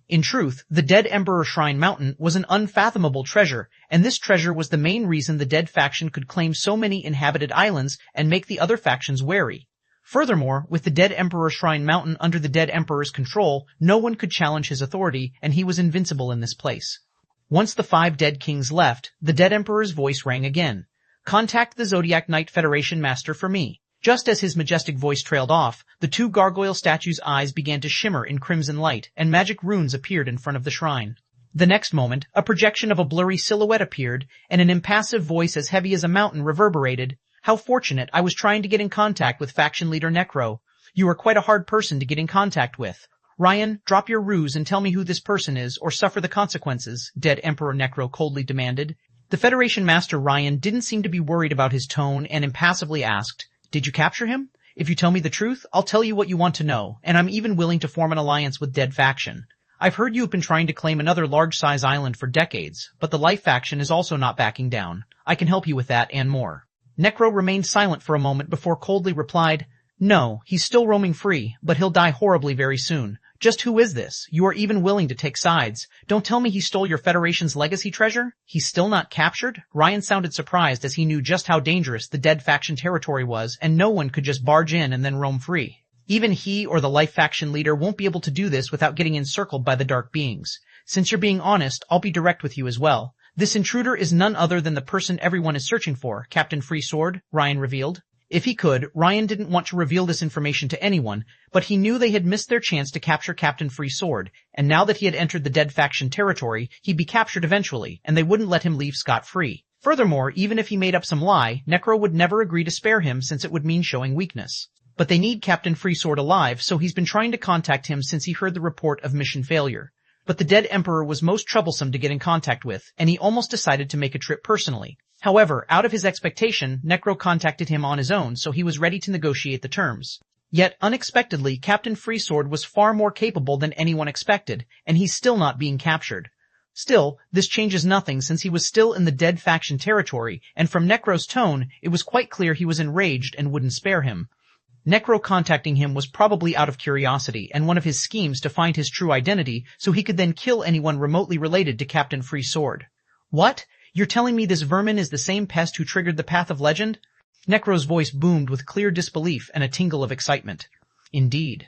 In truth, the Dead Emperor Shrine Mountain was an unfathomable treasure, and this treasure was the main reason the Dead faction could claim so many inhabited islands and make the other factions wary. Furthermore, with the Dead Emperor Shrine Mountain under the Dead Emperor's control, no one could challenge his authority, and he was invincible in this place. Once the 5 dead kings left, the Dead Emperor's voice rang again. Contact the Zodiac Knight Federation Master for me. Just as his majestic voice trailed off, the 2 gargoyle statues' eyes began to shimmer in crimson light, and magic runes appeared in front of the shrine. The next moment, a projection of a blurry silhouette appeared, and an impassive voice as heavy as a mountain reverberated. How fortunate, I was trying to get in contact with faction leader Necro. You are quite a hard person to get in contact with. Ryan, drop your ruse and tell me who this person is, or suffer the consequences, Dead Emperor Necro coldly demanded. The Federation Master Ryan didn't seem to be worried about his tone and impassively asked, Did you capture him? If you tell me the truth, I'll tell you what you want to know, and I'm even willing to form an alliance with Dead Faction. I've heard you've been trying to claim another large-size island for decades, but the Life Faction is also not backing down. I can help you with that and more. Necro remained silent for a moment before coldly replied, No, he's still roaming free, but he'll die horribly very soon. Just who is this? You are even willing to take sides. Don't tell me he stole your Federation's legacy treasure? He's still not captured? Ryan sounded surprised as he knew just how dangerous the Dead Faction territory was, and no one could just barge in and then roam free. Even he or the Life Faction leader won't be able to do this without getting encircled by the Dark Beings. Since you're being honest, I'll be direct with you as well. This intruder is none other than the person everyone is searching for, Captain Free Sword, Ryan revealed. If he could, Ryan didn't want to reveal this information to anyone, but he knew they had missed their chance to capture Captain Free Sword, and now that he had entered the Dead Faction territory, he'd be captured eventually, and they wouldn't let him leave scot-free. Furthermore, even if he made up some lie, Necro would never agree to spare him since it would mean showing weakness. But they need Captain Freesword alive, so he's been trying to contact him since he heard the report of mission failure. But the dead Emperor was most troublesome to get in contact with, and he almost decided to make a trip personally. However, out of his expectation, Necro contacted him on his own, so he was ready to negotiate the terms. Yet, unexpectedly, Captain Freesword was far more capable than anyone expected, and he's still not being captured. Still, this changes nothing since he was still in the dead faction territory, and from Necro's tone, it was quite clear he was enraged and wouldn't spare him. Necro contacting him was probably out of curiosity and one of his schemes to find his true identity so he could then kill anyone remotely related to Captain Freesword. What? You're telling me this vermin is the same pest who triggered the Path of Legend? Necro's voice boomed with clear disbelief and a tingle of excitement. Indeed.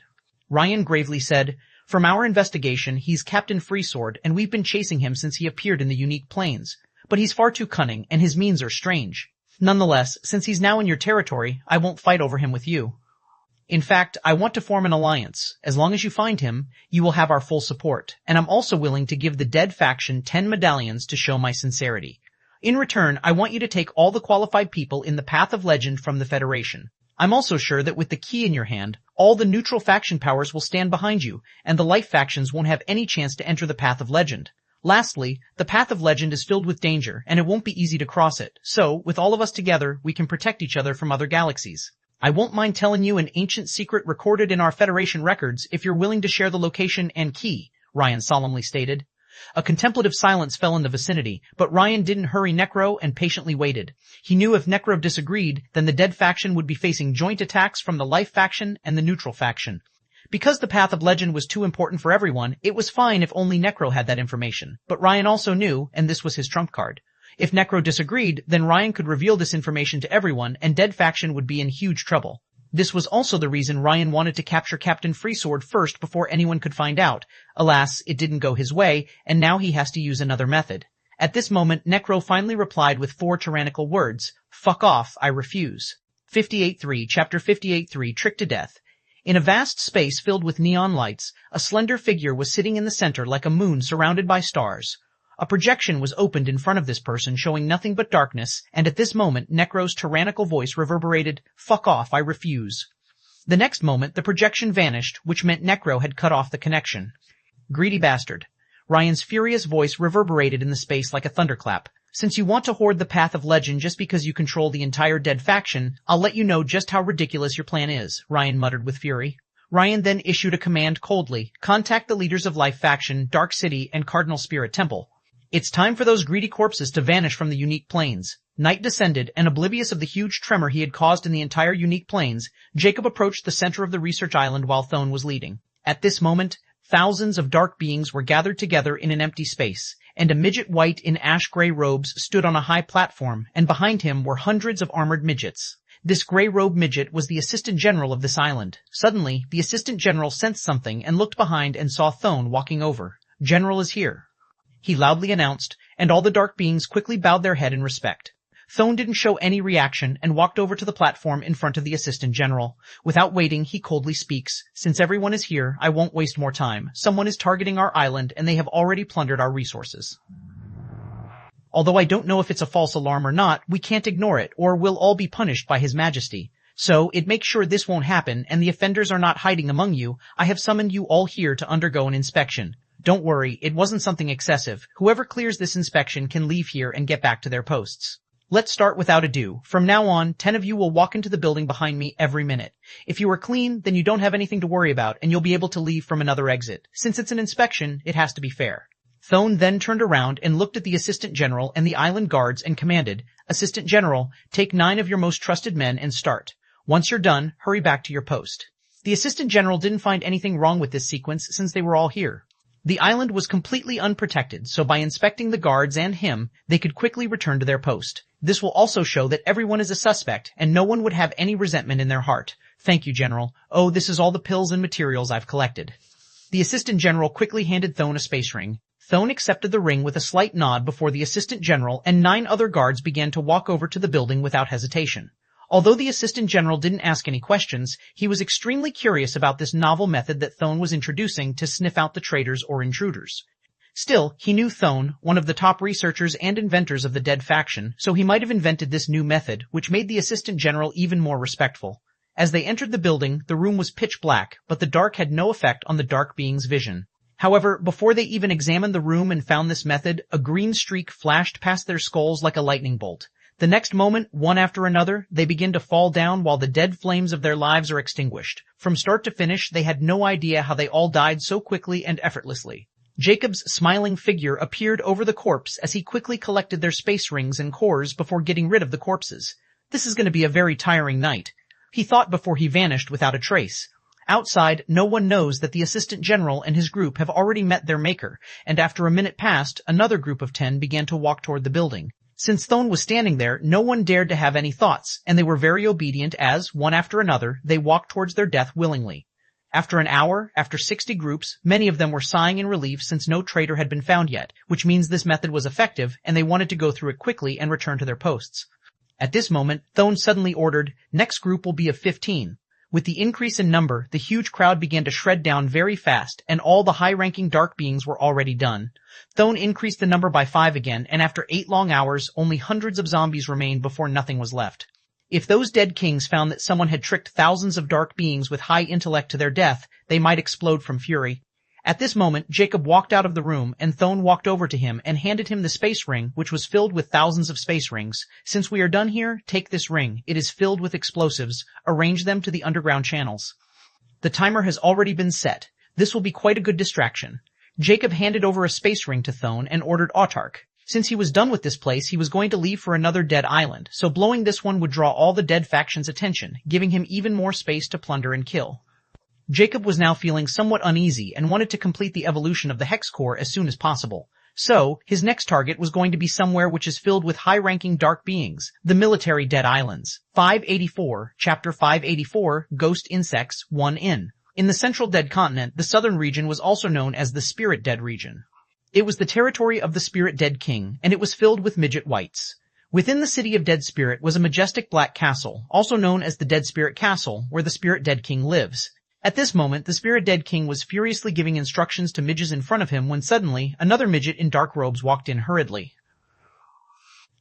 Ryan gravely said, "From our investigation, he's Captain Freesword, and we've been chasing him since he appeared in the unique planes. But he's far too cunning, and his means are strange. Nonetheless, since he's now in your territory, I won't fight over him with you. In fact, I want to form an alliance. As long as you find him, you will have our full support, and I'm also willing to give the dead faction 10 medallions to show my sincerity. In return, I want you to take all the qualified people in the Path of Legend from the Federation. I'm also sure that with the key in your hand, all the neutral faction powers will stand behind you, and the life factions won't have any chance to enter the Path of Legend. Lastly, the Path of Legend is filled with danger, and it won't be easy to cross it, so, with all of us together, we can protect each other from other galaxies. I won't mind telling you an ancient secret recorded in our Federation records if you're willing to share the location and key," Ryan solemnly stated. A contemplative silence fell in the vicinity, but Ryan didn't hurry Necro and patiently waited. He knew if Necro disagreed, then the dead faction would be facing joint attacks from the life faction and the neutral faction. Because the Path of Legend was too important for everyone, it was fine if only Necro had that information. But Ryan also knew, and this was his trump card. If Necro disagreed, then Ryan could reveal this information to everyone, and dead faction would be in huge trouble. This was also the reason Ryan wanted to capture Captain Freesword first before anyone could find out. Alas, it didn't go his way, and now he has to use another method. At this moment, Necro finally replied with 4 tyrannical words. "Fuck off, I refuse." 58.3, Chapter 58.3, Tricked to Death. In a vast space filled with neon lights, a slender figure was sitting in the center like a moon surrounded by stars. A projection was opened in front of this person showing nothing but darkness, and at this moment Necro's tyrannical voice reverberated, "Fuck off, I refuse." The next moment the projection vanished, which meant Necro had cut off the connection. "Greedy bastard." Ryan's furious voice reverberated in the space like a thunderclap. "Since you want to hoard the Path of Legend just because you control the entire dead faction, I'll let you know just how ridiculous your plan is," Ryan muttered with fury. Ryan then issued a command coldly, "Contact the leaders of Life Faction, Dark City, and Cardinal Spirit Temple. It's time for those greedy corpses to vanish from the unique planes." Night descended, and oblivious of the huge tremor he had caused in the entire unique planes, Jacob approached the center of the research island while Thone was leading. At this moment, thousands of dark beings were gathered together in an empty space, and a midget white in ash-gray robes stood on a high platform, and behind him were hundreds of armored midgets. This gray-robed midget was the assistant general of this island. Suddenly, the assistant general sensed something and looked behind and saw Thone walking over. "General is here," he loudly announced, and all the dark beings quickly bowed their head in respect. Thone didn't show any reaction and walked over to the platform in front of the assistant general. Without waiting, he coldly speaks, "Since everyone is here, I won't waste more time. Someone is targeting our island, and they have already plundered our resources. Although I don't know if it's a false alarm or not, we can't ignore it, or we'll all be punished by His Majesty. So, it makes sure this won't happen, and the offenders are not hiding among you. I have summoned you all here to undergo an inspection. Don't worry, it wasn't something excessive. Whoever clears this inspection can leave here and get back to their posts. Let's start without ado. From now on, 10 of you will walk into the building behind me every minute. If you are clean, then you don't have anything to worry about, and you'll be able to leave from another exit. Since it's an inspection, it has to be fair." Thone then turned around and looked at the Assistant General and the island guards and commanded, "Assistant General, take 9 of your most trusted men and start. Once you're done, hurry back to your post." The Assistant General didn't find anything wrong with this sequence since they were all here. The island was completely unprotected, so by inspecting the guards and him, they could quickly return to their post. This will also show that everyone is a suspect, and no one would have any resentment in their heart. "Thank you, General. Oh, this is all the pills and materials I've collected." The Assistant General quickly handed Thone a space ring. Thone accepted the ring with a slight nod before the Assistant General and 9 other guards began to walk over to the building without hesitation. Although the Assistant General didn't ask any questions, he was extremely curious about this novel method that Thone was introducing to sniff out the traitors or intruders. Still, he knew Thone, one of the top researchers and inventors of the Dead faction, so he might have invented this new method, which made the assistant general even more respectful. As they entered the building, the room was pitch black, but the dark had no effect on the dark being's vision. However, before they even examined the room and found this method, a green streak flashed past their skulls like a lightning bolt. The next moment, one after another, they begin to fall down while the dead flames of their lives are extinguished. From start to finish, they had no idea how they all died so quickly and effortlessly. Jacob's smiling figure appeared over the corpse as he quickly collected their space rings and cores before getting rid of the corpses. This is going to be a very tiring night, he thought before he vanished without a trace. Outside, no one knows that the assistant general and his group have already met their maker, and after a minute passed, another group of 10 began to walk toward the building. Since Thone was standing there, no one dared to have any thoughts, and they were very obedient as, one after another, they walked towards their death willingly. After an hour, after 60 groups, many of them were sighing in relief since no traitor had been found yet, which means this method was effective, and they wanted to go through it quickly and return to their posts. At this moment, Thone suddenly ordered, "Next group will be of 15. With the increase in number, the huge crowd began to shred down very fast, and all the high-ranking dark beings were already done. Thone increased the number by 5 again, and after 8 long hours, only hundreds of zombies remained before nothing was left. If those dead kings found that someone had tricked thousands of dark beings with high intellect to their death, they might explode from fury. At this moment, Jacob walked out of the room, and Thone walked over to him and handed him the space ring, which was filled with thousands of space rings. "Since we are done here, take this ring. It is filled with explosives. Arrange them to the underground channels. The timer has already been set. This will be quite a good distraction." Jacob handed over a space ring to Thone and ordered Autarch. Since he was done with this place, he was going to leave for another dead island, so blowing this one would draw all the dead faction's attention, giving him even more space to plunder and kill. Jacob was now feeling somewhat uneasy and wanted to complete the evolution of the hex core as soon as possible. So, his next target was going to be somewhere which is filled with high-ranking dark beings, the military dead islands. 584, Chapter 584, Ghost Insects, 1 in. In the central dead continent, the southern region was also known as the Spirit Dead region. It was the territory of the Spirit Dead King, and it was filled with midget whites. Within the city of Dead Spirit was a majestic black castle, also known as the Dead Spirit Castle, where the Spirit Dead King lives. At this moment, the Spirit Dead King was furiously giving instructions to midgets in front of him when suddenly, another midget in dark robes walked in hurriedly.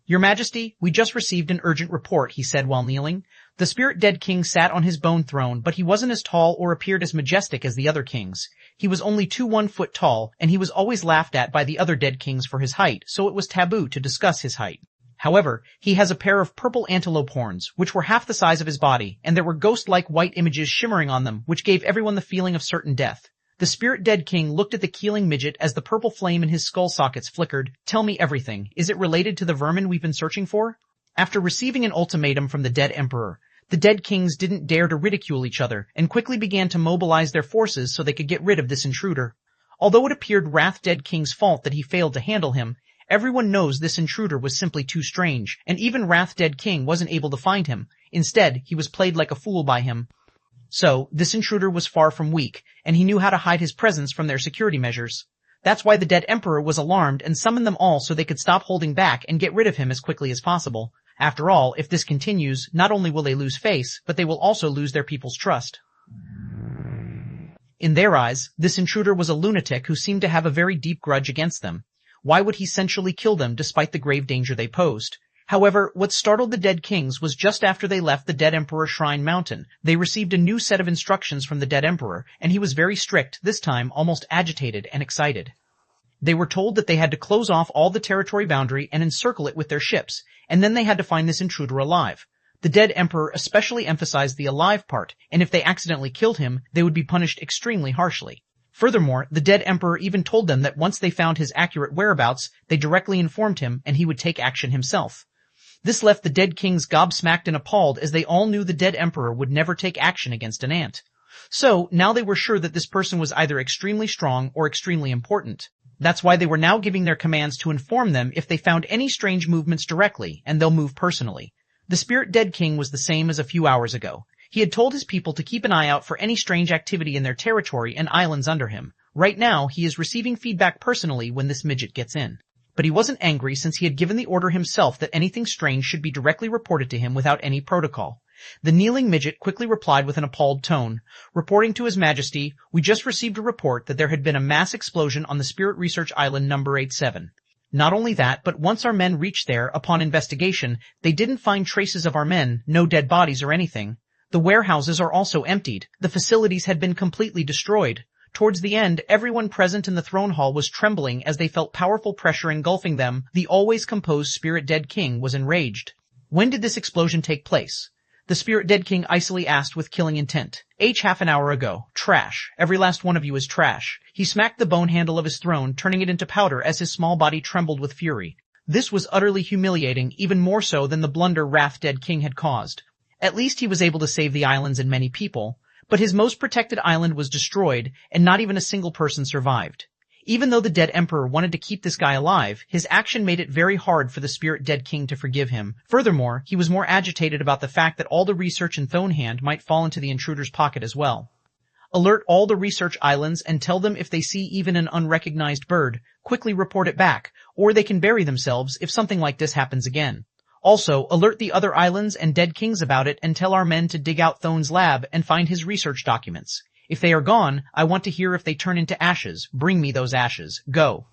"Your Majesty, we just received an urgent report," he said while kneeling. The Spirit Dead King sat on his bone throne, but he wasn't as tall or appeared as majestic as the other kings. He was only 1 foot tall, and he was always laughed at by the other dead kings for his height, so it was taboo to discuss his height. However, he has a pair of purple antelope horns, which were half the size of his body, and there were ghost-like white images shimmering on them, which gave everyone the feeling of certain death. The Spirit Dead King looked at the keeling midget as the purple flame in his skull sockets flickered. "Tell me everything. Is it related to the vermin we've been searching for?" After receiving an ultimatum from the Dead Emperor, the Dead Kings didn't dare to ridicule each other, and quickly began to mobilize their forces so they could get rid of this intruder. Although it appeared Wrath Dead King's fault that he failed to handle him, everyone knows this intruder was simply too strange, and even Wrath Dead King wasn't able to find him. Instead, he was played like a fool by him. So, this intruder was far from weak, and he knew how to hide his presence from their security measures. That's why the Dead Emperor was alarmed and summoned them all so they could stop holding back and get rid of him as quickly as possible. After all, if this continues, not only will they lose face, but they will also lose their people's trust. In their eyes, this intruder was a lunatic who seemed to have a very deep grudge against them. Why would he sensually kill them despite the grave danger they posed? However, what startled the Dead Kings was just after they left the Dead Emperor Shrine Mountain, they received a new set of instructions from the Dead Emperor, and he was very strict, this time almost agitated and excited. They were told that they had to close off all the territory boundary and encircle it with their ships, and then they had to find this intruder alive. The Dead Emperor especially emphasized the alive part, and if they accidentally killed him, they would be punished extremely harshly. Furthermore, the Dead Emperor even told them that once they found his accurate whereabouts, they directly informed him and he would take action himself. This left the Dead Kings gobsmacked and appalled as they all knew the Dead Emperor would never take action against an ant. So, now they were sure that this person was either extremely strong or extremely important. That's why they were now giving their commands to inform them if they found any strange movements directly, and they'll move personally. The Spirit Dead King was the same as a few hours ago. He had told his people to keep an eye out for any strange activity in their territory and islands under him. Right now, he is receiving feedback personally when this midget gets in. But he wasn't angry since he had given the order himself that anything strange should be directly reported to him without any protocol. The kneeling midget quickly replied with an appalled tone. Reporting to His Majesty, we just received a report that there had been a mass explosion on the Spirit Research Island number 87. Not only that, but once our men reached there, upon investigation, they didn't find traces of our men, no dead bodies or anything. The warehouses are also emptied. The facilities had been completely destroyed. Towards the end, everyone present in the throne hall was trembling as they felt powerful pressure engulfing them. The always composed Spirit Dead King was enraged. When did this explosion take place? The Spirit Dead King icily asked with killing intent. Half an hour ago. Trash. Every last one of you is trash. He smacked the bone handle of his throne, turning it into powder as his small body trembled with fury. This was utterly humiliating, even more so than the blunder Wrath Dead King had caused. At least he was able to save the islands and many people. But his most protected island was destroyed, and not even a single person survived. Even though the dead emperor wanted to keep this guy alive, his action made it very hard for the Spirit Dead King to forgive him. Furthermore, he was more agitated about the fact that all the research in Thonehand might fall into the intruder's pocket as well. Alert all the research islands and tell them if they see even an unrecognized bird, quickly report it back, or they can bury themselves if something like this happens again. Also, alert the other islands and dead kings about it and tell our men to dig out Thone's lab and find his research documents. If they are gone, I want to hear if they turn into ashes. Bring me those ashes. Go.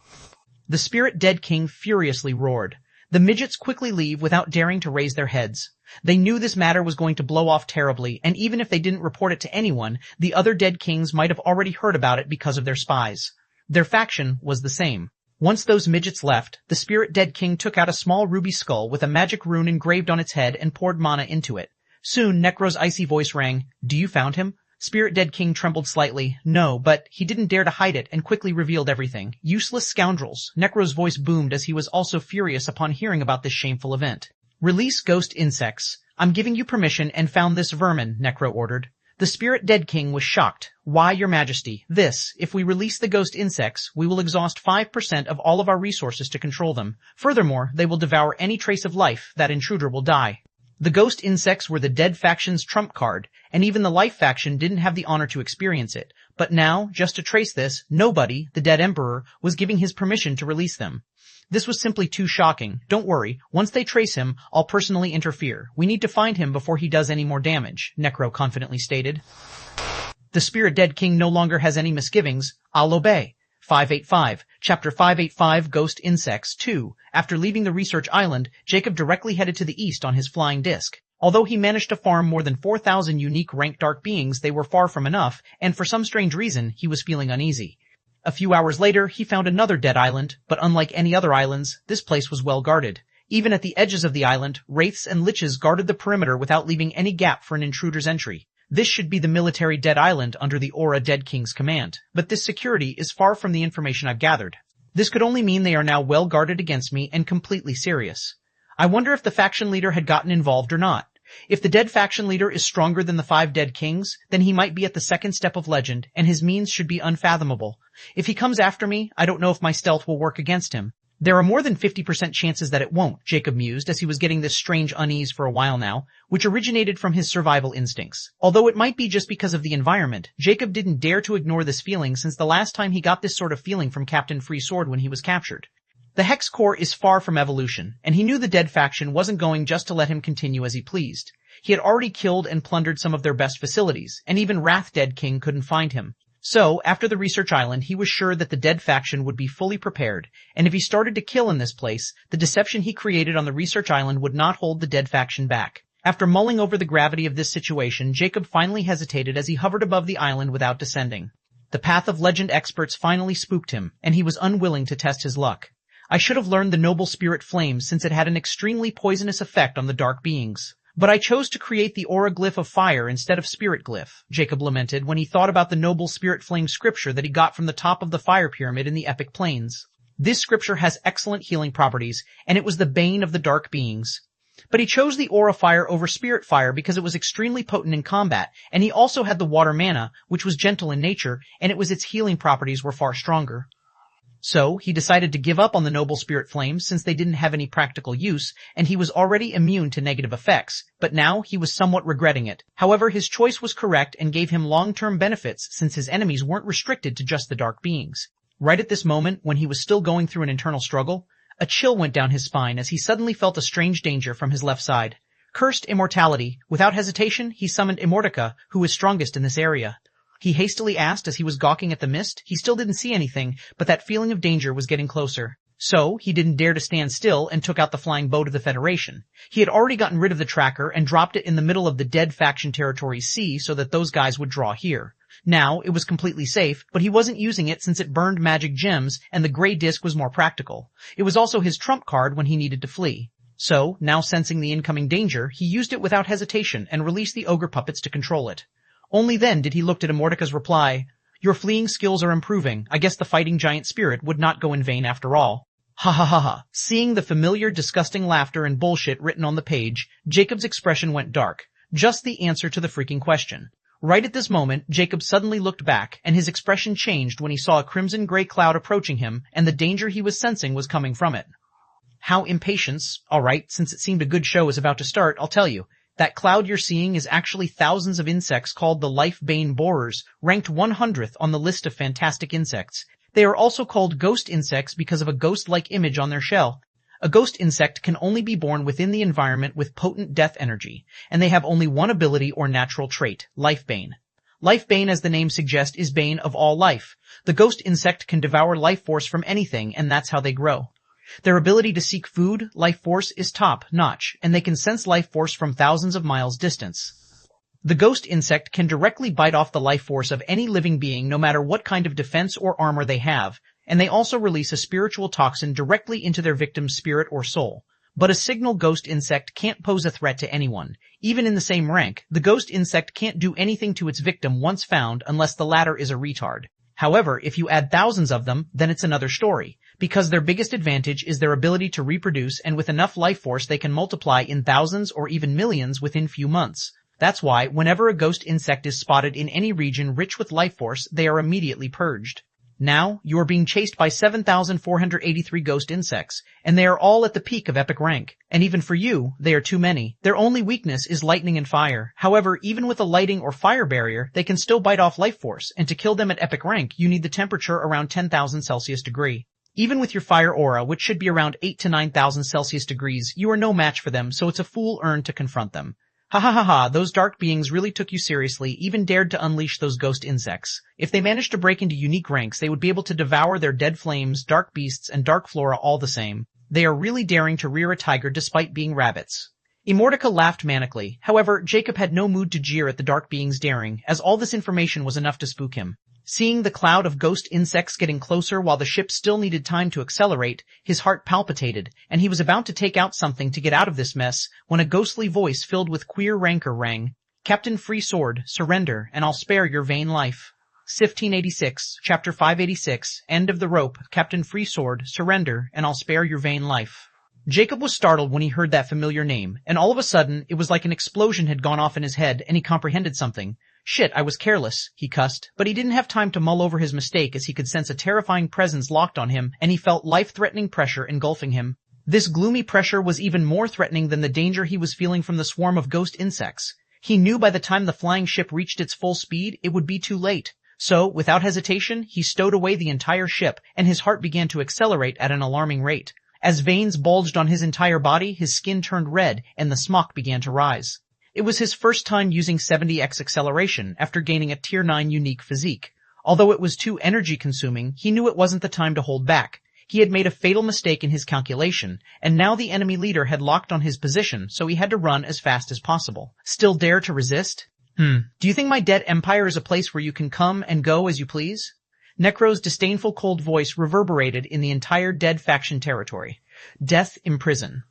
The Spirit Dead King furiously roared. The midgets quickly leave without daring to raise their heads. They knew this matter was going to blow off terribly, and even if they didn't report it to anyone, the other dead kings might have already heard about it because of their spies. Their faction was the same. Once those midgets left, the Spirit Dead King took out a small ruby skull with a magic rune engraved on its head and poured mana into it. Soon, Necro's icy voice rang. Do you found him? Spirit Dead King trembled slightly. No, but he didn't dare to hide it and quickly revealed everything. Useless scoundrels. Necro's voice boomed as he was also furious upon hearing about this shameful event. Release ghost insects. I'm giving you permission and found this vermin, Necro ordered. The Spirit Dead King was shocked. Why, Your Majesty? If we release the ghost insects, we will exhaust 5% of all of our resources to control them. Furthermore, they will devour any trace of life. That intruder will die. The ghost insects were the dead faction's trump card, and even the life faction didn't have the honor to experience it. But now, just to trace this, nobody, the dead emperor, was giving his permission to release them. This was simply too shocking. Don't worry, once they trace him, I'll personally interfere. We need to find him before he does any more damage, Necro confidently stated. The Spirit Dead King no longer has any misgivings. I'll obey. 585, Chapter 585, Ghost Insects 2. After leaving the research island, Jacob directly headed to the east on his flying disc. Although he managed to farm more than 4,000 unique rank dark beings, they were far from enough, and for some strange reason, he was feeling uneasy. A few hours later, he found another dead island, but unlike any other islands, this place was well guarded. Even at the edges of the island, wraiths and liches guarded the perimeter without leaving any gap for an intruder's entry. This should be the military dead island under the Aura Dead King's command, but this security is far from the information I've gathered. This could only mean they are now well guarded against me and completely serious. I wonder if the faction leader had gotten involved or not. If the dead faction leader is stronger than the 5 dead kings, then he might be at the second step of legend, and his means should be unfathomable. If he comes after me, I don't know if my stealth will work against him. There are more than 50% chances that it won't, Jacob mused as he was getting this strange unease for a while now, which originated from his survival instincts. Although it might be just because of the environment, Jacob didn't dare to ignore this feeling since the last time he got this sort of feeling from Captain Free Sword when he was captured. The Hex Core is far from evolution, and he knew the dead faction wasn't going just to let him continue as he pleased. He had already killed and plundered some of their best facilities, and even Wrath Dead King couldn't find him. So, after the research island, he was sure that the dead faction would be fully prepared, and if he started to kill in this place, the deception he created on the research island would not hold the dead faction back. After mulling over the gravity of this situation, Jacob finally hesitated as he hovered above the island without descending. The Path of Legend experts finally spooked him, and he was unwilling to test his luck. I should have learned the Noble Spirit Flame since it had an extremely poisonous effect on the dark beings. But I chose to create the Aura Glyph of Fire instead of Spirit Glyph, Jacob lamented when he thought about the Noble Spirit Flame scripture that he got from the top of the fire pyramid in the Epic Plains. This scripture has excellent healing properties, and it was the bane of the dark beings. But he chose the Aura Fire over Spirit Fire because it was extremely potent in combat, and he also had the Water Mana, which was gentle in nature, and its healing properties were far stronger. So, he decided to give up on the Noble Spirit Flames since they didn't have any practical use, and he was already immune to negative effects, but now he was somewhat regretting it. However, his choice was correct and gave him long-term benefits since his enemies weren't restricted to just the dark beings. Right at this moment, when he was still going through an internal struggle, a chill went down his spine as he suddenly felt a strange danger from his left side. Cursed Immortality. Without hesitation, he summoned Immortality, who was strongest in this area. He hastily asked as he was gawking at the mist. He still didn't see anything, but that feeling of danger was getting closer. So, he didn't dare to stand still and took out the flying boat of the Federation. He had already gotten rid of the tracker and dropped it in the middle of the dead faction territory C so that those guys would draw here. Now, it was completely safe, but he wasn't using it since it burned magic gems and the gray disc was more practical. It was also his trump card when he needed to flee. So, now sensing the incoming danger, he used it without hesitation and released the ogre puppets to control it. Only then did he look at Immortaka's reply. Your fleeing skills are improving. I guess the fighting giant spirit would not go in vain after all. Ha ha ha ha. Seeing the familiar disgusting laughter and bullshit written on the page, Jacob's expression went dark. Just the answer to the freaking question. Right at this moment, Jacob suddenly looked back, and his expression changed when he saw a crimson-gray cloud approaching him, and the danger he was sensing was coming from it. How impatience. Alright, since it seemed a good show was about to start, I'll tell you. That cloud you're seeing is actually thousands of insects called the life-bane borers, ranked 100th on the list of fantastic insects. They are also called ghost insects because of a ghost-like image on their shell. A ghost insect can only be born within the environment with potent death energy, and they have only one ability or natural trait, life-bane. Life-bane, as the name suggests, is bane of all life. The ghost insect can devour life force from anything, and that's how they grow. Their ability to seek food, life force, is top-notch, and they can sense life force from thousands of miles distance. The ghost insect can directly bite off the life force of any living being no matter what kind of defense or armor they have, and they also release a spiritual toxin directly into their victim's spirit or soul. But a signal ghost insect can't pose a threat to anyone. Even in the same rank, the ghost insect can't do anything to its victim once found unless the latter is a retard. However, if you add thousands of them, then it's another story, because their biggest advantage is their ability to reproduce, and with enough life force they can multiply in thousands or even millions within few months. That's why, whenever a ghost insect is spotted in any region rich with life force, they are immediately purged. Now, you are being chased by 7,483 ghost insects, and they are all at the peak of epic rank. And even for you, they are too many. Their only weakness is lightning and fire. However, even with a lighting or fire barrier, they can still bite off life force, and to kill them at epic rank, you need the temperature around 10,000 Celsius degree. Even with your fire aura, which should be around 8 to 9,000 Celsius degrees, you are no match for them, so it's a fool earned to confront them. Ha ha ha ha, those dark beings really took you seriously, even dared to unleash those ghost insects. If they managed to break into unique ranks, they would be able to devour their dead flames, dark beasts, and dark flora all the same. They are really daring to rear a tiger despite being rabbits. Immortality laughed manically. However, Jacob had no mood to jeer at the dark being's daring, as all this information was enough to spook him. Seeing the cloud of ghost insects getting closer while the ship still needed time to accelerate, his heart palpitated, and he was about to take out something to get out of this mess when a ghostly voice filled with queer rancor rang. Captain Free Sword, surrender, and I'll spare your vain life. 1586, Chapter 586, End of the Rope, Captain Free Sword, surrender, and I'll spare your vain life. Jacob was startled when he heard that familiar name, and all of a sudden, it was like an explosion had gone off in his head, and he comprehended something. Shit, I was careless, he cussed, but he didn't have time to mull over his mistake as he could sense a terrifying presence locked on him, and he felt life-threatening pressure engulfing him. This gloomy pressure was even more threatening than the danger he was feeling from the swarm of ghost insects. He knew by the time the flying ship reached its full speed, it would be too late. So, without hesitation, he stowed away the entire ship, and his heart began to accelerate at an alarming rate. As veins bulged on his entire body, his skin turned red, and the smoke began to rise. It was his first time using 70x acceleration after gaining a Tier 9 unique physique. Although it was too energy-consuming, he knew it wasn't the time to hold back. He had made a fatal mistake in his calculation, and now the enemy leader had locked on his position, so he had to run as fast as possible. Still dare to resist? Do you think my dead empire is a place where you can come and go as you please? Necro's disdainful cold voice reverberated in the entire dead faction territory. Death in prison.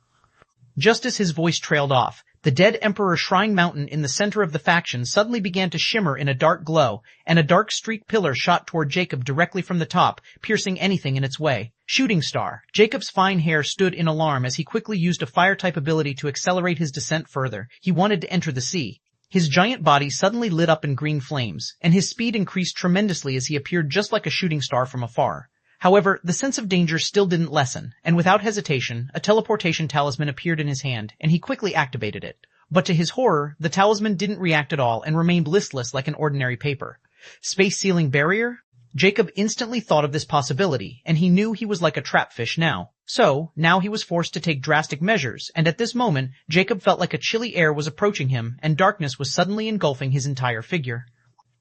Just as his voice trailed off, the dead Emperor Shrine Mountain in the center of the faction suddenly began to shimmer in a dark glow, and a dark streak pillar shot toward Jacob directly from the top, piercing anything in its way. Shooting star. Jacob's fine hair stood in alarm as he quickly used a fire-type ability to accelerate his descent further. He wanted to enter the sea. His giant body suddenly lit up in green flames, and his speed increased tremendously as he appeared just like a shooting star from afar. However, the sense of danger still didn't lessen, and without hesitation, a teleportation talisman appeared in his hand, and he quickly activated it. But to his horror, the talisman didn't react at all and remained listless like an ordinary paper. Space sealing barrier? Jacob instantly thought of this possibility, and he knew he was like a trapfish now. So, now he was forced to take drastic measures, and at this moment, Jacob felt like a chilly air was approaching him, and darkness was suddenly engulfing his entire figure.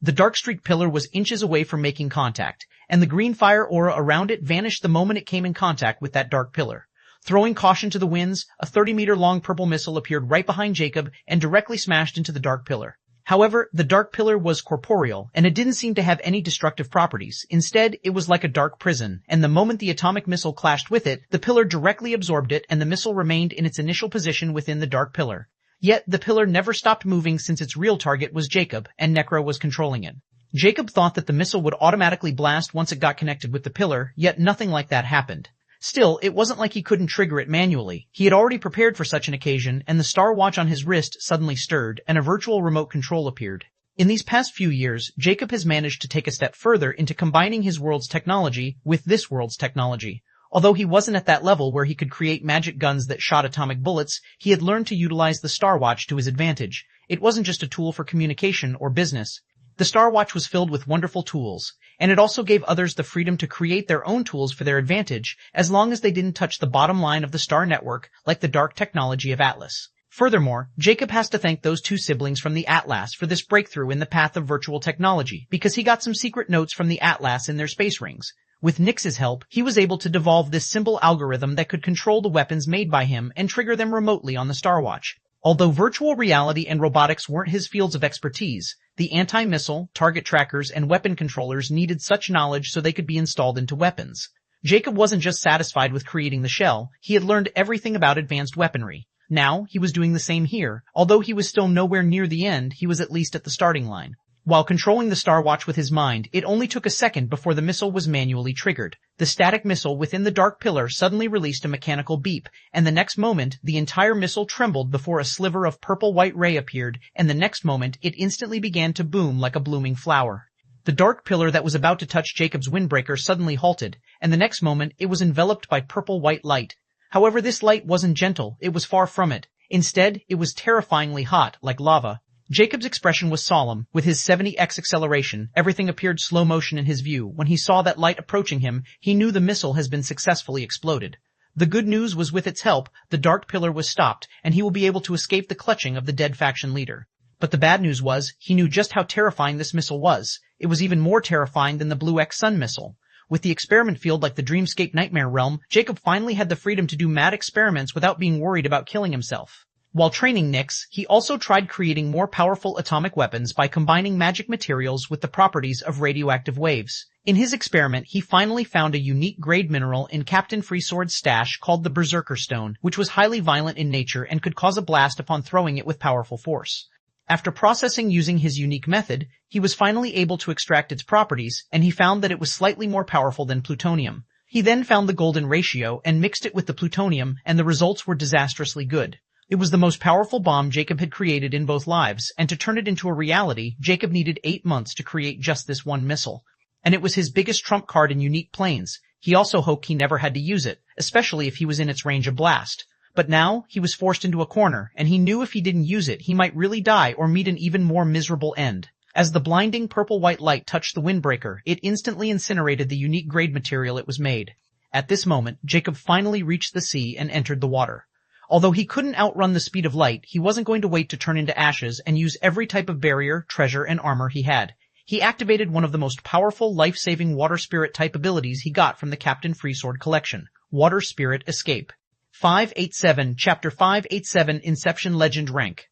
The dark streak pillar was inches away from making contact, and the green fire aura around it vanished the moment it came in contact with that dark pillar. Throwing caution to the winds, a 30-meter-long purple missile appeared right behind Jacob and directly smashed into the dark pillar. However, the dark pillar was corporeal, and it didn't seem to have any destructive properties. Instead, it was like a dark prison, and the moment the atomic missile clashed with it, the pillar directly absorbed it and the missile remained in its initial position within the dark pillar. Yet, the pillar never stopped moving since its real target was Jacob, and Necro was controlling it. Jacob thought that the missile would automatically blast once it got connected with the pillar, yet nothing like that happened. Still, it wasn't like he couldn't trigger it manually. He had already prepared for such an occasion, and the Star Watch on his wrist suddenly stirred, and a virtual remote control appeared. In these past few years, Jacob has managed to take a step further into combining his world's technology with this world's technology. Although he wasn't at that level where he could create magic guns that shot atomic bullets, he had learned to utilize the Star Watch to his advantage. It wasn't just a tool for communication or business. The Star Watch was filled with wonderful tools, and it also gave others the freedom to create their own tools for their advantage, as long as they didn't touch the bottom line of the Star Network, like the dark technology of Atlas. Furthermore, Jacob has to thank those two siblings from the Atlas for this breakthrough in the path of virtual technology, because he got some secret notes from the Atlas in their space rings. With Nyx's help, he was able to devolve this simple algorithm that could control the weapons made by him and trigger them remotely on the Star Watch. Although virtual reality and robotics weren't his fields of expertise, the anti-missile, target trackers, and weapon controllers needed such knowledge so they could be installed into weapons. Jacob wasn't just satisfied with creating the shell, he had learned everything about advanced weaponry. Now, he was doing the same here. Although he was still nowhere near the end, he was at least at the starting line. While controlling the Star Watch with his mind, it only took a second before the missile was manually triggered. The static missile within the dark pillar suddenly released a mechanical beep, and the next moment, the entire missile trembled before a sliver of purple-white ray appeared, and the next moment, it instantly began to boom like a blooming flower. The dark pillar that was about to touch Jacob's windbreaker suddenly halted, and the next moment, it was enveloped by purple-white light. However, this light wasn't gentle, it was far from it. Instead, it was terrifyingly hot, like lava. Jacob's expression was solemn. With his 70x acceleration, everything appeared slow motion in his view. When he saw that light approaching him, he knew the missile has been successfully exploded. The good news was with its help, the dark pillar was stopped, and he will be able to escape the clutching of the dead faction leader. But the bad news was, he knew just how terrifying this missile was. It was even more terrifying than the Blue X Sun missile. With the experiment field like the Dreamscape Nightmare Realm, Jacob finally had the freedom to do mad experiments without being worried about killing himself. While training Nyx, he also tried creating more powerful atomic weapons by combining magic materials with the properties of radioactive waves. In his experiment, he finally found a unique grade mineral in Captain Freesword's stash called the Berserker Stone, which was highly violent in nature and could cause a blast upon throwing it with powerful force. After processing using his unique method, he was finally able to extract its properties, and he found that it was slightly more powerful than plutonium. He then found the golden ratio and mixed it with the plutonium, and the results were disastrously good. It was the most powerful bomb Jacob had created in both lives, and to turn it into a reality, Jacob needed 8 months to create just this one missile. And it was his biggest trump card in unique planes. He also hoped he never had to use it, especially if he was in its range of blast. But now, he was forced into a corner, and he knew if he didn't use it, he might really die or meet an even more miserable end. As the blinding purple-white light touched the windbreaker, it instantly incinerated the unique grade material it was made. At this moment, Jacob finally reached the sea and entered the water. Although he couldn't outrun the speed of light, he wasn't going to wait to turn into ashes and use every type of barrier, treasure, and armor he had. He activated one of the most powerful life-saving water spirit type abilities he got from the Captain Freesword collection, Water Spirit Escape. 587, Chapter 587, Inception Legend Rank.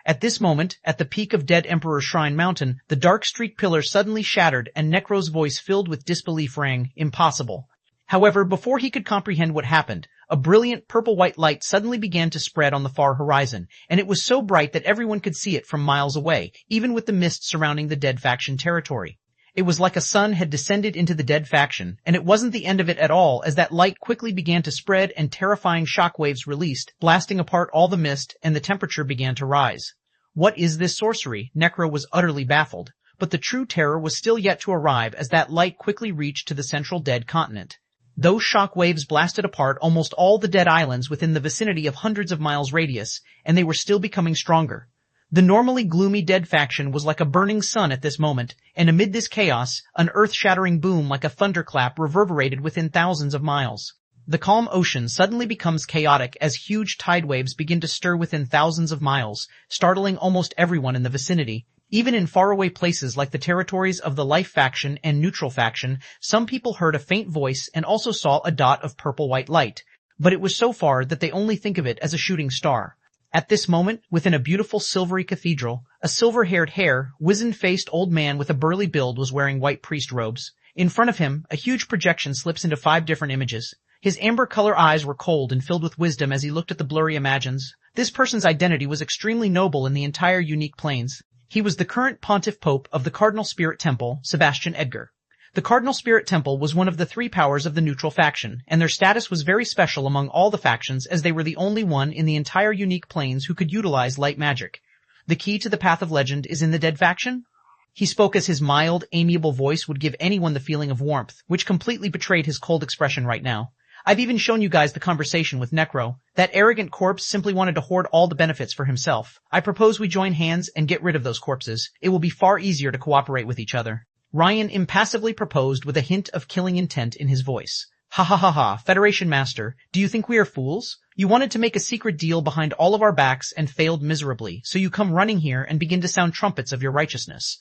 At this moment, at the peak of Dead Emperor Shrine Mountain, the dark streak pillar suddenly shattered and Necro's voice filled with disbelief rang, impossible. However, before he could comprehend what happened, a brilliant purple-white light suddenly began to spread on the far horizon, and it was so bright that everyone could see it from miles away, even with the mist surrounding the dead faction territory. It was like a sun had descended into the dead faction, and it wasn't the end of it at all as that light quickly began to spread and terrifying shockwaves released, blasting apart all the mist, and the temperature began to rise. What is this sorcery? Necro was utterly baffled, but the true terror was still yet to arrive as that light quickly reached to the central dead continent. Those shock waves blasted apart almost all the dead islands within the vicinity of hundreds of miles radius, and they were still becoming stronger. The normally gloomy dead faction was like a burning sun at this moment, and amid this chaos, an earth-shattering boom like a thunderclap reverberated within thousands of miles. The calm ocean suddenly becomes chaotic as huge tide waves begin to stir within thousands of miles, startling almost everyone in the vicinity. Even in faraway places like the territories of the Life faction and Neutral faction, some people heard a faint voice and also saw a dot of purple-white light. But it was so far that they only think of it as a shooting star. At this moment, within a beautiful silvery cathedral, a silver-haired wizen-faced old man with a burly build was wearing white priest robes. In front of him, a huge projection slips into 5 different images. His amber-color eyes were cold and filled with wisdom as he looked at the blurry images. This person's identity was extremely noble in the entire unique planes. He was the current Pontiff Pope of the Cardinal Spirit Temple, Sebastian Edgar. The Cardinal Spirit Temple was one of the 3 powers of the Neutral faction, and their status was very special among all the factions as they were the only one in the entire unique planes who could utilize light magic. The key to the Path of Legend is in the Dead faction? He spoke as his mild, amiable voice would give anyone the feeling of warmth, which completely betrayed his cold expression right now. I've even shown you guys the conversation with Necro. That arrogant corpse simply wanted to hoard all the benefits for himself. I propose we join hands and get rid of those corpses. It will be far easier to cooperate with each other. Ryan impassively proposed with a hint of killing intent in his voice. Ha ha ha ha, Federation Master, do you think we are fools? You wanted to make a secret deal behind all of our backs and failed miserably, so you come running here and begin to sound trumpets of your righteousness.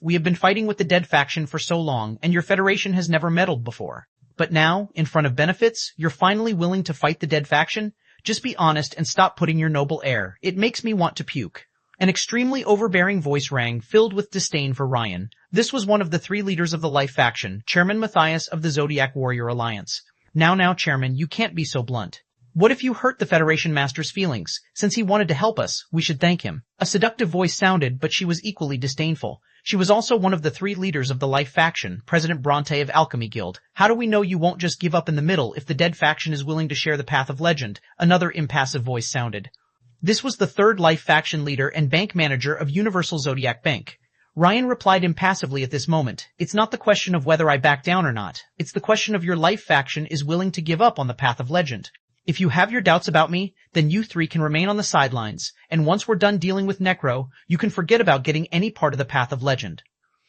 We have been fighting with the Dead faction for so long, and your Federation has never meddled before. But now, in front of benefits, you're finally willing to fight the Dead faction? Just be honest and stop putting your noble air. It makes me want to puke. An extremely overbearing voice rang, filled with disdain for Ryan. This was one of the 3 leaders of the Life faction, Chairman Matthias of the Zodiac Warrior Alliance. Now, Chairman, you can't be so blunt. What if you hurt the Federation Master's feelings? Since he wanted to help us, we should thank him. A seductive voice sounded, but she was equally disdainful. She was also one of the 3 leaders of the Life faction, President Bronte of Alchemy Guild. How do we know you won't just give up in the middle if the Dead faction is willing to share the Path of Legend? Another impassive voice sounded. This was the 3rd Life faction leader and bank manager of Universal Zodiac Bank. Ryan replied impassively at this moment. It's not the question of whether I back down or not. It's the question of your Life faction is willing to give up on the Path of Legend. If you have your doubts about me, then you 3 can remain on the sidelines, and once we're done dealing with Necro, you can forget about getting any part of the Path of Legend.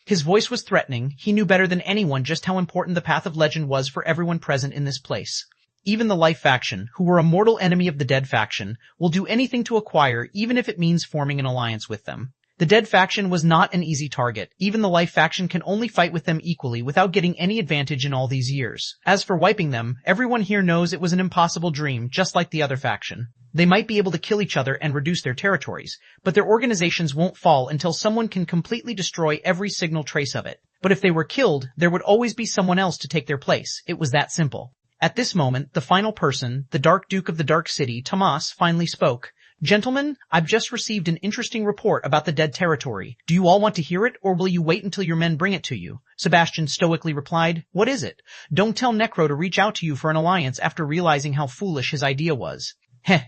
His voice was threatening. He knew better than anyone just how important the Path of Legend was for everyone present in this place. Even the Life faction, who were a mortal enemy of the Dead faction, will do anything to acquire, even if it means forming an alliance with them. The Dead faction was not an easy target. Even the Life faction can only fight with them equally without getting any advantage in all these years. As for wiping them, everyone here knows it was an impossible dream, just like the other faction. They might be able to kill each other and reduce their territories, but their organizations won't fall until someone can completely destroy every signal trace of it. But if they were killed, there would always be someone else to take their place. It was that simple. At this moment, the final person, the Dark Duke of the Dark City, Tomas, finally spoke. Gentlemen, I've just received an interesting report about the Dead territory. Do you all want to hear it, or will you wait until your men bring it to you? Sebastian stoically replied, What is it? Don't tell Necro to reach out to you for an alliance after realizing how foolish his idea was.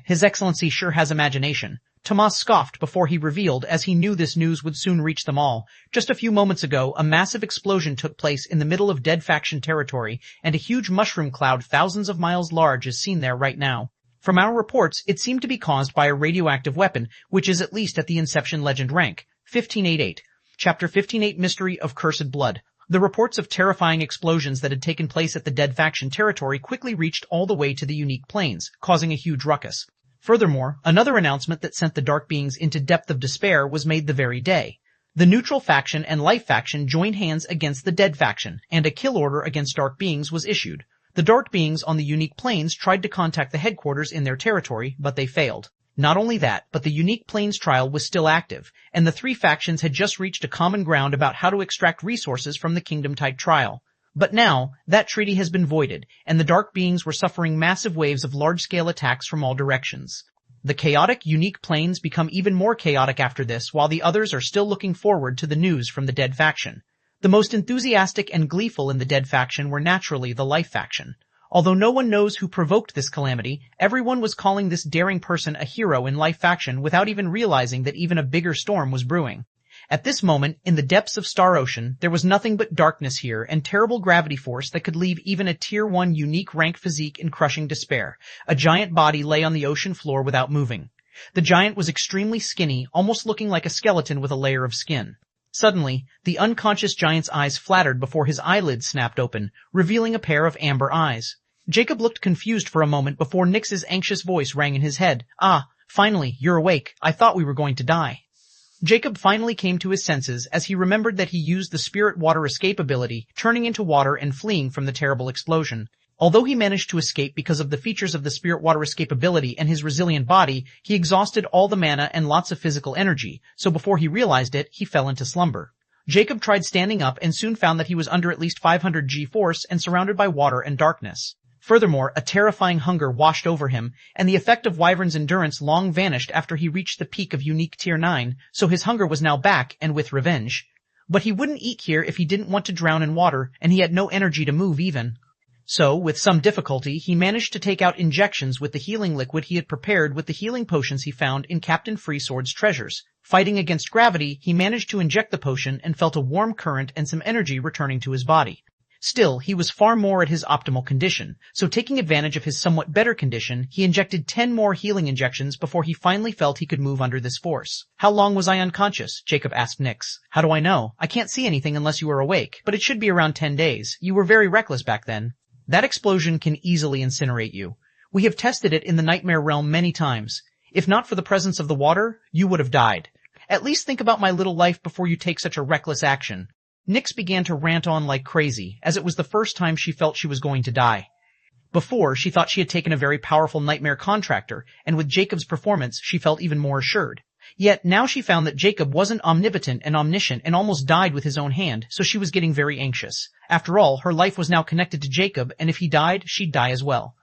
His Excellency sure has imagination. Tomas scoffed before he revealed, as he knew this news would soon reach them all. Just a few moments ago, a massive explosion took place in the middle of Dead faction territory, and a huge mushroom cloud thousands of miles large is seen there right now. From our reports, it seemed to be caused by a radioactive weapon, which is at least at the Inception Legend rank. 1588. Chapter 15:8 Mystery of Cursed Blood. The reports of terrifying explosions that had taken place at the Dead faction territory quickly reached all the way to the unique planes, causing a huge ruckus. Furthermore, another announcement that sent the Dark Beings into depth of despair was made the very day. The Neutral faction and Life faction joined hands against the Dead faction, and a kill order against Dark Beings was issued. The Dark Beings on the unique planes tried to contact the headquarters in their territory, but they failed. Not only that, but the unique planes trial was still active, and the 3 factions had just reached a common ground about how to extract resources from the Kingdom-type trial. But now, that treaty has been voided, and the Dark Beings were suffering massive waves of large-scale attacks from all directions. The chaotic, unique planes become even more chaotic after this, while the others are still looking forward to the news from the Dead faction. The most enthusiastic and gleeful in the Dead faction were naturally the Life faction. Although no one knows who provoked this calamity, everyone was calling this daring person a hero in Life faction without even realizing that even a bigger storm was brewing. At this moment, in the depths of Star Ocean, there was nothing but darkness here and terrible gravity force that could leave even a Tier 1 unique rank physique in crushing despair. A giant body lay on the ocean floor without moving. The giant was extremely skinny, almost looking like a skeleton with a layer of skin. Suddenly, the unconscious giant's eyes flattered before his eyelids snapped open, revealing a pair of amber eyes. Jacob looked confused for a moment before Nyx's anxious voice rang in his head. Ah, finally, you're awake. I thought we were going to die. Jacob finally came to his senses as he remembered that he used the spirit water escape ability, turning into water and fleeing from the terrible explosion. Although he managed to escape because of the features of the spirit water escape ability and his resilient body, he exhausted all the mana and lots of physical energy, so before he realized it, he fell into slumber. Jacob tried standing up and soon found that he was under at least 500 G-force and surrounded by water and darkness. Furthermore, a terrifying hunger washed over him, and the effect of Wyvern's endurance long vanished after he reached the peak of unique tier 9, so his hunger was now back and with revenge. But he wouldn't eat here if he didn't want to drown in water, and he had no energy to move even. So, with some difficulty, he managed to take out injections with the healing liquid he had prepared with the healing potions he found in Captain Freesword's treasures. Fighting against gravity, he managed to inject the potion and felt a warm current and some energy returning to his body. Still, he was far more at his optimal condition, so taking advantage of his somewhat better condition, he injected 10 more healing injections before he finally felt he could move under this force. How long was I unconscious? Jacob asked Nyx. How do I know? I can't see anything unless you are awake, but it should be around 10 days. You were very reckless back then. That explosion can easily incinerate you. We have tested it in the Nightmare Realm many times. If not for the presence of the water, you would have died. At least think about my little life before you take such a reckless action. Nyx began to rant on like crazy, as it was the first time she felt she was going to die. Before, she thought she had taken a very powerful nightmare contractor, and with Jacob's performance, she felt even more assured. Yet, now she found that Jacob wasn't omnipotent and omniscient and almost died with his own hand, so she was getting very anxious. After all, her life was now connected to Jacob, and if he died, she'd die as well.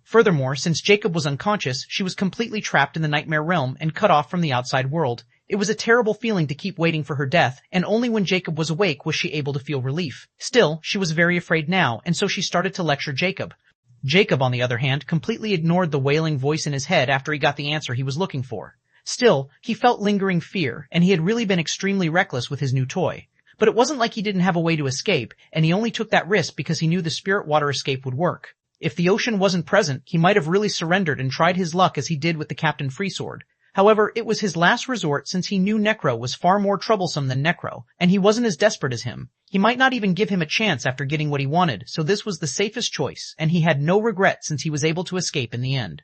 Furthermore, since Jacob was unconscious, she was completely trapped in the Nightmare Realm and cut off from the outside world. It was a terrible feeling to keep waiting for her death, and only when Jacob was awake was she able to feel relief. Still, she was very afraid now, and so she started to lecture Jacob. Jacob, on the other hand, completely ignored the wailing voice in his head after he got the answer he was looking for. Still, he felt lingering fear, and he had really been extremely reckless with his new toy. But it wasn't like he didn't have a way to escape, and he only took that risk because he knew the spirit water escape would work. If the ocean wasn't present, he might have really surrendered and tried his luck as he did with the Captain Freesword. However, it was his last resort since he knew Necro was far more troublesome than Necro, and he wasn't as desperate as him. He might not even give him a chance after getting what he wanted, so this was the safest choice, and he had no regret since he was able to escape in the end.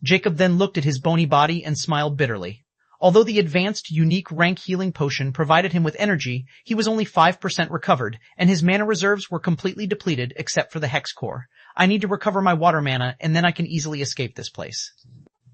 Jacob then looked at his bony body and smiled bitterly. Although the advanced, unique rank healing potion provided him with energy, he was only 5% recovered, and his mana reserves were completely depleted except for the Hex Core. I need to recover my water mana, and then I can easily escape this place.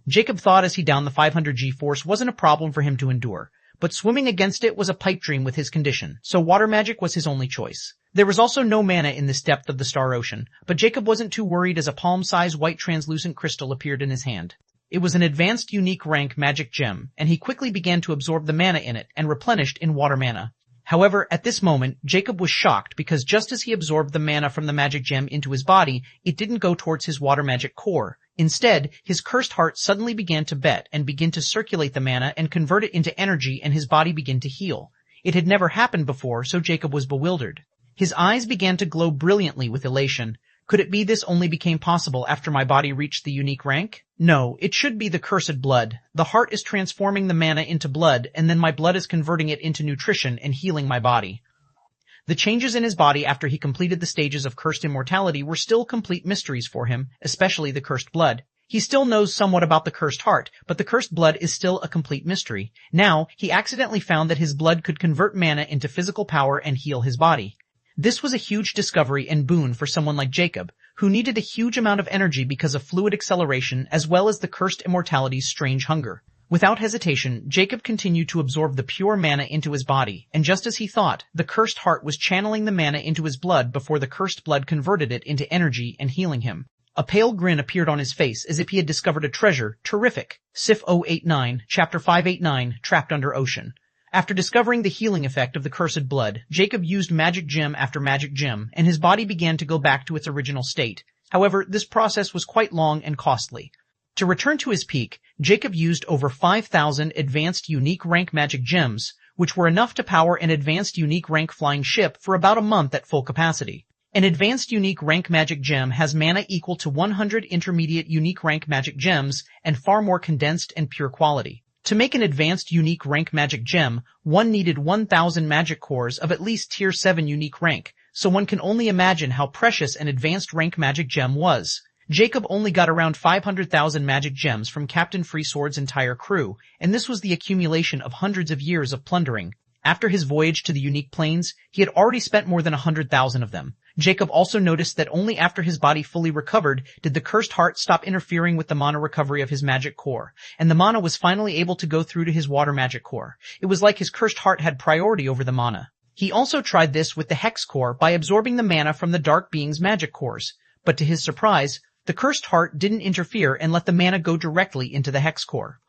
Jacob thought as he downed the 500 G-force wasn't a problem for him to endure, but swimming against it was a pipe dream with his condition, so water magic was his only choice. There was also no mana in this depth of the Star Ocean, but Jacob wasn't too worried as a palm-sized white translucent crystal appeared in his hand. It was an advanced unique rank magic gem, and he quickly began to absorb the mana in it and replenished in water mana. However, at this moment, Jacob was shocked because just as he absorbed the mana from the magic gem into his body, it didn't go towards his water magic core. Instead, his cursed heart suddenly began to beat and begin to circulate the mana and convert it into energy, and his body began to heal. It had never happened before, so Jacob was bewildered. His eyes began to glow brilliantly with elation. Could it be this only became possible after my body reached the unique rank? No, it should be the cursed blood. The heart is transforming the mana into blood, and then my blood is converting it into nutrition and healing my body. The changes in his body after he completed the stages of Cursed Immortality were still complete mysteries for him, especially the cursed blood. He still knows somewhat about the cursed heart, but the cursed blood is still a complete mystery. Now, he accidentally found that his blood could convert mana into physical power and heal his body. This was a huge discovery and boon for someone like Jacob, who needed a huge amount of energy because of fluid acceleration as well as the Cursed Immortality's strange hunger. Without hesitation, Jacob continued to absorb the pure mana into his body, and just as he thought, the cursed heart was channeling the mana into his blood before the cursed blood converted it into energy and healing him. A pale grin appeared on his face as if he had discovered a treasure. Terrific. Sif 089, Chapter 589, Trapped Under Ocean. After discovering the healing effect of the cursed blood, Jacob used magic gem after magic gem, and his body began to go back to its original state. However, this process was quite long and costly. To return to his peak, Jacob used over 5,000 advanced unique rank magic gems, which were enough to power an advanced unique rank flying ship for about a month at full capacity. An advanced unique rank magic gem has mana equal to 100 intermediate unique rank magic gems and far more condensed and pure quality. To make an advanced unique rank magic gem, one needed 1,000 magic cores of at least tier 7 unique rank, so one can only imagine how precious an advanced rank magic gem was. Jacob only got around 500,000 magic gems from Captain Freesword's entire crew, and this was the accumulation of hundreds of years of plundering. After his voyage to the unique plains, he had already spent more than 100,000 of them. Jacob also noticed that only after his body fully recovered did the cursed heart stop interfering with the mana recovery of his magic core, and the mana was finally able to go through to his water magic core. It was like his cursed heart had priority over the mana. He also tried this with the hex core by absorbing the mana from the dark being's magic cores, but to his surprise, the cursed heart didn't interfere and let the mana go directly into the hex core.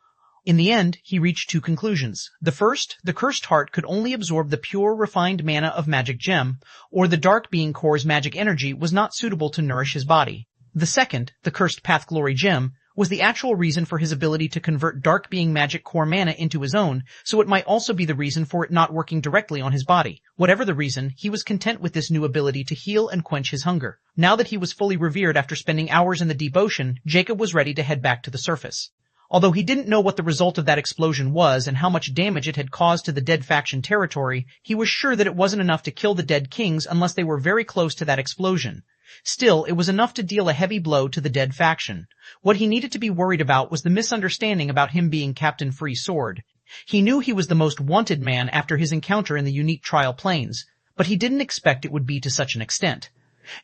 In the end, he reached two conclusions. The first, the cursed heart could only absorb the pure, refined mana of magic gem, or the dark being core's magic energy was not suitable to nourish his body. The second, the cursed path glory gem, was the actual reason for his ability to convert dark being magic core mana into his own, so it might also be the reason for it not working directly on his body. Whatever the reason, he was content with this new ability to heal and quench his hunger. Now that he was fully revered after spending hours in the deep ocean, Jacob was ready to head back to the surface. Although he didn't know what the result of that explosion was and how much damage it had caused to the dead faction territory, he was sure that it wasn't enough to kill the dead kings unless they were very close to that explosion. Still, it was enough to deal a heavy blow to the dead faction. What he needed to be worried about was the misunderstanding about him being Captain Free Sword. He knew he was the most wanted man after his encounter in the unique trial plains, but he didn't expect it would be to such an extent.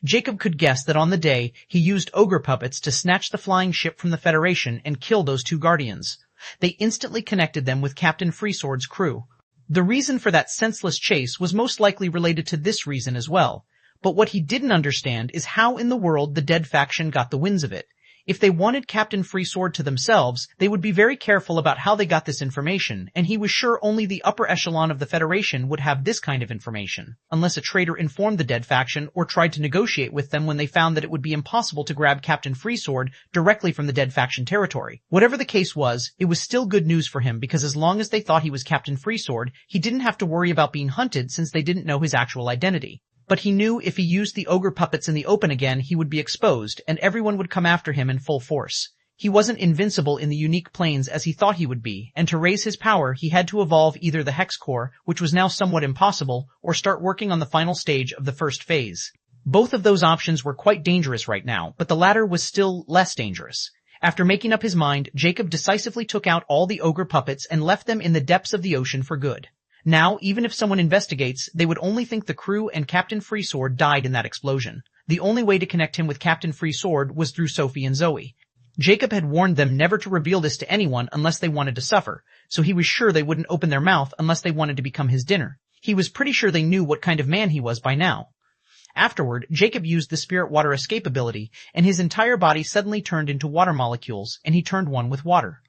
Jacob could guess that on the day, he used ogre puppets to snatch the flying ship from the Federation and kill those two guardians. They instantly connected them with Captain Freesword's crew. The reason for that senseless chase was most likely related to this reason as well. But what he didn't understand is how in the world the dead faction got the winds of it. If they wanted Captain Freesword to themselves, they would be very careful about how they got this information, and he was sure only the upper echelon of the Federation would have this kind of information, unless a traitor informed the dead faction or tried to negotiate with them when they found that it would be impossible to grab Captain Freesword directly from the dead faction territory. Whatever the case was, it was still good news for him because as long as they thought he was Captain Freesword, he didn't have to worry about being hunted since they didn't know his actual identity. But he knew if he used the ogre puppets in the open again, he would be exposed, and everyone would come after him in full force. He wasn't invincible in the unique planes as he thought he would be, and to raise his power, he had to evolve either the hex core, which was now somewhat impossible, or start working on the final stage of the first phase. Both of those options were quite dangerous right now, but the latter was still less dangerous. After making up his mind, Jacob decisively took out all the ogre puppets and left them in the depths of the ocean for good. Now, even if someone investigates, they would only think the crew and Captain Freesword died in that explosion. The only way to connect him with Captain Freesword was through Sophie and Zoe. Jacob had warned them never to reveal this to anyone unless they wanted to suffer, so he was sure they wouldn't open their mouth unless they wanted to become his dinner. He was pretty sure they knew what kind of man he was by now. Afterward, Jacob used the spirit water escape ability, and his entire body suddenly turned into water molecules, and he turned one with water.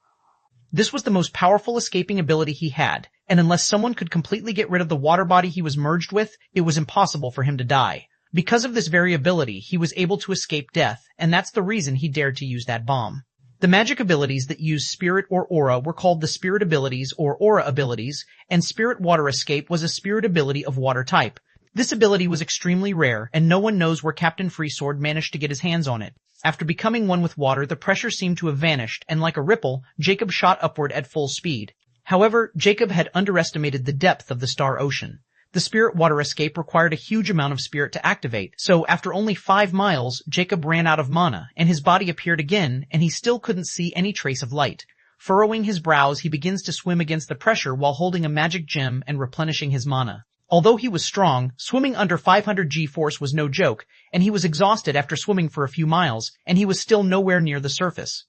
This was the most powerful escaping ability he had, and unless someone could completely get rid of the water body he was merged with, it was impossible for him to die. Because of this very ability, he was able to escape death, and that's the reason he dared to use that bomb. The magic abilities that use spirit or aura were called the spirit abilities or aura abilities, and spirit water escape was a spirit ability of water type. This ability was extremely rare, and no one knows where Captain Freesword managed to get his hands on it. After becoming one with water, the pressure seemed to have vanished, and like a ripple, Jacob shot upward at full speed. However, Jacob had underestimated the depth of the Star Ocean. The spirit water escape required a huge amount of spirit to activate, so after only 5 miles, Jacob ran out of mana, and his body appeared again, and he still couldn't see any trace of light. Furrowing his brows, he begins to swim against the pressure while holding a magic gem and replenishing his mana. Although he was strong, swimming under 500 G-force was no joke, and he was exhausted after swimming for a few miles, and he was still nowhere near the surface.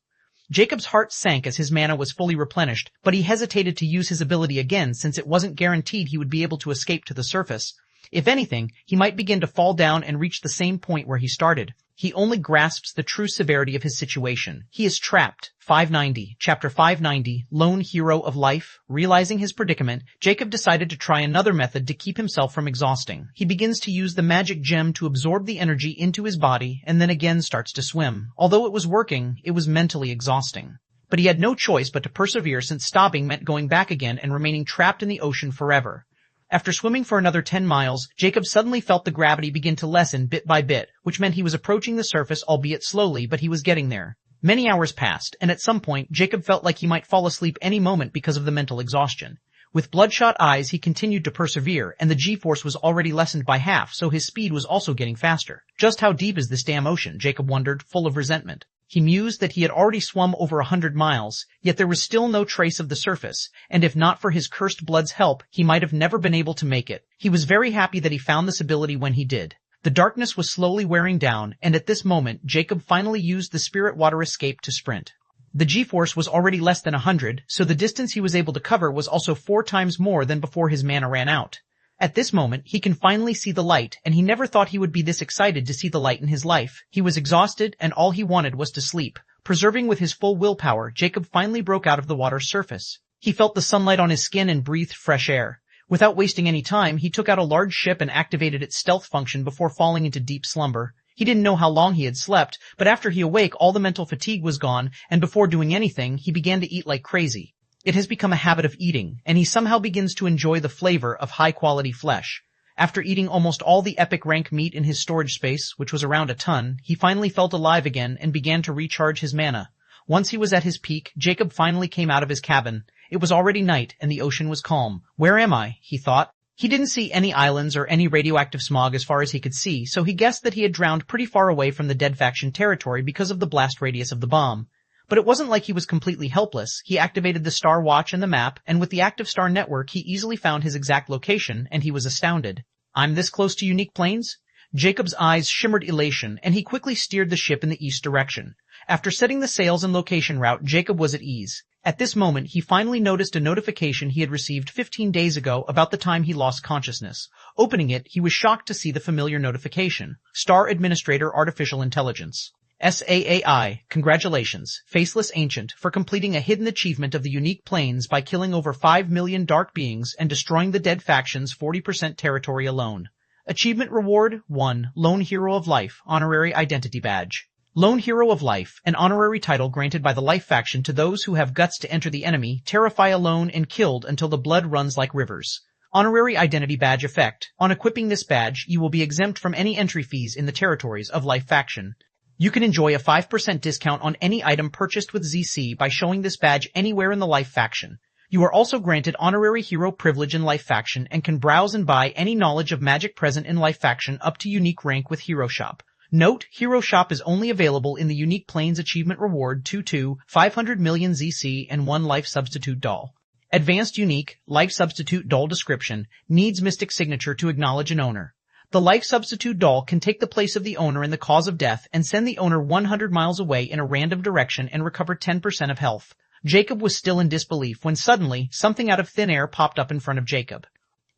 Jacob's heart sank as his mana was fully replenished, but he hesitated to use his ability again since it wasn't guaranteed he would be able to escape to the surface. If anything, he might begin to fall down and reach the same point where he started. He only grasps the true severity of his situation. He is trapped. 590, Chapter 590, Lone Hero of Life. Realizing his predicament, Jacob decided to try another method to keep himself from exhausting. He begins to use the magic gem to absorb the energy into his body and then again starts to swim. Although it was working, it was mentally exhausting. But he had no choice but to persevere since stopping meant going back again and remaining trapped in the ocean forever. After swimming for another 10 miles, Jacob suddenly felt the gravity begin to lessen bit by bit, which meant he was approaching the surface albeit slowly, but he was getting there. Many hours passed, and at some point, Jacob felt like he might fall asleep any moment because of the mental exhaustion. With bloodshot eyes he continued to persevere, and the G-force was already lessened by half, so his speed was also getting faster. Just how deep is this damn ocean? Jacob wondered, full of resentment. He mused that he had already swum over 100 miles, yet there was still no trace of the surface, and if not for his cursed blood's help, he might have never been able to make it. He was very happy that he found this ability when he did. The darkness was slowly wearing down, and at this moment, Jacob finally used the spirit water escape to sprint. The G-force was already less than 100, so the distance he was able to cover was also 4 times more than before his mana ran out. At this moment, he can finally see the light, and he never thought he would be this excited to see the light in his life. He was exhausted, and all he wanted was to sleep. Preserving with his full willpower, Jacob finally broke out of the water's surface. He felt the sunlight on his skin and breathed fresh air. Without wasting any time, he took out a large ship and activated its stealth function before falling into deep slumber. He didn't know how long he had slept, but after he awoke, all the mental fatigue was gone, and before doing anything, he began to eat like crazy. It has become a habit of eating, and he somehow begins to enjoy the flavor of high-quality flesh. After eating almost all the epic rank meat in his storage space, which was around a ton, he finally felt alive again and began to recharge his mana. Once he was at his peak, Jacob finally came out of his cabin. It was already night, and the ocean was calm. Where am I? He thought. He didn't see any islands or any radioactive smog as far as he could see, so he guessed that he had drowned pretty far away from the dead faction territory because of the blast radius of the bomb. But it wasn't like he was completely helpless. He activated the star watch and the map, and with the active star network he easily found his exact location, and he was astounded. I'm this close to unique planes? Jacob's eyes shimmered elation, and he quickly steered the ship in the east direction. After setting the sails and location route, Jacob was at ease. At this moment, he finally noticed a notification he had received 15 days ago about the time he lost consciousness. Opening it, he was shocked to see the familiar notification. Star Administrator Artificial Intelligence. SAAI, congratulations, Faceless Ancient, for completing a hidden achievement of the unique planes by killing over 5 million dark beings and destroying the dead faction's 40% territory alone. Achievement Reward 1. Lone Hero of Life, Honorary Identity Badge. Lone Hero of Life, an honorary title granted by the Life faction to those who have guts to enter the enemy, terrify alone and killed until the blood runs like rivers. Honorary Identity Badge effect. On equipping this badge, you will be exempt from any entry fees in the territories of Life faction. You can enjoy a 5% discount on any item purchased with ZC by showing this badge anywhere in the Life faction. You are also granted honorary hero privilege in Life faction and can browse and buy any knowledge of magic present in Life faction up to unique rank with Hero Shop. Note, Hero Shop is only available in the Unique Planes Achievement Reward 2-2, 500 million ZC, and 1 Life Substitute Doll. Advanced Unique, Life Substitute Doll Description, needs Mystic Signature to acknowledge an owner. The Life Substitute Doll can take the place of the owner in the cause of death and send the owner 100 miles away in a random direction and recover 10% of health. Jacob was still in disbelief when suddenly, something out of thin air popped up in front of Jacob.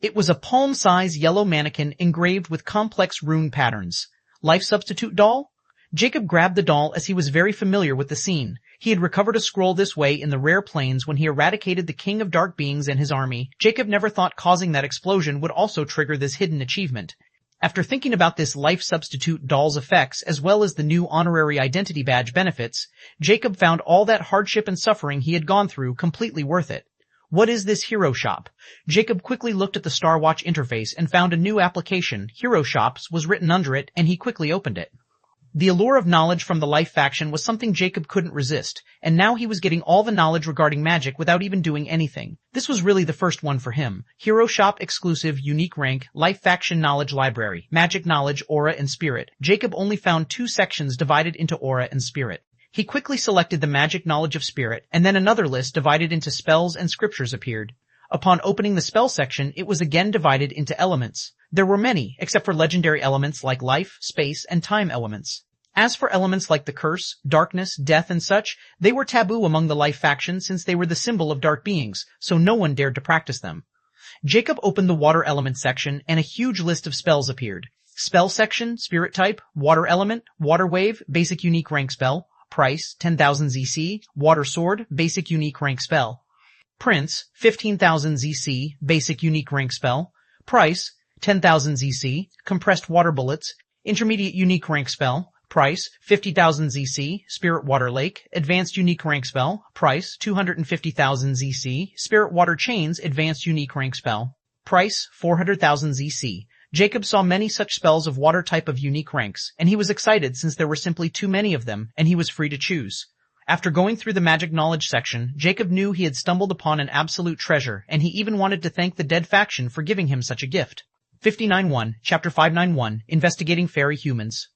It was a palm-size yellow mannequin engraved with complex rune patterns. Life Substitute Doll? Jacob grabbed the doll as he was very familiar with the scene. He had recovered a scroll this way in the rare planes when he eradicated the King of Dark Beings and his army. Jacob never thought causing that explosion would also trigger this hidden achievement. After thinking about this Life Substitute Doll's effects as well as the new Honorary Identity Badge benefits, Jacob found all that hardship and suffering he had gone through completely worth it. What is this Hero Shop? Jacob quickly looked at the Star Watch interface and found a new application, Hero Shops, was written under it, and he quickly opened it. The allure of knowledge from the Life faction was something Jacob couldn't resist, and now he was getting all the knowledge regarding magic without even doing anything. This was really the first one for him. Hero Shop exclusive, unique rank, Life faction knowledge library, magic knowledge, aura, and spirit. Jacob only found 2 sections divided into aura and spirit. He quickly selected the magic knowledge of spirit, and then another list divided into spells and scriptures appeared. Upon opening the spell section, it was again divided into elements. There were many, except for legendary elements like life, space, and time elements. As for elements like the curse, darkness, death, and such, they were taboo among the Life faction since they were the symbol of dark beings, so no one dared to practice them. Jacob opened the water element section, and a huge list of spells appeared. Spell section, spirit type, water element, water wave, basic unique rank spell. Price, 10,000 ZC, Water Sword, Basic Unique Rank Spell. Prince, 15,000 ZC, Basic Unique Rank Spell. Price, 10,000 ZC, Compressed Water Bullets, Intermediate Unique Rank Spell. Price, 50,000 ZC, Spirit Water Lake, Advanced Unique Rank Spell. Price, 250,000 ZC, Spirit Water Chains, Advanced Unique Rank Spell. Price, 400,000 ZC. Jacob saw many such spells of water type of unique ranks, and he was excited since there were simply too many of them, and he was free to choose. After going through the magic knowledge section, Jacob knew he had stumbled upon an absolute treasure, and he even wanted to thank the dead faction for giving him such a gift. 59.1, Chapter 591, Investigating Fairy Humans.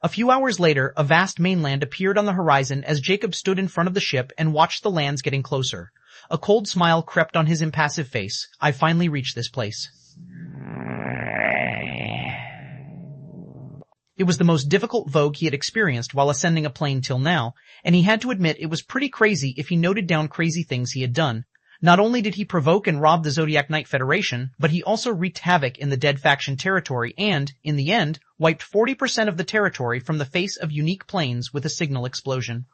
A few hours later, a vast mainland appeared on the horizon as Jacob stood in front of the ship and watched the lands getting closer. A cold smile crept on his impassive face. I finally reached this place. It was the most difficult vogue he had experienced while ascending a plane till now, and he had to admit it was pretty crazy if he noted down crazy things he had done. Not only did he provoke and rob the Zodiac Knight Federation, but he also wreaked havoc in the dead faction territory and, in the end, wiped 40% of the territory from the face of unique planes with a signal explosion.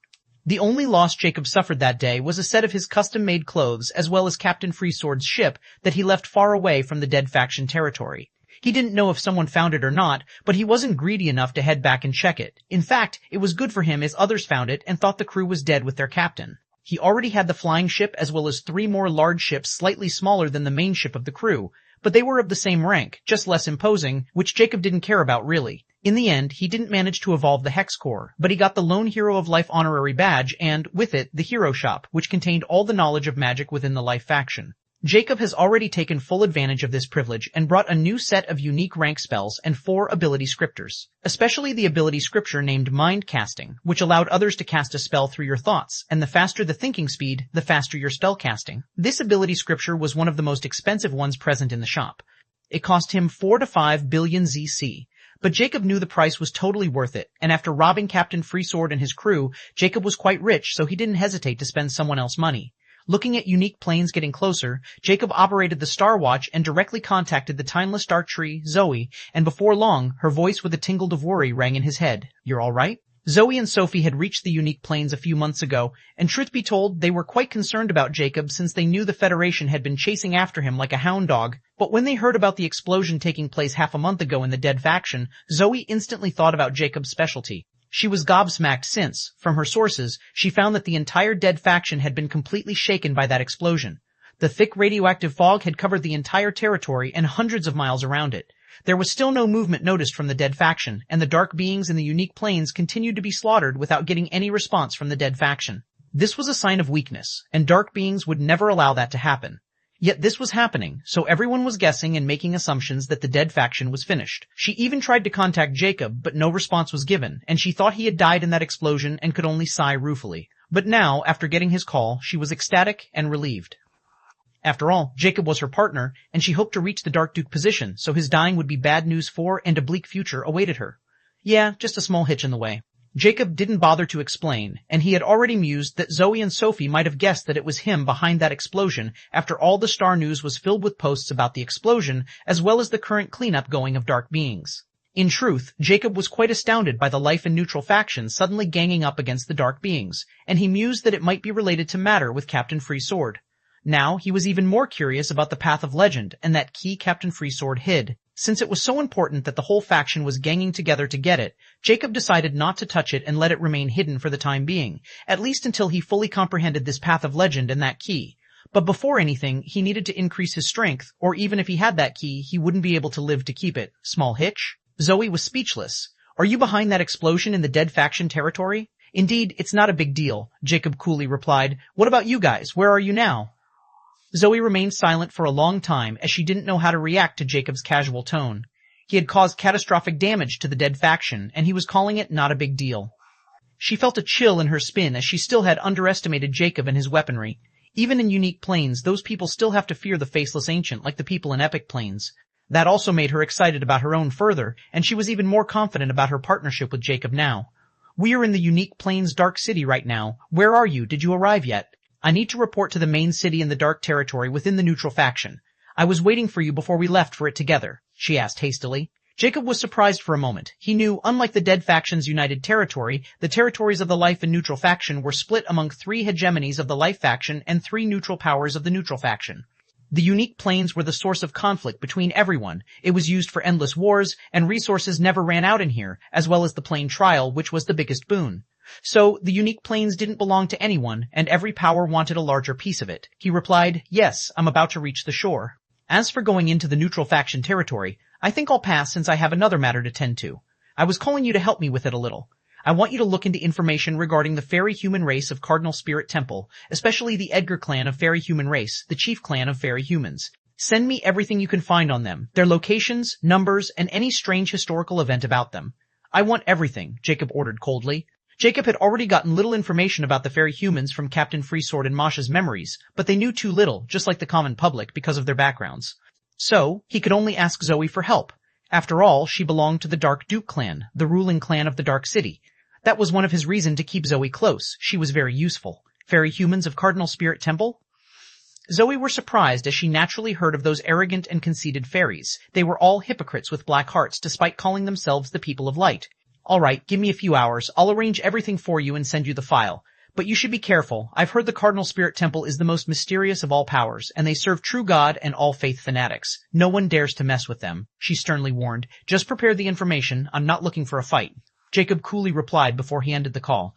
The only loss Jacob suffered that day was a set of his custom-made clothes as well as Captain Freesword's ship that he left far away from the dead faction territory. He didn't know if someone found it or not, but he wasn't greedy enough to head back and check it. In fact, it was good for him as others found it and thought the crew was dead with their captain. He already had the flying ship as well as 3 more large ships slightly smaller than the main ship of the crew, but they were of the same rank, just less imposing, which Jacob didn't care about really. In the end, he didn't manage to evolve the Hex Core, but he got the Lone Hero of Life honorary badge and, with it, the Hero Shop, which contained all the knowledge of magic within the Life faction. Jacob has already taken full advantage of this privilege and brought a new set of unique rank spells and 4 ability scripters, especially the ability scripture named Mind Casting, which allowed others to cast a spell through your thoughts, and the faster the thinking speed, the faster your spell casting. This ability scripture was one of the most expensive ones present in the shop. It cost him 4 to 5 billion ZC, but Jacob knew the price was totally worth it, and after robbing Captain Freesword and his crew, Jacob was quite rich, so he didn't hesitate to spend someone else's money. Looking at unique planes getting closer, Jacob operated the Star Watch and directly contacted the timeless star tree, Zoe, and before long, her voice with a tingle of worry rang in his head. "You're all right?" Zoe and Sophie had reached the unique planes a few months ago, and truth be told, they were quite concerned about Jacob since they knew the Federation had been chasing after him like a hound dog. But when they heard about the explosion taking place half a month ago in the dead faction, Zoe instantly thought about Jacob's specialty. She was gobsmacked since, from her sources, she found that the entire dead faction had been completely shaken by that explosion. The thick radioactive fog had covered the entire territory and hundreds of miles around it. There was still no movement noticed from the dead faction, and the dark beings in the unique planes continued to be slaughtered without getting any response from the dead faction. This was a sign of weakness, and dark beings would never allow that to happen. Yet this was happening, so everyone was guessing and making assumptions that the dead faction was finished. She even tried to contact Jacob, but no response was given, and she thought he had died in that explosion and could only sigh ruefully. But now, after getting his call, she was ecstatic and relieved. After all, Jacob was her partner, and she hoped to reach the Dark Duke position, so his dying would be bad news for and a bleak future awaited her. Yeah, just a small hitch in the way. Jacob didn't bother to explain, and he had already mused that Zoe and Sophie might have guessed that it was him behind that explosion after all the Star News was filled with posts about the explosion as well as the current cleanup going of dark beings. In truth, Jacob was quite astounded by the Life and Neutral factions suddenly ganging up against the dark beings, and he mused that it might be related to matter with Captain Freesword. Now, he was even more curious about the Path of Legend and that key Captain Freesword hid. Since it was so important that the whole faction was ganging together to get it, Jacob decided not to touch it and let it remain hidden for the time being, at least until he fully comprehended this Path of Legend and that key. But before anything, he needed to increase his strength, or even if he had that key, he wouldn't be able to live to keep it. Small hitch? Zoe was speechless. "Are you behind that explosion in the dead faction territory?" "Indeed, it's not a big deal," Jacob coolly replied. "What about you guys? Where are you now?" Zoe remained silent for a long time as she didn't know how to react to Jacob's casual tone. He had caused catastrophic damage to the dead faction, and he was calling it not a big deal. She felt a chill in her spine as she still had underestimated Jacob and his weaponry. Even in unique planes, those people still have to fear the faceless ancient like the people in epic planes. That also made her excited about her own further, and she was even more confident about her partnership with Jacob now. "We are in the unique planes Dark City right now. Where are you? Did you arrive yet?" "I need to report to the main city in the Dark Territory within the Neutral faction. I was waiting for you before we left for it together," she asked hastily. Jacob was surprised for a moment. He knew, unlike the Dead Faction's united territory, the territories of the Life and Neutral faction were split among 3 hegemonies of the Life faction and 3 neutral powers of the Neutral faction. The unique planes were the source of conflict between everyone. It was used for endless wars, and resources never ran out in here, as well as the plane trial, which was the biggest boon. So, the unique planes didn't belong to anyone, and every power wanted a larger piece of it. He replied, "Yes, I'm about to reach the shore. As for going into the Neutral faction territory, I think I'll pass since I have another matter to tend to. I was calling you to help me with it a little. I want you to look into information regarding the fairy human race of Cardinal Spirit Temple, especially the Edgar clan of fairy human race, the chief clan of fairy humans. Send me everything you can find on them, their locations, numbers, and any strange historical event about them. I want everything, Jacob ordered coldly. Jacob had already gotten little information about the fairy humans from Captain Freesword and Masha's memories, but they knew too little, just like the common public, because of their backgrounds. So, he could only ask Zoe for help. After all, she belonged to the Dark Duke clan, the ruling clan of the Dark City. That was one of his reasons to keep Zoe close. She was very useful. Fairy humans of Cardinal Spirit Temple? Zoe were surprised as she naturally heard of those arrogant and conceited fairies. They were all hypocrites with black hearts despite calling themselves the people of light. All right, give me a few hours. I'll arrange everything for you and send you the file. But you should be careful. I've heard the Cardinal Spirit Temple is the most mysterious of all powers, and they serve true God and all faith fanatics. No one dares to mess with them, she sternly warned. Just prepare the information. I'm not looking for a fight. Jacob coolly replied before he ended the call.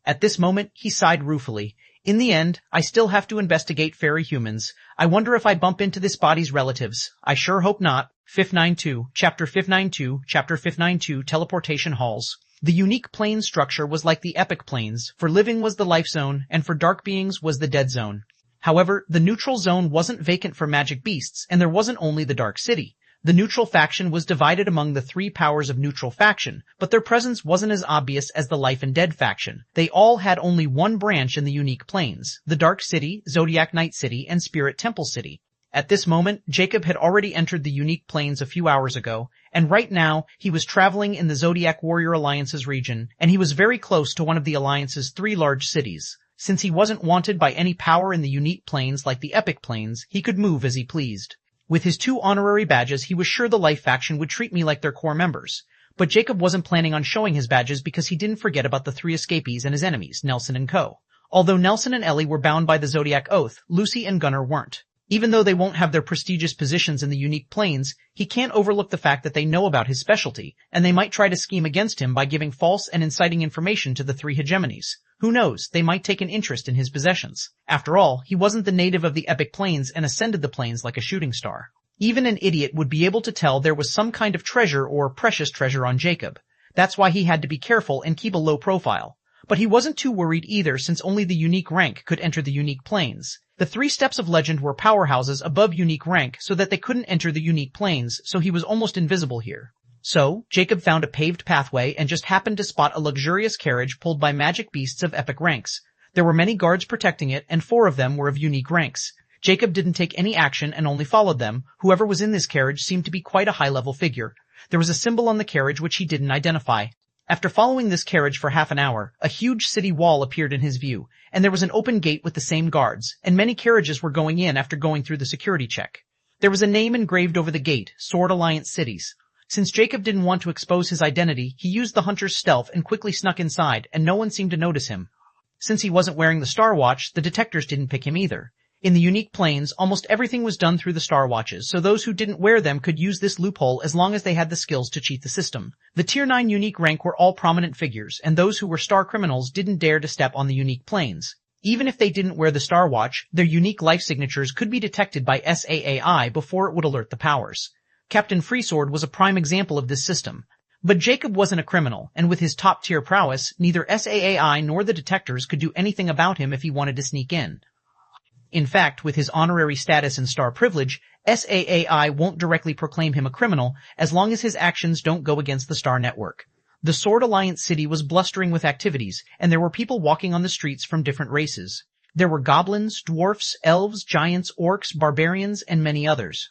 At this moment, he sighed ruefully. In the end, I still have to investigate fairy humans. I wonder if I bump into this body's relatives. I sure hope not. 592, Chapter 592, Chapter 592, Teleportation Halls. The unique plane structure was like the epic planes. For living was the life zone, and for dark beings was the dead zone. However, the neutral zone wasn't vacant for magic beasts, and there wasn't only the Dark City. The neutral faction was divided among the three powers of neutral faction, but their presence wasn't as obvious as the life and dead faction. They all had only one branch in the unique planes, the Dark City, Zodiac Night City, and Spirit Temple City. At this moment, Jacob had already entered the unique planes a few hours ago, and right now, he was traveling in the Zodiac Warrior Alliance's region, and he was very close to one of the Alliance's three large cities. Since he wasn't wanted by any power in the unique planes like the epic planes, he could move as he pleased. With his 2 honorary badges, he was sure the Life faction would treat me like their core members. But Jacob wasn't planning on showing his badges because he didn't forget about the 3 escapees and his enemies, Nelson and Co. Although Nelson and Ellie were bound by the Zodiac Oath, Lucy and Gunnar weren't. Even though they won't have their prestigious positions in the unique planes, he can't overlook the fact that they know about his specialty, and they might try to scheme against him by giving false and inciting information to the 3 hegemonies. Who knows, they might take an interest in his possessions. After all, he wasn't the native of the epic planes and ascended the planes like a shooting star. Even an idiot would be able to tell there was some kind of treasure or precious treasure on Jacob. That's why he had to be careful and keep a low profile. But he wasn't too worried either, since only the unique rank could enter the unique planes. The 3 steps of legend were powerhouses above unique rank so that they couldn't enter the unique planes, so he was almost invisible here. So, Jacob found a paved pathway and just happened to spot a luxurious carriage pulled by magic beasts of epic ranks. There were many guards protecting it, and 4 of them were of unique ranks. Jacob didn't take any action and only followed them. Whoever was in this carriage seemed to be quite a high-level figure. There was a symbol on the carriage which he didn't identify. After following this carriage for half an hour, a huge city wall appeared in his view, and there was an open gate with the same guards, and many carriages were going in after going through the security check. There was a name engraved over the gate, Sword Alliance Cities. Since Jacob didn't want to expose his identity, he used the hunter's stealth and quickly snuck inside, and no one seemed to notice him. Since he wasn't wearing the Star Watch, the detectors didn't pick him either. In the unique planes, almost everything was done through the Star Watches, so those who didn't wear them could use this loophole as long as they had the skills to cheat the system. The Tier 9 unique rank were all prominent figures, and those who were star criminals didn't dare to step on the unique planes. Even if they didn't wear the Star Watch, their unique life signatures could be detected by SAAI before it would alert the powers. Captain Freesword was a prime example of this system. But Jacob wasn't a criminal, and with his top-tier prowess, neither SAAI nor the detectors could do anything about him if he wanted to sneak in. In fact, with his honorary status and star privilege, SAAI won't directly proclaim him a criminal as long as his actions don't go against the Star Network. The Sword Alliance city was blustering with activities, and there were people walking on the streets from different races. There were goblins, dwarfs, elves, giants, orcs, barbarians, and many others.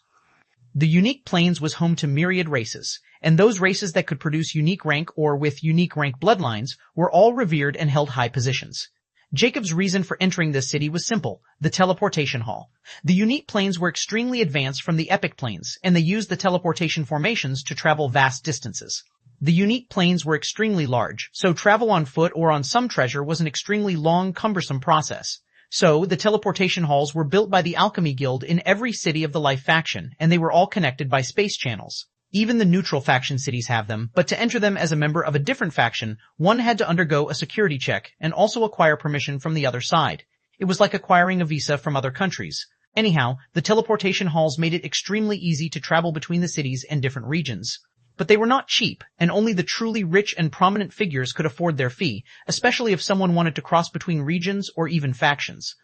The unique planes was home to myriad races, and those races that could produce unique rank or with unique rank bloodlines were all revered and held high positions. Jacob's reason for entering this city was simple, the teleportation hall. The unique planes were extremely advanced from the epic planes, and they used the teleportation formations to travel vast distances. The unique planes were extremely large, so travel on foot or on some treasure was an extremely long, cumbersome process. So, the teleportation halls were built by the Alchemy Guild in every city of the Life faction, and they were all connected by space channels. Even the neutral faction cities have them, but to enter them as a member of a different faction, one had to undergo a security check and also acquire permission from the other side. It was like acquiring a visa from other countries. Anyhow, the teleportation halls made it extremely easy to travel between the cities and different regions. but they were not cheap, and only the truly rich and prominent figures could afford their fee, especially if someone wanted to cross between regions or even factions.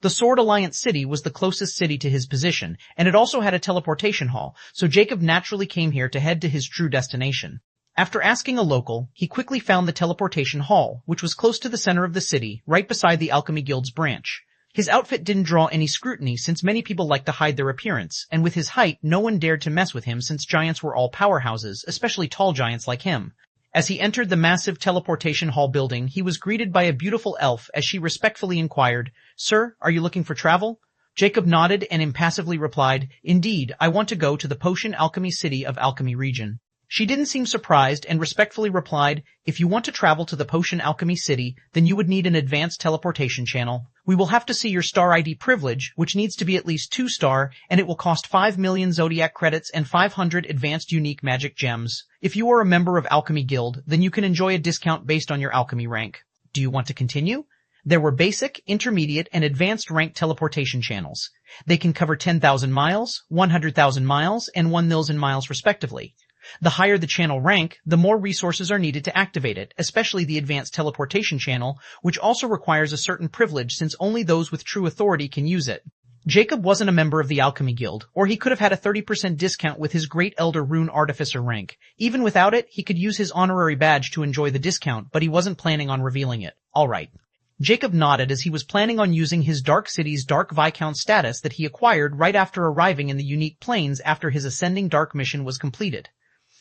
The Sword Alliance city was the closest city to his position, and it also had a teleportation hall, so Jacob naturally came here to head to his true destination. After asking a local, he quickly found the teleportation hall, which was close to the center of the city, right beside the Alchemy Guild's branch. His outfit didn't draw any scrutiny since many people like to hide their appearance, and with his height, no one dared to mess with him since giants were all powerhouses, especially tall giants like him. As he entered the massive teleportation hall building, he was greeted by a beautiful elf as she respectfully inquired, "Sir, are you looking for travel?" Jacob nodded and impassively replied, "Indeed, I want to go to the Potion Alchemy City of Alchemy region." She didn't seem surprised and respectfully replied, "If you want to travel to the Potion Alchemy City, then you would need an advanced teleportation channel. We will have to see your star ID privilege, which needs to be at least 2-star, and it will cost 5 million zodiac credits and 500 advanced unique magic gems. If you are a member of Alchemy Guild, then you can enjoy a discount based on your alchemy rank. Do you want to continue?" There were basic, intermediate, and advanced rank teleportation channels. They can cover 10,000 miles, 100,000 miles, and 1,000,000 miles respectively. The higher the channel rank, the more resources are needed to activate it, especially the advanced teleportation channel, which also requires a certain privilege since only those with true authority can use it. Jacob wasn't a member of the Alchemy Guild, or he could have had a 30% discount with his Great Elder Rune Artificer rank. Even without it, he could use his honorary badge to enjoy the discount, but he wasn't planning on revealing it. Alright. Jacob nodded as he was planning on using his Dark City's Dark Viscount status that he acquired right after arriving in the Unique Plains after his Ascending Dark mission was completed.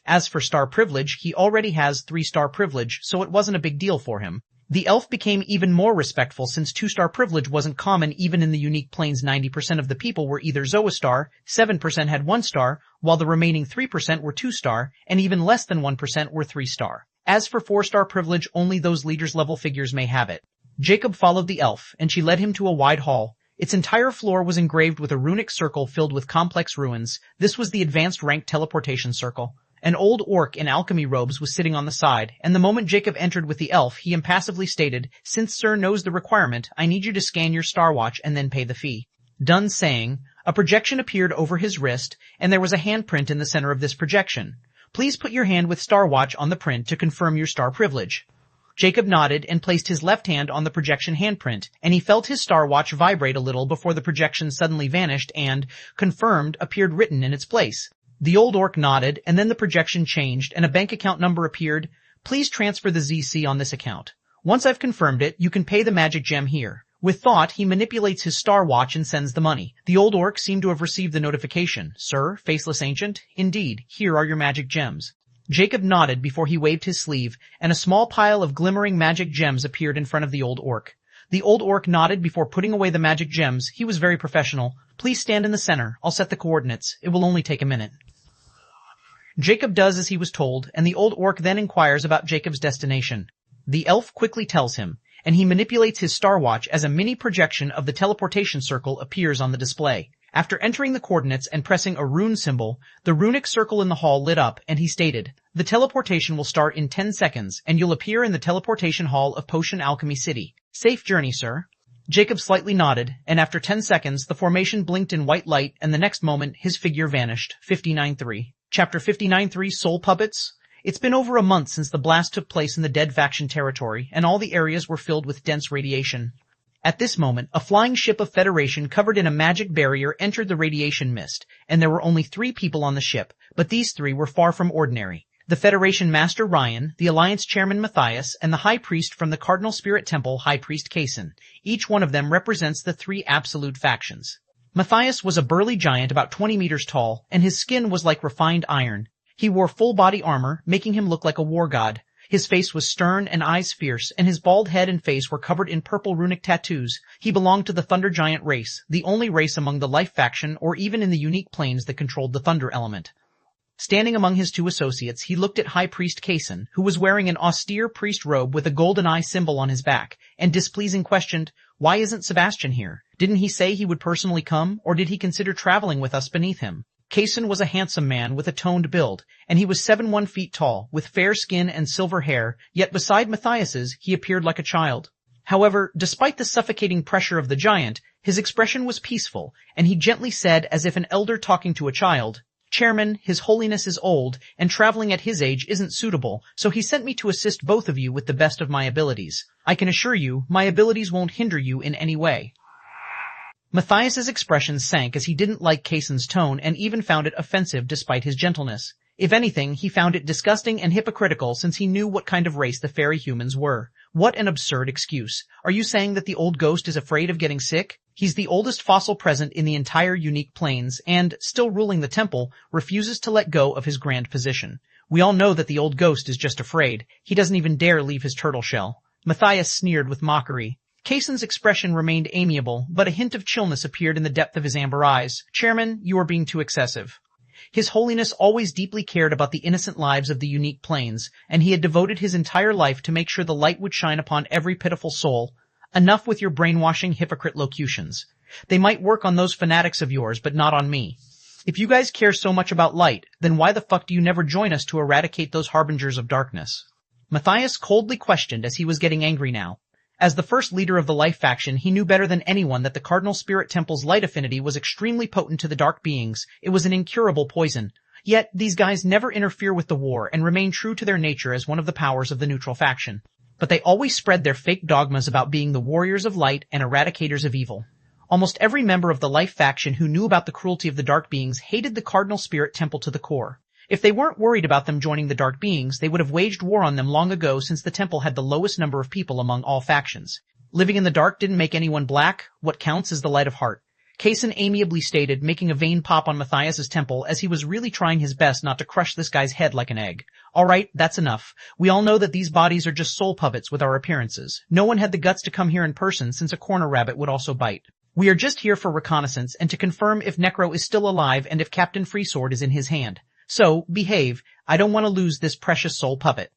As for star privilege, he already has 3-star privilege, so it wasn't a big deal for him. The elf became even more respectful since 2-star privilege wasn't common even in the Unique Plains. 90% of the people were either Zoastar, 7% had 1-star, while the remaining 3% were 2-star, and even less than 1% were 3-star. As for 4-star privilege, only those leaders level figures may have it. Jacob followed the elf, and she led him to a wide hall. Its entire floor was engraved with a runic circle filled with complex ruins. This was the advanced rank teleportation circle. An old orc in alchemy robes was sitting on the side, and the moment Jacob entered with the elf, he impassively stated, "Since Sir knows the requirement, I need you to scan your star watch and then pay the fee." Done saying, a projection appeared over his wrist, and there was a handprint in the center of this projection. "Please put your hand with star watch on the print to confirm your star privilege." Jacob nodded and placed his left hand on the projection handprint, and he felt his star watch vibrate a little before the projection suddenly vanished and, confirmed, appeared written in its place. The old orc nodded, and then the projection changed, and a bank account number appeared. "Please transfer the ZC on this account. Once I've confirmed it, you can pay the magic gem here." With thought, he manipulates his star watch and sends the money. The old orc seemed to have received the notification. "Sir, faceless ancient? Indeed, here are your magic gems." Jacob nodded before he waved his sleeve, and a small pile of glimmering magic gems appeared in front of the old orc. The old orc nodded before putting away the magic gems. He was very professional. "Please stand in the center. I'll set the coordinates. It will only take a minute." Jacob does as he was told, and the old orc then inquires about Jacob's destination. The elf quickly tells him, and he manipulates his star watch as a mini projection of the teleportation circle appears on the display. After entering the coordinates and pressing a rune symbol, the runic circle in the hall lit up, and he stated, "The teleportation will start in 10 seconds, and you'll appear in the teleportation hall of Potion Alchemy City. Safe journey, sir." Jacob slightly nodded, and after 10 seconds, the formation blinked in white light, and the next moment, his figure vanished. 59.3. Chapter 59.3 Soul Puppets. It's been over a month since the blast took place in the Dead Faction territory, and all the areas were filled with dense radiation. At this moment, a flying ship of Federation covered in a magic barrier entered the radiation mist, and there were only 3 people on the ship, but these 3 were far from ordinary. The Federation Master Ryan, the Alliance Chairman Matthias, and the High Priest from the Cardinal Spirit Temple, High Priest Kaysen. Each one of them represents the 3 absolute factions. Matthias was a burly giant about 20 meters tall, and his skin was like refined iron. He wore full-body armor, making him look like a war god. His face was stern and eyes fierce, and his bald head and face were covered in purple runic tattoos. He belonged to the Thunder Giant race, the only race among the Life faction or even in the Unique Planes that controlled the Thunder element. Standing among his 2 associates, he looked at High Priest Kaysen, who was wearing an austere priest robe with a golden eye symbol on his back, and displeasing questioned, "Why isn't Sebastian here? Didn't he say he would personally come, or did he consider traveling with us beneath him?" Kaysen was a handsome man with a toned build, and he was 7'1" feet tall, with fair skin and silver hair, yet beside Matthias's, he appeared like a child. However, despite the suffocating pressure of the giant, his expression was peaceful, and he gently said as if an elder talking to a child, Chairman, His Holiness is old, and traveling at his age isn't suitable, so he sent me to assist both of you with the best of my abilities. I can assure you, my abilities won't hinder you in any way. Matthias's expression sank as he didn't like Kaysen's tone and even found it offensive despite his gentleness. If anything, he found it disgusting and hypocritical since he knew what kind of race the fairy humans were. What an absurd excuse. Are you saying that the old ghost is afraid of getting sick? He's the oldest fossil present in the entire unique planes and, still ruling the temple, refuses to let go of his grand position. We all know that the old ghost is just afraid. He doesn't even dare leave his turtle shell. Matthias sneered with mockery. Kaysen's expression remained amiable, but a hint of chillness appeared in the depth of his amber eyes. Chairman, you are being too excessive. His Holiness always deeply cared about the innocent lives of the unique planes, and he had devoted his entire life to make sure the light would shine upon every pitiful soul. Enough with your brainwashing hypocrite locutions. They might work on those fanatics of yours, but not on me. If you guys care so much about light, then why the fuck do you never join us to eradicate those harbingers of darkness? Matthias coldly questioned as he was getting angry now. As the first leader of the Life faction, he knew better than anyone that the Cardinal Spirit Temple's light affinity was extremely potent to the dark beings. It was an incurable poison. Yet, these guys never interfere with the war and remain true to their nature as one of the powers of the neutral faction. But they always spread their fake dogmas about being the warriors of light and eradicators of evil. Almost every member of the Life faction who knew about the cruelty of the dark beings hated the Cardinal Spirit Temple to the core. If they weren't worried about them joining the dark beings, they would have waged war on them long ago since the temple had the lowest number of people among all factions. Living in the dark didn't make anyone black. What counts is the light of heart. Kaysen amiably stated, making a vain pop on Matthias's temple as he was really trying his best not to crush this guy's head like an egg. Alright, that's enough. We all know that these bodies are just soul puppets with our appearances. No one had the guts to come here in person since a corner rabbit would also bite. We are just here for reconnaissance and to confirm if Necro is still alive and if Captain Freesword is in his hand. So, behave. I don't want to lose this precious soul puppet.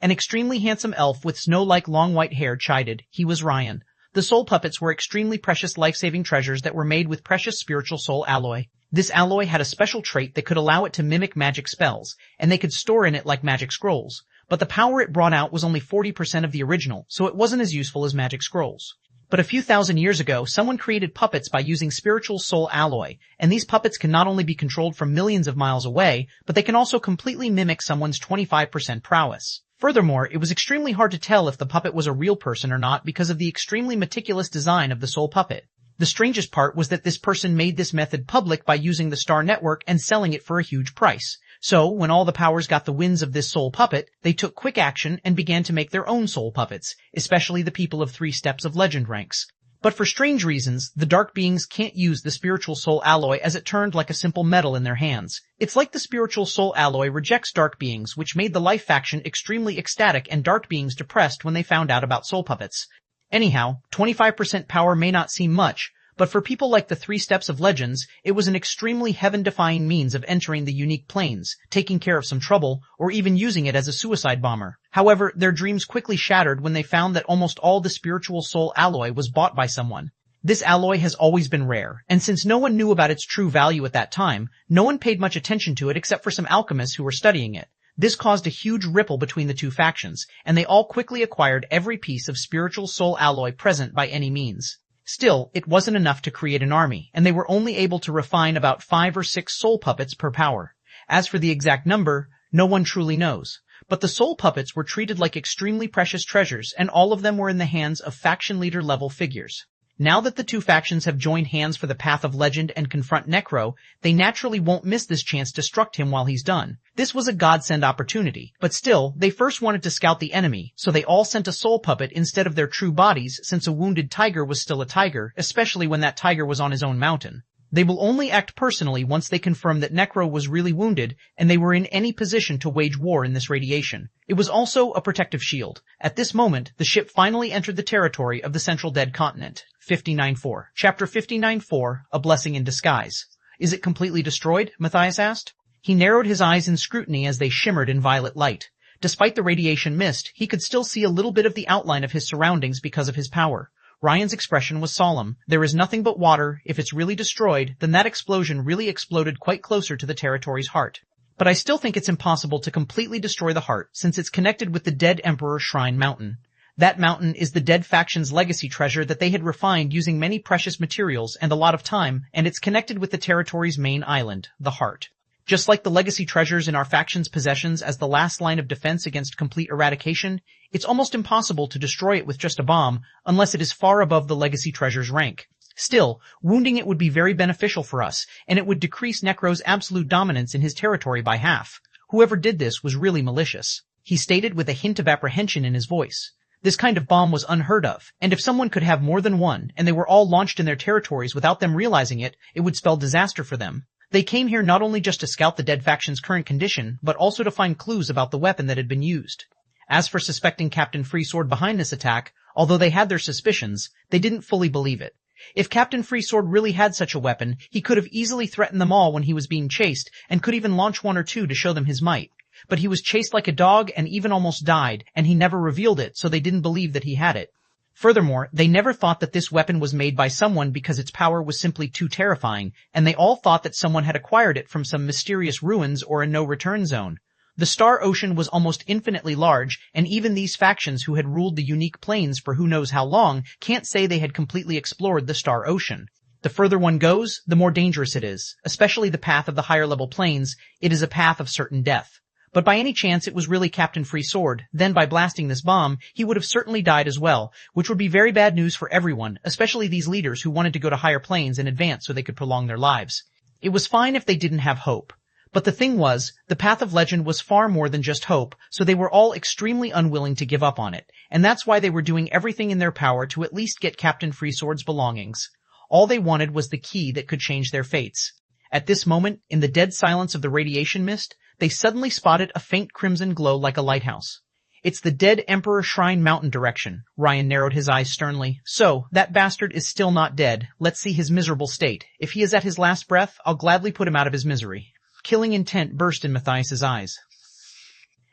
An extremely handsome elf with snow-like long white hair chided. He was Ryan. The soul puppets were extremely precious life-saving treasures that were made with precious spiritual soul alloy. This alloy had a special trait that could allow it to mimic magic spells, and they could store in it like magic scrolls. But the power it brought out was only 40% of the original, so it wasn't as useful as magic scrolls. But a few thousand years ago, someone created puppets by using spiritual soul alloy, and these puppets can not only be controlled from millions of miles away, but they can also completely mimic someone's 25% prowess. Furthermore, it was extremely hard to tell if the puppet was a real person or not because of the extremely meticulous design of the soul puppet. The strangest part was that this person made this method public by using the Star Network and selling it for a huge price. So, when all the powers got the winds of this soul puppet, they took quick action and began to make their own soul puppets, especially the people of 3 Steps of Legend ranks. But for strange reasons, the dark beings can't use the spiritual soul alloy as it turned like a simple metal in their hands. It's like the spiritual soul alloy rejects dark beings, which made the Life faction extremely ecstatic and dark beings depressed when they found out about soul puppets. Anyhow, 25% power may not seem much, but for people like the 3 Steps of Legends, it was an extremely heaven-defying means of entering the unique planes, taking care of some trouble, or even using it as a suicide bomber. However, their dreams quickly shattered when they found that almost all the spiritual soul alloy was bought by someone. This alloy has always been rare, and since no one knew about its true value at that time, no one paid much attention to it except for some alchemists who were studying it. This caused a huge ripple between the 2 factions, and they all quickly acquired every piece of spiritual soul alloy present by any means. Still, it wasn't enough to create an army, and they were only able to refine about 5 or 6 soul puppets per power. As for the exact number, no one truly knows. But the soul puppets were treated like extremely precious treasures, and all of them were in the hands of faction leader level figures. Now that the 2 factions have joined hands for the Path of Legend and confront Necro, they naturally won't miss this chance to struck him while he's done. This was a godsend opportunity, but still, they first wanted to scout the enemy, so they all sent a soul puppet instead of their true bodies since a wounded tiger was still a tiger, especially when that tiger was on his own mountain. They will only act personally once they confirm that Necro was really wounded and they were in any position to wage war in this radiation. It was also a protective shield. At this moment, the ship finally entered the territory of the Central Dead Continent. 59.4. Chapter 59.4, A Blessing in Disguise. Is it completely destroyed? Matthias asked. He narrowed his eyes in scrutiny as they shimmered in violet light. Despite the radiation mist, he could still see a little bit of the outline of his surroundings because of his power. Ryan's expression was solemn. There is nothing but water. If it's really destroyed, then that explosion really exploded quite closer to the territory's heart. But I still think it's impossible to completely destroy the heart, since it's connected with the Dead Emperor Shrine Mountain. That mountain is the Dead Faction's legacy treasure that they had refined using many precious materials and a lot of time, and it's connected with the territory's main island, the heart. Just like the legacy treasures in our faction's possessions as the last line of defense against complete eradication, it's almost impossible to destroy it with just a bomb unless it is far above the legacy treasure's rank. Still, wounding it would be very beneficial for us, and it would decrease Necro's absolute dominance in his territory by half. Whoever did this was really malicious, he stated with a hint of apprehension in his voice. This kind of bomb was unheard of, and if someone could have more than one, and they were all launched in their territories without them realizing it, it would spell disaster for them. They came here not only just to scout the dead faction's current condition, but also to find clues about the weapon that had been used. As for suspecting Captain Freesword behind this attack, although they had their suspicions, they didn't fully believe it. If Captain Freesword really had such a weapon, he could have easily threatened them all when he was being chased, and could even launch one or two to show them his might. But he was chased like a dog and even almost died, and he never revealed it, so they didn't believe that he had it. Furthermore, they never thought that this weapon was made by someone because its power was simply too terrifying, and they all thought that someone had acquired it from some mysterious ruins or a no-return zone. The Star Ocean was almost infinitely large, and even these factions who had ruled the unique planes for who knows how long can't say they had completely explored the Star Ocean. The further one goes, the more dangerous it is, especially the path of the higher-level planes. It is a path of certain death. But by any chance it was really Captain Freesword, then by blasting this bomb, he would have certainly died as well, which would be very bad news for everyone, especially these leaders who wanted to go to higher planes in advance so they could prolong their lives. It was fine if they didn't have hope. But the thing was, the path of legend was far more than just hope, so they were all extremely unwilling to give up on it, and that's why they were doing everything in their power to at least get Captain Freesword's belongings. All they wanted was the key that could change their fates. At this moment, in the dead silence of the radiation mist, they suddenly spotted a faint crimson glow like a lighthouse. It's the dead Emperor Shrine Mountain direction. Ryan narrowed his eyes sternly. So, that bastard is still not dead. Let's see his miserable state. If he is at his last breath, I'll gladly put him out of his misery. Killing intent burst in Matthias's eyes.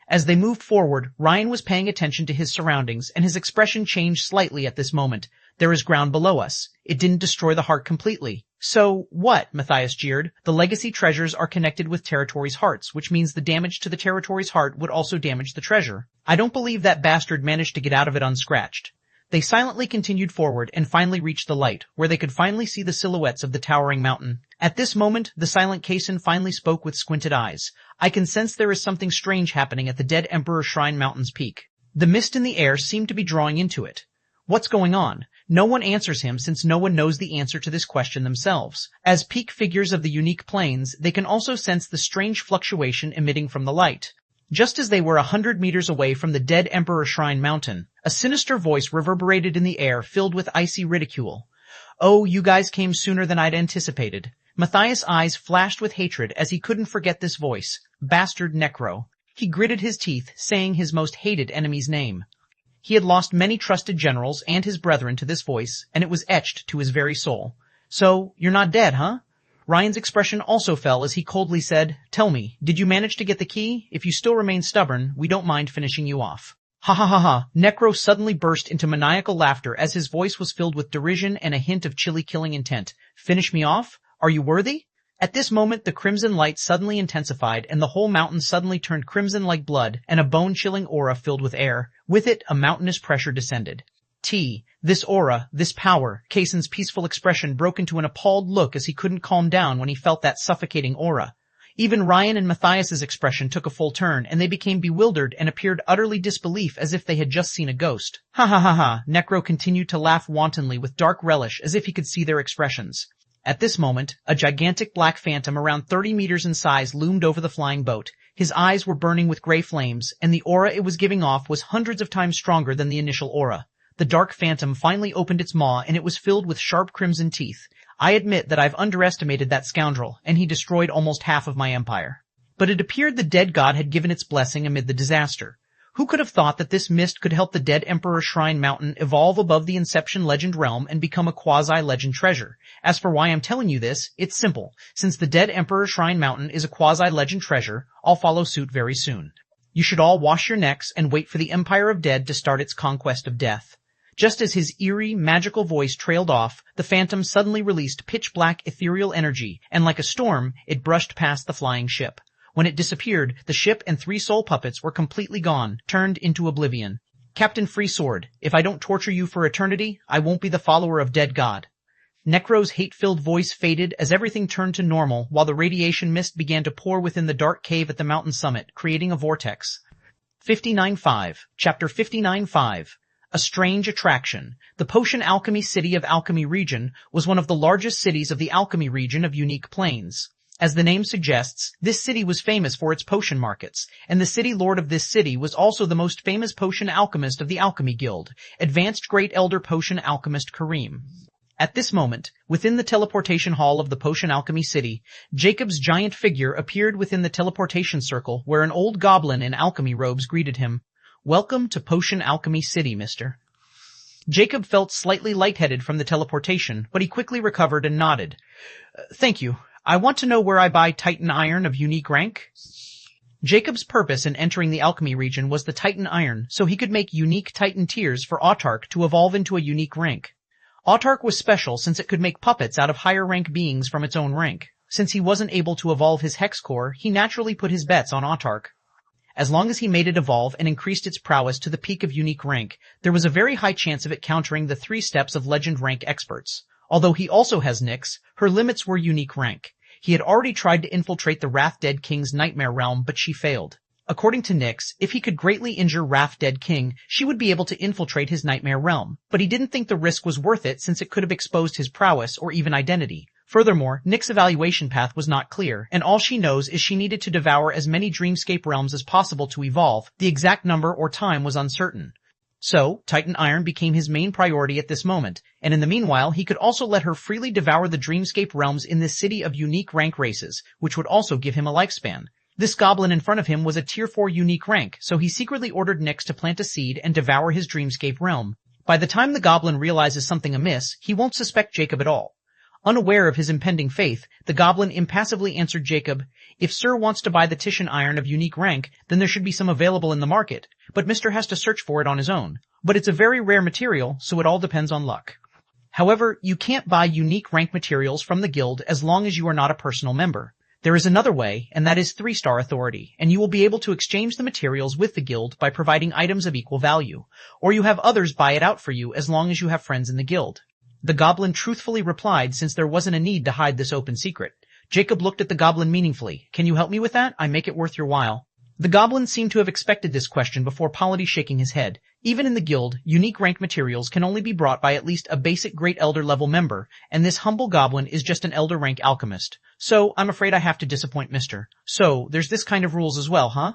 As they moved forward, Ryan was paying attention to his surroundings, and his expression changed slightly at this moment. There is ground below us. It didn't destroy the heart completely. So, what? Matthias jeered. The legacy treasures are connected with territory's hearts, which means the damage to the territory's heart would also damage the treasure. I don't believe that bastard managed to get out of it unscratched. They silently continued forward and finally reached the light, where they could finally see the silhouettes of the towering mountain. At this moment, the silent Kaysen finally spoke with squinted eyes. I can sense there is something strange happening at the dead Emperor Shrine Mountain's peak. The mist in the air seemed to be drawing into it. What's going on? No one answers him since no one knows the answer to this question themselves. As peak figures of the unique planes, they can also sense the strange fluctuation emitting from the light. Just as they were 100 meters away from the dead Emperor Shrine Mountain, a sinister voice reverberated in the air filled with icy ridicule. Oh, you guys came sooner than I'd anticipated. Matthias' eyes flashed with hatred as he couldn't forget this voice. Bastard Necro. He gritted his teeth, saying his most hated enemy's name. He had lost many trusted generals and his brethren to this voice, and it was etched to his very soul. So, you're not dead, huh? Ryan's expression also fell as he coldly said, Tell me, did you manage to get the key? If you still remain stubborn, we don't mind finishing you off. Ha ha ha ha. Necro suddenly burst into maniacal laughter as his voice was filled with derision and a hint of chilly killing intent. Finish me off? Are you worthy? At this moment the crimson light suddenly intensified and the whole mountain suddenly turned crimson like blood and a bone-chilling aura filled with air. With it, a mountainous pressure descended. This aura, this power. Kaysen's peaceful expression broke into an appalled look as he couldn't calm down when he felt that suffocating aura. Even Ryan and Matthias's expression took a full turn, and they became bewildered and appeared utterly disbelief as if they had just seen a ghost. Ha ha ha ha. Necro continued to laugh wantonly with dark relish as if he could see their expressions. At this moment, a gigantic black phantom around 30 meters in size loomed over the flying boat. His eyes were burning with gray flames, and the aura it was giving off was hundreds of times stronger than the initial aura. The dark phantom finally opened its maw, and it was filled with sharp crimson teeth. I admit that I've underestimated that scoundrel, and he destroyed almost half of my empire. But it appeared the dead god had given its blessing amid the disaster. Who could have thought that this mist could help the dead Emperor Shrine Mountain evolve above the Inception legend realm and become a quasi-legend treasure? As for why I'm telling you this, it's simple. Since the dead Emperor Shrine Mountain is a quasi-legend treasure, I'll follow suit very soon. You should all wash your necks and wait for the Empire of Dead to start its conquest of death. Just as his eerie, magical voice trailed off, the phantom suddenly released pitch-black ethereal energy, and like a storm, it brushed past the flying ship. When it disappeared, the ship and 3 soul puppets were completely gone, turned into oblivion. Captain Freesword, if I don't torture you for eternity, I won't be the follower of dead God. Necro's hate-filled voice faded as everything turned to normal while the radiation mist began to pour within the dark cave at the mountain summit, creating a vortex. 59.5. Chapter 59.5. A strange attraction. The Potion Alchemy City of Alchemy Region was one of the largest cities of the Alchemy region of Unique Plains. As the name suggests, this city was famous for its potion markets, and the city lord of this city was also the most famous potion alchemist of the Alchemy Guild, Advanced Great Elder Potion Alchemist Kareem. At this moment, within the teleportation hall of the Potion Alchemy City, Jacob's giant figure appeared within the teleportation circle where an old goblin in alchemy robes greeted him. "Welcome to Potion Alchemy City, mister." Jacob felt slightly lightheaded from the teleportation, but he quickly recovered and nodded. "Thank you. I want to know where I buy Titan Iron of unique rank." Jacob's purpose in entering the alchemy region was the Titan Iron, so he could make unique Titan tiers for Autark to evolve into a unique rank. Autark was special since it could make puppets out of higher rank beings from its own rank. Since he wasn't able to evolve his Hex Core, he naturally put his bets on Autark. As long as he made it evolve and increased its prowess to the peak of unique rank, there was a very high chance of it countering the 3 steps of legend rank experts. Although he also has Nyx, her limits were unique rank. He had already tried to infiltrate the Wrath-Dead King's nightmare realm, but she failed. According to Nyx, if he could greatly injure Wrath-Dead King, she would be able to infiltrate his nightmare realm, but he didn't think the risk was worth it since it could have exposed his prowess or even identity. Furthermore, Nyx's evaluation path was not clear, and all she knows is she needed to devour as many dreamscape realms as possible to evolve. The exact number or time was uncertain. So, Titan Iron became his main priority at this moment, and in the meanwhile he could also let her freely devour the dreamscape realms in this city of unique rank races, which would also give him a lifespan. This goblin in front of him was a tier 4 unique rank, so he secretly ordered Nyx to plant a seed and devour his dreamscape realm. By the time the goblin realizes something amiss, he won't suspect Jacob at all. Unaware of his impending fate, the goblin impassively answered Jacob, "If Sir wants to buy the Titan Iron of unique rank, then there should be some available in the market, but Mr. has to search for it on his own. But it's a very rare material, so it all depends on luck. However, you can't buy unique rank materials from the guild as long as you are not a personal member. There is another way, and that is 3-star authority, and you will be able to exchange the materials with the guild by providing items of equal value, or you have others buy it out for you as long as you have friends in the guild." The goblin truthfully replied since there wasn't a need to hide this open secret. Jacob looked at the goblin meaningfully. "Can you help me with that? I make it worth your while." The goblin seemed to have expected this question before politely shaking his head. Even in the guild, unique rank materials can only be brought by at least a basic Great Elder level member, and this humble goblin is just an Elder rank alchemist. "So, I'm afraid I have to disappoint Mr. So, there's this kind of rules as well, huh?"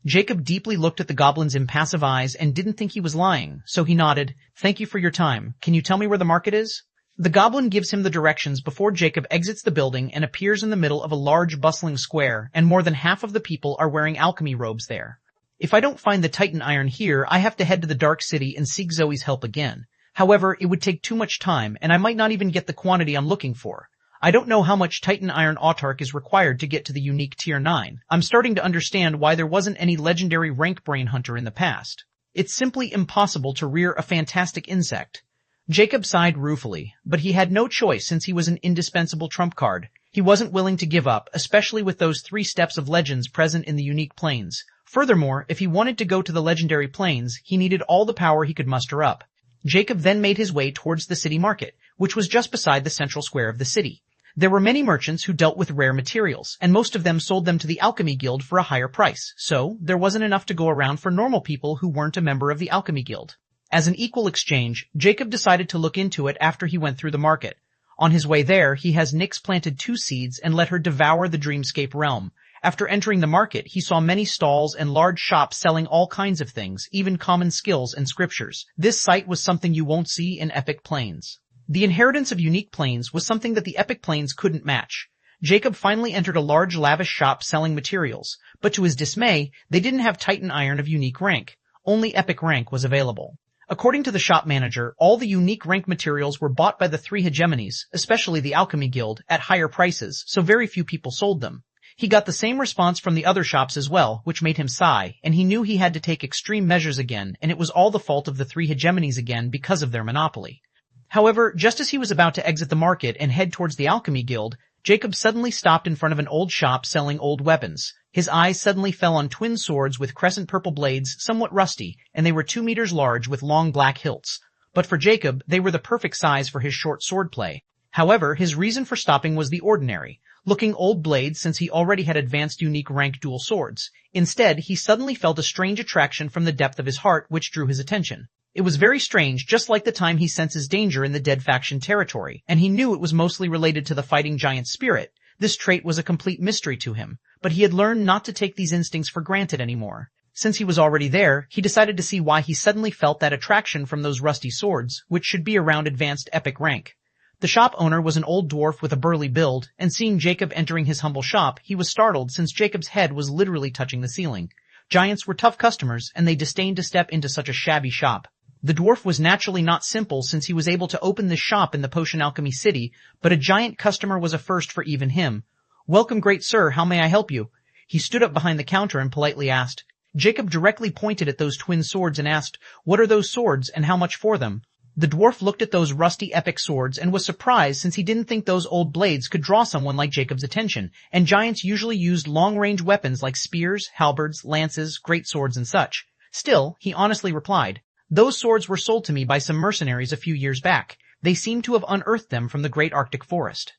Jacob deeply looked at the goblin's impassive eyes and didn't think he was lying, so he nodded. "Thank you for your time. Can you tell me where the market is?" The goblin gives him the directions before Jacob exits the building and appears in the middle of a large bustling square, and more than half of the people are wearing alchemy robes there. "If I don't find the Titan Iron here, I have to head to the Dark City and seek Zoe's help again. However, it would take too much time, and I might not even get the quantity I'm looking for. I don't know how much Titan Iron Autark is required to get to the unique Tier 9. I'm starting to understand why there wasn't any legendary rank brain hunter in the past. It's simply impossible to rear a fantastic insect." Jacob sighed ruefully, but he had no choice since he was an indispensable trump card. He wasn't willing to give up, especially with those 3 steps of legends present in the unique planes. Furthermore, if he wanted to go to the legendary planes, he needed all the power he could muster up. Jacob then made his way towards the city market, which was just beside the central square of the city. There were many merchants who dealt with rare materials, and most of them sold them to the Alchemy Guild for a higher price, so there wasn't enough to go around for normal people who weren't a member of the Alchemy Guild. As an equal exchange, Jacob decided to look into it after he went through the market. On his way there, he has Nyx planted 2 seeds and let her devour the dreamscape realm. After entering the market, he saw many stalls and large shops selling all kinds of things, even common skills and scriptures. This sight was something you won't see in Epic Planes. The inheritance of unique planes was something that the Epic Planes couldn't match. Jacob finally entered a large lavish shop selling materials, but to his dismay, they didn't have Titan Iron of unique rank. Only Epic rank was available. According to the shop manager, all the unique rank materials were bought by the 3 hegemonies, especially the Alchemy Guild, at higher prices, so very few people sold them. He got the same response from the other shops as well, which made him sigh, and he knew he had to take extreme measures again, and it was all the fault of the 3 hegemonies again because of their monopoly. However, just as he was about to exit the market and head towards the Alchemy Guild, Jacob suddenly stopped in front of an old shop selling old weapons. His eyes suddenly fell on twin swords with crescent purple blades, somewhat rusty, and they were 2 meters large with long black hilts. But for Jacob, they were the perfect size for his short swordplay. However, his reason for stopping was the ordinary, looking old blades since he already had advanced unique rank dual swords. Instead, he suddenly felt a strange attraction from the depth of his heart which drew his attention. It was very strange, just like the time he senses danger in the dead faction territory, and he knew it was mostly related to the fighting giant spirit. This trait was a complete mystery to him, but he had learned not to take these instincts for granted anymore. Since he was already there, he decided to see why he suddenly felt that attraction from those rusty swords, which should be around advanced epic rank. The shop owner was an old dwarf with a burly build, and seeing Jacob entering his humble shop, he was startled since Jacob's head was literally touching the ceiling. Giants were tough customers, and they disdained to step into such a shabby shop. The dwarf was naturally not simple since he was able to open this shop in the potion alchemy city, but a giant customer was a first for even him. "Welcome, great sir, how may I help you?" He stood up behind the counter and politely asked. Jacob directly pointed at those twin swords and asked, "What are those swords and how much for them?" The dwarf looked at those rusty epic swords and was surprised since he didn't think those old blades could draw someone like Jacob's attention, and giants usually used long-range weapons like spears, halberds, lances, greatswords, and such. Still, he honestly replied, "Those swords were sold to me by some mercenaries a few years back. They seem to have unearthed them from the great Arctic forest.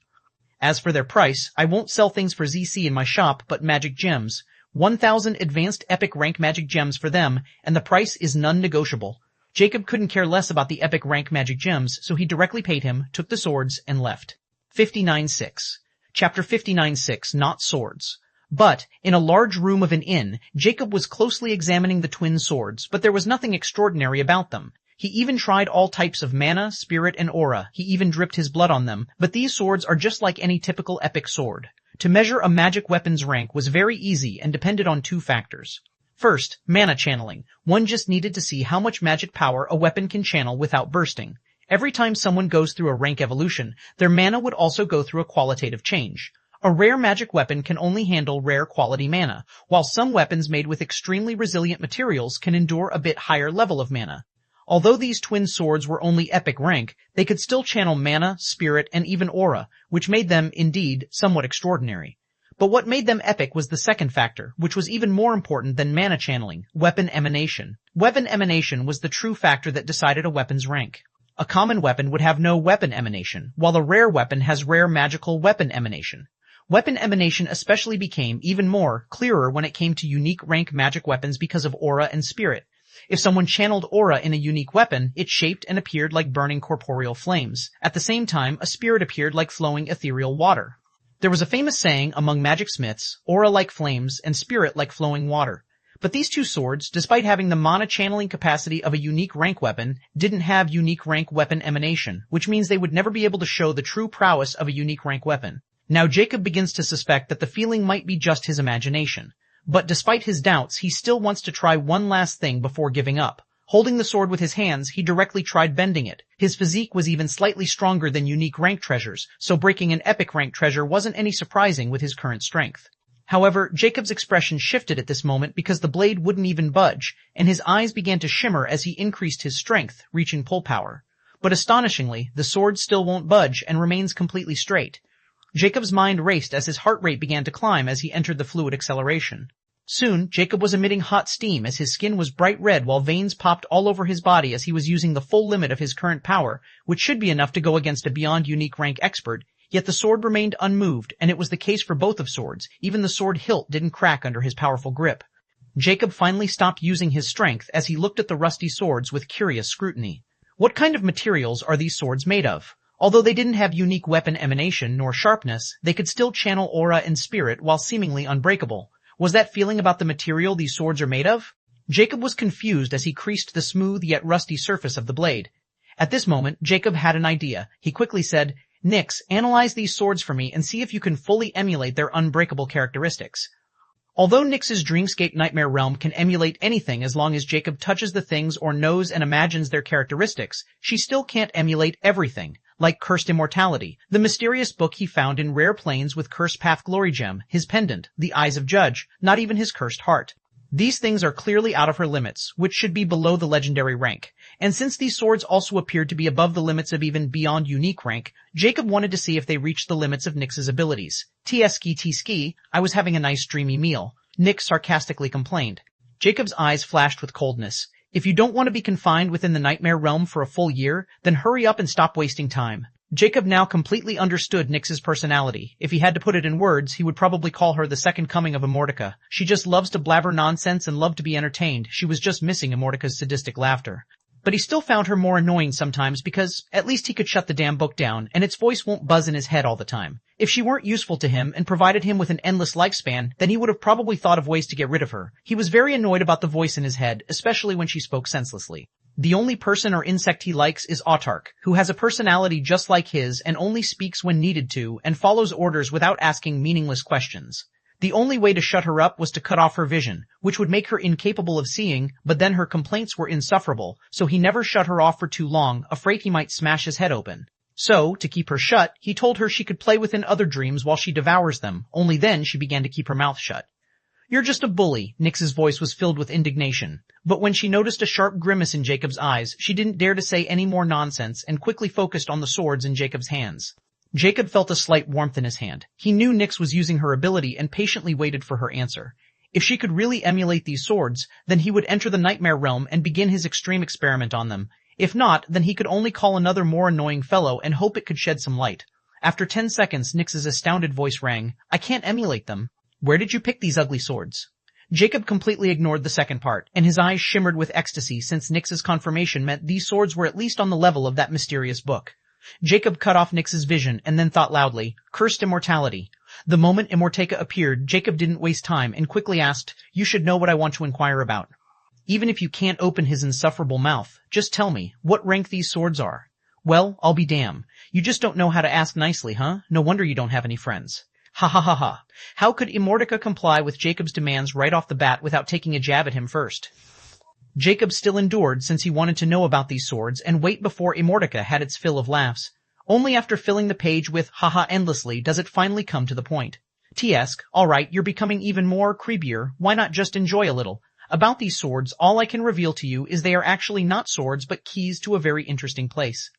As for their price, I won't sell things for ZC in my shop, but magic gems. 1,000 advanced epic rank magic gems for them, and the price is non-negotiable." Jacob couldn't care less about the epic rank magic gems, so he directly paid him, took the swords, and left. 59.6. Chapter 59.6, Not Swords. But, in a large room of an inn, Jacob was closely examining the twin swords, but there was nothing extraordinary about them. He even tried all types of mana, spirit, and aura. He even dripped his blood on them, but these swords are just like any typical epic sword. To measure a magic weapon's rank was very easy and depended on two factors. First, mana channeling. One just needed to see how much magic power a weapon can channel without bursting. Every time someone goes through a rank evolution, their mana would also go through a qualitative change. A rare magic weapon can only handle rare quality mana, while some weapons made with extremely resilient materials can endure a bit higher level of mana. Although these twin swords were only epic rank, they could still channel mana, spirit, and even aura, which made them, indeed, somewhat extraordinary. But what made them epic was the second factor, which was even more important than mana channeling, weapon emanation. Weapon emanation was the true factor that decided a weapon's rank. A common weapon would have no weapon emanation, while a rare weapon has rare magical weapon emanation. Weapon emanation especially became even more clearer when it came to unique rank magic weapons because of aura and spirit. If someone channeled aura in a unique weapon, it shaped and appeared like burning corporeal flames. At the same time, a spirit appeared like flowing ethereal water. There was a famous saying among magic smiths, aura like flames and spirit like flowing water. But these two swords, despite having the mana channeling capacity of a unique rank weapon, didn't have unique rank weapon emanation, which means they would never be able to show the true prowess of a unique rank weapon. Now Jacob begins to suspect that the feeling might be just his imagination. But despite his doubts, he still wants to try one last thing before giving up. Holding the sword with his hands, he directly tried bending it. His physique was even slightly stronger than unique rank treasures, so breaking an epic rank treasure wasn't any surprising with his current strength. However, Jacob's expression shifted at this moment because the blade wouldn't even budge, and his eyes began to shimmer as he increased his strength, reaching pull power. But astonishingly, the sword still won't budge and remains completely straight. Jacob's mind raced as his heart rate began to climb as he entered the fluid acceleration. Soon, Jacob was emitting hot steam as his skin was bright red while veins popped all over his body as he was using the full limit of his current power, which should be enough to go against a beyond unique rank expert, yet the sword remained unmoved, and it was the case for both of swords. Even the sword hilt didn't crack under his powerful grip. Jacob finally stopped using his strength as he looked at the rusty swords with curious scrutiny. What kind of materials are these swords made of? Although they didn't have unique weapon emanation nor sharpness, they could still channel aura and spirit while seemingly unbreakable. Was that feeling about the material these swords are made of? Jacob was confused as he creased the smooth yet rusty surface of the blade. At this moment, Jacob had an idea. He quickly said, "Nix, analyze these swords for me and see if you can fully emulate their unbreakable characteristics." Although Nix's dreamscape nightmare realm can emulate anything as long as Jacob touches the things or knows and imagines their characteristics, she still can't emulate everything. Like Cursed Immortality, the mysterious book he found in rare planes with Cursed Path Glory Gem, his pendant, the Eyes of Judge, not even his cursed heart. These things are clearly out of her limits, which should be below the legendary rank. And since these swords also appeared to be above the limits of even beyond unique rank, Jacob wanted to see if they reached the limits of Nix's abilities. T-ski, I was having a nice dreamy meal, Nix sarcastically complained. Jacob's eyes flashed with coldness. If you don't want to be confined within the nightmare realm for a full year, then hurry up and stop wasting time. Jacob now completely understood Nyx's personality. If he had to put it in words, he would probably call her the second coming of Immortica. She just loves to blabber nonsense and love to be entertained. She was just missing Immortica's sadistic laughter. But he still found her more annoying sometimes because at least he could shut the damn book down and its voice won't buzz in his head all the time. If she weren't useful to him and provided him with an endless lifespan, then he would have probably thought of ways to get rid of her. He was very annoyed about the voice in his head, especially when she spoke senselessly. The only person or insect he likes is Autark, who has a personality just like his and only speaks when needed to and follows orders without asking meaningless questions. The only way to shut her up was to cut off her vision, which would make her incapable of seeing, but then her complaints were insufferable, so he never shut her off for too long, afraid he might smash his head open. So, to keep her shut, he told her she could play within other dreams while she devours them. Only then she began to keep her mouth shut. "You're just a bully." Nyx's voice was filled with indignation. But when she noticed a sharp grimace in Jacob's eyes, she didn't dare to say any more nonsense and quickly focused on the swords in Jacob's hands. Jacob felt a slight warmth in his hand. He knew Nyx was using her ability and patiently waited for her answer. If she could really emulate these swords, then he would enter the nightmare realm and begin his extreme experiment on them. If not, then he could only call another more annoying fellow and hope it could shed some light. After 10 seconds, Nyx's astounded voice rang. "I can't emulate them. Where did you pick these ugly swords?" Jacob completely ignored the second part, and his eyes shimmered with ecstasy since Nyx's confirmation meant these swords were at least on the level of that mysterious book. Jacob cut off Nyx's vision and then thought loudly, "Cursed Immortality." The moment Immortica appeared, Jacob didn't waste time and quickly asked, "You should know what I want to inquire about." "Even if you can't open his insufferable mouth, just tell me what rank these swords are." "Well, I'll be damned. You just don't know how to ask nicely, huh? No wonder you don't have any friends." Ha ha ha ha. How could Immortica comply with Jacob's demands right off the bat without taking a jab at him first? Jacob still endured since he wanted to know about these swords and wait before Immortica had its fill of laughs. Only after filling the page with haha endlessly does it finally come to the point. "Tsk, alright, you're becoming even more creepier. Why not just enjoy a little? About these swords, all I can reveal to you is they are actually not swords but keys to a very interesting place.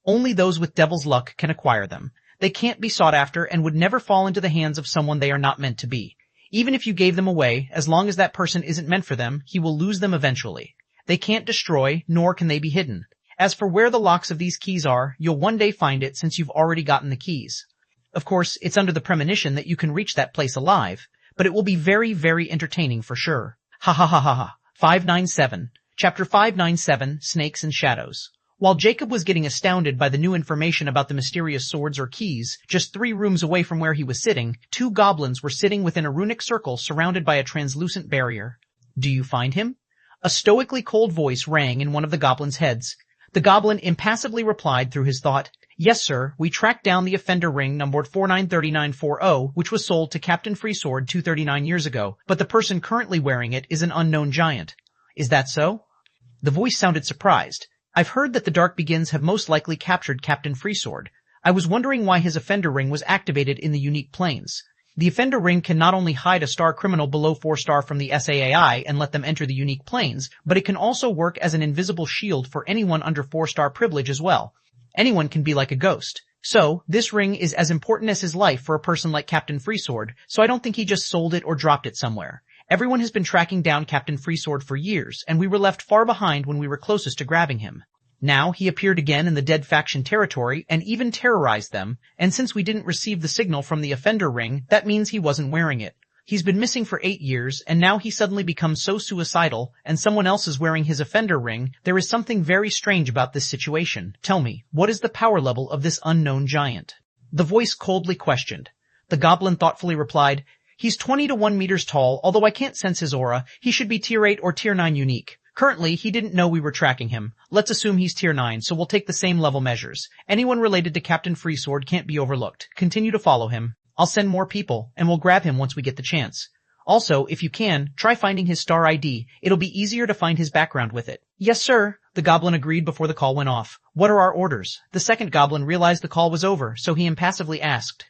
Only those with devil's luck can acquire them. They can't be sought after and would never fall into the hands of someone they are not meant to be. Even if you gave them away, as long as that person isn't meant for them, he will lose them eventually. They can't destroy, nor can they be hidden. As for where the locks of these keys are, you'll one day find it since you've already gotten the keys. Of course, it's under the premonition that you can reach that place alive, but it will be very, very entertaining for sure. Ha ha ha ha ha. 597. Chapter 597, Snakes and Shadows. While Jacob was getting astounded by the new information about the mysterious swords or keys, just 3 rooms away from where he was sitting, 2 goblins were sitting within a runic circle surrounded by a translucent barrier. "Do you find him?" A stoically cold voice rang in one of the goblins' heads. The goblin impassively replied through his thought, "Yes, sir, we tracked down the offender ring numbered 493940, which was sold to Captain Freesword 239 years ago, but the person currently wearing it is an unknown giant." "Is that so?" The voice sounded surprised. "I've heard that the Dark Begins have most likely captured Captain Freesword. I was wondering why his offender ring was activated in the unique planes. The offender ring can not only hide a star criminal below 4-star from the SAAI and let them enter the unique planes, but it can also work as an invisible shield for anyone under 4-star privilege as well. Anyone can be like a ghost. So, this ring is as important as his life for a person like Captain Freesword, so I don't think he just sold it or dropped it somewhere. Everyone has been tracking down Captain Freesword for years, and we were left far behind when we were closest to grabbing him. Now he appeared again in the dead faction territory and even terrorized them, and since we didn't receive the signal from the offender ring, that means he wasn't wearing it. He's been missing for 8 years, and now he suddenly becomes so suicidal, and someone else is wearing his offender ring. There is something very strange about this situation. Tell me, what is the power level of this unknown giant?" The voice coldly questioned. The goblin thoughtfully replied, "He's 20 to 1 meters tall, although I can't sense his aura. He should be tier 8 or tier 9 unique. Currently, he didn't know we were tracking him. Let's assume he's tier 9, so we'll take the same level measures. Anyone related to Captain Freesword can't be overlooked. Continue to follow him. I'll send more people, and we'll grab him once we get the chance. Also, if you can, try finding his star ID. It'll be easier to find his background with it." "Yes, sir," the goblin agreed before the call went off. "What are our orders?" The second goblin realized the call was over, so he impassively asked,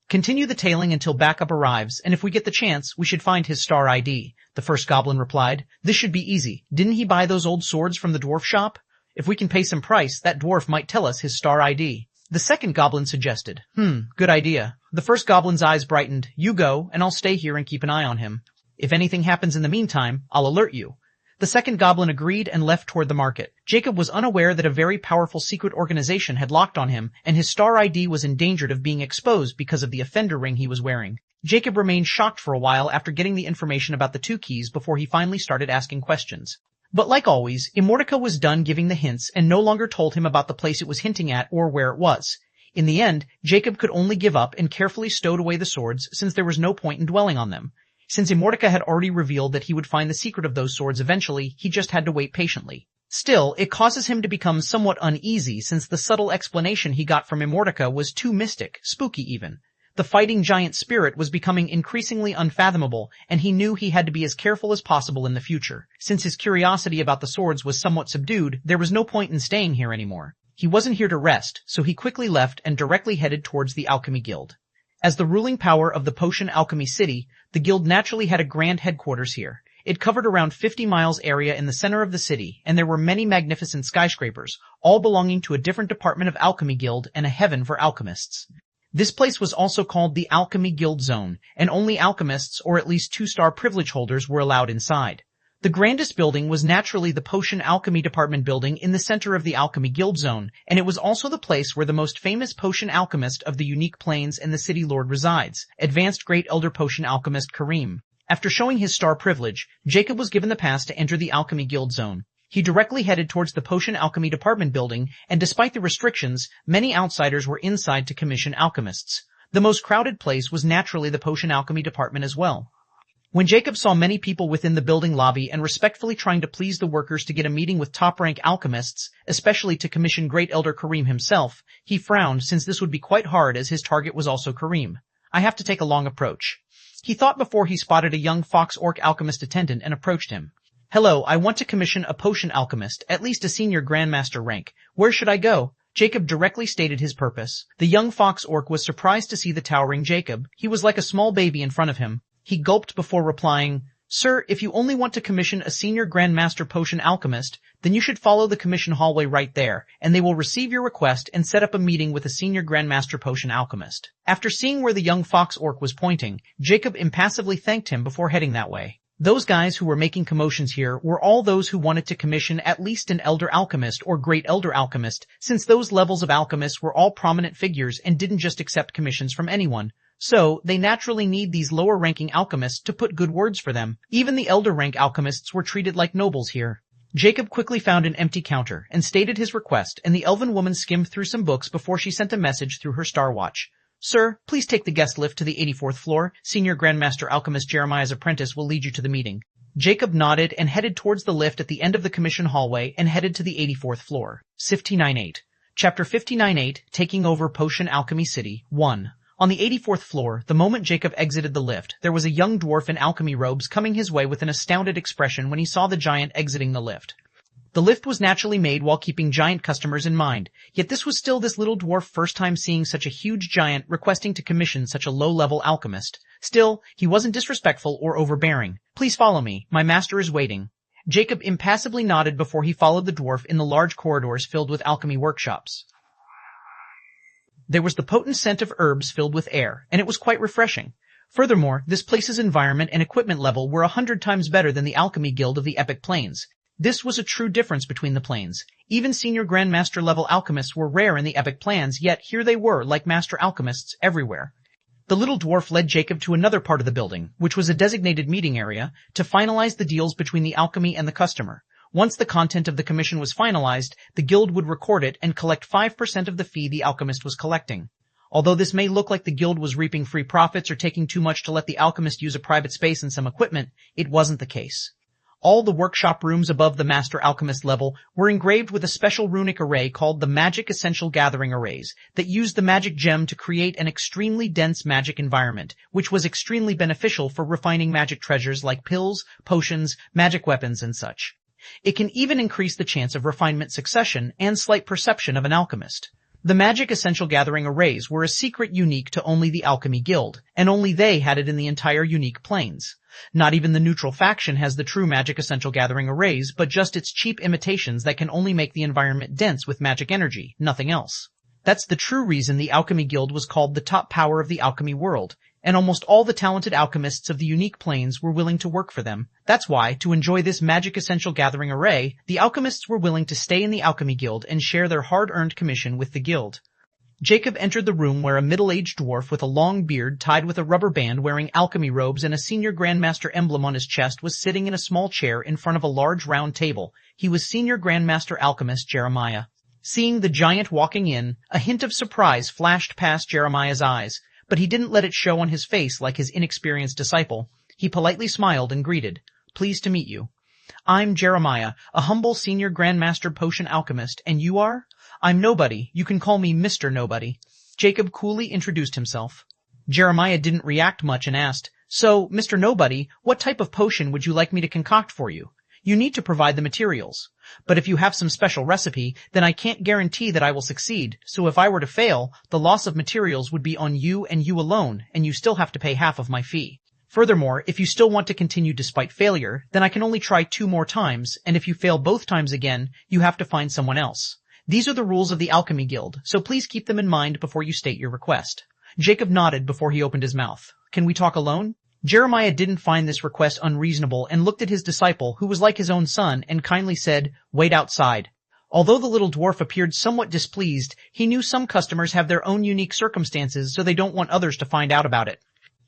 "Continue the tailing until backup arrives, and if we get the chance, we should find his star ID." The first goblin replied, "This should be easy. Didn't he buy those old swords from the dwarf shop? If we can pay some price, that dwarf might tell us his star ID." The second goblin suggested, Good idea." The first goblin's eyes brightened. "You go, and I'll stay here and keep an eye on him. If anything happens in the meantime, I'll alert you." The second goblin agreed and left toward the market. Jacob was unaware that a very powerful secret organization had locked on him, and his star ID was endangered of being exposed because of the offender ring he was wearing. Jacob remained shocked for a while after getting the information about the two keys before he finally started asking questions. But like always, Immortality was done giving the hints and no longer told him about the place it was hinting at or where it was. In the end, Jacob could only give up and carefully stowed away the swords since there was no point in dwelling on them. Since Immortality had already revealed that he would find the secret of those swords eventually, he just had to wait patiently. Still, it causes him to become somewhat uneasy since the subtle explanation he got from Immortality was too mystic, spooky even. The fighting giant spirit was becoming increasingly unfathomable, and he knew he had to be as careful as possible in the future. Since his curiosity about the swords was somewhat subdued, there was no point in staying here anymore. He wasn't here to rest, so he quickly left and directly headed towards the Alchemy Guild. As the ruling power of the Potion Alchemy City, the guild naturally had a grand headquarters here. It covered around 50 miles area in the center of the city, and there were many magnificent skyscrapers, all belonging to a different department of Alchemy Guild and a heaven for alchemists. This place was also called the Alchemy Guild Zone, and only alchemists or at least 2-star privilege holders were allowed inside. The grandest building was naturally the Potion Alchemy Department building in the center of the Alchemy Guild Zone, and it was also the place where the most famous potion alchemist of the unique planes and the city lord resides, Advanced Great Elder Potion Alchemist Kareem. After showing his star privilege, Jacob was given the pass to enter the Alchemy Guild Zone. He directly headed towards the Potion Alchemy Department building, and despite the restrictions, many outsiders were inside to commission alchemists. The most crowded place was naturally the Potion Alchemy Department as well. When Jacob saw many people within the building lobby and respectfully trying to please the workers to get a meeting with top-rank alchemists, especially to commission Great Elder Kareem himself, he frowned since this would be quite hard as his target was also Kareem. I have to take a long approach. He thought before he spotted a young fox-orc alchemist attendant and approached him. Hello, I want to commission a potion alchemist, at least a senior grandmaster rank. Where should I go? Jacob directly stated his purpose. The young fox-orc was surprised to see the towering Jacob. He was like a small baby in front of him. He gulped before replying, Sir, if you only want to commission a senior grandmaster potion alchemist, then you should follow the commission hallway right there, and they will receive your request and set up a meeting with a senior grandmaster potion alchemist. After seeing where the young fox orc was pointing, Jacob impassively thanked him before heading that way. Those guys who were making commotions here were all those who wanted to commission at least an elder alchemist or great elder alchemist, since those levels of alchemists were all prominent figures and didn't just accept commissions from anyone. So, they naturally need these lower-ranking alchemists to put good words for them. Even the elder-rank alchemists were treated like nobles here. Jacob quickly found an empty counter and stated his request, and the elven woman skimmed through some books before she sent a message through her star watch. Sir, please take the guest lift to the 84th floor. Senior Grandmaster Alchemist Jeremiah's apprentice will lead you to the meeting. Jacob nodded and headed towards the lift at the end of the commission hallway and headed to the 84th floor. 59.8. Chapter 59.8, Taking Over Potion Alchemy City, 1. On the 84th floor, the moment Jacob exited the lift, there was a young dwarf in alchemy robes coming his way with an astounded expression when he saw the giant exiting the lift. The lift was naturally made while keeping giant customers in mind, yet this was still this little dwarf first time seeing such a huge giant requesting to commission such a low-level alchemist. Still, he wasn't disrespectful or overbearing. Please follow me, my master is waiting. Jacob impassively nodded before he followed the dwarf in the large corridors filled with alchemy workshops. There was the potent scent of herbs filled with air, and it was quite refreshing. Furthermore, this place's environment and equipment level were 100 times better than the Alchemy Guild of the Epic Plains. This was a true difference between the planes. Even senior grandmaster level alchemists were rare in the Epic Plains, yet here they were like master alchemists everywhere. The little dwarf led Jacob to another part of the building, which was a designated meeting area, to finalize the deals between the alchemy and the customer. Once the content of the commission was finalized, the guild would record it and collect 5% of the fee the alchemist was collecting. Although this may look like the guild was reaping free profits or taking too much to let the alchemist use a private space and some equipment, it wasn't the case. All the workshop rooms above the master alchemist level were engraved with a special runic array called the Magic Essential Gathering Arrays that used the magic gem to create an extremely dense magic environment, which was extremely beneficial for refining magic treasures like pills, potions, magic weapons, and such. It can even increase the chance of refinement succession and slight perception of an alchemist. The Magic Essential Gathering Arrays were a secret unique to only the Alchemy Guild, and only they had it in the entire unique planes. Not even the neutral faction has the true Magic Essential Gathering Arrays, but just its cheap imitations that can only make the environment dense with magic energy, nothing else. That's the true reason the Alchemy Guild was called the top power of the alchemy world, and almost all the talented alchemists of the unique planes were willing to work for them. That's why, to enjoy this magic essential gathering array, the alchemists were willing to stay in the Alchemy Guild and share their hard-earned commission with the guild. Jacob entered the room where a middle-aged dwarf with a long beard tied with a rubber band wearing alchemy robes and a senior grandmaster emblem on his chest was sitting in a small chair in front of a large round table. He was senior grandmaster alchemist Jeremiah. Seeing the giant walking in, a hint of surprise flashed past Jeremiah's eyes, but he didn't let it show on his face like his inexperienced disciple. He politely smiled and greeted, "Pleased to meet you. I'm Jeremiah, a humble senior grandmaster potion alchemist, and you are?" "I'm Nobody. You can call me Mr. Nobody." Jacob coolly introduced himself. Jeremiah didn't react much and asked, "So, Mr. Nobody, what type of potion would you like me to concoct for you? You need to provide the materials. But if you have some special recipe, then I can't guarantee that I will succeed, so if I were to fail, the loss of materials would be on you and you alone, and you still have to pay half of my fee. Furthermore, if you still want to continue despite failure, then I can only try 2 more times, and if you fail both times again, you have to find someone else. These are the rules of the Alchemy Guild, so please keep them in mind before you state your request." Jacob nodded before he opened his mouth. "Can we talk alone?" Jeremiah didn't find this request unreasonable and looked at his disciple, who was like his own son, and kindly said, "Wait outside." Although the little dwarf appeared somewhat displeased, he knew some customers have their own unique circumstances, so they don't want others to find out about it.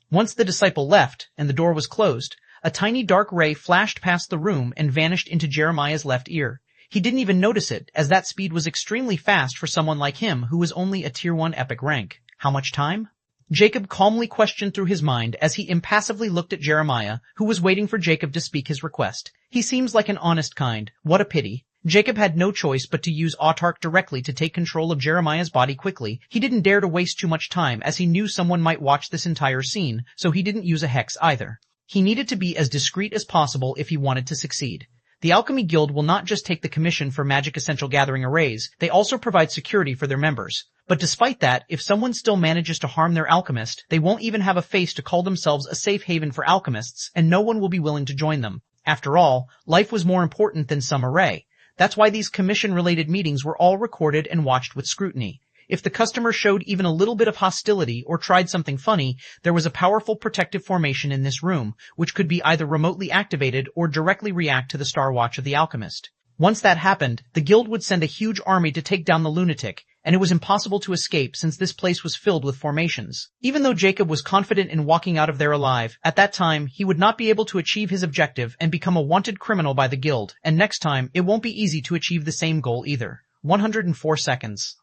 Once the disciple left, and the door was closed, a tiny dark ray flashed past the room and vanished into Jeremiah's left ear. He didn't even notice it, as that speed was extremely fast for someone like him who was only a Tier 1 epic rank. How much time? Jacob calmly questioned through his mind as he impassively looked at Jeremiah, who was waiting for Jacob to speak his request. He seems like an honest kind. What a pity. Jacob had no choice but to use Autarch directly to take control of Jeremiah's body quickly. He didn't dare to waste too much time as he knew someone might watch this entire scene, so he didn't use a hex either. He needed to be as discreet as possible if he wanted to succeed. The Alchemy Guild will not just take the commission for magic essential gathering arrays, they also provide security for their members. But despite that, if someone still manages to harm their alchemist, they won't even have a face to call themselves a safe haven for alchemists, and no one will be willing to join them. After all, life was more important than some array. That's why these commission-related meetings were all recorded and watched with scrutiny. If the customer showed even a little bit of hostility or tried something funny, there was a powerful protective formation in this room, which could be either remotely activated or directly react to the Star Watch of the alchemist. Once that happened, the guild would send a huge army to take down the lunatic, and it was impossible to escape since this place was filled with formations. Even though Jacob was confident in walking out of there alive, at that time he would not be able to achieve his objective and become a wanted criminal by the guild, and next time it won't be easy to achieve the same goal either. 104 seconds.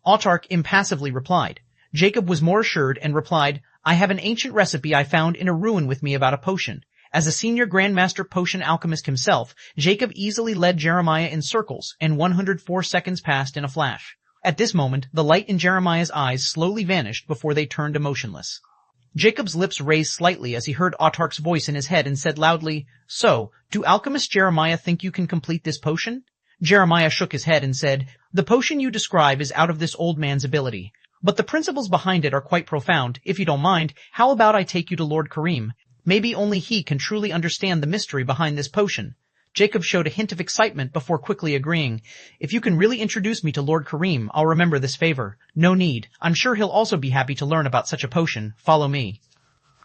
Autarch impassively replied. Jacob was more assured and replied, "I have an ancient recipe I found in a ruin with me about a potion." As a senior grandmaster potion alchemist himself, Jacob easily led Jeremiah in circles, and 104 seconds passed in a flash. At this moment, the light in Jeremiah's eyes slowly vanished before they turned emotionless. Jacob's lips raised slightly as he heard Autarch's voice in his head and said loudly, "So, do alchemist Jeremiah think you can complete this potion?" Jeremiah shook his head and said, "The potion you describe is out of this old man's ability. But the principles behind it are quite profound. If you don't mind, how about I take you to Lord Kareem? Maybe only he can truly understand the mystery behind this potion." Jacob showed a hint of excitement before quickly agreeing, "If you can really introduce me to Lord Kareem, I'll remember this favor." "No need. I'm sure he'll also be happy to learn about such a potion. Follow me."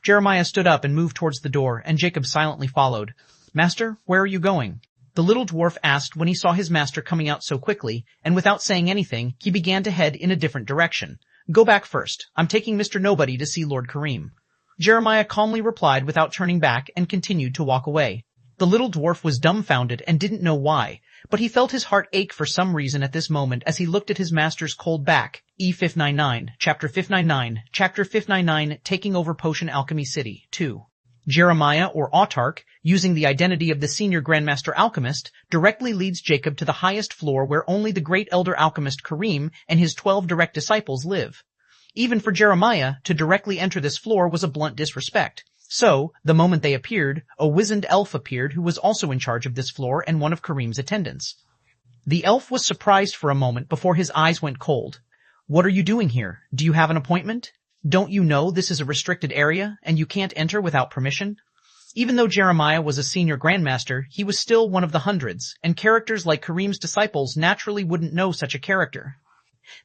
Jeremiah stood up and moved towards the door, and Jacob silently followed. "Master, where are you going?" The little dwarf asked when he saw his master coming out so quickly, and without saying anything, he began to head in a different direction. "Go back first. I'm taking Mr. Nobody to see Lord Kareem." Jeremiah calmly replied without turning back and continued to walk away. The little dwarf was dumbfounded and didn't know why, but he felt his heart ache for some reason at this moment as he looked at his master's cold back. E599, Chapter 599, Chapter 599, Taking Over Potion Alchemy City, 2. Jeremiah, or Autarch, using the identity of the senior Grandmaster Alchemist, directly leads Jacob to the highest floor where only the great elder alchemist Kareem and his 12 direct disciples live. Even for Jeremiah, to directly enter this floor was a blunt disrespect. So, the moment they appeared, a wizened elf appeared who was also in charge of this floor and one of Kareem's attendants. The elf was surprised for a moment before his eyes went cold. "What are you doing here? Do you have an appointment? Don't you know this is a restricted area, and you can't enter without permission?" Even though Jeremiah was a senior grandmaster, he was still one of the hundreds, and characters like Kareem's disciples naturally wouldn't know such a character.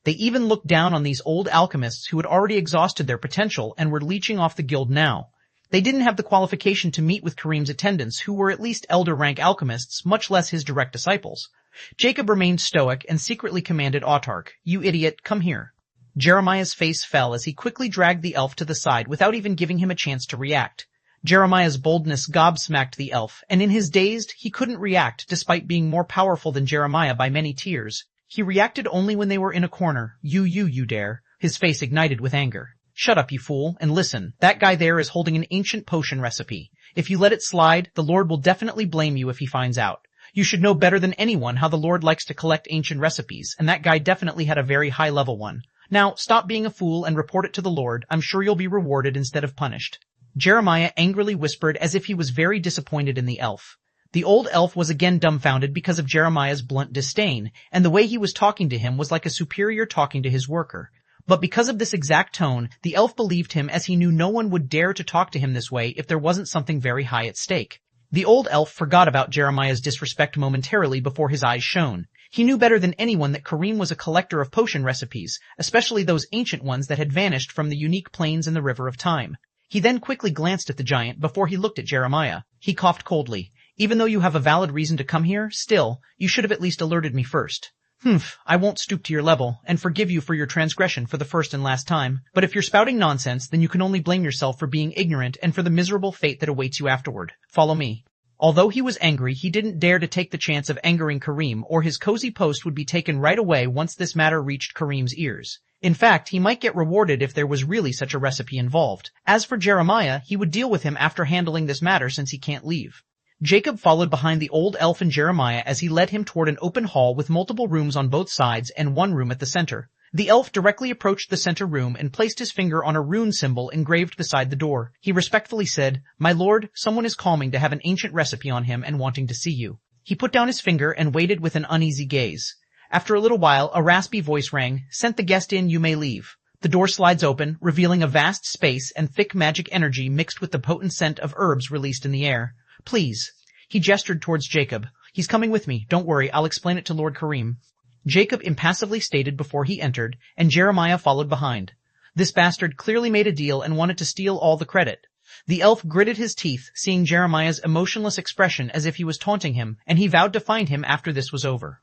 They even looked down on these old alchemists who had already exhausted their potential and were leeching off the guild now. They didn't have the qualification to meet with Kareem's attendants, who were at least elder-rank alchemists, much less his direct disciples. Jacob remained stoic and secretly commanded Autarch, "You idiot, come here." Jeremiah's face fell as he quickly dragged the elf to the side without even giving him a chance to react. Jeremiah's boldness gobsmacked the elf, and in his dazed, he couldn't react despite being more powerful than Jeremiah by many tiers. He reacted only when they were in a corner. You dare. His face ignited with anger. "Shut up, you fool, and listen. That guy there is holding an ancient potion recipe. If you let it slide, the Lord will definitely blame you if he finds out. You should know better than anyone how the Lord likes to collect ancient recipes, and that guy definitely had a very high-level one. Now, stop being a fool and report it to the Lord. I'm sure you'll be rewarded instead of punished." Jeremiah angrily whispered as if he was very disappointed in the elf. The old elf was again dumbfounded because of Jeremiah's blunt disdain, and the way he was talking to him was like a superior talking to his worker. But because of this exact tone, the elf believed him, as he knew no one would dare to talk to him this way if there wasn't something very high at stake. The old elf forgot about Jeremiah's disrespect momentarily before his eyes shone. He knew better than anyone that Kareem was a collector of potion recipes, especially those ancient ones that had vanished from the unique plains in the River of Time. He then quickly glanced at the giant before he looked at Jeremiah. He coughed coldly. "Even though you have a valid reason to come here, still, you should have at least alerted me first." "Humph, I won't stoop to your level, and forgive you for your transgression for the first and last time. But if you're spouting nonsense, then you can only blame yourself for being ignorant and for the miserable fate that awaits you afterward. Follow me." Although he was angry, he didn't dare to take the chance of angering Kareem, or his cozy post would be taken right away once this matter reached Kareem's ears. In fact, he might get rewarded if there was really such a recipe involved. As for Jeremiah, he would deal with him after handling this matter since he can't leave. Jacob followed behind the old elf and Jeremiah as he led him toward an open hall with multiple rooms on both sides and one room at the center. The elf directly approached the center room and placed his finger on a rune symbol engraved beside the door. He respectfully said, "My lord, someone is calling to have an ancient recipe on him and wanting to see you." He put down his finger and waited with an uneasy gaze. After a little while, a raspy voice rang, "Sent the guest in, you may leave." The door slides open, revealing a vast space and thick magic energy mixed with the potent scent of herbs released in the air. "Please." He gestured towards Jacob. "He's coming with me. Don't worry, I'll explain it to Lord Kareem." Jacob impassively stated before he entered, and Jeremiah followed behind. This bastard clearly made a deal and wanted to steal all the credit. The elf gritted his teeth, seeing Jeremiah's emotionless expression as if he was taunting him, and he vowed to find him after this was over.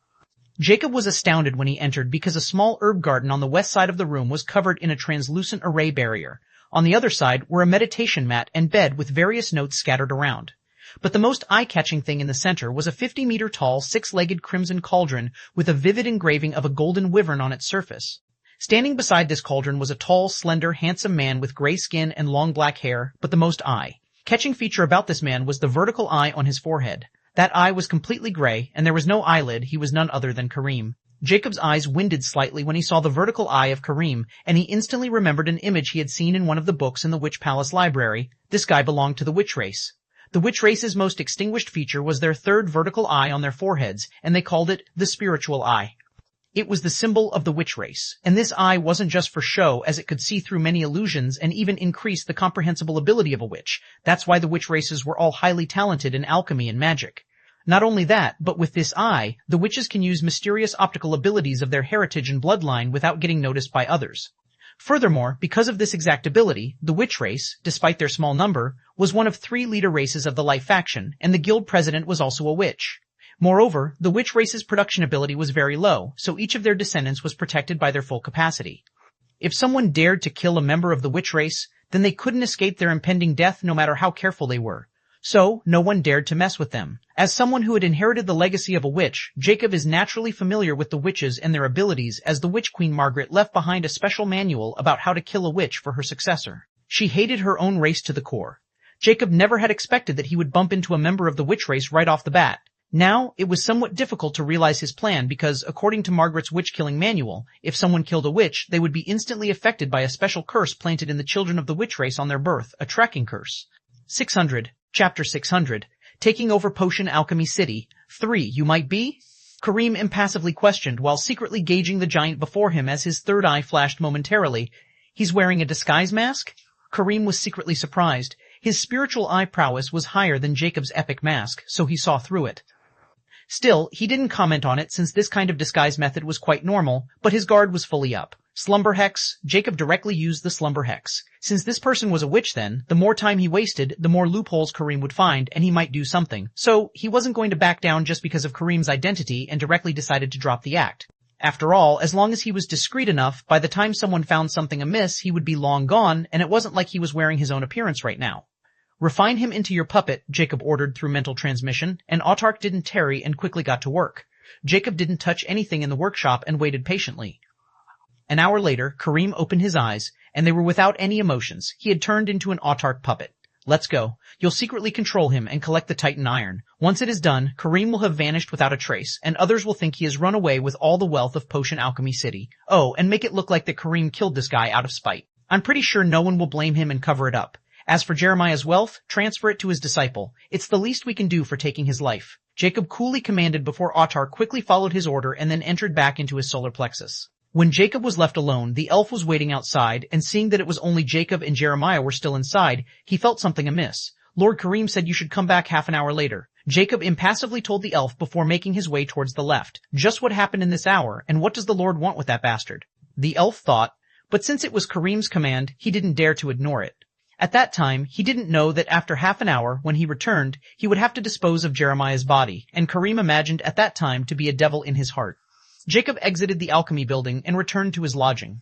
Jacob was astounded when he entered because a small herb garden on the west side of the room was covered in a translucent array barrier. On the other side were a meditation mat and bed with various notes scattered around. But the most eye-catching thing in the center was a 50-meter-tall, six-legged crimson cauldron with a vivid engraving of a golden wyvern on its surface. Standing beside this cauldron was a tall, slender, handsome man with gray skin and long black hair, but the most eye-catching feature about this man was the vertical eye on his forehead. That eye was completely gray, and there was no eyelid. He was none other than Kareem. Jacob's eyes winded slightly when he saw the vertical eye of Kareem, and he instantly remembered an image he had seen in one of the books in the Witch Palace library. This guy belonged to the witch race. The witch race's most extinguished feature was their third vertical eye on their foreheads, and they called it the spiritual eye. It was the symbol of the witch race, and this eye wasn't just for show, as it could see through many illusions and even increase the comprehensible ability of a witch. That's why the witch races were all highly talented in alchemy and magic. Not only that, but with this eye, the witches can use mysterious optical abilities of their heritage and bloodline without getting noticed by others. Furthermore, because of this exact ability, the witch race, despite their small number, was one of 3 leader races of the Life faction, and the guild president was also a witch. Moreover, the witch race's production ability was very low, so each of their descendants was protected by their full capacity. If someone dared to kill a member of the witch race, then they couldn't escape their impending death no matter how careful they were. So, no one dared to mess with them. As someone who had inherited the legacy of a witch, Jacob is naturally familiar with the witches and their abilities, as the Witch Queen Margaret left behind a special manual about how to kill a witch for her successor. She hated her own race to the core. Jacob never had expected that he would bump into a member of the witch race right off the bat. Now, it was somewhat difficult to realize his plan because, according to Margaret's witch-killing manual, if someone killed a witch, they would be instantly affected by a special curse planted in the children of the witch race on their birth, a tracking curse. 600. Chapter 600. Taking over Potion Alchemy City. 3. You might be? Kareem impassively questioned while secretly gauging the giant before him as his third eye flashed momentarily. He's wearing a disguise mask? Kareem was secretly surprised. His spiritual eye prowess was higher than Jacob's epic mask, so he saw through it. Still, he didn't comment on it since this kind of disguise method was quite normal, but his guard was fully up. Slumber Hex. Jacob directly used the Slumber Hex. Since this person was a witch then, the more time he wasted, the more loopholes Kareem would find, and he might do something. So, he wasn't going to back down just because of Kareem's identity and directly decided to drop the act. After all, as long as he was discreet enough, by the time someone found something amiss, he would be long gone, and it wasn't like he was wearing his own appearance right now. Refine him into your puppet, Jacob ordered through mental transmission, and Autark didn't tarry and quickly got to work. Jacob didn't touch anything in the workshop and waited patiently. An hour later, Kareem opened his eyes, and they were without any emotions. He had turned into an Autark puppet. Let's go. You'll secretly control him and collect the Titan Iron. Once it is done, Kareem will have vanished without a trace, and others will think he has run away with all the wealth of Potion Alchemy City. Oh, and make it look like that Kareem killed this guy out of spite. I'm pretty sure no one will blame him and cover it up. As for Jeremiah's wealth, transfer it to his disciple. It's the least we can do for taking his life. Jacob coolly commanded before Autark quickly followed his order and then entered back into his solar plexus. When Jacob was left alone, the elf was waiting outside, and seeing that it was only Jacob and Jeremiah were still inside, he felt something amiss. Lord Kareem said you should come back half an hour later. Jacob impassively told the elf before making his way towards the left. Just what happened in this hour, and what does the Lord want with that bastard? The elf thought, but since it was Kareem's command, he didn't dare to ignore it. At that time, he didn't know that after half an hour, when he returned, he would have to dispose of Jeremiah's body, and Kareem imagined at that time to be a devil in his heart. Jacob exited the alchemy building and returned to his lodging.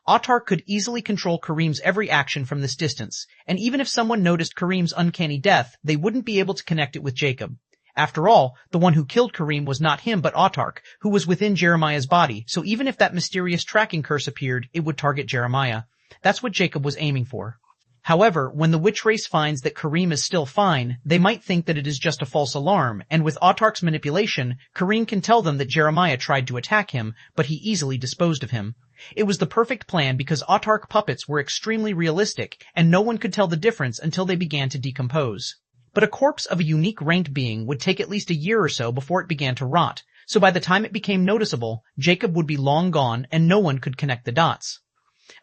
Autark could easily control Kareem's every action from this distance, and even if someone noticed Kareem's uncanny death, they wouldn't be able to connect it with Jacob. After all, the one who killed Kareem was not him but Autark, who was within Jeremiah's body, so even if that mysterious tracking curse appeared, it would target Jeremiah. That's what Jacob was aiming for. However, when the witch race finds that Kareem is still fine, they might think that it is just a false alarm, and with Autark's manipulation, Kareem can tell them that Jeremiah tried to attack him, but he easily disposed of him. It was the perfect plan because Autark puppets were extremely realistic, and no one could tell the difference until they began to decompose. But a corpse of a unique ranked being would take at least a year or so before it began to rot, so by the time it became noticeable, Jacob would be long gone and no one could connect the dots.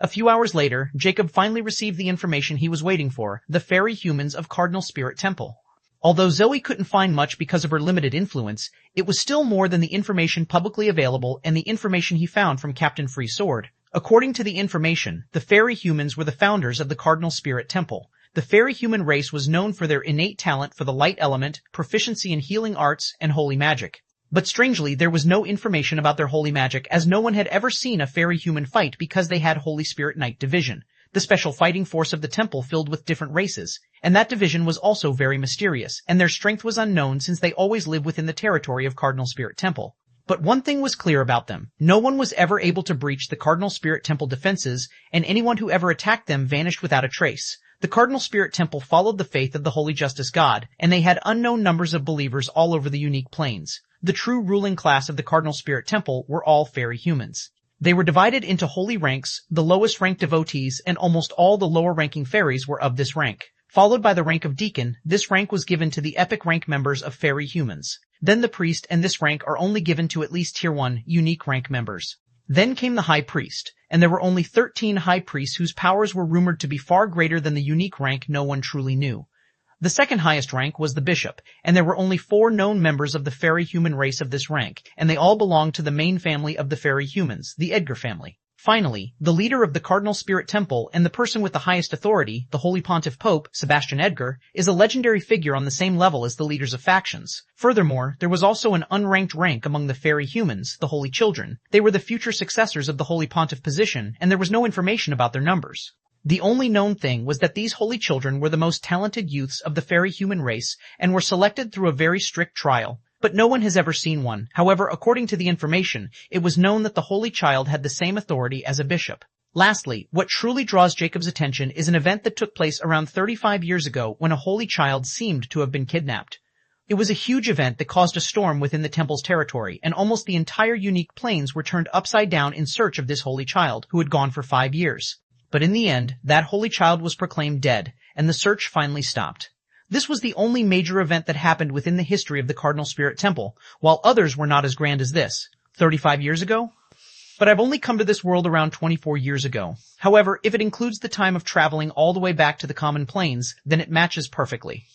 A few hours later, Jacob finally received the information he was waiting for, the fairy humans of Cardinal Spirit Temple. Although Zoe couldn't find much because of her limited influence, it was still more than the information publicly available and the information he found from Captain Free Sword. According to the information, the fairy humans were the founders of the Cardinal Spirit Temple. The fairy human race was known for their innate talent for the light element, proficiency in healing arts, and holy magic. But strangely, there was no information about their holy magic as no one had ever seen a fairy human fight because they had Holy Spirit Knight Division, the special fighting force of the temple filled with different races, and that division was also very mysterious, and their strength was unknown since they always lived within the territory of Cardinal Spirit Temple. But one thing was clear about them. No one was ever able to breach the Cardinal Spirit Temple defenses, and anyone who ever attacked them vanished without a trace. The Cardinal Spirit Temple followed the faith of the Holy Justice God, and they had unknown numbers of believers all over the unique planes. The true ruling class of the Cardinal Spirit Temple were all fairy humans. They were divided into holy ranks, the lowest ranked devotees, and almost all the lower ranking fairies were of this rank. Followed by the rank of deacon, this rank was given to the epic rank members of fairy humans. Then the priest and this rank are only given to at least tier 1, unique rank members. Then came the high priest, and there were only 13 high priests whose powers were rumored to be far greater than the unique rank no one truly knew. The second highest rank was the bishop, and there were only 4 known members of the fairy human race of this rank, and they all belonged to the main family of the fairy humans, the Edgar family. Finally, the leader of the Cardinal Spirit Temple and the person with the highest authority, the Holy Pontiff Pope, Sebastian Edgar, is a legendary figure on the same level as the leaders of factions. Furthermore, there was also an unranked rank among the fairy humans, the Holy Children. They were the future successors of the Holy Pontiff position, and there was no information about their numbers. The only known thing was that these holy children were the most talented youths of the fairy human race and were selected through a very strict trial. But no one has ever seen one. However, according to the information, it was known that the holy child had the same authority as a bishop. Lastly, what truly draws Jacob's attention is an event that took place around 35 years ago when a holy child seemed to have been kidnapped. It was a huge event that caused a storm within the temple's territory, and almost the entire unique planes were turned upside down in search of this holy child, who had gone for 5 years. But in the end, that holy child was proclaimed dead, and the search finally stopped. This was the only major event that happened within the history of the Cardinal Spirit Temple, while others were not as grand as this. 35 years ago? But I've only come to this world around 24 years ago. However, if it includes the time of traveling all the way back to the common planes, then it matches perfectly.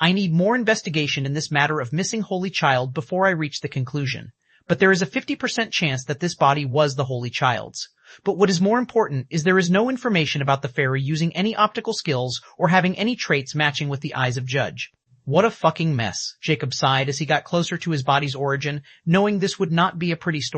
I need more investigation in this matter of missing Holy Child before I reach the conclusion. But there is a 50% chance that this body was the Holy Child's. But what is more important is there is no information about the fairy using any optical skills or having any traits matching with the eyes of Judge. What a fucking mess, Jacob sighed as he got closer to his body's origin, knowing this would not be a pretty story.